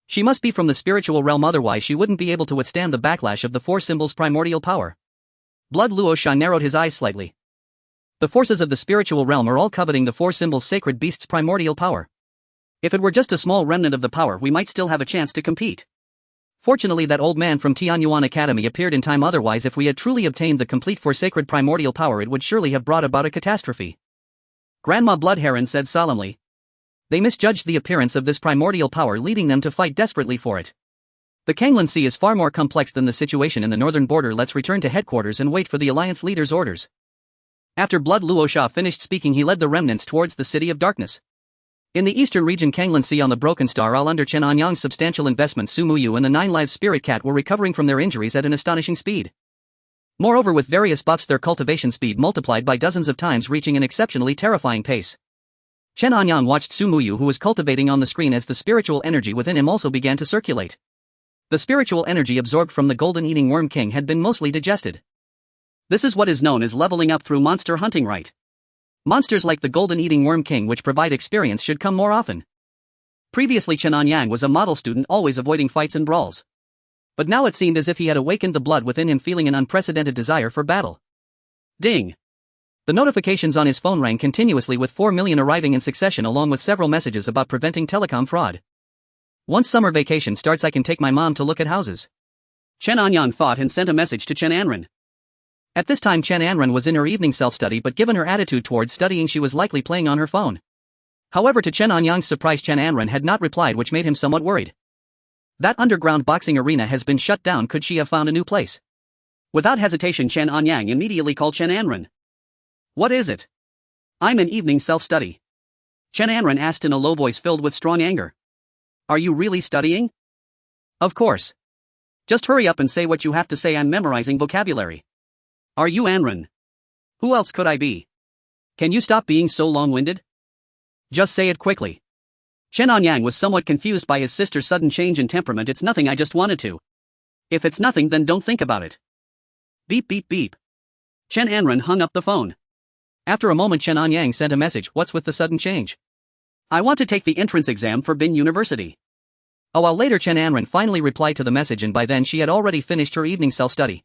She must be from the spiritual realm, otherwise she wouldn't be able to withstand the backlash of the four symbols' primordial power. Blood Luo Sha narrowed his eyes slightly. The forces of the spiritual realm are all coveting the four symbols' sacred beasts' primordial power. If it were just a small remnant of the power, we might still have a chance to compete. Fortunately, that old man from Tianyuan Academy appeared in time, otherwise if we had truly obtained the complete four sacred primordial power, it would surely have brought about a catastrophe. Grandma Bloodheron said solemnly. They misjudged the appearance of this primordial power, leading them to fight desperately for it. The Kanglan Sea is far more complex than the situation in the northern border. Let's return to headquarters and wait for the Alliance leader's orders. After Blood Luo Sha finished speaking, he led the remnants towards the City of Darkness. In the eastern region, Kanglan Sea on the Broken Star, all under Chen Anyang's substantial investment, Su Muyu and the 9 live spirit cat were recovering from their injuries at an astonishing speed. Moreover, with various buffs, their cultivation speed multiplied by dozens of times, reaching an exceptionally terrifying pace. Chen Anyang watched Su Muyu, who was cultivating on the screen, as the spiritual energy within him also began to circulate. The spiritual energy absorbed from the Golden Eating Worm King had been mostly digested. This is what is known as leveling up through monster hunting, right? Monsters like the Golden Eating Worm King, which provide experience, should come more often. Previously, Chen Anyang was a model student, always avoiding fights and brawls. But now it seemed as if he had awakened the blood within him, feeling an unprecedented desire for battle. Ding! The notifications on his phone rang continuously, with 4 million arriving in succession, along with several messages about preventing telecom fraud. Once summer vacation starts, I can take my mom to look at houses. Chen Anyang thought and sent a message to Chen Anren. At this time, Chen Anren was in her evening self-study, but given her attitude towards studying, she was likely playing on her phone. However, to Chen Anyang's surprise, Chen Anren had not replied, which made him somewhat worried. That underground boxing arena has been shut down. Could she have found a new place? Without hesitation, Chen Anyang immediately called Chen Anren. What is it? I'm in evening self-study. Chen Anren asked in a low voice filled with strong anger. Are you really studying? Of course. Just hurry up and say what you have to say. I'm memorizing vocabulary. Are you Anren? Who else could I be? Can you stop being so long-winded? Just say it quickly. Chen Anyang was somewhat confused by his sister's sudden change in temperament. It's nothing, I just wanted to. If it's nothing, then don't think about it. Beep beep beep. Chen Anren hung up the phone. After a moment, Chen Anyang sent a message. What's with the sudden change? I want to take the entrance exam for Bin University. A while later, Chen Anren finally replied to the message, and by then she had already finished her evening self-study.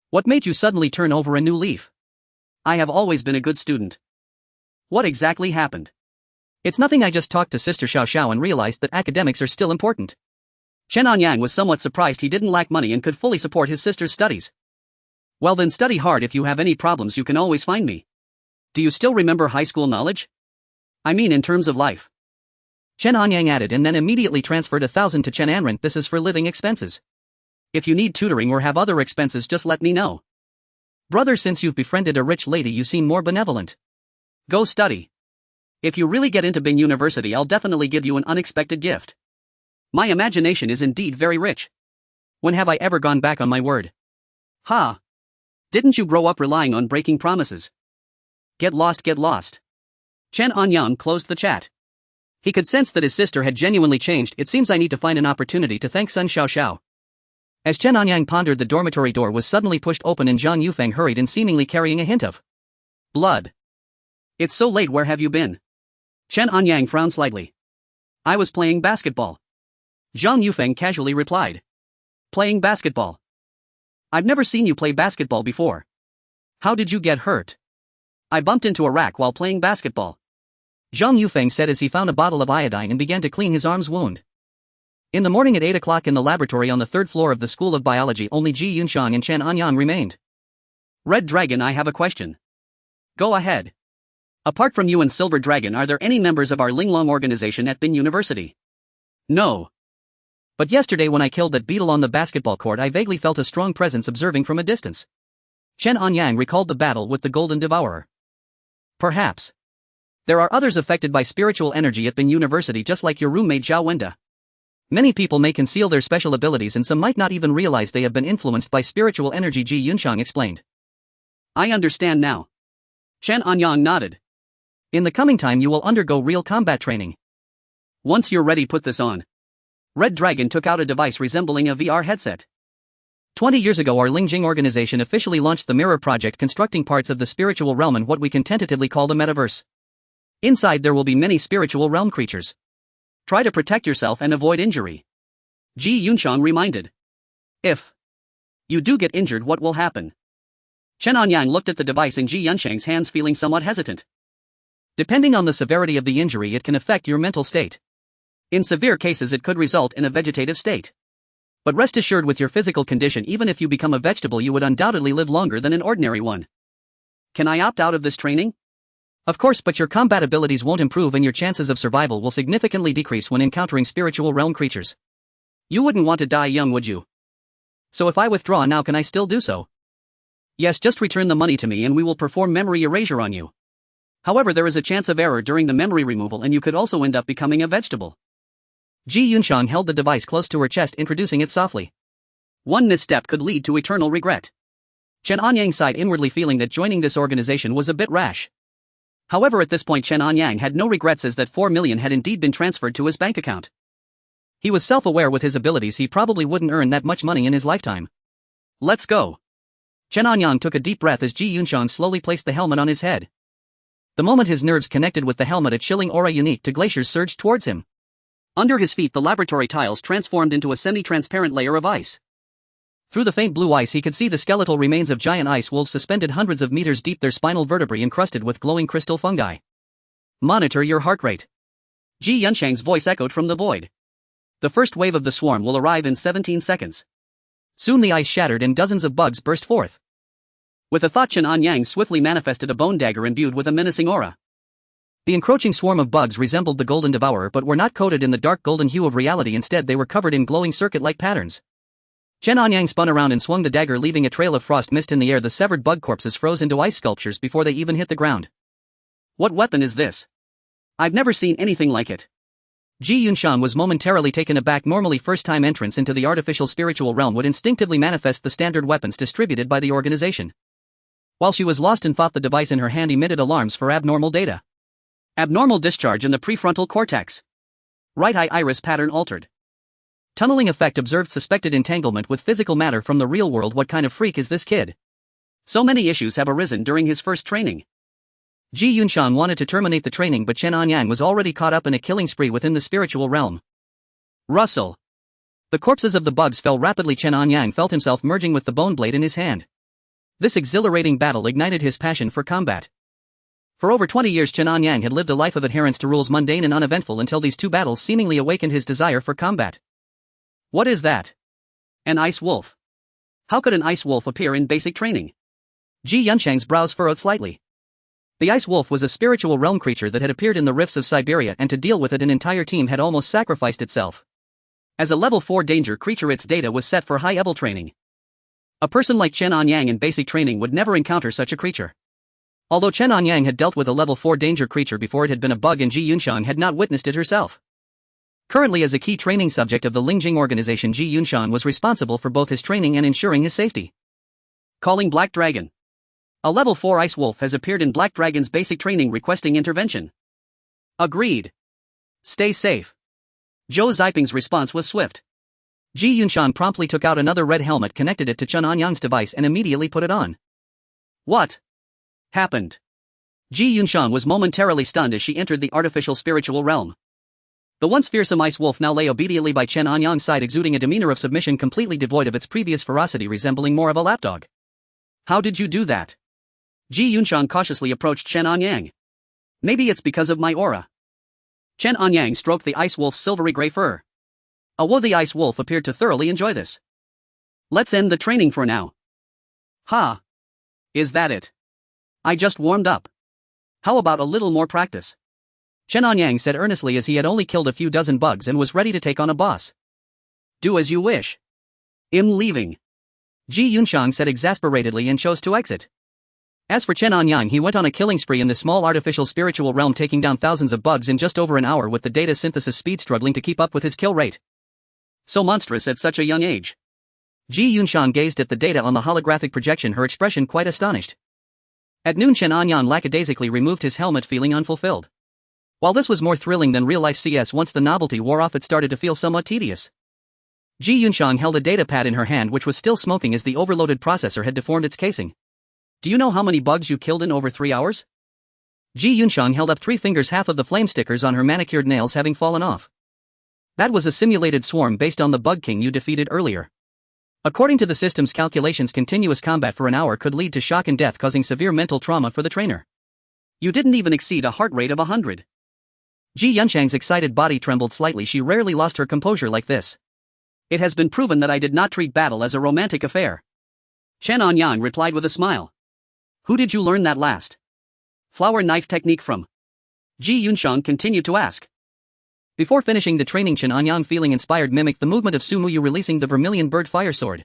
What made you suddenly turn over a new leaf? I have always been a good student. What exactly happened? It's nothing, I just talked to Sister Xiao Xiao and realized that academics are still important. Chen Anyang was somewhat surprised. He didn't lack money and could fully support his sister's studies. Well then, study hard. If you have any problems, you can always find me. Do you still remember high school knowledge? I mean in terms of life. Chen Anyang added, and then immediately transferred 1,000 to Chen Anren. This is for living expenses. If you need tutoring or have other expenses, just let me know. Brother, since you've befriended a rich lady, you seem more benevolent. Go study. If you really get into Bin University, I'll definitely give you an unexpected gift. My imagination is indeed very rich. When have I ever gone back on my word? Ha! Didn't you grow up relying on breaking promises? Get lost, get lost. Chen Anyang closed the chat. He could sense that his sister had genuinely changed. It seems I need to find an opportunity to thank Sun Xiaoxiao. As Chen Anyang pondered, the dormitory door was suddenly pushed open and Zhang Yufeng hurried in, seemingly carrying a hint of blood. It's so late, where have you been? Chen Anyang frowned slightly. I was playing basketball. Zhang Yufeng casually replied. Playing basketball? I've never seen you play basketball before. How did you get hurt? I bumped into a rack while playing basketball. Zhang Yufeng said as he found a bottle of iodine and began to clean his arm's wound. In the morning at 8 o'clock in the laboratory on the third floor of the School of Biology, only Ji Yunxiang and Chen Anyang remained. Red Dragon, I have a question. Go ahead. Apart from you and Silver Dragon, are there any members of our Linglong organization at Bin University? No. But yesterday when I killed that beetle on the basketball court, I vaguely felt a strong presence observing from a distance. Chen Anyang recalled the battle with the Golden Devourer. Perhaps. There are others affected by spiritual energy at Bin University, just like your roommate Zhao Wenda. Many people may conceal their special abilities and some might not even realize they have been influenced by spiritual energy, Ji Yunxiang explained. I understand now. Chen Anyang nodded. In the coming time you will undergo real combat training. Once you're ready, put this on. Red Dragon took out a device resembling a VR headset. 20 years ago our Lingjing organization officially launched the Mirror Project, constructing parts of the spiritual realm and what we can tentatively call the metaverse. Inside there will be many spiritual realm creatures. Try to protect yourself and avoid injury. Ji Yunxiang reminded. If you do get injured, what will happen? Chen Anyang looked at the device in Ji Yunxiang's hands, feeling somewhat hesitant. Depending on the severity of the injury, it can affect your mental state. In severe cases it could result in a vegetative state. But rest assured, with your physical condition, even if you become a vegetable you would undoubtedly live longer than an ordinary one. Can I opt out of this training? Of course, but your combat abilities won't improve and your chances of survival will significantly decrease when encountering spiritual realm creatures. You wouldn't want to die young, would you? So if I withdraw now, can I still do so? Yes, just return the money to me and we will perform memory erasure on you. However, there is a chance of error during the memory removal and you could also end up becoming a vegetable. Ji Yunxiang held the device close to her chest, introducing it softly. One misstep could lead to eternal regret. Chen Anyang sighed inwardly, feeling that joining this organization was a bit rash. However, at this point Chen Anyang had no regrets, as that 4 million had indeed been transferred to his bank account. He was self-aware with his abilities he probably wouldn't earn that much money in his lifetime. Let's go. Chen Anyang took a deep breath as Ji Yunxiang slowly placed the helmet on his head. The moment his nerves connected with the helmet, a chilling aura unique to glaciers surged towards him. Under his feet the laboratory tiles transformed into a semi-transparent layer of ice. Through the faint blue ice he could see the skeletal remains of giant ice wolves suspended hundreds of meters deep, their spinal vertebrae encrusted with glowing crystal fungi. Monitor your heart rate. Ji Yunxiang's voice echoed from the void. The first wave of the swarm will arrive in 17 seconds. Soon the ice shattered and dozens of bugs burst forth. With a thought, Chen Anyang swiftly manifested a bone dagger imbued with a menacing aura. The encroaching swarm of bugs resembled the Golden Devourer but were not coated in the dark golden hue of reality. Instead they were covered in glowing circuit-like patterns. Chen Anyang spun around and swung the dagger, leaving a trail of frost mist in the air. The severed bug corpses froze into ice sculptures before they even hit the ground. What weapon is this? I've never seen anything like it. Ji Yunxiang was momentarily taken aback. Normally first-time entrants into the artificial spiritual realm would instinctively manifest the standard weapons distributed by the organization. While she was lost in thought, the device in her hand emitted alarms for abnormal data. Abnormal discharge in the prefrontal cortex. Right eye iris pattern altered. Tunneling effect observed. Suspected entanglement with physical matter from the real world. What kind of freak is this kid? So many issues have arisen during his first training. Ji Yunxiang wanted to terminate the training, but Chen Anyang was already caught up in a killing spree within the spiritual realm. Rustle. The corpses of the bugs fell rapidly. Chen Anyang felt himself merging with the bone blade in his hand. This exhilarating battle ignited his passion for combat. For over 20 years Chen Anyang had lived a life of adherence to rules, mundane and uneventful, until these two battles seemingly awakened his desire for combat. What is that? An ice wolf. How could an ice wolf appear in basic training? Ji Yunxiang's brows furrowed slightly. The ice wolf was a spiritual realm creature that had appeared in the rifts of Siberia, and to deal with it an entire team had almost sacrificed itself. As a level 4 danger creature its data was set for high-level training. A person like Chen Anyang in basic training would never encounter such a creature. Although Chen Anyang had dealt with a level 4 danger creature before, it had been a bug and Ji Yunxiang had not witnessed it herself. Currently as a key training subject of the Lingjing organization, Ji Yunshan was responsible for both his training and ensuring his safety. Calling Black Dragon. A level 4 Ice Wolf has appeared in Black Dragon's basic training requesting intervention. Agreed. Stay safe. Zhou Ziping's response was swift. Ji Yunshan promptly took out another red helmet, connected it to Chen Anyang's device and immediately put it on. What happened? Ji Yunshan was momentarily stunned as she entered the artificial spiritual realm. The once fearsome Ice Wolf now lay obediently by Chen Anyang's side, exuding a demeanor of submission completely devoid of its previous ferocity, resembling more of a lapdog. How did you do that? Ji Yunshan cautiously approached Chen Anyang. Maybe it's because of my aura. Chen Anyang stroked the Ice Wolf's silvery gray fur. A worthy Ice Wolf appeared to thoroughly enjoy this. Let's end the training for now. Ha! Is that it? I just warmed up. How about a little more practice? Chen Anyang said earnestly, as he had only killed a few dozen bugs and was ready to take on a boss. Do as you wish. I'm leaving. Ji Yunshan said exasperatedly and chose to exit. As for Chen Anyang, he went on a killing spree in the small artificial spiritual realm, taking down thousands of bugs in just over an hour, with the data synthesis speed struggling to keep up with his kill rate. So monstrous at such a young age. Ji Yunshan gazed at the data on the holographic projection, her expression quite astonished. At noon, Chen Anyang lackadaisically removed his helmet, feeling unfulfilled. While this was more thrilling than real-life CS, once the novelty wore off it started to feel somewhat tedious. Ji Yunshan held a data pad in her hand, which was still smoking as the overloaded processor had deformed its casing. Do you know how many bugs you killed in over 3 hours? Ji Yunshan held up 3 fingers, half of the flame stickers on her manicured nails having fallen off. That was a simulated swarm based on the bug king you defeated earlier. According to the system's calculations, continuous combat for an hour could lead to shock and death, causing severe mental trauma for the trainer. You didn't even exceed a heart rate of 100. Ji Yunshan's excited body trembled slightly. She rarely lost her composure like this. It has been proven that I did not treat battle as a romantic affair. Chen Anyang replied with a smile. Who did you learn that last flower knife technique from? Ji Yunshan continued to ask. Before finishing the training, Chen Anyang, feeling inspired, mimicked the movement of Su Muyu, releasing the vermilion bird fire sword.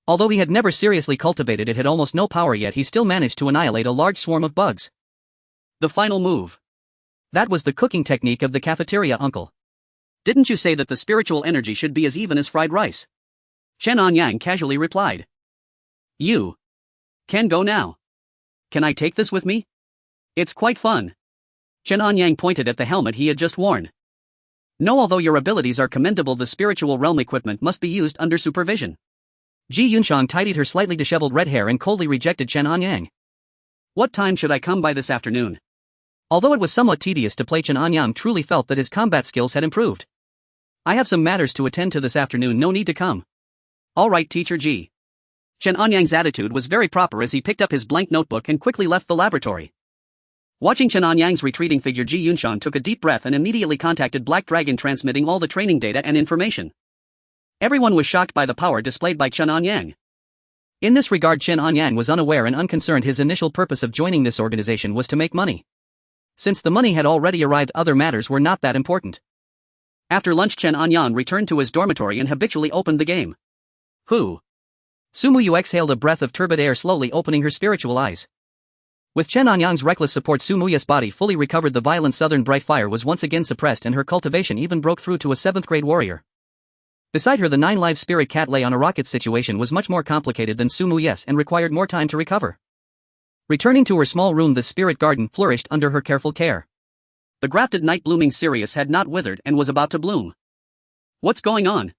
Although he had never seriously cultivated it, had almost no power, yet he still managed to annihilate a large swarm of bugs. The final move. That was the cooking technique of the cafeteria uncle. Didn't you say that the spiritual energy should be as even as fried rice? Chen Anyang casually replied. You can go now. Can I take this with me? It's quite fun. Chen Anyang pointed at the helmet he had just worn. No, although your abilities are commendable, the spiritual realm equipment must be used under supervision. Ji Yunshan tidied her slightly disheveled red hair and coldly rejected Chen Anyang. What time should I come by this afternoon? Although it was somewhat tedious to play, Chen Anyang truly felt that his combat skills had improved. I have some matters to attend to this afternoon, no need to come. All right, Teacher Ji. Chen Anyang's attitude was very proper as he picked up his blank notebook and quickly left the laboratory. Watching Chen Anyang's retreating figure, Ji Yunshan took a deep breath and immediately contacted Black Dragon, transmitting all the training data and information. Everyone was shocked by the power displayed by Chen Anyang. In this regard, Chen Anyang was unaware and unconcerned. His initial purpose of joining this organization was to make money. Since the money had already arrived, other matters were not that important. After lunch, Chen Anyang returned to his dormitory and habitually opened the game. Who? Su Muyu exhaled a breath of turbid air, slowly opening her spiritual eyes. With Chen Anyang's reckless support, Su Muyu's body fully recovered. The violent southern bright fire was once again suppressed, and her cultivation even broke through to a 7th grade warrior. Beside her, the 9-live spirit cat lay on a rocket. Situation was much more complicated than Su Muyu's and required more time to recover. Returning to her small room, the spirit garden flourished under her careful care. The grafted night-blooming Sirius had not withered and was about to bloom. What's going on?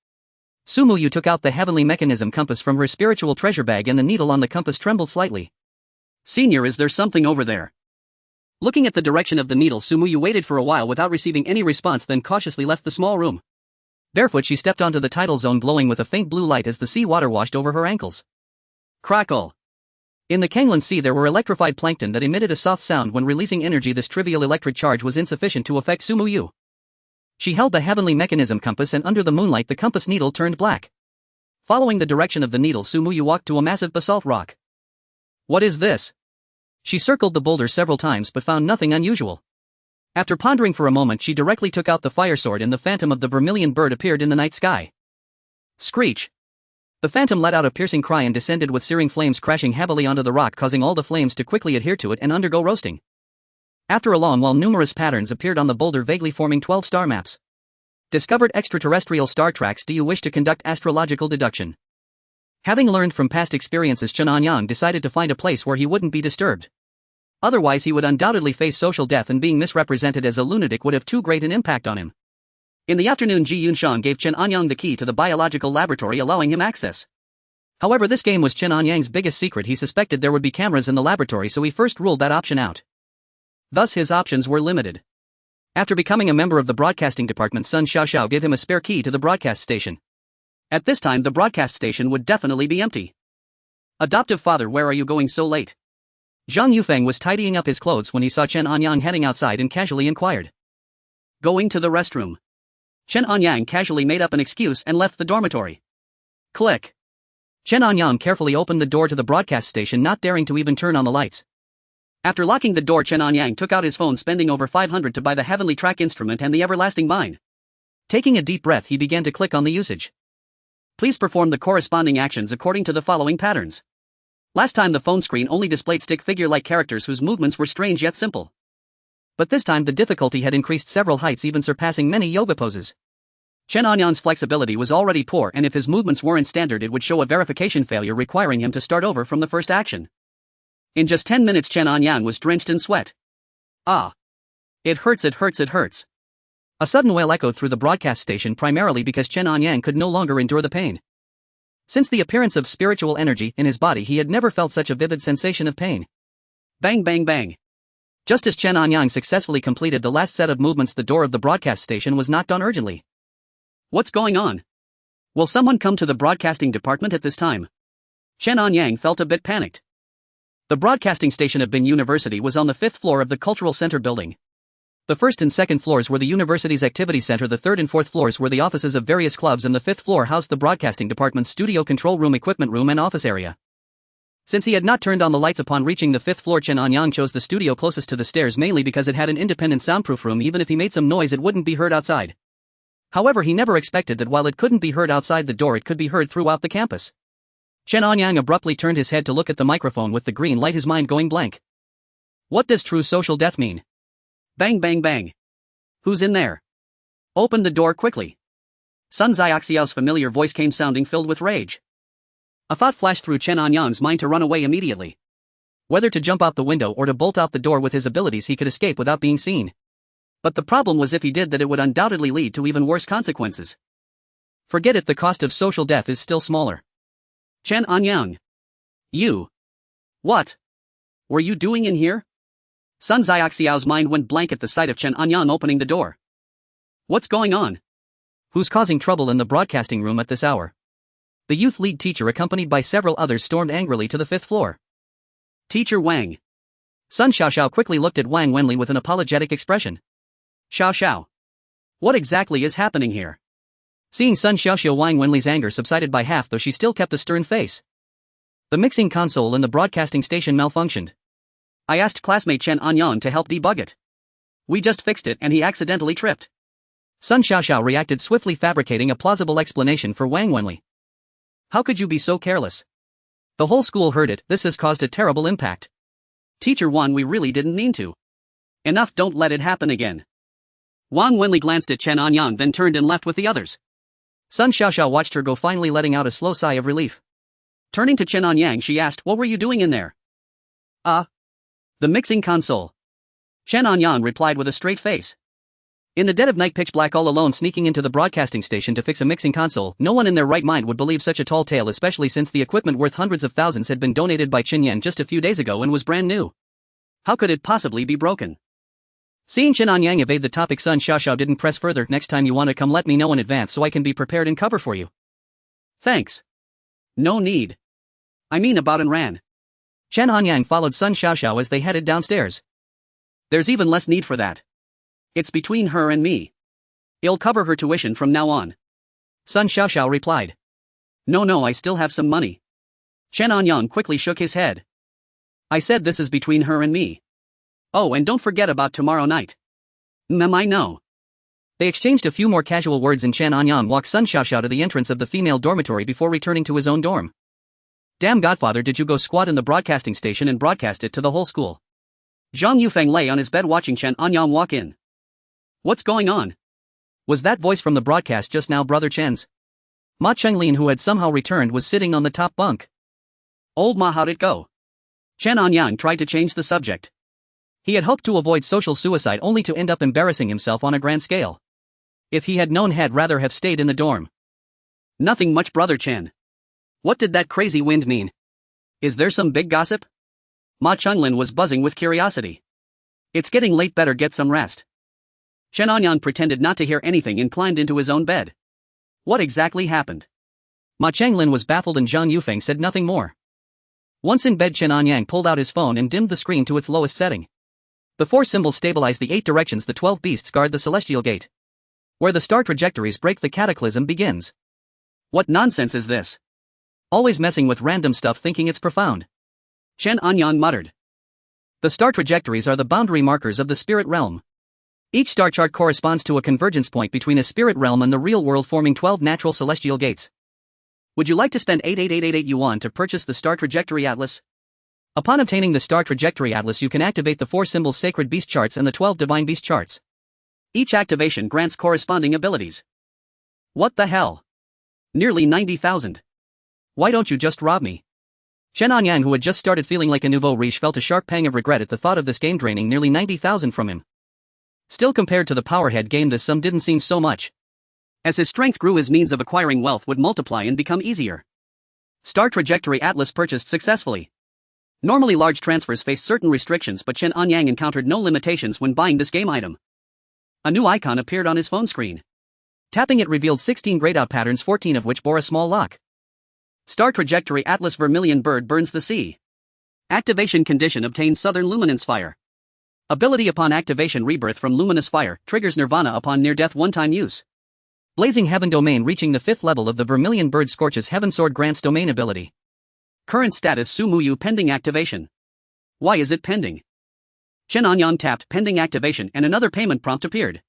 Su Muyu took out the heavenly mechanism compass from her spiritual treasure bag, and the needle on the compass trembled slightly. Senior, is there something over there? Looking at the direction of the needle, Su Muyu waited for a while without receiving any response, then cautiously left the small room. Barefoot, she stepped onto the tidal zone, glowing with a faint blue light as the sea water washed over her ankles. Crackle! In the Kanglan Sea, there were electrified plankton that emitted a soft sound when releasing energy. This trivial electric charge was insufficient to affect Su Muyu. She held the heavenly mechanism compass, and under the moonlight the compass needle turned black. Following the direction of the needle, Su Muyu walked to a massive basalt rock. What is this? She circled the boulder several times but found nothing unusual. After pondering for a moment, she directly took out the fire sword, and the phantom of the vermilion bird appeared in the night sky. Screech! The phantom let out a piercing cry and descended with searing flames, crashing heavily onto the rock, causing all the flames to quickly adhere to it and undergo roasting. After a long while, numerous patterns appeared on the boulder, vaguely forming 12 star maps. Discovered extraterrestrial star tracks. Do you wish to conduct astrological deduction? Having learned from past experiences, Chen Anyang decided to find a place where he wouldn't be disturbed. Otherwise he would undoubtedly face social death, and being misrepresented as a lunatic would have too great an impact on him. In the afternoon, Ji Yunshan gave Chen Anyang the key to the biological laboratory, allowing him access. However, this game was Chen Anyang's biggest secret. He suspected there would be cameras in the laboratory, so he first ruled that option out. Thus his options were limited. After becoming a member of the broadcasting department, Sun Xiaoxiao gave him a spare key to the broadcast station. At this time the broadcast station would definitely be empty. Adoptive father, where are you going so late? Zhang Yufeng was tidying up his clothes when he saw Chen Anyang heading outside and casually inquired. Going to the restroom. Chen Anyang casually made up an excuse and left the dormitory. Click. Chen Anyang carefully opened the door to the broadcast station, not daring to even turn on the lights. After locking the door, Chen Anyang took out his phone, spending over 500 to buy the heavenly track instrument and the everlasting mine. Taking a deep breath, he began to click on the usage. Please perform the corresponding actions according to the following patterns. Last time the phone screen only displayed stick figure-like characters whose movements were strange yet simple. But this time the difficulty had increased several heights, even surpassing many yoga poses. Chen Anyang's flexibility was already poor, and if his movements weren't standard it would show a verification failure, requiring him to start over from the first action. In just 10 minutes Chen Anyang was drenched in sweat. Ah. It hurts, it hurts, it hurts. A sudden wail echoed through the broadcast station, primarily because Chen Anyang could no longer endure the pain. Since the appearance of spiritual energy in his body, he had never felt such a vivid sensation of pain. Bang bang bang. Just as Chen Anyang successfully completed the last set of movements, the door of the broadcast station was knocked on urgently. What's going on? Will someone come to the broadcasting department at this time? Chen Anyang felt a bit panicked. The broadcasting station of Bin University was on the 5th floor of the Cultural Center building. The 1st and 2nd floors were the university's activity center, the 3rd and 4th floors were the offices of various clubs, and the 5th floor housed the broadcasting department's studio, control room, equipment room, and office area. Since he had not turned on the lights upon reaching the 5th floor, Chen Anyang chose the studio closest to the stairs, mainly because it had an independent soundproof room. Even if he made some noise, it wouldn't be heard outside. However, he never expected that while it couldn't be heard outside the door, it could be heard throughout the campus. Chen Anyang abruptly turned his head to look at the microphone with the green light, his mind going blank. What does true social death mean? Bang bang bang. Who's in there? Open the door quickly. Sun Xiaoxiao's familiar voice came, sounding filled with rage. A thought flashed through Chen Anyang's mind to run away immediately. Whether to jump out the window or to bolt out the door, with his abilities he could escape without being seen. But the problem was, if he did that, it would undoubtedly lead to even worse consequences. Forget it, the cost of social death is still smaller. Chen Anyang. You. What were you doing in here? Sun Xiaoxiao's mind went blank at the sight of Chen Anyang opening the door. What's going on? Who's causing trouble in the broadcasting room at this hour? The youth lead teacher, accompanied by several others, stormed angrily to the 5th floor. Teacher Wang. Sun Xiaoxiao quickly looked at Wang Wenli with an apologetic expression. Xiao. What exactly is happening here? Seeing Sun Xiaoxiao, Wang Wenli's anger subsided by half, though she still kept a stern face. The mixing console in the broadcasting station malfunctioned. I asked classmate Chen Anyang to help debug it. We just fixed it and he accidentally tripped. Sun Xiaoxiao reacted swiftly, fabricating a plausible explanation for Wang Wenli. How could you be so careless? The whole school heard it. This has caused a terrible impact. Teacher Wan, we really didn't mean to. Enough, don't let it happen again. Wang Wenli glanced at Chen Anyang, then turned and left with the others. Sun Xiaoxiao watched her go, finally letting out a slow sigh of relief. Turning to Chen Anyang, she asked, what were you doing in there? The mixing console. Chen Anyang replied with a straight face. In the dead of night, pitch black, all alone, sneaking into the broadcasting station to fix a mixing console, no one in their right mind would believe such a tall tale, especially since the equipment worth hundreds of thousands had been donated by Qin Yan just a few days ago and was brand new. How could it possibly be broken? Seeing Chen Anyang evade the topic, Sun Xiaoxiao didn't press further. Next time you want to come, let me know in advance so I can be prepared and cover for you. Thanks. No need. I mean about, and ran. Chen Anyang followed Sun Xiaoxiao as they headed downstairs. There's even less need for that. It's between her and me. I'll cover her tuition from now on. Sun Xiaoxiao replied. No, I still have some money. Chen Anyang quickly shook his head. I said this is between her and me. Oh, and don't forget about tomorrow night. I know. They exchanged a few more casual words and Chen Anyang walked Sun Xiaoxiao to the entrance of the female dormitory before returning to his own dorm. Damn godfather, did you go squat in the broadcasting station and broadcast it to the whole school? Zhang Yufeng lay on his bed watching Chen Anyang walk in. What's going on? Was that voice from the broadcast just now Brother Chen's? Ma Chenglin, who had somehow returned, was sitting on the top bunk. Old Ma, how'd it go? Chen Anyang tried to change the subject. He had hoped to avoid social suicide only to end up embarrassing himself on a grand scale. If he had known, he'd rather have stayed in the dorm. Nothing much, Brother Chen. What did that crazy wind mean? Is there some big gossip? Ma Chenglin was buzzing with curiosity. It's getting late, better get some rest. Chen Anyang pretended not to hear anything and climbed into his own bed. What exactly happened? Ma Chenglin was baffled and Zhang Yufeng said nothing more. Once in bed, Chen Anyang pulled out his phone and dimmed the screen to its lowest setting. The 4 symbols stabilize the 8 directions the 12 beasts guard the celestial gate. Where the star trajectories break, the cataclysm begins. What nonsense is this? Always messing with random stuff thinking it's profound. Chen Anyang muttered. The star trajectories are the boundary markers of the spirit realm. Each star chart corresponds to a convergence point between a spirit realm and the real world, forming 12 natural celestial gates. Would you like to spend 88888 yuan to purchase the Star Trajectory Atlas? Upon obtaining the Star Trajectory Atlas, you can activate the 4 symbols sacred beast charts and the 12 divine beast charts. Each activation grants corresponding abilities. What the hell? Nearly 90,000. Why don't you just rob me? Chen Anyang, who had just started feeling like a nouveau riche, felt a sharp pang of regret at the thought of this game draining nearly 90,000 from him. Still, compared to the Powerhead game, this sum didn't seem so much. As his strength grew, his means of acquiring wealth would multiply and become easier. Star Trajectory Atlas purchased successfully. Normally large transfers face certain restrictions, but Chen Anyang encountered no limitations when buying this game item. A new icon appeared on his phone screen. Tapping it revealed 16 grayed out patterns, 14 of which bore a small lock. Star Trajectory Atlas Vermilion Bird burns the sea. Activation condition: obtain Southern Luminance Fire. Ability: upon activation, rebirth from luminous fire, triggers Nirvana upon near-death one-time use. Blazing Heaven domain: reaching the 5th level of the Vermilion Bird scorches Heaven Sword, grants domain ability. Current status: Su Muyu, pending activation. Why is it pending? Chen Anyang tapped pending activation and another payment prompt appeared.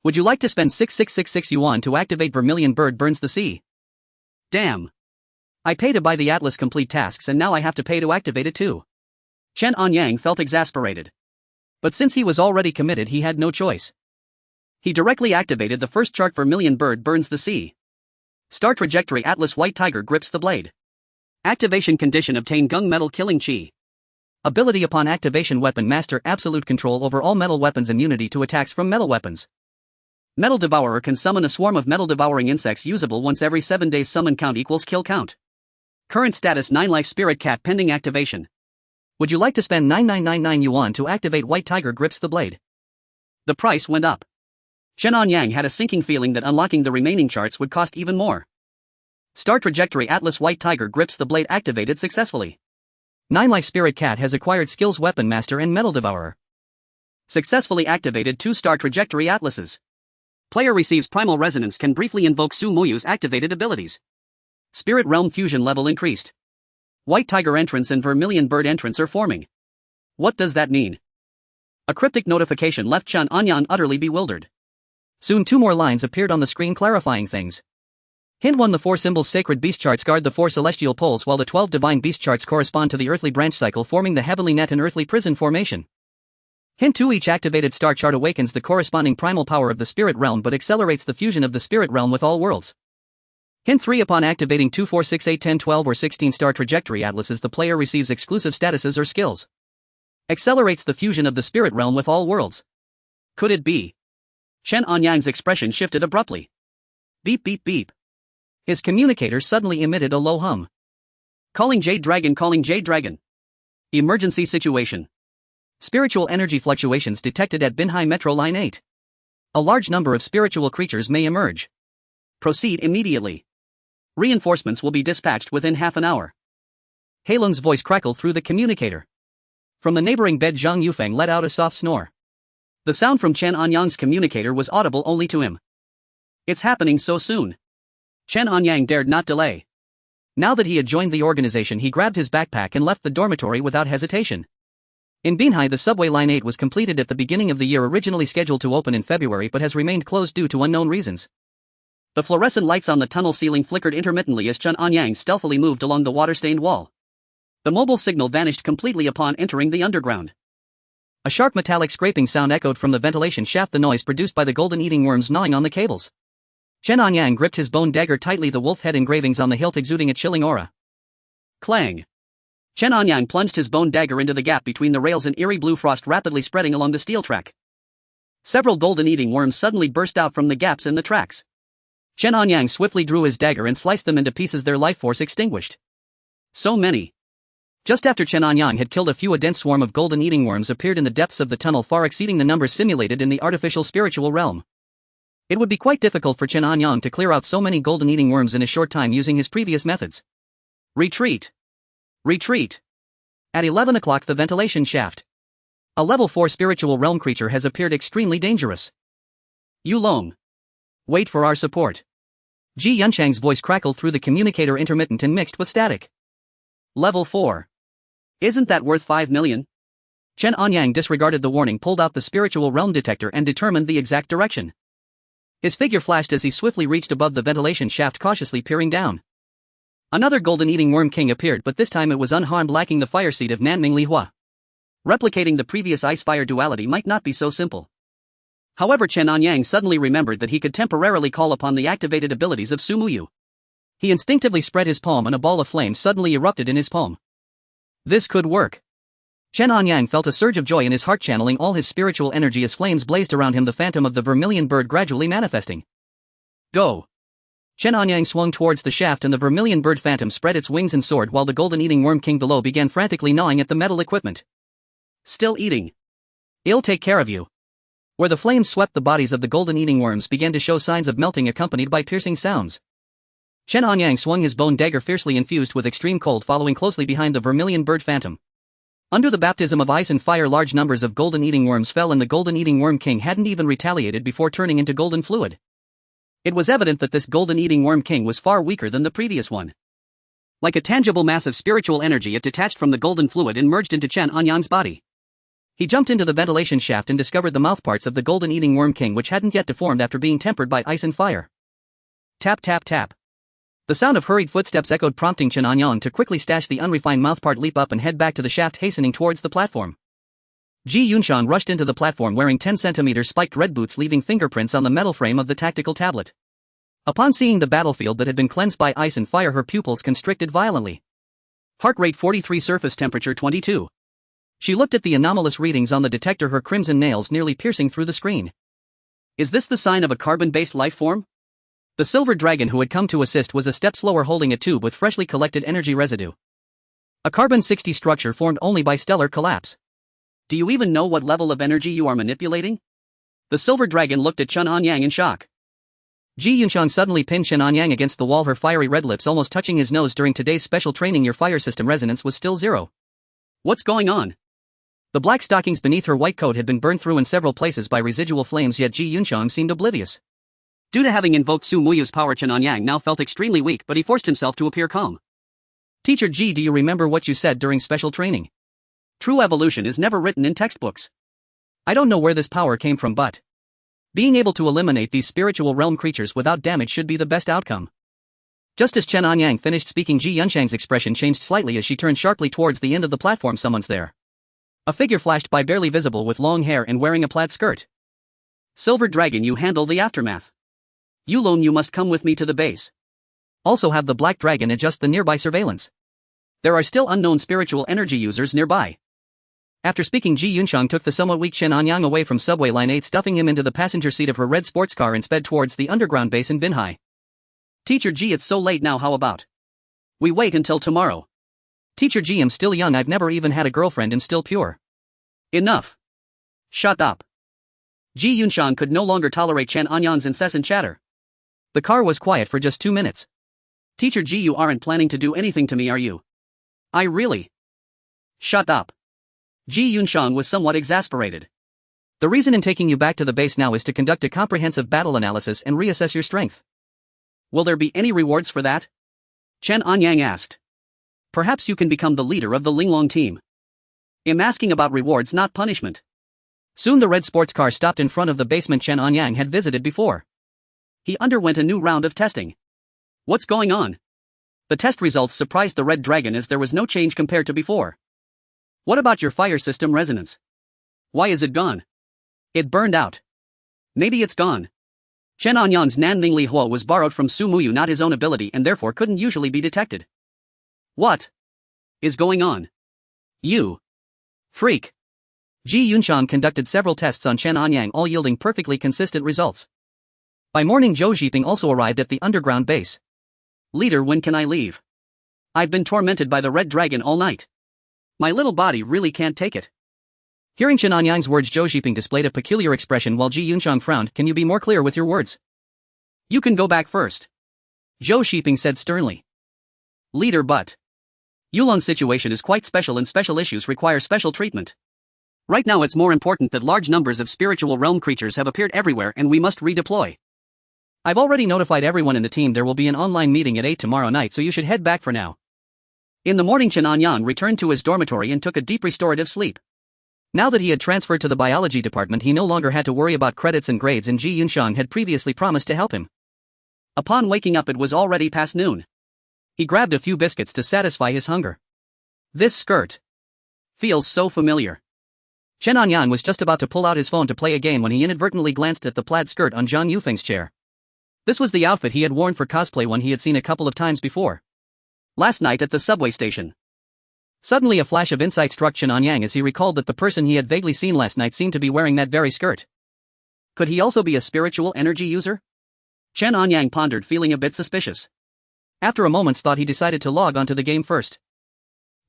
Would you like to spend 6666 yuan to activate Vermilion Bird burns the sea? Damn. I pay to buy the Atlas complete tasks and now I have to pay to activate it too. Chen Anyang felt exasperated. But since he was already committed, he had no choice. He directly activated the first chart: Vermilion Bird burns the sea. Star Trajectory Atlas White Tiger grips the blade. Activation condition: obtain Gung Metal Killing Chi. Ability: upon activation, weapon master absolute control over all metal weapons, immunity to attacks from metal weapons. Metal Devourer can summon a swarm of metal devouring insects, usable once every 7 days. Summon count equals kill count. Current status: 9 life. Spirit Cat, pending activation. Would you like to spend 9999 yuan to activate White Tiger grips the blade? The price went up. Chen Anyang had a sinking feeling that unlocking the remaining charts would cost even more. Star Trajectory Atlas White Tiger grips the blade activated successfully. 9 life. Spirit Cat has acquired skills Weapon Master and Metal Devourer. Successfully activated 2 Star Trajectory Atlases. Player receives Primal Resonance, can briefly invoke Su Muyu's activated abilities. Spirit Realm fusion level increased. White Tiger entrance and Vermilion Bird entrance are forming. What does that mean? A cryptic notification left Chen Anyang utterly bewildered. Soon 2 more lines appeared on the screen clarifying things. Hint 1: the 4 symbols sacred beast charts guard the 4 celestial poles, while the 12 divine beast charts correspond to the earthly branch cycle, forming the heavenly net and earthly prison formation. Hint 2: each activated star chart awakens the corresponding primal power of the spirit realm but accelerates the fusion of the spirit realm with all worlds. Hint 3: upon activating 2, 4, 6, 8, 10, 12 or 16 star trajectory atlases, the player receives exclusive statuses or skills. Accelerates the fusion of the spirit realm with all worlds. Could it be? Chen Anyang's expression shifted abruptly. Beep beep beep. His communicator suddenly emitted a low hum. Calling Jade Dragon, calling Jade Dragon. Emergency situation. Spiritual energy fluctuations detected at Binhai Metro Line 8. A large number of spiritual creatures may emerge. Proceed immediately. Reinforcements will be dispatched within half an hour. Heilung's voice crackled through the communicator. From the neighboring bed, Zhang Yufeng let out a soft snore. The sound from Chen Anyang's communicator was audible only to him. It's happening so soon. Chen Anyang dared not delay. Now that he had joined the organization, he grabbed his backpack and left the dormitory without hesitation. In Binhai, the subway line 8 was completed at the beginning of the year, originally scheduled to open in February but has remained closed due to unknown reasons. The fluorescent lights on the tunnel ceiling flickered intermittently as Chen Anyang stealthily moved along the water-stained wall. The mobile signal vanished completely upon entering the underground. A sharp metallic scraping sound echoed from the ventilation shaft, the noise produced by the golden eating worms gnawing on the cables. Chen Anyang gripped his bone dagger tightly, the wolf head engravings on the hilt exuding a chilling aura. Clang. Chen Anyang plunged his bone dagger into the gap between the rails, and eerie blue frost rapidly spreading along the steel track. Several golden eating worms suddenly burst out from the gaps in the tracks. Chen Anyang swiftly drew his dagger and sliced them into pieces, their life force extinguished. So many. Just after Chen Anyang had killed a few, a dense swarm of golden eating worms appeared in the depths of the tunnel, far exceeding the numbers simulated in the artificial spiritual realm. It would be quite difficult for Chen Anyang to clear out so many golden eating worms in a short time using his previous methods. Retreat! Retreat! At 11 o'clock, the ventilation shaft. A level 4 spiritual realm creature has appeared, extremely dangerous. Yulong. Wait for our support. Ji Yunchang's voice crackled through the communicator, intermittent and mixed with static. Level 4. Isn't that worth 5 million? Chen Anyang disregarded the warning, pulled out the spiritual realm detector and determined the exact direction. His figure flashed as he swiftly reached above the ventilation shaft, cautiously peering down. Another golden eating worm king appeared, but this time it was unharmed, lacking the fire seed of Nanming Lihua. Replicating the previous ice-fire duality might not be so simple. However, Chen Anyang suddenly remembered that he could temporarily call upon the activated abilities of Sumuyu. He instinctively spread his palm, and a ball of flame suddenly erupted in his palm. This could work. Chen Anyang felt a surge of joy in his heart, channeling all his spiritual energy as flames blazed around him, the phantom of the vermilion bird gradually manifesting. Go! Chen Anyang swung towards the shaft, and the vermilion bird phantom spread its wings and soared, while the golden eating worm king below began frantically gnawing at the metal equipment. Still eating. I'll take care of you. Where the flames swept, the bodies of the golden eating worms began to show signs of melting, accompanied by piercing sounds. Chen Anyang swung his bone dagger fiercely, infused with extreme cold, following closely behind the vermilion bird phantom. Under the baptism of ice and fire, large numbers of golden eating worms fell, and the golden eating worm king hadn't even retaliated before turning into golden fluid. It was evident that this golden eating worm king was far weaker than the previous one. Like a tangible mass of spiritual energy, it detached from the golden fluid and merged into Chen Anyang's body. He jumped into the ventilation shaft and discovered the mouthparts of the golden eating worm king, which hadn't yet deformed after being tempered by ice and fire. Tap tap tap. The sound of hurried footsteps echoed, prompting Chen Anyang to quickly stash the unrefined mouthpart, leap up and head back to the shaft, hastening towards the platform. Ji Yunshan rushed into the platform wearing 10-centimeter spiked red boots, leaving fingerprints on the metal frame of the tactical tablet. Upon seeing the battlefield that had been cleansed by ice and fire, her pupils constricted violently. Heart rate 43, surface temperature 22. She looked at the anomalous readings on the detector, her crimson nails nearly piercing through the screen. Is this the sign of a carbon-based life form? The silver dragon who had come to assist was a step slower, holding a tube with freshly collected energy residue. A carbon-60 structure formed only by stellar collapse. Do you even know what level of energy you are manipulating? The silver dragon looked at Chen Anyang in shock. Ji Yunshan suddenly pinned Chen Anyang against the wall, her fiery red lips almost touching his nose. During today's special training, your fire system resonance was still 0. What's going on? The black stockings beneath her white coat had been burned through in several places by residual flames, yet Ji Yunshan seemed oblivious. Due to having invoked Su Muyu's power, Chen Anyang now felt extremely weak, but he forced himself to appear calm. Teacher Ji, do you remember what you said during special training? True evolution is never written in textbooks. I don't know where this power came from, but being able to eliminate these spiritual realm creatures without damage should be the best outcome. Just as Chen Anyang finished speaking, Ji Yunshang's expression changed slightly as she turned sharply towards the end of the platform. Someone's there. A figure flashed by, barely visible, with long hair and wearing a plaid skirt. Silver Dragon, you handle the aftermath. Yulong, you must come with me to the base. Also have the Black Dragon adjust the nearby surveillance. There are still unknown spiritual energy users nearby. After speaking, Ji Yunshang took the somewhat weak Chen Anyang away from subway line 8, stuffing him into the passenger seat of her red sports car, and sped towards the underground base in Binhai. Teacher Ji, it's so late now, how about we wait until tomorrow? Teacher Ji, I'm still young, I've never even had a girlfriend, and still pure. Enough. Shut up. Ji Yunshan could no longer tolerate Chen Anyang's incessant chatter. The car was quiet for just 2 minutes. Teacher Ji, you aren't planning to do anything to me, are you? I really. Shut up. Ji Yunshan was somewhat exasperated. The reason in taking you back to the base now is to conduct a comprehensive battle analysis and reassess your strength. Will there be any rewards for that? Chen Anyang asked. Perhaps you can become the leader of the Linglong team. I'm asking about rewards, not punishment. Soon the red sports car stopped in front of the basement Chen Anyang had visited before. He underwent a new round of testing. What's going on? The test results surprised the red dragon, as there was no change compared to before. What about your fire system resonance? Why is it gone? It burned out. Maybe it's gone. Chen Anyang's Nanling Li Huo was borrowed from Su Muyu, not his own ability, and therefore couldn't usually be detected. What is going on? You freak. Ji Yunxiang conducted several tests on Chen Anyang, all yielding perfectly consistent results. By morning, Zhou Zhiping also arrived at the underground base. Leader, when can I leave? I've been tormented by the red dragon all night. My little body really can't take it. Hearing Chen Anyang's words, Zhou Zhiping displayed a peculiar expression while Ji Yunxiang frowned. Can you be more clear with your words? You can go back first. Zhou Zhiping said sternly. Leader, but Yulon's situation is quite special and special issues require special treatment. Right now it's more important that large numbers of spiritual realm creatures have appeared everywhere and we must redeploy. I've already notified everyone in the team there will be an online meeting at 8 tomorrow night, so you should head back for now. In the morning, Chen Anyang returned to his dormitory and took a deep restorative sleep. Now that he had transferred to the biology department, he no longer had to worry about credits and grades, and Ji Yunxiang had previously promised to help him. Upon waking up, it was already past noon. He grabbed a few biscuits to satisfy his hunger. This skirt feels so familiar. Chen Anyang was just about to pull out his phone to play a game when he inadvertently glanced at the plaid skirt on Zhang Yufeng's chair. This was the outfit he had worn for cosplay one he had seen a couple of times before. Last night at the subway station. Suddenly a flash of insight struck Chen Anyang as he recalled that the person he had vaguely seen last night seemed to be wearing that very skirt. Could he also be a spiritual energy user? Chen Anyang pondered, feeling a bit suspicious. After a moment's thought, he decided to log onto the game first.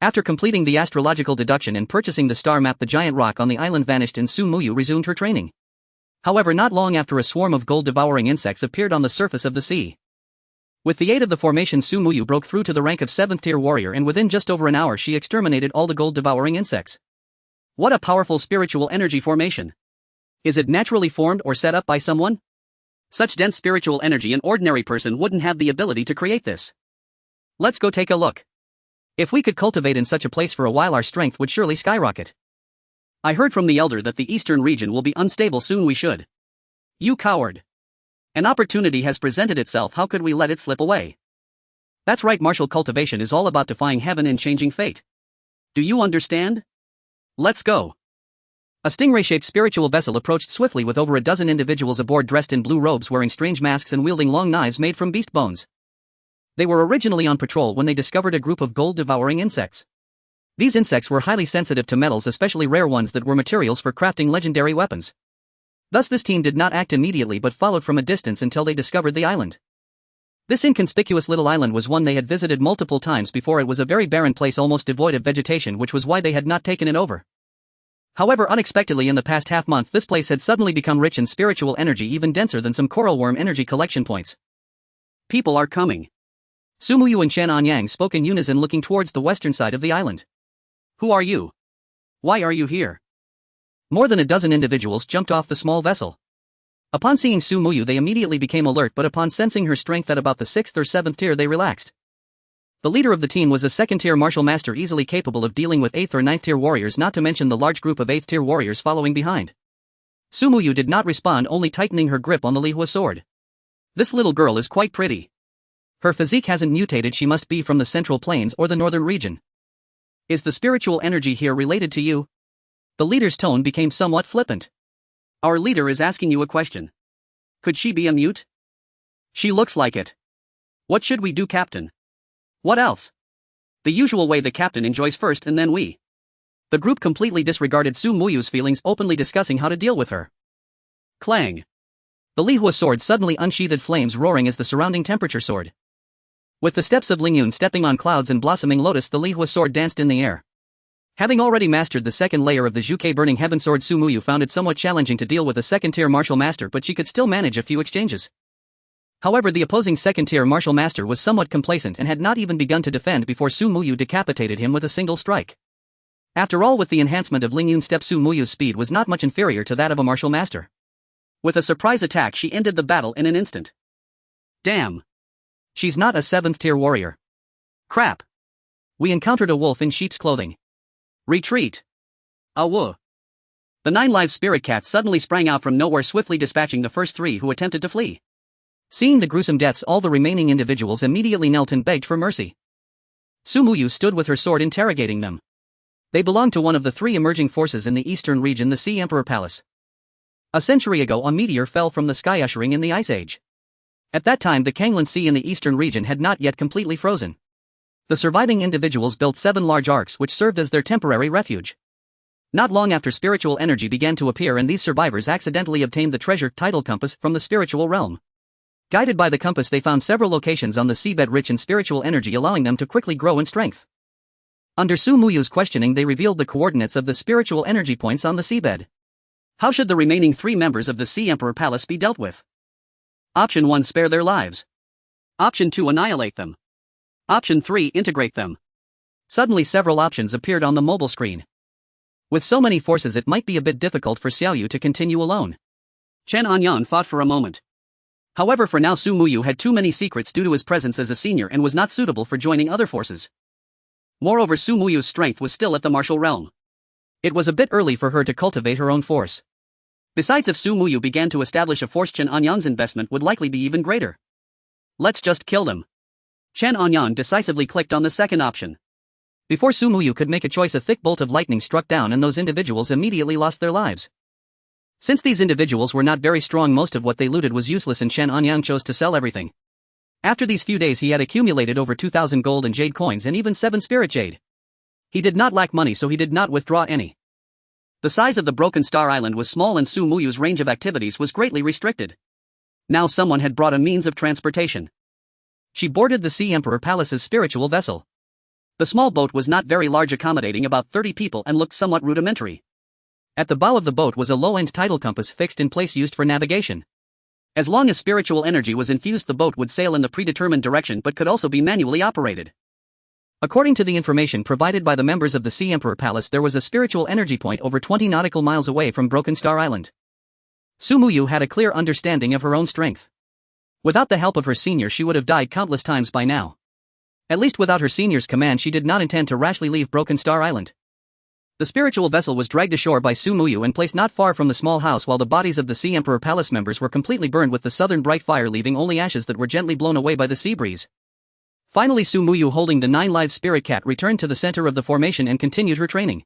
After completing the astrological deduction and purchasing the star map, the giant rock on the island vanished and Su Muyu resumed her training. However, not long after, a swarm of gold-devouring insects appeared on the surface of the sea. With the aid of the formation, Su Muyu broke through to the rank of 7th tier warrior, and within just over an hour she exterminated all the gold-devouring insects. What a powerful spiritual energy formation. Is it naturally formed or set up by someone? Such dense spiritual energy, an ordinary person wouldn't have the ability to create this. Let's go take a look. If we could cultivate in such a place for a while, our strength would surely skyrocket. I heard from the elder that the eastern region will be unstable soon. We should. You coward. An opportunity has presented itself, how could we let it slip away? That's right, martial cultivation is all about defying heaven and changing fate. Do you understand? Let's go. A stingray-shaped spiritual vessel approached swiftly with over a dozen individuals aboard, dressed in blue robes, wearing strange masks and wielding long knives made from beast bones. They were originally on patrol when they discovered a group of gold-devouring insects. These insects were highly sensitive to metals, especially rare ones that were materials for crafting legendary weapons. Thus this team did not act immediately but followed from a distance until they discovered the island. This inconspicuous little island was one they had visited multiple times before. It was a very barren place, almost devoid of vegetation, which was why they had not taken it over. However, unexpectedly in the past half-month, this place had suddenly become rich in spiritual energy, even denser than some coral worm energy collection points. People are coming. Su Muyu and Chen Anyang spoke in unison, looking towards the western side of the island. Who are you? Why are you here? More than a dozen individuals jumped off the small vessel. Upon seeing Su Muyu, they immediately became alert, but upon sensing her strength at about the 6th or 7th tier, they relaxed. The leader of the team was a 2nd tier martial master, easily capable of dealing with 8th or 9th tier warriors, not to mention the large group of 8th tier warriors following behind. Su Muyu did not respond, only tightening her grip on the Li Hua sword. This little girl is quite pretty. Her physique hasn't mutated. She must be from the Central Plains or the Northern region. Is the spiritual energy here related to you? The leader's tone became somewhat flippant. Our leader is asking you a question. Could she be a mute? She looks like it. What should we do, Captain? What else? The usual way the captain enjoys first and then we. The group completely disregarded Su Muyu's feelings, openly discussing how to deal with her. Clang. The Li Hua sword suddenly unsheathed, flames roaring as the surrounding temperature soared. With the steps of Lingyun stepping on clouds and blossoming lotus, the Li Hua sword danced in the air. Having already mastered the 2nd layer of the Zhuke Burning Heaven sword, Su Muyu found it somewhat challenging to deal with a 2nd tier martial master, but she could still manage a few exchanges. However, the opposing 2nd tier martial master was somewhat complacent and had not even begun to defend before Su Muyu decapitated him with a single strike. After all, with the enhancement of Lingyun step, Su Muyu's speed was not much inferior to that of a martial master. With a surprise attack, she ended the battle in an instant. Damn. She's not a 7th tier warrior. Crap. We encountered a wolf in sheep's clothing. Retreat. Awu. The 9 live spirit cats suddenly sprang out from nowhere, swiftly dispatching the first 3 who attempted to flee. Seeing the gruesome deaths, all the remaining individuals immediately knelt and begged for mercy. Su Muyu stood with her sword, interrogating them. They belonged to one of the three emerging forces in the eastern region, the Sea Emperor Palace. A century ago, a meteor fell from the sky, ushering in the Ice Age. At that time, the Kanglan Sea in the eastern region had not yet completely frozen. The surviving individuals built 7 large arks which served as their temporary refuge. Not long after, spiritual energy began to appear, and these survivors accidentally obtained the treasure tidal compass from the spiritual realm. Guided by the compass, they found several locations on the seabed rich in spiritual energy, allowing them to quickly grow in strength. Under Su Muyu's questioning, they revealed the coordinates of the spiritual energy points on the seabed. How should the remaining 3 members of the Sea Emperor Palace be dealt with? Option 1: spare their lives. Option 2: annihilate them. Option 3: integrate them. Suddenly several options appeared on the mobile screen. With so many forces, it might be a bit difficult for Xiaoyu to continue alone. Chen Anyang thought for a moment. However, for now Su Muyu had too many secrets due to his presence as a senior and was not suitable for joining other forces. Moreover, Su Muyu's strength was still at the martial realm. It was a bit early for her to cultivate her own force. Besides, if Su Muyu began to establish a force, Chen Anyang's investment would likely be even greater. Let's just kill them. Chen Anyang decisively clicked on the second option. Before Su Muyu could make a choice, a thick bolt of lightning struck down and those individuals immediately lost their lives. Since these individuals were not very strong, most of what they looted was useless, and Chen Anyang chose to sell everything. After these few days, he had accumulated over 2,000 gold and jade coins and even 7 spirit jade. He did not lack money, so he did not withdraw any. The size of the Broken Star Island was small and Su Muyu's range of activities was greatly restricted. Now someone had brought a means of transportation. She boarded the Sea Emperor Palace's spiritual vessel. The small boat was not very large, accommodating about 30 people, and looked somewhat rudimentary. At the bow of the boat was a low-end tidal compass fixed in place, used for navigation. As long as spiritual energy was infused, the boat would sail in the predetermined direction but could also be manually operated. According to the information provided by the members of the Sea Emperor Palace, there was a spiritual energy point over 20 nautical miles away from Broken Star Island. Su Muyu had a clear understanding of her own strength. Without the help of her senior, she would have died countless times by now. At least without her senior's command, she did not intend to rashly leave Broken Star Island. The spiritual vessel was dragged ashore by Su Muyu and placed not far from the small house, while the bodies of the Sea Emperor Palace members were completely burned with the southern bright fire, leaving only ashes that were gently blown away by the sea breeze. Finally, Su Muyu, holding the 9 lives spirit cat, returned to the center of the formation and continued her training.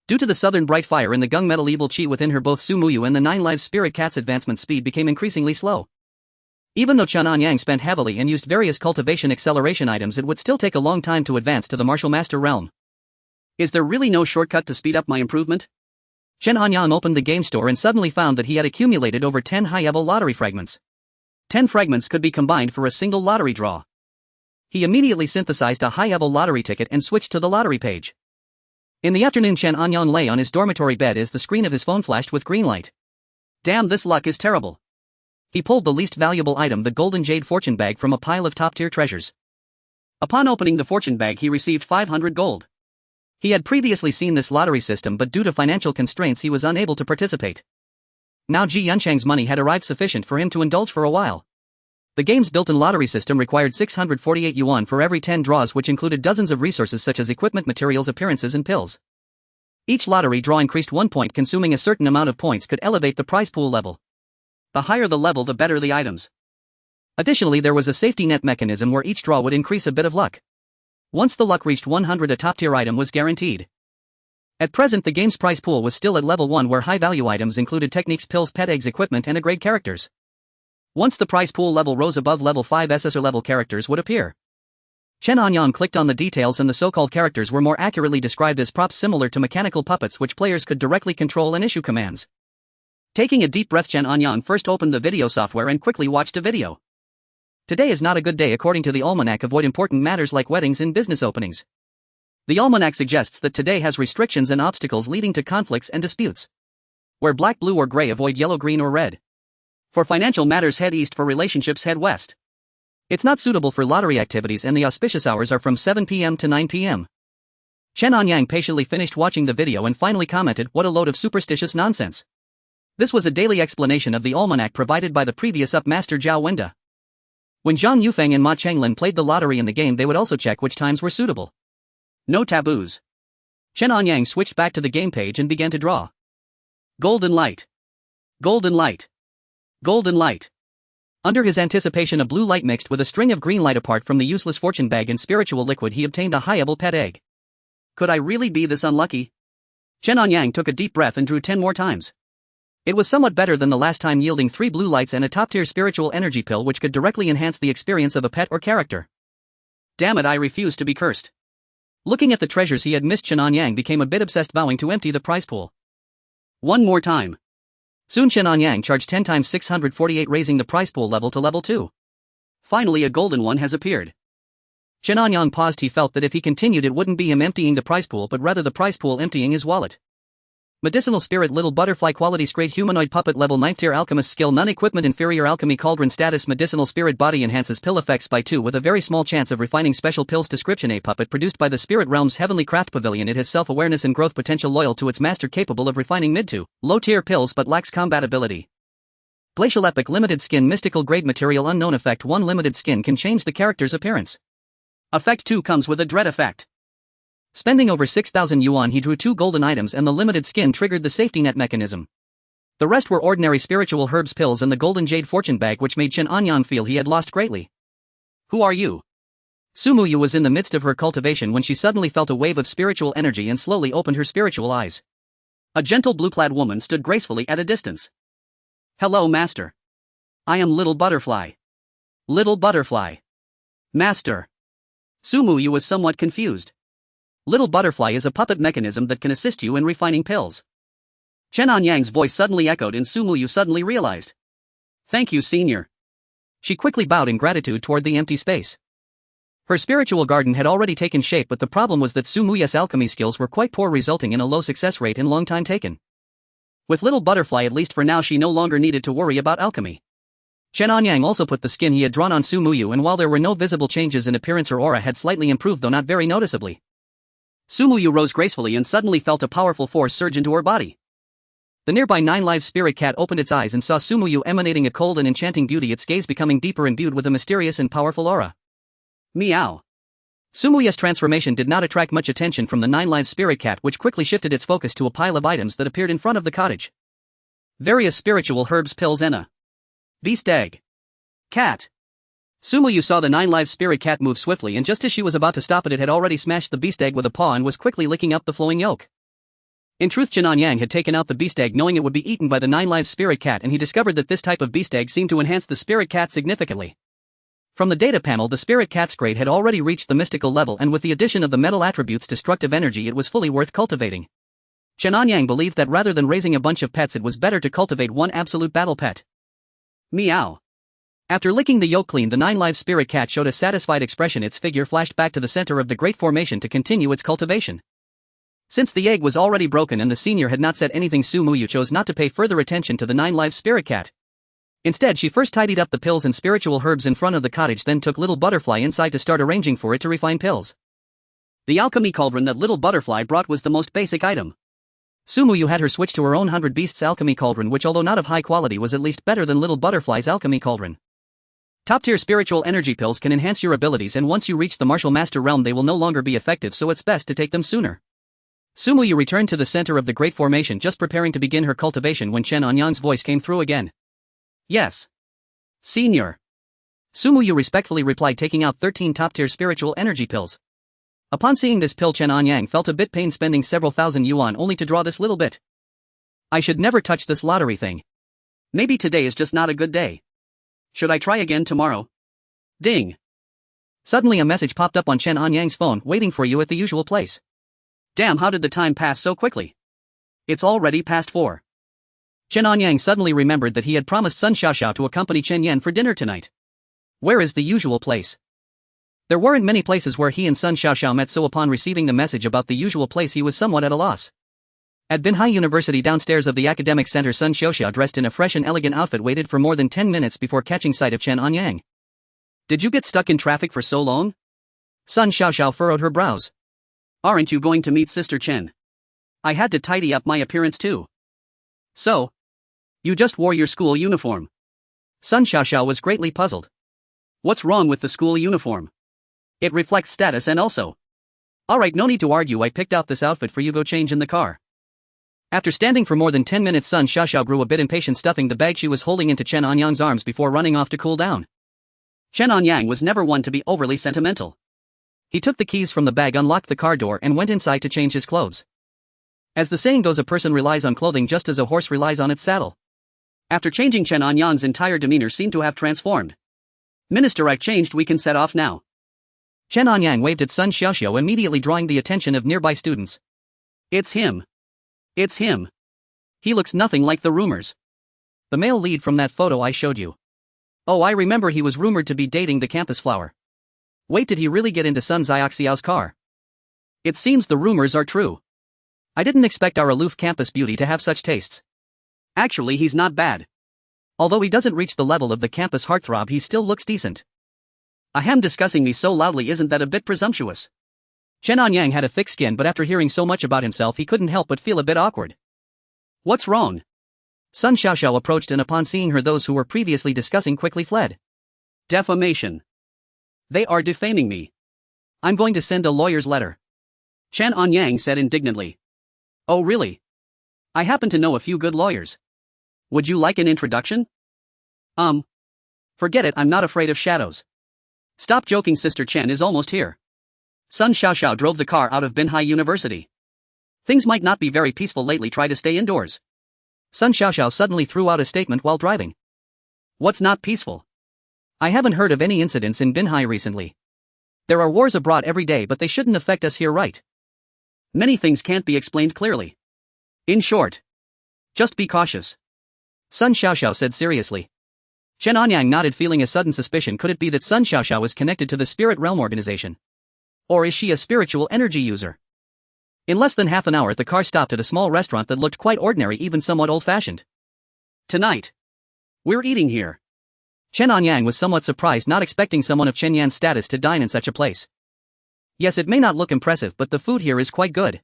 Due to the southern bright fire and the gung-metal evil chi within her, both Su Muyu and the 9 lives spirit cat's advancement speed became increasingly slow. Even though Chen Anyang spent heavily and used various cultivation acceleration items, it would still take a long time to advance to the martial master realm. Is there really no shortcut to speed up my improvement? Chen Anyang opened the game store and suddenly found that he had accumulated over 10 high-level lottery fragments. 10 fragments could be combined for a single lottery draw. He immediately synthesized a high-level lottery ticket and switched to the lottery page. In the afternoon, Chen Anyang lay on his dormitory bed as the screen of his phone flashed with green light. Damn, this luck is terrible. He pulled the least valuable item, the golden jade fortune bag, from a pile of top-tier treasures. Upon opening the fortune bag, he received 500 gold. He had previously seen this lottery system, but due to financial constraints he was unable to participate. Now Ji Yunchang's money had arrived sufficient for him to indulge for a while. The game's built-in lottery system required 648 yuan for every 10 draws, which included dozens of resources such as equipment, materials, appearances and pills. Each lottery draw increased 1 point, consuming a certain amount of points could elevate the prize pool level. The higher the level, the better the items. Additionally, there was a safety net mechanism where each draw would increase a bit of luck. Once the luck reached 100, a top-tier item was guaranteed. At present, the game's prize pool was still at level 1, where high-value items included techniques, pills, pet eggs, equipment and grade characters. Once the prize pool level rose above level 5, SSR level characters would appear. Chen Anyang clicked on the details, and the so-called characters were more accurately described as props similar to mechanical puppets which players could directly control and issue commands. Taking a deep breath, Chen Anyang first opened the video software and quickly watched a video. Today is not a good day according to the almanac. Avoid important matters like weddings and business openings. The almanac suggests that today has restrictions and obstacles leading to conflicts and disputes. Wear black, blue or gray, avoid yellow, green or red. For financial matters, head east. For relationships, head west. It's not suitable for lottery activities, and the auspicious hours are from 7 p.m. to 9 p.m. Chen Anyang patiently finished watching the video and finally commented, "What a load of superstitious nonsense." This was a daily explanation of the almanac provided by the previous up master Zhao Wenda. When Zhang Yufeng and Ma Chenglin played the lottery in the game, they would also check which times were suitable. No taboos. Chen Anyang switched back to the game page and began to draw. Golden light. Golden light. Golden light. Under his anticipation, a blue light mixed with a string of green light. Apart from the useless fortune bag and spiritual liquid, he obtained a high-level pet egg. Could I really be this unlucky? Chen Anyang took a deep breath and drew 10 more times. It was somewhat better than the last time, yielding 3 blue lights and a top-tier spiritual energy pill which could directly enhance the experience of a pet or character. Damn it, I refuse to be cursed. Looking at the treasures he had missed, Chen Anyang became a bit obsessed, vowing to empty the prize pool. One more time. Soon Chen Anyang charged 10 times 648, raising the prize pool level to level 2. Finally a golden one has appeared. Chen Anyang paused. He felt that if he continued it wouldn't be him emptying the prize pool but rather the prize pool emptying his wallet. Medicinal Spirit Little Butterfly Qualities Grade Humanoid Puppet Level 9th Tier Alchemist Skill None Equipment Inferior Alchemy Cauldron Status Medicinal Spirit Body Enhances Pill Effects by 2 with a very small chance of refining special pills. Description: A puppet produced by the Spirit Realm's Heavenly Craft Pavilion. It has self-awareness and growth potential, loyal to its master, capable of refining mid to low-tier pills but lacks compatibility. Glacial Epic Limited Skin Mystical Grade Material Unknown. Effect 1 Limited skin can change the character's appearance. Effect 2 comes with a dread effect. Spending over 6,000 yuan, he drew 2 golden items and the limited skin triggered the safety net mechanism. The rest were ordinary spiritual herbs pills and the golden jade fortune bag, which made Chen Anyang feel he had lost greatly. Who are you? Sumuyu was in the midst of her cultivation when she suddenly felt a wave of spiritual energy and slowly opened her spiritual eyes. A gentle blue-clad woman stood gracefully at a distance. Hello, master. I am Little Butterfly. Little Butterfly. Master. Sumuyu was somewhat confused. Little Butterfly is a puppet mechanism that can assist you in refining pills. Chen Anyang's voice suddenly echoed and Sumuyu suddenly realized. Thank you, senior. She quickly bowed in gratitude toward the empty space. Her spiritual garden had already taken shape, but the problem was that Sumuyu's alchemy skills were quite poor, resulting in a low success rate and long time taken. With Little Butterfly, at least for now, she no longer needed to worry about alchemy. Chen Anyang also put the skin he had drawn on Sumuyu, and while there were no visible changes in appearance, her aura had slightly improved, though not very noticeably. Sumuyu rose gracefully and suddenly felt a powerful force surge into her body. The nearby 9 Lives Spirit Cat opened its eyes and saw Sumuyu emanating a cold and enchanting beauty, its gaze becoming deeper, imbued with a mysterious and powerful aura. Meow. Sumuyu's transformation did not attract much attention from the 9 Lives Spirit Cat, which quickly shifted its focus to a pile of items that appeared in front of the cottage. Various spiritual herbs, pills and a beast egg. Cat. Sumuyu saw the 9 Lives Spirit Cat move swiftly, and just as she was about to stop it had already smashed the beast egg with a paw and was quickly licking up the flowing yolk. In truth, Chen Anyang had taken out the beast egg knowing it would be eaten by the 9 Lives Spirit Cat, and he discovered that this type of beast egg seemed to enhance the Spirit Cat significantly. From the data panel, the Spirit Cat's grade had already reached the mystical level, and with the addition of the metal attribute's destructive energy, it was fully worth cultivating. Chen Anyang believed that rather than raising a bunch of pets, it was better to cultivate one absolute battle pet. Meow. After licking the yolk clean, the 9 Lives Spirit Cat showed a satisfied expression. Its figure flashed back to the center of the Great Formation to continue its cultivation. Since the egg was already broken and the senior had not said anything, Sumuyu chose not to pay further attention to the 9 Lives Spirit Cat. Instead, she first tidied up the pills and spiritual herbs in front of the cottage, then took Little Butterfly inside to start arranging for it to refine pills. The alchemy cauldron that Little Butterfly brought was the most basic item. Sumuyu had her switch to her own 100 Beasts alchemy cauldron, which, although not of high quality, was at least better than Little Butterfly's alchemy cauldron. Top-tier spiritual energy pills can enhance your abilities, and once you reach the martial master realm they will no longer be effective, so it's best to take them sooner. Sumuyu returned to the center of the Great Formation, just preparing to begin her cultivation, when Chen Anyang's voice came through again. Yes. Senior. Sumuyu respectfully replied, taking out 13 top-tier spiritual energy pills. Upon seeing this pill, Chen Anyang felt a bit pain, spending several thousand yuan only to draw this little bit. I should never touch this lottery thing. Maybe today is just not a good day. Should I try again tomorrow? Ding. Suddenly a message popped up on Chen Anyang's phone, waiting for you at the usual place. Damn, how did the time pass so quickly? It's already past 4. Chen Anyang suddenly remembered that he had promised Sun Xiaoxiao to accompany Chen Yan for dinner tonight. Where is the usual place? There weren't many places where he and Sun Xiaoxiao met, so upon receiving the message about the usual place he was somewhat at a loss. At Binhai University, downstairs of the academic center, Sun Xiaoxiao, dressed in a fresh and elegant outfit, waited for more than 10 minutes before catching sight of Chen Anyang. Did you get stuck in traffic for so long? Sun Xiaoxiao furrowed her brows. Aren't you going to meet Sister Chen? I had to tidy up my appearance too. So? You just wore your school uniform. Sun Xiaoxiao was greatly puzzled. What's wrong with the school uniform? It reflects status and also. Alright, no need to argue, I picked out this outfit for you, go change in the car. After standing for more than 10 minutes, Sun Xiaoxiao grew a bit impatient, stuffing the bag she was holding into Chen Anyang's arms before running off to cool down. Chen Anyang was never one to be overly sentimental. He took the keys from the bag, unlocked the car door and went inside to change his clothes. As the saying goes, a person relies on clothing just as a horse relies on its saddle. After changing, Chen Anyang's entire demeanor seemed to have transformed. Minister, I've changed, we can set off now. Chen Anyang waved at Sun Xiaoxiao, immediately drawing the attention of nearby students. It's him. It's him. He looks nothing like the rumors. The male lead from that photo I showed you. Oh, I remember, he was rumored to be dating the campus flower. Wait, did he really get into Sun Xiaoxiao's car? It seems the rumors are true. I didn't expect our aloof campus beauty to have such tastes. Actually, he's not bad. Although he doesn't reach the level of the campus heartthrob, he still looks decent. Ahem, discussing me so loudly, isn't that a bit presumptuous? Chen Anyang had a thick skin, but after hearing so much about himself he couldn't help but feel a bit awkward. What's wrong? Sun Xiaoxiao approached, and upon seeing her, those who were previously discussing quickly fled. Defamation. They are defaming me. I'm going to send a lawyer's letter. Chen Anyang said indignantly. Oh really? I happen to know a few good lawyers. Would you like an introduction? Forget it, I'm not afraid of shadows. Stop joking, Sister Chen is almost here. Sun Xiaoxiao drove the car out of Binhai University. Things might not be very peaceful lately, try to stay indoors. Sun Xiaoxiao suddenly threw out a statement while driving. What's not peaceful? I haven't heard of any incidents in Binhai recently. There are wars abroad every day, but they shouldn't affect us here, right? Many things can't be explained clearly. In short, just be cautious. Sun Xiaoxiao said seriously. Chen Anyang nodded, feeling a sudden suspicion. Could it be that Sun Xiaoxiao is connected to the Spirit Realm organization? Or is she a spiritual energy user? In less than half an hour the car stopped at a small restaurant that looked quite ordinary, even somewhat old-fashioned. Tonight, we're eating here. Chen Anyang was somewhat surprised, not expecting someone of Chen Yan's status to dine in such a place. Yes, it may not look impressive, but the food here is quite good.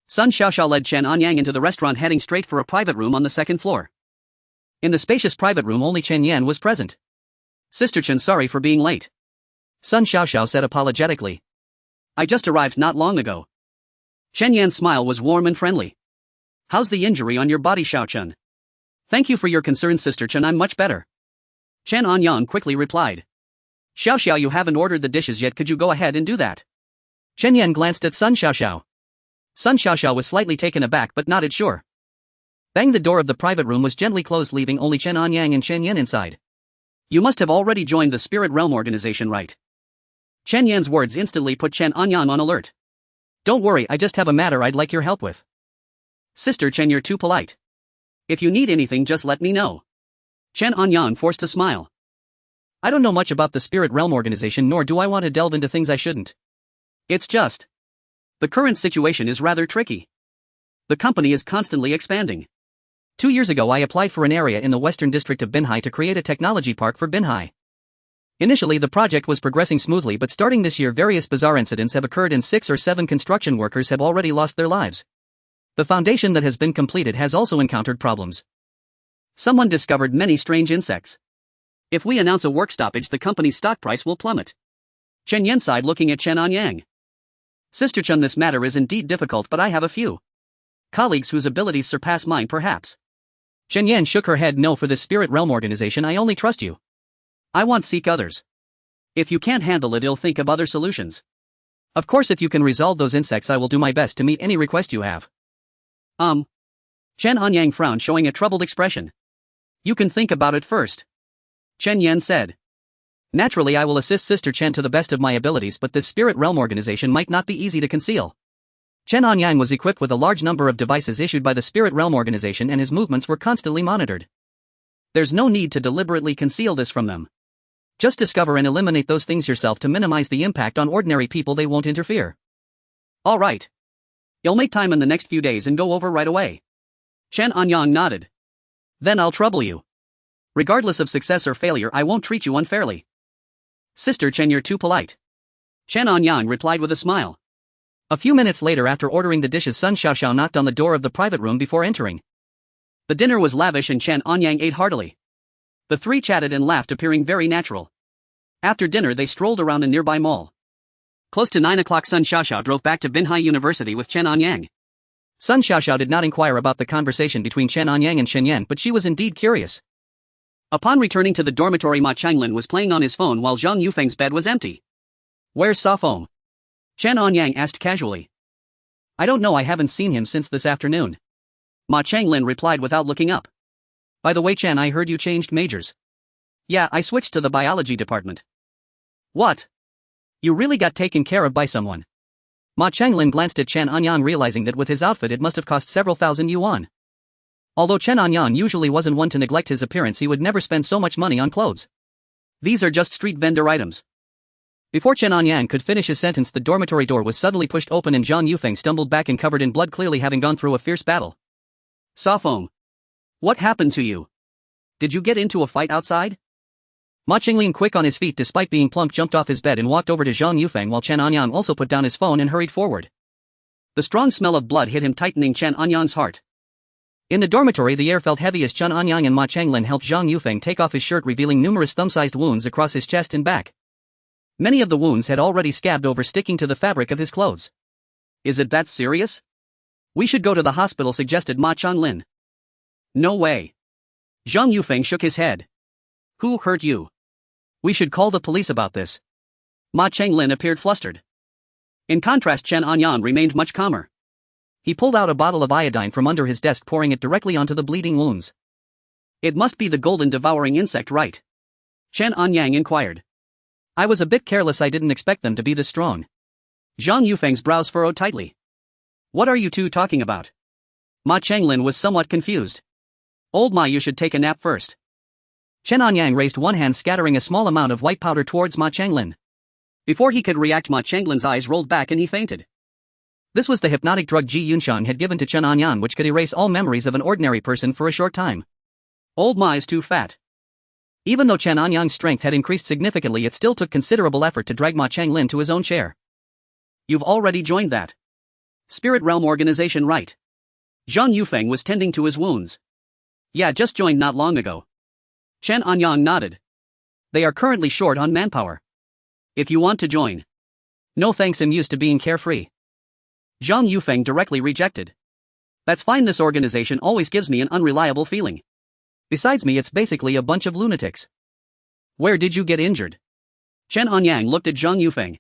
Sun Xiaoxiao led Chen Anyang into the restaurant, heading straight for a private room on the second floor. In the spacious private room only Chen Yan was present. Sister Chen, sorry for being late. Sun Xiaoxiao said apologetically. I just arrived not long ago. Chen Yan's smile was warm and friendly. How's the injury on your body, Xiao Chen? Thank you for your concern, Sister Chen, I'm much better. Chen Anyang quickly replied. Xiaoxiao, you haven't ordered the dishes yet, could you go ahead and do that? Chen Yan glanced at Sun Xiaoxiao. Sun Xiaoxiao was slightly taken aback but nodded sure. Bang, the door of the private room was gently closed, leaving only Chen Anyang and Chen Yan inside. You must have already joined the Spirit Realm organization, right? Chen Yan's words instantly put Chen Anyang on alert. Don't worry, I just have a matter I'd like your help with. Sister Chen, you're too polite. If you need anything, just let me know. Chen Anyang forced a smile. I don't know much about the Spirit Realm organization, nor do I want to delve into things I shouldn't. It's just, the current situation is rather tricky. The company is constantly expanding. 2 years ago I applied for an area in the western district of Binhai to create a technology park for Binhai. Initially the project was progressing smoothly, but starting this year various bizarre incidents have occurred and 6 or 7 construction workers have already lost their lives. The foundation that has been completed has also encountered problems. Someone discovered many strange insects. If we announce a work stoppage, the company's stock price will plummet. Chen Yan sighed, looking at Chen Anyang. Sister Chen, this matter is indeed difficult, but I have a few colleagues whose abilities surpass mine, perhaps. Chen Yan shook her head. No, for the Spirit Realm organization I only trust you. I want seek others. If you can't handle it, I'll think of other solutions. Of course, if you can resolve those insects I will do my best to meet any request you have. Chen Anyang frowned, showing a troubled expression. You can think about it first. Chen Yan said. Naturally I will assist Sister Chen to the best of my abilities, but this Spirit Realm organization might not be easy to conceal. Chen Anyang was equipped with a large number of devices issued by the Spirit Realm organization, and his movements were constantly monitored. There's no need to deliberately conceal this from them. Just discover and eliminate those things yourself to minimize the impact on ordinary people. They won't interfere. All right. You'll make time in the next few days and go over right away. Chen Anyang nodded. Then I'll trouble you. Regardless of success or failure, I won't treat you unfairly. Sister Chen, you're too polite. Chen Anyang replied with a smile. A few minutes later, after ordering the dishes, Sun Xiaoxiao knocked on the door of the private room before entering. The dinner was lavish and Chen Anyang ate heartily. The three chatted and laughed, appearing very natural. After dinner they strolled around a nearby mall. Close to 9 o'clock, Sun Xiaoxiao drove back to Binhai University with Chen Anyang. Sun Xiaoxiao did not inquire about the conversation between Chen Anyang and Chen Yan, but she was indeed curious. Upon returning to the dormitory, Ma Changlin was playing on his phone while Zhang Yufeng's bed was empty. Where's Safong? Chen Anyang asked casually. I don't know, I haven't seen him since this afternoon. Ma Changlin replied without looking up. By the way Chen, I heard you changed majors. Yeah, I switched to the biology department. What? You really got taken care of by someone? Ma Changlin glanced at Chen Anyang, realizing that with his outfit it must have cost several thousand yuan. Although Chen Anyang usually wasn't one to neglect his appearance, he would never spend so much money on clothes. These are just street vendor items. Before Chen Anyang could finish his sentence, the dormitory door was suddenly pushed open and Zhang Yufeng stumbled back and covered in blood, clearly having gone through a fierce battle. Safong. What happened to you? Did you get into a fight outside? Ma Qinglin, quick on his feet despite being plump, jumped off his bed and walked over to Zhang Yufeng while Chen Anyang also put down his phone and hurried forward. The strong smell of blood hit him, tightening Chen Anyang's heart. In the dormitory the air felt heavy as Chen Anyang and Ma Changlin helped Zhang Yufeng take off his shirt, revealing numerous thumb-sized wounds across his chest and back. Many of the wounds had already scabbed over, sticking to the fabric of his clothes. Is it that serious? We should go to the hospital, suggested Ma Changlin. No way. Zhang Yufeng shook his head. Who hurt you? We should call the police about this. Ma Changlin appeared flustered. In contrast, Chen Anyang remained much calmer. He pulled out a bottle of iodine from under his desk, pouring it directly onto the bleeding wounds. It must be the golden devouring insect, right? Chen Anyang inquired. I was a bit careless, I didn't expect them to be this strong. Zhang Yufeng's brows furrowed tightly. What are you two talking about? Ma Changlin was somewhat confused. Old Ma, you should take a nap first. Chen Anyang raised one hand, scattering a small amount of white powder towards Ma Changlin. Before he could react, Ma Changlin's eyes rolled back and he fainted. This was the hypnotic drug Ji Yunshang had given to Chen Anyang, which could erase all memories of an ordinary person for a short time. Old Ma is too fat. Even though Chen Anyang's strength had increased significantly, it still took considerable effort to drag Ma Changlin to his own chair. You've already joined that Spirit Realm organization, right? Zhang Yufeng was tending to his wounds. Yeah, just joined not long ago. Chen Anyang nodded. They are currently short on manpower. If you want to join. No thanks, I'm used to being carefree. Zhang Yufeng directly rejected. That's fine, this organization always gives me an unreliable feeling. Besides me, it's basically a bunch of lunatics. Where did you get injured? Chen Anyang looked at Zhang Yufeng.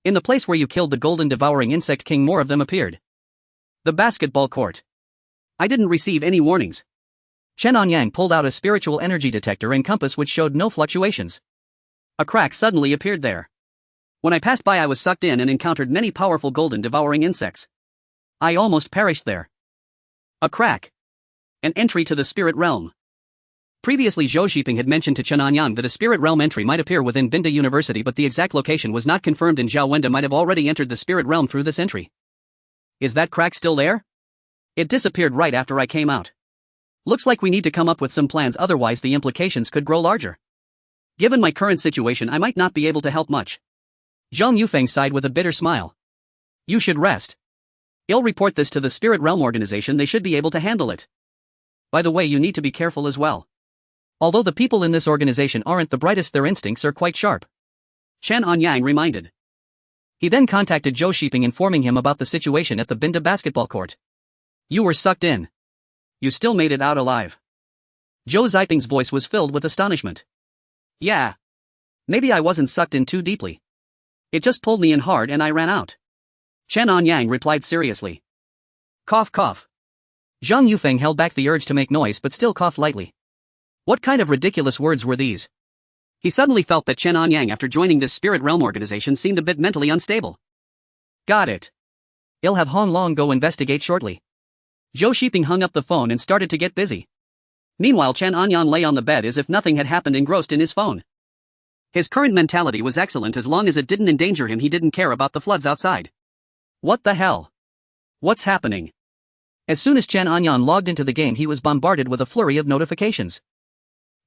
In the place where you killed the golden devouring insect king, more of them appeared. The basketball court. I didn't receive any warnings. Chen Anyang pulled out a spiritual energy detector and compass which showed no fluctuations. A crack suddenly appeared there. When I passed by, I was sucked in and encountered many powerful golden devouring insects. I almost perished there. A crack. An entry to the spirit realm. Previously, Zhou Xiping had mentioned to Chen Anyang that a spirit realm entry might appear within Binda University, but the exact location was not confirmed, and Zhao Wenda might have already entered the spirit realm through this entry. Is that crack still there? It disappeared right after I came out. Looks like we need to come up with some plans, otherwise the implications could grow larger. Given my current situation, I might not be able to help much. Zhang Yufeng sighed with a bitter smile. You should rest. I'll report this to the Spirit Realm organization, they should be able to handle it. By the way, you need to be careful as well. Although the people in this organization aren't the brightest, their instincts are quite sharp. Chen Anyang reminded. He then contacted Zhou Xiping, informing him about the situation at the Binda basketball court. You were sucked in. You still made it out alive. Zhou Xiping's voice was filled with astonishment. Yeah. Maybe I wasn't sucked in too deeply. It just pulled me in hard and I ran out. Chen Anyang replied seriously. Cough, cough. Zhang Yufeng held back the urge to make noise but still coughed lightly. What kind of ridiculous words were these? He suddenly felt that Chen Anyang, after joining this Spirit Realm organization, seemed a bit mentally unstable. Got it. I'll have Hong Long go investigate shortly. Zhou Xiping hung up the phone and started to get busy. Meanwhile, Chen Anyang lay on the bed as if nothing had happened, engrossed in his phone. His current mentality was excellent. As long as it didn't endanger him, he didn't care about the floods outside. What the hell? What's happening? As soon as Chen Anyang logged into the game, he was bombarded with a flurry of notifications.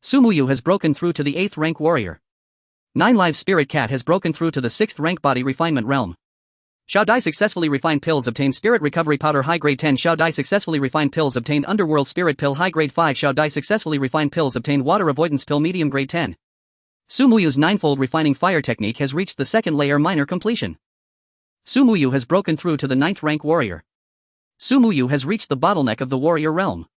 Sumuyu has broken through to the 8th rank warrior. 9 Live Spirit Cat has broken through to the 6th rank body refinement realm. Xiao Dai successfully refined pills obtained Spirit Recovery Powder high grade 10. Xiao Dai successfully refined pills obtained Underworld Spirit Pill high grade 5. Xiao Dai successfully refined pills obtained Water Avoidance Pill medium grade 10. Sumuyu's 9-fold refining fire technique has reached the 2nd layer minor completion. Sumuyu has broken through to the 9th rank warrior. Sumuyu has reached the bottleneck of the warrior realm.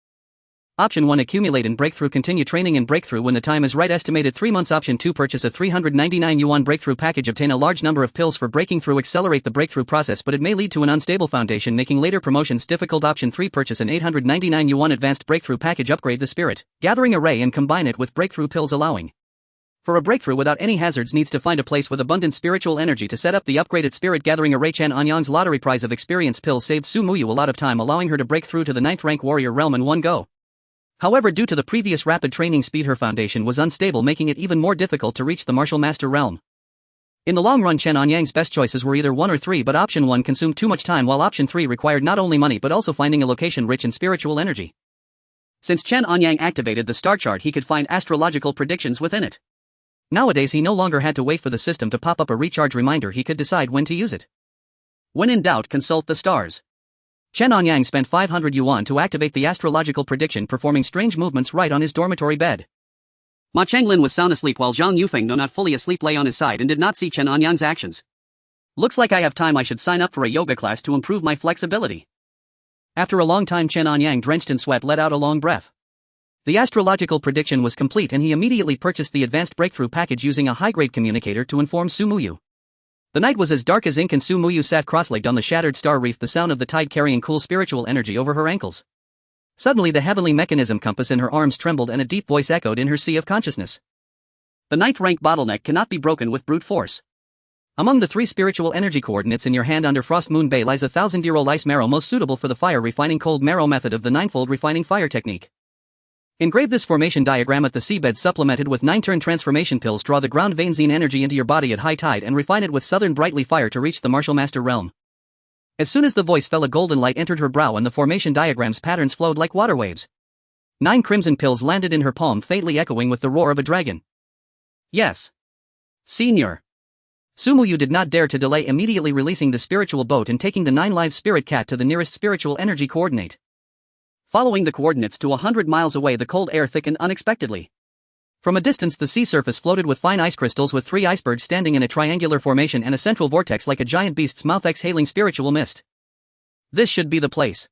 Option 1 accumulate in breakthrough, continue training in breakthrough when the time is right, estimated 3 months. Option 2 purchase a 399 yuan breakthrough package, obtain a large number of pills for breaking through, accelerate the breakthrough process but it may lead to an unstable foundation making later promotions difficult. Option 3 purchase an 899 yuan advanced breakthrough package, upgrade the spirit gathering array and combine it with breakthrough pills, allowing for a breakthrough without any hazards. Needs to find a place with abundant spiritual energy to set up the upgraded spirit gathering array. Chen Anyang's lottery prize of experience pills saved Su Muyu a lot of time, allowing her to break through to the 9th rank warrior realm in one go. However, due to the previous rapid training speed, her foundation was unstable, making it even more difficult to reach the martial master realm. In the long run, Chen Anyang's best choices were either 1 or 3, but option 1 consumed too much time while option 3 required not only money but also finding a location rich in spiritual energy. Since Chen Anyang activated the star chart, he could find astrological predictions within it. Nowadays he no longer had to wait for the system to pop up a recharge reminder, he could decide when to use it. When in doubt, consult the stars. Chen Anyang spent 500 yuan to activate the astrological prediction, performing strange movements right on his dormitory bed. Ma Changlin was sound asleep while Zhang Yufeng, though not fully asleep, lay on his side and did not see Chen Anyang's actions. Looks like I have time, I should sign up for a yoga class to improve my flexibility. After a long time, Chen Anyang, drenched in sweat, let out a long breath. The astrological prediction was complete and he immediately purchased the advanced breakthrough package using a high-grade communicator to inform Su Muyu. The night was as dark as ink and Su Muyu sat cross-legged on the shattered star reef, the sound of the tide carrying cool spiritual energy over her ankles. Suddenly the heavenly mechanism compass in her arms trembled and a deep voice echoed in her sea of consciousness. The 9th rank bottleneck cannot be broken with brute force. Among the 3 spiritual energy coordinates in your hand under Frost Moon Bay lies a 1,000-year-old ice marrow, most suitable for the fire refining cold marrow method of the 9-fold refining fire technique. Engrave this formation diagram at the seabed supplemented with 9-turn transformation pills. Draw the ground vein Zen energy into your body at high tide and refine it with southern brightly fire to reach the martial master realm. As soon as the voice fell, a golden light entered her brow and the formation diagram's patterns flowed like water waves. 9 crimson pills landed in her palm, faintly echoing with the roar of a dragon. Yes. Senior. Su Muyu did not dare to delay, immediately releasing the spiritual boat and taking the 9 live spirit cat to the nearest spiritual energy coordinate. Following the coordinates to 100 miles away, the cold air thickened unexpectedly. From a distance, the sea surface floated with fine ice crystals, with 3 icebergs standing in a triangular formation and a central vortex like a giant beast's mouth exhaling spiritual mist. This should be the place.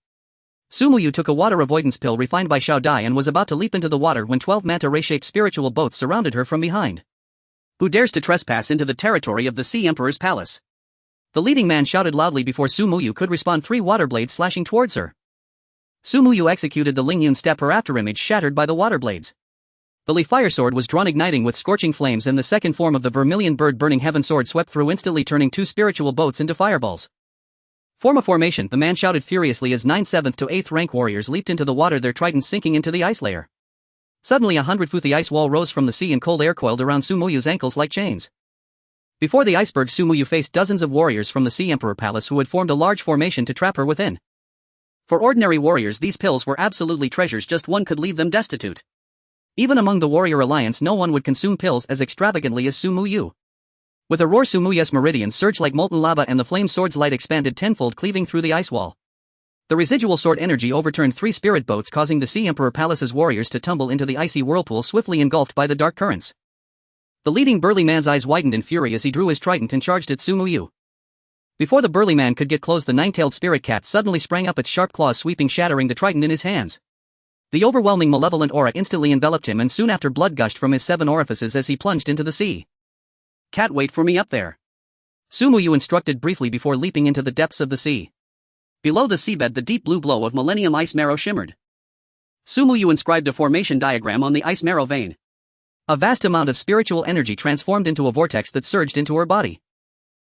Su Muyu took a water avoidance pill refined by Xiao Dai and was about to leap into the water when 12 manta ray-shaped spiritual boats surrounded her from behind. Who dares to trespass into the territory of the Sea Emperor's palace? The leading man shouted loudly before Su Muyu could respond, 3 water blades slashing towards her. Su Muyu executed the Lingyun step, her afterimage shattered by the water blades. The Li fire sword was drawn, igniting with scorching flames, and the second form of the vermilion bird burning heaven sword swept through, instantly turning 2 spiritual boats into fireballs. Form a formation, the man shouted furiously as 9th, 7th to 8th rank warriors leaped into the water, their tridents sinking into the ice layer. Suddenly 100-foot the ice wall rose from the sea and cold air coiled around Su Muyu's ankles like chains. Before the iceberg, Su Muyu faced dozens of warriors from the Sea Emperor Palace who had formed a large formation to trap her within. For ordinary warriors, these pills were absolutely treasures, just one could leave them destitute. Even among the warrior alliance, no one would consume pills as extravagantly as Su Muyu. With a roar, Su Muyu's meridians surged like molten lava and the flame sword's light expanded tenfold, cleaving through the ice wall. The residual sword energy overturned 3 spirit boats, causing the Sea Emperor Palace's warriors to tumble into the icy whirlpool, swiftly engulfed by the dark currents. The leading burly man's eyes widened in fury as he drew his trident and charged at Su Muyu. Before the burly man could get close, the 9-tailed spirit cat suddenly sprang up, its sharp claws sweeping, shattering the trident in his hands. The overwhelming malevolent aura instantly enveloped him, and soon after blood gushed from his 7 orifices as he plunged into the sea. Cat, wait for me up there. Su Muyu instructed briefly before leaping into the depths of the sea. Below the seabed, the deep blue glow of Millennium Ice Marrow shimmered. Su Muyu inscribed a formation diagram on the ice marrow vein. A vast amount of spiritual energy transformed into a vortex that surged into her body.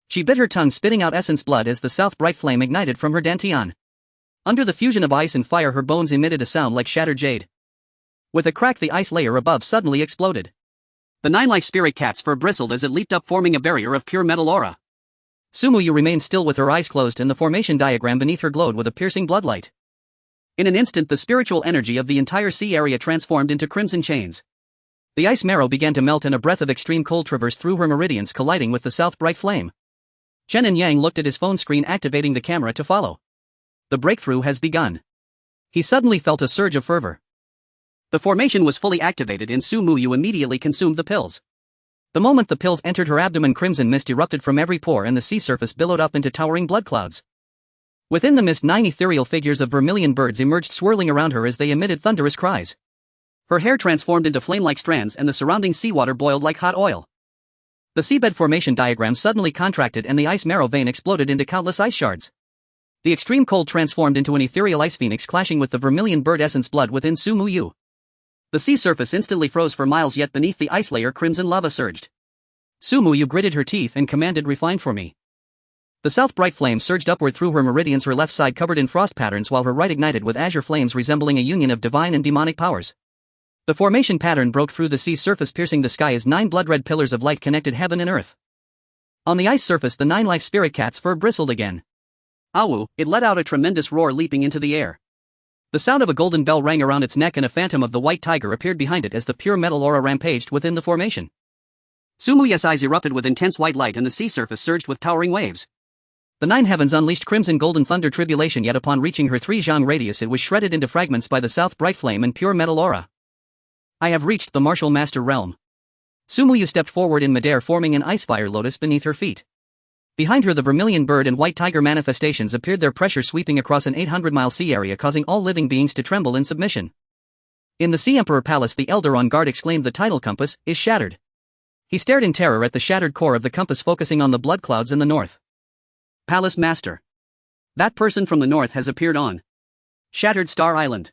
She bit her tongue, spitting out essence blood as the south bright flame ignited from her dantian. Under the fusion of ice and fire, her bones emitted a sound like shattered jade. With a crack, the ice layer above suddenly exploded. The 9 life spirit cat's fur bristled as it leaped up, forming a barrier of pure metal aura. Su Muyu remained still with her eyes closed, and the formation diagram beneath her glowed with a piercing bloodlight. In an instant, the spiritual energy of the entire sea area transformed into crimson chains. The ice marrow began to melt and a breath of extreme cold traversed through her meridians, colliding with the south bright flame. Chen Anyang looked at his phone screen, activating the camera to follow. The breakthrough has begun. He suddenly felt a surge of fervor. The formation was fully activated and Su Muyu immediately consumed the pills. The moment the pills entered her abdomen, crimson mist erupted from every pore and the sea surface billowed up into towering blood clouds. Within the mist 9 ethereal figures of vermilion birds emerged swirling around her as they emitted thunderous cries. Her hair transformed into flame-like strands and the surrounding seawater boiled like hot oil. The seabed formation diagram suddenly contracted and the ice marrow vein exploded into countless ice shards. The extreme cold transformed into an ethereal ice phoenix clashing with the vermilion bird essence blood within Su Muyu. The sea surface instantly froze for miles, yet beneath the ice layer crimson lava surged. Su Muyu gritted her teeth and commanded, "Refine for me." The south bright flame surged upward through her meridians, her left side covered in frost patterns while her right ignited with azure flames resembling a union of divine and demonic powers. The formation pattern broke through the sea's surface, piercing the sky as 9 blood-red pillars of light connected heaven and earth. On the ice surface the 9 life spirit cat's fur bristled again. Awu, it let out a tremendous roar leaping into the air. The sound of a golden bell rang around its neck and a phantom of the white tiger appeared behind it as the pure metal aura rampaged within the formation. Su Muyu's eyes erupted with intense white light and the sea surface surged with towering waves. The 9 heavens unleashed crimson golden thunder tribulation, yet upon reaching her 3 zhang radius it was shredded into fragments by the south bright flame and pure metal aura. I have reached the martial master realm. Su Muyu stepped forward in midair, forming an ice fire lotus beneath her feet. Behind her the vermilion bird and white tiger manifestations appeared, their pressure sweeping across an 800-mile sea area, causing all living beings to tremble in submission. In the Sea Emperor Palace the elder on guard exclaimed, "The tidal compass is shattered." He stared in terror at the shattered core of the compass, focusing on the blood clouds in the north. "Palace Master. That person from the north has appeared on Shattered Star Island."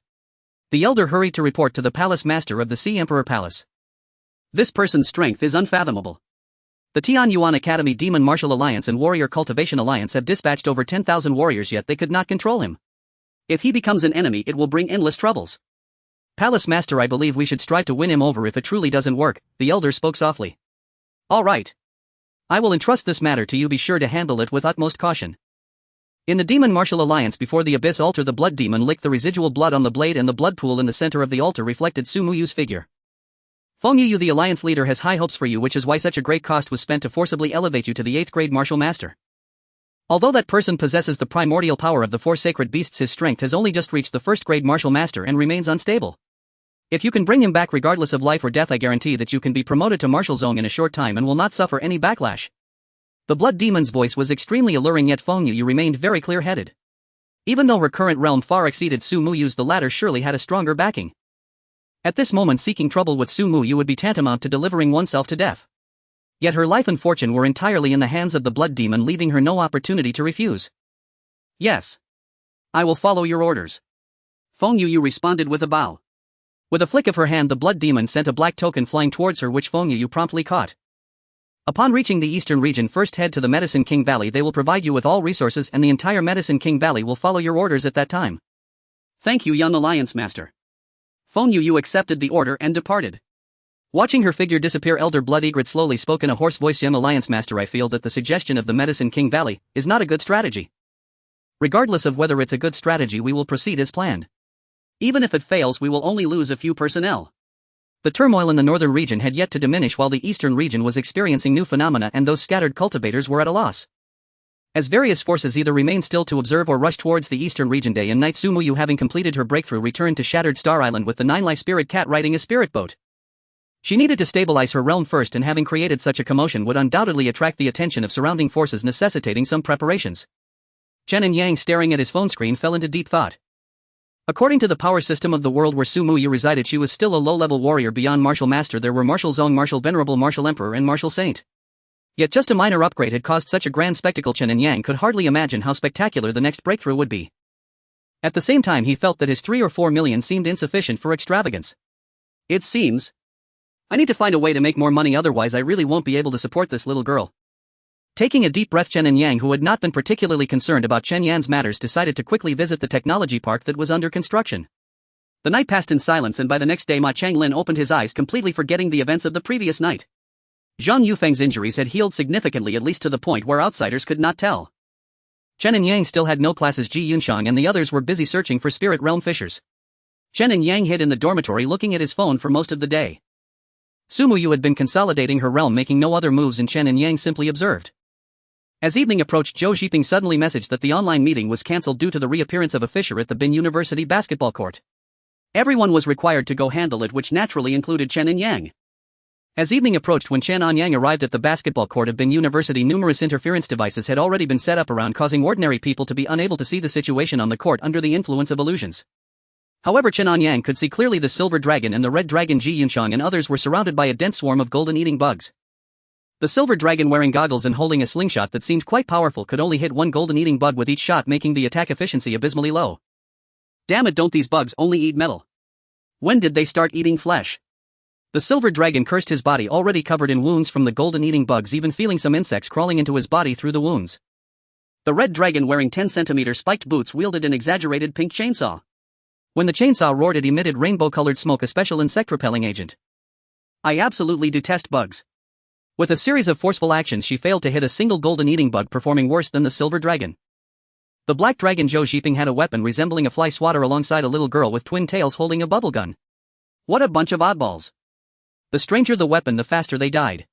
The elder hurried to report to the Palace Master of the Sea Emperor Palace. "This person's strength is unfathomable. The Tian Yuan Academy Demon Martial Alliance and Warrior Cultivation Alliance have dispatched over 10,000 warriors, yet they could not control him. If he becomes an enemy it will bring endless troubles." "Palace Master, I believe we should strive to win him over. If it truly doesn't work," the elder spoke softly. "All right. I will entrust this matter to you. Be sure to handle it with utmost caution." In the Demon Martial Alliance before the Abyss altar the blood demon licked the residual blood on the blade, and the blood pool in the center of the altar reflected Su Muyu's figure. "Feng Yu, the Alliance leader, has high hopes for you, which is why such a great cost was spent to forcibly elevate you to the 8th grade Martial Master. Although that person possesses the primordial power of the 4 sacred beasts, his strength has only just reached the 1st grade Martial Master and remains unstable. If you can bring him back regardless of life or death, I guarantee that you can be promoted to Martial Zone in a short time and will not suffer any backlash." The blood demon's voice was extremely alluring, yet Feng Yu remained very clear-headed. Even though her current realm far exceeded Su Muyu's, the latter surely had a stronger backing. At this moment seeking trouble with Su Muyu would be tantamount to delivering oneself to death. Yet her life and fortune were entirely in the hands of the blood demon, leaving her no opportunity to refuse. "Yes. I will follow your orders." Feng Yu responded with a bow. With a flick of her hand the blood demon sent a black token flying towards her, which Feng Yu promptly caught. "Upon reaching the eastern region, first head to the Medicine King Valley. They will provide you with all resources and the entire Medicine King Valley will follow your orders at that time." "Thank you, young Alliance Master." Feng Yu accepted the order and departed. Watching her figure disappear, Elder Blood Egret slowly spoke in a hoarse voice, "Young Alliance Master, I feel that the suggestion of the Medicine King Valley is not a good strategy. Regardless of whether it's a good strategy, we will proceed as planned. Even if it fails, we will only lose a few personnel." The turmoil in the northern region had yet to diminish while the eastern region was experiencing new phenomena, and those scattered cultivators were at a loss. As various forces either remained still to observe or rushed towards the eastern region, day and night, Su Muyu, having completed her breakthrough, returned to Shattered Star Island with the 9-life spirit cat riding a spirit boat. She needed to stabilize her realm first, and having created such a commotion would undoubtedly attract the attention of surrounding forces, necessitating some preparations. Chen Anyang, staring at his phone screen, fell into deep thought. According to the power system of the world where Su Muyu resided, she was still a low-level warrior. Beyond Martial Master there were Martial Zong, Martial Venerable, Martial Emperor and Martial Saint. Yet just a minor upgrade had caused such a grand spectacle. Chen Anyang could hardly imagine how spectacular the next breakthrough would be. At the same time he felt that his 3 or 4 million seemed insufficient for extravagance. "It seems. I need to find a way to make more money, otherwise I really won't be able to support this little girl." Taking a deep breath, Chen Anyang, who had not been particularly concerned about Chen Yan's matters, decided to quickly visit the technology park that was under construction. The night passed in silence, and by the next day Ma Changlin opened his eyes, completely forgetting the events of the previous night. Zhang Yufeng's injuries had healed significantly, at least to the point where outsiders could not tell. Chen Anyang still had no classes. Ji Yunshang and the others were busy searching for spirit realm fissures. Chen Anyang hid in the dormitory looking at his phone for most of the day. Su Muyu had been consolidating her realm, making no other moves, and Chen Anyang simply observed. As evening approached, Zhou Xiping suddenly messaged that the online meeting was cancelled due to the reappearance of a fissure at the Bin University basketball court. Everyone was required to go handle it, which naturally included Chen Anyang. As evening approached when Chen Anyang arrived at the basketball court of Bing University, numerous interference devices had already been set up around, causing ordinary people to be unable to see the situation on the court under the influence of illusions. However, Chen Anyang could see clearly the silver dragon and the red dragon Ji Yunxiang and others were surrounded by a dense swarm of golden-eating bugs. The silver dragon, wearing goggles and holding a slingshot that seemed quite powerful, could only hit one golden-eating bug with each shot, making the attack efficiency abysmally low. Damn it, don't these bugs only eat metal? When did they start eating flesh? The silver dragon cursed, his body already covered in wounds from the golden-eating bugs, even feeling some insects crawling into his body through the wounds. The red dragon, wearing 10-centimeter spiked boots, wielded an exaggerated pink chainsaw. When the chainsaw roared, it emitted rainbow-colored smoke, a special insect-repelling agent. I absolutely detest bugs. With a series of forceful actions, she failed to hit a single golden-eating bug, performing worse than the silver dragon. The black dragon Zhou Zhiping had a weapon resembling a fly swatter alongside a little girl with twin tails holding a bubble gun. What a bunch of oddballs. The stranger the weapon, the faster they died.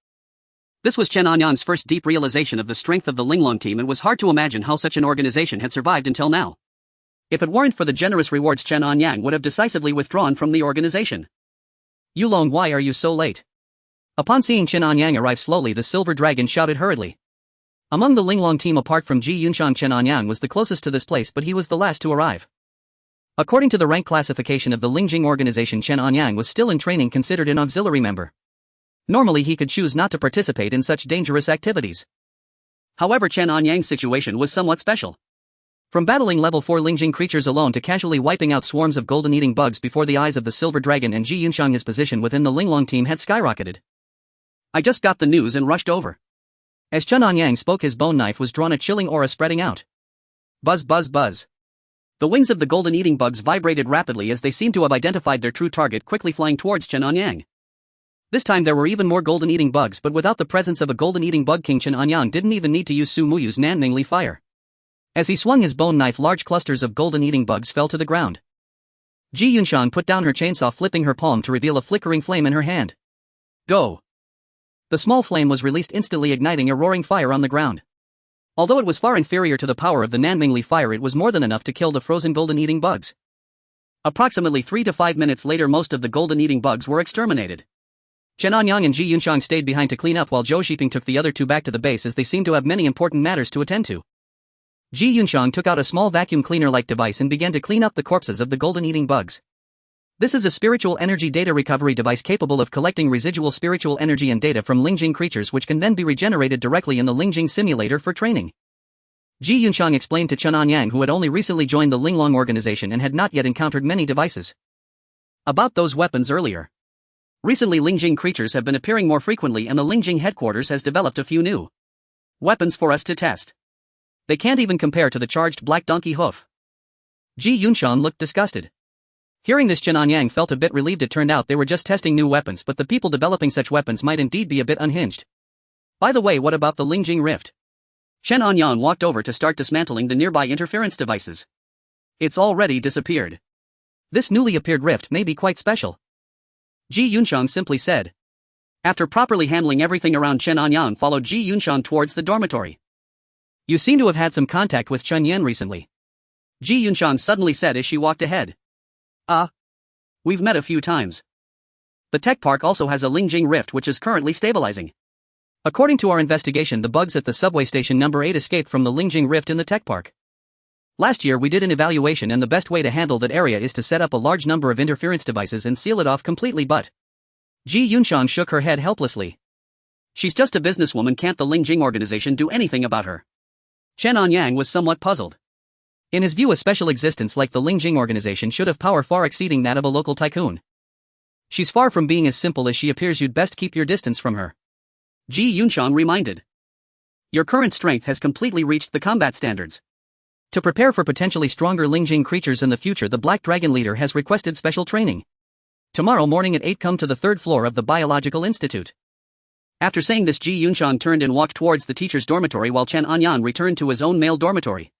This was Chen Anyang's first deep realization of the strength of the Linglong team. It was hard to imagine how such an organization had survived until now. If it weren't for the generous rewards, Chen Anyang would have decisively withdrawn from the organization. Yulong, why are you so late? Upon seeing Chen Anyang arrive slowly, the silver dragon shouted hurriedly. Among the Linglong team, apart from Ji Yunxiang, Chen Anyang was the closest to this place, but he was the last to arrive. According to the rank classification of the Lingjing organization, Chen Anyang was still in training, considered an auxiliary member. Normally he could choose not to participate in such dangerous activities. However, Chen Anyang's situation was somewhat special. From battling level 4 Lingjing creatures alone to casually wiping out swarms of golden-eating bugs before the eyes of the silver dragon and Ji Yunxiang, his position within the Linglong team had skyrocketed. I just got the news and rushed over. As Chen Anyang spoke, his bone knife was drawn, a chilling aura spreading out. Buzz, buzz, buzz. The wings of the golden-eating bugs vibrated rapidly as they seemed to have identified their true target, quickly flying towards Chen Anyang. This time there were even more golden-eating bugs, but without the presence of a golden-eating bug king, Chen Anyang didn't even need to use Su Muyu's Nanmingli fire. As he swung his bone knife, large clusters of golden-eating bugs fell to the ground. Ji Yunxiang put down her chainsaw, flipping her palm to reveal a flickering flame in her hand. Go! The small flame was released, instantly igniting a roaring fire on the ground. Although it was far inferior to the power of the Nanmingli fire, it was more than enough to kill the frozen golden-eating bugs. Approximately 3 to 5 minutes later, most of the golden-eating bugs were exterminated. Chen Anyang and Ji Yunxiang stayed behind to clean up, while Zhou Zhiping took the other two back to the base, as they seemed to have many important matters to attend to. Ji Yunxiang took out a small vacuum cleaner-like device and began to clean up the corpses of the golden-eating bugs. This is a spiritual energy data recovery device capable of collecting residual spiritual energy and data from Lingjing creatures, which can then be regenerated directly in the Lingjing simulator for training. Ji Yunxiang explained to Chen Anyang, who had only recently joined the Linglong organization and had not yet encountered many devices about those weapons earlier. Recently, Lingjing creatures have been appearing more frequently, and the Lingjing headquarters has developed a few new weapons for us to test. They can't even compare to the charged black donkey hoof. Ji Yunxiang looked disgusted. Hearing this, Chen Anyang felt a bit relieved. It turned out they were just testing new weapons, but the people developing such weapons might indeed be a bit unhinged. By the way, what about the Lingjing rift? Chen Anyang walked over to start dismantling the nearby interference devices. It's already disappeared. This newly appeared rift may be quite special, Ji Yunxiang simply said. After properly handling everything around, Chen Anyang followed Ji Yunxiang towards the dormitory. You seem to have had some contact with Chen Yan recently, Ji Yunxiang suddenly said as she walked ahead. We've met a few times. The tech park also has a Lingjing rift which is currently stabilizing. According to our investigation, the bugs at the subway station number 8 escaped from the Lingjing rift in the tech park. Last year we did an evaluation, and the best way to handle that area is to set up a large number of interference devices and seal it off completely, but Ji Yunxiang shook her head helplessly. She's just a businesswoman, can't the Lingjing organization do anything about her? Chen Anyang was somewhat puzzled. In his view, a special existence like the Lingjing organization should have power far exceeding that of a local tycoon. She's far from being as simple as she appears. You'd best keep your distance from her, Ji Yunxiang reminded. Your current strength has completely reached the combat standards. To prepare for potentially stronger Lingjing creatures in the future, the Black Dragon leader has requested special training. Tomorrow morning at 8, come to the 3rd floor of the Biological Institute. After saying this, Ji Yunxiang turned and walked towards the teacher's dormitory, while Chen Anyang returned to his own male dormitory.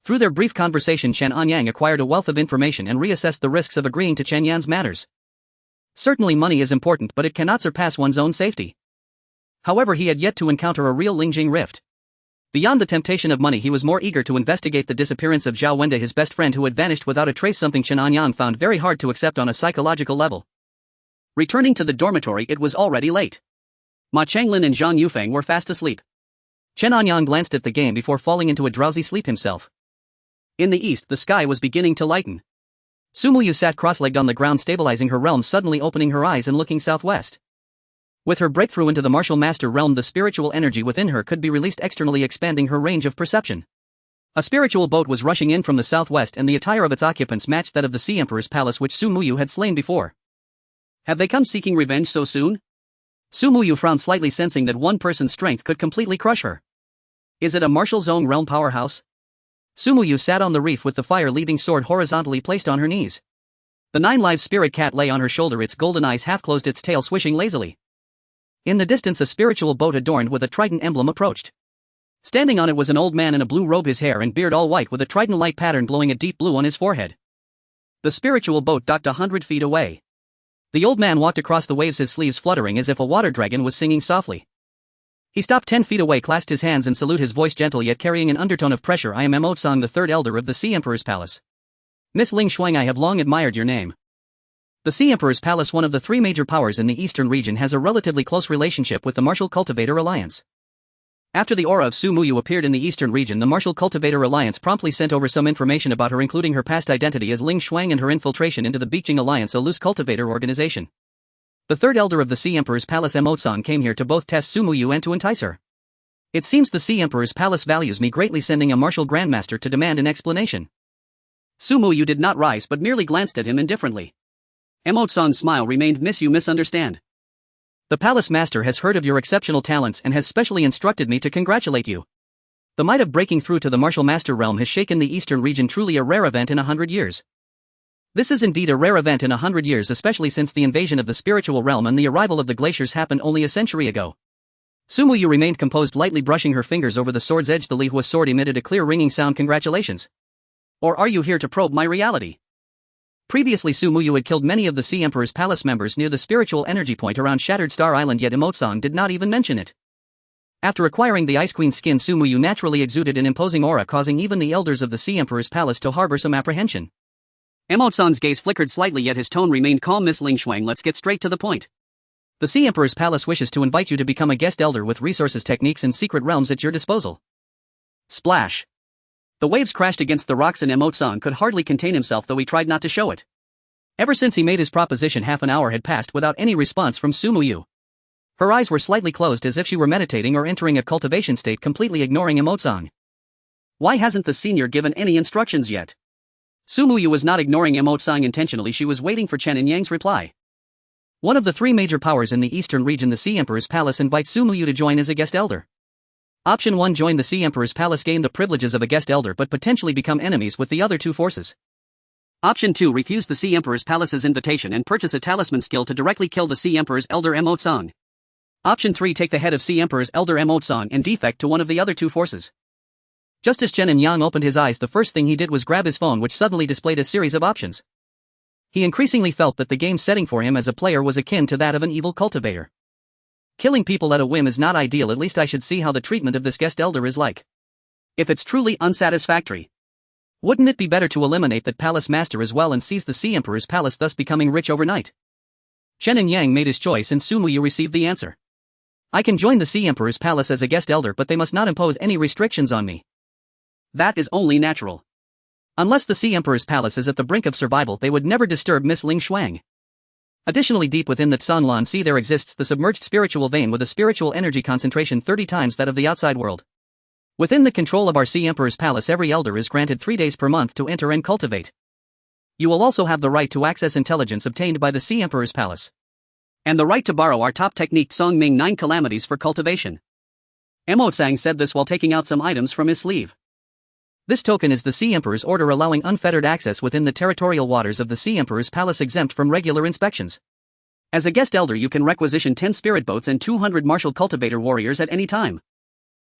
Through their brief conversation, Chen Anyang acquired a wealth of information and reassessed the risks of agreeing to Chen Yan's matters. Certainly money is important, but it cannot surpass one's own safety. However, he had yet to encounter a real Lingjing rift. Beyond the temptation of money, he was more eager to investigate the disappearance of Zhao Wenda, his best friend who had vanished without a trace, something Chen Anyang found very hard to accept on a psychological level. Returning to the dormitory, it was already late. Ma Changlin and Zhang Yufeng were fast asleep. Chen Anyang glanced at the game before falling into a drowsy sleep himself. In the east, the sky was beginning to lighten. Su Muyu sat cross-legged on the ground, stabilizing her realm, suddenly opening her eyes and looking southwest. With her breakthrough into the martial master realm, the spiritual energy within her could be released externally, expanding her range of perception. A spiritual boat was rushing in from the southwest, and the attire of its occupants matched that of the Sea Emperor's palace, which Su Muyu had slain before. Have they come seeking revenge so soon? Su Muyu frowned slightly, sensing that one person's strength could completely crush her. Is it a martial zone realm powerhouse? Su Muyu sat on the reef with the fire-leaving sword horizontally placed on her knees. The 9-live spirit cat lay on her shoulder, its golden eyes half closed, its tail swishing lazily. In the distance, a spiritual boat adorned with a trident emblem approached. Standing on it was an old man in a blue robe, his hair and beard all white, with a trident light pattern glowing a deep blue on his forehead. The spiritual boat docked 100 feet away. The old man walked across the waves, his sleeves fluttering as if a water dragon was singing softly. He stopped 10 feet away, clasped his hands and saluted, his voice gentle yet carrying an undertone of pressure. I am Emotsang, the third elder of the Sea Emperor's palace. Miss Ling Shuang, I have long admired your name. The Sea Emperor's palace, one of the three major powers in the eastern region, has a relatively close relationship with the Martial Cultivator Alliance. After the aura of Su Muyu appeared in the eastern region, the Martial Cultivator Alliance promptly sent over some information about her, including her past identity as Ling Shuang and her infiltration into the Beijing Alliance, a loose cultivator organization. The third elder of the Sea Emperor's palace, Emotsang, came here to both test Su Muyu and to entice her. It seems the Sea Emperor's palace values me greatly, sending a martial grandmaster to demand an explanation. Su Muyu did not rise but merely glanced at him indifferently. Emotsang's smile remained. Miss, you misunderstand. The palace master has heard of your exceptional talents and has specially instructed me to congratulate you. The might of breaking through to the martial master realm has shaken the eastern region, truly a rare event in 100 years. This is indeed a rare event in 100 years, especially since the invasion of the spiritual realm and the arrival of the glaciers happened only a century ago. Su Muyu remained composed, lightly brushing her fingers over the sword's edge. The Lihua sword emitted a clear ringing sound. Congratulations. Or are you here to probe my reality? Previously, Su Muyu had killed many of the Sea Emperor's palace members near the spiritual energy point around Shattered Star Island, yet Emotsang did not even mention it. After acquiring the Ice Queen's skin, Su Muyu naturally exuded an imposing aura, causing even the elders of the Sea Emperor's palace to harbor some apprehension. Emotsang's gaze flickered slightly, yet his tone remained calm. Miss Ling Shuang, let's get straight to the point. The Sea Emperor's palace wishes to invite you to become a guest elder with resources, techniques and secret realms at your disposal. Splash. The waves crashed against the rocks and Emotsang could hardly contain himself, though he tried not to show it. Ever since he made his proposition, half an hour had passed without any response from Su Muyu. Her eyes were slightly closed as if she were meditating or entering a cultivation state, completely ignoring Emotsang. Why hasn't the senior given any instructions yet? Su Muyu was not ignoring Emotsang intentionally, she was waiting for Chen Anyang's reply. One of the three major powers in the eastern region, the Sea Emperor's palace, invites Su Muyu to join as a guest elder. Option 1: join the Sea Emperor's palace, gain the privileges of a guest elder but potentially become enemies with the other two forces. Option 2: refuse the Sea Emperor's palace's invitation and purchase a talisman skill to directly kill the Sea Emperor's elder Emotsang. Option 3: take the head of Sea Emperor's elder Emotsang and defect to one of the other two forces. Just as Chen Anyang opened his eyes, the first thing he did was grab his phone, which suddenly displayed a series of options. He increasingly felt that the game setting for him as a player was akin to that of an evil cultivator. Killing people at a whim is not ideal, at least I should see how the treatment of this guest elder is like. If it's truly unsatisfactory, wouldn't it be better to eliminate that palace master as well and seize the Sea Emperor's palace, thus becoming rich overnight? Chen Anyang made his choice and Su Muyu received the answer. I can join the Sea Emperor's palace as a guest elder, but they must not impose any restrictions on me. That is only natural. Unless the Sea Emperor's palace is at the brink of survival, they would never disturb Miss Ling Shuang. Additionally, deep within the Tsanlan Sea there exists the submerged spiritual vein with a spiritual energy concentration 30 times that of the outside world. Within the control of our Sea Emperor's palace, every elder is granted 3 days per month to enter and cultivate. You will also have the right to access intelligence obtained by the Sea Emperor's palace. And the right to borrow our top technique Song Ming 9 calamities for cultivation. Emotsang said this while taking out some items from his sleeve. This token is the Sea Emperor's order allowing unfettered access within the territorial waters of the Sea Emperor's palace, exempt from regular inspections. As a guest elder, you can requisition 10 spirit boats and 200 martial cultivator warriors at any time.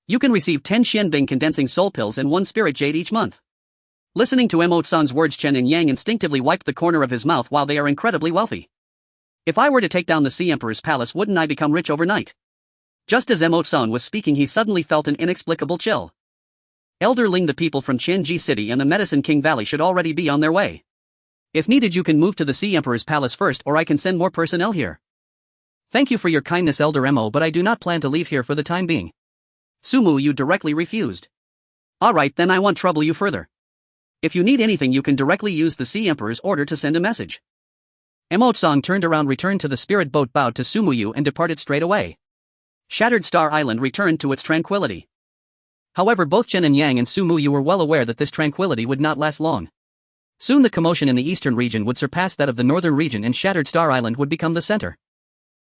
You can receive 10 Xianbing condensing soul pills and 1 spirit jade each month. Listening to Emotsang's words, Chen Anyang instinctively wiped the corner of his mouth. While they are incredibly wealthy. If I were to take down the Sea Emperor's palace, wouldn't I become rich overnight? Just as Emotsang was speaking, he suddenly felt an inexplicable chill. Elder Ling, the people from Qianji City and the Medicine King Valley should already be on their way. If needed you can move to the Sea Emperor's palace first or I can send more personnel here. Thank you for your kindness Elder Mo, but I do not plan to leave here for the time being. Sumu Yu directly refused. Alright then I won't trouble you further. If you need anything you can directly use the Sea Emperor's order to send a message. Emotsong turned around, returned to the spirit boat, bowed to Sumu Yu and departed straight away. Shattered Star Island returned to its tranquility. However, both Chen Anyang and Sumu Yu were well aware that this tranquility would not last long. Soon the commotion in the eastern region would surpass that of the northern region and Shattered Star Island would become the center.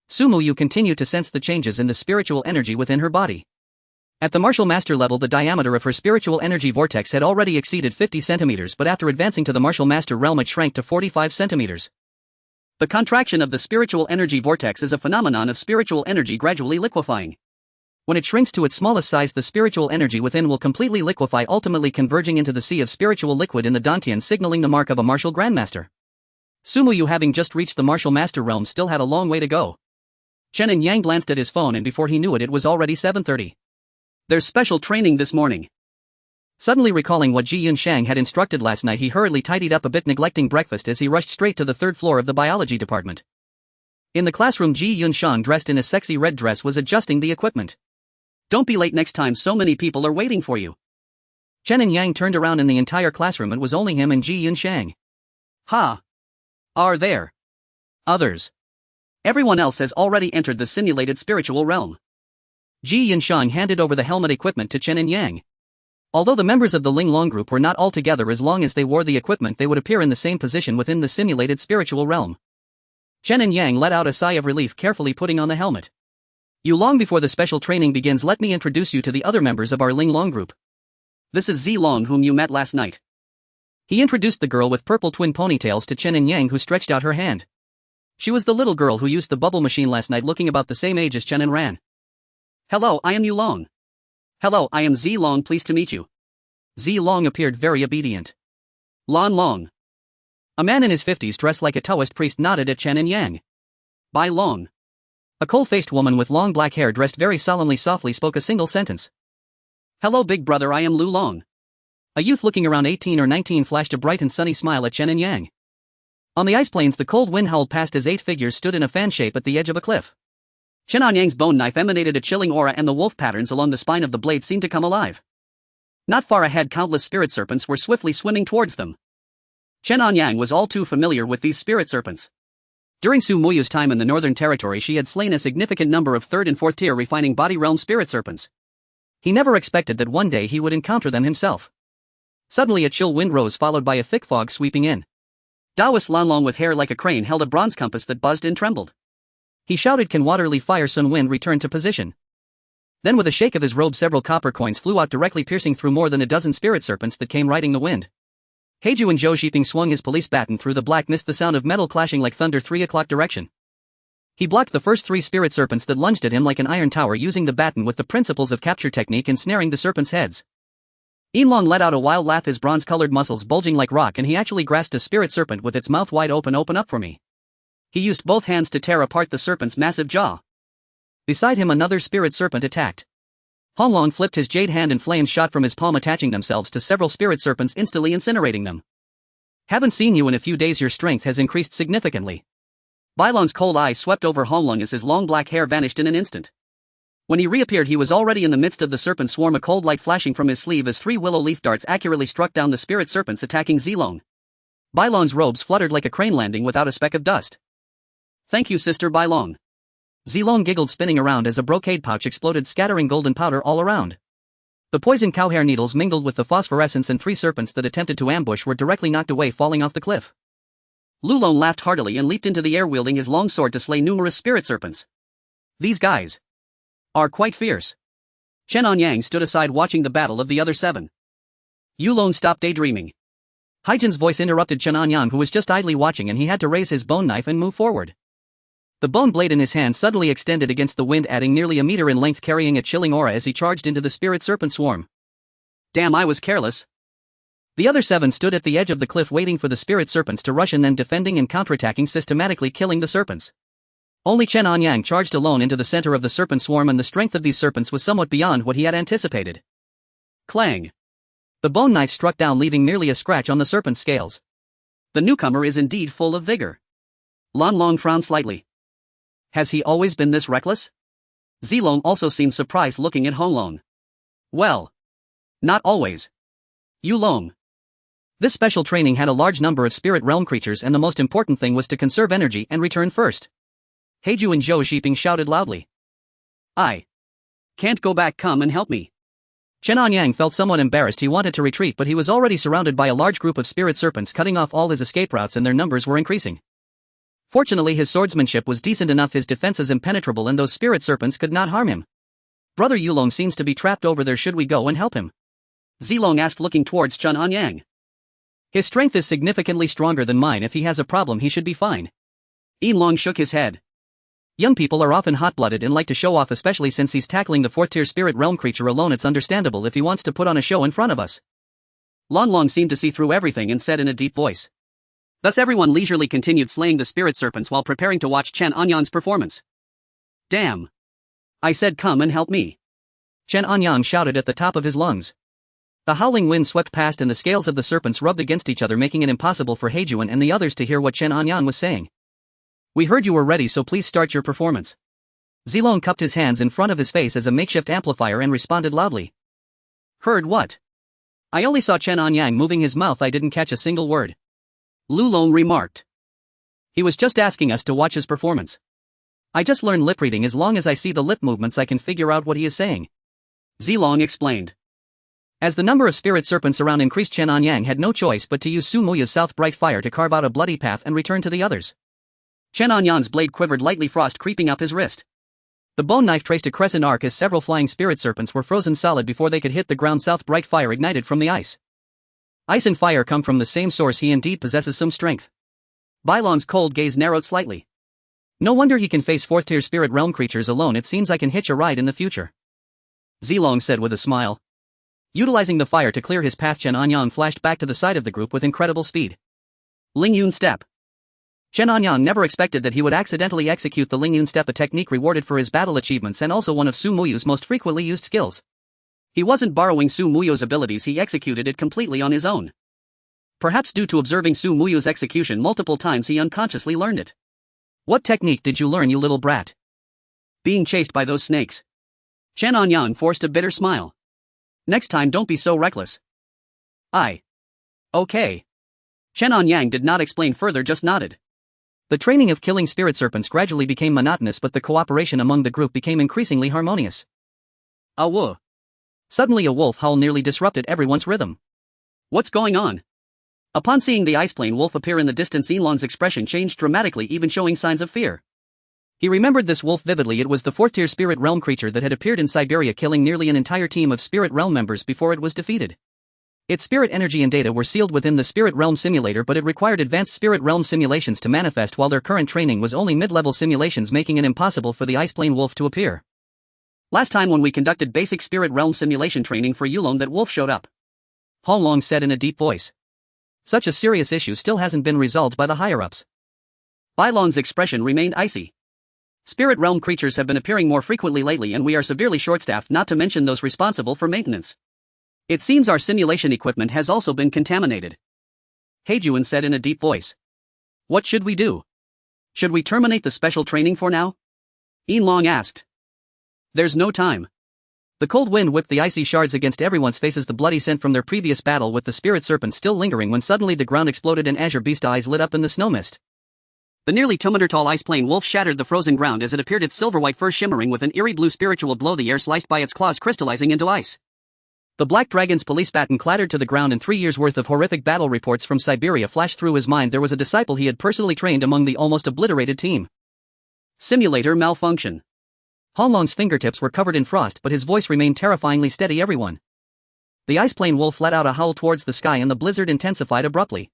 Sumu Yu continued to sense the changes in the spiritual energy within her body. At the martial master level, the diameter of her spiritual energy vortex had already exceeded 50 centimeters, but after advancing to the martial master realm it shrank to 45 centimeters. The contraction of the spiritual energy vortex is a phenomenon of spiritual energy gradually liquefying. When it shrinks to its smallest size, the spiritual energy within will completely liquefy, ultimately converging into the sea of spiritual liquid in the Dantian, signaling the mark of a martial grandmaster. Sumu Yu, having just reached the martial master realm, still had a long way to go. Chen Anyang glanced at his phone and before he knew it, it was already 7:30. There's special training this morning. Suddenly recalling what Ji Yunshang had instructed last night, he hurriedly tidied up a bit, neglecting breakfast as he rushed straight to the third floor of the biology department. In the classroom, Ji Yunshang, dressed in a sexy red dress, was adjusting the equipment. Don't be late next time, so many people are waiting for you. Chen Anyang turned around. In the entire classroom it was only him and Ji Yunshang. Ha! Are there others? Everyone else has already entered the simulated spiritual realm. Ji Yunshang handed over the helmet equipment to Chen Anyang. Although the members of the Ling Long group were not all together, as long as they wore the equipment they would appear in the same position within the simulated spiritual realm. Chen Anyang let out a sigh of relief, carefully putting on the helmet. You, long before the special training begins, let me introduce you to the other members of our Ling Long group. This is Zi Long, whom you met last night. He introduced the girl with purple twin ponytails to Chen Anyang, who stretched out her hand. She was the little girl who used the bubble machine last night, looking about the same age as Chen and Ran. Hello, I am Yu Long. Hello, I am Zi Long, pleased to meet you. Zi Long appeared very obedient. Lan Long. A man in his 50s dressed like a Taoist priest nodded at Chen Anyang. Bai Long. A coal-faced woman with long black hair dressed very solemnly softly spoke a single sentence. Hello big brother, I am Lu Long. A youth looking around 18 or 19 flashed a bright and sunny smile at Chen Anyang. On the ice plains the cold wind howled past as 8 figures stood in a fan shape at the edge of a cliff. Chen Anyang's bone knife emanated a chilling aura and the wolf patterns along the spine of the blade seemed to come alive. Not far ahead countless spirit serpents were swiftly swimming towards them. Chen Anyang was all too familiar with these spirit serpents. During Su Muyu's time in the Northern Territory she had slain a significant number of 3rd and 4th tier refining body realm spirit serpents. He never expected that one day he would encounter them himself. Suddenly a chill wind rose, followed by a thick fog sweeping in. Taoist Lan Long with hair like a crane held a bronze compass that buzzed and trembled. He shouted, "Can Waterly Fire Sun Wind return to position?" Then with a shake of his robe several copper coins flew out, directly piercing through more than a dozen spirit serpents that came riding the wind. Heiju and Zhou Shiping swung his police baton through the blackness, the sound of metal clashing like thunder 3 o'clock direction. He blocked the first 3 spirit serpents that lunged at him like an iron tower, using the baton with the principles of capture technique and snaring the serpents' heads. Yinlong let out a wild laugh, his bronze-colored muscles bulging like rock, and he actually grasped a spirit serpent with its mouth wide open. "Open up for me." He used both hands to tear apart the serpent's massive jaw. Beside him another spirit serpent attacked. Honglong flipped his jade hand and flames shot from his palm, attaching themselves to several spirit serpents, instantly incinerating them. "Haven't seen you in a few days, your strength has increased significantly." Bailong's cold eyes swept over Honglong as his long black hair vanished in an instant. When he reappeared he was already in the midst of the serpent swarm, a cold light flashing from his sleeve as 3 willow leaf darts accurately struck down the spirit serpents attacking Zilong. Bailong's robes fluttered like a crane landing without a speck of dust. "Thank you, Sister Bailong." Zilong giggled, spinning around as a brocade pouch exploded, scattering golden powder all around. The poison cowhair needles mingled with the phosphorescence, and 3 serpents that attempted to ambush were directly knocked away, falling off the cliff. Lulong laughed heartily and leaped into the air, wielding his long sword to slay numerous spirit serpents. "These guys are quite fierce." Chen Anyang stood aside watching the battle of the other 7. Yulong stopped daydreaming. Haijin's voice interrupted Chen Anyang, who was just idly watching, and he had to raise his bone knife and move forward. The bone blade in his hand suddenly extended against the wind, adding nearly a meter in length, carrying a chilling aura as he charged into the spirit serpent swarm. "Damn, I was careless." The other 7 stood at the edge of the cliff waiting for the spirit serpents to rush in, then defending and counterattacking, systematically killing the serpents. Only Chen Anyang charged alone into the center of the serpent swarm, and the strength of these serpents was somewhat beyond what he had anticipated. Clang! The bone knife struck down, leaving merely a scratch on the serpent's scales. The newcomer is indeed full of vigor. Lan Long frowned slightly. Has he always been this reckless? Zilong also seemed surprised looking at Honglong. Well, not always. Yulong. This special training had a large number of spirit realm creatures, and the most important thing was to conserve energy and return first. Heiju and Zhou Shiping shouted loudly. I can't go back, come and help me. Chen Anyang felt somewhat embarrassed. He wanted to retreat, but he was already surrounded by a large group of spirit serpents cutting off all his escape routes, and their numbers were increasing. Fortunately, his swordsmanship was decent enough, his defenses impenetrable, and those spirit serpents could not harm him. Brother Yulong seems to be trapped over there. Should we go and help him? Zilong asked, looking towards Chen Anyang. His strength is significantly stronger than mine. If he has a problem, he should be fine. Yinlong shook his head. Young people are often hot-blooded and like to show off, especially since he's tackling the 4th-tier spirit realm creature alone. It's understandable if he wants to put on a show in front of us. Lan Long seemed to see through everything and said in a deep voice. Thus everyone leisurely continued slaying the spirit serpents while preparing to watch Chen Anyang's performance. Damn. I said come and help me. Chen Anyang shouted at the top of his lungs. The howling wind swept past and the scales of the serpents rubbed against each other, making it impossible for Heijuan and the others to hear what Chen Anyang was saying. We heard you were ready, so please start your performance. Zilong cupped his hands in front of his face as a makeshift amplifier and responded loudly. Heard what? I only saw Chen Anyang moving his mouth. I didn't catch a single word. Lulong remarked. He was just asking us to watch his performance. I just learned lip reading. As long as I see the lip movements, I can figure out what he is saying. Zilong explained. As the number of spirit serpents around increased, Chen Anyang had no choice but to use Su Muya's South Bright Fire to carve out a bloody path and return to the others. Chen Anyang's blade quivered lightly, frost creeping up his wrist. The bone knife traced a crescent arc as several flying spirit serpents were frozen solid before they could hit the ground. South Bright Fire ignited from the ice. Ice and fire come from the same source. He indeed possesses some strength. Bailong's cold gaze narrowed slightly. No wonder he can face 4th-tier spirit realm creatures alone. It seems I can hitch a ride in the future. Zilong said with a smile. Utilizing the fire to clear his path, Chen Anyang flashed back to the side of the group with incredible speed. Lingyun Step. Chen Anyang never expected that he would accidentally execute the Lingyun Step, a technique rewarded for his battle achievements and also one of Su Muyu's most frequently used skills. He wasn't borrowing Su Muyu's abilities, he executed it completely on his own. Perhaps due to observing Su Muyu's execution multiple times, he unconsciously learned it. What technique did you learn, you little brat? Being chased by those snakes. Chen Anyang forced a bitter smile. Next time don't be so reckless. Okay. Chen Anyang did not explain further, just nodded. The training of killing spirit serpents gradually became monotonous, but the cooperation among the group became increasingly harmonious. Awoo. Suddenly a wolf howl nearly disrupted everyone's rhythm. What's going on? Upon seeing the ice-plane wolf appear in the distance, Yinlong's expression changed dramatically, even showing signs of fear. He remembered this wolf vividly. It was the 4th-tier spirit realm creature that had appeared in Siberia, killing nearly an entire team of spirit realm members before it was defeated. Its spirit energy and data were sealed within the spirit realm simulator, but it required advanced spirit realm simulations to manifest, while their current training was only mid-level simulations, making it impossible for the ice-plane wolf to appear. Last time when we conducted basic spirit realm simulation training for Yulong, that wolf showed up. Honglong said in a deep voice. Such a serious issue still hasn't been resolved by the higher-ups. Bailong's expression remained icy. Spirit realm creatures have been appearing more frequently lately, and we are severely short-staffed, not to mention those responsible for maintenance. It seems our simulation equipment has also been contaminated. Heijuan said in a deep voice. What should we do? Should we terminate the special training for now? Yinlong asked. There's no time. The cold wind whipped the icy shards against everyone's faces, the bloody scent from their previous battle with the spirit serpent still lingering, when suddenly the ground exploded and azure beast eyes lit up in the snow mist. The nearly 2-meter-tall ice-plane wolf shattered the frozen ground as it appeared, its silver-white fur shimmering with an eerie blue spiritual glow, the air sliced by its claws crystallizing into ice. The Black Dragon's police baton clattered to the ground, and 3 years' worth of horrific battle reports from Siberia flashed through his mind. There was a disciple he had personally trained among the almost obliterated team. Simulator malfunction. Honglong's fingertips were covered in frost, but his voice remained terrifyingly steady. Everyone. The ice-plane wolf let out a howl towards the sky, and the blizzard intensified abruptly.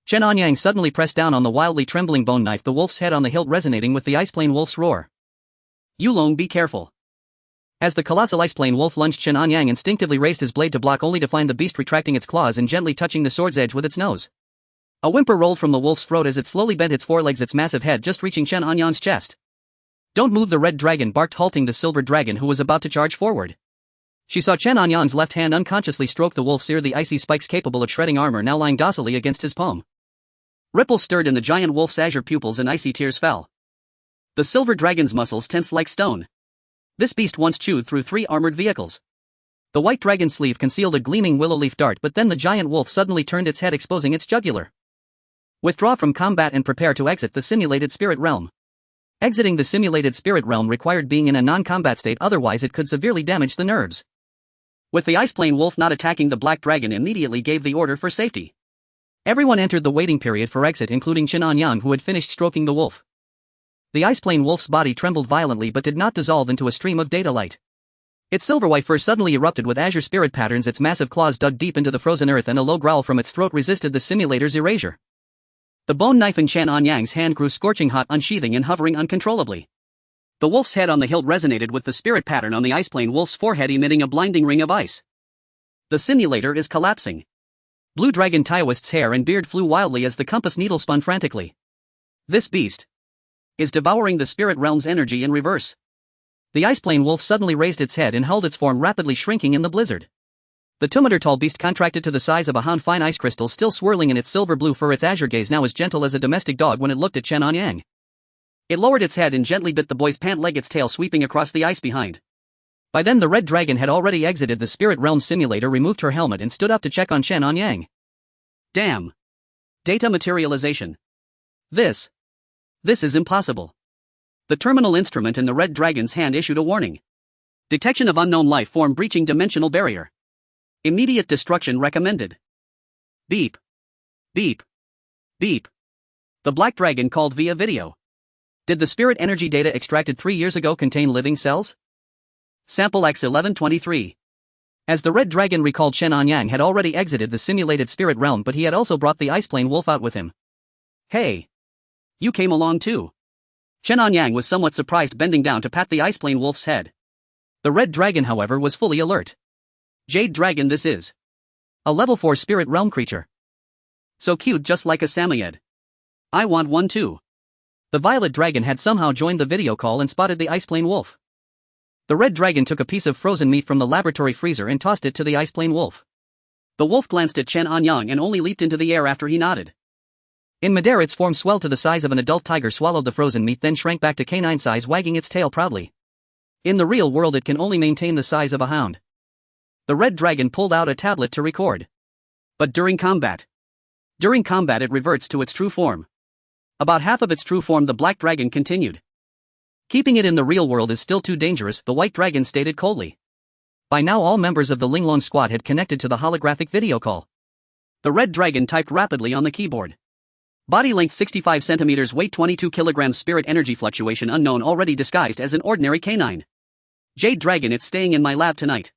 Chen Anyang suddenly pressed down on the wildly trembling bone knife, the wolf's head on the hilt resonating with the ice-plane wolf's roar. Yulong, be careful. As the colossal ice-plane wolf lunged, Chen Anyang instinctively raised his blade to block, only to find the beast retracting its claws and gently touching the sword's edge with its nose. A whimper rolled from the wolf's throat as it slowly bent its forelegs, its massive head just reaching Chen Anyang's chest. Don't move, the red dragon barked, halting the silver dragon who was about to charge forward. She saw Chen Anyang's left hand unconsciously stroke the wolf's ear, the icy spikes capable of shredding armor now lying docilely against his palm. Ripples stirred in the giant wolf's azure pupils and icy tears fell. The silver dragon's muscles tensed like stone. This beast once chewed through 3 armored vehicles. The white dragon's sleeve concealed a gleaming willow leaf dart, but then the giant wolf suddenly turned its head, exposing its jugular. Withdraw from combat and prepare to exit the simulated spirit realm. Exiting the simulated spirit realm required being in a non-combat state, otherwise it could severely damage the nerves. With the ice plane wolf not attacking, the black dragon immediately gave the order for safety. Everyone entered the waiting period for exit, including Chen Anyang, who had finished stroking the wolf. The ice plane wolf's body trembled violently but did not dissolve into a stream of data light. Its silver white fur suddenly erupted with azure spirit patterns, its massive claws dug deep into the frozen earth, and a low growl from its throat resisted the simulator's erasure. The bone knife in Chen Anyang's hand grew scorching hot, unsheathing and hovering uncontrollably. The wolf's head on the hilt resonated with the spirit pattern on the ice plane wolf's forehead, emitting a blinding ring of ice. The simulator is collapsing. Blue Dragon Taoist's hair and beard flew wildly as the compass needle spun frantically. This beast is devouring the spirit realm's energy in reverse. The ice plane wolf suddenly raised its head and held its form, rapidly shrinking in the blizzard. The 2-meter-tall beast contracted to the size of a hound, fine ice crystal still swirling in its silver blue fur, its azure gaze now as gentle as a domestic dog when it looked at Chen Anyang. It lowered its head and gently bit the boy's pant leg, its tail sweeping across the ice behind. By then the red dragon had already exited the spirit realm simulator, removed her helmet and stood up to check on Chen Anyang. Damn. Data materialization. This is impossible. The terminal instrument in the red dragon's hand issued a warning. Detection of unknown life form breaching dimensional barrier. Immediate destruction recommended. Beep. Beep. Beep. The black dragon called via video. Did the spirit energy data extracted 3 years ago contain living cells? Sample X1123. As the red dragon recalled, Chen Anyang had already exited the simulated spirit realm, but he had also brought the ice plane wolf out with him. Hey. You came along too. Chen Anyang was somewhat surprised, bending down to pat the ice plane wolf's head. The red dragon, however, was fully alert. Jade dragon, this is a level 4 spirit realm creature. So cute, just like a Samoyed. I want one too. The violet dragon had somehow joined the video call and spotted the ice plane wolf. The red dragon took a piece of frozen meat from the laboratory freezer and tossed it to the ice plane wolf. The wolf glanced at Chen Anyang and only leaped into the air after he nodded. In midair, its form swelled to the size of an adult tiger, swallowed the frozen meat, then shrank back to canine size, wagging its tail proudly. In the real world it can only maintain the size of a hound. The red dragon pulled out a tablet to record. But during combat it reverts to its true form. About half of its true form, the black dragon continued. Keeping it in the real world is still too dangerous, the white dragon stated coldly. By now all members of the Linglong squad had connected to the holographic video call. The red dragon typed rapidly on the keyboard. Body length 65 centimeters, weight 22 kilograms, spirit energy fluctuation unknown, already disguised as an ordinary canine. Jade dragon, it's staying in my lab tonight.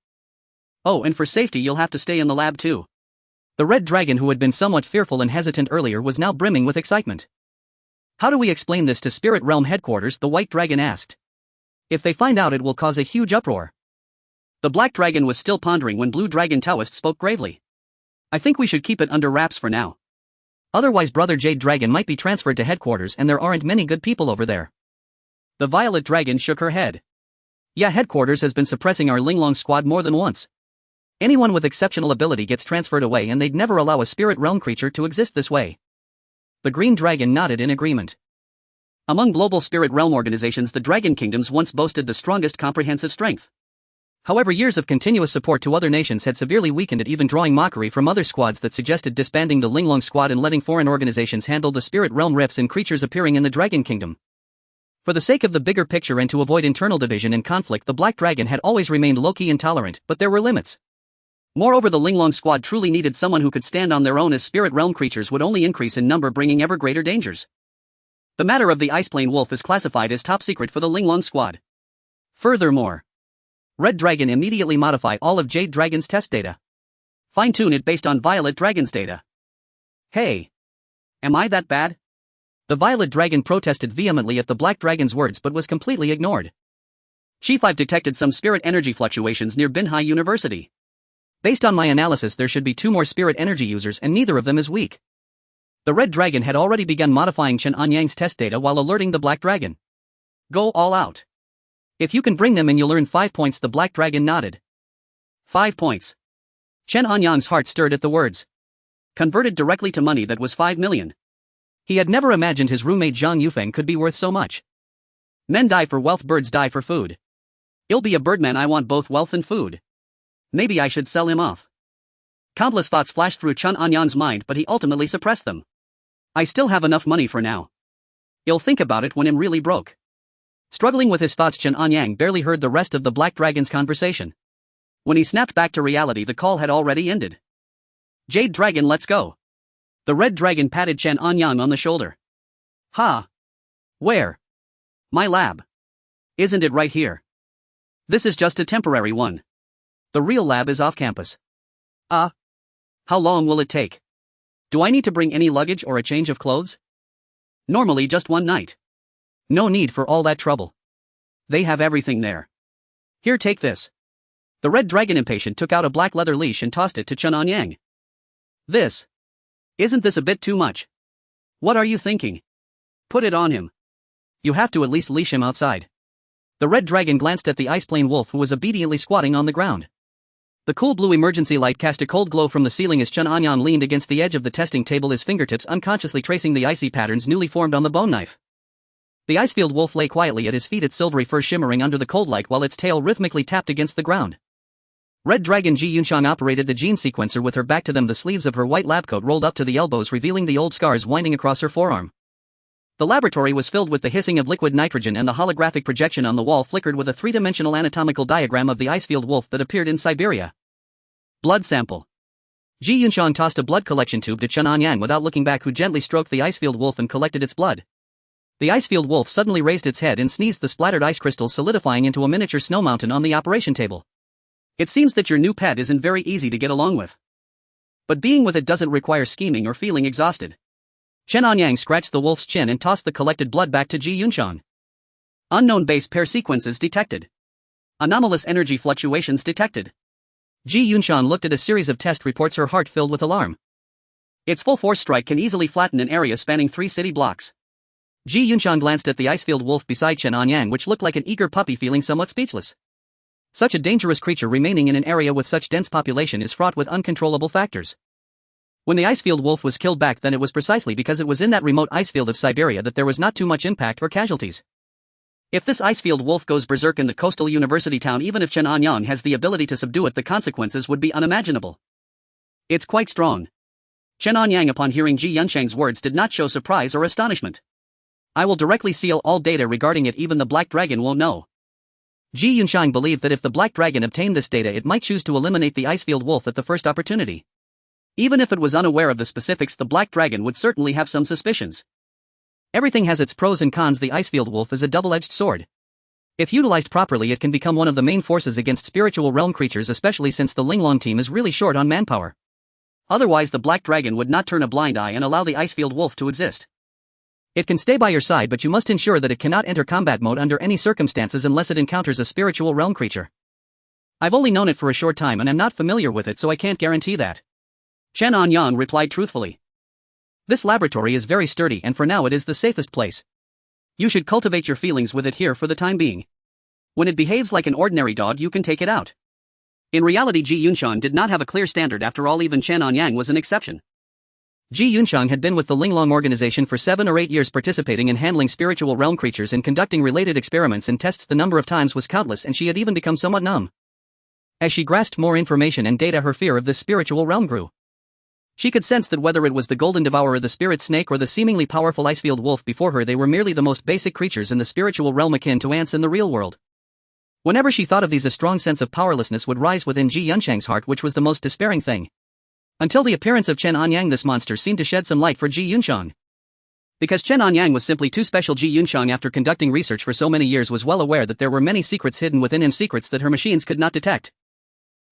Oh, and for safety you'll have to stay in the lab too. The red dragon, who had been somewhat fearful and hesitant earlier, was now brimming with excitement. How do we explain this to Spirit Realm headquarters? The white dragon asked. If they find out, it will cause a huge uproar. The black dragon was still pondering when Blue Dragon Taoist spoke gravely. I think we should keep it under wraps for now. Otherwise Brother Jade Dragon might be transferred to headquarters and there aren't many good people over there. The violet dragon shook her head. Yeah, headquarters has been suppressing our Linglong squad more than once. Anyone with exceptional ability gets transferred away and they'd never allow a spirit realm creature to exist this way. The green dragon nodded in agreement. Among global spirit realm organizations, the Dragon Kingdoms once boasted the strongest comprehensive strength. However, years of continuous support to other nations had severely weakened it, even drawing mockery from other squads that suggested disbanding the Linglong squad and letting foreign organizations handle the spirit realm rifts in creatures appearing in the Dragon Kingdom. For the sake of the bigger picture and to avoid internal division and conflict, the Black Dragon had always remained low-key intolerant, but there were limits. Moreover, the Linglong squad truly needed someone who could stand on their own, as spirit realm creatures would only increase in number, bringing ever greater dangers. The matter of the Ice Plane Wolf is classified as top secret for the Linglong squad. Furthermore, Red Dragon immediately modify all of Jade Dragon's test data. Fine-tune it based on Violet Dragon's data. Hey! Am I that bad? The Violet Dragon protested vehemently at the Black Dragon's words but was completely ignored. Chief, I've detected some spirit energy fluctuations near Binhai University. Based on my analysis, there should be 2 more spirit energy users and neither of them is weak. The Red Dragon had already begun modifying Chen Anyang's test data while alerting the Black Dragon. Go all out. If you can bring them in, you'll earn 5 points. The Black Dragon nodded. 5 points. Chen Anyang's heart stirred at the words. Converted directly to money, that was 5 million. He had never imagined his roommate Zhang Yufeng could be worth so much. Men die for wealth, birds die for food. I'll be a birdman, I want both wealth and food. Maybe I should sell him off. Countless thoughts flashed through Chen Anyang's mind, but he ultimately suppressed them. I still have enough money for now. I'll think about it when I'm really broke. Struggling with his thoughts, Chen Anyang barely heard the rest of the Black Dragon's conversation. When he snapped back to reality, the call had already ended. Jade Dragon, let's go. The Red Dragon patted Chen Anyang on the shoulder. Ha! Where? My lab. Isn't it right here? This is just a temporary one. The real lab is off campus. How long will it take? Do I need to bring any luggage or a change of clothes? Normally just one night. No need for all that trouble. They have everything there. Here, take this. The Red Dragon, impatient, took out a black leather leash and tossed it to Chen Anyang. Isn't this a bit too much? What are you thinking? Put it on him. You have to at least leash him outside. The Red Dragon glanced at the ice plane wolf, who was obediently squatting on the ground. The cool blue emergency light cast a cold glow from the ceiling as Chen Anyang leaned against the edge of the testing table, his fingertips unconsciously tracing the icy patterns newly formed on the bone knife. The ice-field wolf lay quietly at his feet, its silvery fur shimmering under the cold light while its tail rhythmically tapped against the ground. Red Dragon Ji Yunxiang operated the gene sequencer with her back to them, the sleeves of her white lab coat rolled up to the elbows, revealing the old scars winding across her forearm. The laboratory was filled with the hissing of liquid nitrogen, and the holographic projection on the wall flickered with a three-dimensional anatomical diagram of the ice-field wolf that appeared in Siberia. Blood sample. Ji Yunxiang tossed a blood collection tube to Chen Anyang without looking back, who gently stroked the ice-field wolf and collected its blood. The ice-field wolf suddenly raised its head and sneezed, the splattered ice crystals solidifying into a miniature snow mountain on the operation table. It seems that your new pet isn't very easy to get along with. But being with it doesn't require scheming or feeling exhausted. Chen Anyang scratched the wolf's chin and tossed the collected blood back to Ji Yunxiang. Unknown base pair sequences detected. Anomalous energy fluctuations detected. Ji Yunxiang looked at a series of test reports, her heart filled with alarm. Its full force strike can easily flatten an area spanning 3 city blocks. Ji Yunxiang glanced at the ice-field wolf beside Chen Anyang, which looked like an eager puppy feeling somewhat speechless. Such a dangerous creature remaining in an area with such dense population is fraught with uncontrollable factors. When the ice-field wolf was killed back then, it was precisely because it was in that remote icefield of Siberia that there was not too much impact or casualties. If this icefield wolf goes berserk in the coastal university town, even if Chen Anyang has the ability to subdue it, the consequences would be unimaginable. It's quite strong. Chen Anyang, upon hearing Ji Yunxiang's words, did not show surprise or astonishment. I will directly seal all data regarding it, even the Black Dragon won't know. Ji Yunxiang believed that if the Black Dragon obtained this data, it might choose to eliminate the icefield wolf at the first opportunity. Even if it was unaware of the specifics, the Black Dragon would certainly have some suspicions. Everything has its pros and cons. The icefield wolf is a double-edged sword. If utilized properly, it can become one of the main forces against spiritual realm creatures, especially since the Linglong team is really short on manpower. Otherwise, the Black Dragon would not turn a blind eye and allow the icefield wolf to exist. It can stay by your side, but you must ensure that it cannot enter combat mode under any circumstances unless it encounters a spiritual realm creature. I've only known it for a short time and I'm not familiar with it, so I can't guarantee that. Chen Anyang replied truthfully. This laboratory is very sturdy, and for now it is the safest place. You should cultivate your feelings with it here for the time being. When it behaves like an ordinary dog, you can take it out. In reality, Ji Yunxiang did not have a clear standard. After all, even Chen Anyang was an exception. Ji Yunxiang had been with the Linglong organization for 7 or 8 years, participating in handling spiritual realm creatures and conducting related experiments and tests. The number of times was countless, and she had even become somewhat numb. As she grasped more information and data, her fear of this spiritual realm grew. She could sense that whether it was the golden devourer, the spirit snake, or the seemingly powerful icefield wolf before her, they were merely the most basic creatures in the spiritual realm, akin to ants in the real world. Whenever she thought of these, a strong sense of powerlessness would rise within Ji Yunxiang's heart, which was the most despairing thing. Until the appearance of Chen Anyang, this monster seemed to shed some light for Ji Yunxiang. Because Chen Anyang was simply too special, Ji Yunxiang, after conducting research for so many years, was well aware that there were many secrets hidden within him, secrets that her machines could not detect.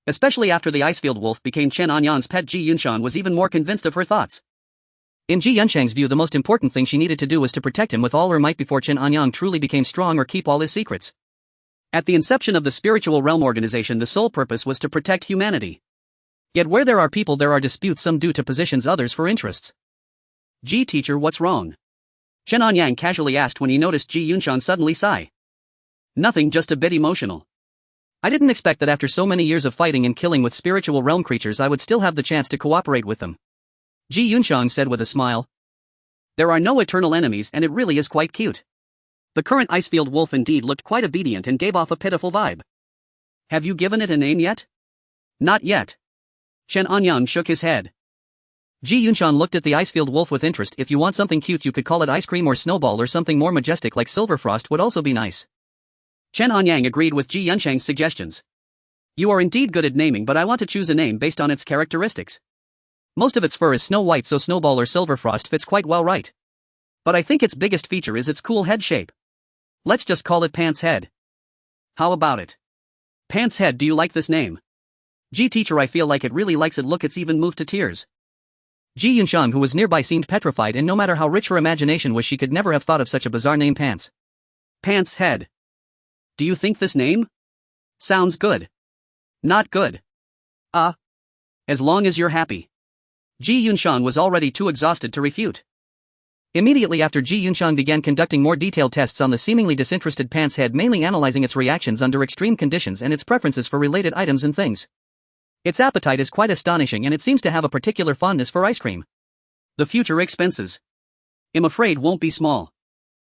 Especially after the icefield wolf became Chen Anyang's pet, Ji Yunxiang was even more convinced of her thoughts. In Ji Yunxiang's view, the most important thing she needed to do was to protect him with all her might before Chen Anyang truly became strong, or keep all his secrets. At the inception of the spiritual realm organization, the sole purpose was to protect humanity. Yet where there are people, there are disputes, some due to positions, others for interests. Ji teacher, what's wrong? Chen Anyang casually asked when he noticed Ji Yunxiang suddenly sigh. Nothing, just a bit emotional. I didn't expect that after so many years of fighting and killing with spiritual realm creatures I would still have the chance to cooperate with them. Ji Yunxiang said with a smile. There are no eternal enemies and it really is quite cute. The current Icefield wolf indeed looked quite obedient and gave off a pitiful vibe. Have you given it a name yet? Not yet. Chen Anyang shook his head. Ji Yunshan looked at the Icefield wolf with interest. If you want something cute you could call it Ice Cream or Snowball, or something more majestic like Silverfrost would also be nice. Chen Anyang agreed with Ji Yunshang's suggestions. You are indeed good at naming, but I want to choose a name based on its characteristics. Most of its fur is snow white, so Snowball or Silverfrost fits quite well, right? But I think its biggest feature is its cool head shape. Let's just call it Pants Head. How about it? Pants Head, do you like this name? Ji teacher, I feel like it really likes it. Look, it's even moved to tears. Ji Yunshan, who was nearby, seemed petrified, and no matter how rich her imagination was she could never have thought of such a bizarre name. Pants Head. Do you think this name sounds good? Not good. As long as you're happy. Ji Yunshan was already too exhausted to refute. Immediately after, Ji Yunshan began conducting more detailed tests on the seemingly disinterested Pants Head, mainly analyzing its reactions under extreme conditions and its preferences for related items and things. Its appetite is quite astonishing, and it seems to have a particular fondness for ice cream. The future expenses, I'm afraid, won't be small.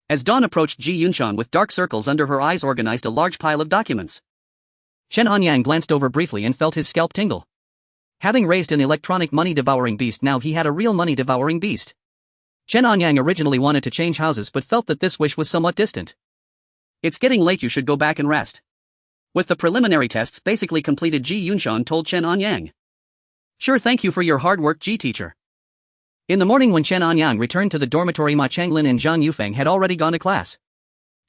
As Dawn approached, Ji Yunshan with dark circles under her eyes organized a large pile of documents. Chen Anyang glanced over briefly and felt his scalp tingle. Having raised an electronic money-devouring beast, now he had a real money-devouring beast. Chen Anyang originally wanted to change houses but felt that this wish was somewhat distant. It's getting late, you should go back and rest. With the preliminary tests basically completed, Ji Yunshan told Chen Anyang. Sure, thank you for your hard work, Ji teacher. In the morning when Chen Anyang returned to the dormitory, Ma Changlin and Zhang Yufeng had already gone to class.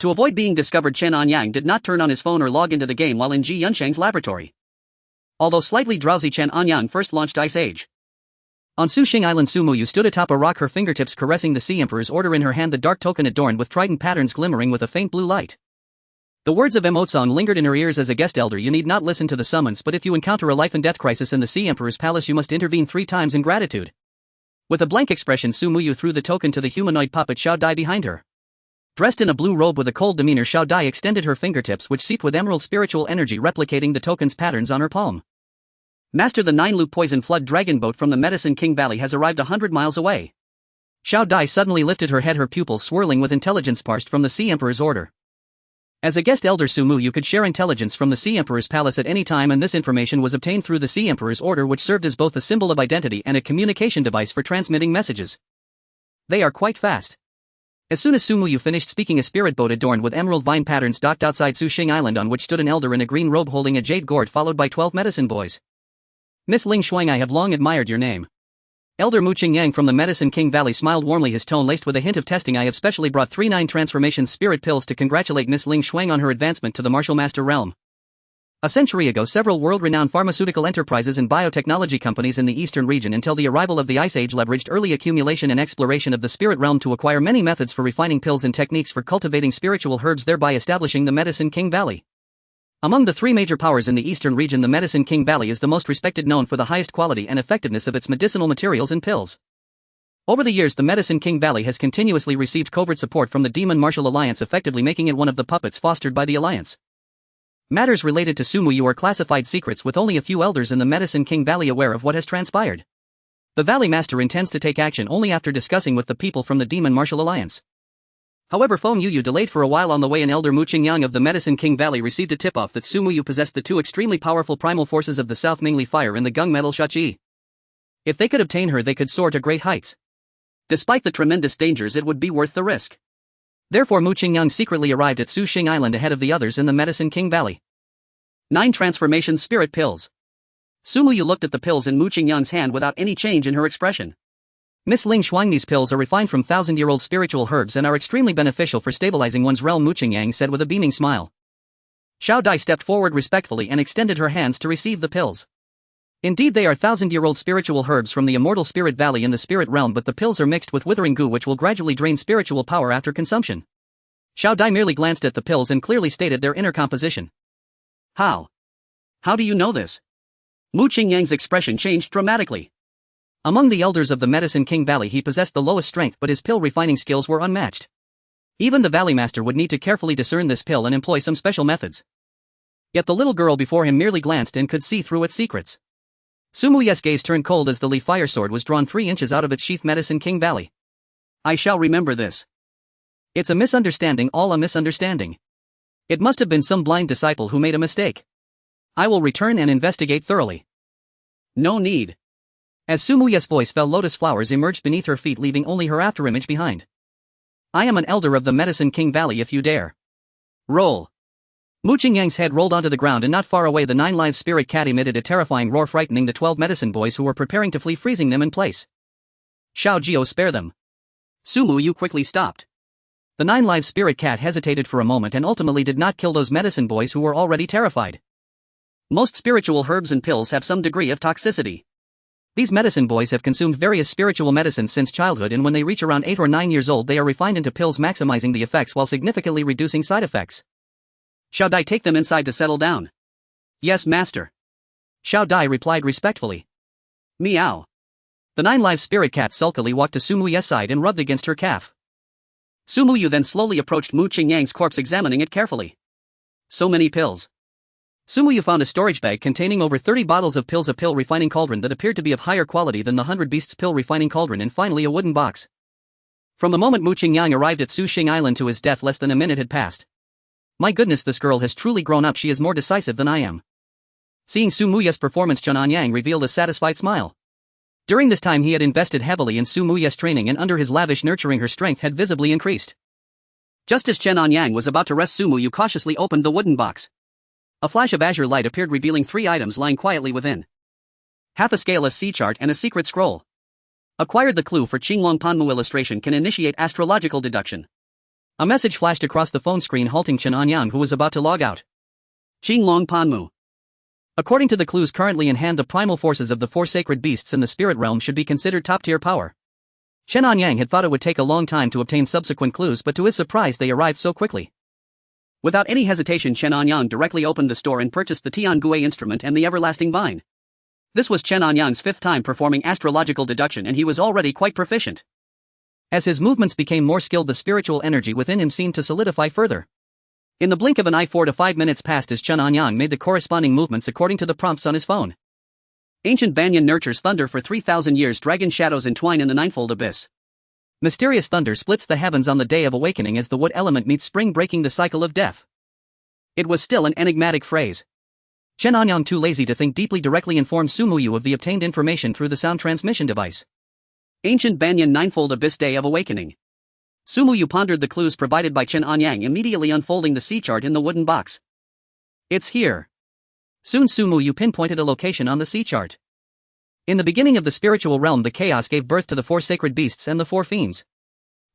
To avoid being discovered, Chen Anyang did not turn on his phone or log into the game while in Ji Yunshang's laboratory. Although slightly drowsy, Chen Anyang first launched Ice Age. On Suxing Island, Su Muyu stood atop a rock, her fingertips caressing the Sea Emperor's order in her hand, the dark token adorned with trident patterns glimmering with a faint blue light. The words of Emotsong lingered in her ears as a guest elder. You need not listen to the summons, but if you encounter a life and death crisis in the Sea Emperor's palace, you must intervene 3 times in gratitude. With a blank expression, Su Muyu threw the token to the humanoid puppet Xiao Dai behind her. Dressed in a blue robe with a cold demeanor, Xiao Dai extended her fingertips, which seeped with emerald spiritual energy, replicating the token's patterns on her palm. Master, the 9-loop poison flood dragon boat from the Medicine King Valley has arrived 100 miles away. Xiao Dai suddenly lifted her head, her pupils swirling with intelligence parsed from the Sea Emperor's order. As a guest elder, Su Muyu could share intelligence from the Sea Emperor's palace at any time, and this information was obtained through the Sea Emperor's order, which served as both a symbol of identity and a communication device for transmitting messages. They are quite fast. As soon as Su Muyu finished speaking, a spirit boat adorned with emerald vine patterns docked outside Suxing Island, on which stood an elder in a green robe holding a jade gourd, followed by 12 medicine boys. Miss Ling Shuang, I have long admired your name. Elder Mu Qingyang from the Medicine King Valley smiled warmly, his tone laced with a hint of testing. I have specially brought 3 9 transformations spirit pills to congratulate Miss Ling Shuang on her advancement to the Martial Master realm. A century ago, several world-renowned pharmaceutical enterprises and biotechnology companies in the eastern region until the arrival of the Ice Age leveraged early accumulation and exploration of the spirit realm to acquire many methods for refining pills and techniques for cultivating spiritual herbs, thereby establishing the Medicine King Valley. Among the 3 major powers in the eastern region, the Medicine King Valley is the most respected, known for the highest quality and effectiveness of its medicinal materials and pills. Over the years, the Medicine King Valley has continuously received covert support from the Demon Martial Alliance, effectively making it one of the puppets fostered by the Alliance. Matters related to Su Muyu are classified secrets, with only a few elders in the Medicine King Valley aware of what has transpired. The Valley Master intends to take action only after discussing with the people from the Demon Martial Alliance. However, Feng Yuyu delayed for a while on the way, and Elder Mu Qingyang of the Medicine King Valley received a tip-off that Su Muyu possessed the 2 extremely powerful primal forces of the South Mingli Fire and the Gung Metal Shachi. If they could obtain her, they could soar to great heights. Despite the tremendous dangers, it would be worth the risk. Therefore, Mu Qingyang secretly arrived at Suxing Island ahead of the others in the Medicine King Valley. 9 transformation spirit pills. Su Muyu looked at the pills in Mu Qingyang's hand without any change in her expression. Miss Ling Shuang, these pills are refined from 1,000-year-old spiritual herbs and are extremely beneficial for stabilizing one's realm, Mu Qingyang said with a beaming smile. Xiao Dai stepped forward respectfully and extended her hands to receive the pills. Indeed, they are 1,000-year-old spiritual herbs from the immortal spirit valley in the spirit realm, but the pills are mixed with withering goo, which will gradually drain spiritual power after consumption. Xiao Dai merely glanced at the pills and clearly stated their inner composition. How do you know this? Mu Qingyang's expression changed dramatically. Among the elders of the Medicine King Valley, he possessed the lowest strength, but his pill refining skills were unmatched. Even the Valley Master would need to carefully discern this pill and employ some special methods. Yet the little girl before him merely glanced and could see through its secrets. Su Muyu's gaze turned cold as the Li Fire Sword was drawn 3 inches out of its sheath. Medicine King Valley. I shall remember this. It's a misunderstanding, all a misunderstanding. It must have been some blind disciple who made a mistake. I will return and investigate thoroughly. No need. As Su Muye's voice fell, lotus flowers emerged beneath her feet, leaving only her afterimage behind. I am an elder of the Medicine King Valley if you dare. Roll. Mu Qingyang's head rolled onto the ground, and not far away the 9-live spirit cat emitted a terrifying roar, frightening the 12 medicine boys who were preparing to flee, freezing them in place. Xiao Jiao, spare them. Su Muyu quickly stopped. The 9-live spirit cat hesitated for a moment and ultimately did not kill those medicine boys who were already terrified. Most spiritual herbs and pills have some degree of toxicity. These medicine boys have consumed various spiritual medicines since childhood, and when they reach around 8 or 9 years old they are refined into pills, maximizing the effects while significantly reducing side effects. Xiao Dai, take them inside to settle down. Yes, master. Xiao Dai replied respectfully. Meow. The 9-live spirit cat sulkily walked to Su Muye's side and rubbed against her calf. Su Muyu then slowly approached Mu Qingyang's corpse, examining it carefully. So many pills. Su Muyu found a storage bag containing over 30 bottles of pills, a pill refining cauldron that appeared to be of higher quality than the 100 Beasts pill refining cauldron, and finally a wooden box. From the moment Mu Qingyang arrived at Su Xing Island to his death, less than a minute had passed. My goodness, this girl has truly grown up. She is more decisive than I am. Seeing Su Muye's performance, Chen Anyang revealed a satisfied smile. During this time he had invested heavily in Su Muye's training, and under his lavish nurturing her strength had visibly increased. Just as Chen Anyang was about to rest, Su Muyu cautiously opened the wooden box. A flash of azure light appeared, revealing 3 items lying quietly within. Half a scaleless sea chart and a secret scroll. Acquired the clue for Qinglong Panmu illustration can initiate astrological deduction. A message flashed across the phone screen, halting Chen Anyang, who was about to log out. Qinglong Panmu. According to the clues currently in hand, the primal forces of the 4 sacred beasts in the spirit realm should be considered top-tier power. Chen Anyang had thought it would take a long time to obtain subsequent clues, but to his surprise they arrived so quickly. Without any hesitation, Chen Anyang directly opened the store and purchased the Tiangui instrument and the everlasting vine. This was Chen Anyang's 5th time performing astrological deduction, and he was already quite proficient. As his movements became more skilled, the spiritual energy within him seemed to solidify further. In the blink of an eye, 4 to 5 minutes passed as Chen Anyang made the corresponding movements according to the prompts on his phone. Ancient banyan nurtures thunder for 3,000 years. Dragon shadows entwine in the ninefold abyss. Mysterious thunder splits the heavens on the day of awakening as the wood element meets spring, breaking the cycle of death. It was still an enigmatic phrase. Chen Anyang, too lazy to think deeply, directly informed Su Muyu of the obtained information through the sound transmission device. Ancient banyan ninefold abyss, day of awakening. Su Muyu pondered the clues provided by Chen Anyang, immediately unfolding the sea chart in the wooden box. It's here. Soon Su Muyu pinpointed a location on the sea chart. In the beginning of the spiritual realm, the chaos gave birth to the 4 sacred beasts and the 4 fiends.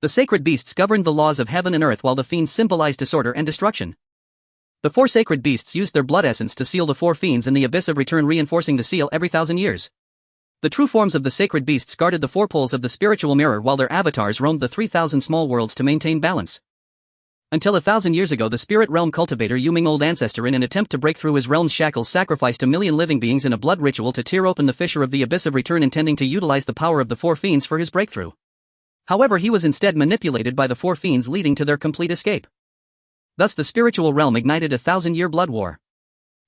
The sacred beasts governed the laws of heaven and earth, while the fiends symbolized disorder and destruction. The 4 sacred beasts used their blood essence to seal the 4 fiends in the abyss of return, reinforcing the seal every 1,000 years. The true forms of the sacred beasts guarded the 4 poles of the spiritual mirror, while their avatars roamed the 3,000 small worlds to maintain balance. Until 1,000 years ago, the spirit realm cultivator Yuming, old ancestor, in an attempt to break through his realm's shackles, sacrificed 1 million living beings in a blood ritual to tear open the fissure of the abyss of return, intending to utilize the power of the 4 fiends for his breakthrough. However, he was instead manipulated by the 4 fiends, leading to their complete escape. Thus the spiritual realm ignited a 1,000-year blood war.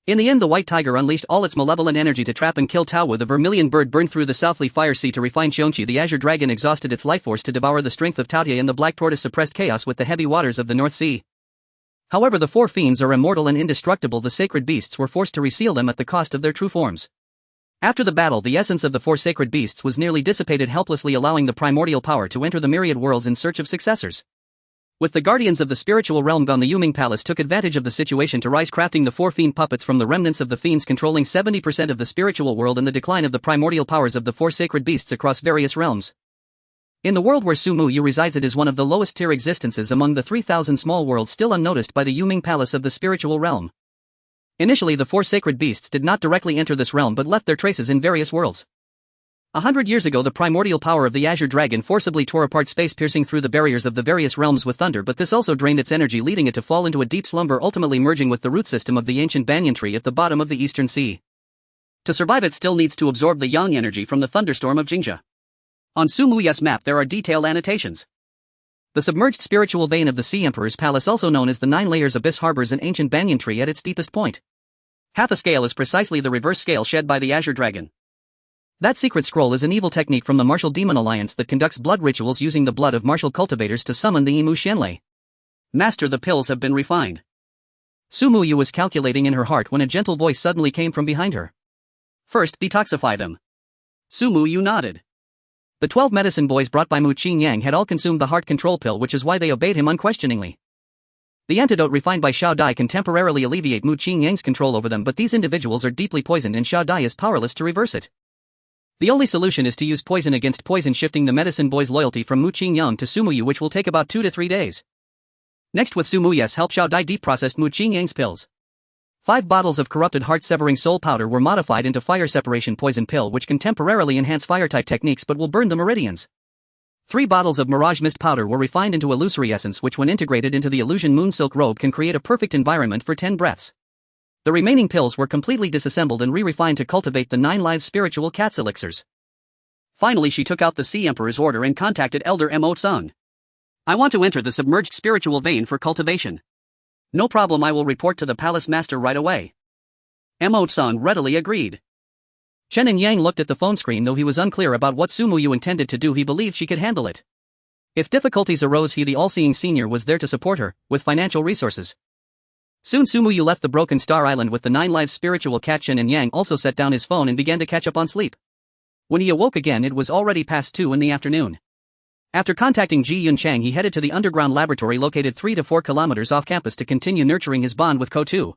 In the end, the white tiger unleashed all its malevolent energy to trap and kill Taowu. The vermilion bird burned through the southly fire sea to refine Xiongqi. The azure dragon exhausted its life force to devour the strength of Taotie, and the black tortoise suppressed chaos with the heavy waters of the North Sea. However, the 4 fiends are immortal and indestructible. The sacred beasts were forced to reseal them at the cost of their true forms. After the battle, the essence of the 4 sacred beasts was nearly dissipated, helplessly allowing the primordial power to enter the myriad worlds in search of successors. With the guardians of the spiritual realm gone, the Yuming Palace took advantage of the situation to rise, crafting the 4 fiend puppets from the remnants of the fiends, controlling 70% of the spiritual world, and the decline of the primordial powers of the 4 sacred beasts across various realms. In the world where Su Muyu resides, it is one of the lowest tier existences among the 3,000 small worlds, still unnoticed by the Yuming Palace of the spiritual realm. Initially, the 4 sacred beasts did not directly enter this realm but left their traces in various worlds. 100 years ago, the primordial power of the azure dragon forcibly tore apart space, piercing through the barriers of the various realms with thunder, but this also drained its energy, leading it to fall into a deep slumber, ultimately merging with the root system of the ancient banyan tree at the bottom of the eastern sea. To survive, it still needs to absorb the yang energy from the thunderstorm of Jingjia. On Su Muyu's map there are detailed annotations. The submerged spiritual vein of the Sea Emperor's Palace, also known as the 9 Layers Abyss, harbors an ancient banyan tree at its deepest point. Half a scale is precisely the reverse scale shed by the azure dragon. That secret scroll is an evil technique from the Martial Demon Alliance that conducts blood rituals using the blood of martial cultivators to summon the Imu Xianlei. Master, the pills have been refined. Su Muyu was calculating in her heart when a gentle voice suddenly came from behind her. First, detoxify them. Su Muyu nodded. The 12 medicine boys brought by Mu Qingyang had all consumed the heart control pill, which is why they obeyed him unquestioningly. The antidote refined by Xiao Dai can temporarily alleviate Mu Qingyang's control over them, but these individuals are deeply poisoned and Xiao Dai is powerless to reverse it. The only solution is to use poison against poison, shifting the medicine boy's loyalty from Mu Qingyang to Su Muyu, which will take about 2 to 3 days. Next, with Su Muyu's help, Xiao Dai deep-processed Mu Qingyang's pills. 5 bottles of corrupted heart-severing soul powder were modified into fire separation poison pill, which can temporarily enhance fire-type techniques but will burn the meridians. 3 bottles of mirage mist powder were refined into illusory essence, which when integrated into the illusion moon silk robe can create a perfect environment for 10 breaths. The remaining pills were completely disassembled and re-refined to cultivate the 9 live spiritual cat's elixirs. Finally, she took out the Sea Emperor's order and contacted Elder Mo Tsung. I want to enter the submerged spiritual vein for cultivation. No problem, I will report to the palace master right away. Mo Tsung readily agreed. Chen Anyang looked at the phone screen. Though he was unclear about what Su Muyu intended to do, he believed she could handle it. If difficulties arose, he, the all-seeing senior, was there to support her, with financial resources. Soon Su Muyu left the Broken Star Island with the 9 live spiritual cat. Chen Anyang also set down his phone and began to catch up on sleep. When he awoke again, it was already past 2 in the afternoon. After contacting Ji Yunchang, he headed to the underground laboratory located 3 to 4 kilometers off campus to continue nurturing his bond with Ko-Tu.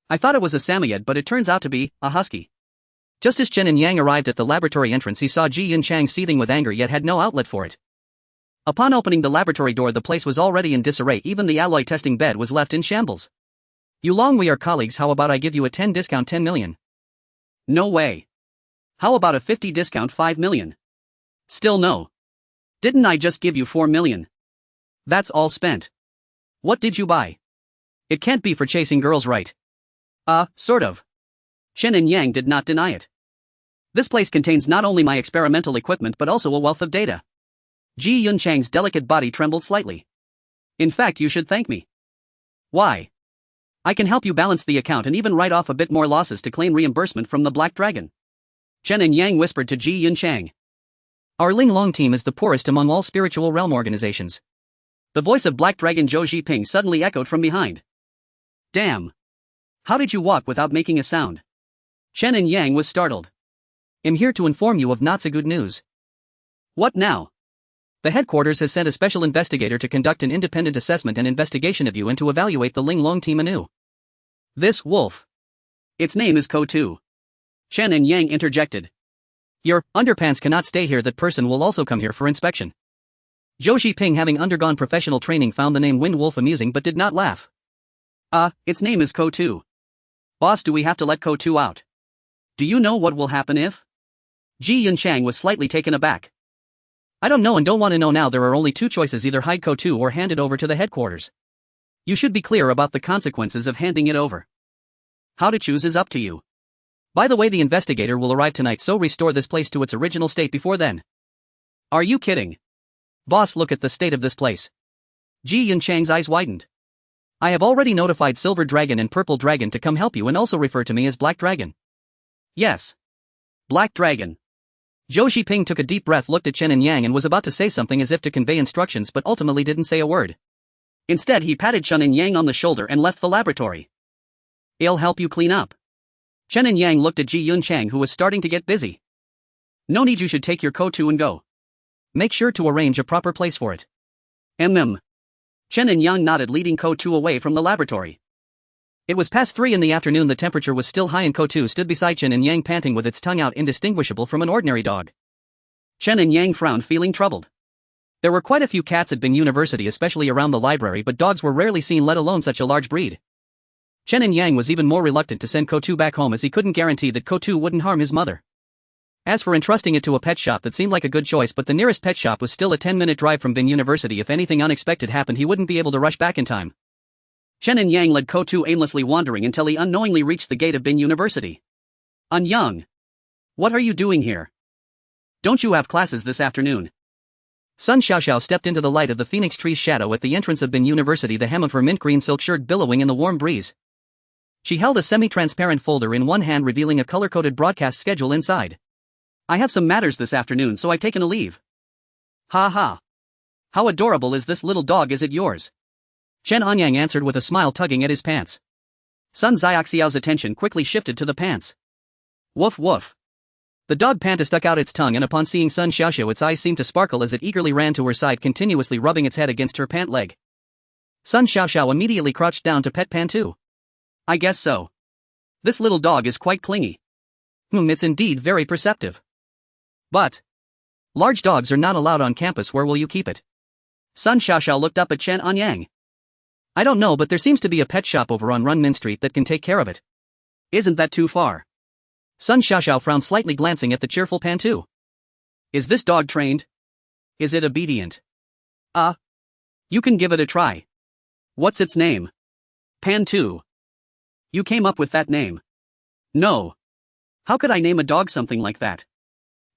I thought it was a Samoyed, but it turns out to be a husky. Just as Chen Anyang arrived at the laboratory entrance, he saw Ji Yunchang seething with anger yet had no outlet for it. Upon opening the laboratory door, the place was already in disarray. Even the alloy testing bed was left in shambles. Yulong, we are colleagues. How about I give you a 10 discount 10 million? No way. How about a 50 discount 5 million? Still no. Didn't I just give you 4 million? That's all spent. What did you buy? It can't be for chasing girls, right? Sort of. Chen Anyang did not deny it. This place contains not only my experimental equipment but also a wealth of data. Ji Yunchang's delicate body trembled slightly. In fact, you should thank me. Why? I can help you balance the account and even write off a bit more losses to claim reimbursement from the Black Dragon. Chen Anyang whispered to Ji Yunchang. Our Ling Long team is the poorest among all spiritual realm organizations. The voice of Black Dragon Zhou Zhiping suddenly echoed from behind. Damn. How did you walk without making a sound? Chen Anyang was startled. I'm here to inform you of not so good news. What now? The headquarters has sent a special investigator to conduct an independent assessment and investigation of you and to evaluate the Ling Long team anew. This wolf. Its name is Ko-Tu. Chen Anyang interjected. Your underpants cannot stay here. That person will also come here for inspection. Zhou Zhiping, having undergone professional training, found the name Wind Wolf amusing but did not laugh. Its name is Ko-Tu. Boss, do we have to let Ko-Tu out? Do you know what will happen if? Ji Yunchang was slightly taken aback. I don't know and don't want to know now. There are only 2 choices: either hide Ko-Tu or hand it over to the headquarters. You should be clear about the consequences of handing it over. How to choose is up to you. By the way, the investigator will arrive tonight, so restore this place to its original state before then. Are you kidding? Boss, look at the state of this place. Ji Yunchang's eyes widened. I have already notified Silver Dragon and Purple Dragon to come help you, and also refer to me as Black Dragon. Yes. Black Dragon. Zhou Zhiping took a deep breath, looked at Chen Anyang and was about to say something as if to convey instructions, but ultimately didn't say a word. Instead, he patted Chen Anyang on the shoulder and left the laboratory. I'll help you clean up. Chen Anyang looked at Ji Yunchang, who was starting to get busy. No need, you should take your Ko-Tu and go. Make sure to arrange a proper place for it. Chen Anyang nodded, leading Ko-Tu away from the laboratory. It was past 3 in the afternoon. The temperature was still high and Ko-Tu stood beside Chen Anyang, panting with its tongue out, indistinguishable from an ordinary dog. Chen Anyang frowned, feeling troubled. There were quite a few cats at Bin University, especially around the library, but dogs were rarely seen, let alone such a large breed. Chen Anyang was even more reluctant to send Ko-Tu back home, as he couldn't guarantee that Ko-Tu wouldn't harm his mother. As for entrusting it to a pet shop, that seemed like a good choice, but the nearest pet shop was still a 10-minute drive from Bin University. If anything unexpected happened, he wouldn't be able to rush back in time. Chen Anyang led Ko-Tu aimlessly wandering until he unknowingly reached the gate of Bin University. Anyang. What are you doing here? Don't you have classes this afternoon? Sun Xiaoxiao stepped into the light of the phoenix tree's shadow at the entrance of Bin University, the hem of her mint green silk shirt billowing in the warm breeze. She held a semi-transparent folder in one hand, revealing a color-coded broadcast schedule inside. I have some matters this afternoon, so I've taken a leave. Ha ha. How adorable is this little dog, is it yours? Chen Anyang answered with a smile, tugging at his pants. Sun Xiaoxiao's attention quickly shifted to the pants. Woof woof. The dog Panta stuck out its tongue, and upon seeing Sun Xiaoxiao its eyes seemed to sparkle as it eagerly ran to her side, continuously rubbing its head against her pant leg. Sun Xiaoxiao immediately crouched down to pet Pantu. I guess so. This little dog is quite clingy. It's indeed very perceptive. But large dogs are not allowed on campus. Where will you keep it? Sun Xiaoxiao looked up at Chen Anyang. I don't know, but there seems to be a pet shop over on Runmin Street that can take care of it. Isn't that too far? Sun Xiaoxiao frowned slightly, glancing at the cheerful Pantu. Is this dog trained? Is it obedient? You can give it a try. What's its name? Pantu. You came up with that name? No. How could I name a dog something like that?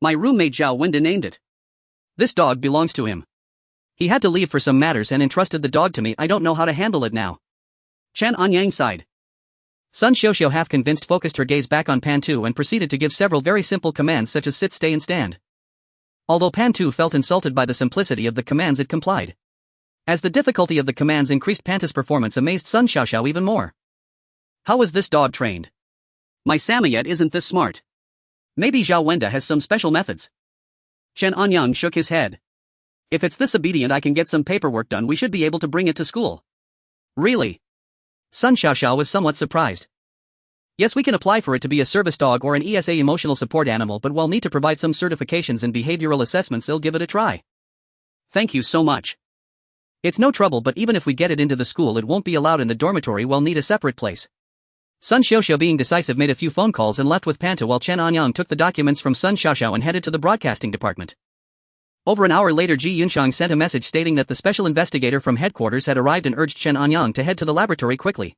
My roommate Zhao Wenda named it. This dog belongs to him. He had to leave for some matters and entrusted the dog to me. I don't know how to handle it now. Chen Anyang sighed. Sun Xiaoxiao, half convinced, focused her gaze back on Pantu and proceeded to give several very simple commands such as sit, stay and stand. Although Pantu felt insulted by the simplicity of the commands, it complied. As the difficulty of the commands increased, Panta's performance amazed Sun Xiaoxiao even more. How is this dog trained? My Samoyed isn't this smart. Maybe Zhao Wenda has some special methods. Chen Anyang shook his head. If it's this obedient, I can get some paperwork done. We should be able to bring it to school. Really? Sun Xiaoxiao was somewhat surprised. Yes, we can apply for it to be a service dog or an ESA, emotional support animal, but we'll need to provide some certifications and behavioral assessments. I'll give it a try. Thank you so much. It's no trouble, but even if we get it into the school, it won't be allowed in the dormitory. We'll need a separate place. Sun Xiaoxiao, being decisive, made a few phone calls and left with Panta, while Chen Anyang took the documents from Sun Xiaoxiao and headed to the broadcasting department. Over an hour later, Ji Yunshang sent a message stating that the special investigator from headquarters had arrived and urged Chen Anyang to head to the laboratory quickly.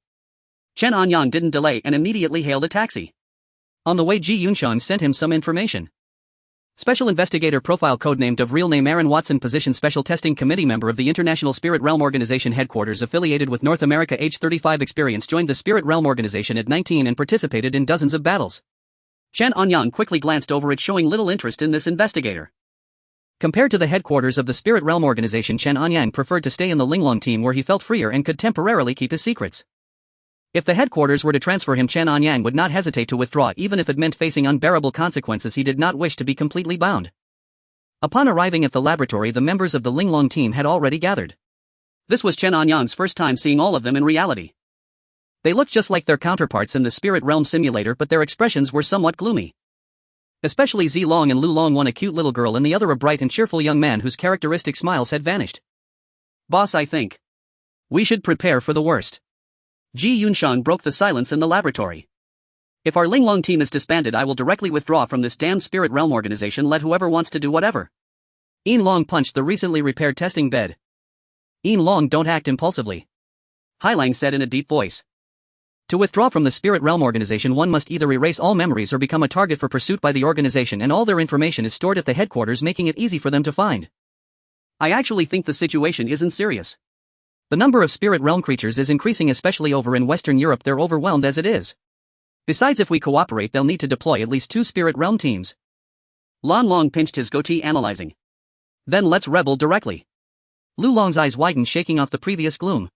Chen Anyang didn't delay and immediately hailed a taxi. On the way, Ji Yunshang sent him some information. Special Investigator Profile, codenamed of real name Aaron Watson, position Special Testing Committee, member of the International Spirit Realm Organization headquarters, affiliated with North America, age 35, experience, joined the Spirit Realm Organization at 19 and participated in dozens of battles. Chen Anyang quickly glanced over it, showing little interest in this investigator. Compared to the headquarters of the Spirit Realm Organization, Chen Anyang preferred to stay in the Linglong team, where he felt freer and could temporarily keep his secrets. If the headquarters were to transfer him, Chen Anyang would not hesitate to withdraw, even if it meant facing unbearable consequences. He did not wish to be completely bound. Upon arriving at the laboratory, the members of the Linglong team had already gathered. This was Chen Anyang's first time seeing all of them in reality. They looked just like their counterparts in the Spirit Realm simulator, but their expressions were somewhat gloomy. Especially Zi Long and Lu Long, one a cute little girl and the other a bright and cheerful young man whose characteristic smiles had vanished. Boss, I think we should prepare for the worst. Ji Yunshang broke the silence in the laboratory. If our Linglong team is disbanded, I will directly withdraw from this damn Spirit Realm Organization. Let whoever wants to do whatever. Yin Long punched the recently repaired testing bed. Yin Long, don't act impulsively. Hailang said in a deep voice. To withdraw from the Spirit Realm Organization, one must either erase all memories or become a target for pursuit by the organization, and all their information is stored at the headquarters, making it easy for them to find. I actually think the situation isn't serious. The number of Spirit Realm creatures is increasing, especially over in Western Europe. They're overwhelmed as it is. Besides, if we cooperate, they'll need to deploy at least 2 Spirit Realm teams. Lan Long pinched his goatee, analyzing. Then let's rebel directly. Lu Long's eyes widened, shaking off the previous gloom.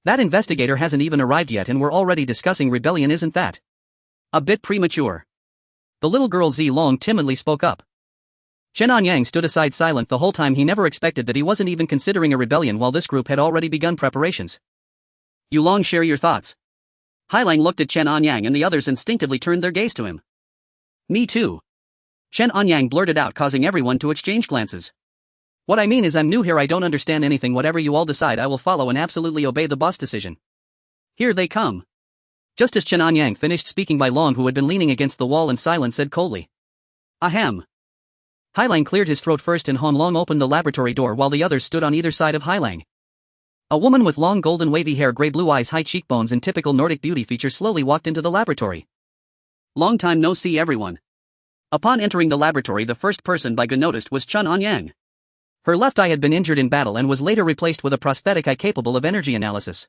That investigator hasn't even arrived yet and we're already discussing rebellion. Isn't that a bit premature? The little girl Zi Long timidly spoke up. Chen Anyang stood aside, silent the whole time. He never expected that he wasn't even considering a rebellion while this group had already begun preparations. You Long, share your thoughts. Hailang looked at Chen Anyang and the others instinctively turned their gaze to him. Me too. Chen Anyang blurted out, causing everyone to exchange glances. What I mean is, I'm new here, I don't understand anything. Whatever you all decide, I will follow and absolutely obey the boss decision. Here they come. Just as Chen Anyang finished speaking, Bai Long, who had been leaning against the wall in silence, said coldly. Ahem. Hailang cleared his throat first and Hon Long opened the laboratory door while the others stood on either side of Hailang. A woman with long golden wavy hair, grey blue eyes, high cheekbones and typical Nordic beauty features slowly walked into the laboratory. Long time no see, everyone. Upon entering the laboratory, the first person Bai noticed was Chen Anyang. Her left eye had been injured in battle and was later replaced with a prosthetic eye capable of energy analysis.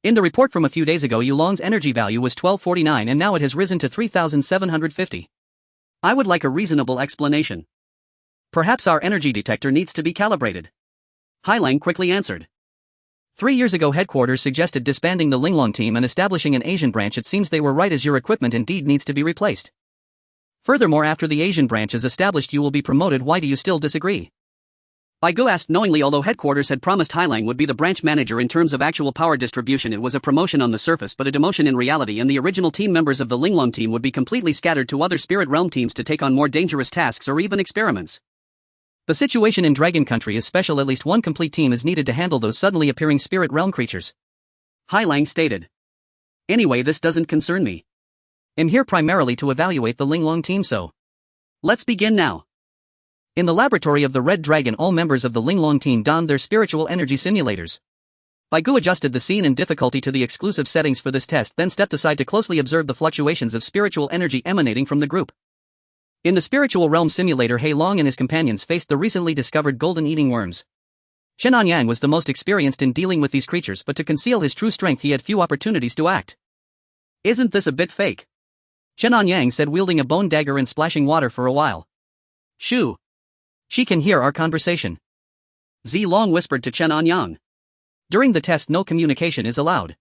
In the report from a few days ago, Yu Long's energy value was 1249 and now it has risen to 3750. I would like a reasonable explanation. Perhaps our energy detector needs to be calibrated. Hailang quickly answered. 3 years ago headquarters suggested disbanding the Linglong team and establishing an Asian branch. It seems they were right, as your equipment indeed needs to be replaced. Furthermore, after the Asian branch is established you will be promoted. Why do you still disagree? Baigu asked knowingly. Although headquarters had promised Hailang would be the branch manager in terms of actual power distribution, it was a promotion on the surface but a demotion in reality, and the original team members of the Linglong team would be completely scattered to other spirit realm teams to take on more dangerous tasks or even experiments. The situation in Dragon Country is special. At least one complete team is needed to handle those suddenly appearing spirit realm creatures. Hailang stated. Anyway, this doesn't concern me. I'm here primarily to evaluate the Linglong team, so let's begin now. In the laboratory of the Red Dragon, all members of the Linglong team donned their spiritual energy simulators. Baigu adjusted the scene and difficulty to the exclusive settings for this test, then stepped aside to closely observe the fluctuations of spiritual energy emanating from the group. In the spiritual realm simulator, Hailong and his companions faced the recently discovered golden-eating worms. Chen Anyang was the most experienced in dealing with these creatures, but to conceal his true strength he had few opportunities to act. Isn't this a bit fake? Chen Anyang said, wielding a bone dagger and splashing water for a while. Shoo! She can hear our conversation. Zilong whispered to Chen Anyang. During the test no communication is allowed.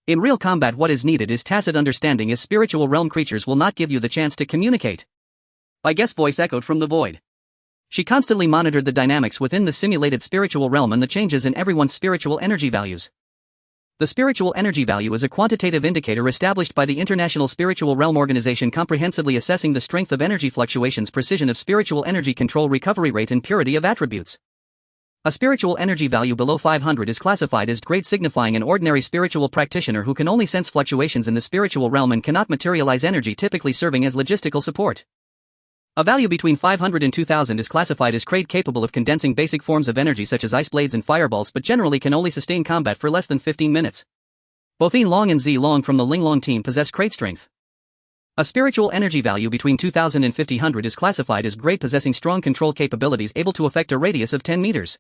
In real combat what is needed is tacit understanding, as spiritual realm creatures will not give you the chance to communicate. Baige's voice echoed from the void. She constantly monitored the dynamics within the simulated spiritual realm and the changes in everyone's spiritual energy values. The spiritual energy value is a quantitative indicator established by the International Spiritual Realm Organization, comprehensively assessing the strength of energy fluctuations, precision of spiritual energy control, recovery rate and purity of attributes. A spiritual energy value below 500 is classified as grade, signifying an ordinary spiritual practitioner who can only sense fluctuations in the spiritual realm and cannot materialize energy, typically serving as logistical support. A value between 500 and 2000 is classified as grade, capable of condensing basic forms of energy such as ice blades and fireballs, but generally can only sustain combat for less than 15 minutes. Both Yin Long and Zi Long from the Linglong team possess crate strength. A spiritual energy value between 2000 and 5000 is classified as grade, possessing strong control capabilities, able to affect a radius of 10 meters.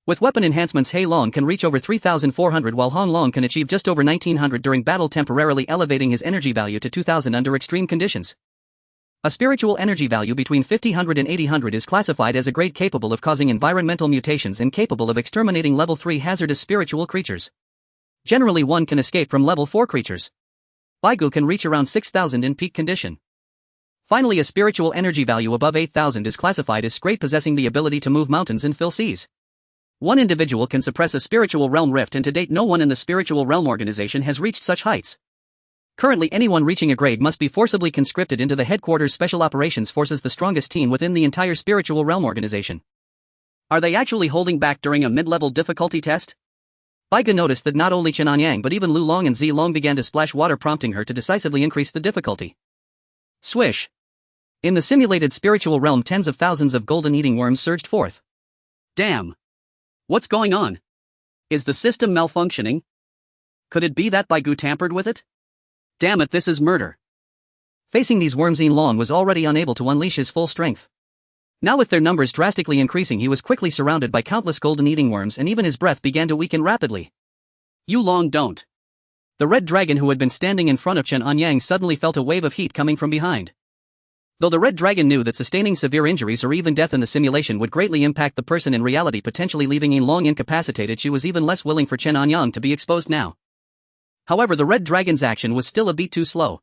With weapon enhancements, Hei Long can reach over 3400 while Hong Long can achieve just over 1900 during battle, temporarily elevating his energy value to 2000 under extreme conditions. A spiritual energy value between 5000 and 8000 is classified as a grade, capable of causing environmental mutations and capable of exterminating level 3 hazardous spiritual creatures. Generally one can escape from level 4 creatures. Baigu can reach around 6000 in peak condition. Finally, a spiritual energy value above 8000 is classified as grade, possessing the ability to move mountains and fill seas. One individual can suppress a spiritual realm rift, and to date no one in the spiritual realm organization has reached such heights. Currently anyone reaching a grade must be forcibly conscripted into the headquarters Special Operations Forces, the strongest team within the entire spiritual realm organization. Are they actually holding back during a mid-level difficulty test? Baigu noticed that not only Chen Anyang but even Lu Long and Zi Long began to splash water, prompting her to decisively increase the difficulty. Swish! In the simulated spiritual realm, tens of thousands of golden-eating worms surged forth. Damn! What's going on? Is the system malfunctioning? Could it be that Baigu tampered with it? Damn it, this is murder. Facing these worms, Yin Long was already unable to unleash his full strength. Now with their numbers drastically increasing, he was quickly surrounded by countless golden-eating worms, and even his breath began to weaken rapidly. You Long don't. The Red Dragon, who had been standing in front of Chen Anyang, suddenly felt a wave of heat coming from behind. Though the Red Dragon knew that sustaining severe injuries or even death in the simulation would greatly impact the person in reality, potentially leaving Yin Long incapacitated, she was even less willing for Chen Anyang to be exposed now. However, the Red Dragon's action was still a bit too slow.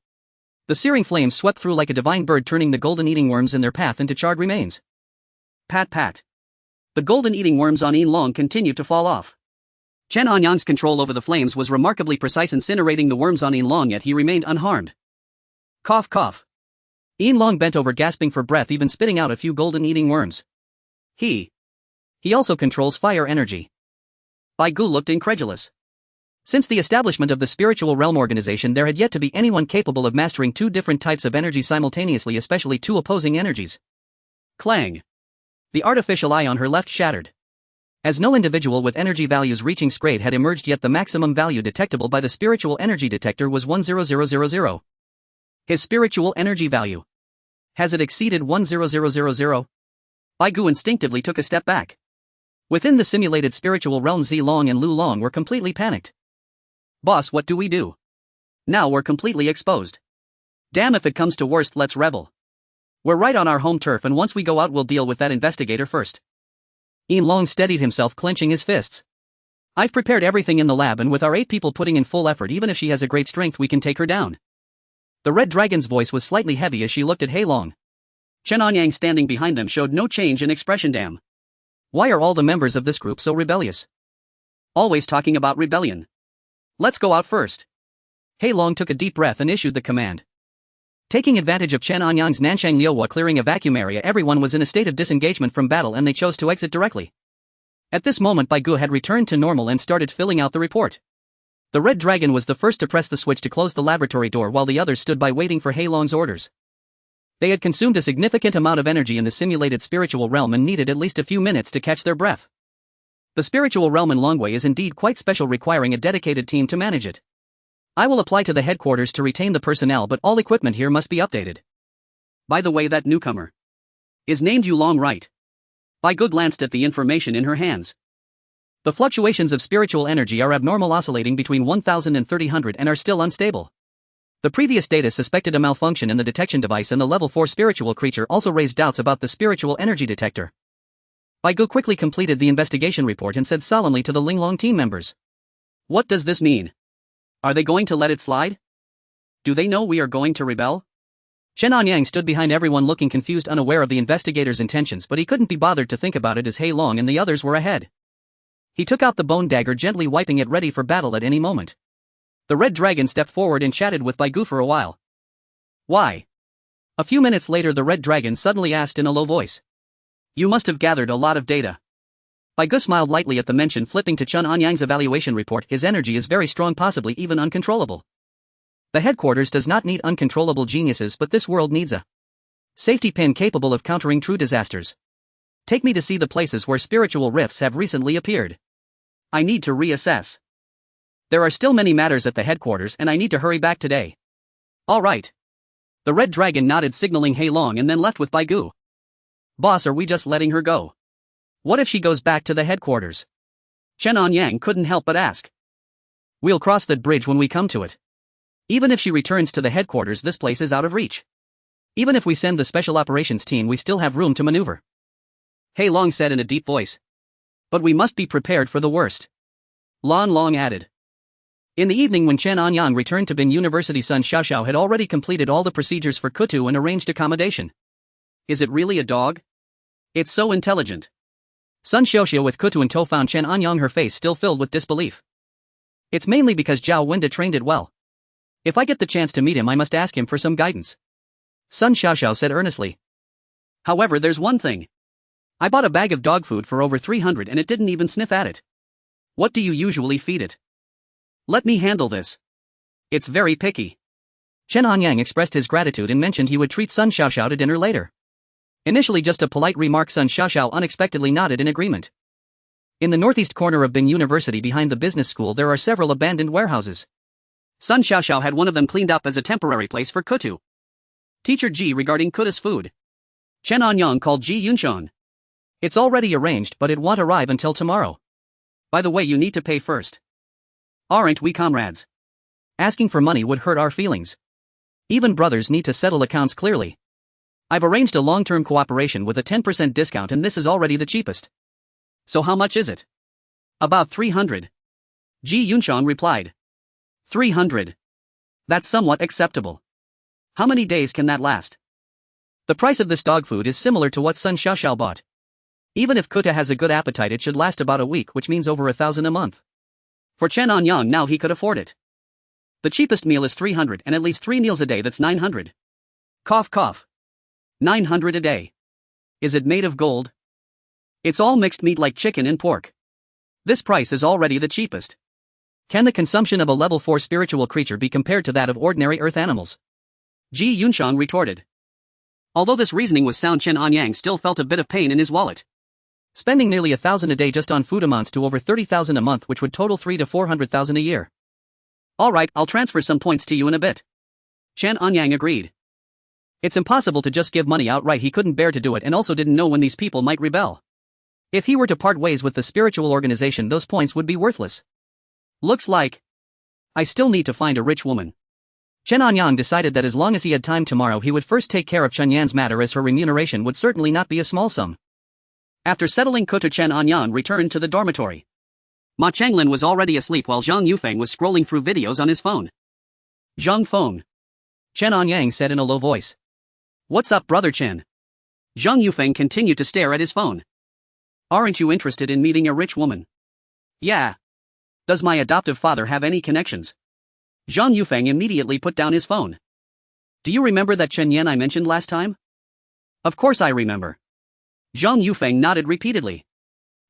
The searing flames swept through like a divine bird, turning the golden-eating worms in their path into charred remains. Pat pat. The golden-eating worms on Yin Long continued to fall off. Chen Anyang's control over the flames was remarkably precise, incinerating the worms on Yin Long, yet he remained unharmed. Cough cough. Yin Long bent over, gasping for breath, even spitting out a few golden-eating worms. He also controls fire energy. Baigu looked incredulous. Since the establishment of the Spiritual Realm Organization, there had yet to be anyone capable of mastering two different types of energy simultaneously, especially two opposing energies. Clang. The artificial eye on her left shattered. As no individual with energy values reaching grade had emerged yet, the maximum value detectable by the spiritual energy detector was 100,000. His spiritual energy value. Has it exceeded 100,000? Baigu instinctively took a step back. Within the simulated spiritual realm, Zi Long and Lu Long were completely panicked. Boss, what do we do? Now we're completely exposed. Damn, if it comes to worst, let's rebel. We're right on our home turf, and once we go out we'll deal with that investigator first. Ian Long steadied himself, clenching his fists. I've prepared everything in the lab, and with our 8 people putting in full effort, even if she has a great strength, we can take her down. The Red Dragon's voice was slightly heavy as she looked at Hei Long. Chen Anyang, standing behind them, showed no change in expression. Damn. Why are all the members of this group so rebellious? Always talking about rebellion. Let's go out first. Hei Long took a deep breath and issued the command. Taking advantage of Chen Anyang's Nanshang Liuhua clearing a vacuum area, everyone was in a state of disengagement from battle and they chose to exit directly. At this moment, Bai Gu had returned to normal and started filling out the report. The Red Dragon was the first to press the switch to close the laboratory door, while the others stood by waiting for Hei Long's orders. They had consumed a significant amount of energy in the simulated spiritual realm and needed at least a few minutes to catch their breath. The spiritual realm in Longwei is indeed quite special, requiring a dedicated team to manage it. I will apply to the headquarters to retain the personnel, but all equipment here must be updated. By the way, that newcomer is named Yu Long, right? Bai Gu glanced at the information in her hands. The fluctuations of spiritual energy are abnormal, oscillating between 1000 and 3000 and are still unstable. The previous data suspected a malfunction in the detection device, and the level 4 spiritual creature also raised doubts about the spiritual energy detector. Bai Gu quickly completed the investigation report and said solemnly to the Linglong team members. What does this mean? Are they going to let it slide? Do they know we are going to rebel? Chen Anyang stood behind everyone, looking confused, unaware of the investigator's intentions, but he couldn't be bothered to think about it as Hei Long and the others were ahead. He took out the bone dagger, gently wiping it, ready for battle at any moment. The Red Dragon stepped forward and chatted with Bai Gu for a while. Why? A few minutes later, the Red Dragon suddenly asked in a low voice. You must have gathered a lot of data. Bai Gu smiled lightly at the mention, flipping to Chen Anyang's evaluation report. His energy is very strong, possibly even uncontrollable. The headquarters does not need uncontrollable geniuses, but this world needs a safety pin capable of countering true disasters. Take me to see the places where spiritual rifts have recently appeared. I need to reassess. There are still many matters at the headquarters and I need to hurry back today. All right. The Red Dragon nodded, signaling Hei Long, and then left with Bai Gu. Boss, are we just letting her go? What if she goes back to the headquarters? Chen Anyang couldn't help but ask. We'll cross that bridge when we come to it. Even if she returns to the headquarters, this place is out of reach. Even if we send the special operations team, we still have room to maneuver. Hei Long said in a deep voice. But we must be prepared for the worst. Lan Long added. In the evening, when Chen Anyang returned to Bin University, Sun Xiaoxiao had already completed all the procedures for Kutu and arranged accommodation. Is it really a dog? It's so intelligent. Sun Xiaoxiao with Kutu in tow found Chen Anyang, her face still filled with disbelief. It's mainly because Zhao Wenda trained it well. If I get the chance to meet him, I must ask him for some guidance. Sun Xiaoxiao said earnestly. However, there's one thing. I bought a bag of dog food for over 300 and it didn't even sniff at it. What do you usually feed it? Let me handle this. It's very picky. Chen Anyang expressed his gratitude and mentioned he would treat Sun Xiaoxiao to dinner later. Initially just a polite remark, Sun Xiaoxiao unexpectedly nodded in agreement. In the northeast corner of Bin University, behind the business school, there are several abandoned warehouses. Sun Xiaoxiao had one of them cleaned up as a temporary place for Kutu. Teacher Ji, regarding Kuta's food. Chen Anyang called Ji Yunchon. It's already arranged, but it won't arrive until tomorrow. By the way, you need to pay first. Aren't we comrades? Asking for money would hurt our feelings. Even brothers need to settle accounts clearly. I've arranged a long-term cooperation with a 10% discount, and this is already the cheapest. So how much is it? About 300. Ji Yunchon replied. 300. That's somewhat acceptable. How many days can that last? The price of this dog food is similar to what Sun Xiaoxiao bought. Even if Kuta has a good appetite, it should last about a week, which means over 1,000 a month. For Chen Anyang, now he could afford it. The cheapest meal is 300, and at least 3 meals a day, that's 900. Cough cough. 900 a day. Is it made of gold? It's all mixed meat like chicken and pork. This price is already the cheapest. Can the consumption of a level 4 spiritual creature be compared to that of ordinary earth animals? Ji Yunchang retorted. Although this reasoning was sound, Chen Anyang still felt a bit of pain in his wallet. Spending nearly 1,000 a day just on food amounts to over 30,000 a month, which would total 300,000 to 400,000 a year. Alright, I'll transfer some points to you in a bit. Chen Anyang agreed. It's impossible to just give money outright. He couldn't bear to do it and also didn't know when these people might rebel. If he were to part ways with the spiritual organization, those points would be worthless. Looks like I still need to find a rich woman. Chen Anyang decided that as long as he had time tomorrow he would first take care of Chen Yan's matter, as her remuneration would certainly not be a small sum. After settling Kuta, Chen Anyang returned to the dormitory. Ma Chenglin was already asleep while Zhang Yufeng was scrolling through videos on his phone. Zhang Feng, Chen Anyang said in a low voice. What's up, brother Chen? Zhang Yufeng continued to stare at his phone. Aren't you interested in meeting a rich woman? Yeah. Does my adoptive father have any connections? Zhang Yufeng immediately put down his phone. Do you remember that Chen Yan I mentioned last time? Of course I remember. Zhang Yufeng nodded repeatedly.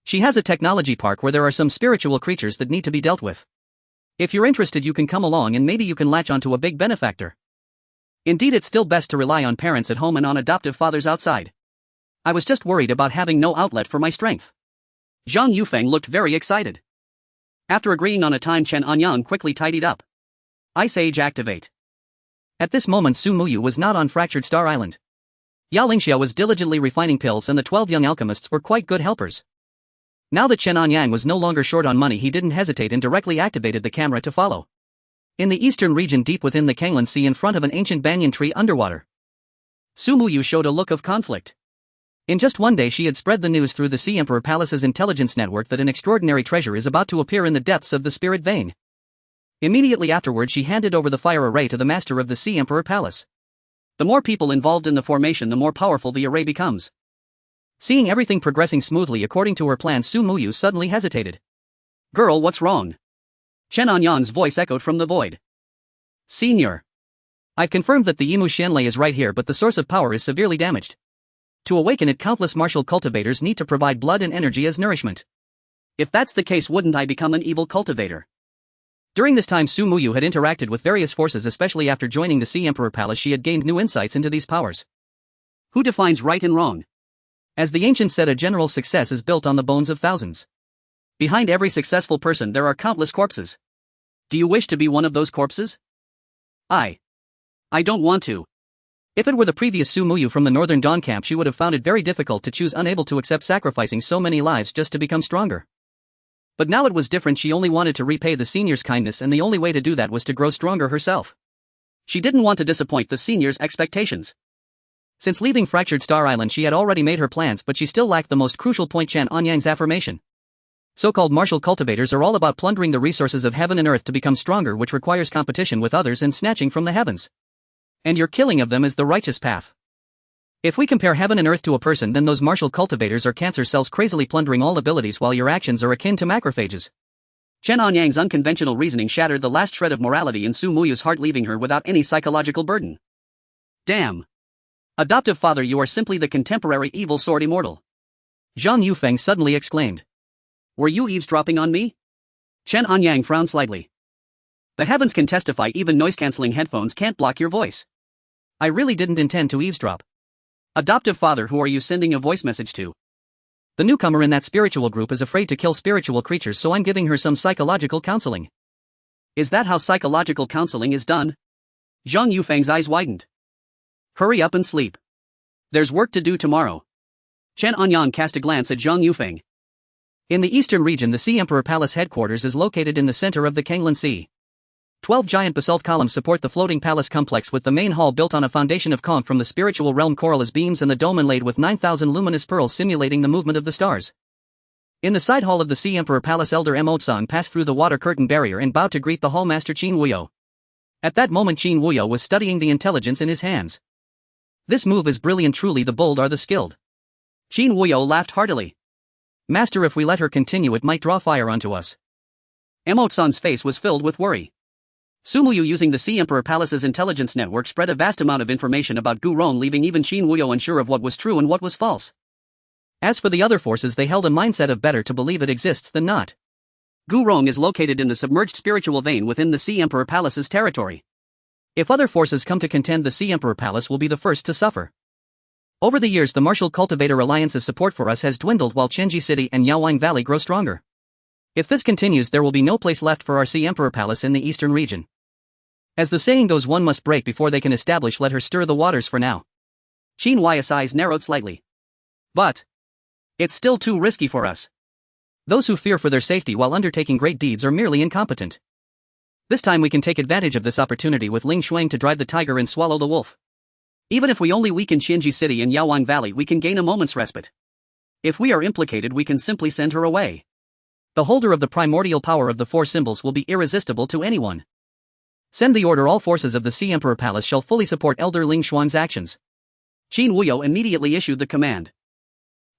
She has a technology park where there are some spiritual creatures that need to be dealt with. If you're interested you can come along and maybe you can latch onto a big benefactor. Indeed, it's still best to rely on parents at home and on adoptive fathers outside. I was just worried about having no outlet for my strength. Zhang Yufeng looked very excited. After agreeing on a time, Chen Anyang quickly tidied up. Ice Age activate. At this moment Su Muyu was not on Fractured Star Island. Yao Lingxia was diligently refining pills and the 12 young alchemists were quite good helpers. Now that Chen Anyang was no longer short on money, he didn't hesitate and directly activated the camera to follow. In the eastern region deep within the Kanglan Sea in front of an ancient banyan tree underwater, Su Muyu showed a look of conflict. In just one day she had spread the news through the Sea Emperor Palace's intelligence network that an extraordinary treasure is about to appear in the depths of the spirit vein. Immediately afterward she handed over the fire array to the master of the Sea Emperor Palace. The more people involved in the formation, the more powerful the array becomes. Seeing everything progressing smoothly according to her plan, Su Muyu suddenly hesitated. Girl, what's wrong? Chen Anyang's voice echoed from the void. Senior, I've confirmed that the Yimu Xianlei is right here, but the source of power is severely damaged. To awaken it, countless martial cultivators need to provide blood and energy as nourishment. If that's the case, wouldn't I become an evil cultivator? During this time Su Muyu had interacted with various forces, especially after joining the Sea Emperor Palace she had gained new insights into these powers. Who defines right and wrong? As the ancients said, a general success is built on the bones of thousands. Behind every successful person there are countless corpses. Do you wish to be one of those corpses? I don't want to. If it were the previous Su Muyu from the Northern Dawn camp, she would have found it very difficult to choose, unable to accept sacrificing so many lives just to become stronger. But now it was different. She only wanted to repay the senior's kindness, and the only way to do that was to grow stronger herself. She didn't want to disappoint the senior's expectations. Since leaving Fractured Star Island she had already made her plans, but she still lacked the most crucial point: Chen Anyang's affirmation. So-called martial cultivators are all about plundering the resources of heaven and earth to become stronger, which requires competition with others and snatching from the heavens. And your killing of them is the righteous path. If we compare heaven and earth to a person, then those martial cultivators are cancer cells crazily plundering all abilities, while your actions are akin to macrophages. Chen Anyang's unconventional reasoning shattered the last shred of morality in Su Muyu's heart, leaving her without any psychological burden. Damn. Adoptive father, you are simply the contemporary evil sword immortal. Zhang Yufeng suddenly exclaimed. Were you eavesdropping on me? Chen Anyang frowned slightly. The heavens can testify, even noise-canceling headphones can't block your voice. I really didn't intend to eavesdrop. Adoptive father, who are you sending a voice message to? The newcomer in that spiritual group is afraid to kill spiritual creatures, so I'm giving her some psychological counseling. Is that how psychological counseling is done? Zhang Yufeng's eyes widened. Hurry up and sleep. There's work to do tomorrow. Chen Anyang cast a glance at Zhang Yufeng. In the eastern region, the Sea Emperor Palace headquarters is located in the center of the Kanglan Sea. 12 giant basalt columns support the floating palace complex, with the main hall built on a foundation of conch from the spiritual realm coral as beams, and the dome inlaid with 9,000 luminous pearls simulating the movement of the stars. In the side hall of the Sea Emperor Palace, Elder Emotsang passed through the water curtain barrier and bowed to greet the hallmaster Qin Wuyo. At that moment Qin Wuyo was studying the intelligence in his hands. This move is brilliant, truly the bold are the skilled. Qin Wuyo laughed heartily. Master, if we let her continue it might draw fire onto us. Emotsang's face was filled with worry. Su Muyu, using the Sea Emperor Palace's intelligence network, spread a vast amount of information about Gu Rong, leaving even Qin Wuyo unsure of what was true and what was false. As for the other forces, they held a mindset of better to believe it exists than not. Gu Rong is located in the submerged spiritual vein within the Sea Emperor Palace's territory. If other forces come to contend, the Sea Emperor Palace will be the first to suffer. Over the years, the Martial Cultivator Alliance's support for us has dwindled, while Chenji City and Yaoyang Valley grow stronger. If this continues, there will be no place left for our Sea Emperor Palace in the eastern region. As the saying goes, one must break before they can establish. Let her stir the waters for now. Qin Wuyo's eyes narrowed slightly. But it's still too risky for us. Those who fear for their safety while undertaking great deeds are merely incompetent. This time we can take advantage of this opportunity with Ling Shuang to drive the tiger and swallow the wolf. Even if we only weaken Qianji City and Yaowang Valley, we can gain a moment's respite. If we are implicated, we can simply send her away. The holder of the primordial power of the four symbols will be irresistible to anyone. Send the order. All forces of the Sea Emperor Palace shall fully support Elder Ling Shuang's actions. Qin Wuyo immediately issued the command.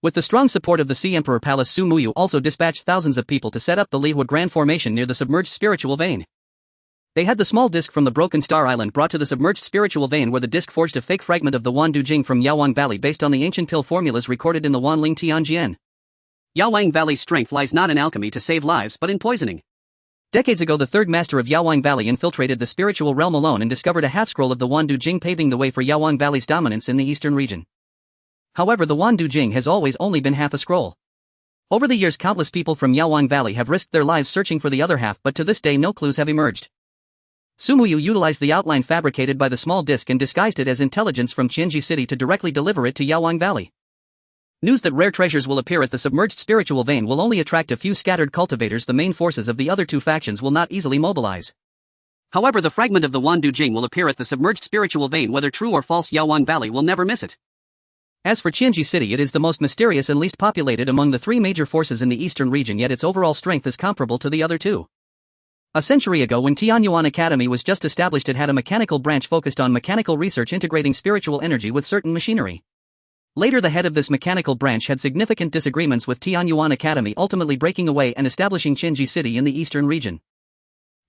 With the strong support of the Sea Emperor Palace, Su Muyu also dispatched thousands of people to set up the Lihua Grand Formation near the submerged spiritual vein. They had the small disc from the Broken Star Island brought to the submerged spiritual vein, where the disc forged a fake fragment of the Wandu Jing from Yaowang Valley based on the ancient pill formulas recorded in the Wanling Tianjian. Yaowang Valley's strength lies not in alchemy to save lives but in poisoning. Decades ago, the third master of Yaowang Valley infiltrated the spiritual realm alone and discovered a half-scroll of the Wandu Jing, paving the way for Yaowang Valley's dominance in the eastern region. However, the Wandu Jing has always only been half a scroll. Over the years, countless people from Yaowang Valley have risked their lives searching for the other half, but to this day no clues have emerged. Su Muyu utilized the outline fabricated by the small disc and disguised it as intelligence from Qianji City to directly deliver it to Yaowang Valley. News that rare treasures will appear at the submerged spiritual vein will only attract a few scattered cultivators. The main forces of the other two factions will not easily mobilize. However, the fragment of the Wandu Jing will appear at the submerged spiritual vein. Whether true or false, Yaowang Valley will never miss it. As for Qianji City, it is the most mysterious and least populated among the three major forces in the eastern region, yet its overall strength is comparable to the other two. A century ago, when Tianyuan Academy was just established, it had a mechanical branch focused on mechanical research integrating spiritual energy with certain machinery. Later, the head of this mechanical branch had significant disagreements with Tianyuan Academy, ultimately breaking away and establishing Qianji City in the eastern region.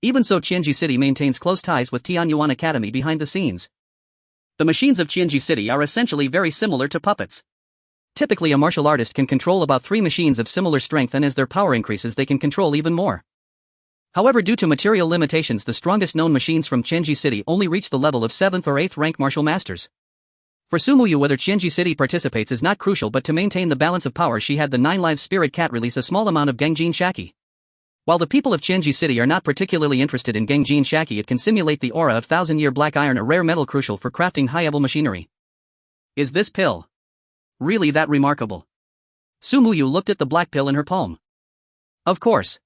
Even so, Qianji City maintains close ties with Tianyuan Academy behind the scenes. The machines of Qianji City are essentially very similar to puppets. Typically, a martial artist can control about 3 machines of similar strength, and as their power increases, they can control even more. However, due to material limitations, the strongest known machines from Qianji City only reach the level of 7th or 8th rank martial masters. For Su Muyu, whether Qianji City participates is not crucial, but to maintain the balance of power, she had the 9 Lives Spirit Cat release a small amount of Gengjin Shaki. While the people of Qianji City are not particularly interested in Gengjin Shaki, it can simulate the aura of 1000-year black iron, a rare metal crucial for crafting high-level machinery. Is this pill really that remarkable? Su Muyu looked at the black pill in her palm. Of course.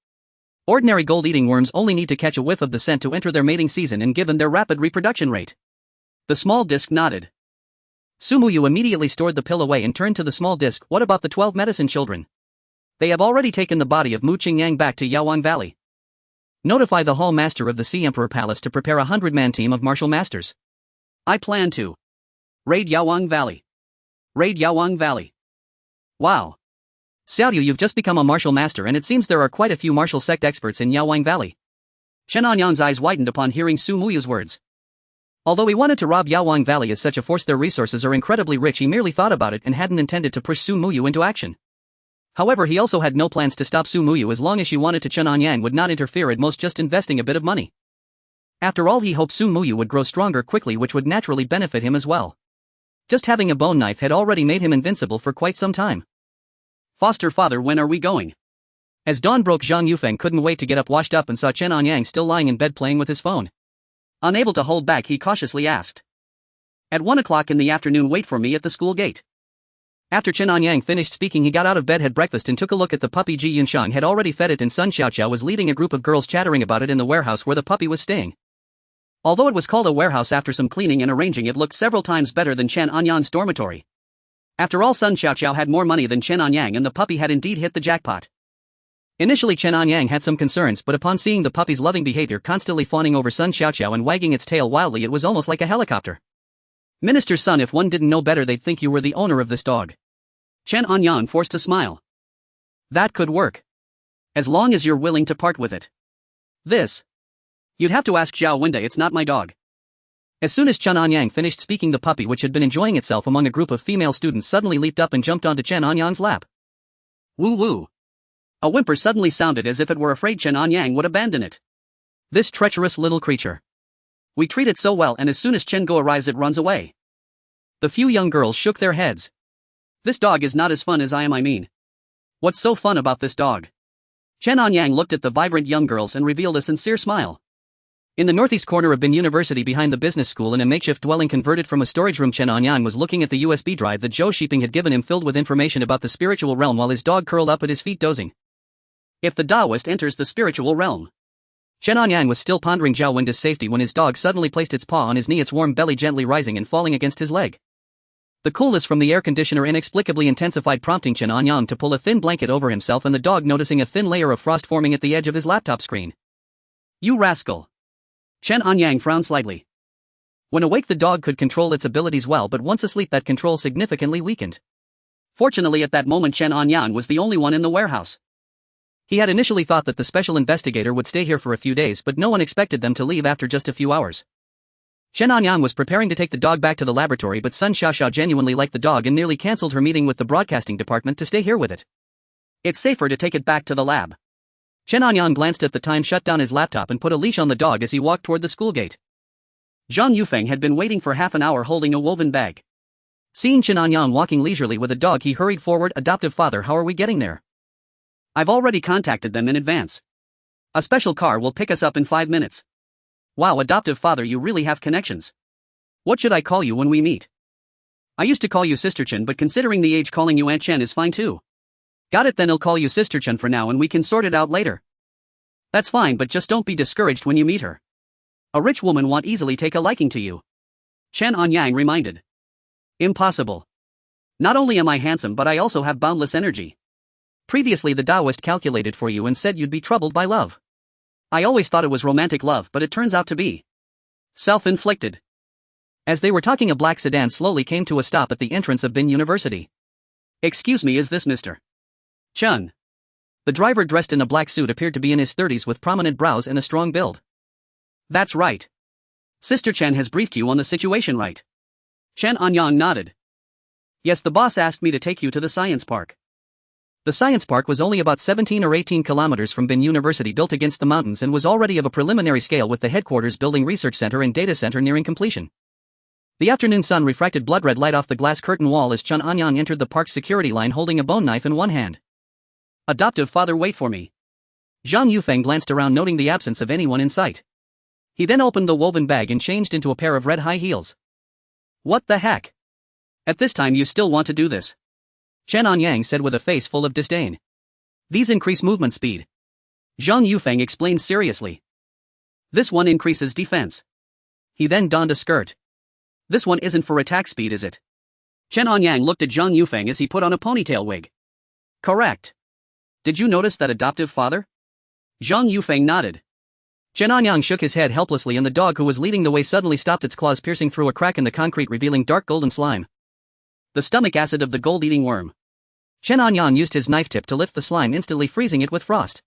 Ordinary gold-eating worms only need to catch a whiff of the scent to enter their mating season, and given their rapid reproduction rate. The small disc nodded. Su Muyu immediately stored the pill away and turned to the small disc. What about the 12 medicine children? They have already taken the body of Mu Qingyang back to Yaowang Valley. Notify the Hall Master of the Sea Emperor Palace to prepare a 100-man team of martial masters. I plan to raid Yaowang Valley. Raid Yaowang Valley. Wow. Xiaoyu, you've just become a martial master, and it seems there are quite a few martial sect experts in Yaowang Valley. Chen Anyang's eyes widened upon hearing Su Muyu's words. Although he wanted to rob Yaowang Valley as such a force, their resources are incredibly rich. He merely thought about it and hadn't intended to push Su Muyu into action. However, he also had no plans to stop Su Muyu as long as she wanted to. Chen Anyang would not interfere, at most just investing a bit of money. After all, he hoped Su Muyu would grow stronger quickly, which would naturally benefit him as well. Just having a bone knife had already made him invincible for quite some time. Foster father, when are we going? As dawn broke, Zhang Yufeng couldn't wait to get up, washed up, and saw Chen Anyang still lying in bed playing with his phone. Unable to hold back, he cautiously asked. At 1 o'clock in the afternoon, wait for me at the school gate. After Chen Anyang finished speaking, he got out of bed, had breakfast, and took a look at the puppy. Ji Yunshang had already fed it, and Sun Xiaoqiao was leading a group of girls chattering about it in the warehouse where the puppy was staying. Although it was called a warehouse, after some cleaning and arranging, it looked several times better than Chen Anyang's dormitory. After all, Sun Xiaoqiao had more money than Chen Anyang, and the puppy had indeed hit the jackpot. Initially, Chen Anyang had some concerns, but upon seeing the puppy's loving behavior, constantly fawning over Sun Xiaoqiao and wagging its tail wildly, it was almost like a helicopter. Minister's son, if one didn't know better, they'd think you were the owner of this dog. Chen Anyang forced a smile. That could work. As long as you're willing to part with it. This. You'd have to ask Zhao Wende, it's not my dog. As soon as Chen Anyang finished speaking, the puppy, which had been enjoying itself among a group of female students, suddenly leaped up and jumped onto Chen Anyang's lap. Woo woo. A whimper suddenly sounded, as if it were afraid Chen Anyang would abandon it. This treacherous little creature. We treat it so well, and as soon as Chen Go arrives, it runs away. The few young girls shook their heads. This dog is not as fun as I mean. What's so fun about this dog? Chen Anyang looked at the vibrant young girls and revealed a sincere smile. In the northeast corner of Bin University, behind the business school, in a makeshift dwelling converted from a storage room, Chen Anyang was looking at the USB drive that Zhou Shiping had given him, filled with information about the spiritual realm, while his dog curled up at his feet dozing. If the Taoist enters the spiritual realm, Chen Anyang was still pondering Zhao Wenda's safety when his dog suddenly placed its paw on his knee, its warm belly gently rising and falling against his leg. The coolness from the air conditioner inexplicably intensified, prompting Chen Anyang to pull a thin blanket over himself and the dog noticing a thin layer of frost forming at the edge of his laptop screen. You rascal! Chen Anyang frowned slightly. When awake the dog could control its abilities well, but once asleep that control significantly weakened. Fortunately at that moment Chen Anyang was the only one in the warehouse. He had initially thought that the special investigator would stay here for a few days, but no one expected them to leave after just a few hours. Chen Anyang was preparing to take the dog back to the laboratory, but Sun Xiaoxiao genuinely liked the dog and nearly cancelled her meeting with the broadcasting department to stay here with it. It's safer to take it back to the lab. Chen Anyang glanced at the time, shut down his laptop and put a leash on the dog as he walked toward the school gate. Zhang Yufeng had been waiting for half an hour holding a woven bag. Seeing Chen Anyang walking leisurely with a dog, he hurried forward. Adoptive father, how are we getting there? I've already contacted them in advance. A special car will pick us up in 5 minutes. Wow, adoptive father, you really have connections. What should I call you when we meet? I used to call you Sister Chen, but considering the age, calling you Aunt Chen is fine too. Got it, then I'll call you Sister Chen for now and we can sort it out later. That's fine, but just don't be discouraged when you meet her. A rich woman won't easily take a liking to you. Chen Anyang reminded. Impossible. Not only am I handsome, but I also have boundless energy. Previously the Taoist calculated for you and said you'd be troubled by love. I always thought it was romantic love, but it turns out to be self-inflicted. As they were talking, a black sedan slowly came to a stop at the entrance of Bin University. Excuse me, is this Mr. Chen? The driver, dressed in a black suit, appeared to be in his 30s with prominent brows and a strong build. That's right. Sister Chen has briefed you on the situation, right? Chen Anyang nodded. Yes, the boss asked me to take you to the science park. The science park was only about 17 or 18 kilometers from Bin University, built against the mountains, and was already of a preliminary scale, with the headquarters building, research center and data center nearing completion. The afternoon sun refracted blood red light off the glass curtain wall as Chen Anyang entered the park's security line holding a bone knife in one hand. Adoptive father, wait for me. Zhang Yufeng glanced around, noting the absence of anyone in sight. He then opened the woven bag and changed into a pair of red high heels. What the heck? At this time you still want to do this? Chen Anyang said with a face full of disdain. These increase movement speed. Zhang Yufeng explained seriously. This one increases defense. He then donned a skirt. This one isn't for attack speed, is it? Chen Anyang looked at Zhang Yufeng as he put on a ponytail wig. Correct. Did you notice that, adoptive father? Zhang Yufeng nodded. Chen Anyang shook his head helplessly, and the dog who was leading the way suddenly stopped, its claws piercing through a crack in the concrete, revealing dark golden slime. The stomach acid of the gold-eating worm. Chen Anyang used his knife tip to lift the slime, instantly freezing it with frost.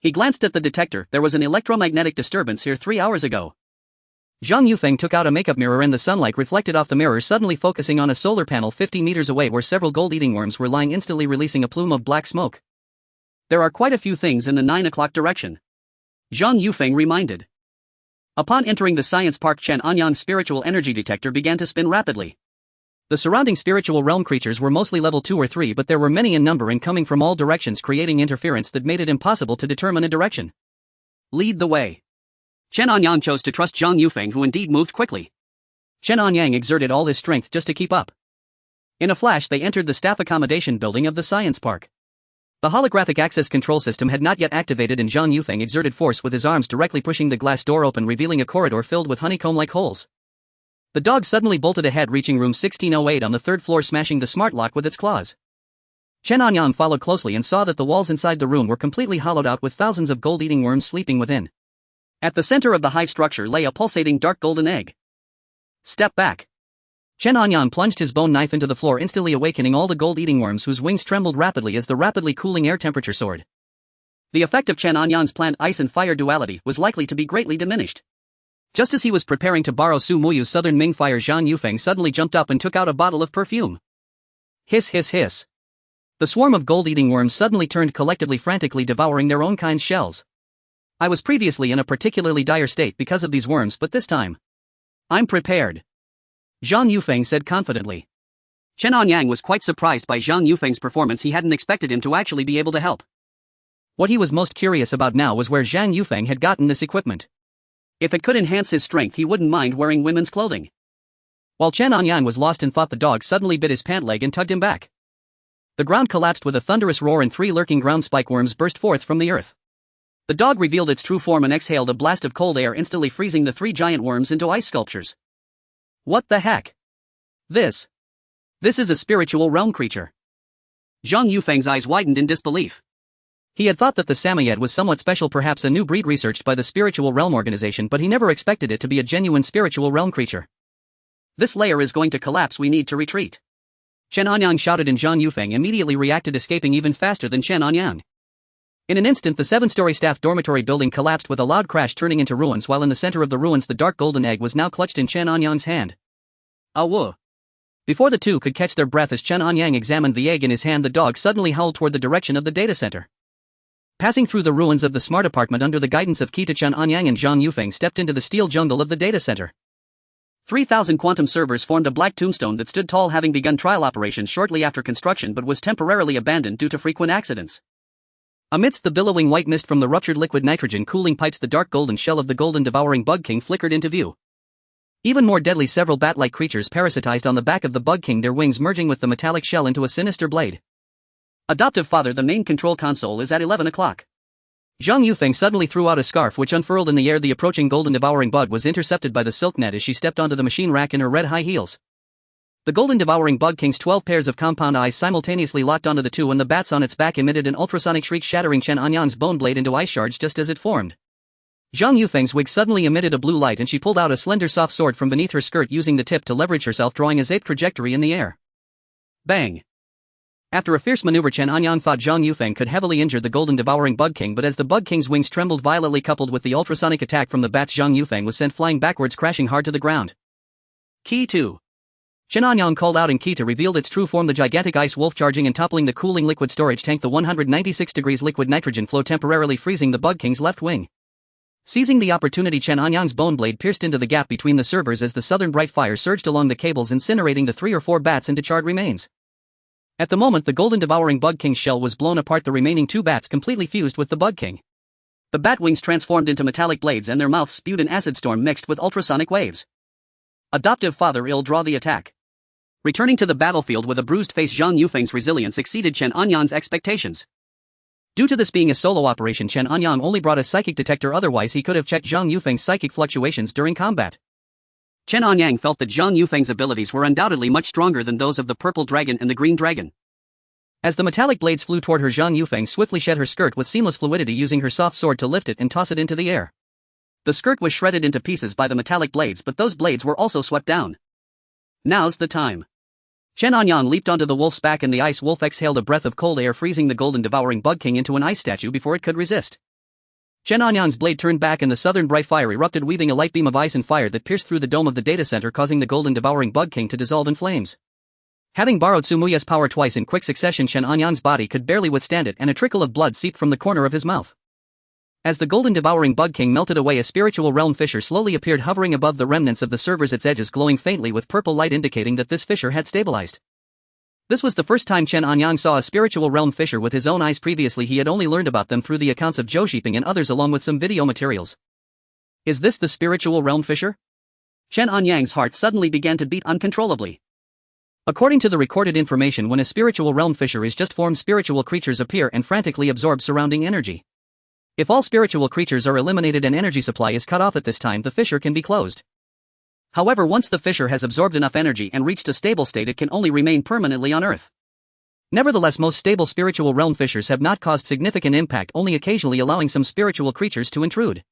He glanced at the detector. There was an electromagnetic disturbance here 3 hours ago. Zhang Yufeng took out a makeup mirror, and the sunlight reflected off the mirror, suddenly focusing on a solar panel 50 meters away where several gold-eating worms were lying, instantly releasing a plume of black smoke. There are quite a few things in the 9 o'clock direction. Zhang Yufeng reminded. Upon entering the science park, Chen Anyang's spiritual energy detector began to spin rapidly. The surrounding spiritual realm creatures were mostly level 2 or 3, but there were many in number and coming from all directions, creating interference that made it impossible to determine a direction. Lead the way. Chen Anyang chose to trust Zhang Yufeng, who indeed moved quickly. Chen Anyang exerted all his strength just to keep up. In a flash they entered the staff accommodation building of the science park. The holographic access control system had not yet activated, and Zhang Yufeng exerted force with his arms, directly pushing the glass door open, revealing a corridor filled with honeycomb-like holes. The dog suddenly bolted ahead, reaching room 1608 on the 3rd floor, smashing the smart lock with its claws. Chen Anyang followed closely and saw that the walls inside the room were completely hollowed out, with thousands of gold-eating worms sleeping within. At the center of the hive structure lay a pulsating dark golden egg. Step back. Chen Anyang plunged his bone knife into the floor, instantly awakening all the gold-eating worms, whose wings trembled rapidly as the rapidly cooling air temperature soared. The effect of Chen Anyang's planned ice and fire duality was likely to be greatly diminished. Just as he was preparing to borrow Su Muyu's Southern Ming fire, Zhang Yufeng suddenly jumped up and took out a bottle of perfume. Hiss hiss hiss. The swarm of gold-eating worms suddenly turned, collectively frantically devouring their own kind's shells. I was previously in a particularly dire state because of these worms, but this time I'm prepared, Zhang Yufeng said confidently. Chen Anyang was quite surprised by Zhang Yufeng's performance. He hadn't expected him to actually be able to help. What he was most curious about now was where Zhang Yufeng had gotten this equipment. If it could enhance his strength, he wouldn't mind wearing women's clothing. While Chen Anyang was lost in thought, the dog suddenly bit his pant leg and tugged him back. The ground collapsed with a thunderous roar, and 3 lurking ground spike worms burst forth from the earth. The dog revealed its true form and exhaled a blast of cold air, instantly freezing the 3 giant worms into ice sculptures. What the heck? This is a spiritual realm creature. Zhang Yufeng's eyes widened in disbelief. He had thought that the Samoyed was somewhat special, perhaps a new breed researched by the Spiritual Realm Organization, but he never expected it to be a genuine spiritual realm creature. This layer is going to collapse, we need to retreat. Chen Anyang shouted, and Zhang Yufeng immediately reacted, escaping even faster than Chen Anyang. In an instant, the 7-story staff dormitory building collapsed with a loud crash, turning into ruins, while in the center of the ruins the dark golden egg was now clutched in Chen Anyang's hand. Awu! Before the two could catch their breath as Chen Anyang examined the egg in his hand, the dog suddenly howled toward the direction of the data center. Passing through the ruins of the smart apartment under the guidance of Kita, Chen Anyang and Zhang Yufeng stepped into the steel jungle of the data center. 3,000 quantum servers formed a black tombstone that stood tall, having begun trial operations shortly after construction but was temporarily abandoned due to frequent accidents. Amidst the billowing white mist from the ruptured liquid nitrogen cooling pipes, the dark golden shell of the golden devouring bug king flickered into view. Even more deadly, several bat-like creatures parasitized on the back of the bug king, their wings merging with the metallic shell into a sinister blade. Adoptive father, the main control console is at 11 o'clock. Zhang Yufeng suddenly threw out a scarf which unfurled in the air. The approaching golden devouring bug was intercepted by the silk net as she stepped onto the machine rack in her red high heels. The golden devouring bug king's 12 pairs of compound eyes simultaneously locked onto the two, and the bats on its back emitted an ultrasonic shriek, shattering Chen Anyang's bone blade into ice shards just as it formed. Zhang Yufeng's wig suddenly emitted a blue light and she pulled out a slender soft sword from beneath her skirt, using the tip to leverage herself, drawing a zape trajectory in the air. Bang! After a fierce maneuver, Chen Anyang thought Zhang Yufeng could heavily injure the golden devouring bug king, but as the bug king's wings trembled violently coupled with the ultrasonic attack from the bats, Zhang Yufeng was sent flying backwards, crashing hard to the ground. Key 2. Chen Anyang called out, and Kita revealed its true form, the gigantic ice wolf, charging and toppling the cooling liquid storage tank. The 196 degrees liquid nitrogen flow temporarily freezing the bug king's left wing. Seizing the opportunity, Chen Anyang's bone blade pierced into the gap between the servers as the southern bright fire surged along the cables, incinerating the 3 or 4 bats into charred remains. At the moment the golden devouring bug king's shell was blown apart, the remaining 2 bats completely fused with the bug king. The bat wings transformed into metallic blades and their mouths spewed an acid storm mixed with ultrasonic waves. Adoptive father ill draw the attack. Returning to the battlefield with a bruised face, Zhang Yufeng's resilience exceeded Chen Anyang's expectations. Due to this being a solo operation, Chen Anyang only brought a psychic detector, otherwise he could have checked Zhang Yufeng's psychic fluctuations during combat. Chen Anyang felt that Zhang Yufeng's abilities were undoubtedly much stronger than those of the purple dragon and the green dragon. As the metallic blades flew toward her, Zhang Yufeng swiftly shed her skirt with seamless fluidity, using her soft sword to lift it and toss it into the air. The skirt was shredded into pieces by the metallic blades, but those blades were also swept down. Now's the time. Chen Anyang leaped onto the wolf's back and the ice wolf exhaled a breath of cold air, freezing the golden devouring bug king into an ice statue before it could resist. Chen Anyang's blade turned back and the southern bright fire erupted, weaving a light beam of ice and fire that pierced through the dome of the data center, causing the golden devouring bug king to dissolve in flames. Having borrowed Su Muye's power twice in quick succession, Chen Anyang's body could barely withstand it, and a trickle of blood seeped from the corner of his mouth. As the golden devouring bug king melted away, a spiritual realm fissure slowly appeared, hovering above the remnants of the servers, its edges glowing faintly with purple light, indicating that this fissure had stabilized. This was the first time Chen Anyang saw a spiritual realm fissure with his own eyes. Previously he had only learned about them through the accounts of Zhou Xiping and others, along with some video materials. Is this the spiritual realm fissure? Chen Anyang's heart suddenly began to beat uncontrollably. According to the recorded information, when a spiritual realm fissure is just formed, spiritual creatures appear and frantically absorb surrounding energy. If all spiritual creatures are eliminated and energy supply is cut off at this time, the fissure can be closed. However, once the fissure has absorbed enough energy and reached a stable state, it can only remain permanently on Earth. Nevertheless, most stable spiritual realm fissures have not caused significant impact, only occasionally allowing some spiritual creatures to intrude.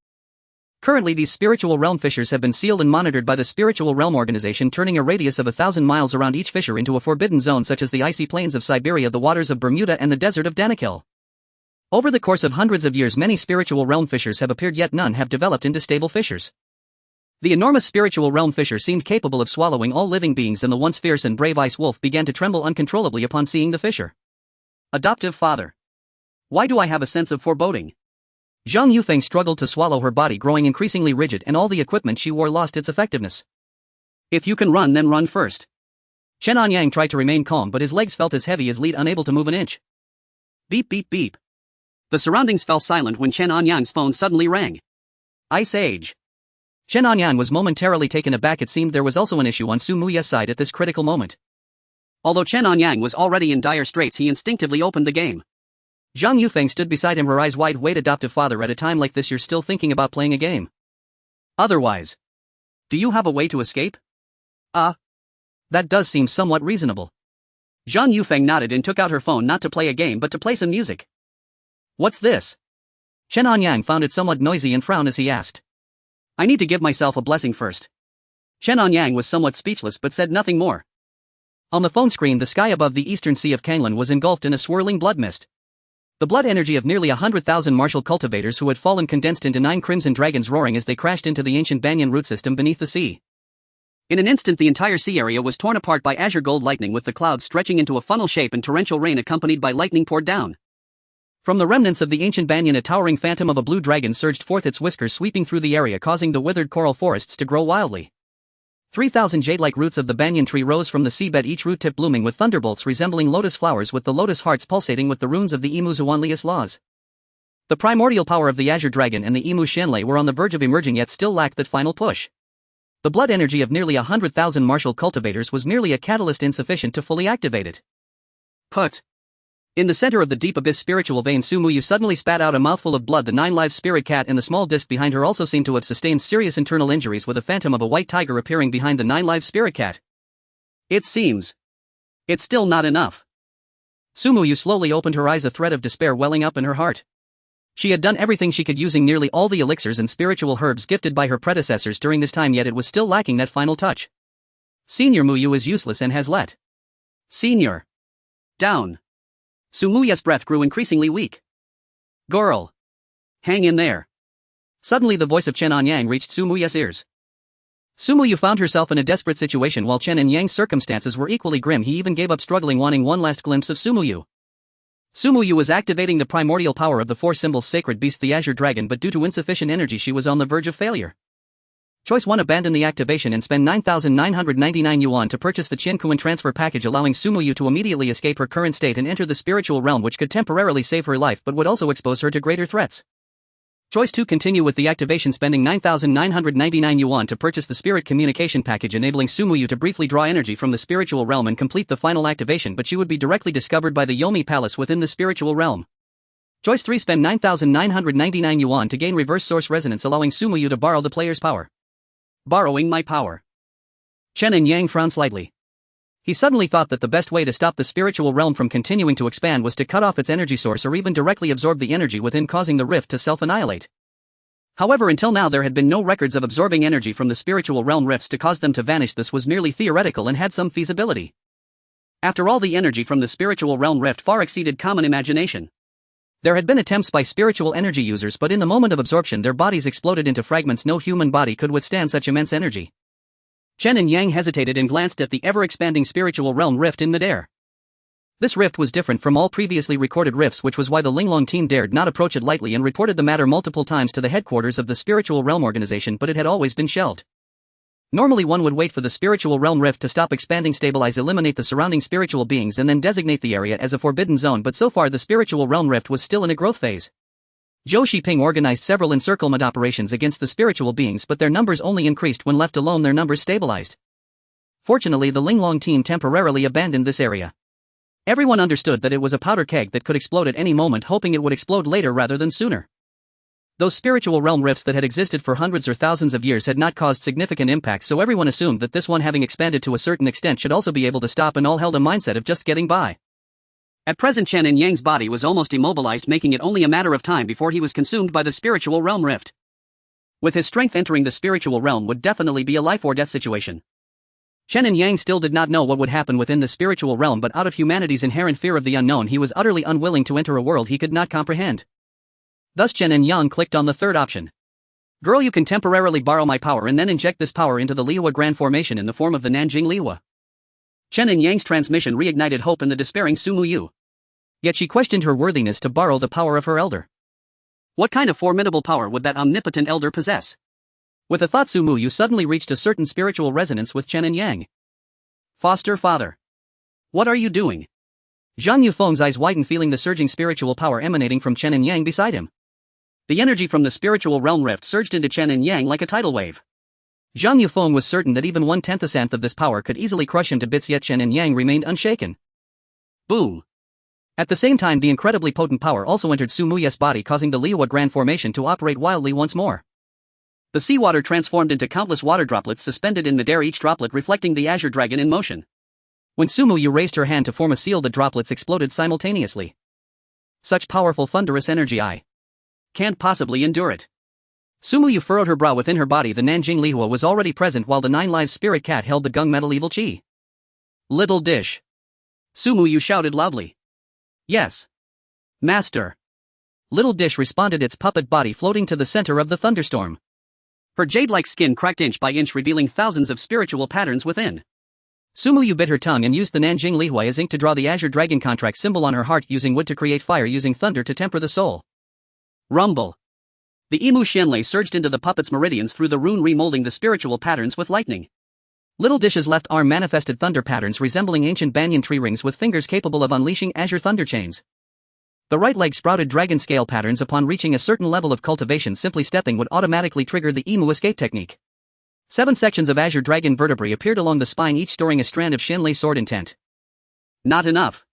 Currently, these spiritual realm fissures have been sealed and monitored by the Spiritual Realm Organization, turning a radius of 1,000 miles around each fissure into a forbidden zone, such as the icy plains of Siberia, the waters of Bermuda, and the desert of Danakil. Over the course of hundreds of years, many spiritual realm fissures have appeared, yet none have developed into stable fissures. The enormous spiritual realm fissure seemed capable of swallowing all living beings, and the once fierce and brave ice wolf began to tremble uncontrollably upon seeing the fissure. Adoptive father. Why do I have a sense of foreboding? Zhang Yufeng struggled to swallow, her body growing increasingly rigid, and all the equipment she wore lost its effectiveness. If you can run, then run first. Chen Anyang tried to remain calm, but his legs felt as heavy as lead, unable to move an inch. Beep beep beep. The surroundings fell silent when Chen Anyang's phone suddenly rang. Ice Age. Chen Anyang was momentarily taken aback. It seemed there was also an issue on Su Muye's side at this critical moment. Although Chen Anyang was already in dire straits, he instinctively opened the game. Zhang Yufeng stood beside him, her eyes wide. Wait, adoptive father, at a time like this you're still thinking about playing a game? Otherwise, do you have a way to escape? That does seem somewhat reasonable. Zhang Yufeng nodded and took out her phone, not to play a game but to play some music. What's this? Chen Anyang found it somewhat noisy and frowned as he asked. I need to give myself a blessing first. Chen Anyang was somewhat speechless but said nothing more. On the phone screen, the sky above the eastern sea of Kanglan was engulfed in a swirling blood mist. The blood energy of nearly 100,000 martial cultivators who had fallen condensed into 9 crimson dragons, roaring as they crashed into the ancient banyan root system beneath the sea. In an instant, the entire sea area was torn apart by azure gold lightning, with the clouds stretching into a funnel shape and torrential rain accompanied by lightning poured down. From the remnants of the ancient banyan, a towering phantom of a blue dragon surged forth, its whiskers sweeping through the area, causing the withered coral forests to grow wildly. 3,000 jade-like roots of the banyan tree rose from the seabed, each root tip blooming with thunderbolts resembling lotus flowers, with the lotus hearts pulsating with the runes of the Emu Zuanlius laws. The primordial power of the azure dragon and the Emu Shenlei were on the verge of emerging, yet still lacked that final push. The blood energy of nearly 100,000 martial cultivators was merely a catalyst insufficient to fully activate it. Put. In the center of the deep abyss spiritual vein, Su Muyu suddenly spat out a mouthful of blood. The 9-live spirit cat in the small disc behind her also seemed to have sustained serious internal injuries, with a phantom of a white tiger appearing behind the 9-live spirit cat. It seems it's still not enough. Su Muyu slowly opened her eyes, a thread of despair welling up in her heart. She had done everything she could, using nearly all the elixirs and spiritual herbs gifted by her predecessors during this time, yet it was still lacking that final touch. Senior Muyu is useless and has let Senior down. Su Muyu's breath grew increasingly weak. Girl, hang in there. Suddenly the voice of Chen Anyang reached Su Muyu's ears. Su Muyu found herself in a desperate situation. While Chen Anyang's circumstances were equally grim, he even gave up struggling, wanting one last glimpse of Su Muyu. Su Muyu was activating the primordial power of the 4 symbols sacred beast, the azure dragon, but due to insufficient energy she was on the verge of failure. Choice 1: abandon the activation and spend 9,999 yuan to purchase the Qiankuan transfer package, allowing Su Muyu to immediately escape her current state and enter the spiritual realm, which could temporarily save her life but would also expose her to greater threats. Choice 2: continue with the activation, spending 9,999 yuan to purchase the spirit communication package, enabling Su Muyu to briefly draw energy from the spiritual realm and complete the final activation, but she would be directly discovered by the Yomi Palace within the spiritual realm. Choice 3: spend 9,999 yuan to gain reverse source resonance, allowing Su Muyu to borrow the player's power. Borrowing my power. Chen Anyang frowned slightly. He suddenly thought that the best way to stop the spiritual realm from continuing to expand was to cut off its energy source, or even directly absorb the energy within, causing the rift to self-annihilate. However, until now there had been no records of absorbing energy from the spiritual realm rifts to cause them to vanish. This was merely theoretical and had some feasibility. After all, the energy from the spiritual realm rift far exceeded common imagination. There had been attempts by spiritual energy users, but in the moment of absorption their bodies exploded into fragments. No human body could withstand such immense energy. Chen Anyang hesitated and glanced at the ever-expanding spiritual realm rift in midair. This rift was different from all previously recorded rifts, which was why the Linglong team dared not approach it lightly and reported the matter multiple times to the headquarters of the spiritual realm organization, but it had always been shelved. Normally one would wait for the spiritual realm rift to stop expanding, stabilize, eliminate the surrounding spiritual beings, and then designate the area as a forbidden zone, but so far the spiritual realm rift was still in a growth phase. Zhou Shiping organized several encirclement operations against the spiritual beings, but their numbers only increased. When left alone, their numbers stabilized. Fortunately, the Linglong team temporarily abandoned this area. Everyone understood that it was a powder keg that could explode at any moment, hoping it would explode later rather than sooner. Those spiritual realm rifts that had existed for hundreds or thousands of years had not caused significant impacts, so everyone assumed that this one, having expanded to a certain extent, should also be able to stop, and all held a mindset of just getting by. At present, Chen Anyang's body was almost immobilized, making it only a matter of time before he was consumed by the spiritual realm rift. With his strength, entering the spiritual realm would definitely be a life or death situation. Chen Anyang still did not know what would happen within the spiritual realm, but out of humanity's inherent fear of the unknown, he was utterly unwilling to enter a world he could not comprehend. Thus Chen Anyang clicked on the third option. Girl, you can temporarily borrow my power and then inject this power into the Liwa Grand Formation in the form of the Nanjing Liwa. Chen Anyang's transmission reignited hope in the despairing Su Muyu. Yet she questioned her worthiness to borrow the power of her elder. What kind of formidable power would that omnipotent elder possess? With a thought, Su Muyu suddenly reached a certain spiritual resonance with Chen Anyang. Foster father. What are you doing? Zhang Yufeng's eyes widened, feeling the surging spiritual power emanating from Chen Anyang beside him. The energy from the spiritual realm rift surged into Chen Anyang like a tidal wave. Zhang Yufeng was certain that even 1/10th of this power could easily crush him to bits, yet Chen Anyang remained unshaken. Boom. At the same time, the incredibly potent power also entered Su Muye's body, causing the Liuwa Grand Formation to operate wildly once more. The seawater transformed into countless water droplets suspended in midair, each droplet reflecting the Azure Dragon in motion. When Su Muye raised her hand to form a seal, the droplets exploded simultaneously. Such powerful thunderous energy, I can't possibly endure it. Su Muye furrowed her brow. Within her body, the Nanjing Lihua was already present, while the 9-live spirit cat held the gung metal evil chi. Little dish. Su Muye shouted loudly. Yes, Master. Little dish responded, its puppet body floating to the center of the thunderstorm. Her jade-like skin cracked inch by inch, revealing thousands of spiritual patterns within. Su Muye bit her tongue and used the Nanjing Lihua as ink to draw the Azure Dragon contract symbol on her heart, using wood to create fire, using thunder to temper the soul. Rumble. The Imu Xianlei surged into the puppet's meridians through the rune, remolding the spiritual patterns with lightning. Little Dish's left arm manifested thunder patterns resembling ancient banyan tree rings with fingers capable of unleashing azure thunder chains. The right leg sprouted dragon scale patterns. Upon reaching a certain level of cultivation, simply stepping would automatically trigger the Imu escape technique. 7 sections of azure dragon vertebrae appeared along the spine, each storing a strand of Xianlei sword intent. Not enough.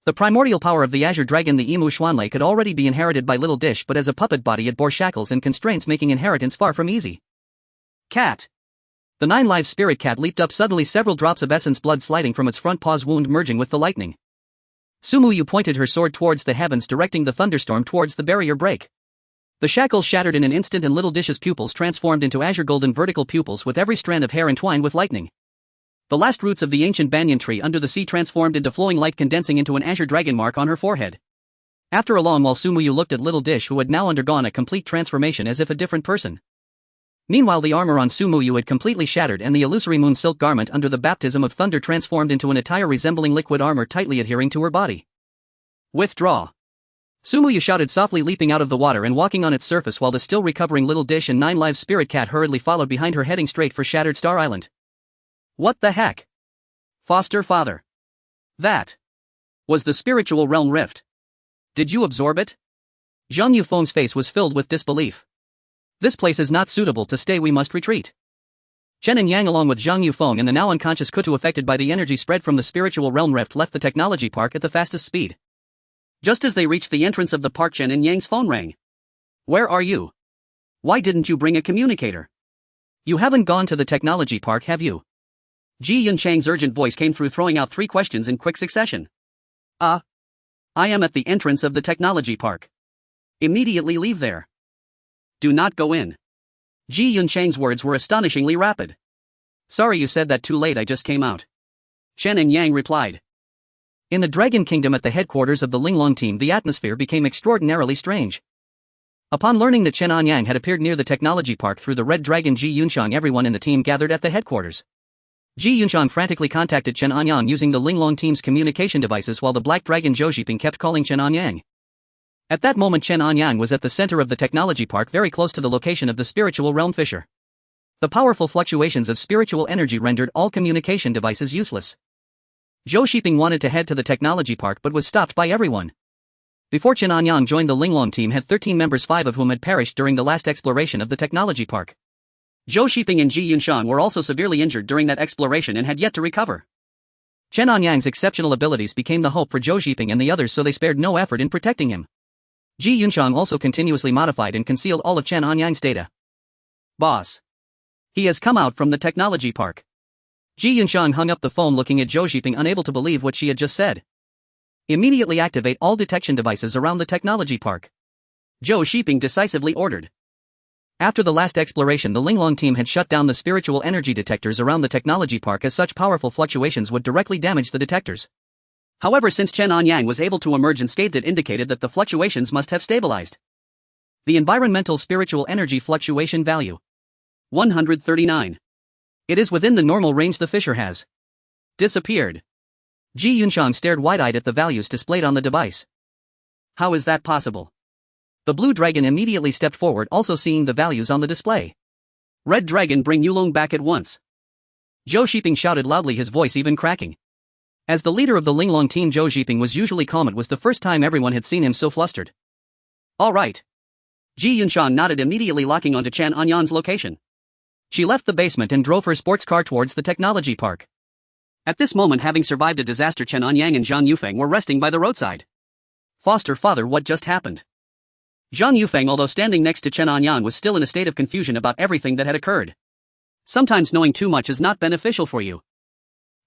The primordial power of the azure dragon, the Imu Xuanlei, could already be inherited by Little Dish, but as a puppet body it bore shackles and constraints, making inheritance far from easy. Cat. The 9-live spirit cat leaped up suddenly, several drops of essence blood sliding from its front paws wound, merging with the lightning. Su Muye pointed her sword towards the heavens, directing the thunderstorm towards the barrier break. The shackles shattered in an instant and Little Dish's pupils transformed into azure golden vertical pupils, with every strand of hair entwined with lightning. The last roots of the ancient banyan tree under the sea transformed into flowing light, condensing into an azure dragon mark on her forehead. After a long while, Su Muye looked at Little Dish, who had now undergone a complete transformation as if a different person. Meanwhile, the armor on Su Muye had completely shattered, and the illusory moon silk garment under the baptism of thunder transformed into an attire resembling liquid armor, tightly adhering to her body. Withdraw. Su Muye shouted softly, leaping out of the water and walking on its surface, while the still recovering Little Dish and 9-live spirit cat hurriedly followed behind her, heading straight for Shattered Star Island. What the heck? Foster father. That was the spiritual realm rift. Did you absorb it? Zhang Yufeng's face was filled with disbelief. This place is not suitable to stay, we must retreat. Chen Anyang, along with Zhang Yufeng and the now unconscious Kutu affected by the energy spread from the spiritual realm rift, left the technology park at the fastest speed. Just as they reached the entrance of the park, Chen Anyang's phone rang. Where are you? Why didn't you bring a communicator? You haven't gone to the technology park, have you? Ji Yunchang's urgent voice came through, throwing out 3 questions in quick succession. I am at the entrance of the technology park. Immediately leave there. Do not go in. Ji Yunchang's words were astonishingly rapid. Sorry, you said that too late, I just came out. Chen Anyang replied. In the Dragon Kingdom, at the headquarters of the Linglong team, the atmosphere became extraordinarily strange. Upon learning that Chen Anyang had appeared near the technology park through the Red Dragon Ji Yunchang, everyone in the team gathered at the headquarters. Ji Yunchang frantically contacted Chen Anyang using the Linglong team's communication devices, while the Black Dragon Zhou Zhiping kept calling Chen Anyang. At that moment, Chen Anyang was at the center of the technology park, very close to the location of the spiritual realm fissure. The powerful fluctuations of spiritual energy rendered all communication devices useless. Zhou Zhiping wanted to head to the technology park but was stopped by everyone. Before Chen Anyang joined, the Linglong team had 13 members, 5 of whom had perished during the last exploration of the technology park. Zhou Zhiping and Ji Yunchang were also severely injured during that exploration and had yet to recover. Chen Anyang's exceptional abilities became the hope for Zhou Zhiping and the others, so they spared no effort in protecting him. Ji Yunchang also continuously modified and concealed all of Chen Anyang's data. Boss. He has come out from the technology park. Ji Yunchang hung up the phone, looking at Zhou Zhiping, unable to believe what she had just said. Immediately activate all detection devices around the technology park. Zhou Zhiping decisively ordered. After the last exploration, the Linglong team had shut down the spiritual energy detectors around the technology park, as such powerful fluctuations would directly damage the detectors. However, since Chen Anyang was able to emerge unscathed, it indicated that the fluctuations must have stabilized. The environmental spiritual energy fluctuation value. 139. It is within the normal range. The fissure has disappeared. Ji Yunchang stared wide-eyed at the values displayed on the device. How is that possible? The blue dragon immediately stepped forward, also seeing the values on the display. Red Dragon, bring Yulong back at once. Zhou Zhiping shouted loudly, his voice even cracking. As the leader of the Linglong team, Zhou Zhiping was usually calm. It was the first time everyone had seen him so flustered. All right. Ji Yunchang nodded, immediately locking onto Chen Anyang's location. She left the basement and drove her sports car towards the technology park. At this moment, having survived a disaster, Chen Anyang and Zhang Yufeng were resting by the roadside. Foster father, what just happened? Zhang Yufeng, although standing next to Chen Anyang, was still in a state of confusion about everything that had occurred. Sometimes knowing too much is not beneficial for you,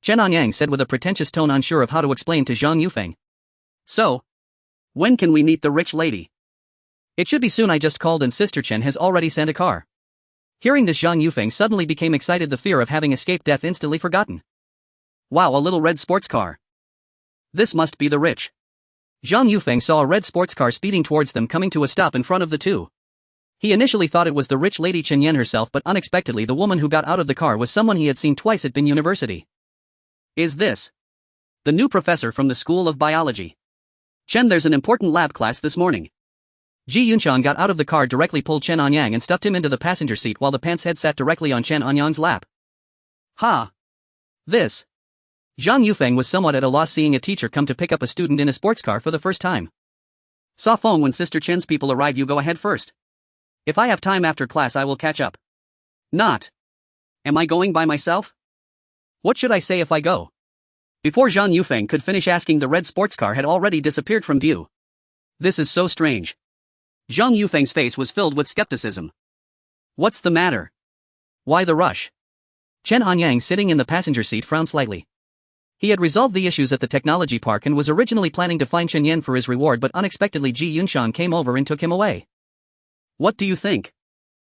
Chen Anyang said with a pretentious tone, unsure of how to explain to Zhang Yufeng. So, when can we meet the rich lady? It should be soon, I just called and Sister Chen has already sent a car. Hearing this, Zhang Yufeng suddenly became excited, the fear of having escaped death instantly forgotten. Wow, a little red sports car. This must be the rich. Zhang Yufeng saw a red sports car speeding towards them, coming to a stop in front of the two. He initially thought it was the rich lady Chen Yan herself, but unexpectedly the woman who got out of the car was someone he had seen twice at Bin University. Is this the new professor from the School of Biology? Chen, there's an important lab class this morning. Ji Yunchang got out of the car, directly pulled Chen Anyang and stuffed him into the passenger seat while the pants head sat directly on Chen Anyang's lap. Ha! This. Zhang Yufeng was somewhat at a loss, seeing a teacher come to pick up a student in a sports car for the first time. Saw Feng, when Sister Chen's people arrive, you go ahead first. If I have time after class, I will catch up. Not. Am I going by myself? What should I say if I go? Before Zhang Yufeng could finish asking, the red sports car had already disappeared from view. This is so strange. Zhang Yufeng's face was filled with skepticism. What's the matter? Why the rush? Chen Anyang, sitting in the passenger seat, frowned slightly. He had resolved the issues at the technology park and was originally planning to find Chen Yan for his reward, but unexpectedly Ji Yunchang came over and took him away. What do you think?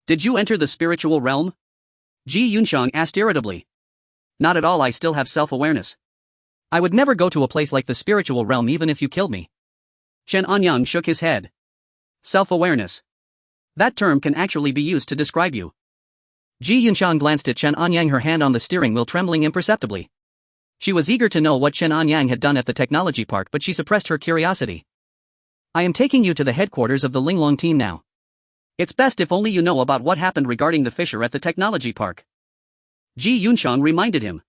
Did you enter the spiritual realm? Ji Yunchang asked irritably. Not at all, I still have self-awareness. I would never go to a place like the spiritual realm even if you killed me. Chen Anyang shook his head. Self-awareness. That term can actually be used to describe you. Ji Yunchang glanced at Chen Anyang, her hand on the steering wheel trembling imperceptibly. She was eager to know what Chen Anyang had done at the technology park, but she suppressed her curiosity. I am taking you to the headquarters of the Linglong team now. It's best if only you know about what happened regarding the fissure at the technology park. Ji Yunchang reminded him.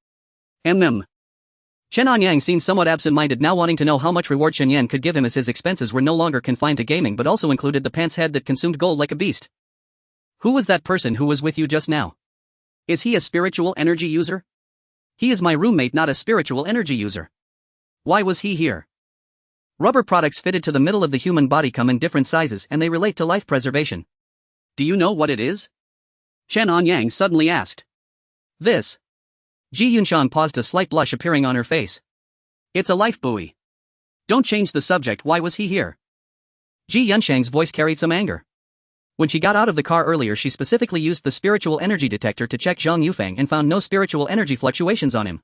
Chen Anyang seemed somewhat absent-minded, now wanting to know how much reward Chen Yan could give him, as his expenses were no longer confined to gaming but also included the pants head that consumed gold like a beast. Who was that person who was with you just now? Is he a spiritual energy user? He is my roommate, not a spiritual energy user. Why was he here? Rubber products fitted to the middle of the human body come in different sizes and they relate to life preservation. Do you know what it is? Chen Anyang suddenly asked. This. Ji Yunchang paused, a slight blush appearing on her face. It's a life buoy. Don't change the subject, why was he here? Ji Yunchang's voice carried some anger. When she got out of the car earlier, she specifically used the spiritual energy detector to check Zhang Yufeng and found no spiritual energy fluctuations on him.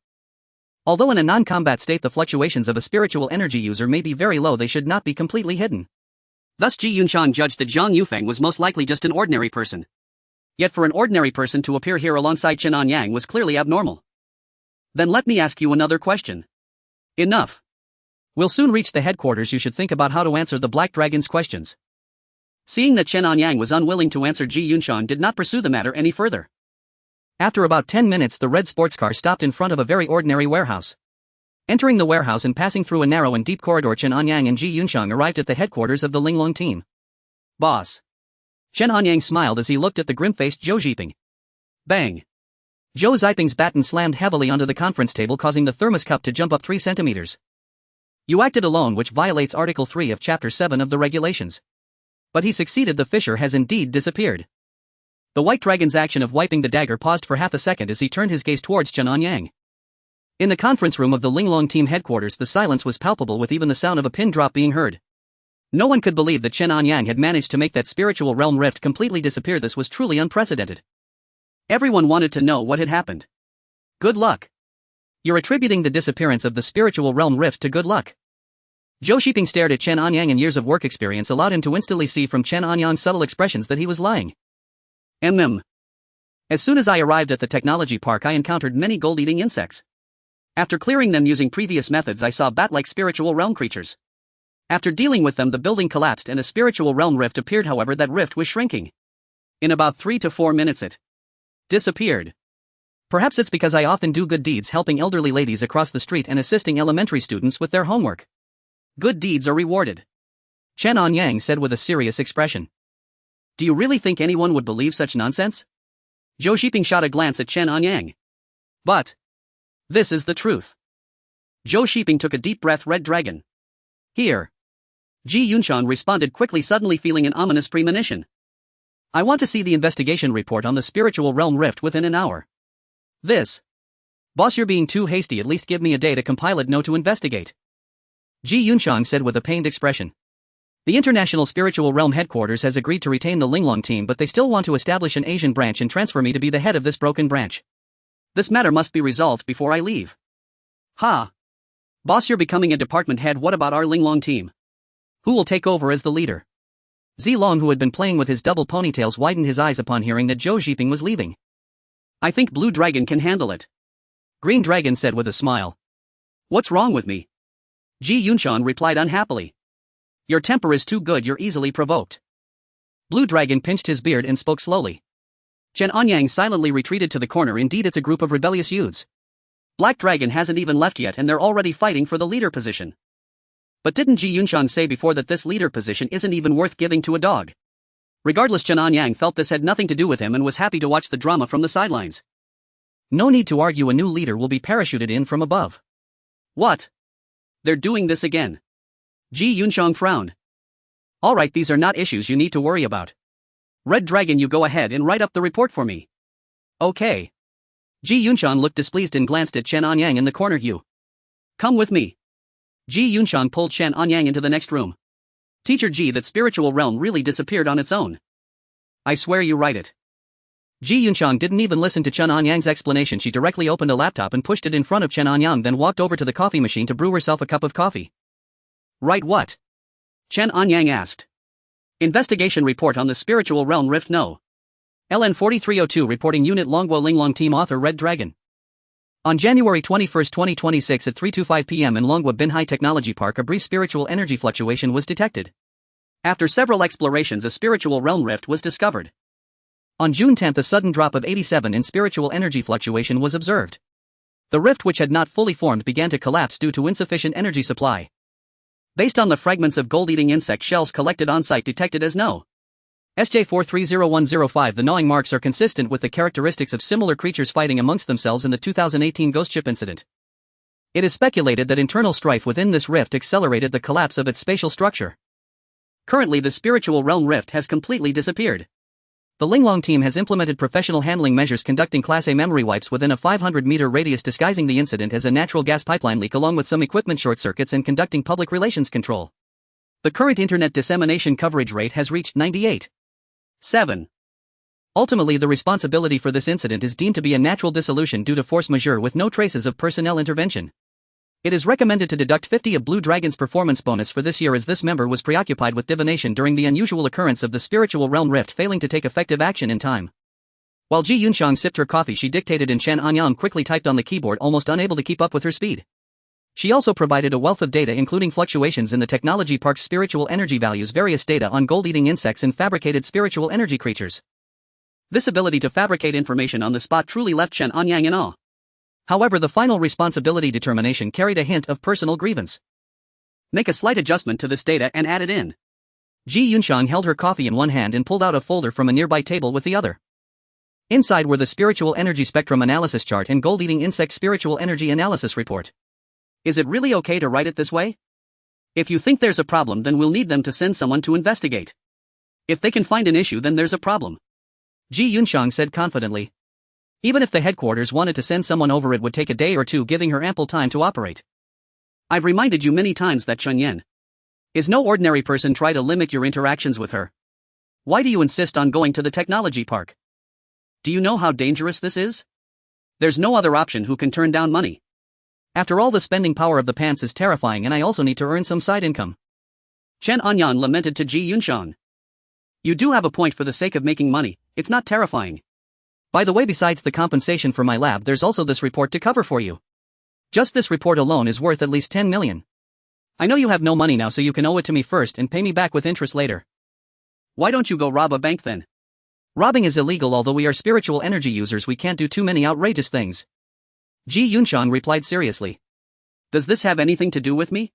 Although in a non-combat state the fluctuations of a spiritual energy user may be very low, they should not be completely hidden. Thus Ji Yunchang judged that Zhang Yufeng was most likely just an ordinary person. Yet for an ordinary person to appear here alongside Chen Anyang was clearly abnormal. Then let me ask you another question. Enough. We'll soon reach the headquarters, you should think about how to answer the Black Dragon's questions. Seeing that Chen Anyang was unwilling to answer, Ji Yunchang did not pursue the matter any further. After about 10 minutes, the red sports car stopped in front of a very ordinary warehouse. Entering the warehouse and passing through a narrow and deep corridor, Chen Anyang and Ji Yunchang arrived at the headquarters of the Linglong team. Boss. Chen Anyang smiled as he looked at the grim-faced Zhou Zhiping. Bang. Zhou Zhiping's baton slammed heavily onto the conference table, causing the thermos cup to jump up 3 centimeters. You acted alone, which violates Article 3 of Chapter 7 of the regulations. But he succeeded, the fissure has indeed disappeared. The White Dragon's action of wiping the dagger paused for half a second as he turned his gaze towards Chen Anyang. In the conference room of the Linglong team headquarters, the silence was palpable, with even the sound of a pin drop being heard. No one could believe that Chen Anyang had managed to make that spiritual realm rift completely disappear. This was truly unprecedented. Everyone wanted to know what had happened. Good luck. You're attributing the disappearance of the spiritual realm rift to good luck. Zhou Zhiping stared at Chen Anyang, and years of work experience allowed him to instantly see from Chen Anyang's subtle expressions that he was lying. As soon as I arrived at the technology park, I encountered many gold-eating insects. After clearing them using previous methods, I saw bat-like spiritual realm creatures. After dealing with them, the building collapsed and a spiritual realm rift appeared. However, that rift was shrinking. In about 3 to 4 minutes it disappeared. Perhaps it's because I often do good deeds, helping elderly ladies across the street and assisting elementary students with their homework. Good deeds are rewarded. Chen Anyang said with a serious expression. Do you really think anyone would believe such nonsense? Zhou Zhiping shot a glance at Chen Anyang. But this is the truth. Zhou Zhiping took a deep breath. Red Dragon. Here. Ji Yunshan responded quickly, suddenly feeling an ominous premonition. I want to see the investigation report on the spiritual realm rift within an hour. This. Boss, you're being too hasty, at least give me a day to compile it, no to investigate. Ji Yunshan said with a pained expression. The International Spiritual Realm headquarters has agreed to retain the Linglong team, but they still want to establish an Asian branch and transfer me to be the head of this broken branch. This matter must be resolved before I leave. Ha! Boss, you're becoming a department head, what about our Linglong team? Who will take over as the leader? Zilong, who had been playing with his double ponytails, widened his eyes upon hearing that Zhou Zhiping was leaving. I think Blue Dragon can handle it. Green Dragon said with a smile. What's wrong with me? Ji Yunshan replied unhappily. Your temper is too good, you're easily provoked. Blue Dragon pinched his beard and spoke slowly. Chen Anyang silently retreated to the corner. Indeed, it's a group of rebellious youths. Black Dragon hasn't even left yet and they're already fighting for the leader position. But didn't Ji Yunshan say before that this leader position isn't even worth giving to a dog? Regardless, Chen Anyang felt this had nothing to do with him and was happy to watch the drama from the sidelines. No need to argue, a new leader will be parachuted in from above. What? They're doing this again. Ji Yunshan frowned. Alright, these are not issues you need to worry about. Red Dragon, you go ahead and write up the report for me. Okay. Ji Yunshan looked displeased and glanced at Chen Anyang in the corner. You. Come with me. Ji Yunshan pulled Chen Anyang into the next room. Teacher Ji, that spiritual realm really disappeared on its own. I swear you write it. Ji Yunshan didn't even listen to Chen Anyang's explanation. She directly opened a laptop and pushed it in front of Chen Anyang, then walked over to the coffee machine to brew herself a cup of coffee. Write what? Chen Anyang asked. Investigation report on the spiritual realm rift. No. LN 4302 reporting Unit Longguo Linglong team. Author Red Dragon. On January 21, 2026 at 3:25 p.m. in Longguo Binhai Technology Park, a brief spiritual energy fluctuation was detected. After several explorations, a spiritual realm rift was discovered. On June 10, a sudden drop of 87 in spiritual energy fluctuation was observed. The rift, which had not fully formed, began to collapse due to insufficient energy supply. Based on the fragments of gold-eating insect shells collected on-site detected as No. SJ430105, the gnawing marks are consistent with the characteristics of similar creatures fighting amongst themselves in the 2018 ghost ship incident. It is speculated that internal strife within this rift accelerated the collapse of its spatial structure. Currently, the spiritual realm rift has completely disappeared. The Linglong team has implemented professional handling measures, conducting Class A memory wipes within a 500-meter radius, disguising the incident as a natural gas pipeline leak along with some equipment short circuits, and conducting public relations control. The current internet dissemination coverage rate has reached 98.7. Ultimately, the responsibility for this incident is deemed to be a natural dissolution due to force majeure with no traces of personnel intervention. It is recommended to deduct 50 of Blue Dragon's performance bonus for this year, as this member was preoccupied with divination during the unusual occurrence of the spiritual realm rift, failing to take effective action in time. While Ji Yunshan sipped her coffee, she dictated and Chen Anyang quickly typed on the keyboard, almost unable to keep up with her speed. She also provided a wealth of data, including fluctuations in the technology park's spiritual energy values, various data on gold-eating insects and fabricated spiritual energy creatures. This ability to fabricate information on the spot truly left Chen Anyang in awe. However, the final responsibility determination carried a hint of personal grievance. Make a slight adjustment to this data and add it in. Ji Yunshan held her coffee in one hand and pulled out a folder from a nearby table with the other. Inside were the spiritual energy spectrum analysis chart and gold-eating insect spiritual energy analysis report. Is it really okay to write it this way? If you think there's a problem, then we'll need them to send someone to investigate. If they can find an issue, then there's a problem. Ji Yunshan said confidently. Even if the headquarters wanted to send someone over, it would take a day or two, giving her ample time to operate. I've reminded you many times that Chen Yen is no ordinary person. Try to limit your interactions with her. Why do you insist on going to the technology park? Do you know how dangerous this is? There's no other option. Who can turn down money? After all, the spending power of the pants is terrifying, and I also need to earn some side income. Chen Anyang lamented to Ji Yunshan. You do have a point. For the sake of making money, it's not terrifying. By the way, besides the compensation for my lab, there's also this report to cover for you. Just this report alone is worth at least 10 million. I know you have no money now, so you can owe it to me first and pay me back with interest later. Why don't you go rob a bank then? Robbing is illegal. Although we are spiritual energy users, we can't do too many outrageous things. Ji Yunshan replied seriously. Does this have anything to do with me?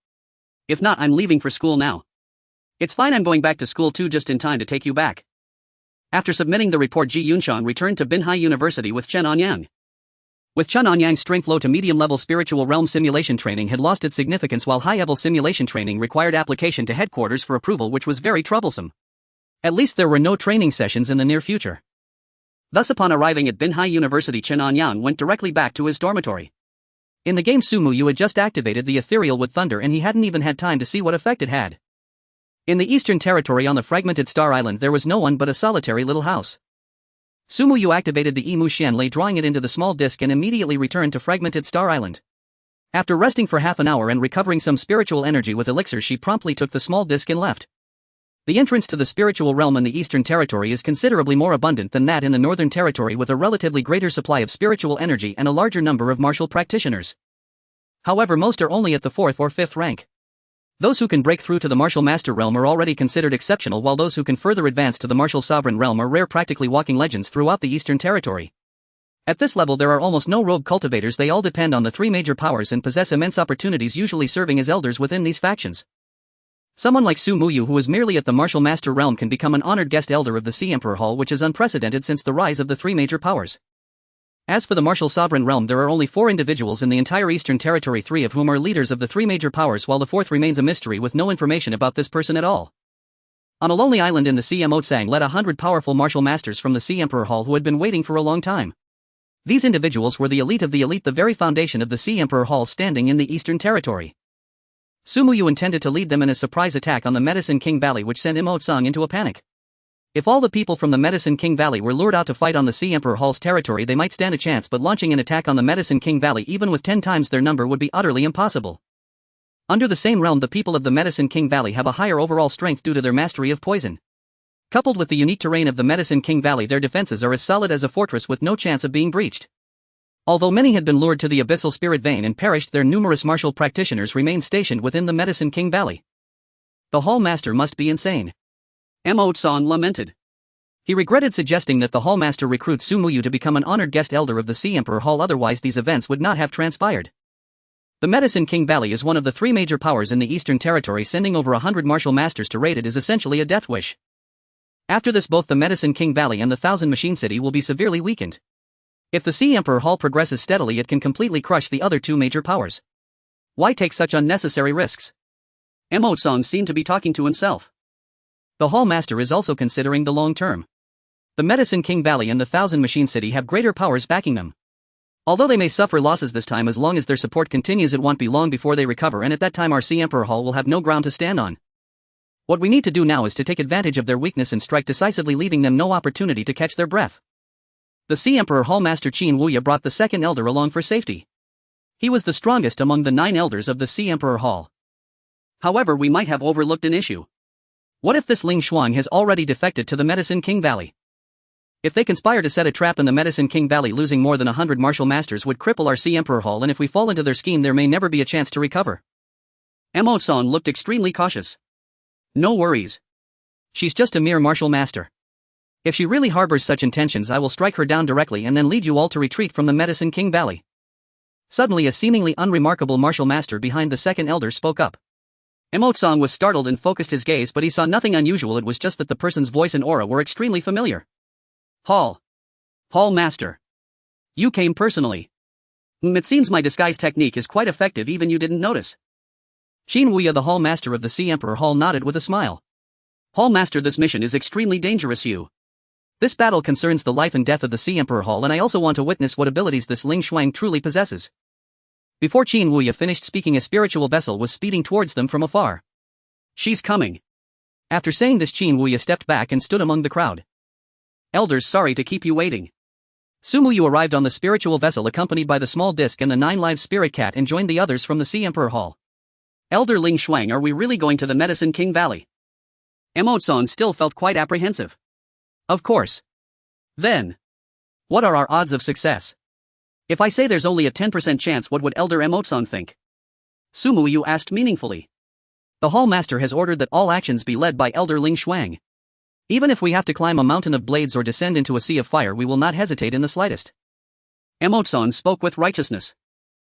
If not, I'm leaving for school now. It's fine, I'm going back to school too, just in time to take you back. After submitting the report, Ji Yunshan returned to Binhai University with Chen Anyang. With Chen Anyang's strength low to medium-level spiritual realm simulation training had lost its significance while high-level simulation training required application to headquarters for approval, which was very troublesome. At least there were no training sessions in the near future. Thus upon arriving at Binhai University, Chen Anyang went directly back to his dormitory. In the game, Sumu Yu had just activated the ethereal with thunder and he hadn't even had time to see what effect it had. In the Eastern Territory on the fragmented Star Island there was no one but a solitary little house. Sumu Yu activated the Emu Xianlei, drawing it into the small disc, and immediately returned to fragmented Star Island. After resting for half an hour and recovering some spiritual energy with elixirs, she promptly took the small disc and left. The entrance to the spiritual realm in the Eastern Territory is considerably more abundant than that in the Northern Territory, with a relatively greater supply of spiritual energy and a larger number of martial practitioners. However, most are only at the 4th or 5th rank. Those who can break through to the martial master realm are already considered exceptional, while those who can further advance to the martial sovereign realm are rare, practically walking legends throughout the Eastern Territory. At this level there are almost no rogue cultivators. They all depend on the three major powers and possess immense opportunities, usually serving as elders within these factions. Someone like Sumu Yu, who is merely at the martial master realm, can become an honored guest elder of the Sea Emperor Hall, which is unprecedented since the rise of the three major powers. As for the martial sovereign realm, there are only 4 individuals in the entire Eastern Territory, 3 of whom are leaders of the three major powers, while the 4th remains a mystery with no information about this person at all. On a lonely island in the sea, Emotsang led 100 powerful martial masters from the Sea Emperor Hall who had been waiting for a long time. These individuals were the elite of the elite, the very foundation of the Sea Emperor Hall standing in the Eastern Territory. Sumu Yu intended to lead them in a surprise attack on the Medicine King Valley, which sent Emotsang into a panic. If all the people from the Medicine King Valley were lured out to fight on the Sea Emperor Hall's territory, they might stand a chance, but launching an attack on the Medicine King Valley even with 10 times their number would be utterly impossible. Under the same realm, the people of the Medicine King Valley have a higher overall strength due to their mastery of poison. Coupled with the unique terrain of the Medicine King Valley, their defenses are as solid as a fortress with no chance of being breached. Although many had been lured to the abyssal spirit vein and perished, their numerous martial practitioners remained stationed within the Medicine King Valley. The Hall Master must be insane. Emotsang lamented. He regretted suggesting that the Hall Master recruit Sumu Yu to become an honored guest elder of the Sea Emperor Hall, otherwise these events would not have transpired. The Medicine King Valley is one of the three major powers in the Eastern Territory. Sending over 100 martial masters to raid it is essentially a death wish. After this, both the Medicine King Valley and the Thousand Machine City will be severely weakened. If the Sea Emperor Hall progresses steadily, it can completely crush the other two major powers. Why take such unnecessary risks? Emotsang seemed to be talking to himself. The Hall Master is also considering the long term. The Medicine King Valley and the Thousand Machine City have greater powers backing them. Although they may suffer losses this time, as long as their support continues it won't be long before they recover, and at that time our Sea Emperor Hall will have no ground to stand on. What we need to do now is to take advantage of their weakness and strike decisively, leaving them no opportunity to catch their breath. The Sea Emperor Hall Master Qin Wuya brought the second elder along for safety. He was the strongest among the 9 elders of the Sea Emperor Hall. However, we might have overlooked an issue. What if this Ling Shuang has already defected to the Medicine King Valley? If they conspire to set a trap in the Medicine King Valley, losing more than 100 martial masters would cripple our Sea Emperor Hall, and if we fall into their scheme there may never be a chance to recover. Emotsang looked extremely cautious. No worries. She's just a mere martial master. If she really harbors such intentions, I will strike her down directly and then lead you all to retreat from the Medicine King Valley. Suddenly a seemingly unremarkable martial master behind the second elder spoke up. Emotsang was startled and focused his gaze, but he saw nothing unusual. It was just that the person's voice and aura were extremely familiar. Hall Master. You came personally. It seems my disguise technique is quite effective, even you didn't notice. Qin Wuya, the Hall Master of the Sea Emperor Hall, nodded with a smile. Hall Master, this mission is extremely dangerous. This battle concerns the life and death of the Sea Emperor Hall, and I also want to witness what abilities this Ling Shuang truly possesses. Before Qin Wuya finished speaking, a spiritual vessel was speeding towards them from afar. She's coming. After saying this, Qin Wuya stepped back and stood among the crowd. Elders, sorry to keep you waiting. Sumu Yu arrived on the spiritual vessel accompanied by the small disc and the 9 live spirit cat and joined the others from the Sea Emperor Hall. Elder Ling Shuang, are we really going to the Medicine King Valley? Emotsang still felt quite apprehensive. Of course. Then, what are our odds of success? If I say there's only a 10% chance, what would Elder Emotsang think? Sumu Yu asked meaningfully. The Hall Master has ordered that all actions be led by Elder Ling Shuang. Even if we have to climb a mountain of blades or descend into a sea of fire, we will not hesitate in the slightest. Emotsang spoke with righteousness.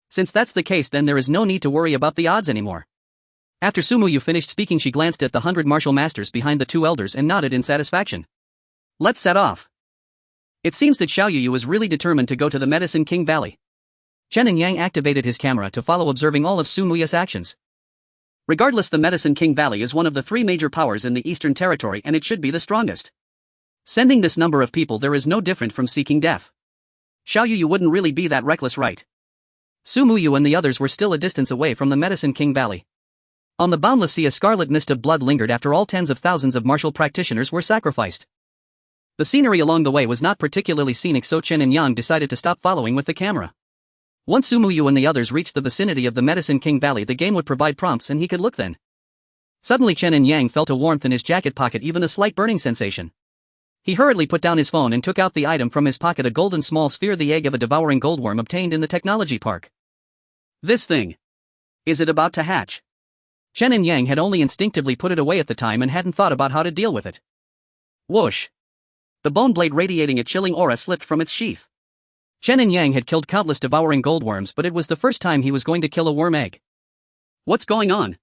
Since that's the case, then there is no need to worry about the odds anymore. After Sumu Yu finished speaking, she glanced at the 100 martial masters behind the 2 elders and nodded in satisfaction. Let's set off. It seems that Xiao Yu is really determined to go to the Medicine King Valley. Chen Anyang activated his camera to follow, observing all of Su Muya's actions. Regardless, the Medicine King Valley is one of the three major powers in the Eastern Territory and it should be the strongest. Sending this number of people there is no different from seeking death. Xiaoyu, you wouldn't really be that reckless, right? Su Muyu and the others were still a distance away from the Medicine King Valley. On the boundless sea, a scarlet mist of blood lingered after all tens of thousands of martial practitioners were sacrificed. The scenery along the way was not particularly scenic, so Chen Anyang decided to stop following with the camera. Once Su Muyu and the others reached the vicinity of the Medicine King Valley, the game would provide prompts and he could look then. Suddenly Chen Anyang felt a warmth in his jacket pocket, even a slight burning sensation. He hurriedly put down his phone and took out the item from his pocket, a golden small sphere, the egg of a devouring goldworm obtained in the technology park. This thing. Is it about to hatch? Chen Anyang had only instinctively put it away at the time and hadn't thought about how to deal with it. Whoosh. The bone blade radiating a chilling aura slipped from its sheath. Chen Anyang had killed countless devouring goldworms, but it was the first time he was going to kill a worm egg. What's going on?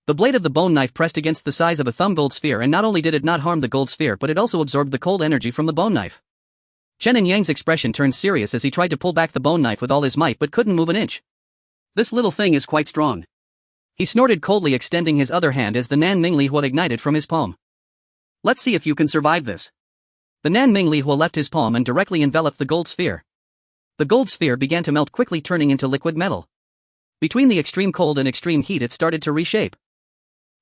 The blade of the bone knife pressed against the size of a thumb gold sphere, and not only did it not harm the gold sphere, but it also absorbed the cold energy from the bone knife. Chen Anyang's expression turned serious as he tried to pull back the bone knife with all his might but couldn't move an inch. This little thing is quite strong. He snorted coldly, extending his other hand as the Nan Ming Li Hua ignited from his palm. Let's see if you can survive this. The Nan Ming Li Hua left his palm and directly enveloped the gold sphere. The gold sphere began to melt, quickly turning into liquid metal. Between the extreme cold and extreme heat, it started to reshape.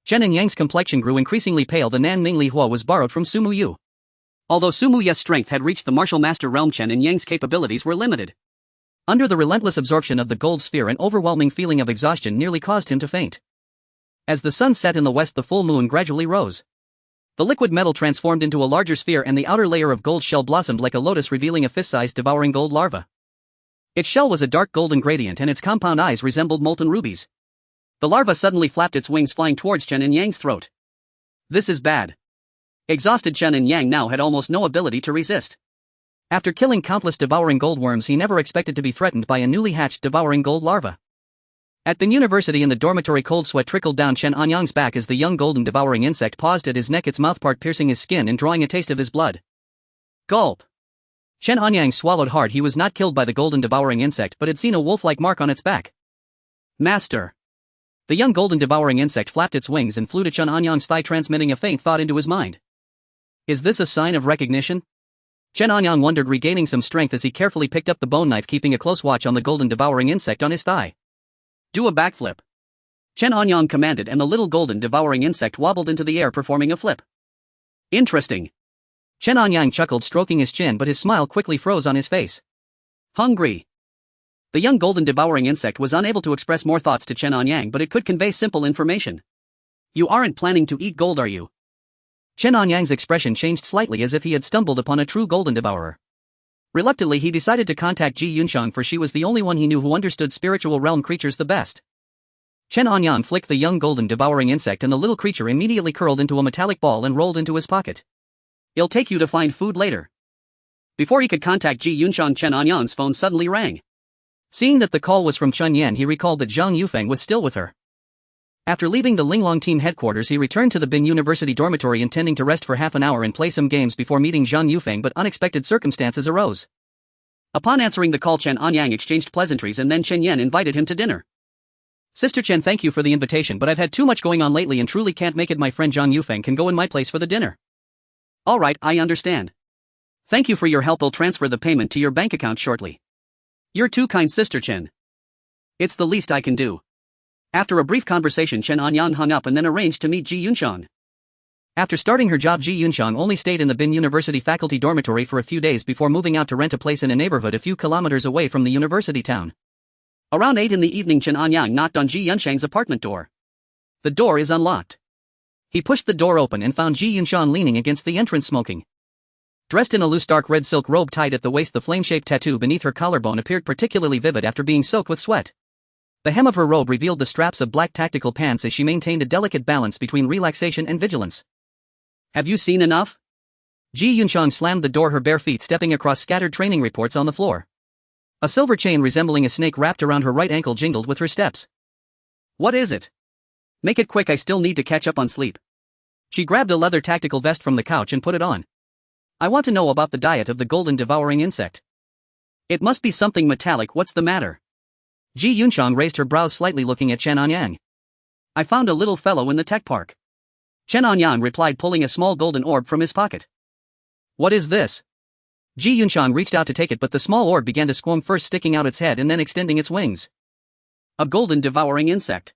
Chen Anyang's complexion grew increasingly pale. The Nan Ming Li Hua was borrowed from Su Muyu. Although Su Muya's strength had reached the martial master realm, Chen Anyang's capabilities were limited. Under the relentless absorption of the gold sphere, an overwhelming feeling of exhaustion nearly caused him to faint. As the sun set in the west, the full moon gradually rose. The liquid metal transformed into a larger sphere, and the outer layer of gold shell blossomed like a lotus, revealing a fist-sized devouring gold larva. Its shell was a dark golden gradient and its compound eyes resembled molten rubies. The larva suddenly flapped its wings, flying towards Chen Anyang's throat. This is bad. Exhausted Chen Anyang now had almost no ability to resist. After killing countless devouring goldworms, he never expected to be threatened by a newly hatched devouring gold larva. At the university, in the dormitory, cold sweat trickled down Chen Anyang's back as the young golden devouring insect paused at his neck, its mouthpart piercing his skin and drawing a taste of his blood. Gulp. Chen Anyang swallowed hard. He was not killed by the golden devouring insect, but had seen a wolf-like mark on its back. Master. The young golden devouring insect flapped its wings and flew to Chen Anyang's thigh, transmitting a faint thought into his mind. Is this a sign of recognition? Chen Anyang wondered, regaining some strength as he carefully picked up the bone knife, keeping a close watch on the golden devouring insect on his thigh. Do a backflip. Chen Anyang commanded, and the little golden devouring insect wobbled into the air, performing a flip. Interesting. Chen Anyang chuckled, stroking his chin, but his smile quickly froze on his face. Hungry. The young golden devouring insect was unable to express more thoughts to Chen Anyang, but it could convey simple information. You aren't planning to eat gold, are you? Chen Anyang's expression changed slightly, as if he had stumbled upon a true golden devourer. Reluctantly, he decided to contact Ji Yunxiang, for she was the only one he knew who understood spiritual realm creatures the best. Chen Anyang flicked the young golden devouring insect, and the little creature immediately curled into a metallic ball and rolled into his pocket. It'll take you to find food later. Before he could contact Ji Yunxiang, Chen Anyang's phone suddenly rang. Seeing that the call was from Chun Yan, he recalled that Zhang Yufeng was still with her. After leaving the Linglong team headquarters, he returned to the Bin University dormitory, intending to rest for half an hour and play some games before meeting Zhang Yufeng, but unexpected circumstances arose. Upon answering the call, Chen Anyang exchanged pleasantries, and then Chen Yan invited him to dinner. Sister Chen, thank you for the invitation, but I've had too much going on lately and truly can't make it. My friend Zhang Yufeng can go in my place for the dinner. Alright, I understand. Thank you for your help. I'll transfer the payment to your bank account shortly. You're too kind, Sister Chen. It's the least I can do. After a brief conversation, Chen Anyang hung up and then arranged to meet Ji Yunxiang. After starting her job, Ji Yunxiang only stayed in the Bin University faculty dormitory for a few days before moving out to rent a place in a neighborhood a few kilometers away from the university town. Around 8 in the evening, Chen Anyang knocked on Ji Yunxiang's apartment door. The door is unlocked. He pushed the door open and found Ji Yunxiang leaning against the entrance, smoking. Dressed in a loose dark red silk robe tied at the waist, the flame-shaped tattoo beneath her collarbone appeared particularly vivid after being soaked with sweat. The hem of her robe revealed the straps of black tactical pants as she maintained a delicate balance between relaxation and vigilance. Have you seen enough? Ji Yunxiang slammed the door, her bare feet stepping across scattered training reports on the floor. A silver chain resembling a snake wrapped around her right ankle jingled with her steps. What is it? Make it quick, I still need to catch up on sleep. She grabbed a leather tactical vest from the couch and put it on. I want to know about the diet of the golden devouring insect. It must be something metallic. What's the matter? Ji Yunchang raised her brows slightly looking at Chen Anyang. I found a little fellow in the tech park. Chen Anyang replied, pulling a small golden orb from his pocket. What is this? Ji Yunchang reached out to take it, but the small orb began to squirm, first sticking out its head and then extending its wings. A golden devouring insect.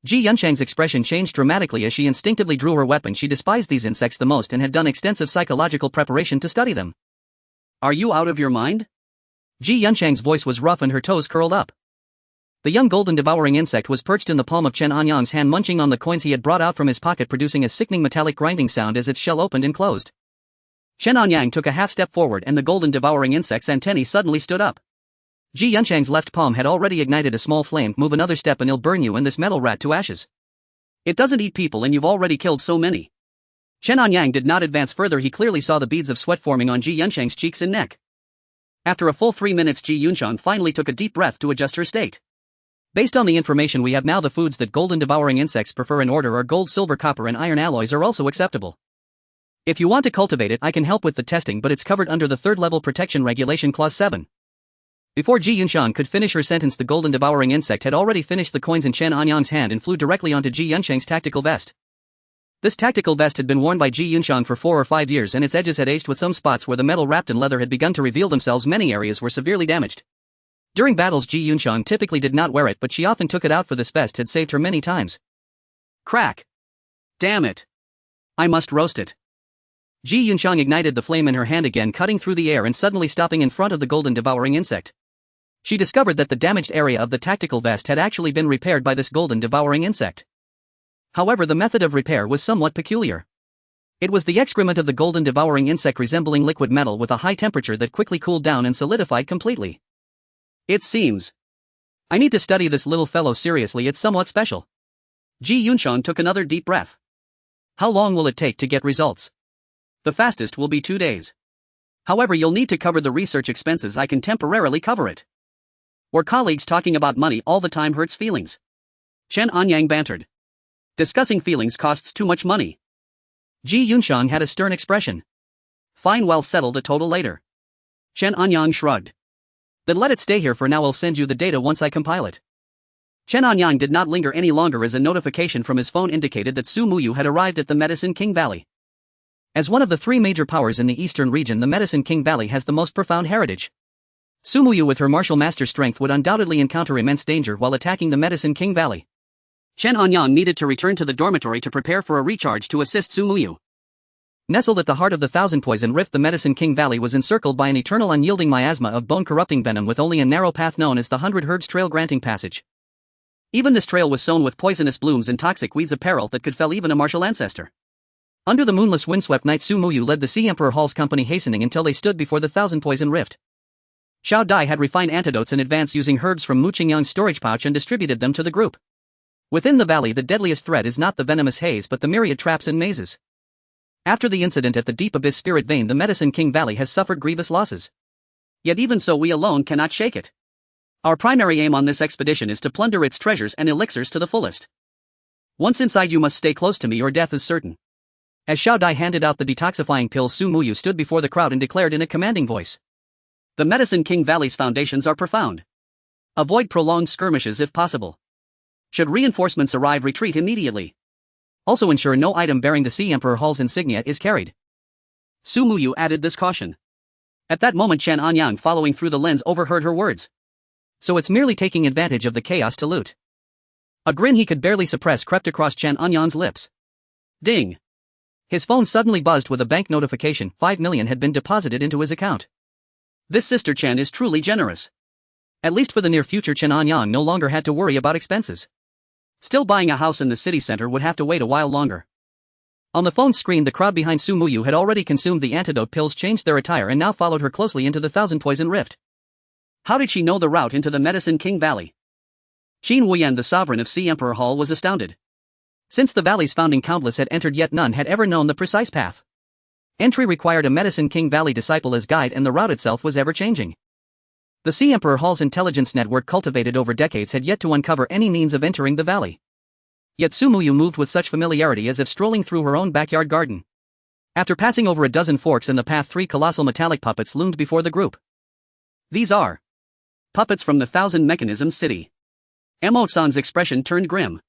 Ji Yunchang's expression changed dramatically as she instinctively drew her weapon. She despised these insects the most and had done extensive psychological preparation to study them. Are you out of your mind? Ji Yunchang's voice was rough and her toes curled up. The young golden devouring insect was perched in the palm of Chen Anyang's hand, munching on the coins he had brought out from his pocket, producing a sickening metallic grinding sound as its shell opened and closed. Chen Anyang took a half step forward and the golden devouring insect's antennae suddenly stood up. Ji Yunchang's left palm had already ignited a small flame. Move another step and it'll burn you and this metal rat to ashes. It doesn't eat people and you've already killed so many. Chen Anyang did not advance further. He clearly saw the beads of sweat forming on Ji Yunchang's cheeks and neck. After a full 3 minutes, Ji Yunchang finally took a deep breath to adjust her state. Based on the information we have now, the foods that golden devouring insects prefer in order are gold, silver, copper and iron. Alloys are also acceptable. If you want to cultivate it, I can help with the testing, but it's covered under the 3rd level protection regulation clause 7. Before Ji Yunchang could finish her sentence, the golden devouring insect had already finished the coins in Chen Anyang's hand and flew directly onto Ji Yunchang's tactical vest. This tactical vest had been worn by Ji Yunchang for 4 or 5 years and its edges had aged, with some spots where the metal wrapped in leather had begun to reveal themselves. Many areas were severely damaged. During battles, Ji Yunchang typically did not wear it, but she often took it out, for this vest had saved her many times. Crack! Damn it! I must roast it. Ji Yunchang ignited the flame in her hand again, cutting through the air and suddenly stopping in front of the golden devouring insect. She discovered that the damaged area of the tactical vest had actually been repaired by this golden devouring insect. However, the method of repair was somewhat peculiar. It was the excrement of the golden devouring insect, resembling liquid metal with a high temperature that quickly cooled down and solidified completely. It seems. I need to study this little fellow seriously, it's somewhat special. Ji Yunchang took another deep breath. How long will it take to get results? The fastest will be 2 days. However, you'll need to cover the research expenses. I can temporarily cover it. We're colleagues. Talking about money all the time hurts feelings. Chen Anyang bantered. Discussing feelings costs too much money. Ji Yunchang had a stern expression. Fine, we'll settle the total later. Chen Anyang shrugged. Then let it stay here for now. I'll send you the data once I compile it. Chen Anyang did not linger any longer as a notification from his phone indicated that Su Muyu had arrived at the Medicine King Valley. As one of the 3 major powers in the eastern region, the Medicine King Valley has the most profound heritage. Su Muyu, with her martial master strength, would undoubtedly encounter immense danger while attacking the Medicine King Valley. Chen Anyang needed to return to the dormitory to prepare for a recharge to assist Su Muyu. Nestled at the heart of the Thousand Poison Rift, the Medicine King Valley was encircled by an eternal unyielding miasma of bone-corrupting venom, with only a narrow path known as the 100 Herbs Trail granting passage. Even this trail was sown with poisonous blooms and toxic weeds, a peril that could fell even a martial ancestor. Under the moonless, windswept night, Su Muyu led the Sea Emperor Hall's company, hastening until they stood before the Thousand Poison Rift. Xiao Dai had refined antidotes in advance using herbs from Mu Qingyang's storage pouch and distributed them to the group. Within the valley, the deadliest threat is not the venomous haze but the myriad traps and mazes. After the incident at the Deep Abyss Spirit Vein, the Medicine King Valley has suffered grievous losses. Yet even so, we alone cannot shake it. Our primary aim on this expedition is to plunder its treasures and elixirs to the fullest. Once inside, you must stay close to me or death is certain. As Xiao Dai handed out the detoxifying pills, Su Muyu stood before the crowd and declared in a commanding voice. The Medicine King Valley's foundations are profound. Avoid prolonged skirmishes if possible. Should reinforcements arrive, retreat immediately. Also ensure no item bearing the Sea Emperor Hall's insignia is carried. Su Muyu added this caution. At that moment, Chen Anyang, following through the lens, overheard her words. So it's merely taking advantage of the chaos to loot. A grin he could barely suppress crept across Chen Anyang's lips. Ding. His phone suddenly buzzed with a bank notification. 5 million had been deposited into his account. This Sister Chen is truly generous. At least for the near future, Chen Anyang no longer had to worry about expenses. Still, buying a house in the city center would have to wait a while longer. On the phone screen, the crowd behind Su Muyu had already consumed the antidote pills, changed their attire, and now followed her closely into the Thousand Poison Rift. How did she know the route into the Medicine King Valley? Qin Wuyan, the sovereign of Sea Emperor Hall, was astounded. Since the valley's founding, countless had entered, yet none had ever known the precise path. Entry required a Medicine King Valley disciple as guide, and the route itself was ever-changing. The Sea Emperor Hall's intelligence network, cultivated over decades, had yet to uncover any means of entering the valley. Yet Su Muyu moved with such familiarity as if strolling through her own backyard garden. After passing over a dozen forks in the path, 3 colossal metallic puppets loomed before the group. These are Puppets from the Thousand Mechanisms City. Emo-san's expression turned grim.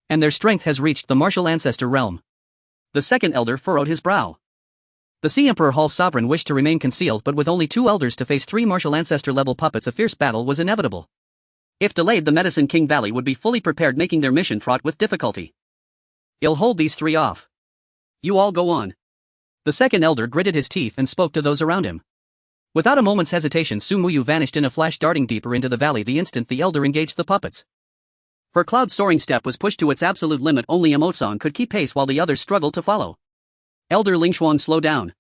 And their strength has reached the martial ancestor realm. The second elder furrowed his brow. The Sea Emperor Hall's sovereign wished to remain concealed, but with only 2 elders to face 3 martial ancestor-level puppets, a fierce battle was inevitable. If delayed, the Medicine King Valley would be fully prepared, making their mission fraught with difficulty. I'll hold these 3 off. You all go on. The second elder gritted his teeth and spoke to those around him. Without a moment's hesitation, Su Muyu vanished in a flash, darting deeper into the valley the instant the elder engaged the puppets. Her cloud-soaring step was pushed to its absolute limit. Only Emo-san could keep pace while the others struggled to follow. Elder Lingshuan, slow down.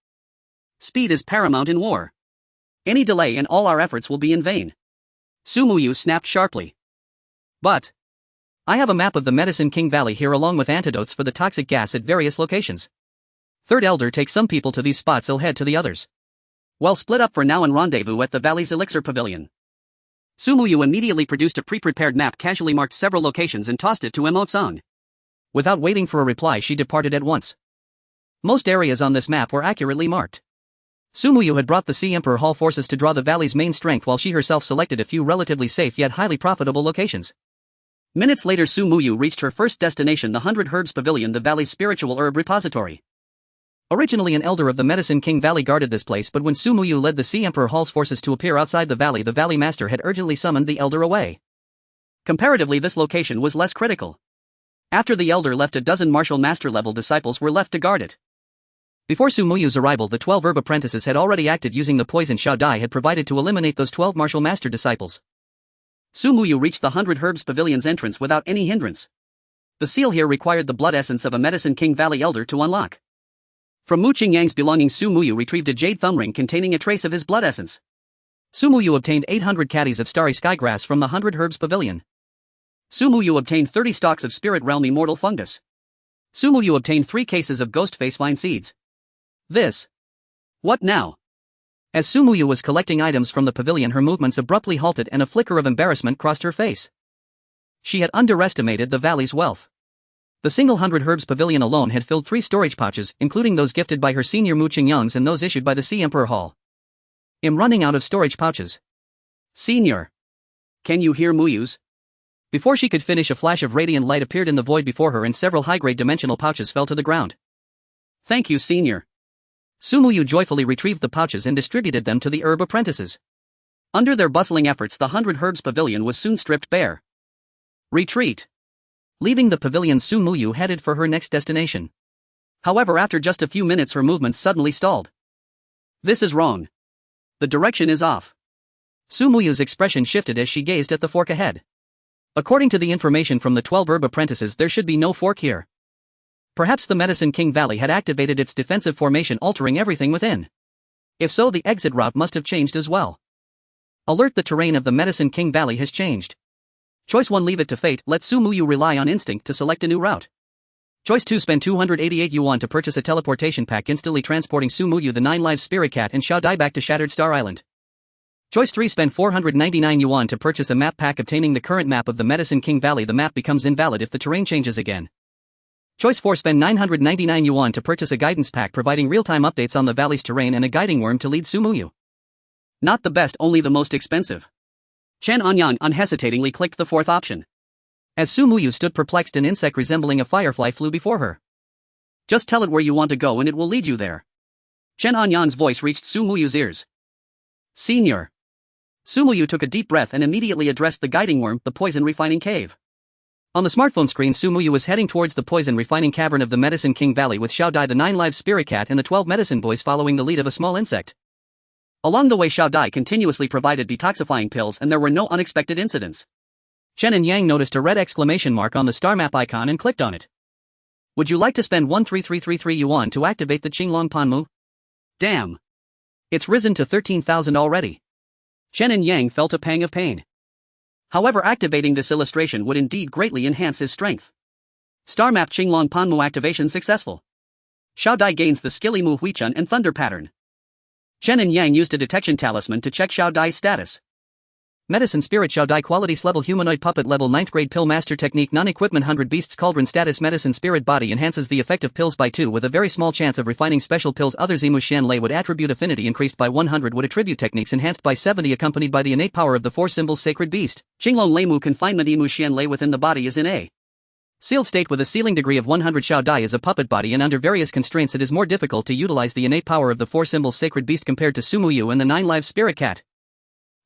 Speed is paramount in war. Any delay and all our efforts will be in vain. Su Muyu snapped sharply. But I have a map of the Medicine King Valley here, along with antidotes for the toxic gas at various locations. Third elder, take some people to these spots, I'll head to the others. Well, split up for now and rendezvous at the valley's elixir pavilion. Su Muyu immediately produced a pre-prepared map, casually marked several locations and tossed it to Emo-san. Without waiting for a reply, she departed at once. Most areas on this map were accurately marked. Su Muyu had brought the Sea Emperor Hall forces to draw the valley's main strength, while she herself selected a few relatively safe yet highly profitable locations. Minutes later, Su Muyu reached her first destination, the 100 Herbs Pavilion, the valley's spiritual herb repository. Originally an elder of the Medicine King Valley guarded this place, but when Su Muyu led the Sea Emperor Hall's forces to appear outside the valley master had urgently summoned the elder away. Comparatively, this location was less critical. After the elder left, a dozen martial master-level disciples were left to guard it. Before Su Muyu's arrival, the 12 herb apprentices had already acted, using the poison Xiao Dai had provided to eliminate those 12 martial master disciples. Su Muyu reached the 100 Herbs Pavilion's entrance without any hindrance. The seal here required the blood essence of a Medicine King Valley elder to unlock. From Mu Qingyang's belongings, Su Muyu retrieved a jade thumb ring containing a trace of his blood essence. Su Muyu obtained 800 caddies of starry skygrass from the 100 Herbs Pavilion. Su Muyu obtained 30 stalks of spirit realm immortal fungus. Su Muyu obtained 3 cases of ghost face vine seeds. This. What now? As Su Muyu was collecting items from the pavilion, her movements abruptly halted and a flicker of embarrassment crossed her face. She had underestimated the valley's wealth. The single 100 Herbs Pavilion alone had filled 3 storage pouches, including those gifted by her senior Mu Qingyang's and those issued by the Sea Emperor Hall. I'm running out of storage pouches. Senior. Can you hear Muyu's? Before she could finish, a flash of radiant light appeared in the void before her and several high-grade dimensional pouches fell to the ground. Thank you, Senior. Su Muyu joyfully retrieved the pouches and distributed them to the herb apprentices. Under their bustling efforts, the 100 Herbs Pavilion was soon stripped bare. Retreat. Leaving the pavilion, Su Muyu headed for her next destination. However, after just a few minutes, her movements suddenly stalled. This is wrong. The direction is off. Su Muyu's expression shifted as she gazed at the fork ahead. According to the information from the 12 herb apprentices, there should be no fork here. Perhaps the Medicine King Valley had activated its defensive formation, altering everything within. If so, the exit route must have changed as well. Alert: the terrain of the Medicine King Valley has changed. Choice 1, leave it to fate, let Su Muyu rely on instinct to select a new route. Choice 2, spend 288 yuan to purchase a teleportation pack, instantly transporting Su Muyu, the 9 live spirit cat, and Xiao Dai back to Shattered Star Island. Choice 3, spend 499 yuan to purchase a map pack, obtaining the current map of the Medicine King Valley. The map becomes invalid if the terrain changes again. Choice 4, spend 999 yuan to purchase a guidance pack, providing real-time updates on the valley's terrain and a guiding worm to lead Su Muyu. Not the best, only the most expensive. Chen Anyang unhesitatingly clicked the 4th option. As Su Muyu stood perplexed, an insect resembling a firefly flew before her. Just tell it where you want to go and it will lead you there. Chen Anyang's voice reached Su Muyu's ears. Senior. Su Muyu took a deep breath and immediately addressed the guiding worm, the poison refining cave. On the smartphone screen, Su Muyu was heading towards the poison refining cavern of the Medicine King Valley, with Xiao Dai, the 9 live spirit cat, and the 12 medicine boys following the lead of a small insect. Along the way, Xiao Dai continuously provided detoxifying pills and there were no unexpected incidents. Chen Anyang noticed a red exclamation mark on the star map icon and clicked on it. Would you like to spend 13333 yuan to activate the Qinglong Panmu? Damn. It's risen to 13,000 already. Chen Anyang felt a pang of pain. However, activating this illustration would indeed greatly enhance his strength. Star map Qinglong Panmu activation successful. Xiao Dai gains the skilly move Huichun and Thunder pattern. Chen Anyang used a detection talisman to check Xiao Dai's status. Medicine Spirit Xiao Dai Qualities Level Humanoid Puppet Level 9th Grade Pill Master Technique Non-Equipment 100 Beasts Cauldron Status Medicine Spirit Body Enhances the effect of pills by 2 with a very small chance of refining special pills. Others Emu Xian Lei would attribute affinity increased by 100 would attribute techniques enhanced by 70 accompanied by the innate power of the 4 symbols Sacred Beast. Qinglong Leimu Confinement Emu Xian Lei within the body is in a sealed state with a sealing degree of 100. Xiao Dai is a puppet body and under various constraints it is more difficult to utilize the innate power of the 4 symbols Sacred Beast compared to Sumu Yu and the 9 lives Spirit Cat.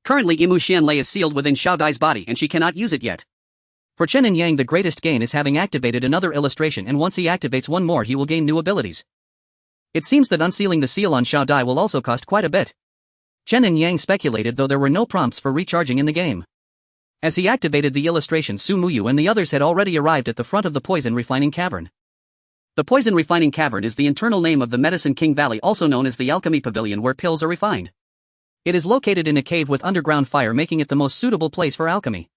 Currently Emu Xian Lei is sealed within Xiao Dai's body and she cannot use it yet. For Chen Anyang the greatest gain is having activated another illustration and once he activates one more he will gain new abilities. It seems that unsealing the seal on Xiao Dai will also cost quite a bit. Chen Anyang speculated though there were no prompts for recharging in the game. As he activated the illustration Su Muyu and the others had already arrived at the front of the Poison Refining Cavern. The Poison Refining Cavern is the internal name of the Medicine King Valley also known as the Alchemy Pavilion where pills are refined. It is located in a cave with underground fire making it the most suitable place for alchemy.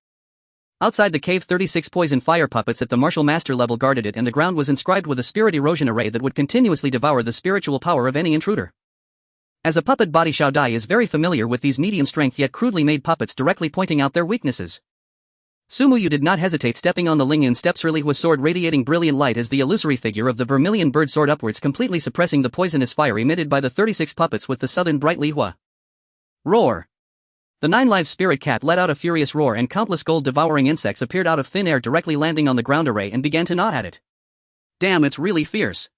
Outside the cave 36 poison fire puppets at the martial master level guarded it and the ground was inscribed with a spirit erosion array that would continuously devour the spiritual power of any intruder. As a puppet body Xiao Dai is very familiar with these medium strength yet crudely made puppets directly pointing out their weaknesses. Sumuyu did not hesitate stepping on the Lingyun steps early with sword radiating brilliant light as the illusory figure of the vermilion bird soared upwards completely suppressing the poisonous fire emitted by the 36 puppets with the southern bright Lihua. Roar! The 9 lives Spirit Cat let out a furious roar and countless gold-devouring insects appeared out of thin air directly landing on the ground array and began to gnaw at it. Damn, it's really fierce.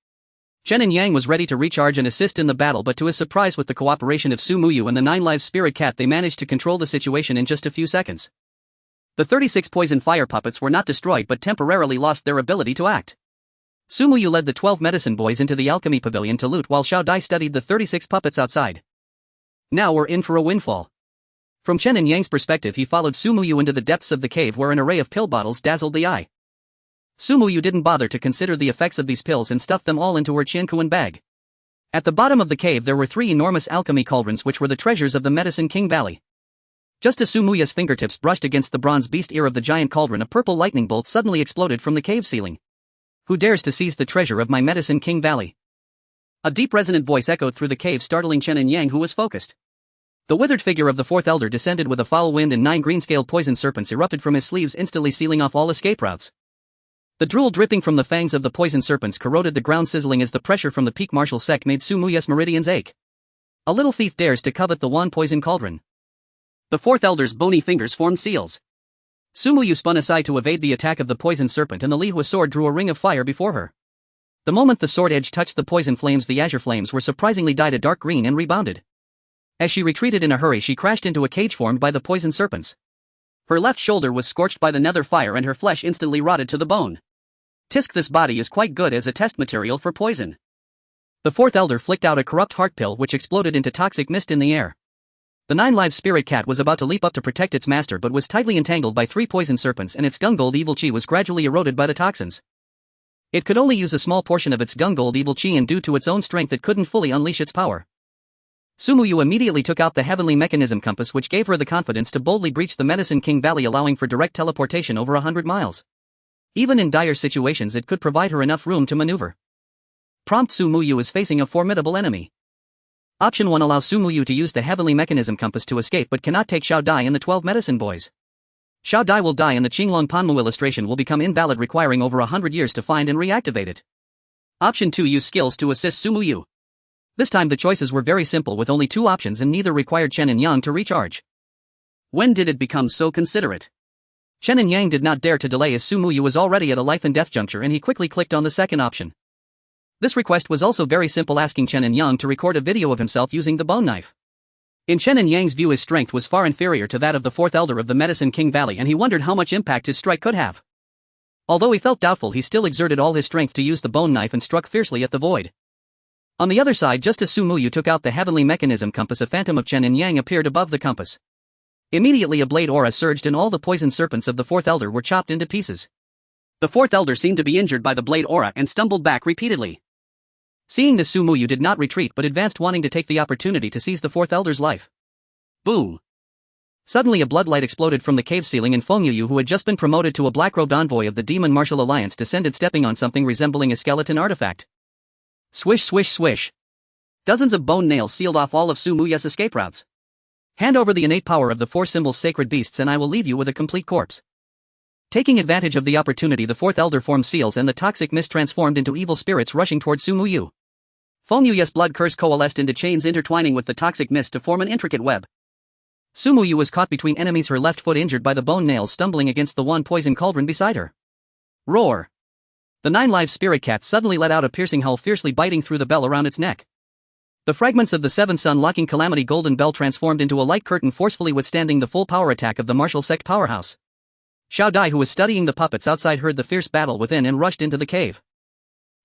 Chen Anyang was ready to recharge and assist in the battle but to his surprise with the cooperation of Su Muyu and the 9 lives Spirit Cat they managed to control the situation in just a few seconds. The 36 poison fire puppets were not destroyed but temporarily lost their ability to act. Su Muyu led the 12 medicine boys into the alchemy pavilion to loot while Xiao Dai studied the 36 puppets outside. Now we're in for a windfall. From Chen Anyang's perspective he followed Su Muyu into the depths of the cave where an array of pill bottles dazzled the eye. Su Muyu didn't bother to consider the effects of these pills and stuffed them all into her Qiankuan bag. At the bottom of the cave there were 3 enormous alchemy cauldrons which were the treasures of the Medicine King Valley. Just as Su Muyu's fingertips brushed against the bronze beast ear of the giant cauldron a purple lightning bolt suddenly exploded from the cave ceiling. Who dares to seize the treasure of my Medicine King Valley? A deep resonant voice echoed through the cave startling Chen Anyang who was focused. The withered figure of the 4th elder descended with a foul wind and 9 green-scaled poison serpents erupted from his sleeves instantly sealing off all escape routes. The drool dripping from the fangs of the poison serpents corroded the ground sizzling as the pressure from the peak martial sect made Su Muyu's meridians ache. A little thief dares to covet the Wan Poison Cauldron. The 4th elder's bony fingers formed seals. Su Muyu spun aside to evade the attack of the poison serpent and the Lihua sword drew a ring of fire before her. The moment the sword edge touched the poison flames the azure flames were surprisingly dyed a dark green and rebounded. As she retreated in a hurry she crashed into a cage formed by the poison serpents. Her left shoulder was scorched by the nether fire and her flesh instantly rotted to the bone. Tisk, this body is quite good as a test material for poison. The 4th elder flicked out a corrupt heart pill which exploded into toxic mist in the air. The 9 lives Spirit Cat was about to leap up to protect its master but was tightly entangled by 3 poison serpents and its Gungold evil chi was gradually eroded by the toxins. It could only use a small portion of its Gungold evil chi and due to its own strength it couldn't fully unleash its power. Su Muyu immediately took out the heavenly mechanism compass which gave her the confidence to boldly breach the Medicine King Valley allowing for direct teleportation over 100 miles. Even in dire situations it could provide her enough room to maneuver. Prompt Su Muyu is facing a formidable enemy. Option 1 allows Su Muyu to use the heavenly mechanism compass to escape but cannot take Xiao Dai and the 12 medicine boys. Xiao Dai will die and the Qinglong Panmu illustration will become invalid requiring over 100 years to find and reactivate it. Option 2 use skills to assist Su Muyu. This time the choices were very simple with only 2 options and neither required Chen Anyang to recharge. When did it become so considerate? Chen Anyang did not dare to delay as Su Muyu was already at a life and death juncture and he quickly clicked on the second option. This request was also very simple asking Chen Anyang to record a video of himself using the bone knife. In Chen Anyang's view his strength was far inferior to that of the 4th elder of the Medicine King Valley and he wondered how much impact his strike could have. Although he felt doubtful he still exerted all his strength to use the bone knife and struck fiercely at the void. On the other side just as Su Muyu took out the heavenly mechanism compass a phantom of Chen Anyang appeared above the compass. Immediately a blade aura surged and all the poison serpents of the 4th elder were chopped into pieces. The 4th elder seemed to be injured by the blade aura and stumbled back repeatedly. Seeing this Su Muyu did not retreat but advanced wanting to take the opportunity to seize the 4th elder's life. Boom! Suddenly a bloodlight exploded from the cave ceiling and Feng Yuyu who had just been promoted to a black-robed envoy of the Demon Martial Alliance descended stepping on something resembling a skeleton artifact. Swish swish swish. Dozens of bone nails sealed off all of Su Muyu's escape routes. Hand over the innate power of the four symbols sacred beasts and I will leave you with a complete corpse. Taking advantage of the opportunity, the fourth elder formed seals and the toxic mist transformed into evil spirits rushing towards Su Muyu. Feng Yuye's blood curse coalesced into chains intertwining with the toxic mist to form an intricate web. Su Muyu was caught between enemies, her left foot injured by the bone nails, stumbling against the one poison cauldron beside her. Roar! The nine-lives spirit cat suddenly let out a piercing howl, fiercely biting through the bell around its neck. The fragments of the seven sun-locking calamity golden bell transformed into a light curtain, forcefully withstanding the full power attack of the martial sect powerhouse. Xiao Dai, who was studying the puppets outside, heard the fierce battle within and rushed into the cave.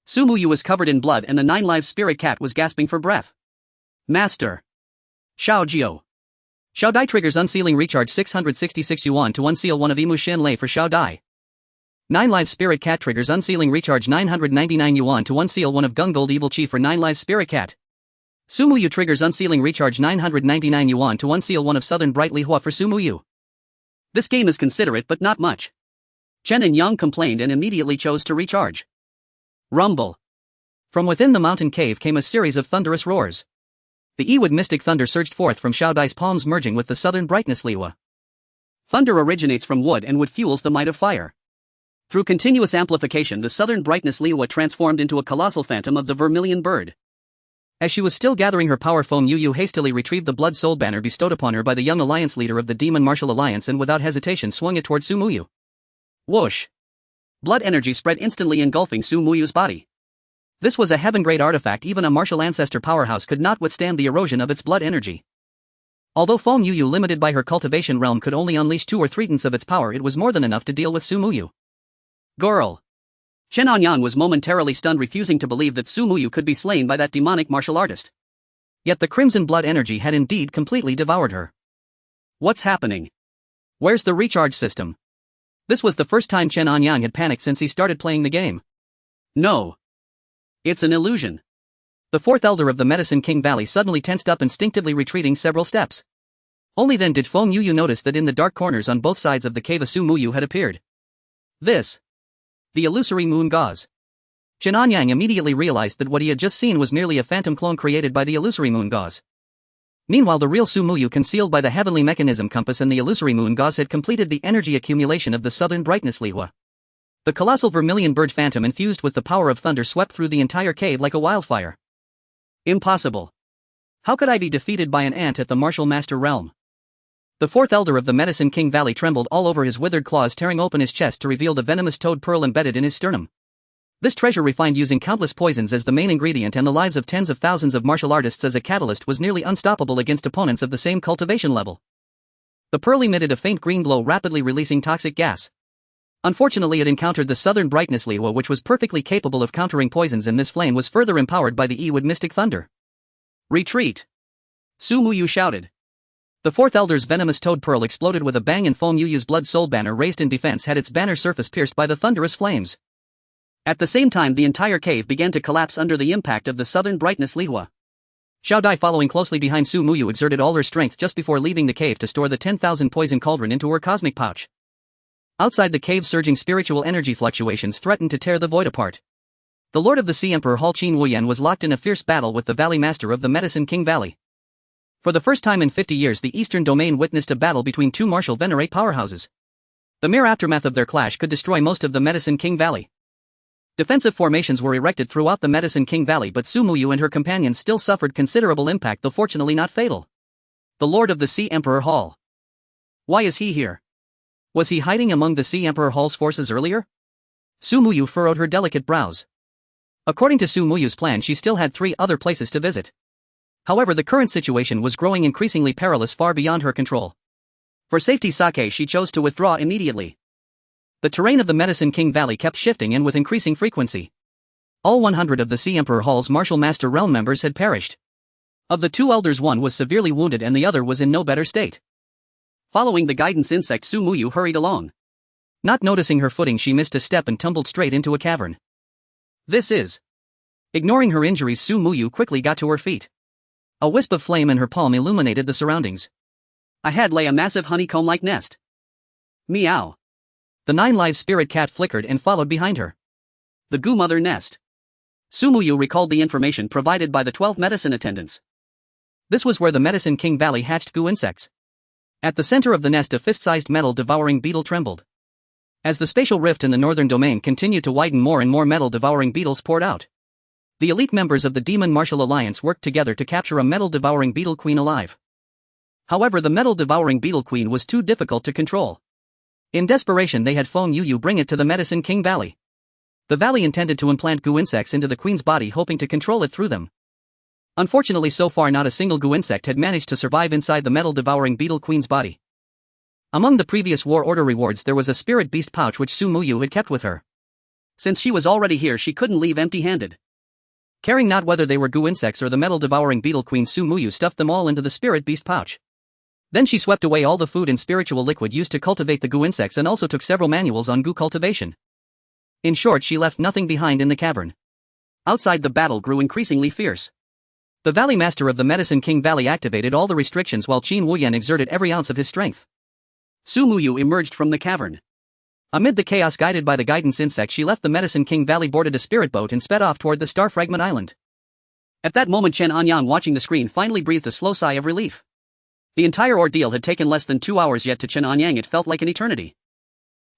Su Muyu was covered in blood and the nine-lives spirit cat was gasping for breath. Master! Xiao Jiu! Xiao Dai triggers unsealing recharge 666 yuan to unseal one of Imu Shen Lei for Xiao Dai. Nine lives spirit cat triggers unsealing recharge 999 yuan to unseal one of Gungold evil chi for nine lives spirit cat. Su Muyu triggers unsealing recharge 999 yuan to unseal one of Southern Bright Li Hua for Su Muyu. This game is considerate but not much. Chen Anyang complained and immediately chose to recharge. Rumble. From within the mountain cave came a series of thunderous roars. The Ewood mystic thunder surged forth from Xiao Dai's palms, merging with the southern brightness Li Hua. Thunder originates from wood and wood fuels the might of fire. Through continuous amplification, the southern brightness Li Hua transformed into a colossal phantom of the vermilion bird. As she was still gathering her power, Feng Yuyu hastily retrieved the blood soul banner bestowed upon her by the young alliance leader of the Demon Martial Alliance and without hesitation swung it toward Su Muyu. Whoosh! Blood energy spread instantly, engulfing Su Muyu's body. This was a heaven-grade artifact. Even a martial ancestor powerhouse could not withstand the erosion of its blood energy. Although Feng Yuyu, limited by her cultivation realm, could only unleash 2 or 3/10 of its power, it was more than enough to deal with Su Muyu. Girl! Chen Anyang was momentarily stunned, refusing to believe that Su Muyu could be slain by that demonic martial artist. Yet the crimson blood energy had indeed completely devoured her. What's happening? Where's the recharge system? This was the first time Chen Anyang had panicked since he started playing the game. No. It's an illusion. The fourth elder of the Medicine King Valley suddenly tensed up, instinctively retreating several steps. Only then did Feng Yuyu notice that in the dark corners on both sides of the cave a Su Muyu had appeared. The illusory moon gauze. Chen Anyang immediately realized that what he had just seen was merely a phantom clone created by the illusory moon gauze. Meanwhile, the real Su Muyu, concealed by the heavenly mechanism compass and the illusory moon gauze, had completed the energy accumulation of the southern brightness Li Hua. The colossal vermilion bird phantom, infused with the power of thunder, swept through the entire cave like a wildfire. Impossible. How could I be defeated by an ant at the martial master realm? The fourth elder of the Medicine King Valley trembled all over, his withered claws tearing open his chest to reveal the venomous toad pearl embedded in his sternum. This treasure, refined using countless poisons as the main ingredient and the lives of tens of thousands of martial artists as a catalyst, was nearly unstoppable against opponents of the same cultivation level. The pearl emitted a faint green glow, rapidly releasing toxic gas. Unfortunately, it encountered the southern brightness Li Hua, which was perfectly capable of countering poisons, and this flame was further empowered by the Ewood mystic thunder. Retreat! Su Muyu shouted. The fourth elder's venomous toad pearl exploded with a bang, and Feng Yuyu's blood soul banner, raised in defense, had its banner surface pierced by the thunderous flames. At the same time, the entire cave began to collapse under the impact of the southern brightness Li Hua. Xiao Dai, following closely behind Su Muyu, exerted all her strength just before leaving the cave to store the 10,000 poison cauldron into her cosmic pouch. Outside the cave, surging spiritual energy fluctuations threatened to tear the void apart. The Lord of the Sea Emperor Hall Qin Wuyan was locked in a fierce battle with the Valley Master of the Medicine King Valley. For the first time in 50 years, the Eastern Domain witnessed a battle between two martial venerate powerhouses. The mere aftermath of their clash could destroy most of the Medicine King Valley. Defensive formations were erected throughout the Medicine King Valley, but Su Muyu and her companions still suffered considerable impact, though fortunately not fatal. The Lord of the Sea Emperor Hall. Why is he here? Was he hiding among the Sea Emperor Hall's forces earlier? Su Muyu furrowed her delicate brows. According to Su Muyu's plan, she still had 3 other places to visit. However, the current situation was growing increasingly perilous, far beyond her control. For safety's sake, she chose to withdraw immediately. The terrain of the Medicine King Valley kept shifting, and with increasing frequency. All 100 of the Sea Emperor Hall's Martial Master Realm members had perished. Of the 2 elders, one was severely wounded and the other was in no better state. Following the guidance insect, Su Muyu hurried along. Not noticing her footing, she missed a step and tumbled straight into a cavern. Ignoring her injuries, Su Muyu quickly got to her feet. A wisp of flame in her palm illuminated the surroundings. Ahead lay a massive honeycomb-like nest. Meow. The 9-live spirit cat flickered and followed behind her. The Goo Mother nest. Su Muyu recalled the information provided by the 12 medicine attendants. This was where the Medicine King Valley hatched goo insects. At the center of the nest, a fist-sized metal-devouring beetle trembled. As the spatial rift in the northern domain continued to widen, more and more metal-devouring beetles poured out. The elite members of the Demon Martial Alliance worked together to capture a metal-devouring beetle queen alive. However, the metal-devouring beetle queen was too difficult to control. In desperation, they had Feng Yu bring it to the Medicine King Valley. The valley intended to implant goo insects into the queen's body, hoping to control it through them. Unfortunately, so far not a single goo insect had managed to survive inside the metal-devouring beetle queen's body. Among the previous War Order rewards, there was a spirit beast pouch which Su Muyu had kept with her. Since she was already here, she couldn't leave empty-handed. Caring not whether they were goo insects or the metal-devouring beetle queen, Su Muyu stuffed them all into the spirit beast pouch. Then she swept away all the food and spiritual liquid used to cultivate the goo insects and also took several manuals on goo cultivation. In short, she left nothing behind in the cavern. Outside, the battle grew increasingly fierce. The Valley Master of the Medicine King Valley activated all the restrictions while Qin Wuyan exerted every ounce of his strength. Su Muyu emerged from the cavern. Amid the chaos, guided by the guidance insect, she left the Medicine King Valley, boarded a spirit boat and sped off toward the Star Fragment Island. At that moment, Chen Anyang, watching the screen, finally breathed a slow sigh of relief. The entire ordeal had taken less than 2 hours, yet to Chen Anyang it felt like an eternity.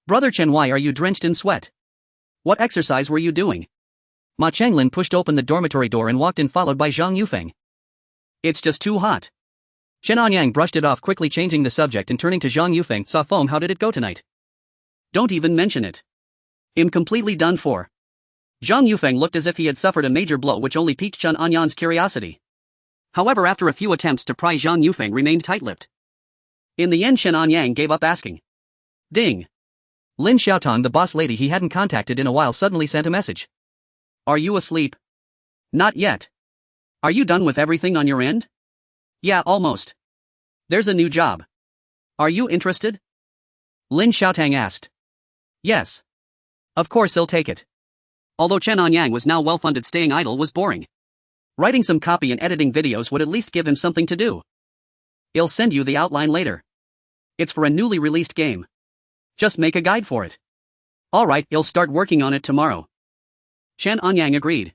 "Brother Chen, why are you drenched in sweat? What exercise were you doing?" Ma Chenglin pushed open the dormitory door and walked in, followed by Zhang Yufeng. "It's just too hot." Chen Anyang brushed it off, quickly changing the subject and turning to Zhang Yufeng. "Saw foam, how did it go tonight?" "Don't even mention it. I'm completely done for." Zhang Yufeng looked as if he had suffered a major blow, which only piqued Chen Anyang's curiosity. However, after a few attempts to pry, Zhang Yufeng remained tight-lipped. In the end, Chen Anyang gave up asking. Ding! Lin Xiaotong, the boss lady he hadn't contacted in a while, suddenly sent a message. "Are you asleep?" "Not yet." "Are you done with everything on your end?" "Yeah, almost. There's a new job. Are you interested?" Lin Xiaotong asked. "Yes. Of course, I'll take it." Although Chen Anyang was now well-funded, staying idle was boring. Writing some copy and editing videos would at least give him something to do. "I'll send you the outline later. It's for a newly released game. Just make a guide for it." "Alright, I'll start working on it tomorrow." Chen Anyang agreed.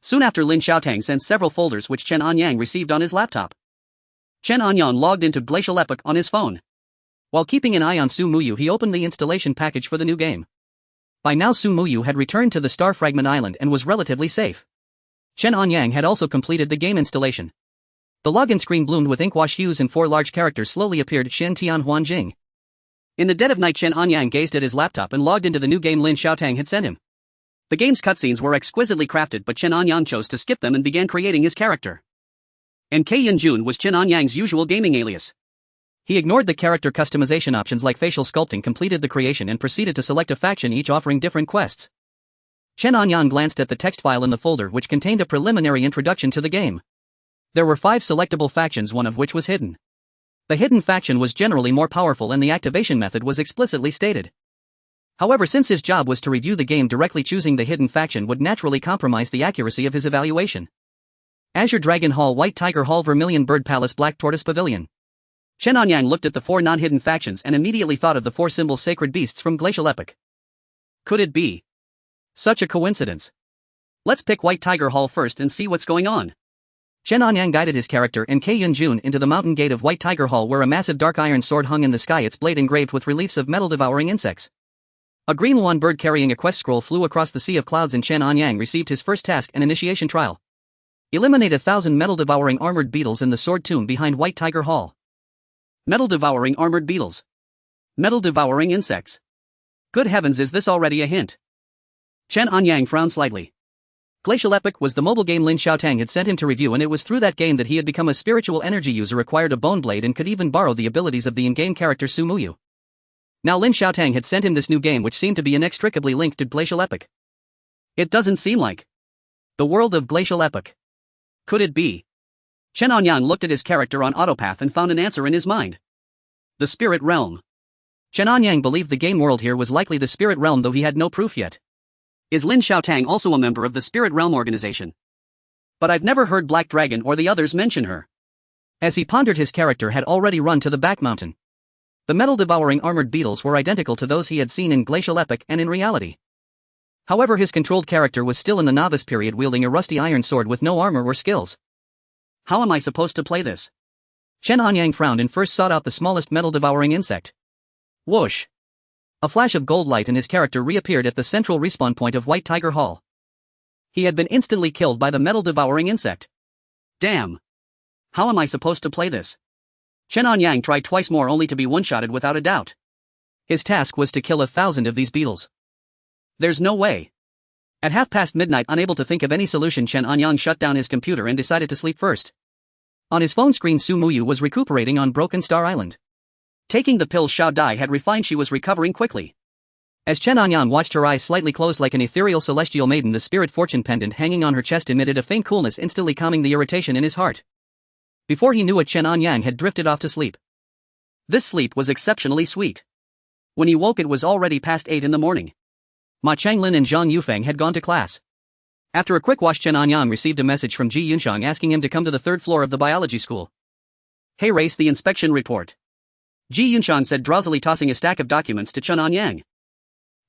Soon after, Lin Xiaotong sent several folders which Chen Anyang received on his laptop. Chen Anyang logged into Glacial Epoch on his phone. While keeping an eye on Su Muyu, he opened the installation package for the new game. By now, Su Muyu had returned to the Star Fragment Island and was relatively safe. Chen Anyang had also completed the game installation. The login screen bloomed with inkwash hues and 4 large characters slowly appeared: Shen Tian Huan Jing. In the dead of night, Chen Anyang gazed at his laptop and logged into the new game Lin Xiaotong had sent him. The game's cutscenes were exquisitely crafted, but Chen Anyang chose to skip them and began creating his character. And Kei Yunjun was Chen Anyang's usual gaming alias. He ignored the character customization options like facial sculpting, completed the creation and proceeded to select a faction, each offering different quests. Chen Anyang glanced at the text file in the folder, which contained a preliminary introduction to the game. There were 5 selectable factions, one of which was hidden. The hidden faction was generally more powerful and the activation method was explicitly stated. However, since his job was to review the game directly, choosing the hidden faction would naturally compromise the accuracy of his evaluation. Azure Dragon Hall, White Tiger Hall, Vermilion Bird Palace, Black Tortoise Pavilion. Chen Anyang looked at the 4 non-hidden factions and immediately thought of the 4 symbols, sacred beasts from Glacial Epoch. Could it be such a coincidence? Let's pick White Tiger Hall first and see what's going on. Chen Anyang guided his character and Kei Yunjun into the mountain gate of White Tiger Hall, where a massive dark iron sword hung in the sky, its blade engraved with reliefs of metal-devouring insects. A green one bird carrying a quest scroll flew across the sea of clouds, and Chen Anyang received his first task, an initiation trial. Eliminate 1,000 metal-devouring armored beetles in the sword tomb behind White Tiger Hall. Metal-devouring armored beetles. Metal-devouring insects. Good heavens, is this already a hint? Chen Anyang frowned slightly. Glacial Epoch was the mobile game Lin Xiaotong had sent him to review, and it was through that game that he had become a spiritual energy user, acquired a bone blade, and could even borrow the abilities of the in-game character Su Muyu. Now Lin Xiaotong had sent him this new game, which seemed to be inextricably linked to Glacial Epoch. It doesn't seem like the world of Glacial Epoch. Could it be? Chen Anyang looked at his character on autopath and found an answer in his mind. The Spirit Realm. Chen Anyang believed the game world here was likely the Spirit Realm, though he had no proof yet. Is Lin Xiaotong also a member of the Spirit Realm organization? But I've never heard Black Dragon or the others mention her. As he pondered, his character had already run to the back mountain. The metal-devouring armored beetles were identical to those he had seen in Glacial Epoch and in reality. However, his controlled character was still in the novice period, wielding a rusty iron sword with no armor or skills. How am I supposed to play this? Chen Anyang frowned and first sought out the smallest metal-devouring insect. Whoosh! A flash of gold light and his character reappeared at the central respawn point of White Tiger Hall. He had been instantly killed by the metal-devouring insect. Damn! How am I supposed to play this? Chen Anyang tried twice more only to be one-shotted without a doubt. His task was to kill 1,000 of these beetles. There's no way. At midnight, unable to think of any solution, Chen Anyang shut down his computer and decided to sleep first. On his phone screen, Su Muyu was recuperating on Broken Star Island. Taking the pills Xiao Dai had refined, she was recovering quickly. As Chen Anyang watched, her eyes slightly closed like an ethereal celestial maiden, the spirit fortune pendant hanging on her chest emitted a faint coolness, instantly calming the irritation in his heart. Before he knew it, Chen Anyang had drifted off to sleep. This sleep was exceptionally sweet. When he woke, it was already past 8 in the morning. Ma Changlin and Zhang Yufeng had gone to class. After a quick wash, Chen Anyang received a message from Ji Yunxiang asking him to come to the 3rd floor of the biology school. Hey Race, the inspection report. Ji Yunxiang said, drowsily tossing a stack of documents to Chen Anyang.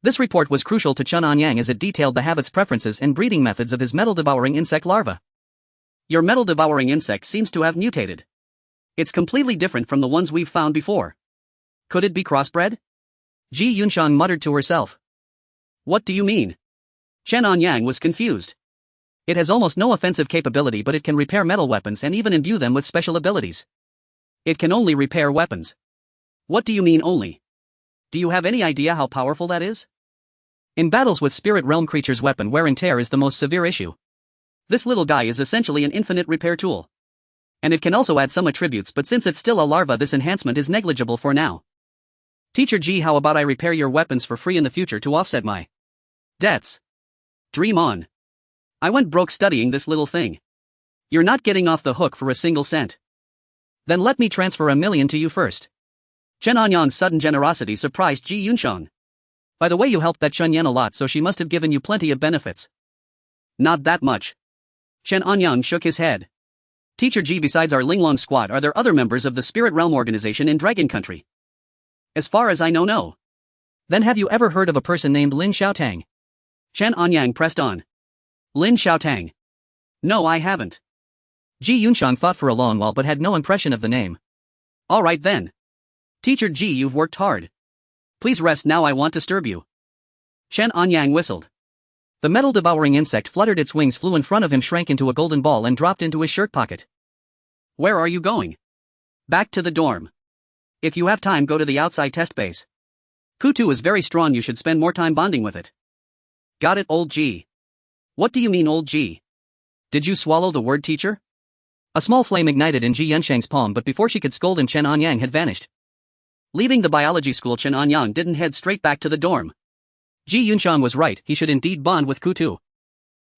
This report was crucial to Chen Anyang as it detailed the habits, preferences, and breeding methods of his metal-devouring insect larva. Your metal-devouring insect seems to have mutated. It's completely different from the ones we've found before. Could it be crossbred? Ji Yunxiang muttered to herself. What do you mean? Chen Anyang was confused. It has almost no offensive capability, but it can repair metal weapons and even imbue them with special abilities. It can only repair weapons. What do you mean only? Do you have any idea how powerful that is? In battles with spirit realm creatures, weapon wear and tear is the most severe issue. This little guy is essentially an infinite repair tool. And it can also add some attributes, but since it's still a larva, this enhancement is negligible for now. Teacher Ji, how about I repair your weapons for free in the future to offset my debts? Dream on. I went broke studying this little thing. You're not getting off the hook for a single cent. Then let me transfer $1 million to you first. Chen Anyang's sudden generosity surprised Ji Yunxiang. By the way, you helped that Chen Yen a lot, so she must have given you plenty of benefits. Not that much. Chen Anyang shook his head. Teacher Ji, besides our Linglong squad, are there other members of the Spirit Realm organization in Dragon Country? As far as I know, no. Then have you ever heard of a person named Lin Xiaotang? Chen Anyang pressed on. Lin Xiaotang. No, I haven't. Ji Yunxiang thought for a long while but had no impression of the name. All right then. Teacher Ji, you've worked hard. Please rest now, I won't disturb you. Chen Anyang whistled. The metal-devouring insect fluttered its wings, flew in front of him, shrank into a golden ball and dropped into his shirt pocket. Where are you going? Back to the dorm. If you have time, go to the outside test base. Kutu is very strong, you should spend more time bonding with it. Got it, old G. What do you mean, old G? Did you swallow the word, teacher? A small flame ignited in Ji Yunxiang's palm, but before she could scold him, Chen Anyang had vanished. Leaving the biology school, Chen Anyang didn't head straight back to the dorm. Ji Yunxiang was right, he should indeed bond with Kutu.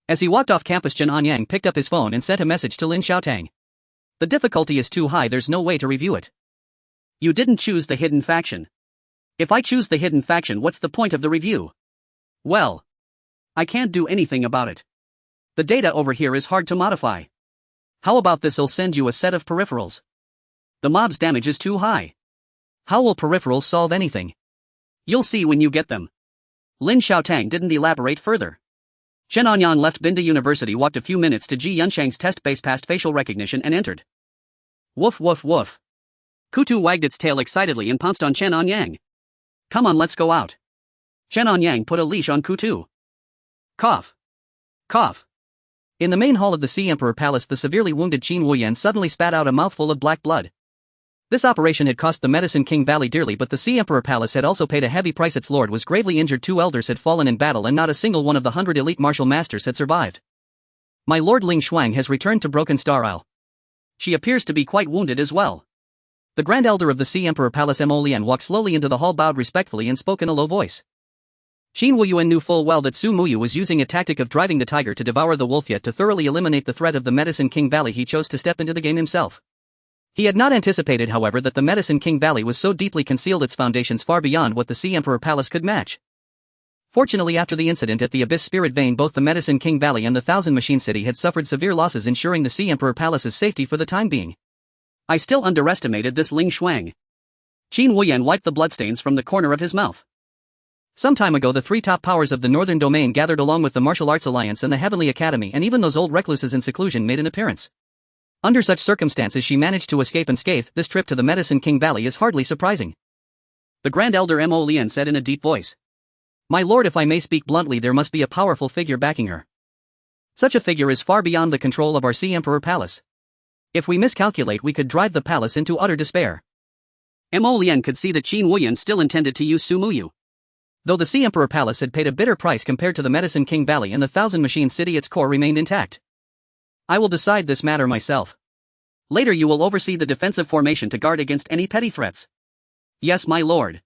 As he walked off campus, Chen Anyang picked up his phone and sent a message to Lin Xiaotang. The difficulty is too high, there's no way to review it. You didn't choose the hidden faction. If I choose the hidden faction, what's the point of the review? Well, I can't do anything about it. The data over here is hard to modify. How about this? I'll send you a set of peripherals. The mob's damage is too high. How will peripherals solve anything? You'll see when you get them. Lin Xiaotang didn't elaborate further. Chen Anyang left Binda University, walked a few minutes to Ji Yunxiang's test base, passed facial recognition and entered. Woof woof woof. Kutu wagged its tail excitedly and pounced on Chen Anyang. Come on, let's go out. Chen Anyang put a leash on Kutu. Cough. Cough. In the main hall of the Sea Emperor Palace, the severely wounded Qin Wuyan suddenly spat out a mouthful of black blood. This operation had cost the Medicine King Valley dearly, but the Sea Emperor Palace had also paid a heavy price. Its lord was gravely injured, 2 elders had fallen in battle, and not a single one of the 100 elite martial masters had survived. My lord Ling Shuang has returned to Broken Star Isle. She appears to be quite wounded as well. The Grand Elder of the Sea Emperor Palace, Mo Lian, walked slowly into the hall, bowed respectfully and spoke in a low voice. Qin Wuyuan knew full well that Su Muyu was using a tactic of driving the tiger to devour the wolf, yet to thoroughly eliminate the threat of the Medicine King Valley he chose to step into the game himself. He had not anticipated, however, that the Medicine King Valley was so deeply concealed, its foundations far beyond what the Sea Emperor Palace could match. Fortunately, after the incident at the Abyss Spirit Vein, both the Medicine King Valley and the Thousand Machine City had suffered severe losses, ensuring the Sea Emperor Palace's safety for the time being. I still underestimated this Ling Shuang. Qin Wuyan wiped the bloodstains from the corner of his mouth. Some time ago, the 3 top powers of the Northern Domain gathered along with the Martial Arts Alliance and the Heavenly Academy, and even those old recluses in seclusion made an appearance. Under such circumstances she managed to escape unscathed. This trip to the Medicine King Valley is hardly surprising. The Grand Elder Mo Lian said in a deep voice. My lord, if I may speak bluntly, there must be a powerful figure backing her. Such a figure is far beyond the control of our Sea Emperor Palace. If we miscalculate, we could drive the palace into utter despair. Mo Lian could see that Qin Wuyan still intended to use Su Muyu. Though the Sea Emperor Palace had paid a bitter price compared to the Medicine King Valley and the Thousand Machine City, its core remained intact. I will decide this matter myself. Later you will oversee the defensive formation to guard against any petty threats. Yes, my lord.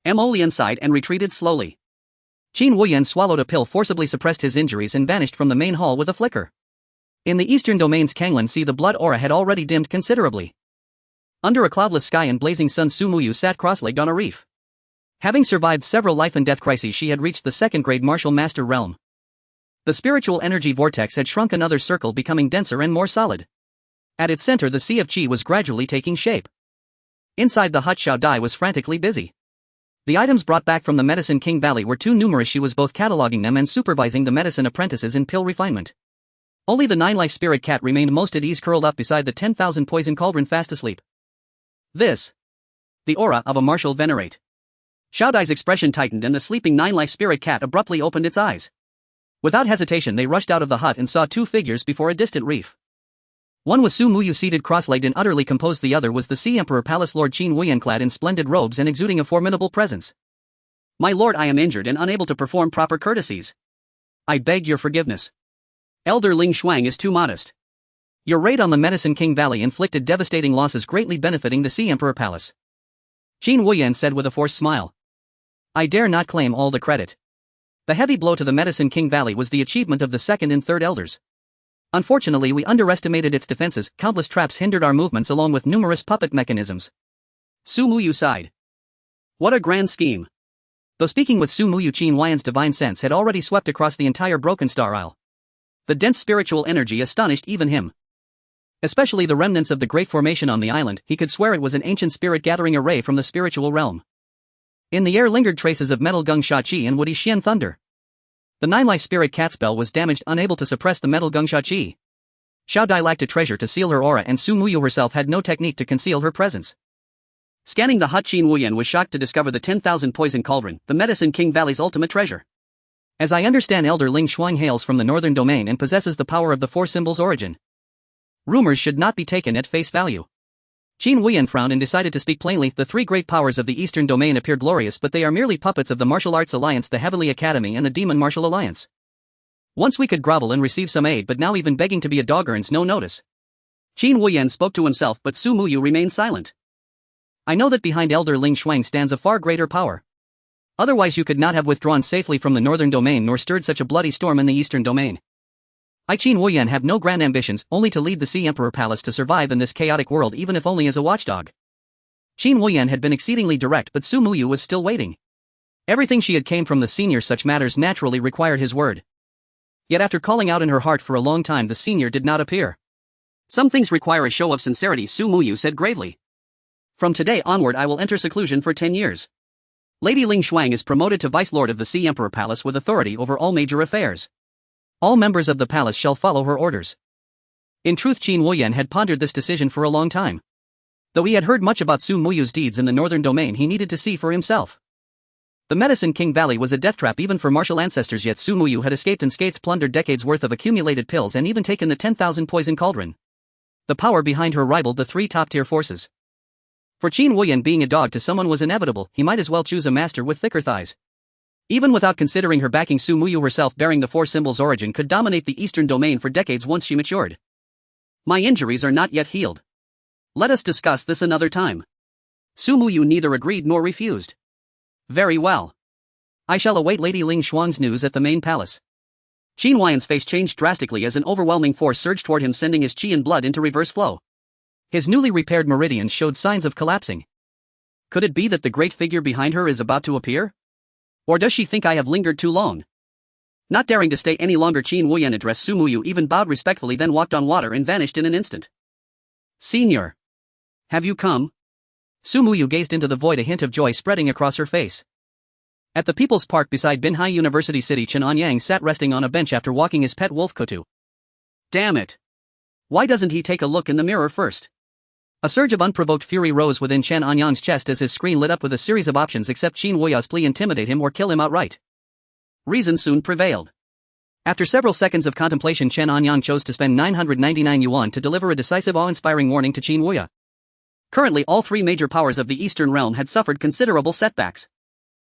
Mo Lian sighed and retreated slowly. Qin Wuyan swallowed a pill, forcibly suppressed his injuries and vanished from the main hall with a flicker. In the eastern domain's Kanglan Sea, the blood aura had already dimmed considerably. Under a cloudless sky and blazing sun, Su Muyu sat cross-legged on a reef. Having survived several life and death crises, she had reached the second-grade martial master realm. The spiritual energy vortex had shrunk another circle, becoming denser and more solid. At its center, the Sea of Qi was gradually taking shape. Inside the hut, Xiao Dai was frantically busy. The items brought back from the Medicine King Valley were too numerous. She was both cataloging them and supervising the medicine apprentices in pill refinement. Only the 9-life spirit cat remained most at ease, curled up beside the 10,000 poison cauldron, fast asleep. This. The aura of a martial venerate. Xiao Dai's expression tightened and the sleeping 9-life spirit cat abruptly opened its eyes. Without hesitation they rushed out of the hut and saw two figures before a distant reef. One was Su Muyu seated cross-legged and utterly composed, the other was the Sea Emperor Palace Lord Qin Wuyan, clad in splendid robes and exuding a formidable presence. My lord, I am injured and unable to perform proper courtesies. I beg your forgiveness. Elder Ling Shuang is too modest. Your raid on the Medicine King Valley inflicted devastating losses, greatly benefiting the Sea Emperor Palace. Qin Wuyan said with a forced smile. I dare not claim all the credit. The heavy blow to the Medicine King Valley was the achievement of the second and third elders. Unfortunately, we underestimated its defenses. Countless traps hindered our movements along with numerous puppet mechanisms. Su Muyu sighed. What a grand scheme. Though speaking with Su Muyu, Qin Wuyan's divine sense had already swept across the entire Broken Star Isle. The dense spiritual energy astonished even him. Especially the remnants of the great formation on the island, he could swear it was an ancient spirit gathering array from the spiritual realm. In the air lingered traces of metal gung sha qi and woody xian thunder. The 9-life spirit cat spell was damaged, unable to suppress the metal gung sha qi. Xiao Dai lacked a treasure to seal her aura, and Su Muyu herself had no technique to conceal her presence. Scanning the hut, Qin Wuyan was shocked to discover the 10,000 poison cauldron, the Medicine King Valley's ultimate treasure. As I understand, Elder Ling Shuang hails from the northern domain and possesses the power of the four symbols' origin. Rumors should not be taken at face value. Qin Wuyan frowned and decided to speak plainly. The three great powers of the eastern domain appear glorious, but they are merely puppets of the Martial Arts Alliance, the Heavenly Academy and the Demon Martial Alliance. Once we could grovel and receive some aid, but now even begging to be a dog earns no notice. Qin Wuyan spoke to himself, but Su Muyu remained silent. I know that behind Elder Ling Shuang stands a far greater power. Otherwise you could not have withdrawn safely from the northern domain nor stirred such a bloody storm in the eastern domain. I, Qin Wuyan, have no grand ambitions, only to lead the Sea Emperor Palace to survive in this chaotic world, even if only as a watchdog. Qin Wuyan had been exceedingly direct, but Su Muyu was still waiting. Everything she had came from the senior, such matters naturally required his word. Yet after calling out in her heart for a long time, the senior did not appear. Some things require a show of sincerity, Su Muyu said gravely. From today onward I will enter seclusion for 10 years. Lady Ling Shuang is promoted to Vice Lord of the Sea Emperor Palace with authority over all major affairs. All members of the palace shall follow her orders. In truth, Qin Wuyan had pondered this decision for a long time. Though he had heard much about Su Muyu's deeds in the northern domain, he needed to see for himself. The Medicine King Valley was a death trap even for martial ancestors, yet Su Muyu had escaped unscathed, plundered decades worth of accumulated pills and even taken the 10,000 poison cauldron. The power behind her rivaled the three top-tier forces. For Qin Wuyan, being a dog to someone was inevitable. He might as well choose a master with thicker thighs. Even without considering her backing, Su Muyu herself, bearing the four symbols' origin, could dominate the eastern domain for decades once she matured. My injuries are not yet healed. Let us discuss this another time. Su Muyu neither agreed nor refused. Very well. I shall await Lady Ling Shuang's news at the main palace. Qin Wuyan's face changed drastically as an overwhelming force surged toward him, sending his qi and blood into reverse flow. His newly repaired meridians showed signs of collapsing. Could it be that the great figure behind her is about to appear? Or does she think I have lingered too long? Not daring to stay any longer, Qin Wuyan addressed Su Muyu, even bowed respectfully, then walked on water and vanished in an instant. Senior. Have you come? Su Muyu gazed into the void, a hint of joy spreading across her face. At the People's Park beside Binhai University City, Chen Anyang sat resting on a bench after walking his pet wolf Kotu. Damn it. Why doesn't he take a look in the mirror first? A surge of unprovoked fury rose within Chen Anyang's chest as his screen lit up with a series of options except Qin Woya's plea: intimidate him or kill him outright. Reason soon prevailed. After several seconds of contemplation, Chen Anyang chose to spend 999 yuan to deliver a decisive, awe-inspiring warning to Qin Woya. Currently, all three major powers of the Eastern Realm had suffered considerable setbacks.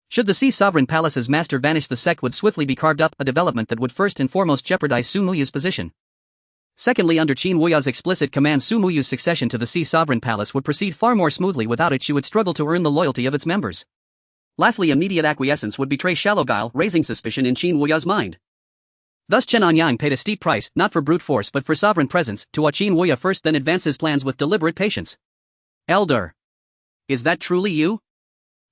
Should the Sea Sovereign Palace's master vanish, the sect would swiftly be carved up, a development that would first and foremost jeopardize Su Muyu's position. Secondly, under Qin Woya's explicit command, Su Muyu's succession to the Sea Sovereign Palace would proceed far more smoothly. Without it, she would struggle to earn the loyalty of its members. Lastly, immediate acquiescence would betray shallow guile, raising suspicion in Qin Woya's mind. Thus Chen Anyang paid a steep price, not for brute force but for sovereign presence, to watch Qin Woya first then advance his plans with deliberate patience. Elder. Is that truly you?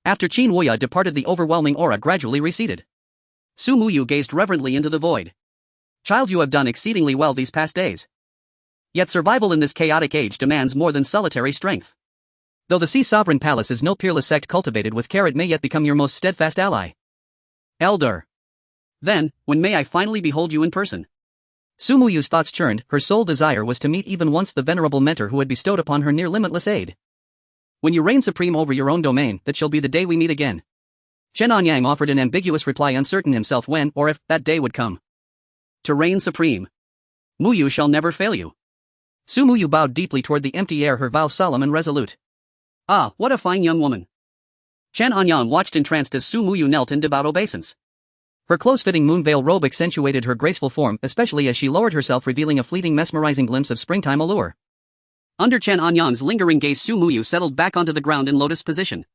After Qin Woya departed, the overwhelming aura gradually receded. Su Muyu gazed reverently into the void. Child, you have done exceedingly well these past days. Yet survival in this chaotic age demands more than solitary strength. Though the Sea Sovereign Palace is no peerless sect cultivated with care, it may yet become your most steadfast ally. Elder. Then, when may I finally behold you in person? Su Muyu's thoughts churned. Her sole desire was to meet even once the venerable mentor who had bestowed upon her near limitless aid. When you reign supreme over your own domain, that shall be the day we meet again. Chen Anyang offered an ambiguous reply, uncertain himself when or if that day would come. To reign supreme. Muyu shall never fail you. Su Muyu bowed deeply toward the empty air, her vow solemn and resolute. Ah, what a fine young woman. Chen Anyang watched entranced as Su Muyu knelt in devout obeisance. Her close-fitting moonveil robe accentuated her graceful form, especially as she lowered herself, revealing a fleeting, mesmerizing glimpse of springtime allure. Under Chen Anyang's lingering gaze, Su Muyu settled back onto the ground in lotus position.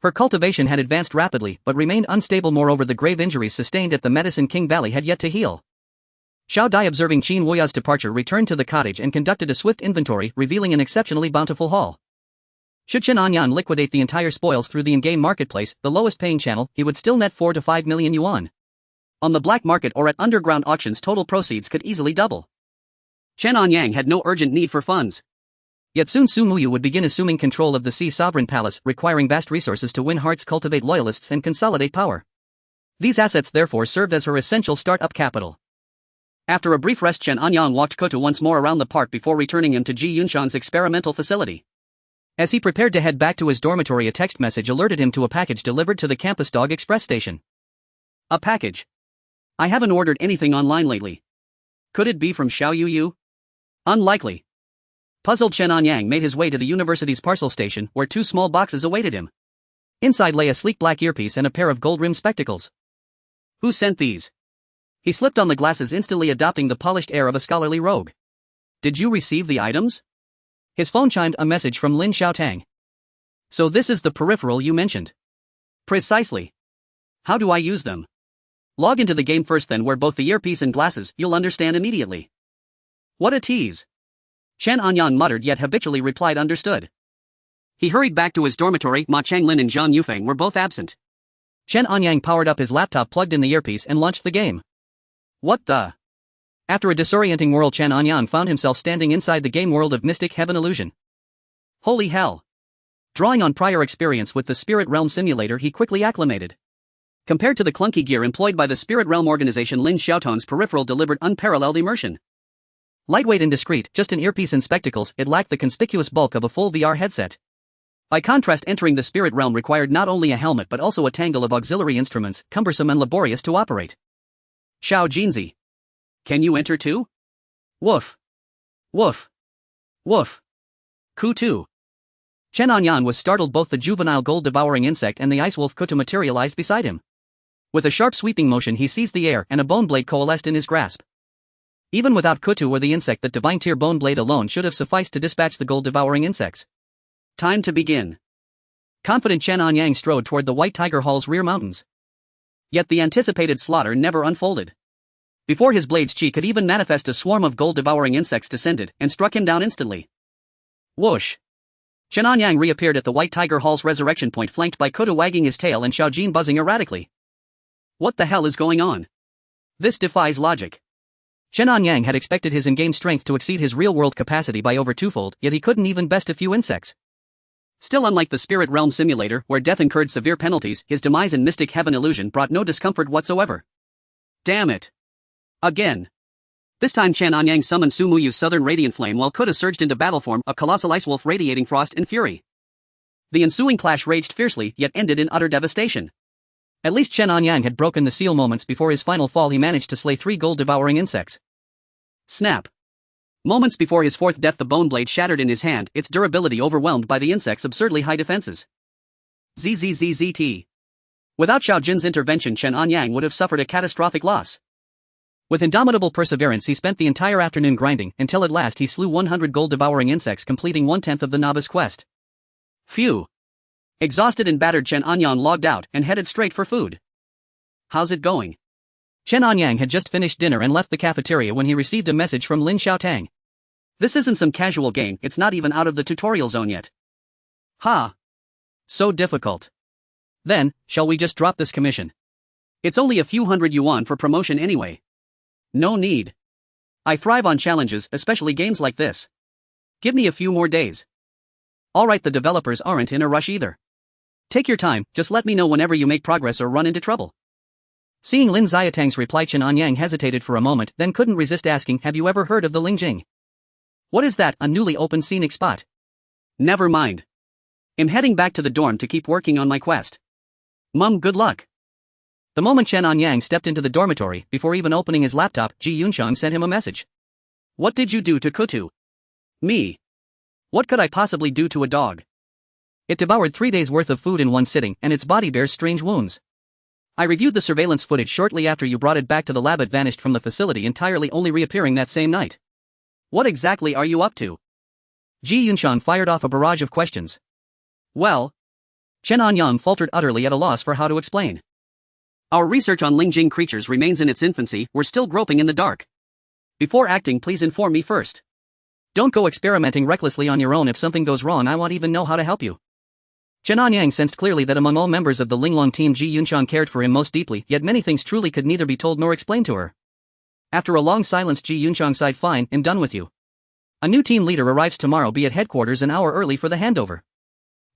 Her cultivation had advanced rapidly but remained unstable. Moreover, the grave injuries sustained at the Medicine King Valley had yet to heal. Xiao Dai, observing Qin Woya's departure, returned to the cottage and conducted a swift inventory, revealing an exceptionally bountiful haul. Should Chen Anyang liquidate the entire spoils through the in-game marketplace, the lowest-paying channel, he would still net 4 to 5 million yuan. On the black market or at underground auctions, total proceeds could easily double. Chen Anyang had no urgent need for funds. Yet soon Su Muyu would begin assuming control of the Sea Sovereign Palace, requiring vast resources to win hearts, cultivate loyalists, and consolidate power. These assets therefore served as her essential start-up capital. After a brief rest, Chen Anyang walked Koto once more around the park before returning him to Ji Yunshan's experimental facility. As he prepared to head back to his dormitory, a text message alerted him to a package delivered to the Campus Dog Express station. A package. I haven't ordered anything online lately. Could it be from Xiao Yu? Unlikely. Puzzled, Chen Anyang made his way to the university's parcel station, where 2 small boxes awaited him. Inside lay a sleek black earpiece and a pair of gold-rimmed spectacles. Who sent these? He slipped on the glasses, instantly adopting the polished air of a scholarly rogue. Did you receive the items? His phone chimed, a message from Lin Xiaotang. So this is the peripheral you mentioned. Precisely. How do I use them? Log into the game first, then wear both the earpiece and glasses, you'll understand immediately. What a tease. Chen Anyang muttered, yet habitually replied understood. He hurried back to his dormitory. Ma Changlin and Zhang Yufeng were both absent. Chen Anyang powered up his laptop, plugged in the earpiece, and launched the game. What the? After a disorienting whirl, Chen Anyang found himself standing inside the game world of Mystic Heaven Illusion. Holy hell! Drawing on prior experience with the Spirit Realm Simulator, he quickly acclimated. Compared to the clunky gear employed by the Spirit Realm organization, Lin Xiaotang's peripheral delivered unparalleled immersion. Lightweight and discreet, just an earpiece and spectacles, it lacked the conspicuous bulk of a full VR headset. By contrast, entering the Spirit Realm required not only a helmet but also a tangle of auxiliary instruments, cumbersome and laborious to operate. Xiao Jinzi. Can you enter too? Woof. Woof. Woof. Ku-tu. Chen Anyang was startled. Both the juvenile gold-devouring insect and the ice wolf Kutu materialized beside him. With a sharp sweeping motion, he seized the air and a bone blade coalesced in his grasp. Even without Kutu or the insect, that divine tier bone blade alone should have sufficed to dispatch the gold-devouring insects. Time to begin. Confident, Chen Anyang strode toward the White Tiger Hall's rear mountains. Yet the anticipated slaughter never unfolded. Before his blade's chi could even manifest, a swarm of gold-devouring insects descended and struck him down instantly. Whoosh! Chen Anyang reappeared at the White Tiger Hall's resurrection point, flanked by Kutu wagging his tail and Xiaojin buzzing erratically. What the hell is going on? This defies logic. Chen Anyang had expected his in-game strength to exceed his real-world capacity by over twofold, yet he couldn't even best a few insects. Still, unlike the Spirit Realm Simulator, where death incurred severe penalties, his demise in Mystic Heaven Illusion brought no discomfort whatsoever. Damn it. Again. This time Chen Anyang summoned Sumuyu's southern radiant flame while Kuta surged into battle form, a colossal ice wolf radiating frost and fury. The ensuing clash raged fiercely yet ended in utter devastation. At least Chen Anyang had broken the seal. Moments before his final fall he managed to slay 3 gold-devouring insects. Snap. Moments before his fourth death the bone blade shattered in his hand, its durability overwhelmed by the insect's absurdly high defenses. ZZZZT. Without Xiao Jin's intervention Chen Anyang would have suffered a catastrophic loss. With indomitable perseverance he spent the entire afternoon grinding, until at last he slew 100 gold-devouring insects, completing 1/10 of the novice quest. Phew. Exhausted and battered Chen Anyang logged out and headed straight for food. How's it going? Chen Anyang had just finished dinner and left the cafeteria when he received a message from Lin Xiaotang. This isn't some casual game, it's not even out of the tutorial zone yet. Ha. So difficult. Then, shall we just drop this commission? It's only a few hundred yuan for promotion anyway. No need. I thrive on challenges, especially games like this. Give me a few more days. Alright, the developers aren't in a rush either. Take your time, just let me know whenever you make progress or run into trouble. Seeing Lin Xiaotang's reply, Chen Anyang hesitated for a moment, then couldn't resist asking, have you ever heard of the Lingjing? What is that, a newly opened scenic spot? Never mind. I'm heading back to the dorm to keep working on my quest. Mum, good luck. The moment Chen Anyang stepped into the dormitory, before even opening his laptop, Ji Yunxiang sent him a message. What did you do to Kutu? Me. What could I possibly do to a dog? It devoured 3 days' worth of food in one sitting, and its body bears strange wounds. I reviewed the surveillance footage shortly after you brought it back to the lab. It vanished from the facility entirely, only reappearing that same night. What exactly are you up to? Ji Yunxiang fired off a barrage of questions. Well, Chen Anyang faltered, utterly at a loss for how to explain. Our research on Lingjing creatures remains in its infancy, we're still groping in the dark. Before acting, please inform me first. Don't go experimenting recklessly on your own. If something goes wrong, I won't even know how to help you. Chen Anyang sensed clearly that among all members of the Linglong team Ji Yunxiang cared for him most deeply, yet many things truly could neither be told nor explained to her. After a long silence, Ji Yunxiang sighed, fine, I'm done with you. A new team leader arrives tomorrow, be at headquarters an hour early for the handover.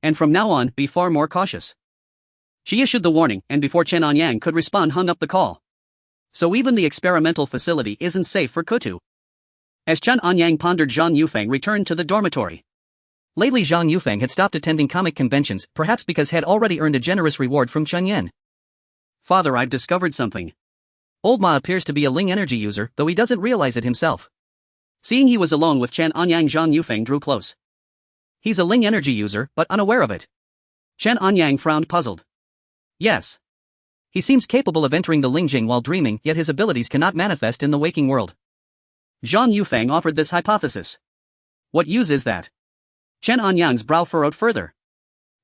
And from now on, be far more cautious. She issued the warning, and before Chen Anyang could respond hung up the call. So even the experimental facility isn't safe for Kutu. As Chen Anyang pondered, Zhang Yufeng returned to the dormitory. Lately Zhang Yufeng had stopped attending comic conventions, perhaps because had already earned a generous reward from Chen Yan. Father, I've discovered something. Old Ma appears to be a Ling energy user, though he doesn't realize it himself. Seeing he was alone with Chen Anyang, Zhang Yufeng drew close. He's a Ling energy user, but unaware of it. Chen Anyang frowned, puzzled. Yes. He seems capable of entering the Lingjing while dreaming, yet his abilities cannot manifest in the waking world. Zhang Yufeng offered this hypothesis. What use is that? Chen Anyang's brow furrowed further.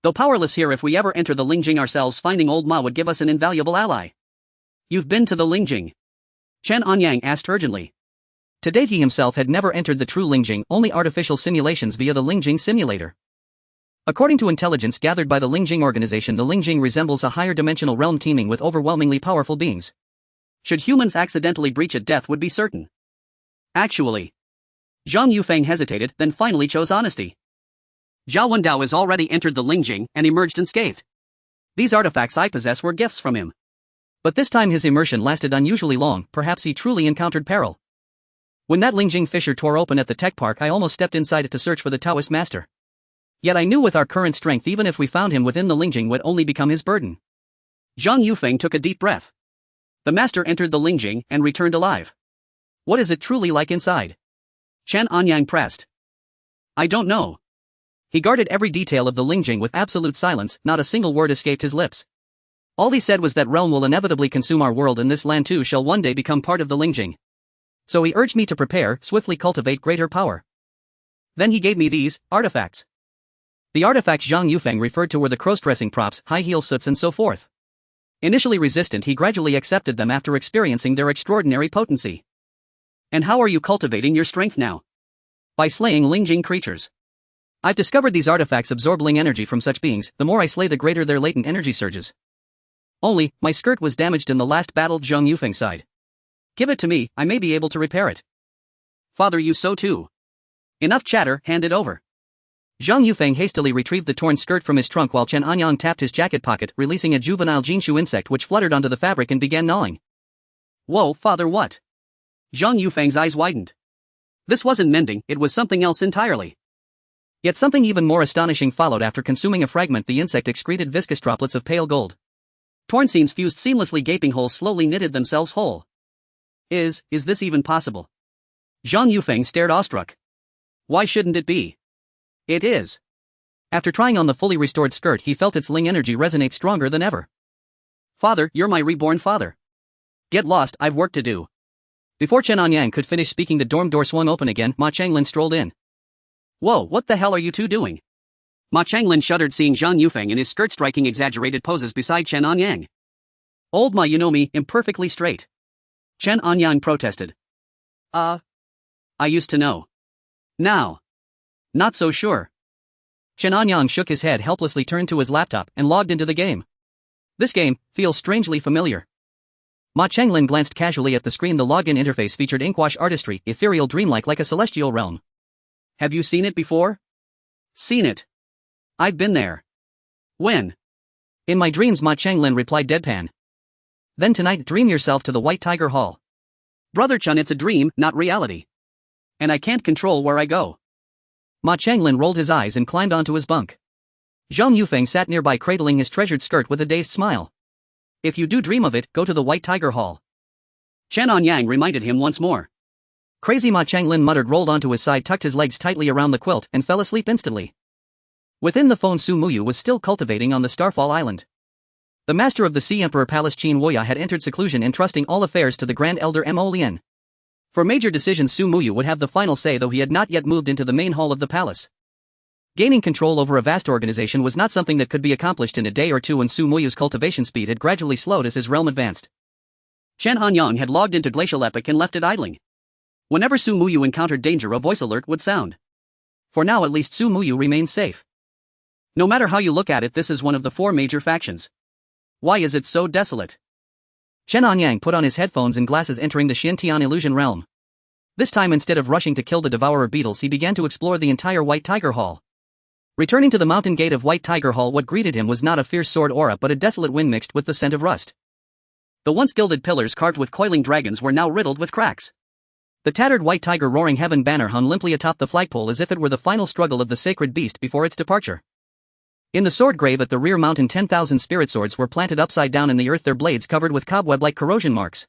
Though powerless here, if we ever enter the Lingjing ourselves, finding old Ma would give us an invaluable ally. You've been to the Lingjing? Chen Anyang asked urgently. To date he himself had never entered the true Lingjing, only artificial simulations via the Lingjing simulator. According to intelligence gathered by the Lingjing organization, the Lingjing resembles a higher dimensional realm teeming with overwhelmingly powerful beings. Should humans accidentally breach it, death would be certain. Actually. Zhang Yufeng hesitated, then finally chose honesty. Zhao Wendao has already entered the Lingjing and emerged unscathed. These artifacts I possess were gifts from him. But this time his immersion lasted unusually long, perhaps he truly encountered peril. When that Lingjing fissure tore open at the tech park, I almost stepped inside it to search for the Taoist master. Yet I knew with our current strength, even if we found him within the Lingjing, would only become his burden. Zhang Yufeng took a deep breath. The master entered the Lingjing and returned alive. What is it truly like inside? Chen Anyang pressed. I don't know. He guarded every detail of the Lingjing with absolute silence, not a single word escaped his lips. All he said was that realm will inevitably consume our world, and this land too shall one day become part of the Lingjing. So he urged me to prepare, swiftly cultivate greater power. Then he gave me these artifacts. The artifacts Zhang Yufeng referred to were the cross-dressing props, high heel suits and so forth. Initially resistant, he gradually accepted them after experiencing their extraordinary potency. And how are you cultivating your strength now? By slaying Lingjing creatures. I've discovered these artifacts absorb Ling energy from such beings, the more I slay the greater their latent energy surges. Only, my skirt was damaged in the last battle, Zhang Yufeng sighed. Give it to me, I may be able to repair it. Father, you so too. Enough chatter, hand it over. Zhang Yufeng hastily retrieved the torn skirt from his trunk while Chen Anyang tapped his jacket pocket, releasing a juvenile jinshu insect which fluttered onto the fabric and began gnawing. Whoa, father, what? Zhang Yufeng's eyes widened. This wasn't mending, it was something else entirely. Yet something even more astonishing followed after consuming a fragment. The insect excreted viscous droplets of pale gold. Torn seams fused seamlessly, gaping holes slowly knitted themselves whole. Is this even possible? Zhang Yufeng stared awestruck. Why shouldn't it be? It is. After trying on the fully restored skirt, he felt its Ling energy resonate stronger than ever. Father, you're my reborn father. Get lost, I've work to do. Before Chen Anyang could finish speaking, the dorm door swung open again. Ma Changlin strolled in. Whoa, what the hell are you two doing? Ma Changlin shuddered, seeing Zhang Yufeng in his skirt striking exaggerated poses beside Chen Anyang. Old Ma, you know me, imperfectly straight. Chen Anyang protested. I used to know. Now. Not so sure. Chen Anyang shook his head, helplessly turned to his laptop, and logged into the game. This game feels strangely familiar. Ma Changlin glanced casually at the screen. The login interface featured inkwash artistry, ethereal, dreamlike, like a celestial realm. Have you seen it before? Seen it. I've been there. When? In my dreams, Ma Changlin replied deadpan. Then tonight, dream yourself to the White Tiger Hall. Brother Chen, it's a dream, not reality. And I can't control where I go. Ma Changlin rolled his eyes and climbed onto his bunk. Zhang Yufeng sat nearby, cradling his treasured skirt with a dazed smile. If you do dream of it, go to the White Tiger Hall. Chen Anyang reminded him once more. Crazy, Ma Changlin muttered, rolled onto his side, tucked his legs tightly around the quilt, and fell asleep instantly. Within the phone, Su Muyu was still cultivating on the Starfall Island. The master of the Sea Emperor Palace, Qin Woya, had entered seclusion, entrusting all affairs to the Grand Elder Mo Lian. For major decisions, Su Muyu would have the final say, though he had not yet moved into the main hall of the palace. Gaining control over a vast organization was not something that could be accomplished in a day or two, and Su Muyu's cultivation speed had gradually slowed as his realm advanced. Chen Anyang had logged into Glacial Epic and left it idling. Whenever Su Muyu encountered danger, a voice alert would sound. For now, at least, Su Muyu remained safe. No matter how you look at it, this is one of the four major factions. Why is it so desolate? Chen Anyang put on his headphones and glasses, entering the Xintian illusion realm. This time, instead of rushing to kill the devourer beetles, he began to explore the entire White Tiger Hall. Returning to the mountain gate of White Tiger Hall, what greeted him was not a fierce sword aura but a desolate wind mixed with the scent of rust. The once gilded pillars carved with coiling dragons were now riddled with cracks. The tattered White Tiger Roaring Heaven banner hung limply atop the flagpole, as if it were the final struggle of the sacred beast before its departure. In the sword grave at the rear mountain, 10,000 spirit swords were planted upside down in the earth, their blades covered with cobweb-like corrosion marks.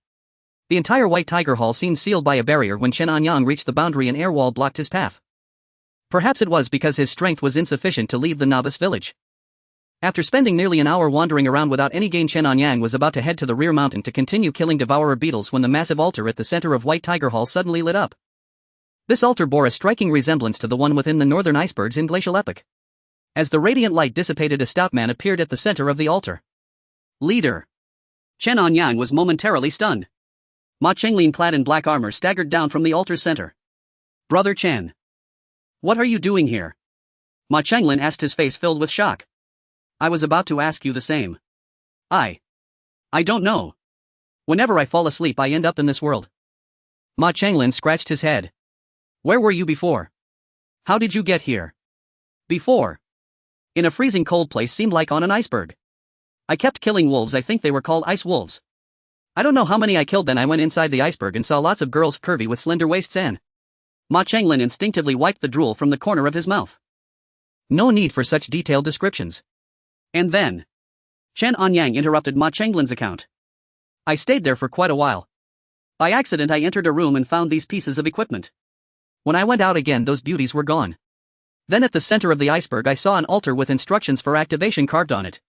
The entire White Tiger Hall seemed sealed by a barrier. When Chen Anyang reached the boundary, an air wall blocked his path. Perhaps it was because his strength was insufficient to leave the novice village. After spending nearly an hour wandering around without any gain, Chen Anyang was about to head to the rear mountain to continue killing devourer beetles when the massive altar at the center of White Tiger Hall suddenly lit up. This altar bore a striking resemblance to the one within the northern icebergs in Glacial Epic. As the radiant light dissipated, a stout man appeared at the center of the altar. Leader. Chen Anyang was momentarily stunned. Ma Changlin, clad in black armor, staggered down from the altar's center. Brother Chen. What are you doing here? Ma Changlin asked, his face filled with shock. I was about to ask you the same. I don't know. Whenever I fall asleep, I end up in this world. Ma Changlin scratched his head. Where were you before? How did you get here? Before? In a freezing cold place, seemed like on an iceberg. I kept killing wolves. I think they were called ice wolves. I don't know how many I killed. Then I went inside the iceberg and saw lots of girls, curvy with slender waists, and Ma Changlin instinctively wiped the drool from the corner of his mouth. No need for such detailed descriptions. And then Chen Anyang interrupted Ma Changlin's account. I stayed there for quite a while. By accident, I entered a room and found these pieces of equipment. When I went out again, those beauties were gone. Then at the center of the iceberg, I saw an altar with instructions for activation carved on it.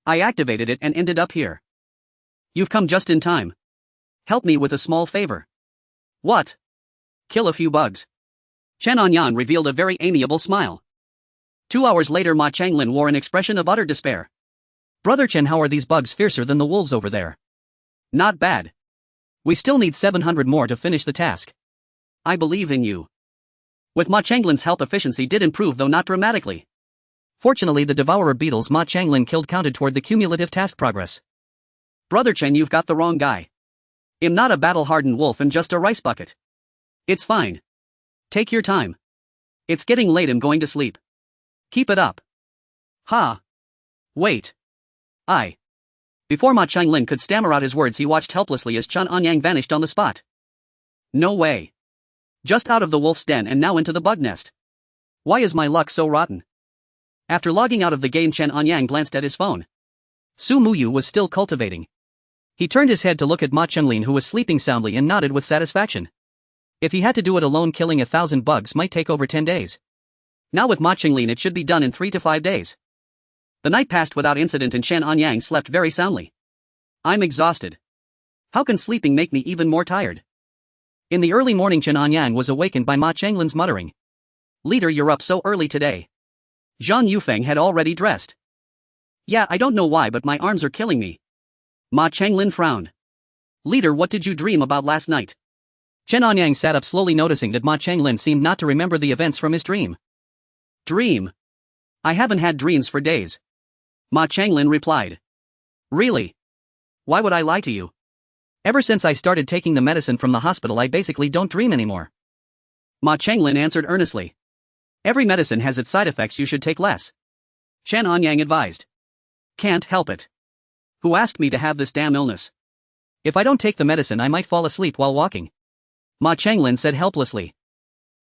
I activated it and ended up here. You've come just in time. Help me with a small favor. What? Kill a few bugs. Chen Anyang revealed a very amiable smile. 2 hours later, Ma Changlin wore an expression of utter despair. Brother Chen, how are these bugs fiercer than the wolves over there? Not bad. We still need 700 more to finish the task. I believe in you. With Ma Changlin's help, efficiency did improve, though not dramatically. Fortunately, the devourer beetles Ma Changlin killed counted toward the cumulative task progress. Brother Chen, you've got the wrong guy. I'm not a battle-hardened wolf, I'm just a rice bucket. It's fine. Take your time. It's getting late, I'm going to sleep. Keep it up. Ha. Wait. Before Ma Changlin could stammer out his words, he watched helplessly as Chen Anyang vanished on the spot. No way. Just out of the wolf's den and now into the bug nest. Why is my luck so rotten? After logging out of the game, Chen Anyang glanced at his phone. Su Muyu was still cultivating. He turned his head to look at Ma Chenglin, who was sleeping soundly, and nodded with satisfaction. If he had to do it alone, killing 1,000 bugs might take over 10 days. Now with Ma Chenglin it should be done in 3 to 5 days. The night passed without incident and Chen Anyang slept very soundly. I'm exhausted. How can sleeping make me even more tired? In the early morning, Chen Anyang was awakened by Ma Chenglin's muttering. Leader, you're up so early today. Zhang Yufeng had already dressed. Yeah, I don't know why, but my arms are killing me. Ma Chenglin frowned. Leader, what did you dream about last night? Chen Anyang sat up slowly, noticing that Ma Chenglin seemed not to remember the events from his dream. Dream? I haven't had dreams for days. Ma Chenglin replied. Really? Why would I lie to you? Ever since I started taking the medicine from the hospital, I basically don't dream anymore. Ma Chenglin answered earnestly. Every medicine has its side effects, you should take less. Chen Anyang advised. Can't help it. Who asked me to have this damn illness? If I don't take the medicine, I might fall asleep while walking. Ma Chenglin said helplessly.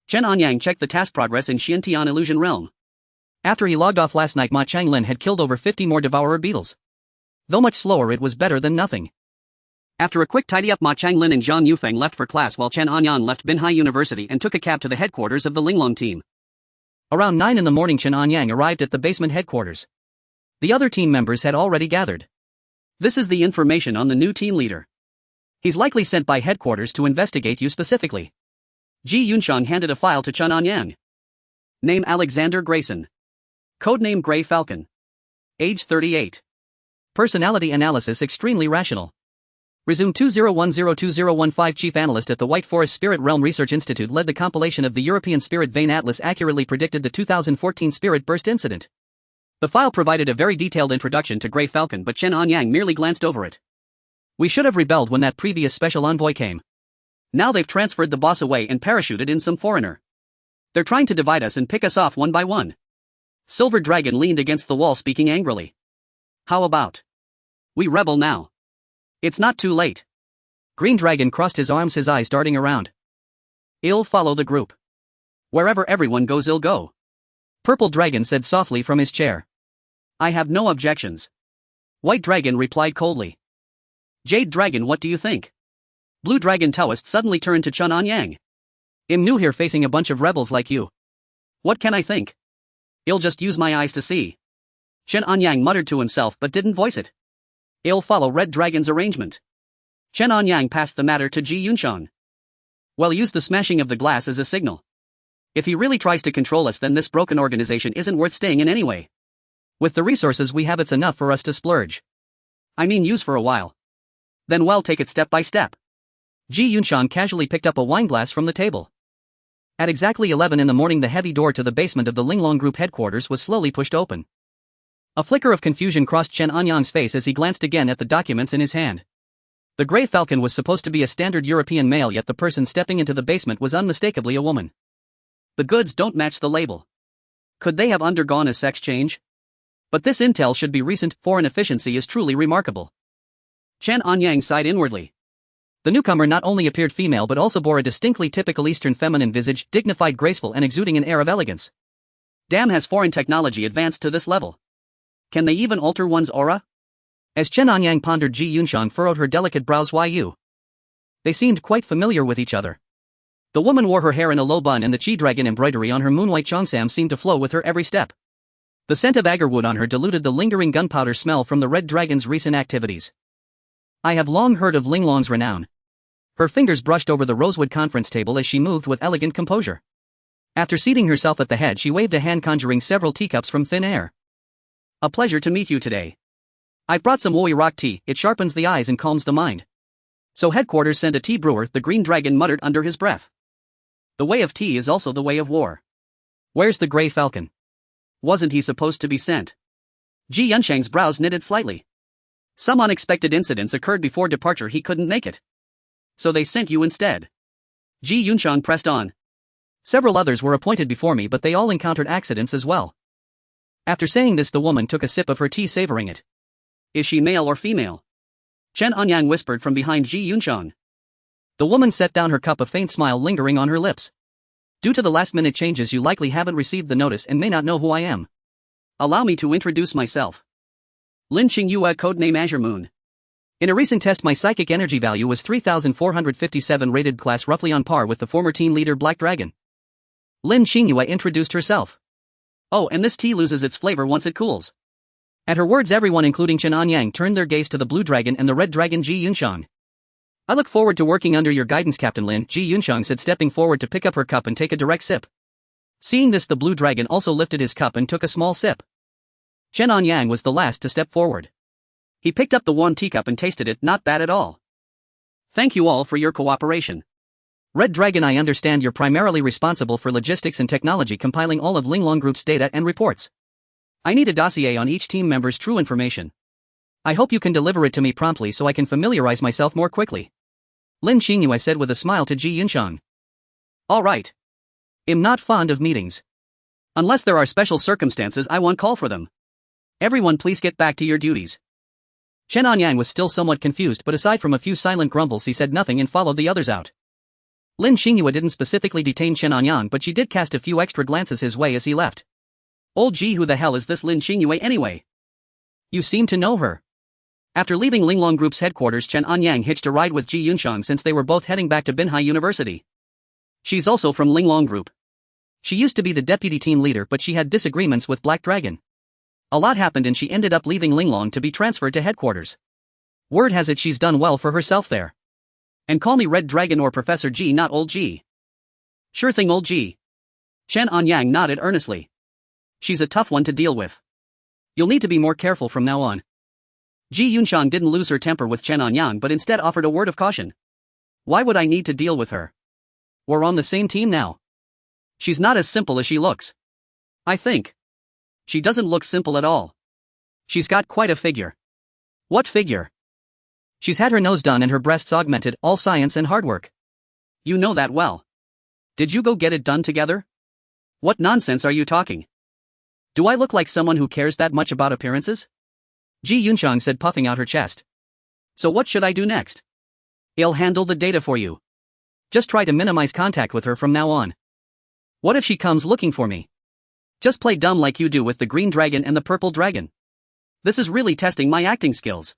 Chen Anyang checked the task progress in Xiantian Illusion Realm. After he logged off last night, Ma Chenglin had killed over 50 more devourer beetles. Though much slower, it was better than nothing. After a quick tidy up, Ma Chenglin and Zhang Yufeng left for class while Chen Anyang left Binhai University and took a cab to the headquarters of the Linglong team. Around 9 in the morning, Chen Anyang arrived at the basement headquarters. The other team members had already gathered. This is the information on the new team leader. He's likely sent by headquarters to investigate you specifically. Ji Yunshang handed a file to Chen Anyang. Name Alexander Grayson. Codename Gray Falcon. Age 38. Personality analysis extremely rational. Resume 20102015. Chief Analyst at the White Forest Spirit Realm Research Institute led the compilation of the European Spirit Vein Atlas, accurately predicted the 2014 Spirit Burst incident. The file provided a very detailed introduction to Gray Falcon, but Chen Anyang merely glanced over it. We should have rebelled when that previous special envoy came. Now they've transferred the boss away and parachuted in some foreigner. They're trying to divide us and pick us off one by one. Silver Dragon leaned against the wall, speaking angrily. How about we rebel now? It's not too late. Green Dragon crossed his arms, his eyes darting around. I'll follow the group. Wherever everyone goes, I'll go. Purple Dragon said softly from his chair. I have no objections. White Dragon replied coldly. Jade Dragon, what do you think? Blue Dragon Taoist suddenly turned to Chen Anyang. I'm new here facing a bunch of rebels like you. What can I think? I'll just use my eyes to see. Chen Anyang muttered to himself but didn't voice it. I'll follow Red Dragon's arrangement. Chen Anyang passed the matter to Ji Yunshang. Well, use the smashing of the glass as a signal. If he really tries to control us, then this broken organization isn't worth staying in anyway. With the resources we have, it's enough for us to splurge. I mean, use for a while. Then well, take it step by step. Ji Yunshang casually picked up a wineglass from the table. At exactly 11 in the morning, the heavy door to the basement of the Linglong Group headquarters was slowly pushed open. A flicker of confusion crossed Chen Anyang's face as he glanced again at the documents in his hand. The Grey Falcon was supposed to be a standard European male, yet the person stepping into the basement was unmistakably a woman. The goods don't match the label. Could they have undergone a sex change? But this intel should be recent. Foreign efficiency is truly remarkable. Chen Anyang sighed inwardly. The newcomer not only appeared female but also bore a distinctly typical Eastern feminine visage, dignified, graceful, and exuding an air of elegance. Damn, has foreign technology advanced to this level? Can they even alter one's aura? As Chen Anyang pondered, Ji Yunshang furrowed her delicate brows. They seemed quite familiar with each other. The woman wore her hair in a low bun, and the Chi Dragon embroidery on her moonlight cheongsam seemed to flow with her every step. The scent of agarwood on her diluted the lingering gunpowder smell from the Red Dragon's recent activities. I have long heard of Linglong's renown. Her fingers brushed over the rosewood conference table as she moved with elegant composure. After seating herself at the head, she waved a hand, conjuring several teacups from thin air. A pleasure to meet you today. I've brought some Woi rock tea. It sharpens the eyes and calms the mind. So headquarters sent a tea brewer, the Green Dragon muttered under his breath. The way of tea is also the way of war. Where's the Grey Falcon? Wasn't he supposed to be sent? Ji Yunshang's brows knitted slightly. Some unexpected incidents occurred before departure, he couldn't make it. So they sent you instead. Ji Yunshang pressed on. Several others were appointed before me, but they all encountered accidents as well. After saying this, the woman took a sip of her tea, savoring it. Is she male or female? Chen Anyang whispered from behind Ji Yunshang. The woman set down her cup, a faint smile lingering on her lips. Due to the last-minute changes, you likely haven't received the notice and may not know who I am. Allow me to introduce myself. Lin Qingyue, codename Azure Moon. In a recent test, my psychic energy value was 3,457 rated class, roughly on par with the former team leader Black Dragon. Lin Qingyue introduced herself. Oh, and this tea loses its flavor once it cools. At her words, everyone including Chen Anyang turned their gaze to the blue dragon and the red dragon Ji Yunshang. I look forward to working under your guidance, Captain Lin, Ji Yunshang said, stepping forward to pick up her cup and take a direct sip. Seeing this, the blue dragon also lifted his cup and took a small sip. Chen Anyang was the last to step forward. He picked up the one teacup and tasted it. Not bad at all. Thank you all for your cooperation. Red Dragon, I understand you're primarily responsible for logistics and technology, compiling all of Linglong Group's data and reports. I need a dossier on each team member's true information. I hope you can deliver it to me promptly so I can familiarize myself more quickly. Lin Qingyue said with a smile to Ji Yunshang. All right. I'm not fond of meetings. Unless there are special circumstances, I won't call for them. Everyone please get back to your duties. Chen Anyang was still somewhat confused, but aside from a few silent grumbles, he said nothing and followed the others out. Lin Qingyue didn't specifically detain Chen Anyang, but she did cast a few extra glances his way as he left. Old Ji, who the hell is this Lin Qingyue anyway? You seem to know her. After leaving Linglong Group's headquarters, Chen Anyang hitched a ride with Ji Yunshang since they were both heading back to Binhai University. She's also from Linglong Group. She used to be the deputy team leader, but she had disagreements with Black Dragon. A lot happened and she ended up leaving Linglong to be transferred to headquarters. Word has it she's done well for herself there. And call me Red Dragon or Professor Ji, not Old Ji. Sure thing, Old Ji. Chen Anyang nodded earnestly. She's a tough one to deal with. You'll need to be more careful from now on. Ji Yunshang didn't lose her temper with Chen Anyang but instead offered a word of caution. Why would I need to deal with her? We're on the same team now. She's not as simple as she looks. I think. She doesn't look simple at all. She's got quite a figure. What figure? She's had her nose done and her breasts augmented, all science and hard work. You know that well. Did you go get it done together? What nonsense are you talking? Do I look like someone who cares that much about appearances? Ji Yunshang said, puffing out her chest. So what should I do next? I'll handle the data for you. Just try to minimize contact with her from now on. What if she comes looking for me? Just play dumb like you do with the green dragon and the purple dragon. This is really testing my acting skills.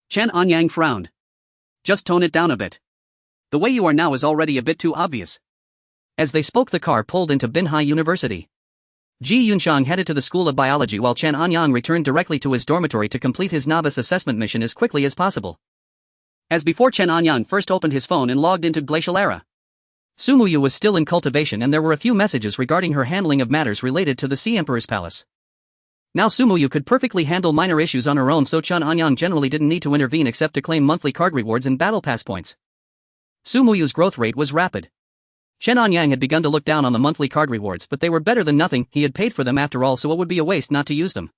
Chen Anyang frowned. Just tone it down a bit. The way you are now is already a bit too obvious. As they spoke, the car pulled into Binhai University. Ji Yunshang headed to the School of Biology while Chen Anyang returned directly to his dormitory to complete his novice assessment mission as quickly as possible. As before, Chen Anyang first opened his phone and logged into Glacial era. Sumuyu was still in cultivation and there were a few messages regarding her handling of matters related to the Sea Emperor's palace. Now Sumuyu could perfectly handle minor issues on her own, so Chen Anyang generally didn't need to intervene except to claim monthly card rewards and battle pass points. Sumuyu's growth rate was rapid. Chen Anyang had begun to look down on the monthly card rewards, but they were better than nothing. He had paid for them after all, so it would be a waste not to use them.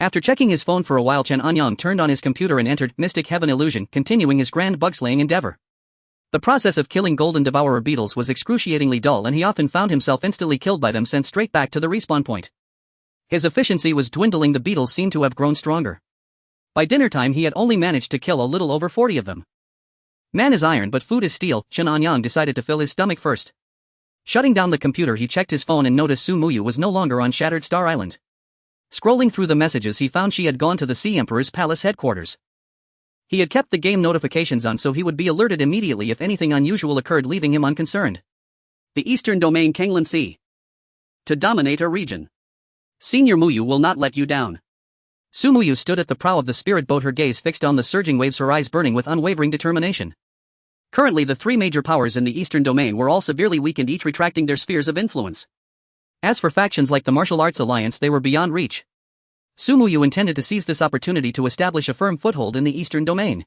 After checking his phone for a while, Chen Anyang turned on his computer and entered Mystic Heaven Illusion, continuing his grand bug-slaying endeavor. The process of killing golden devourer beetles was excruciatingly dull and he often found himself instantly killed by them, sent straight back to the respawn point. His efficiency was dwindling, the beetles seemed to have grown stronger. By dinner time he had only managed to kill a little over 40 of them. Man is iron but food is steel. Chen Anyang decided to fill his stomach first. Shutting down the computer, he checked his phone and noticed Sumuyu was no longer on Shattered Star Island. Scrolling through the messages, he found she had gone to the Sea Emperor's palace headquarters. He had kept the game notifications on so he would be alerted immediately if anything unusual occurred, leaving him unconcerned. The Eastern Domain, Kanglan Sea. To dominate a region. Senior Muyu will not let you down. Sumuyu stood at the prow of the spirit boat, her gaze fixed on the surging waves, her eyes burning with unwavering determination. Currently the three major powers in the Eastern Domain were all severely weakened, each retracting their spheres of influence. As for factions like the Martial Arts Alliance, they were beyond reach. Sumuyu intended to seize this opportunity to establish a firm foothold in the Eastern Domain.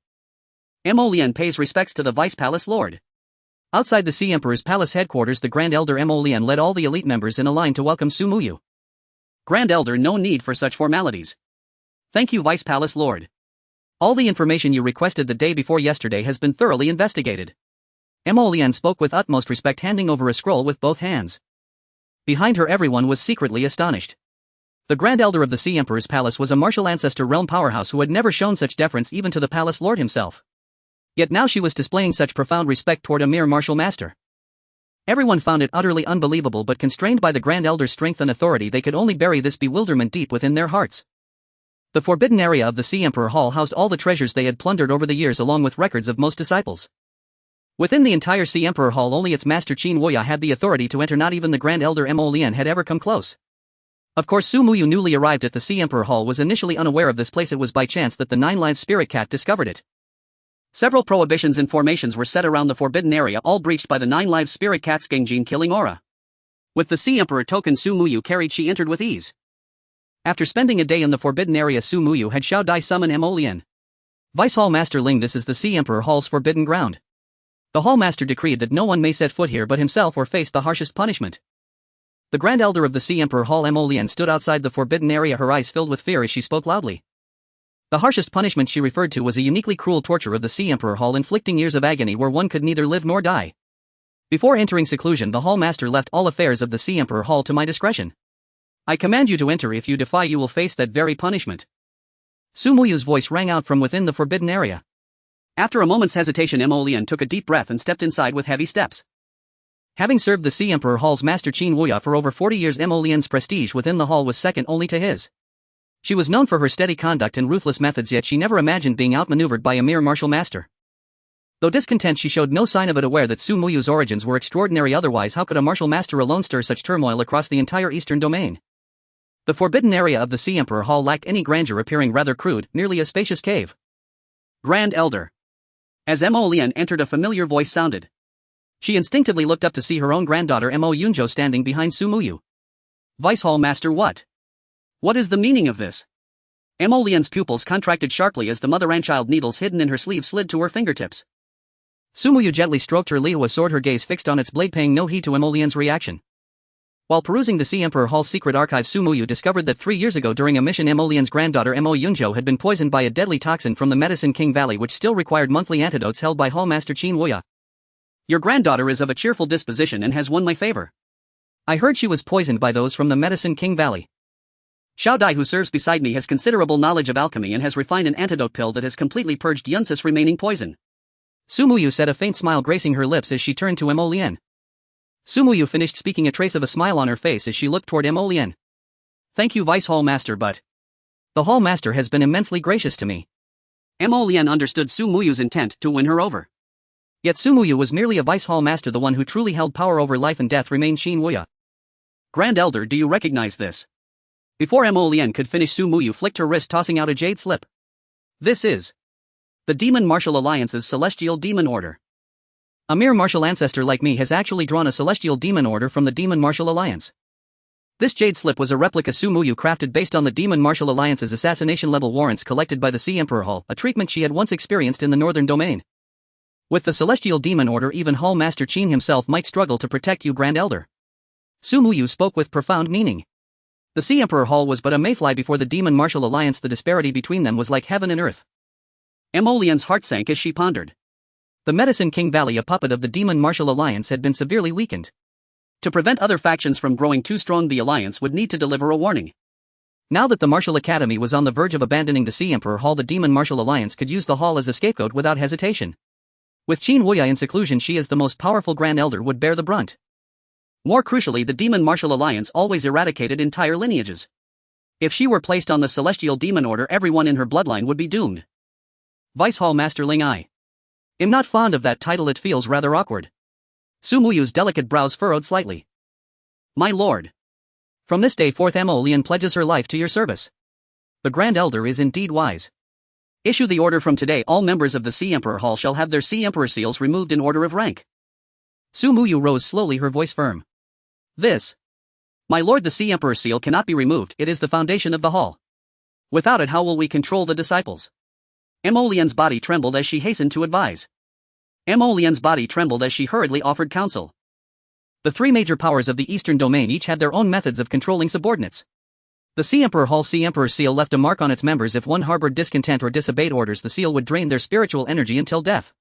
Mo Lian pays respects to the Vice Palace Lord. Outside the Sea Emperor's palace headquarters, the Grand Elder Mo Lian led all the elite members in a line to welcome Sumuyu. Grand Elder, no need for such formalities. Thank you, Vice Palace Lord. All the information you requested the day before yesterday has been thoroughly investigated. Mo Lian spoke with utmost respect, handing over a scroll with both hands. Behind her, everyone was secretly astonished. The Grand Elder of the Sea Emperor's palace was a martial ancestor realm powerhouse who had never shown such deference even to the Palace Lord himself. Yet now she was displaying such profound respect toward a mere martial master. Everyone found it utterly unbelievable, but constrained by the Grand Elder's strength and authority, they could only bury this bewilderment deep within their hearts. The forbidden area of the Sea Emperor Hall housed all the treasures they had plundered over the years, along with records of most disciples. Within the entire Sea Emperor Hall, only its master Qin Woya had the authority to enter. Not even the Grand Elder Mo Lian had ever come close. Of course, Su Muyu, newly arrived at the Sea Emperor Hall, was initially unaware of this place. It was by chance that the nine-lives spirit cat discovered it. Several prohibitions and formations were set around the forbidden area, all breached by the nine-lives spirit cat's Gengjin killing aura. With the Sea Emperor token Su Muyu carried, she entered with ease. After spending a day in the forbidden area, Su Muyu had Xiao Dai summon Mo Lian. Vice Hall Master Ling, this is the Sea Emperor Hall's forbidden ground. The Hall Master decreed that no one may set foot here but himself or face the harshest punishment. The Grand Elder of the Sea Emperor Hall, Mo Lian, stood outside the forbidden area, her eyes filled with fear as she spoke loudly. The harshest punishment she referred to was a uniquely cruel torture of the Sea Emperor Hall, inflicting years of agony where one could neither live nor die. Before entering seclusion, the Hall Master left all affairs of the Sea Emperor Hall to my discretion. I command you to enter. If you defy, you will face that very punishment. Su Muyu's voice rang out from within the forbidden area. After a moment's hesitation, Mo Lian took a deep breath and stepped inside with heavy steps. Having served the Sea Emperor Hall's master Qin Woya for over 40 years, Mo Lian's prestige within the hall was second only to his. She was known for her steady conduct and ruthless methods, yet she never imagined being outmaneuvered by a mere martial master. Though discontent, she showed no sign of it, aware that Su Muyu's origins were extraordinary. Otherwise, how could a martial master alone stir such turmoil across the entire eastern domain? The forbidden area of the Sea Emperor Hall lacked any grandeur, appearing rather crude, merely a spacious cave. Grand Elder. As Mo Lian entered, a familiar voice sounded. She instinctively looked up to see her own granddaughter Mo Yunjo standing behind Su Muyu. Vice Hall Master, what? What is the meaning of this? Mo Lian's pupils contracted sharply as the mother-and-child needles hidden in her sleeve slid to her fingertips. Su Muyu gently stroked her Lihua sword, her gaze fixed on its blade, paying no heed to Mo Lian's reaction. While perusing the Sea Emperor Hall's secret archives, Su Muyu discovered that 3 years ago during a mission, Mo Lian's granddaughter Mo Yunjo had been poisoned by a deadly toxin from the Medicine King Valley, which still required monthly antidotes held by Hall Master Qin Woya. Your granddaughter is of a cheerful disposition and has won my favor. I heard she was poisoned by those from the Medicine King Valley. Xiao Dai, who serves beside me, has considerable knowledge of alchemy and has refined an antidote pill that has completely purged Yunsa's remaining poison. Su Muyu said, a faint smile gracing her lips as she turned to Mo Lian. Su Muyu finished speaking, a trace of a smile on her face as she looked toward Mo Lian. Thank you, Vice Hall Master, but the Hall Master has been immensely gracious to me. Mo Lian understood Su Muyu's intent to win her over. Yet Su Muyu was merely a Vice Hall Master. The one who truly held power over life and death remained Qin Woya. Grand Elder, do you recognize this? Before Mo Lian could finish, Su Muyu flicked her wrist, tossing out a jade slip. This is the Demon Martial Alliance's Celestial Demon Order. A mere martial ancestor like me has actually drawn a Celestial Demon Order from the Demon Martial Alliance. This jade slip was a replica Su Muyu crafted based on the Demon Martial Alliance's assassination-level warrants collected by the Sea Emperor Hall, a treatment she had once experienced in the Northern Domain. With the Celestial Demon Order, even Hall Master Qin himself might struggle to protect you, Grand Elder. Su Muyu spoke with profound meaning. The Sea Emperor Hall was but a mayfly before the Demon Martial Alliance. The disparity between them was like heaven and earth. Mo Lian's heart sank as she pondered. The Medicine King Valley, a puppet of the Demon Martial Alliance, had been severely weakened. To prevent other factions from growing too strong, the Alliance would need to deliver a warning. Now that the Martial Academy was on the verge of abandoning the Sea Emperor Hall, the Demon Martial Alliance could use the hall as a scapegoat without hesitation. With Qin Woya in seclusion, she as the most powerful Grand Elder would bear the brunt. More crucially, the Demon Martial Alliance always eradicated entire lineages. If she were placed on the Celestial Demon Order, everyone in her bloodline would be doomed. Vice Hall Master Ling, I am not fond of that title, it feels rather awkward. Su Muyu's delicate brows furrowed slightly. My lord. From this day forth, Mo Lian pledges her life to your service. The Grand Elder is indeed wise. Issue the order: from today all members of the Sea Emperor Hall shall have their Sea Emperor seals removed in order of rank. Su Muyu rose slowly, her voice firm. This. My lord, the Sea Emperor seal cannot be removed, it is the foundation of the hall. Without it, how will we control the disciples? Mo Lian's body trembled as she hastened to advise. Mo Lian's body trembled as she hurriedly offered counsel. The three major powers of the Eastern Domain each had their own methods of controlling subordinates. The Sea Emperor Hall Sea Emperor seal left a mark on its members. If one harbored discontent or disobeyed orders, the seal would drain their spiritual energy until death.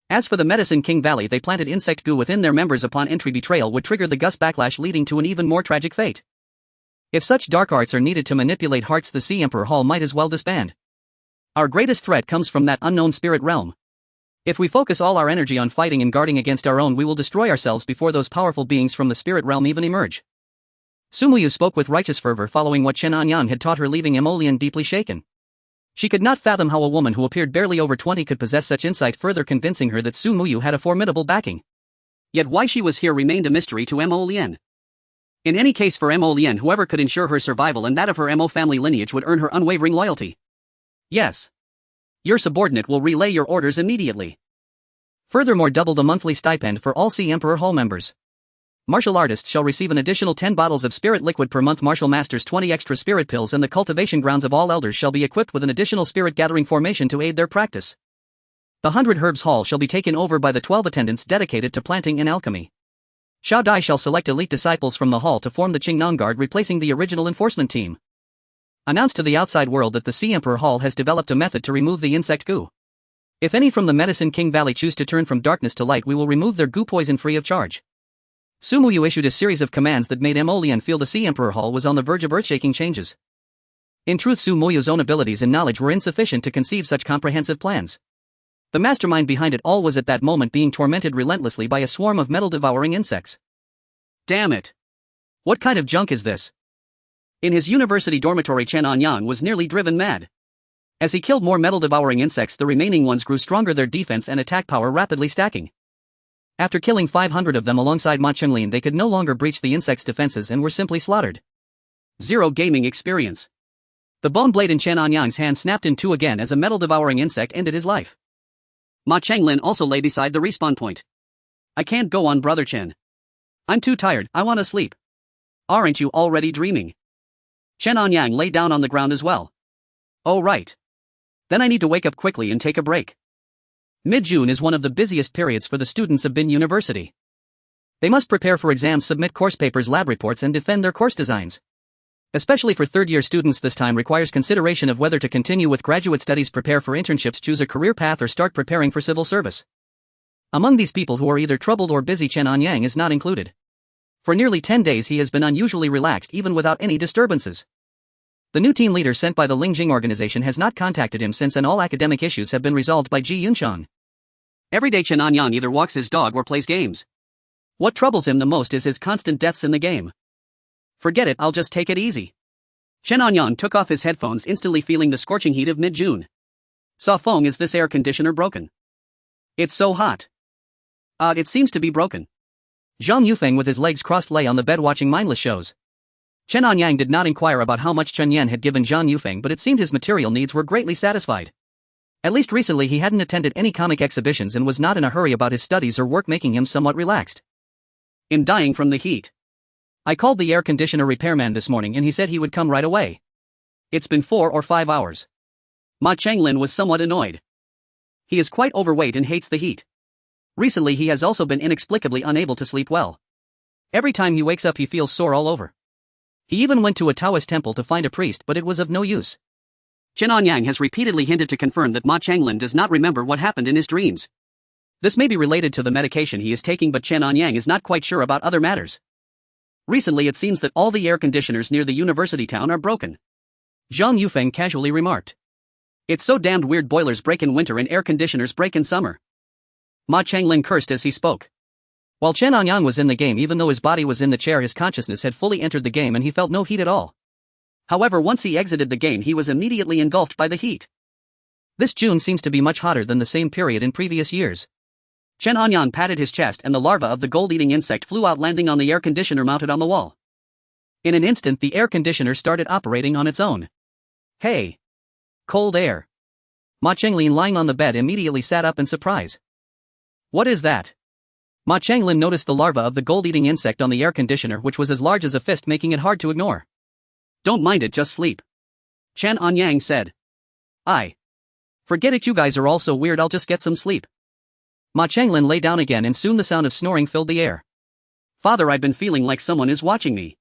As for the Medicine King Valley, they planted insect goo within their members. Upon entry, betrayal would trigger the gust backlash, leading to an even more tragic fate. If such dark arts are needed to manipulate hearts, the Sea Emperor Hall might as well disband. Our greatest threat comes from that unknown spirit realm. If we focus all our energy on fighting and guarding against our own, we will destroy ourselves before those powerful beings from the spirit realm even emerge. Su Muyu spoke with righteous fervor following what Chen Anyang had taught her, leaving Emolian deeply shaken. She could not fathom how a woman who appeared barely over 20 could possess such insight, further convincing her that Su Muyu had a formidable backing. Yet why she was here remained a mystery to Emolian. In any case, for Emolian, whoever could ensure her survival and that of her Emo family lineage would earn her unwavering loyalty. Yes. Your subordinate will relay your orders immediately. Furthermore, double the monthly stipend for all Sea Emperor Hall members. Martial artists shall receive an additional 10 bottles of spirit liquid per month, martial masters 20 extra spirit pills, and the cultivation grounds of all elders shall be equipped with an additional spirit gathering formation to aid their practice. The 100 Herbs Hall shall be taken over by the 12 attendants dedicated to planting and alchemy. Xiao Dai shall select elite disciples from the hall to form the Qingnong Guard, replacing the original enforcement team. Announce to the outside world that the Sea Emperor Hall has developed a method to remove the insect goo. If any from the Medicine King Valley choose to turn from darkness to light, we will remove their goo poison free of charge. Su Muyu issued a series of commands that made Emolian feel the Sea Emperor Hall was on the verge of earth-shaking changes. In truth, Su Muyu's own abilities and knowledge were insufficient to conceive such comprehensive plans. The mastermind behind it all was at that moment being tormented relentlessly by a swarm of metal-devouring insects. Damn it! What kind of junk is this? In his university dormitory, Chen Anyang was nearly driven mad. As he killed more metal-devouring insects, the remaining ones grew stronger, their defense and attack power rapidly stacking. After killing 500 of them alongside Ma Chenglin, they could no longer breach the insects' defenses and were simply slaughtered. Zero gaming experience. The bone blade in Chen Anyang's hand snapped in two again as a metal-devouring insect ended his life. Ma Chenglin also lay beside the respawn point. I can't go on, brother Chen. I'm too tired, I want to sleep. Aren't you already dreaming? Chen Anyang lay down on the ground as well. Oh right. Then I need to wake up quickly and take a break. Mid-June is one of the busiest periods for the students of Bin University. They must prepare for exams, submit course papers, lab reports, and defend their course designs. Especially for third-year students, this time requires consideration of whether to continue with graduate studies, prepare for internships, choose a career path, or start preparing for civil service. Among these people who are either troubled or busy, Chen Anyang is not included. For nearly 10 days he has been unusually relaxed, even without any disturbances. The new team leader sent by the Lingjing organization has not contacted him since, and all academic issues have been resolved by Ji Yunchang. Every day Chen Anyang either walks his dog or plays games. What troubles him the most is his constant deaths in the game. Forget it, I'll just take it easy. Chen Anyang took off his headphones, instantly feeling the scorching heat of mid-June. Sa Feng, is this air conditioner broken? It's so hot. It seems to be broken. Zhang Yufeng with his legs crossed lay on the bed watching mindless shows. Chen Anyang did not inquire about how much Chen Yan had given Zhang Yufeng, but it seemed his material needs were greatly satisfied. At least recently he hadn't attended any comic exhibitions and was not in a hurry about his studies or work, making him somewhat relaxed. I'm dying from the heat. I called the air conditioner repairman this morning and he said he would come right away. It's been 4 or 5 hours. Ma Chenglin was somewhat annoyed. He is quite overweight and hates the heat. Recently he has also been inexplicably unable to sleep well. Every time he wakes up he feels sore all over. He even went to a Taoist temple to find a priest, but it was of no use. Chen Anyang has repeatedly hinted to confirm that Ma Chenglin does not remember what happened in his dreams. This may be related to the medication he is taking, but Chen Anyang is not quite sure about other matters. Recently it seems that all the air conditioners near the university town are broken. Zhang Yufeng casually remarked. It's so damned weird, boilers break in winter and air conditioners break in summer. Ma Chenglin cursed as he spoke. While Chen Anyang was in the game, even though his body was in the chair, his consciousness had fully entered the game and he felt no heat at all. However, once he exited the game he was immediately engulfed by the heat. This June seems to be much hotter than the same period in previous years. Chen Anyang patted his chest and the larva of the gold-eating insect flew out, landing on the air conditioner mounted on the wall. In an instant the air conditioner started operating on its own. Hey! Cold air! Ma Chenglin, lying on the bed, immediately sat up in surprise. What is that? Ma Chenglin noticed the larva of the gold-eating insect on the air conditioner, which was as large as a fist, making it hard to ignore. Don't mind it, just sleep. Chen Anyang said. Forget it, you guys are all so weird, I'll just get some sleep. Ma Chenglin lay down again and soon the sound of snoring filled the air. Father, I've been feeling like someone is watching me.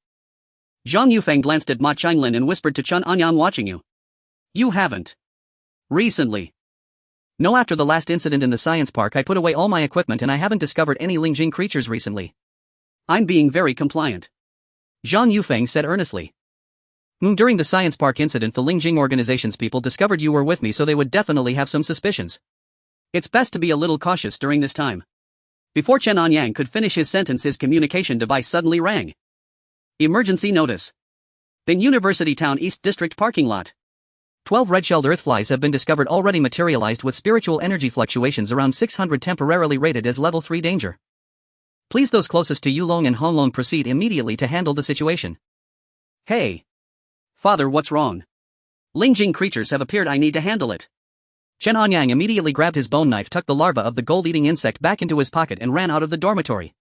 Zhang Yufeng glanced at Ma Chenglin and whispered to Chen Anyang, watching you? You haven't. Recently. No, after the last incident in the science park I put away all my equipment and I haven't discovered any Lingjing creatures recently. I'm being very compliant. Zhang Yufeng said earnestly. During the science park incident the Lingjing organization's people discovered you were with me, so they would definitely have some suspicions. It's best to be a little cautious during this time. Before Chen Anyang could finish his sentence, his communication device suddenly rang. Emergency notice. Then University Town East District parking lot. 12 red-shelled earthflies have been discovered, already materialized with spiritual energy fluctuations around 600, temporarily rated as level 3 danger. Please, those closest to Yulong and Honglong, proceed immediately to handle the situation. Hey. Father, what's wrong? Lingjing creatures have appeared, I need to handle it. Chen Anyang immediately grabbed his bone knife, tucked the larva of the gold-eating insect back into his pocket and ran out of the dormitory.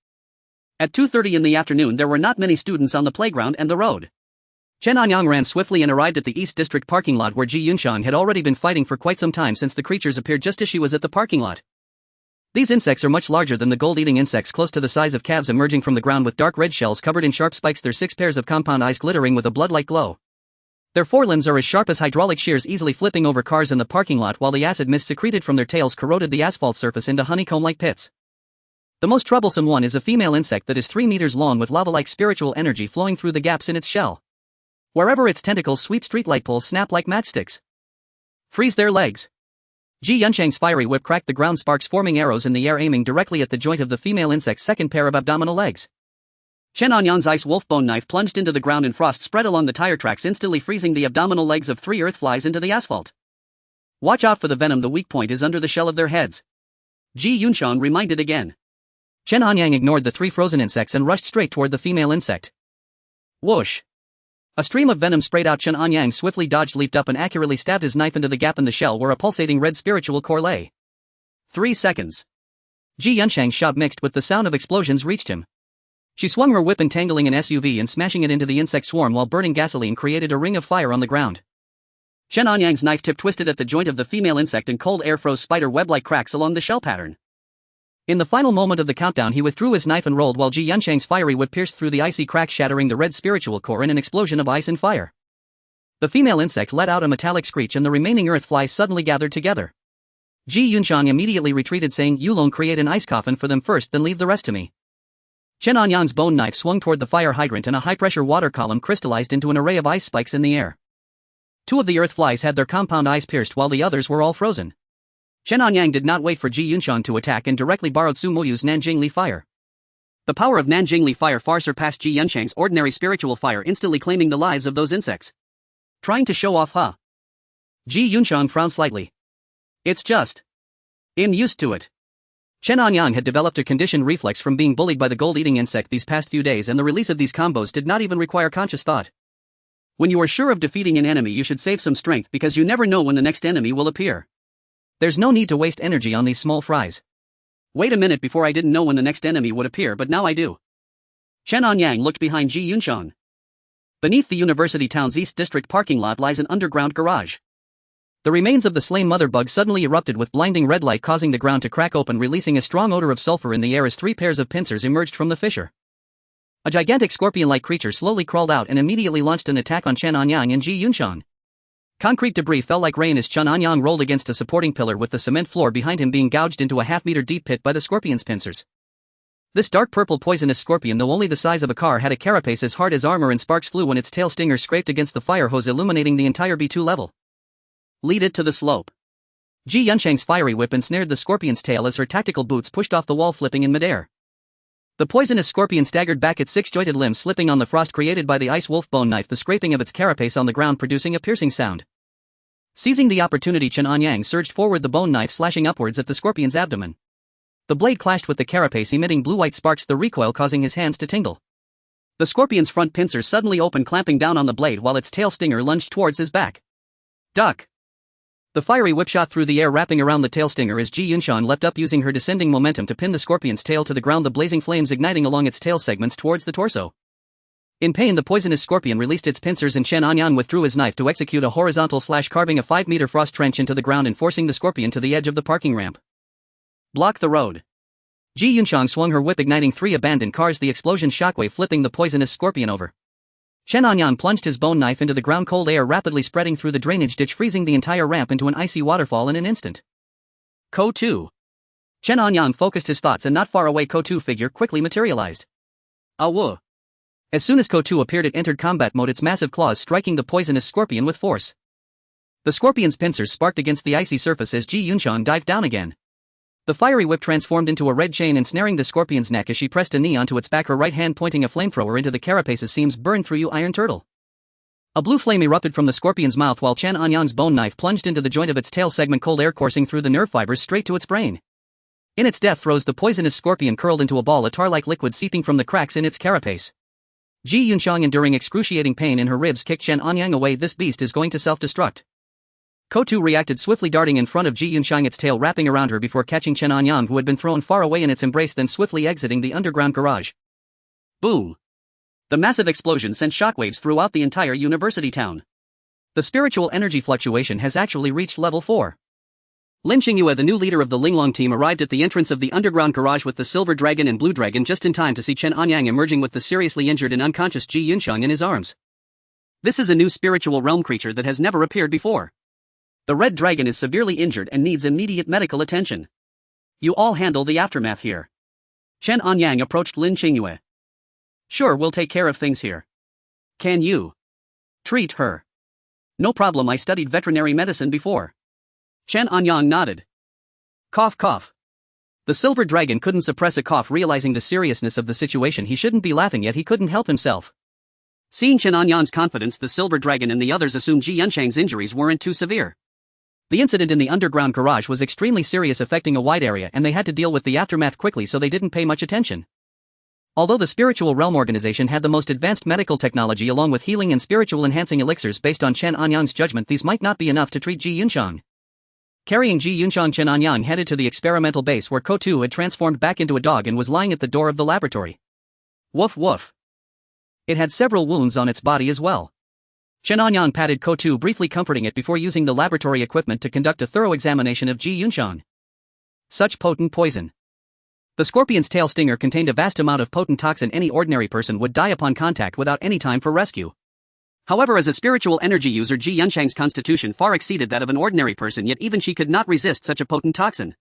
At 2:30 in the afternoon, there were not many students on the playground and the road. Chen Anyang ran swiftly and arrived at the East District parking lot, where Ji Yunshan had already been fighting for quite some time, since the creatures appeared just as she was at the parking lot. These insects are much larger than the gold-eating insects, close to the size of calves, emerging from the ground with dark red shells covered in sharp spikes, their 6 pairs of compound eyes glittering with a blood-like glow. Their forelimbs are as sharp as hydraulic shears, easily flipping over cars in the parking lot, while the acid mist secreted from their tails corroded the asphalt surface into honeycomb-like pits. The most troublesome one is a female insect that is 3 meters long, with lava-like spiritual energy flowing through the gaps in its shell. Wherever its tentacles sweep, streetlight poles snap like matchsticks. Freeze their legs. Ji Yunchang's fiery whip cracked the ground, sparks forming arrows in the air, aiming directly at the joint of the female insect's second pair of abdominal legs. Chen Anyang's ice wolf bone knife plunged into the ground, and frost spread along the tire tracks, instantly freezing the abdominal legs of 3 earthflies into the asphalt. Watch out for the venom, the weak point is under the shell of their heads. Ji Yunshan reminded again. Chen Anyang ignored the 3 frozen insects and rushed straight toward the female insect. Whoosh! A stream of venom sprayed out. Chen Anyang swiftly dodged, leaped up, and accurately stabbed his knife into the gap in the shell where a pulsating red spiritual core lay. 3 seconds. Ji Yunchang's shout mixed with the sound of explosions reached him. She swung her whip, entangling an SUV and smashing it into the insect swarm, while burning gasoline created a ring of fire on the ground. Chen Anyang's knife tip twisted at the joint of the female insect, and cold air froze spider web-like cracks along the shell pattern. In the final moment of the countdown, he withdrew his knife and rolled, while Ji Yunchang's fiery whip pierced through the icy crack, shattering the red spiritual core in an explosion of ice and fire. The female insect let out a metallic screech, and the remaining earth flies suddenly gathered together. Ji Yunshan immediately retreated, saying, "Yulong, create an ice coffin for them first, then leave the rest to me." Chen Anyang's bone knife swung toward the fire hydrant, and a high-pressure water column crystallized into an array of ice spikes in the air. 2 of the earth flies had their compound eyes pierced, while the others were all frozen. Chen Anyang did not wait for Ji Yunshan to attack and directly borrowed Su Moyu's Nanjingli fire. The power of Nanjingli fire far surpassed Ji Yunshan's ordinary spiritual fire, instantly claiming the lives of those insects. Trying to show off, huh? Ji Yunshan frowned slightly. It's just. I'm used to it. Chen Anyang had developed a conditioned reflex from being bullied by the gold-eating insect these past few days, and the release of these combos did not even require conscious thought. When you are sure of defeating an enemy, you should save some strength, because you never know when the next enemy will appear. There's no need to waste energy on these small fries. Wait a minute, before I didn't know when the next enemy would appear, but now I do. Chen Anyang looked behind Ji Yunshan. Beneath the University Town's East District parking lot lies an underground garage. The remains of the slain mother bug suddenly erupted with blinding red light, causing the ground to crack open, releasing a strong odor of sulfur in the air as 3 pairs of pincers emerged from the fissure. A gigantic scorpion-like creature slowly crawled out and immediately launched an attack on Chen Anyang and Ji Yunshan. Concrete debris fell like rain as Chen Anyang rolled against a supporting pillar, with the cement floor behind him being gouged into a half-meter deep pit by the scorpion's pincers. This dark purple poisonous scorpion, though only the size of a car, had a carapace as hard as armor, and sparks flew when its tail stinger scraped against the fire hose, illuminating the entire B2 level. Lead it to the slope. Ji Yunchang's fiery whip ensnared the scorpion's tail as her tactical boots pushed off the wall, flipping in midair. The poisonous scorpion staggered back, its 6-jointed limbs slipping on the frost created by the ice wolf bone knife, the scraping of its carapace on the ground producing a piercing sound. Seizing the opportunity, Chen Anyang surged forward, the bone knife slashing upwards at the scorpion's abdomen. The blade clashed with the carapace, emitting blue-white sparks, the recoil causing his hands to tingle. The scorpion's front pincers suddenly opened, clamping down on the blade, while its tail stinger lunged towards his back. Duck! The fiery whip shot through the air, wrapping around the tail stinger as Ji Yunshan leapt up, using her descending momentum to pin the scorpion's tail to the ground, the blazing flames igniting along its tail segments towards the torso. In pain, the poisonous scorpion released its pincers, and Chen Anyang withdrew his knife to execute a horizontal slash, carving a 5-meter frost trench into the ground and forcing the scorpion to the edge of the parking ramp. Block the road. Ji Yunshan swung her whip, igniting 3 abandoned cars, the explosion shockwave flipping the poisonous scorpion over. Chen Anyang plunged his bone knife into the ground, cold air rapidly spreading through the drainage ditch, freezing the entire ramp into an icy waterfall in an instant. Ko-2. Chen Anyang focused his thoughts, and not far away Ko-2 figure quickly materialized. Awu. As soon as Ko-2 appeared, it entered combat mode, its massive claws striking the poisonous scorpion with force. The scorpion's pincers sparked against the icy surface as Ji Yunshan dived down again. The fiery whip transformed into a red chain ensnaring the scorpion's neck as she pressed a knee onto its back, her right hand pointing a flamethrower into the carapace's seams. Burn through you, iron turtle. A blue flame erupted from the scorpion's mouth while Chen Anyang's bone knife plunged into the joint of its tail segment, cold air coursing through the nerve fibers straight to its brain. In its death throes, the poisonous scorpion curled into a ball, a tar-like liquid seeping from the cracks in its carapace. Ji Yunxiang, enduring excruciating pain in her ribs, kicked Chen Anyang away. This beast is going to self-destruct. Ko-Tu reacted swiftly, darting in front of Ji Yunxiang, its tail wrapping around her before catching Chen Anyang, who had been thrown far away, in its embrace, then swiftly exiting the underground garage. Boom! The massive explosion sent shockwaves throughout the entire university town. The spiritual energy fluctuation has actually reached level 4. Lin Qingyue, the new leader of the Linglong team, arrived at the entrance of the underground garage with the Silver Dragon and Blue Dragon just in time to see Chen Anyang emerging with the seriously injured and unconscious Ji Yunxiang in his arms. This is a new spiritual realm creature that has never appeared before. The Red Dragon is severely injured and needs immediate medical attention. You all handle the aftermath here. Chen Anyang approached Lin Qingyue. Sure, we'll take care of things here. Can you treat her? No problem, I studied veterinary medicine before. Chen Anyang nodded. Cough, cough. The Silver Dragon couldn't suppress a cough, realizing the seriousness of the situation. He shouldn't be laughing, yet he couldn't help himself. Seeing Chen Anyang's confidence, the Silver Dragon and the others assumed Ji Yunxiang's injuries weren't too severe. The incident in the underground garage was extremely serious, affecting a wide area, and they had to deal with the aftermath quickly, so they didn't pay much attention. Although the Spiritual Realm Organization had the most advanced medical technology along with healing and spiritual enhancing elixirs, based on Chen Anyang's judgment, these might not be enough to treat Ji Yunxiang. Carrying Ji Yunxiang, Chen Anyang headed to the experimental base where Ko-Tu had transformed back into a dog and was lying at the door of the laboratory. Woof woof. It had several wounds on its body as well. Chen Anyang patted Ko-Tu, briefly comforting it before using the laboratory equipment to conduct a thorough examination of Ji Yunxiang. Such potent poison. The scorpion's tail stinger contained a vast amount of potent toxin. Any ordinary person would die upon contact without any time for rescue. However, as a spiritual energy user, Ji Yunxiang's constitution far exceeded that of an ordinary person, yet even she could not resist such a potent toxin.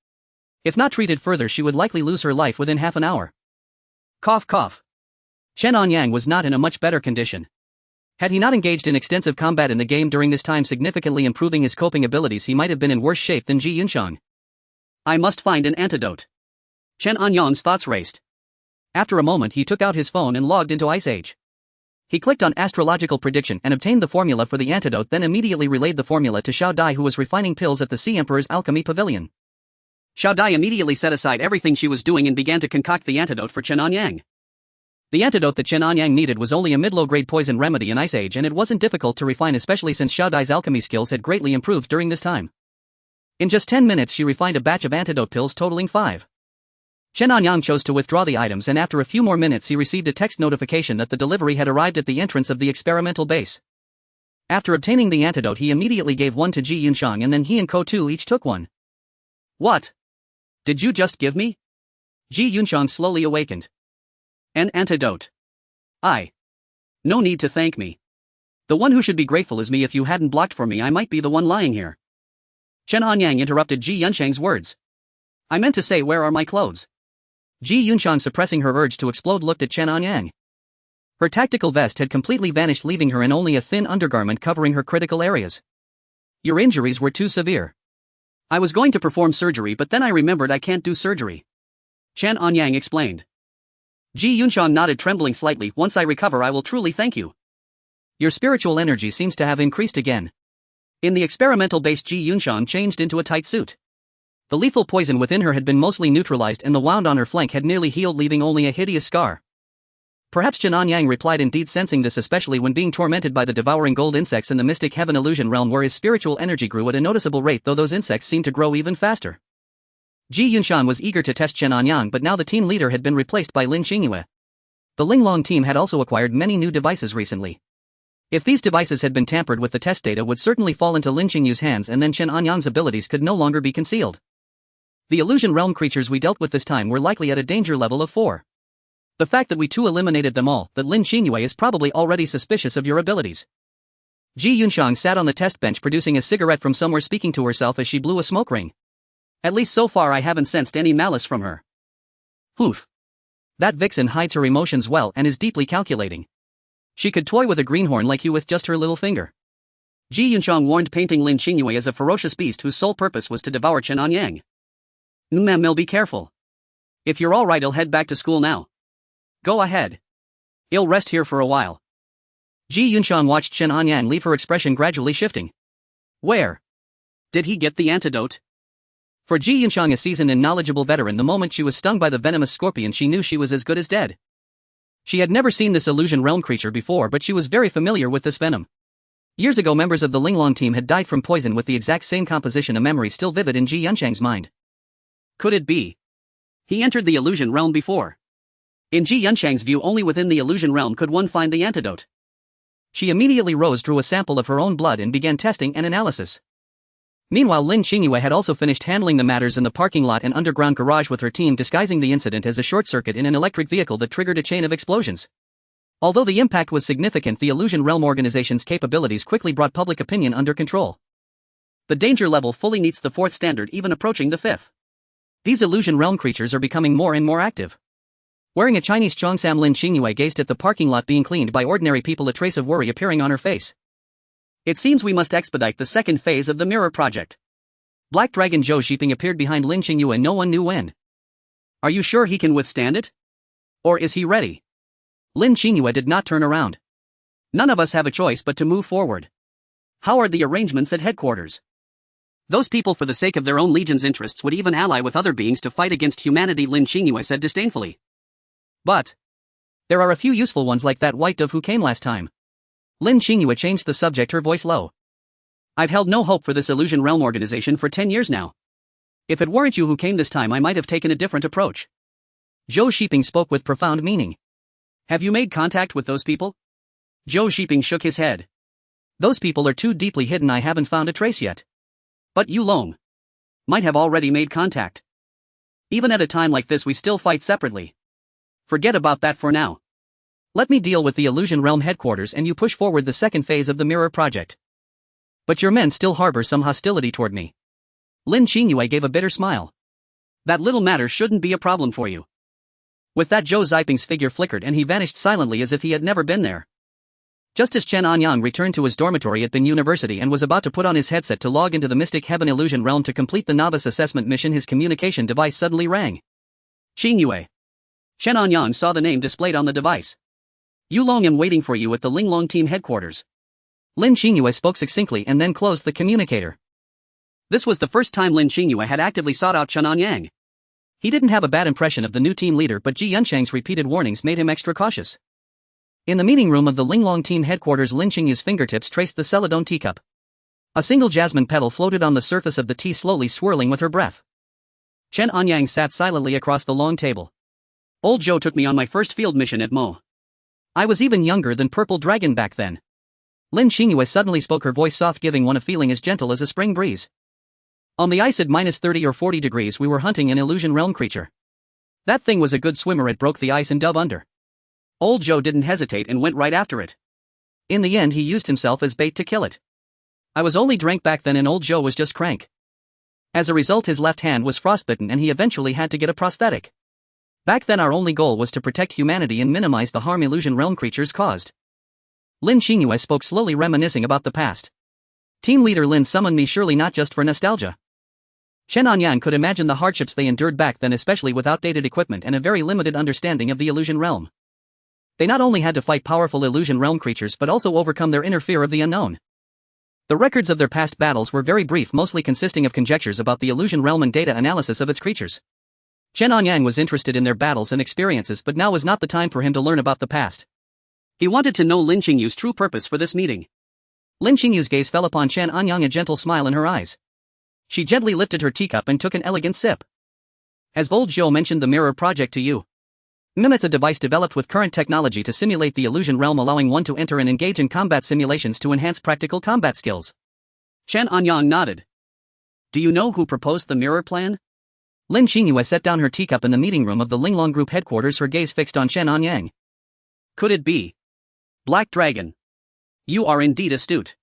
If not treated further, she would likely lose her life within half an hour. Cough, cough. Chen Anyang was not in a much better condition. Had he not engaged in extensive combat in the game during this time, significantly improving his coping abilities, he might have been in worse shape than Ji Yunxiang. I must find an antidote. Chen Anyang's thoughts raced. After a moment, he took out his phone and logged into Ice Age. He clicked on Astrological Prediction and obtained the formula for the antidote, then immediately relayed the formula to Xiao Dai, who was refining pills at the Sea Emperor's Alchemy Pavilion. Xiao Dai immediately set aside everything she was doing and began to concoct the antidote for Chen Anyang. The antidote that Chen Anyang needed was only a mid-low grade poison remedy in Ice Age, and it wasn't difficult to refine, especially since Xiao Dai's alchemy skills had greatly improved during this time. In just 10 minutes she refined a batch of antidote pills totaling 5. Chen Anyang chose to withdraw the items, and after a few more minutes he received a text notification that the delivery had arrived at the entrance of the experimental base. After obtaining the antidote, he immediately gave one to Ji Yunxiang, and then he and Ko-Tu each took one. What did you just give me? Ji Yunxiang slowly awakened. An antidote. No need to thank me. The one who should be grateful is me. If you hadn't blocked for me, I might be the one lying here. Chen Anyang interrupted Ji Yunxiang's words. I meant to say, where are my clothes? Ji Yunxiang, suppressing her urge to explode, looked at Chen Anyang. Her tactical vest had completely vanished, leaving her in only a thin undergarment covering her critical areas. Your injuries were too severe. I was going to perform surgery, but then I remembered I can't do surgery. Chen Anyang explained. Ji Yunxiang nodded, trembling slightly. Once I recover, I will truly thank you. Your spiritual energy seems to have increased again. In the experimental base, Ji Yunxiang changed into a tight suit. The lethal poison within her had been mostly neutralized, and the wound on her flank had nearly healed, leaving only a hideous scar. Perhaps Chen Anyang replied, indeed sensing this, especially when being tormented by the devouring gold insects in the mystic heaven illusion realm, where his spiritual energy grew at a noticeable rate, though those insects seemed to grow even faster. Ji Yunxiang was eager to test Chen Anyang, but now the team leader had been replaced by Lin Qingyue. The Linglong team had also acquired many new devices recently. If these devices had been tampered with, the test data would certainly fall into Lin Qingyue's hands, and then Chen Anyang's abilities could no longer be concealed. The illusion realm creatures we dealt with this time were likely at a danger level of 4. The fact that we too eliminated them all, that Lin Qingyue is probably already suspicious of your abilities. Ji Yunxiang sat on the test bench, producing a cigarette from somewhere, speaking to herself as she blew a smoke ring. At least so far I haven't sensed any malice from her. Oof. That vixen hides her emotions well and is deeply calculating. She could toy with a greenhorn like you with just her little finger. Ji Yunxiang warned, painting Lin Qingyue as a ferocious beast whose sole purpose was to devour Chen Anyang. Ma'am, be careful. If you're alright, I'll head back to school now. Go ahead. I'll rest here for a while. Ji Yunxiang watched Chen Anyang leave, her expression gradually shifting. Where? Did he get the antidote? For Ji Yunxiang, a seasoned and knowledgeable veteran, the moment she was stung by the venomous scorpion, she knew she was as good as dead. She had never seen this illusion realm creature before, but she was very familiar with this venom. Years ago, members of the Linglong team had died from poison with the exact same composition, a memory still vivid in Ji Yunxiang's mind. Could it be? He entered the illusion realm before. In Ji Yunxiang's view, only within the illusion realm could one find the antidote. She immediately rose, drew a sample of her own blood, and began testing and analysis. Meanwhile, Lin Qingyue had also finished handling the matters in the parking lot and underground garage with her team, disguising the incident as a short circuit in an electric vehicle that triggered a chain of explosions. Although the impact was significant, the Illusion Realm organization's capabilities quickly brought public opinion under control. The danger level fully meets the 4th standard, even approaching the 5th. These Illusion Realm creatures are becoming more and more active. Wearing a Chinese cheongsam, Lin Qingyue gazed at the parking lot being cleaned by ordinary people, a trace of worry appearing on her face. It seems we must expedite the 2nd phase of the Mirror Project. Black Dragon Zhou Xiping appeared behind Lin Qingyue, and no one knew when. Are you sure he can withstand it? Or is he ready? Lin Qingyue did not turn around. None of us have a choice but to move forward. How are the arrangements at headquarters? Those people, for the sake of their own legion's interests, would even ally with other beings to fight against humanity, Lin Qingyue said disdainfully. But there are a few useful ones, like that white dove who came last time. Lin Qingyue changed the subject, her voice low. I've held no hope for this Illusion Realm organization for 10 years now. If it weren't you who came this time, I might have taken a different approach. Zhou Xiping spoke with profound meaning. Have you made contact with those people? Zhou Xiping shook his head. Those people are too deeply hidden, I haven't found a trace yet. But you Long might have already made contact. Even at a time like this, we still fight separately. Forget about that for now. Let me deal with the Illusion Realm headquarters and you push forward the 2nd phase of the Mirror Project. But your men still harbor some hostility toward me. Lin Qingyue gave a bitter smile. That little matter shouldn't be a problem for you. With that, Zhou Xiping's figure flickered and he vanished silently as if he had never been there. Just as Chen Anyang returned to his dormitory at Bin University and was about to put on his headset to log into the Mystic Heaven Illusion Realm to complete the novice assessment mission, his communication device suddenly rang. Qingyue. Chen Anyang saw the name displayed on the device. Yulong am waiting for you at the Linglong team headquarters. Lin Qingyue spoke succinctly and then closed the communicator. This was the first time Lin Qingyue had actively sought out Chen Anyang. He didn't have a bad impression of the new team leader, but Ji Yunxiang's repeated warnings made him extra cautious. In the meeting room of the Linglong team headquarters, Lin Qingyue's fingertips traced the celadone teacup. A single jasmine petal floated on the surface of the tea, slowly swirling with her breath. Chen Anyang sat silently across the long table. Old Zhou took me on my first field mission at Mo. I was even younger than Purple Dragon back then. Lin Qingyue suddenly spoke, her voice soft, giving one a feeling as gentle as a spring breeze. On the ice at -30 or 40 degrees, we were hunting an Illusion Realm creature. That thing was a good swimmer, it broke the ice and dove under. Old Zhou didn't hesitate and went right after it. In the end, he used himself as bait to kill it. I was only drank back then and Old Zhou was just crank. As a result, his left hand was frostbitten and he eventually had to get a prosthetic. Back then, our only goal was to protect humanity and minimize the harm Illusion Realm creatures caused. Lin Qingyue spoke slowly, reminiscing about the past. Team leader Lin summoned me, surely not just for nostalgia. Chen Anyang could imagine the hardships they endured back then, especially with outdated equipment and a very limited understanding of the Illusion Realm. They not only had to fight powerful Illusion Realm creatures but also overcome their inner fear of the unknown. The records of their past battles were very brief, mostly consisting of conjectures about the Illusion Realm and data analysis of its creatures. Chen Anyang was interested in their battles and experiences, but now was not the time for him to learn about the past. He wanted to know Lin Qingyue's true purpose for this meeting. Lin Qingyue's gaze fell upon Chen Anyang, a gentle smile in her eyes. She gently lifted her teacup and took an elegant sip. Has old Zhou mentioned the Mirror Project to you? It's a device developed with current technology to simulate the Illusion Realm, allowing one to enter and engage in combat simulations to enhance practical combat skills. Chen Anyang nodded. Do you know who proposed the Mirror Plan? Lin Qingyue set down her teacup in the meeting room of the Linglong Group headquarters, her gaze fixed on Chen Anyang. Could it be Black Dragon? You are indeed astute.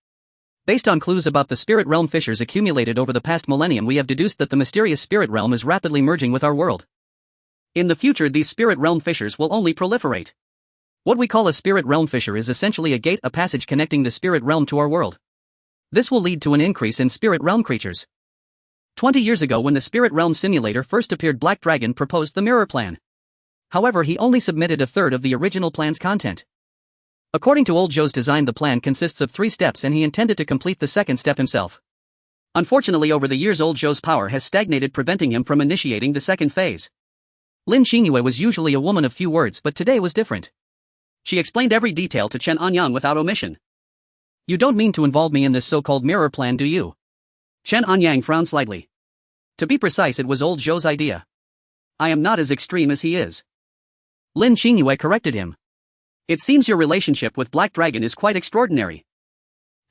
Based on clues about the Spirit Realm fissures accumulated over the past millennium, we have deduced that the mysterious Spirit Realm is rapidly merging with our world. In the future, these Spirit Realm fissures will only proliferate. What we call a Spirit Realm fissure is essentially a gate, a passage connecting the Spirit Realm to our world. This will lead to an increase in Spirit Realm creatures. 20 years ago when the Spirit Realm simulator first appeared, Black Dragon proposed the mirror plan. However, he only submitted a third of the original plan's content. According to Old Joe's design, the plan consists of 3 steps and he intended to complete the second step himself. Unfortunately, over the years Old Joe's power has stagnated, preventing him from initiating the second phase. Lin Xingyue was usually a woman of few words, but today was different. She explained every detail to Chen Anyang without omission. You don't mean to involve me in this so-called mirror plan, do you? Chen Anyang frowned slightly. To be precise, it was Old Joe's idea. I am not as extreme as he is. Lin Xingyue corrected him. It seems your relationship with Black Dragon is quite extraordinary.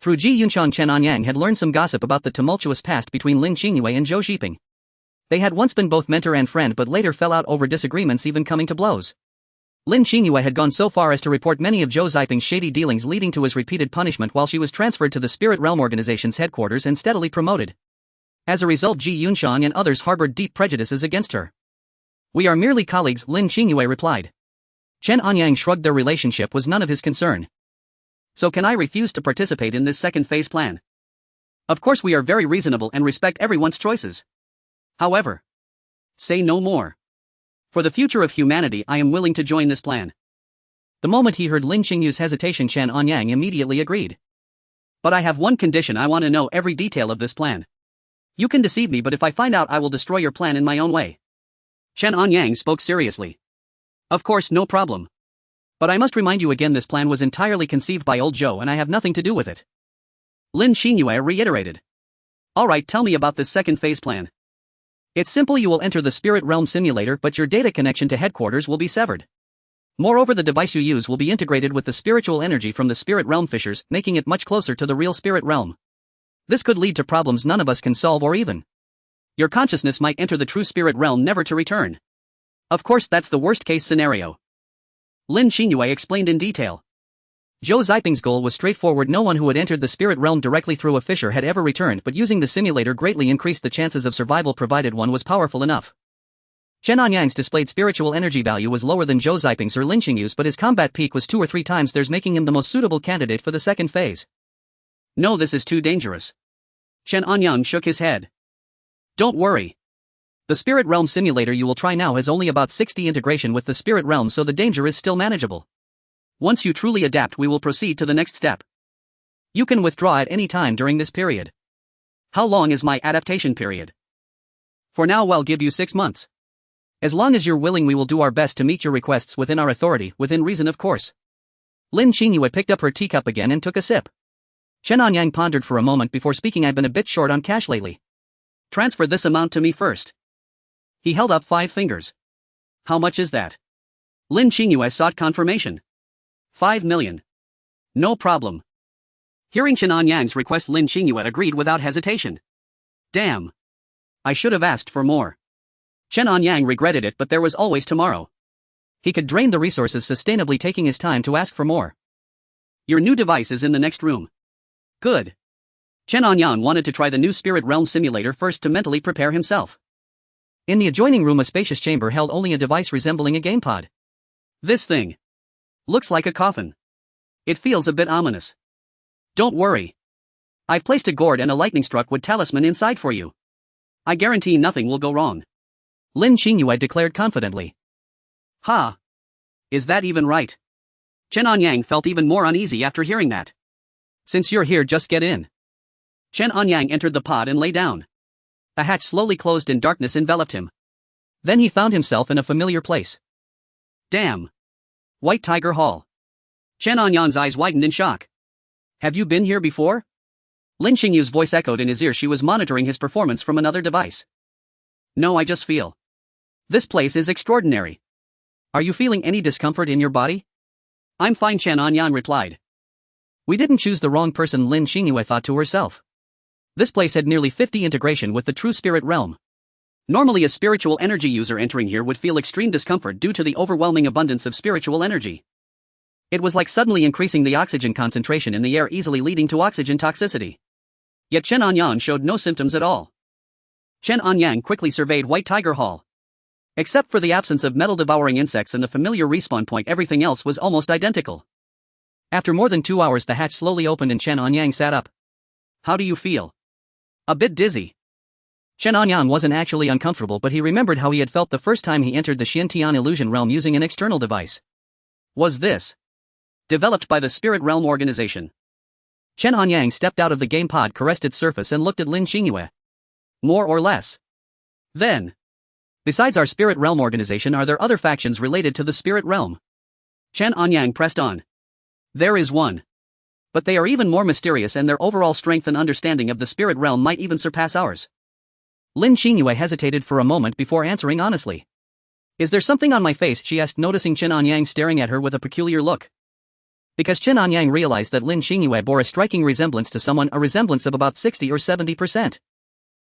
Through Ji Yunchang, Chen Anyang had learned some gossip about the tumultuous past between Lin Xingyue and Zhou Xiping. They had once been both mentor and friend, but later fell out over disagreements, even coming to blows. Lin Xingyue had gone so far as to report many of Zhou Xiping's shady dealings, leading to his repeated punishment while she was transferred to the Spirit Realm Organization's headquarters and steadily promoted. As a result, Ji Yunchang and others harbored deep prejudices against her. We are merely colleagues, Lin Xingyue replied. Chen Anyang shrugged. Their relationship was none of his concern. So can I refuse to participate in this second phase plan? Of course we are very reasonable and respect everyone's choices. However, say no more. For the future of humanity, I am willing to join this plan. The moment he heard Lin Xingyue's hesitation, Chen Anyang immediately agreed. But I have one condition. I want to know every detail of this plan. You can deceive me, but if I find out, I will destroy your plan in my own way. Chen Anyang spoke seriously. Of course, no problem. But I must remind you again, this plan was entirely conceived by Old Joe and I have nothing to do with it. Lin Xingyue reiterated. Alright, tell me about this second phase plan. It's simple. You will enter the Spirit Realm simulator, but your data connection to headquarters will be severed. Moreover, the device you use will be integrated with the spiritual energy from the Spirit Realm fissures, making it much closer to the real Spirit Realm. This could lead to problems none of us can solve, or even your consciousness might enter the true Spirit Realm, never to return. Of course, that's the worst case scenario. Lin Xingyue explained in detail. Zhou Xiping's goal was straightforward. No one who had entered the Spirit Realm directly through a fissure had ever returned, but using the simulator greatly increased the chances of survival provided one was powerful enough. Chen Anyang's displayed spiritual energy value was lower than Zhou Xiping's or Lin Xingyue's, but his combat peak was 2 or 3 times theirs, making him the most suitable candidate for the second phase. No, this is too dangerous. Chen Anyang shook his head. Don't worry. The Spirit Realm simulator you will try now has only about 60 integration with the Spirit Realm, so the danger is still manageable. Once you truly adapt, we will proceed to the next step. You can withdraw at any time during this period. How long is my adaptation period? For now, I'll give you 6 months. As long as you're willing, we will do our best to meet your requests within our authority, within reason of course. Lin Xingyue picked up her teacup again and took a sip. Chen Anyang pondered for a moment before speaking. I've been a bit short on cash lately. Transfer this amount to me first. He held up 5 fingers. How much is that? Lin Xingyue sought confirmation. 5 million. No problem. Hearing Chen Anyang's request, Lin Xingyue agreed without hesitation. Damn. I should have asked for more. Chen Anyang regretted it, but there was always tomorrow. He could drain the resources sustainably, taking his time to ask for more. Your new device is in the next room. Good. Chen Anyang wanted to try the new Spirit Realm simulator first to mentally prepare himself. In the adjoining room, a spacious chamber held only a device resembling a gamepod. This thing looks like a coffin. It feels a bit ominous. Don't worry. I've placed a gourd and a lightning-struck wood talisman inside for you. I guarantee nothing will go wrong. Lin Xingyue declared confidently. Ha! Is that even right? Chen Anyang felt even more uneasy after hearing that. Since you're here, just get in. Chen Anyang entered the pod and lay down. A hatch slowly closed and darkness enveloped him. Then he found himself in a familiar place. Damn! White Tiger Hall. Chen Anyang's eyes widened in shock. Have you been here before? Lin Xingyue's voice echoed in his ear. She was monitoring his performance from another device. No, I just feel. This place is extraordinary. Are you feeling any discomfort in your body? I'm fine, Chen Anyang replied. We didn't choose the wrong person, Lin Xingyue thought to herself. This place had nearly 50 integration with the true Spirit Realm. Normally, a spiritual energy user entering here would feel extreme discomfort due to the overwhelming abundance of spiritual energy. It was like suddenly increasing the oxygen concentration in the air, easily leading to oxygen toxicity. Yet Chen Anyang showed no symptoms at all. Chen Anyang quickly surveyed White Tiger Hall. Except for the absence of metal-devouring insects and the familiar respawn point, everything else was almost identical. After more than 2 hours, the hatch slowly opened and Chen Anyang sat up. How do you feel? A bit dizzy. Chen Anyang wasn't actually uncomfortable, but he remembered how he had felt the first time he entered the Xiantian illusion realm using an external device. Was this developed by the Spirit Realm organization? Chen Anyang stepped out of the game pod, caressed its surface and looked at Lin Xingyue. More or less. Then, besides our Spirit Realm organization, are there other factions related to the Spirit Realm? Chen Anyang pressed on. There is one. But they are even more mysterious, and their overall strength and understanding of the Spirit Realm might even surpass ours. Lin Xingyue hesitated for a moment before answering honestly. Is there something on my face, she asked, noticing Chen Anyang staring at her with a peculiar look. Because Chen Anyang realized that Lin Xingyue bore a striking resemblance to someone, a resemblance of about 60 or 70%.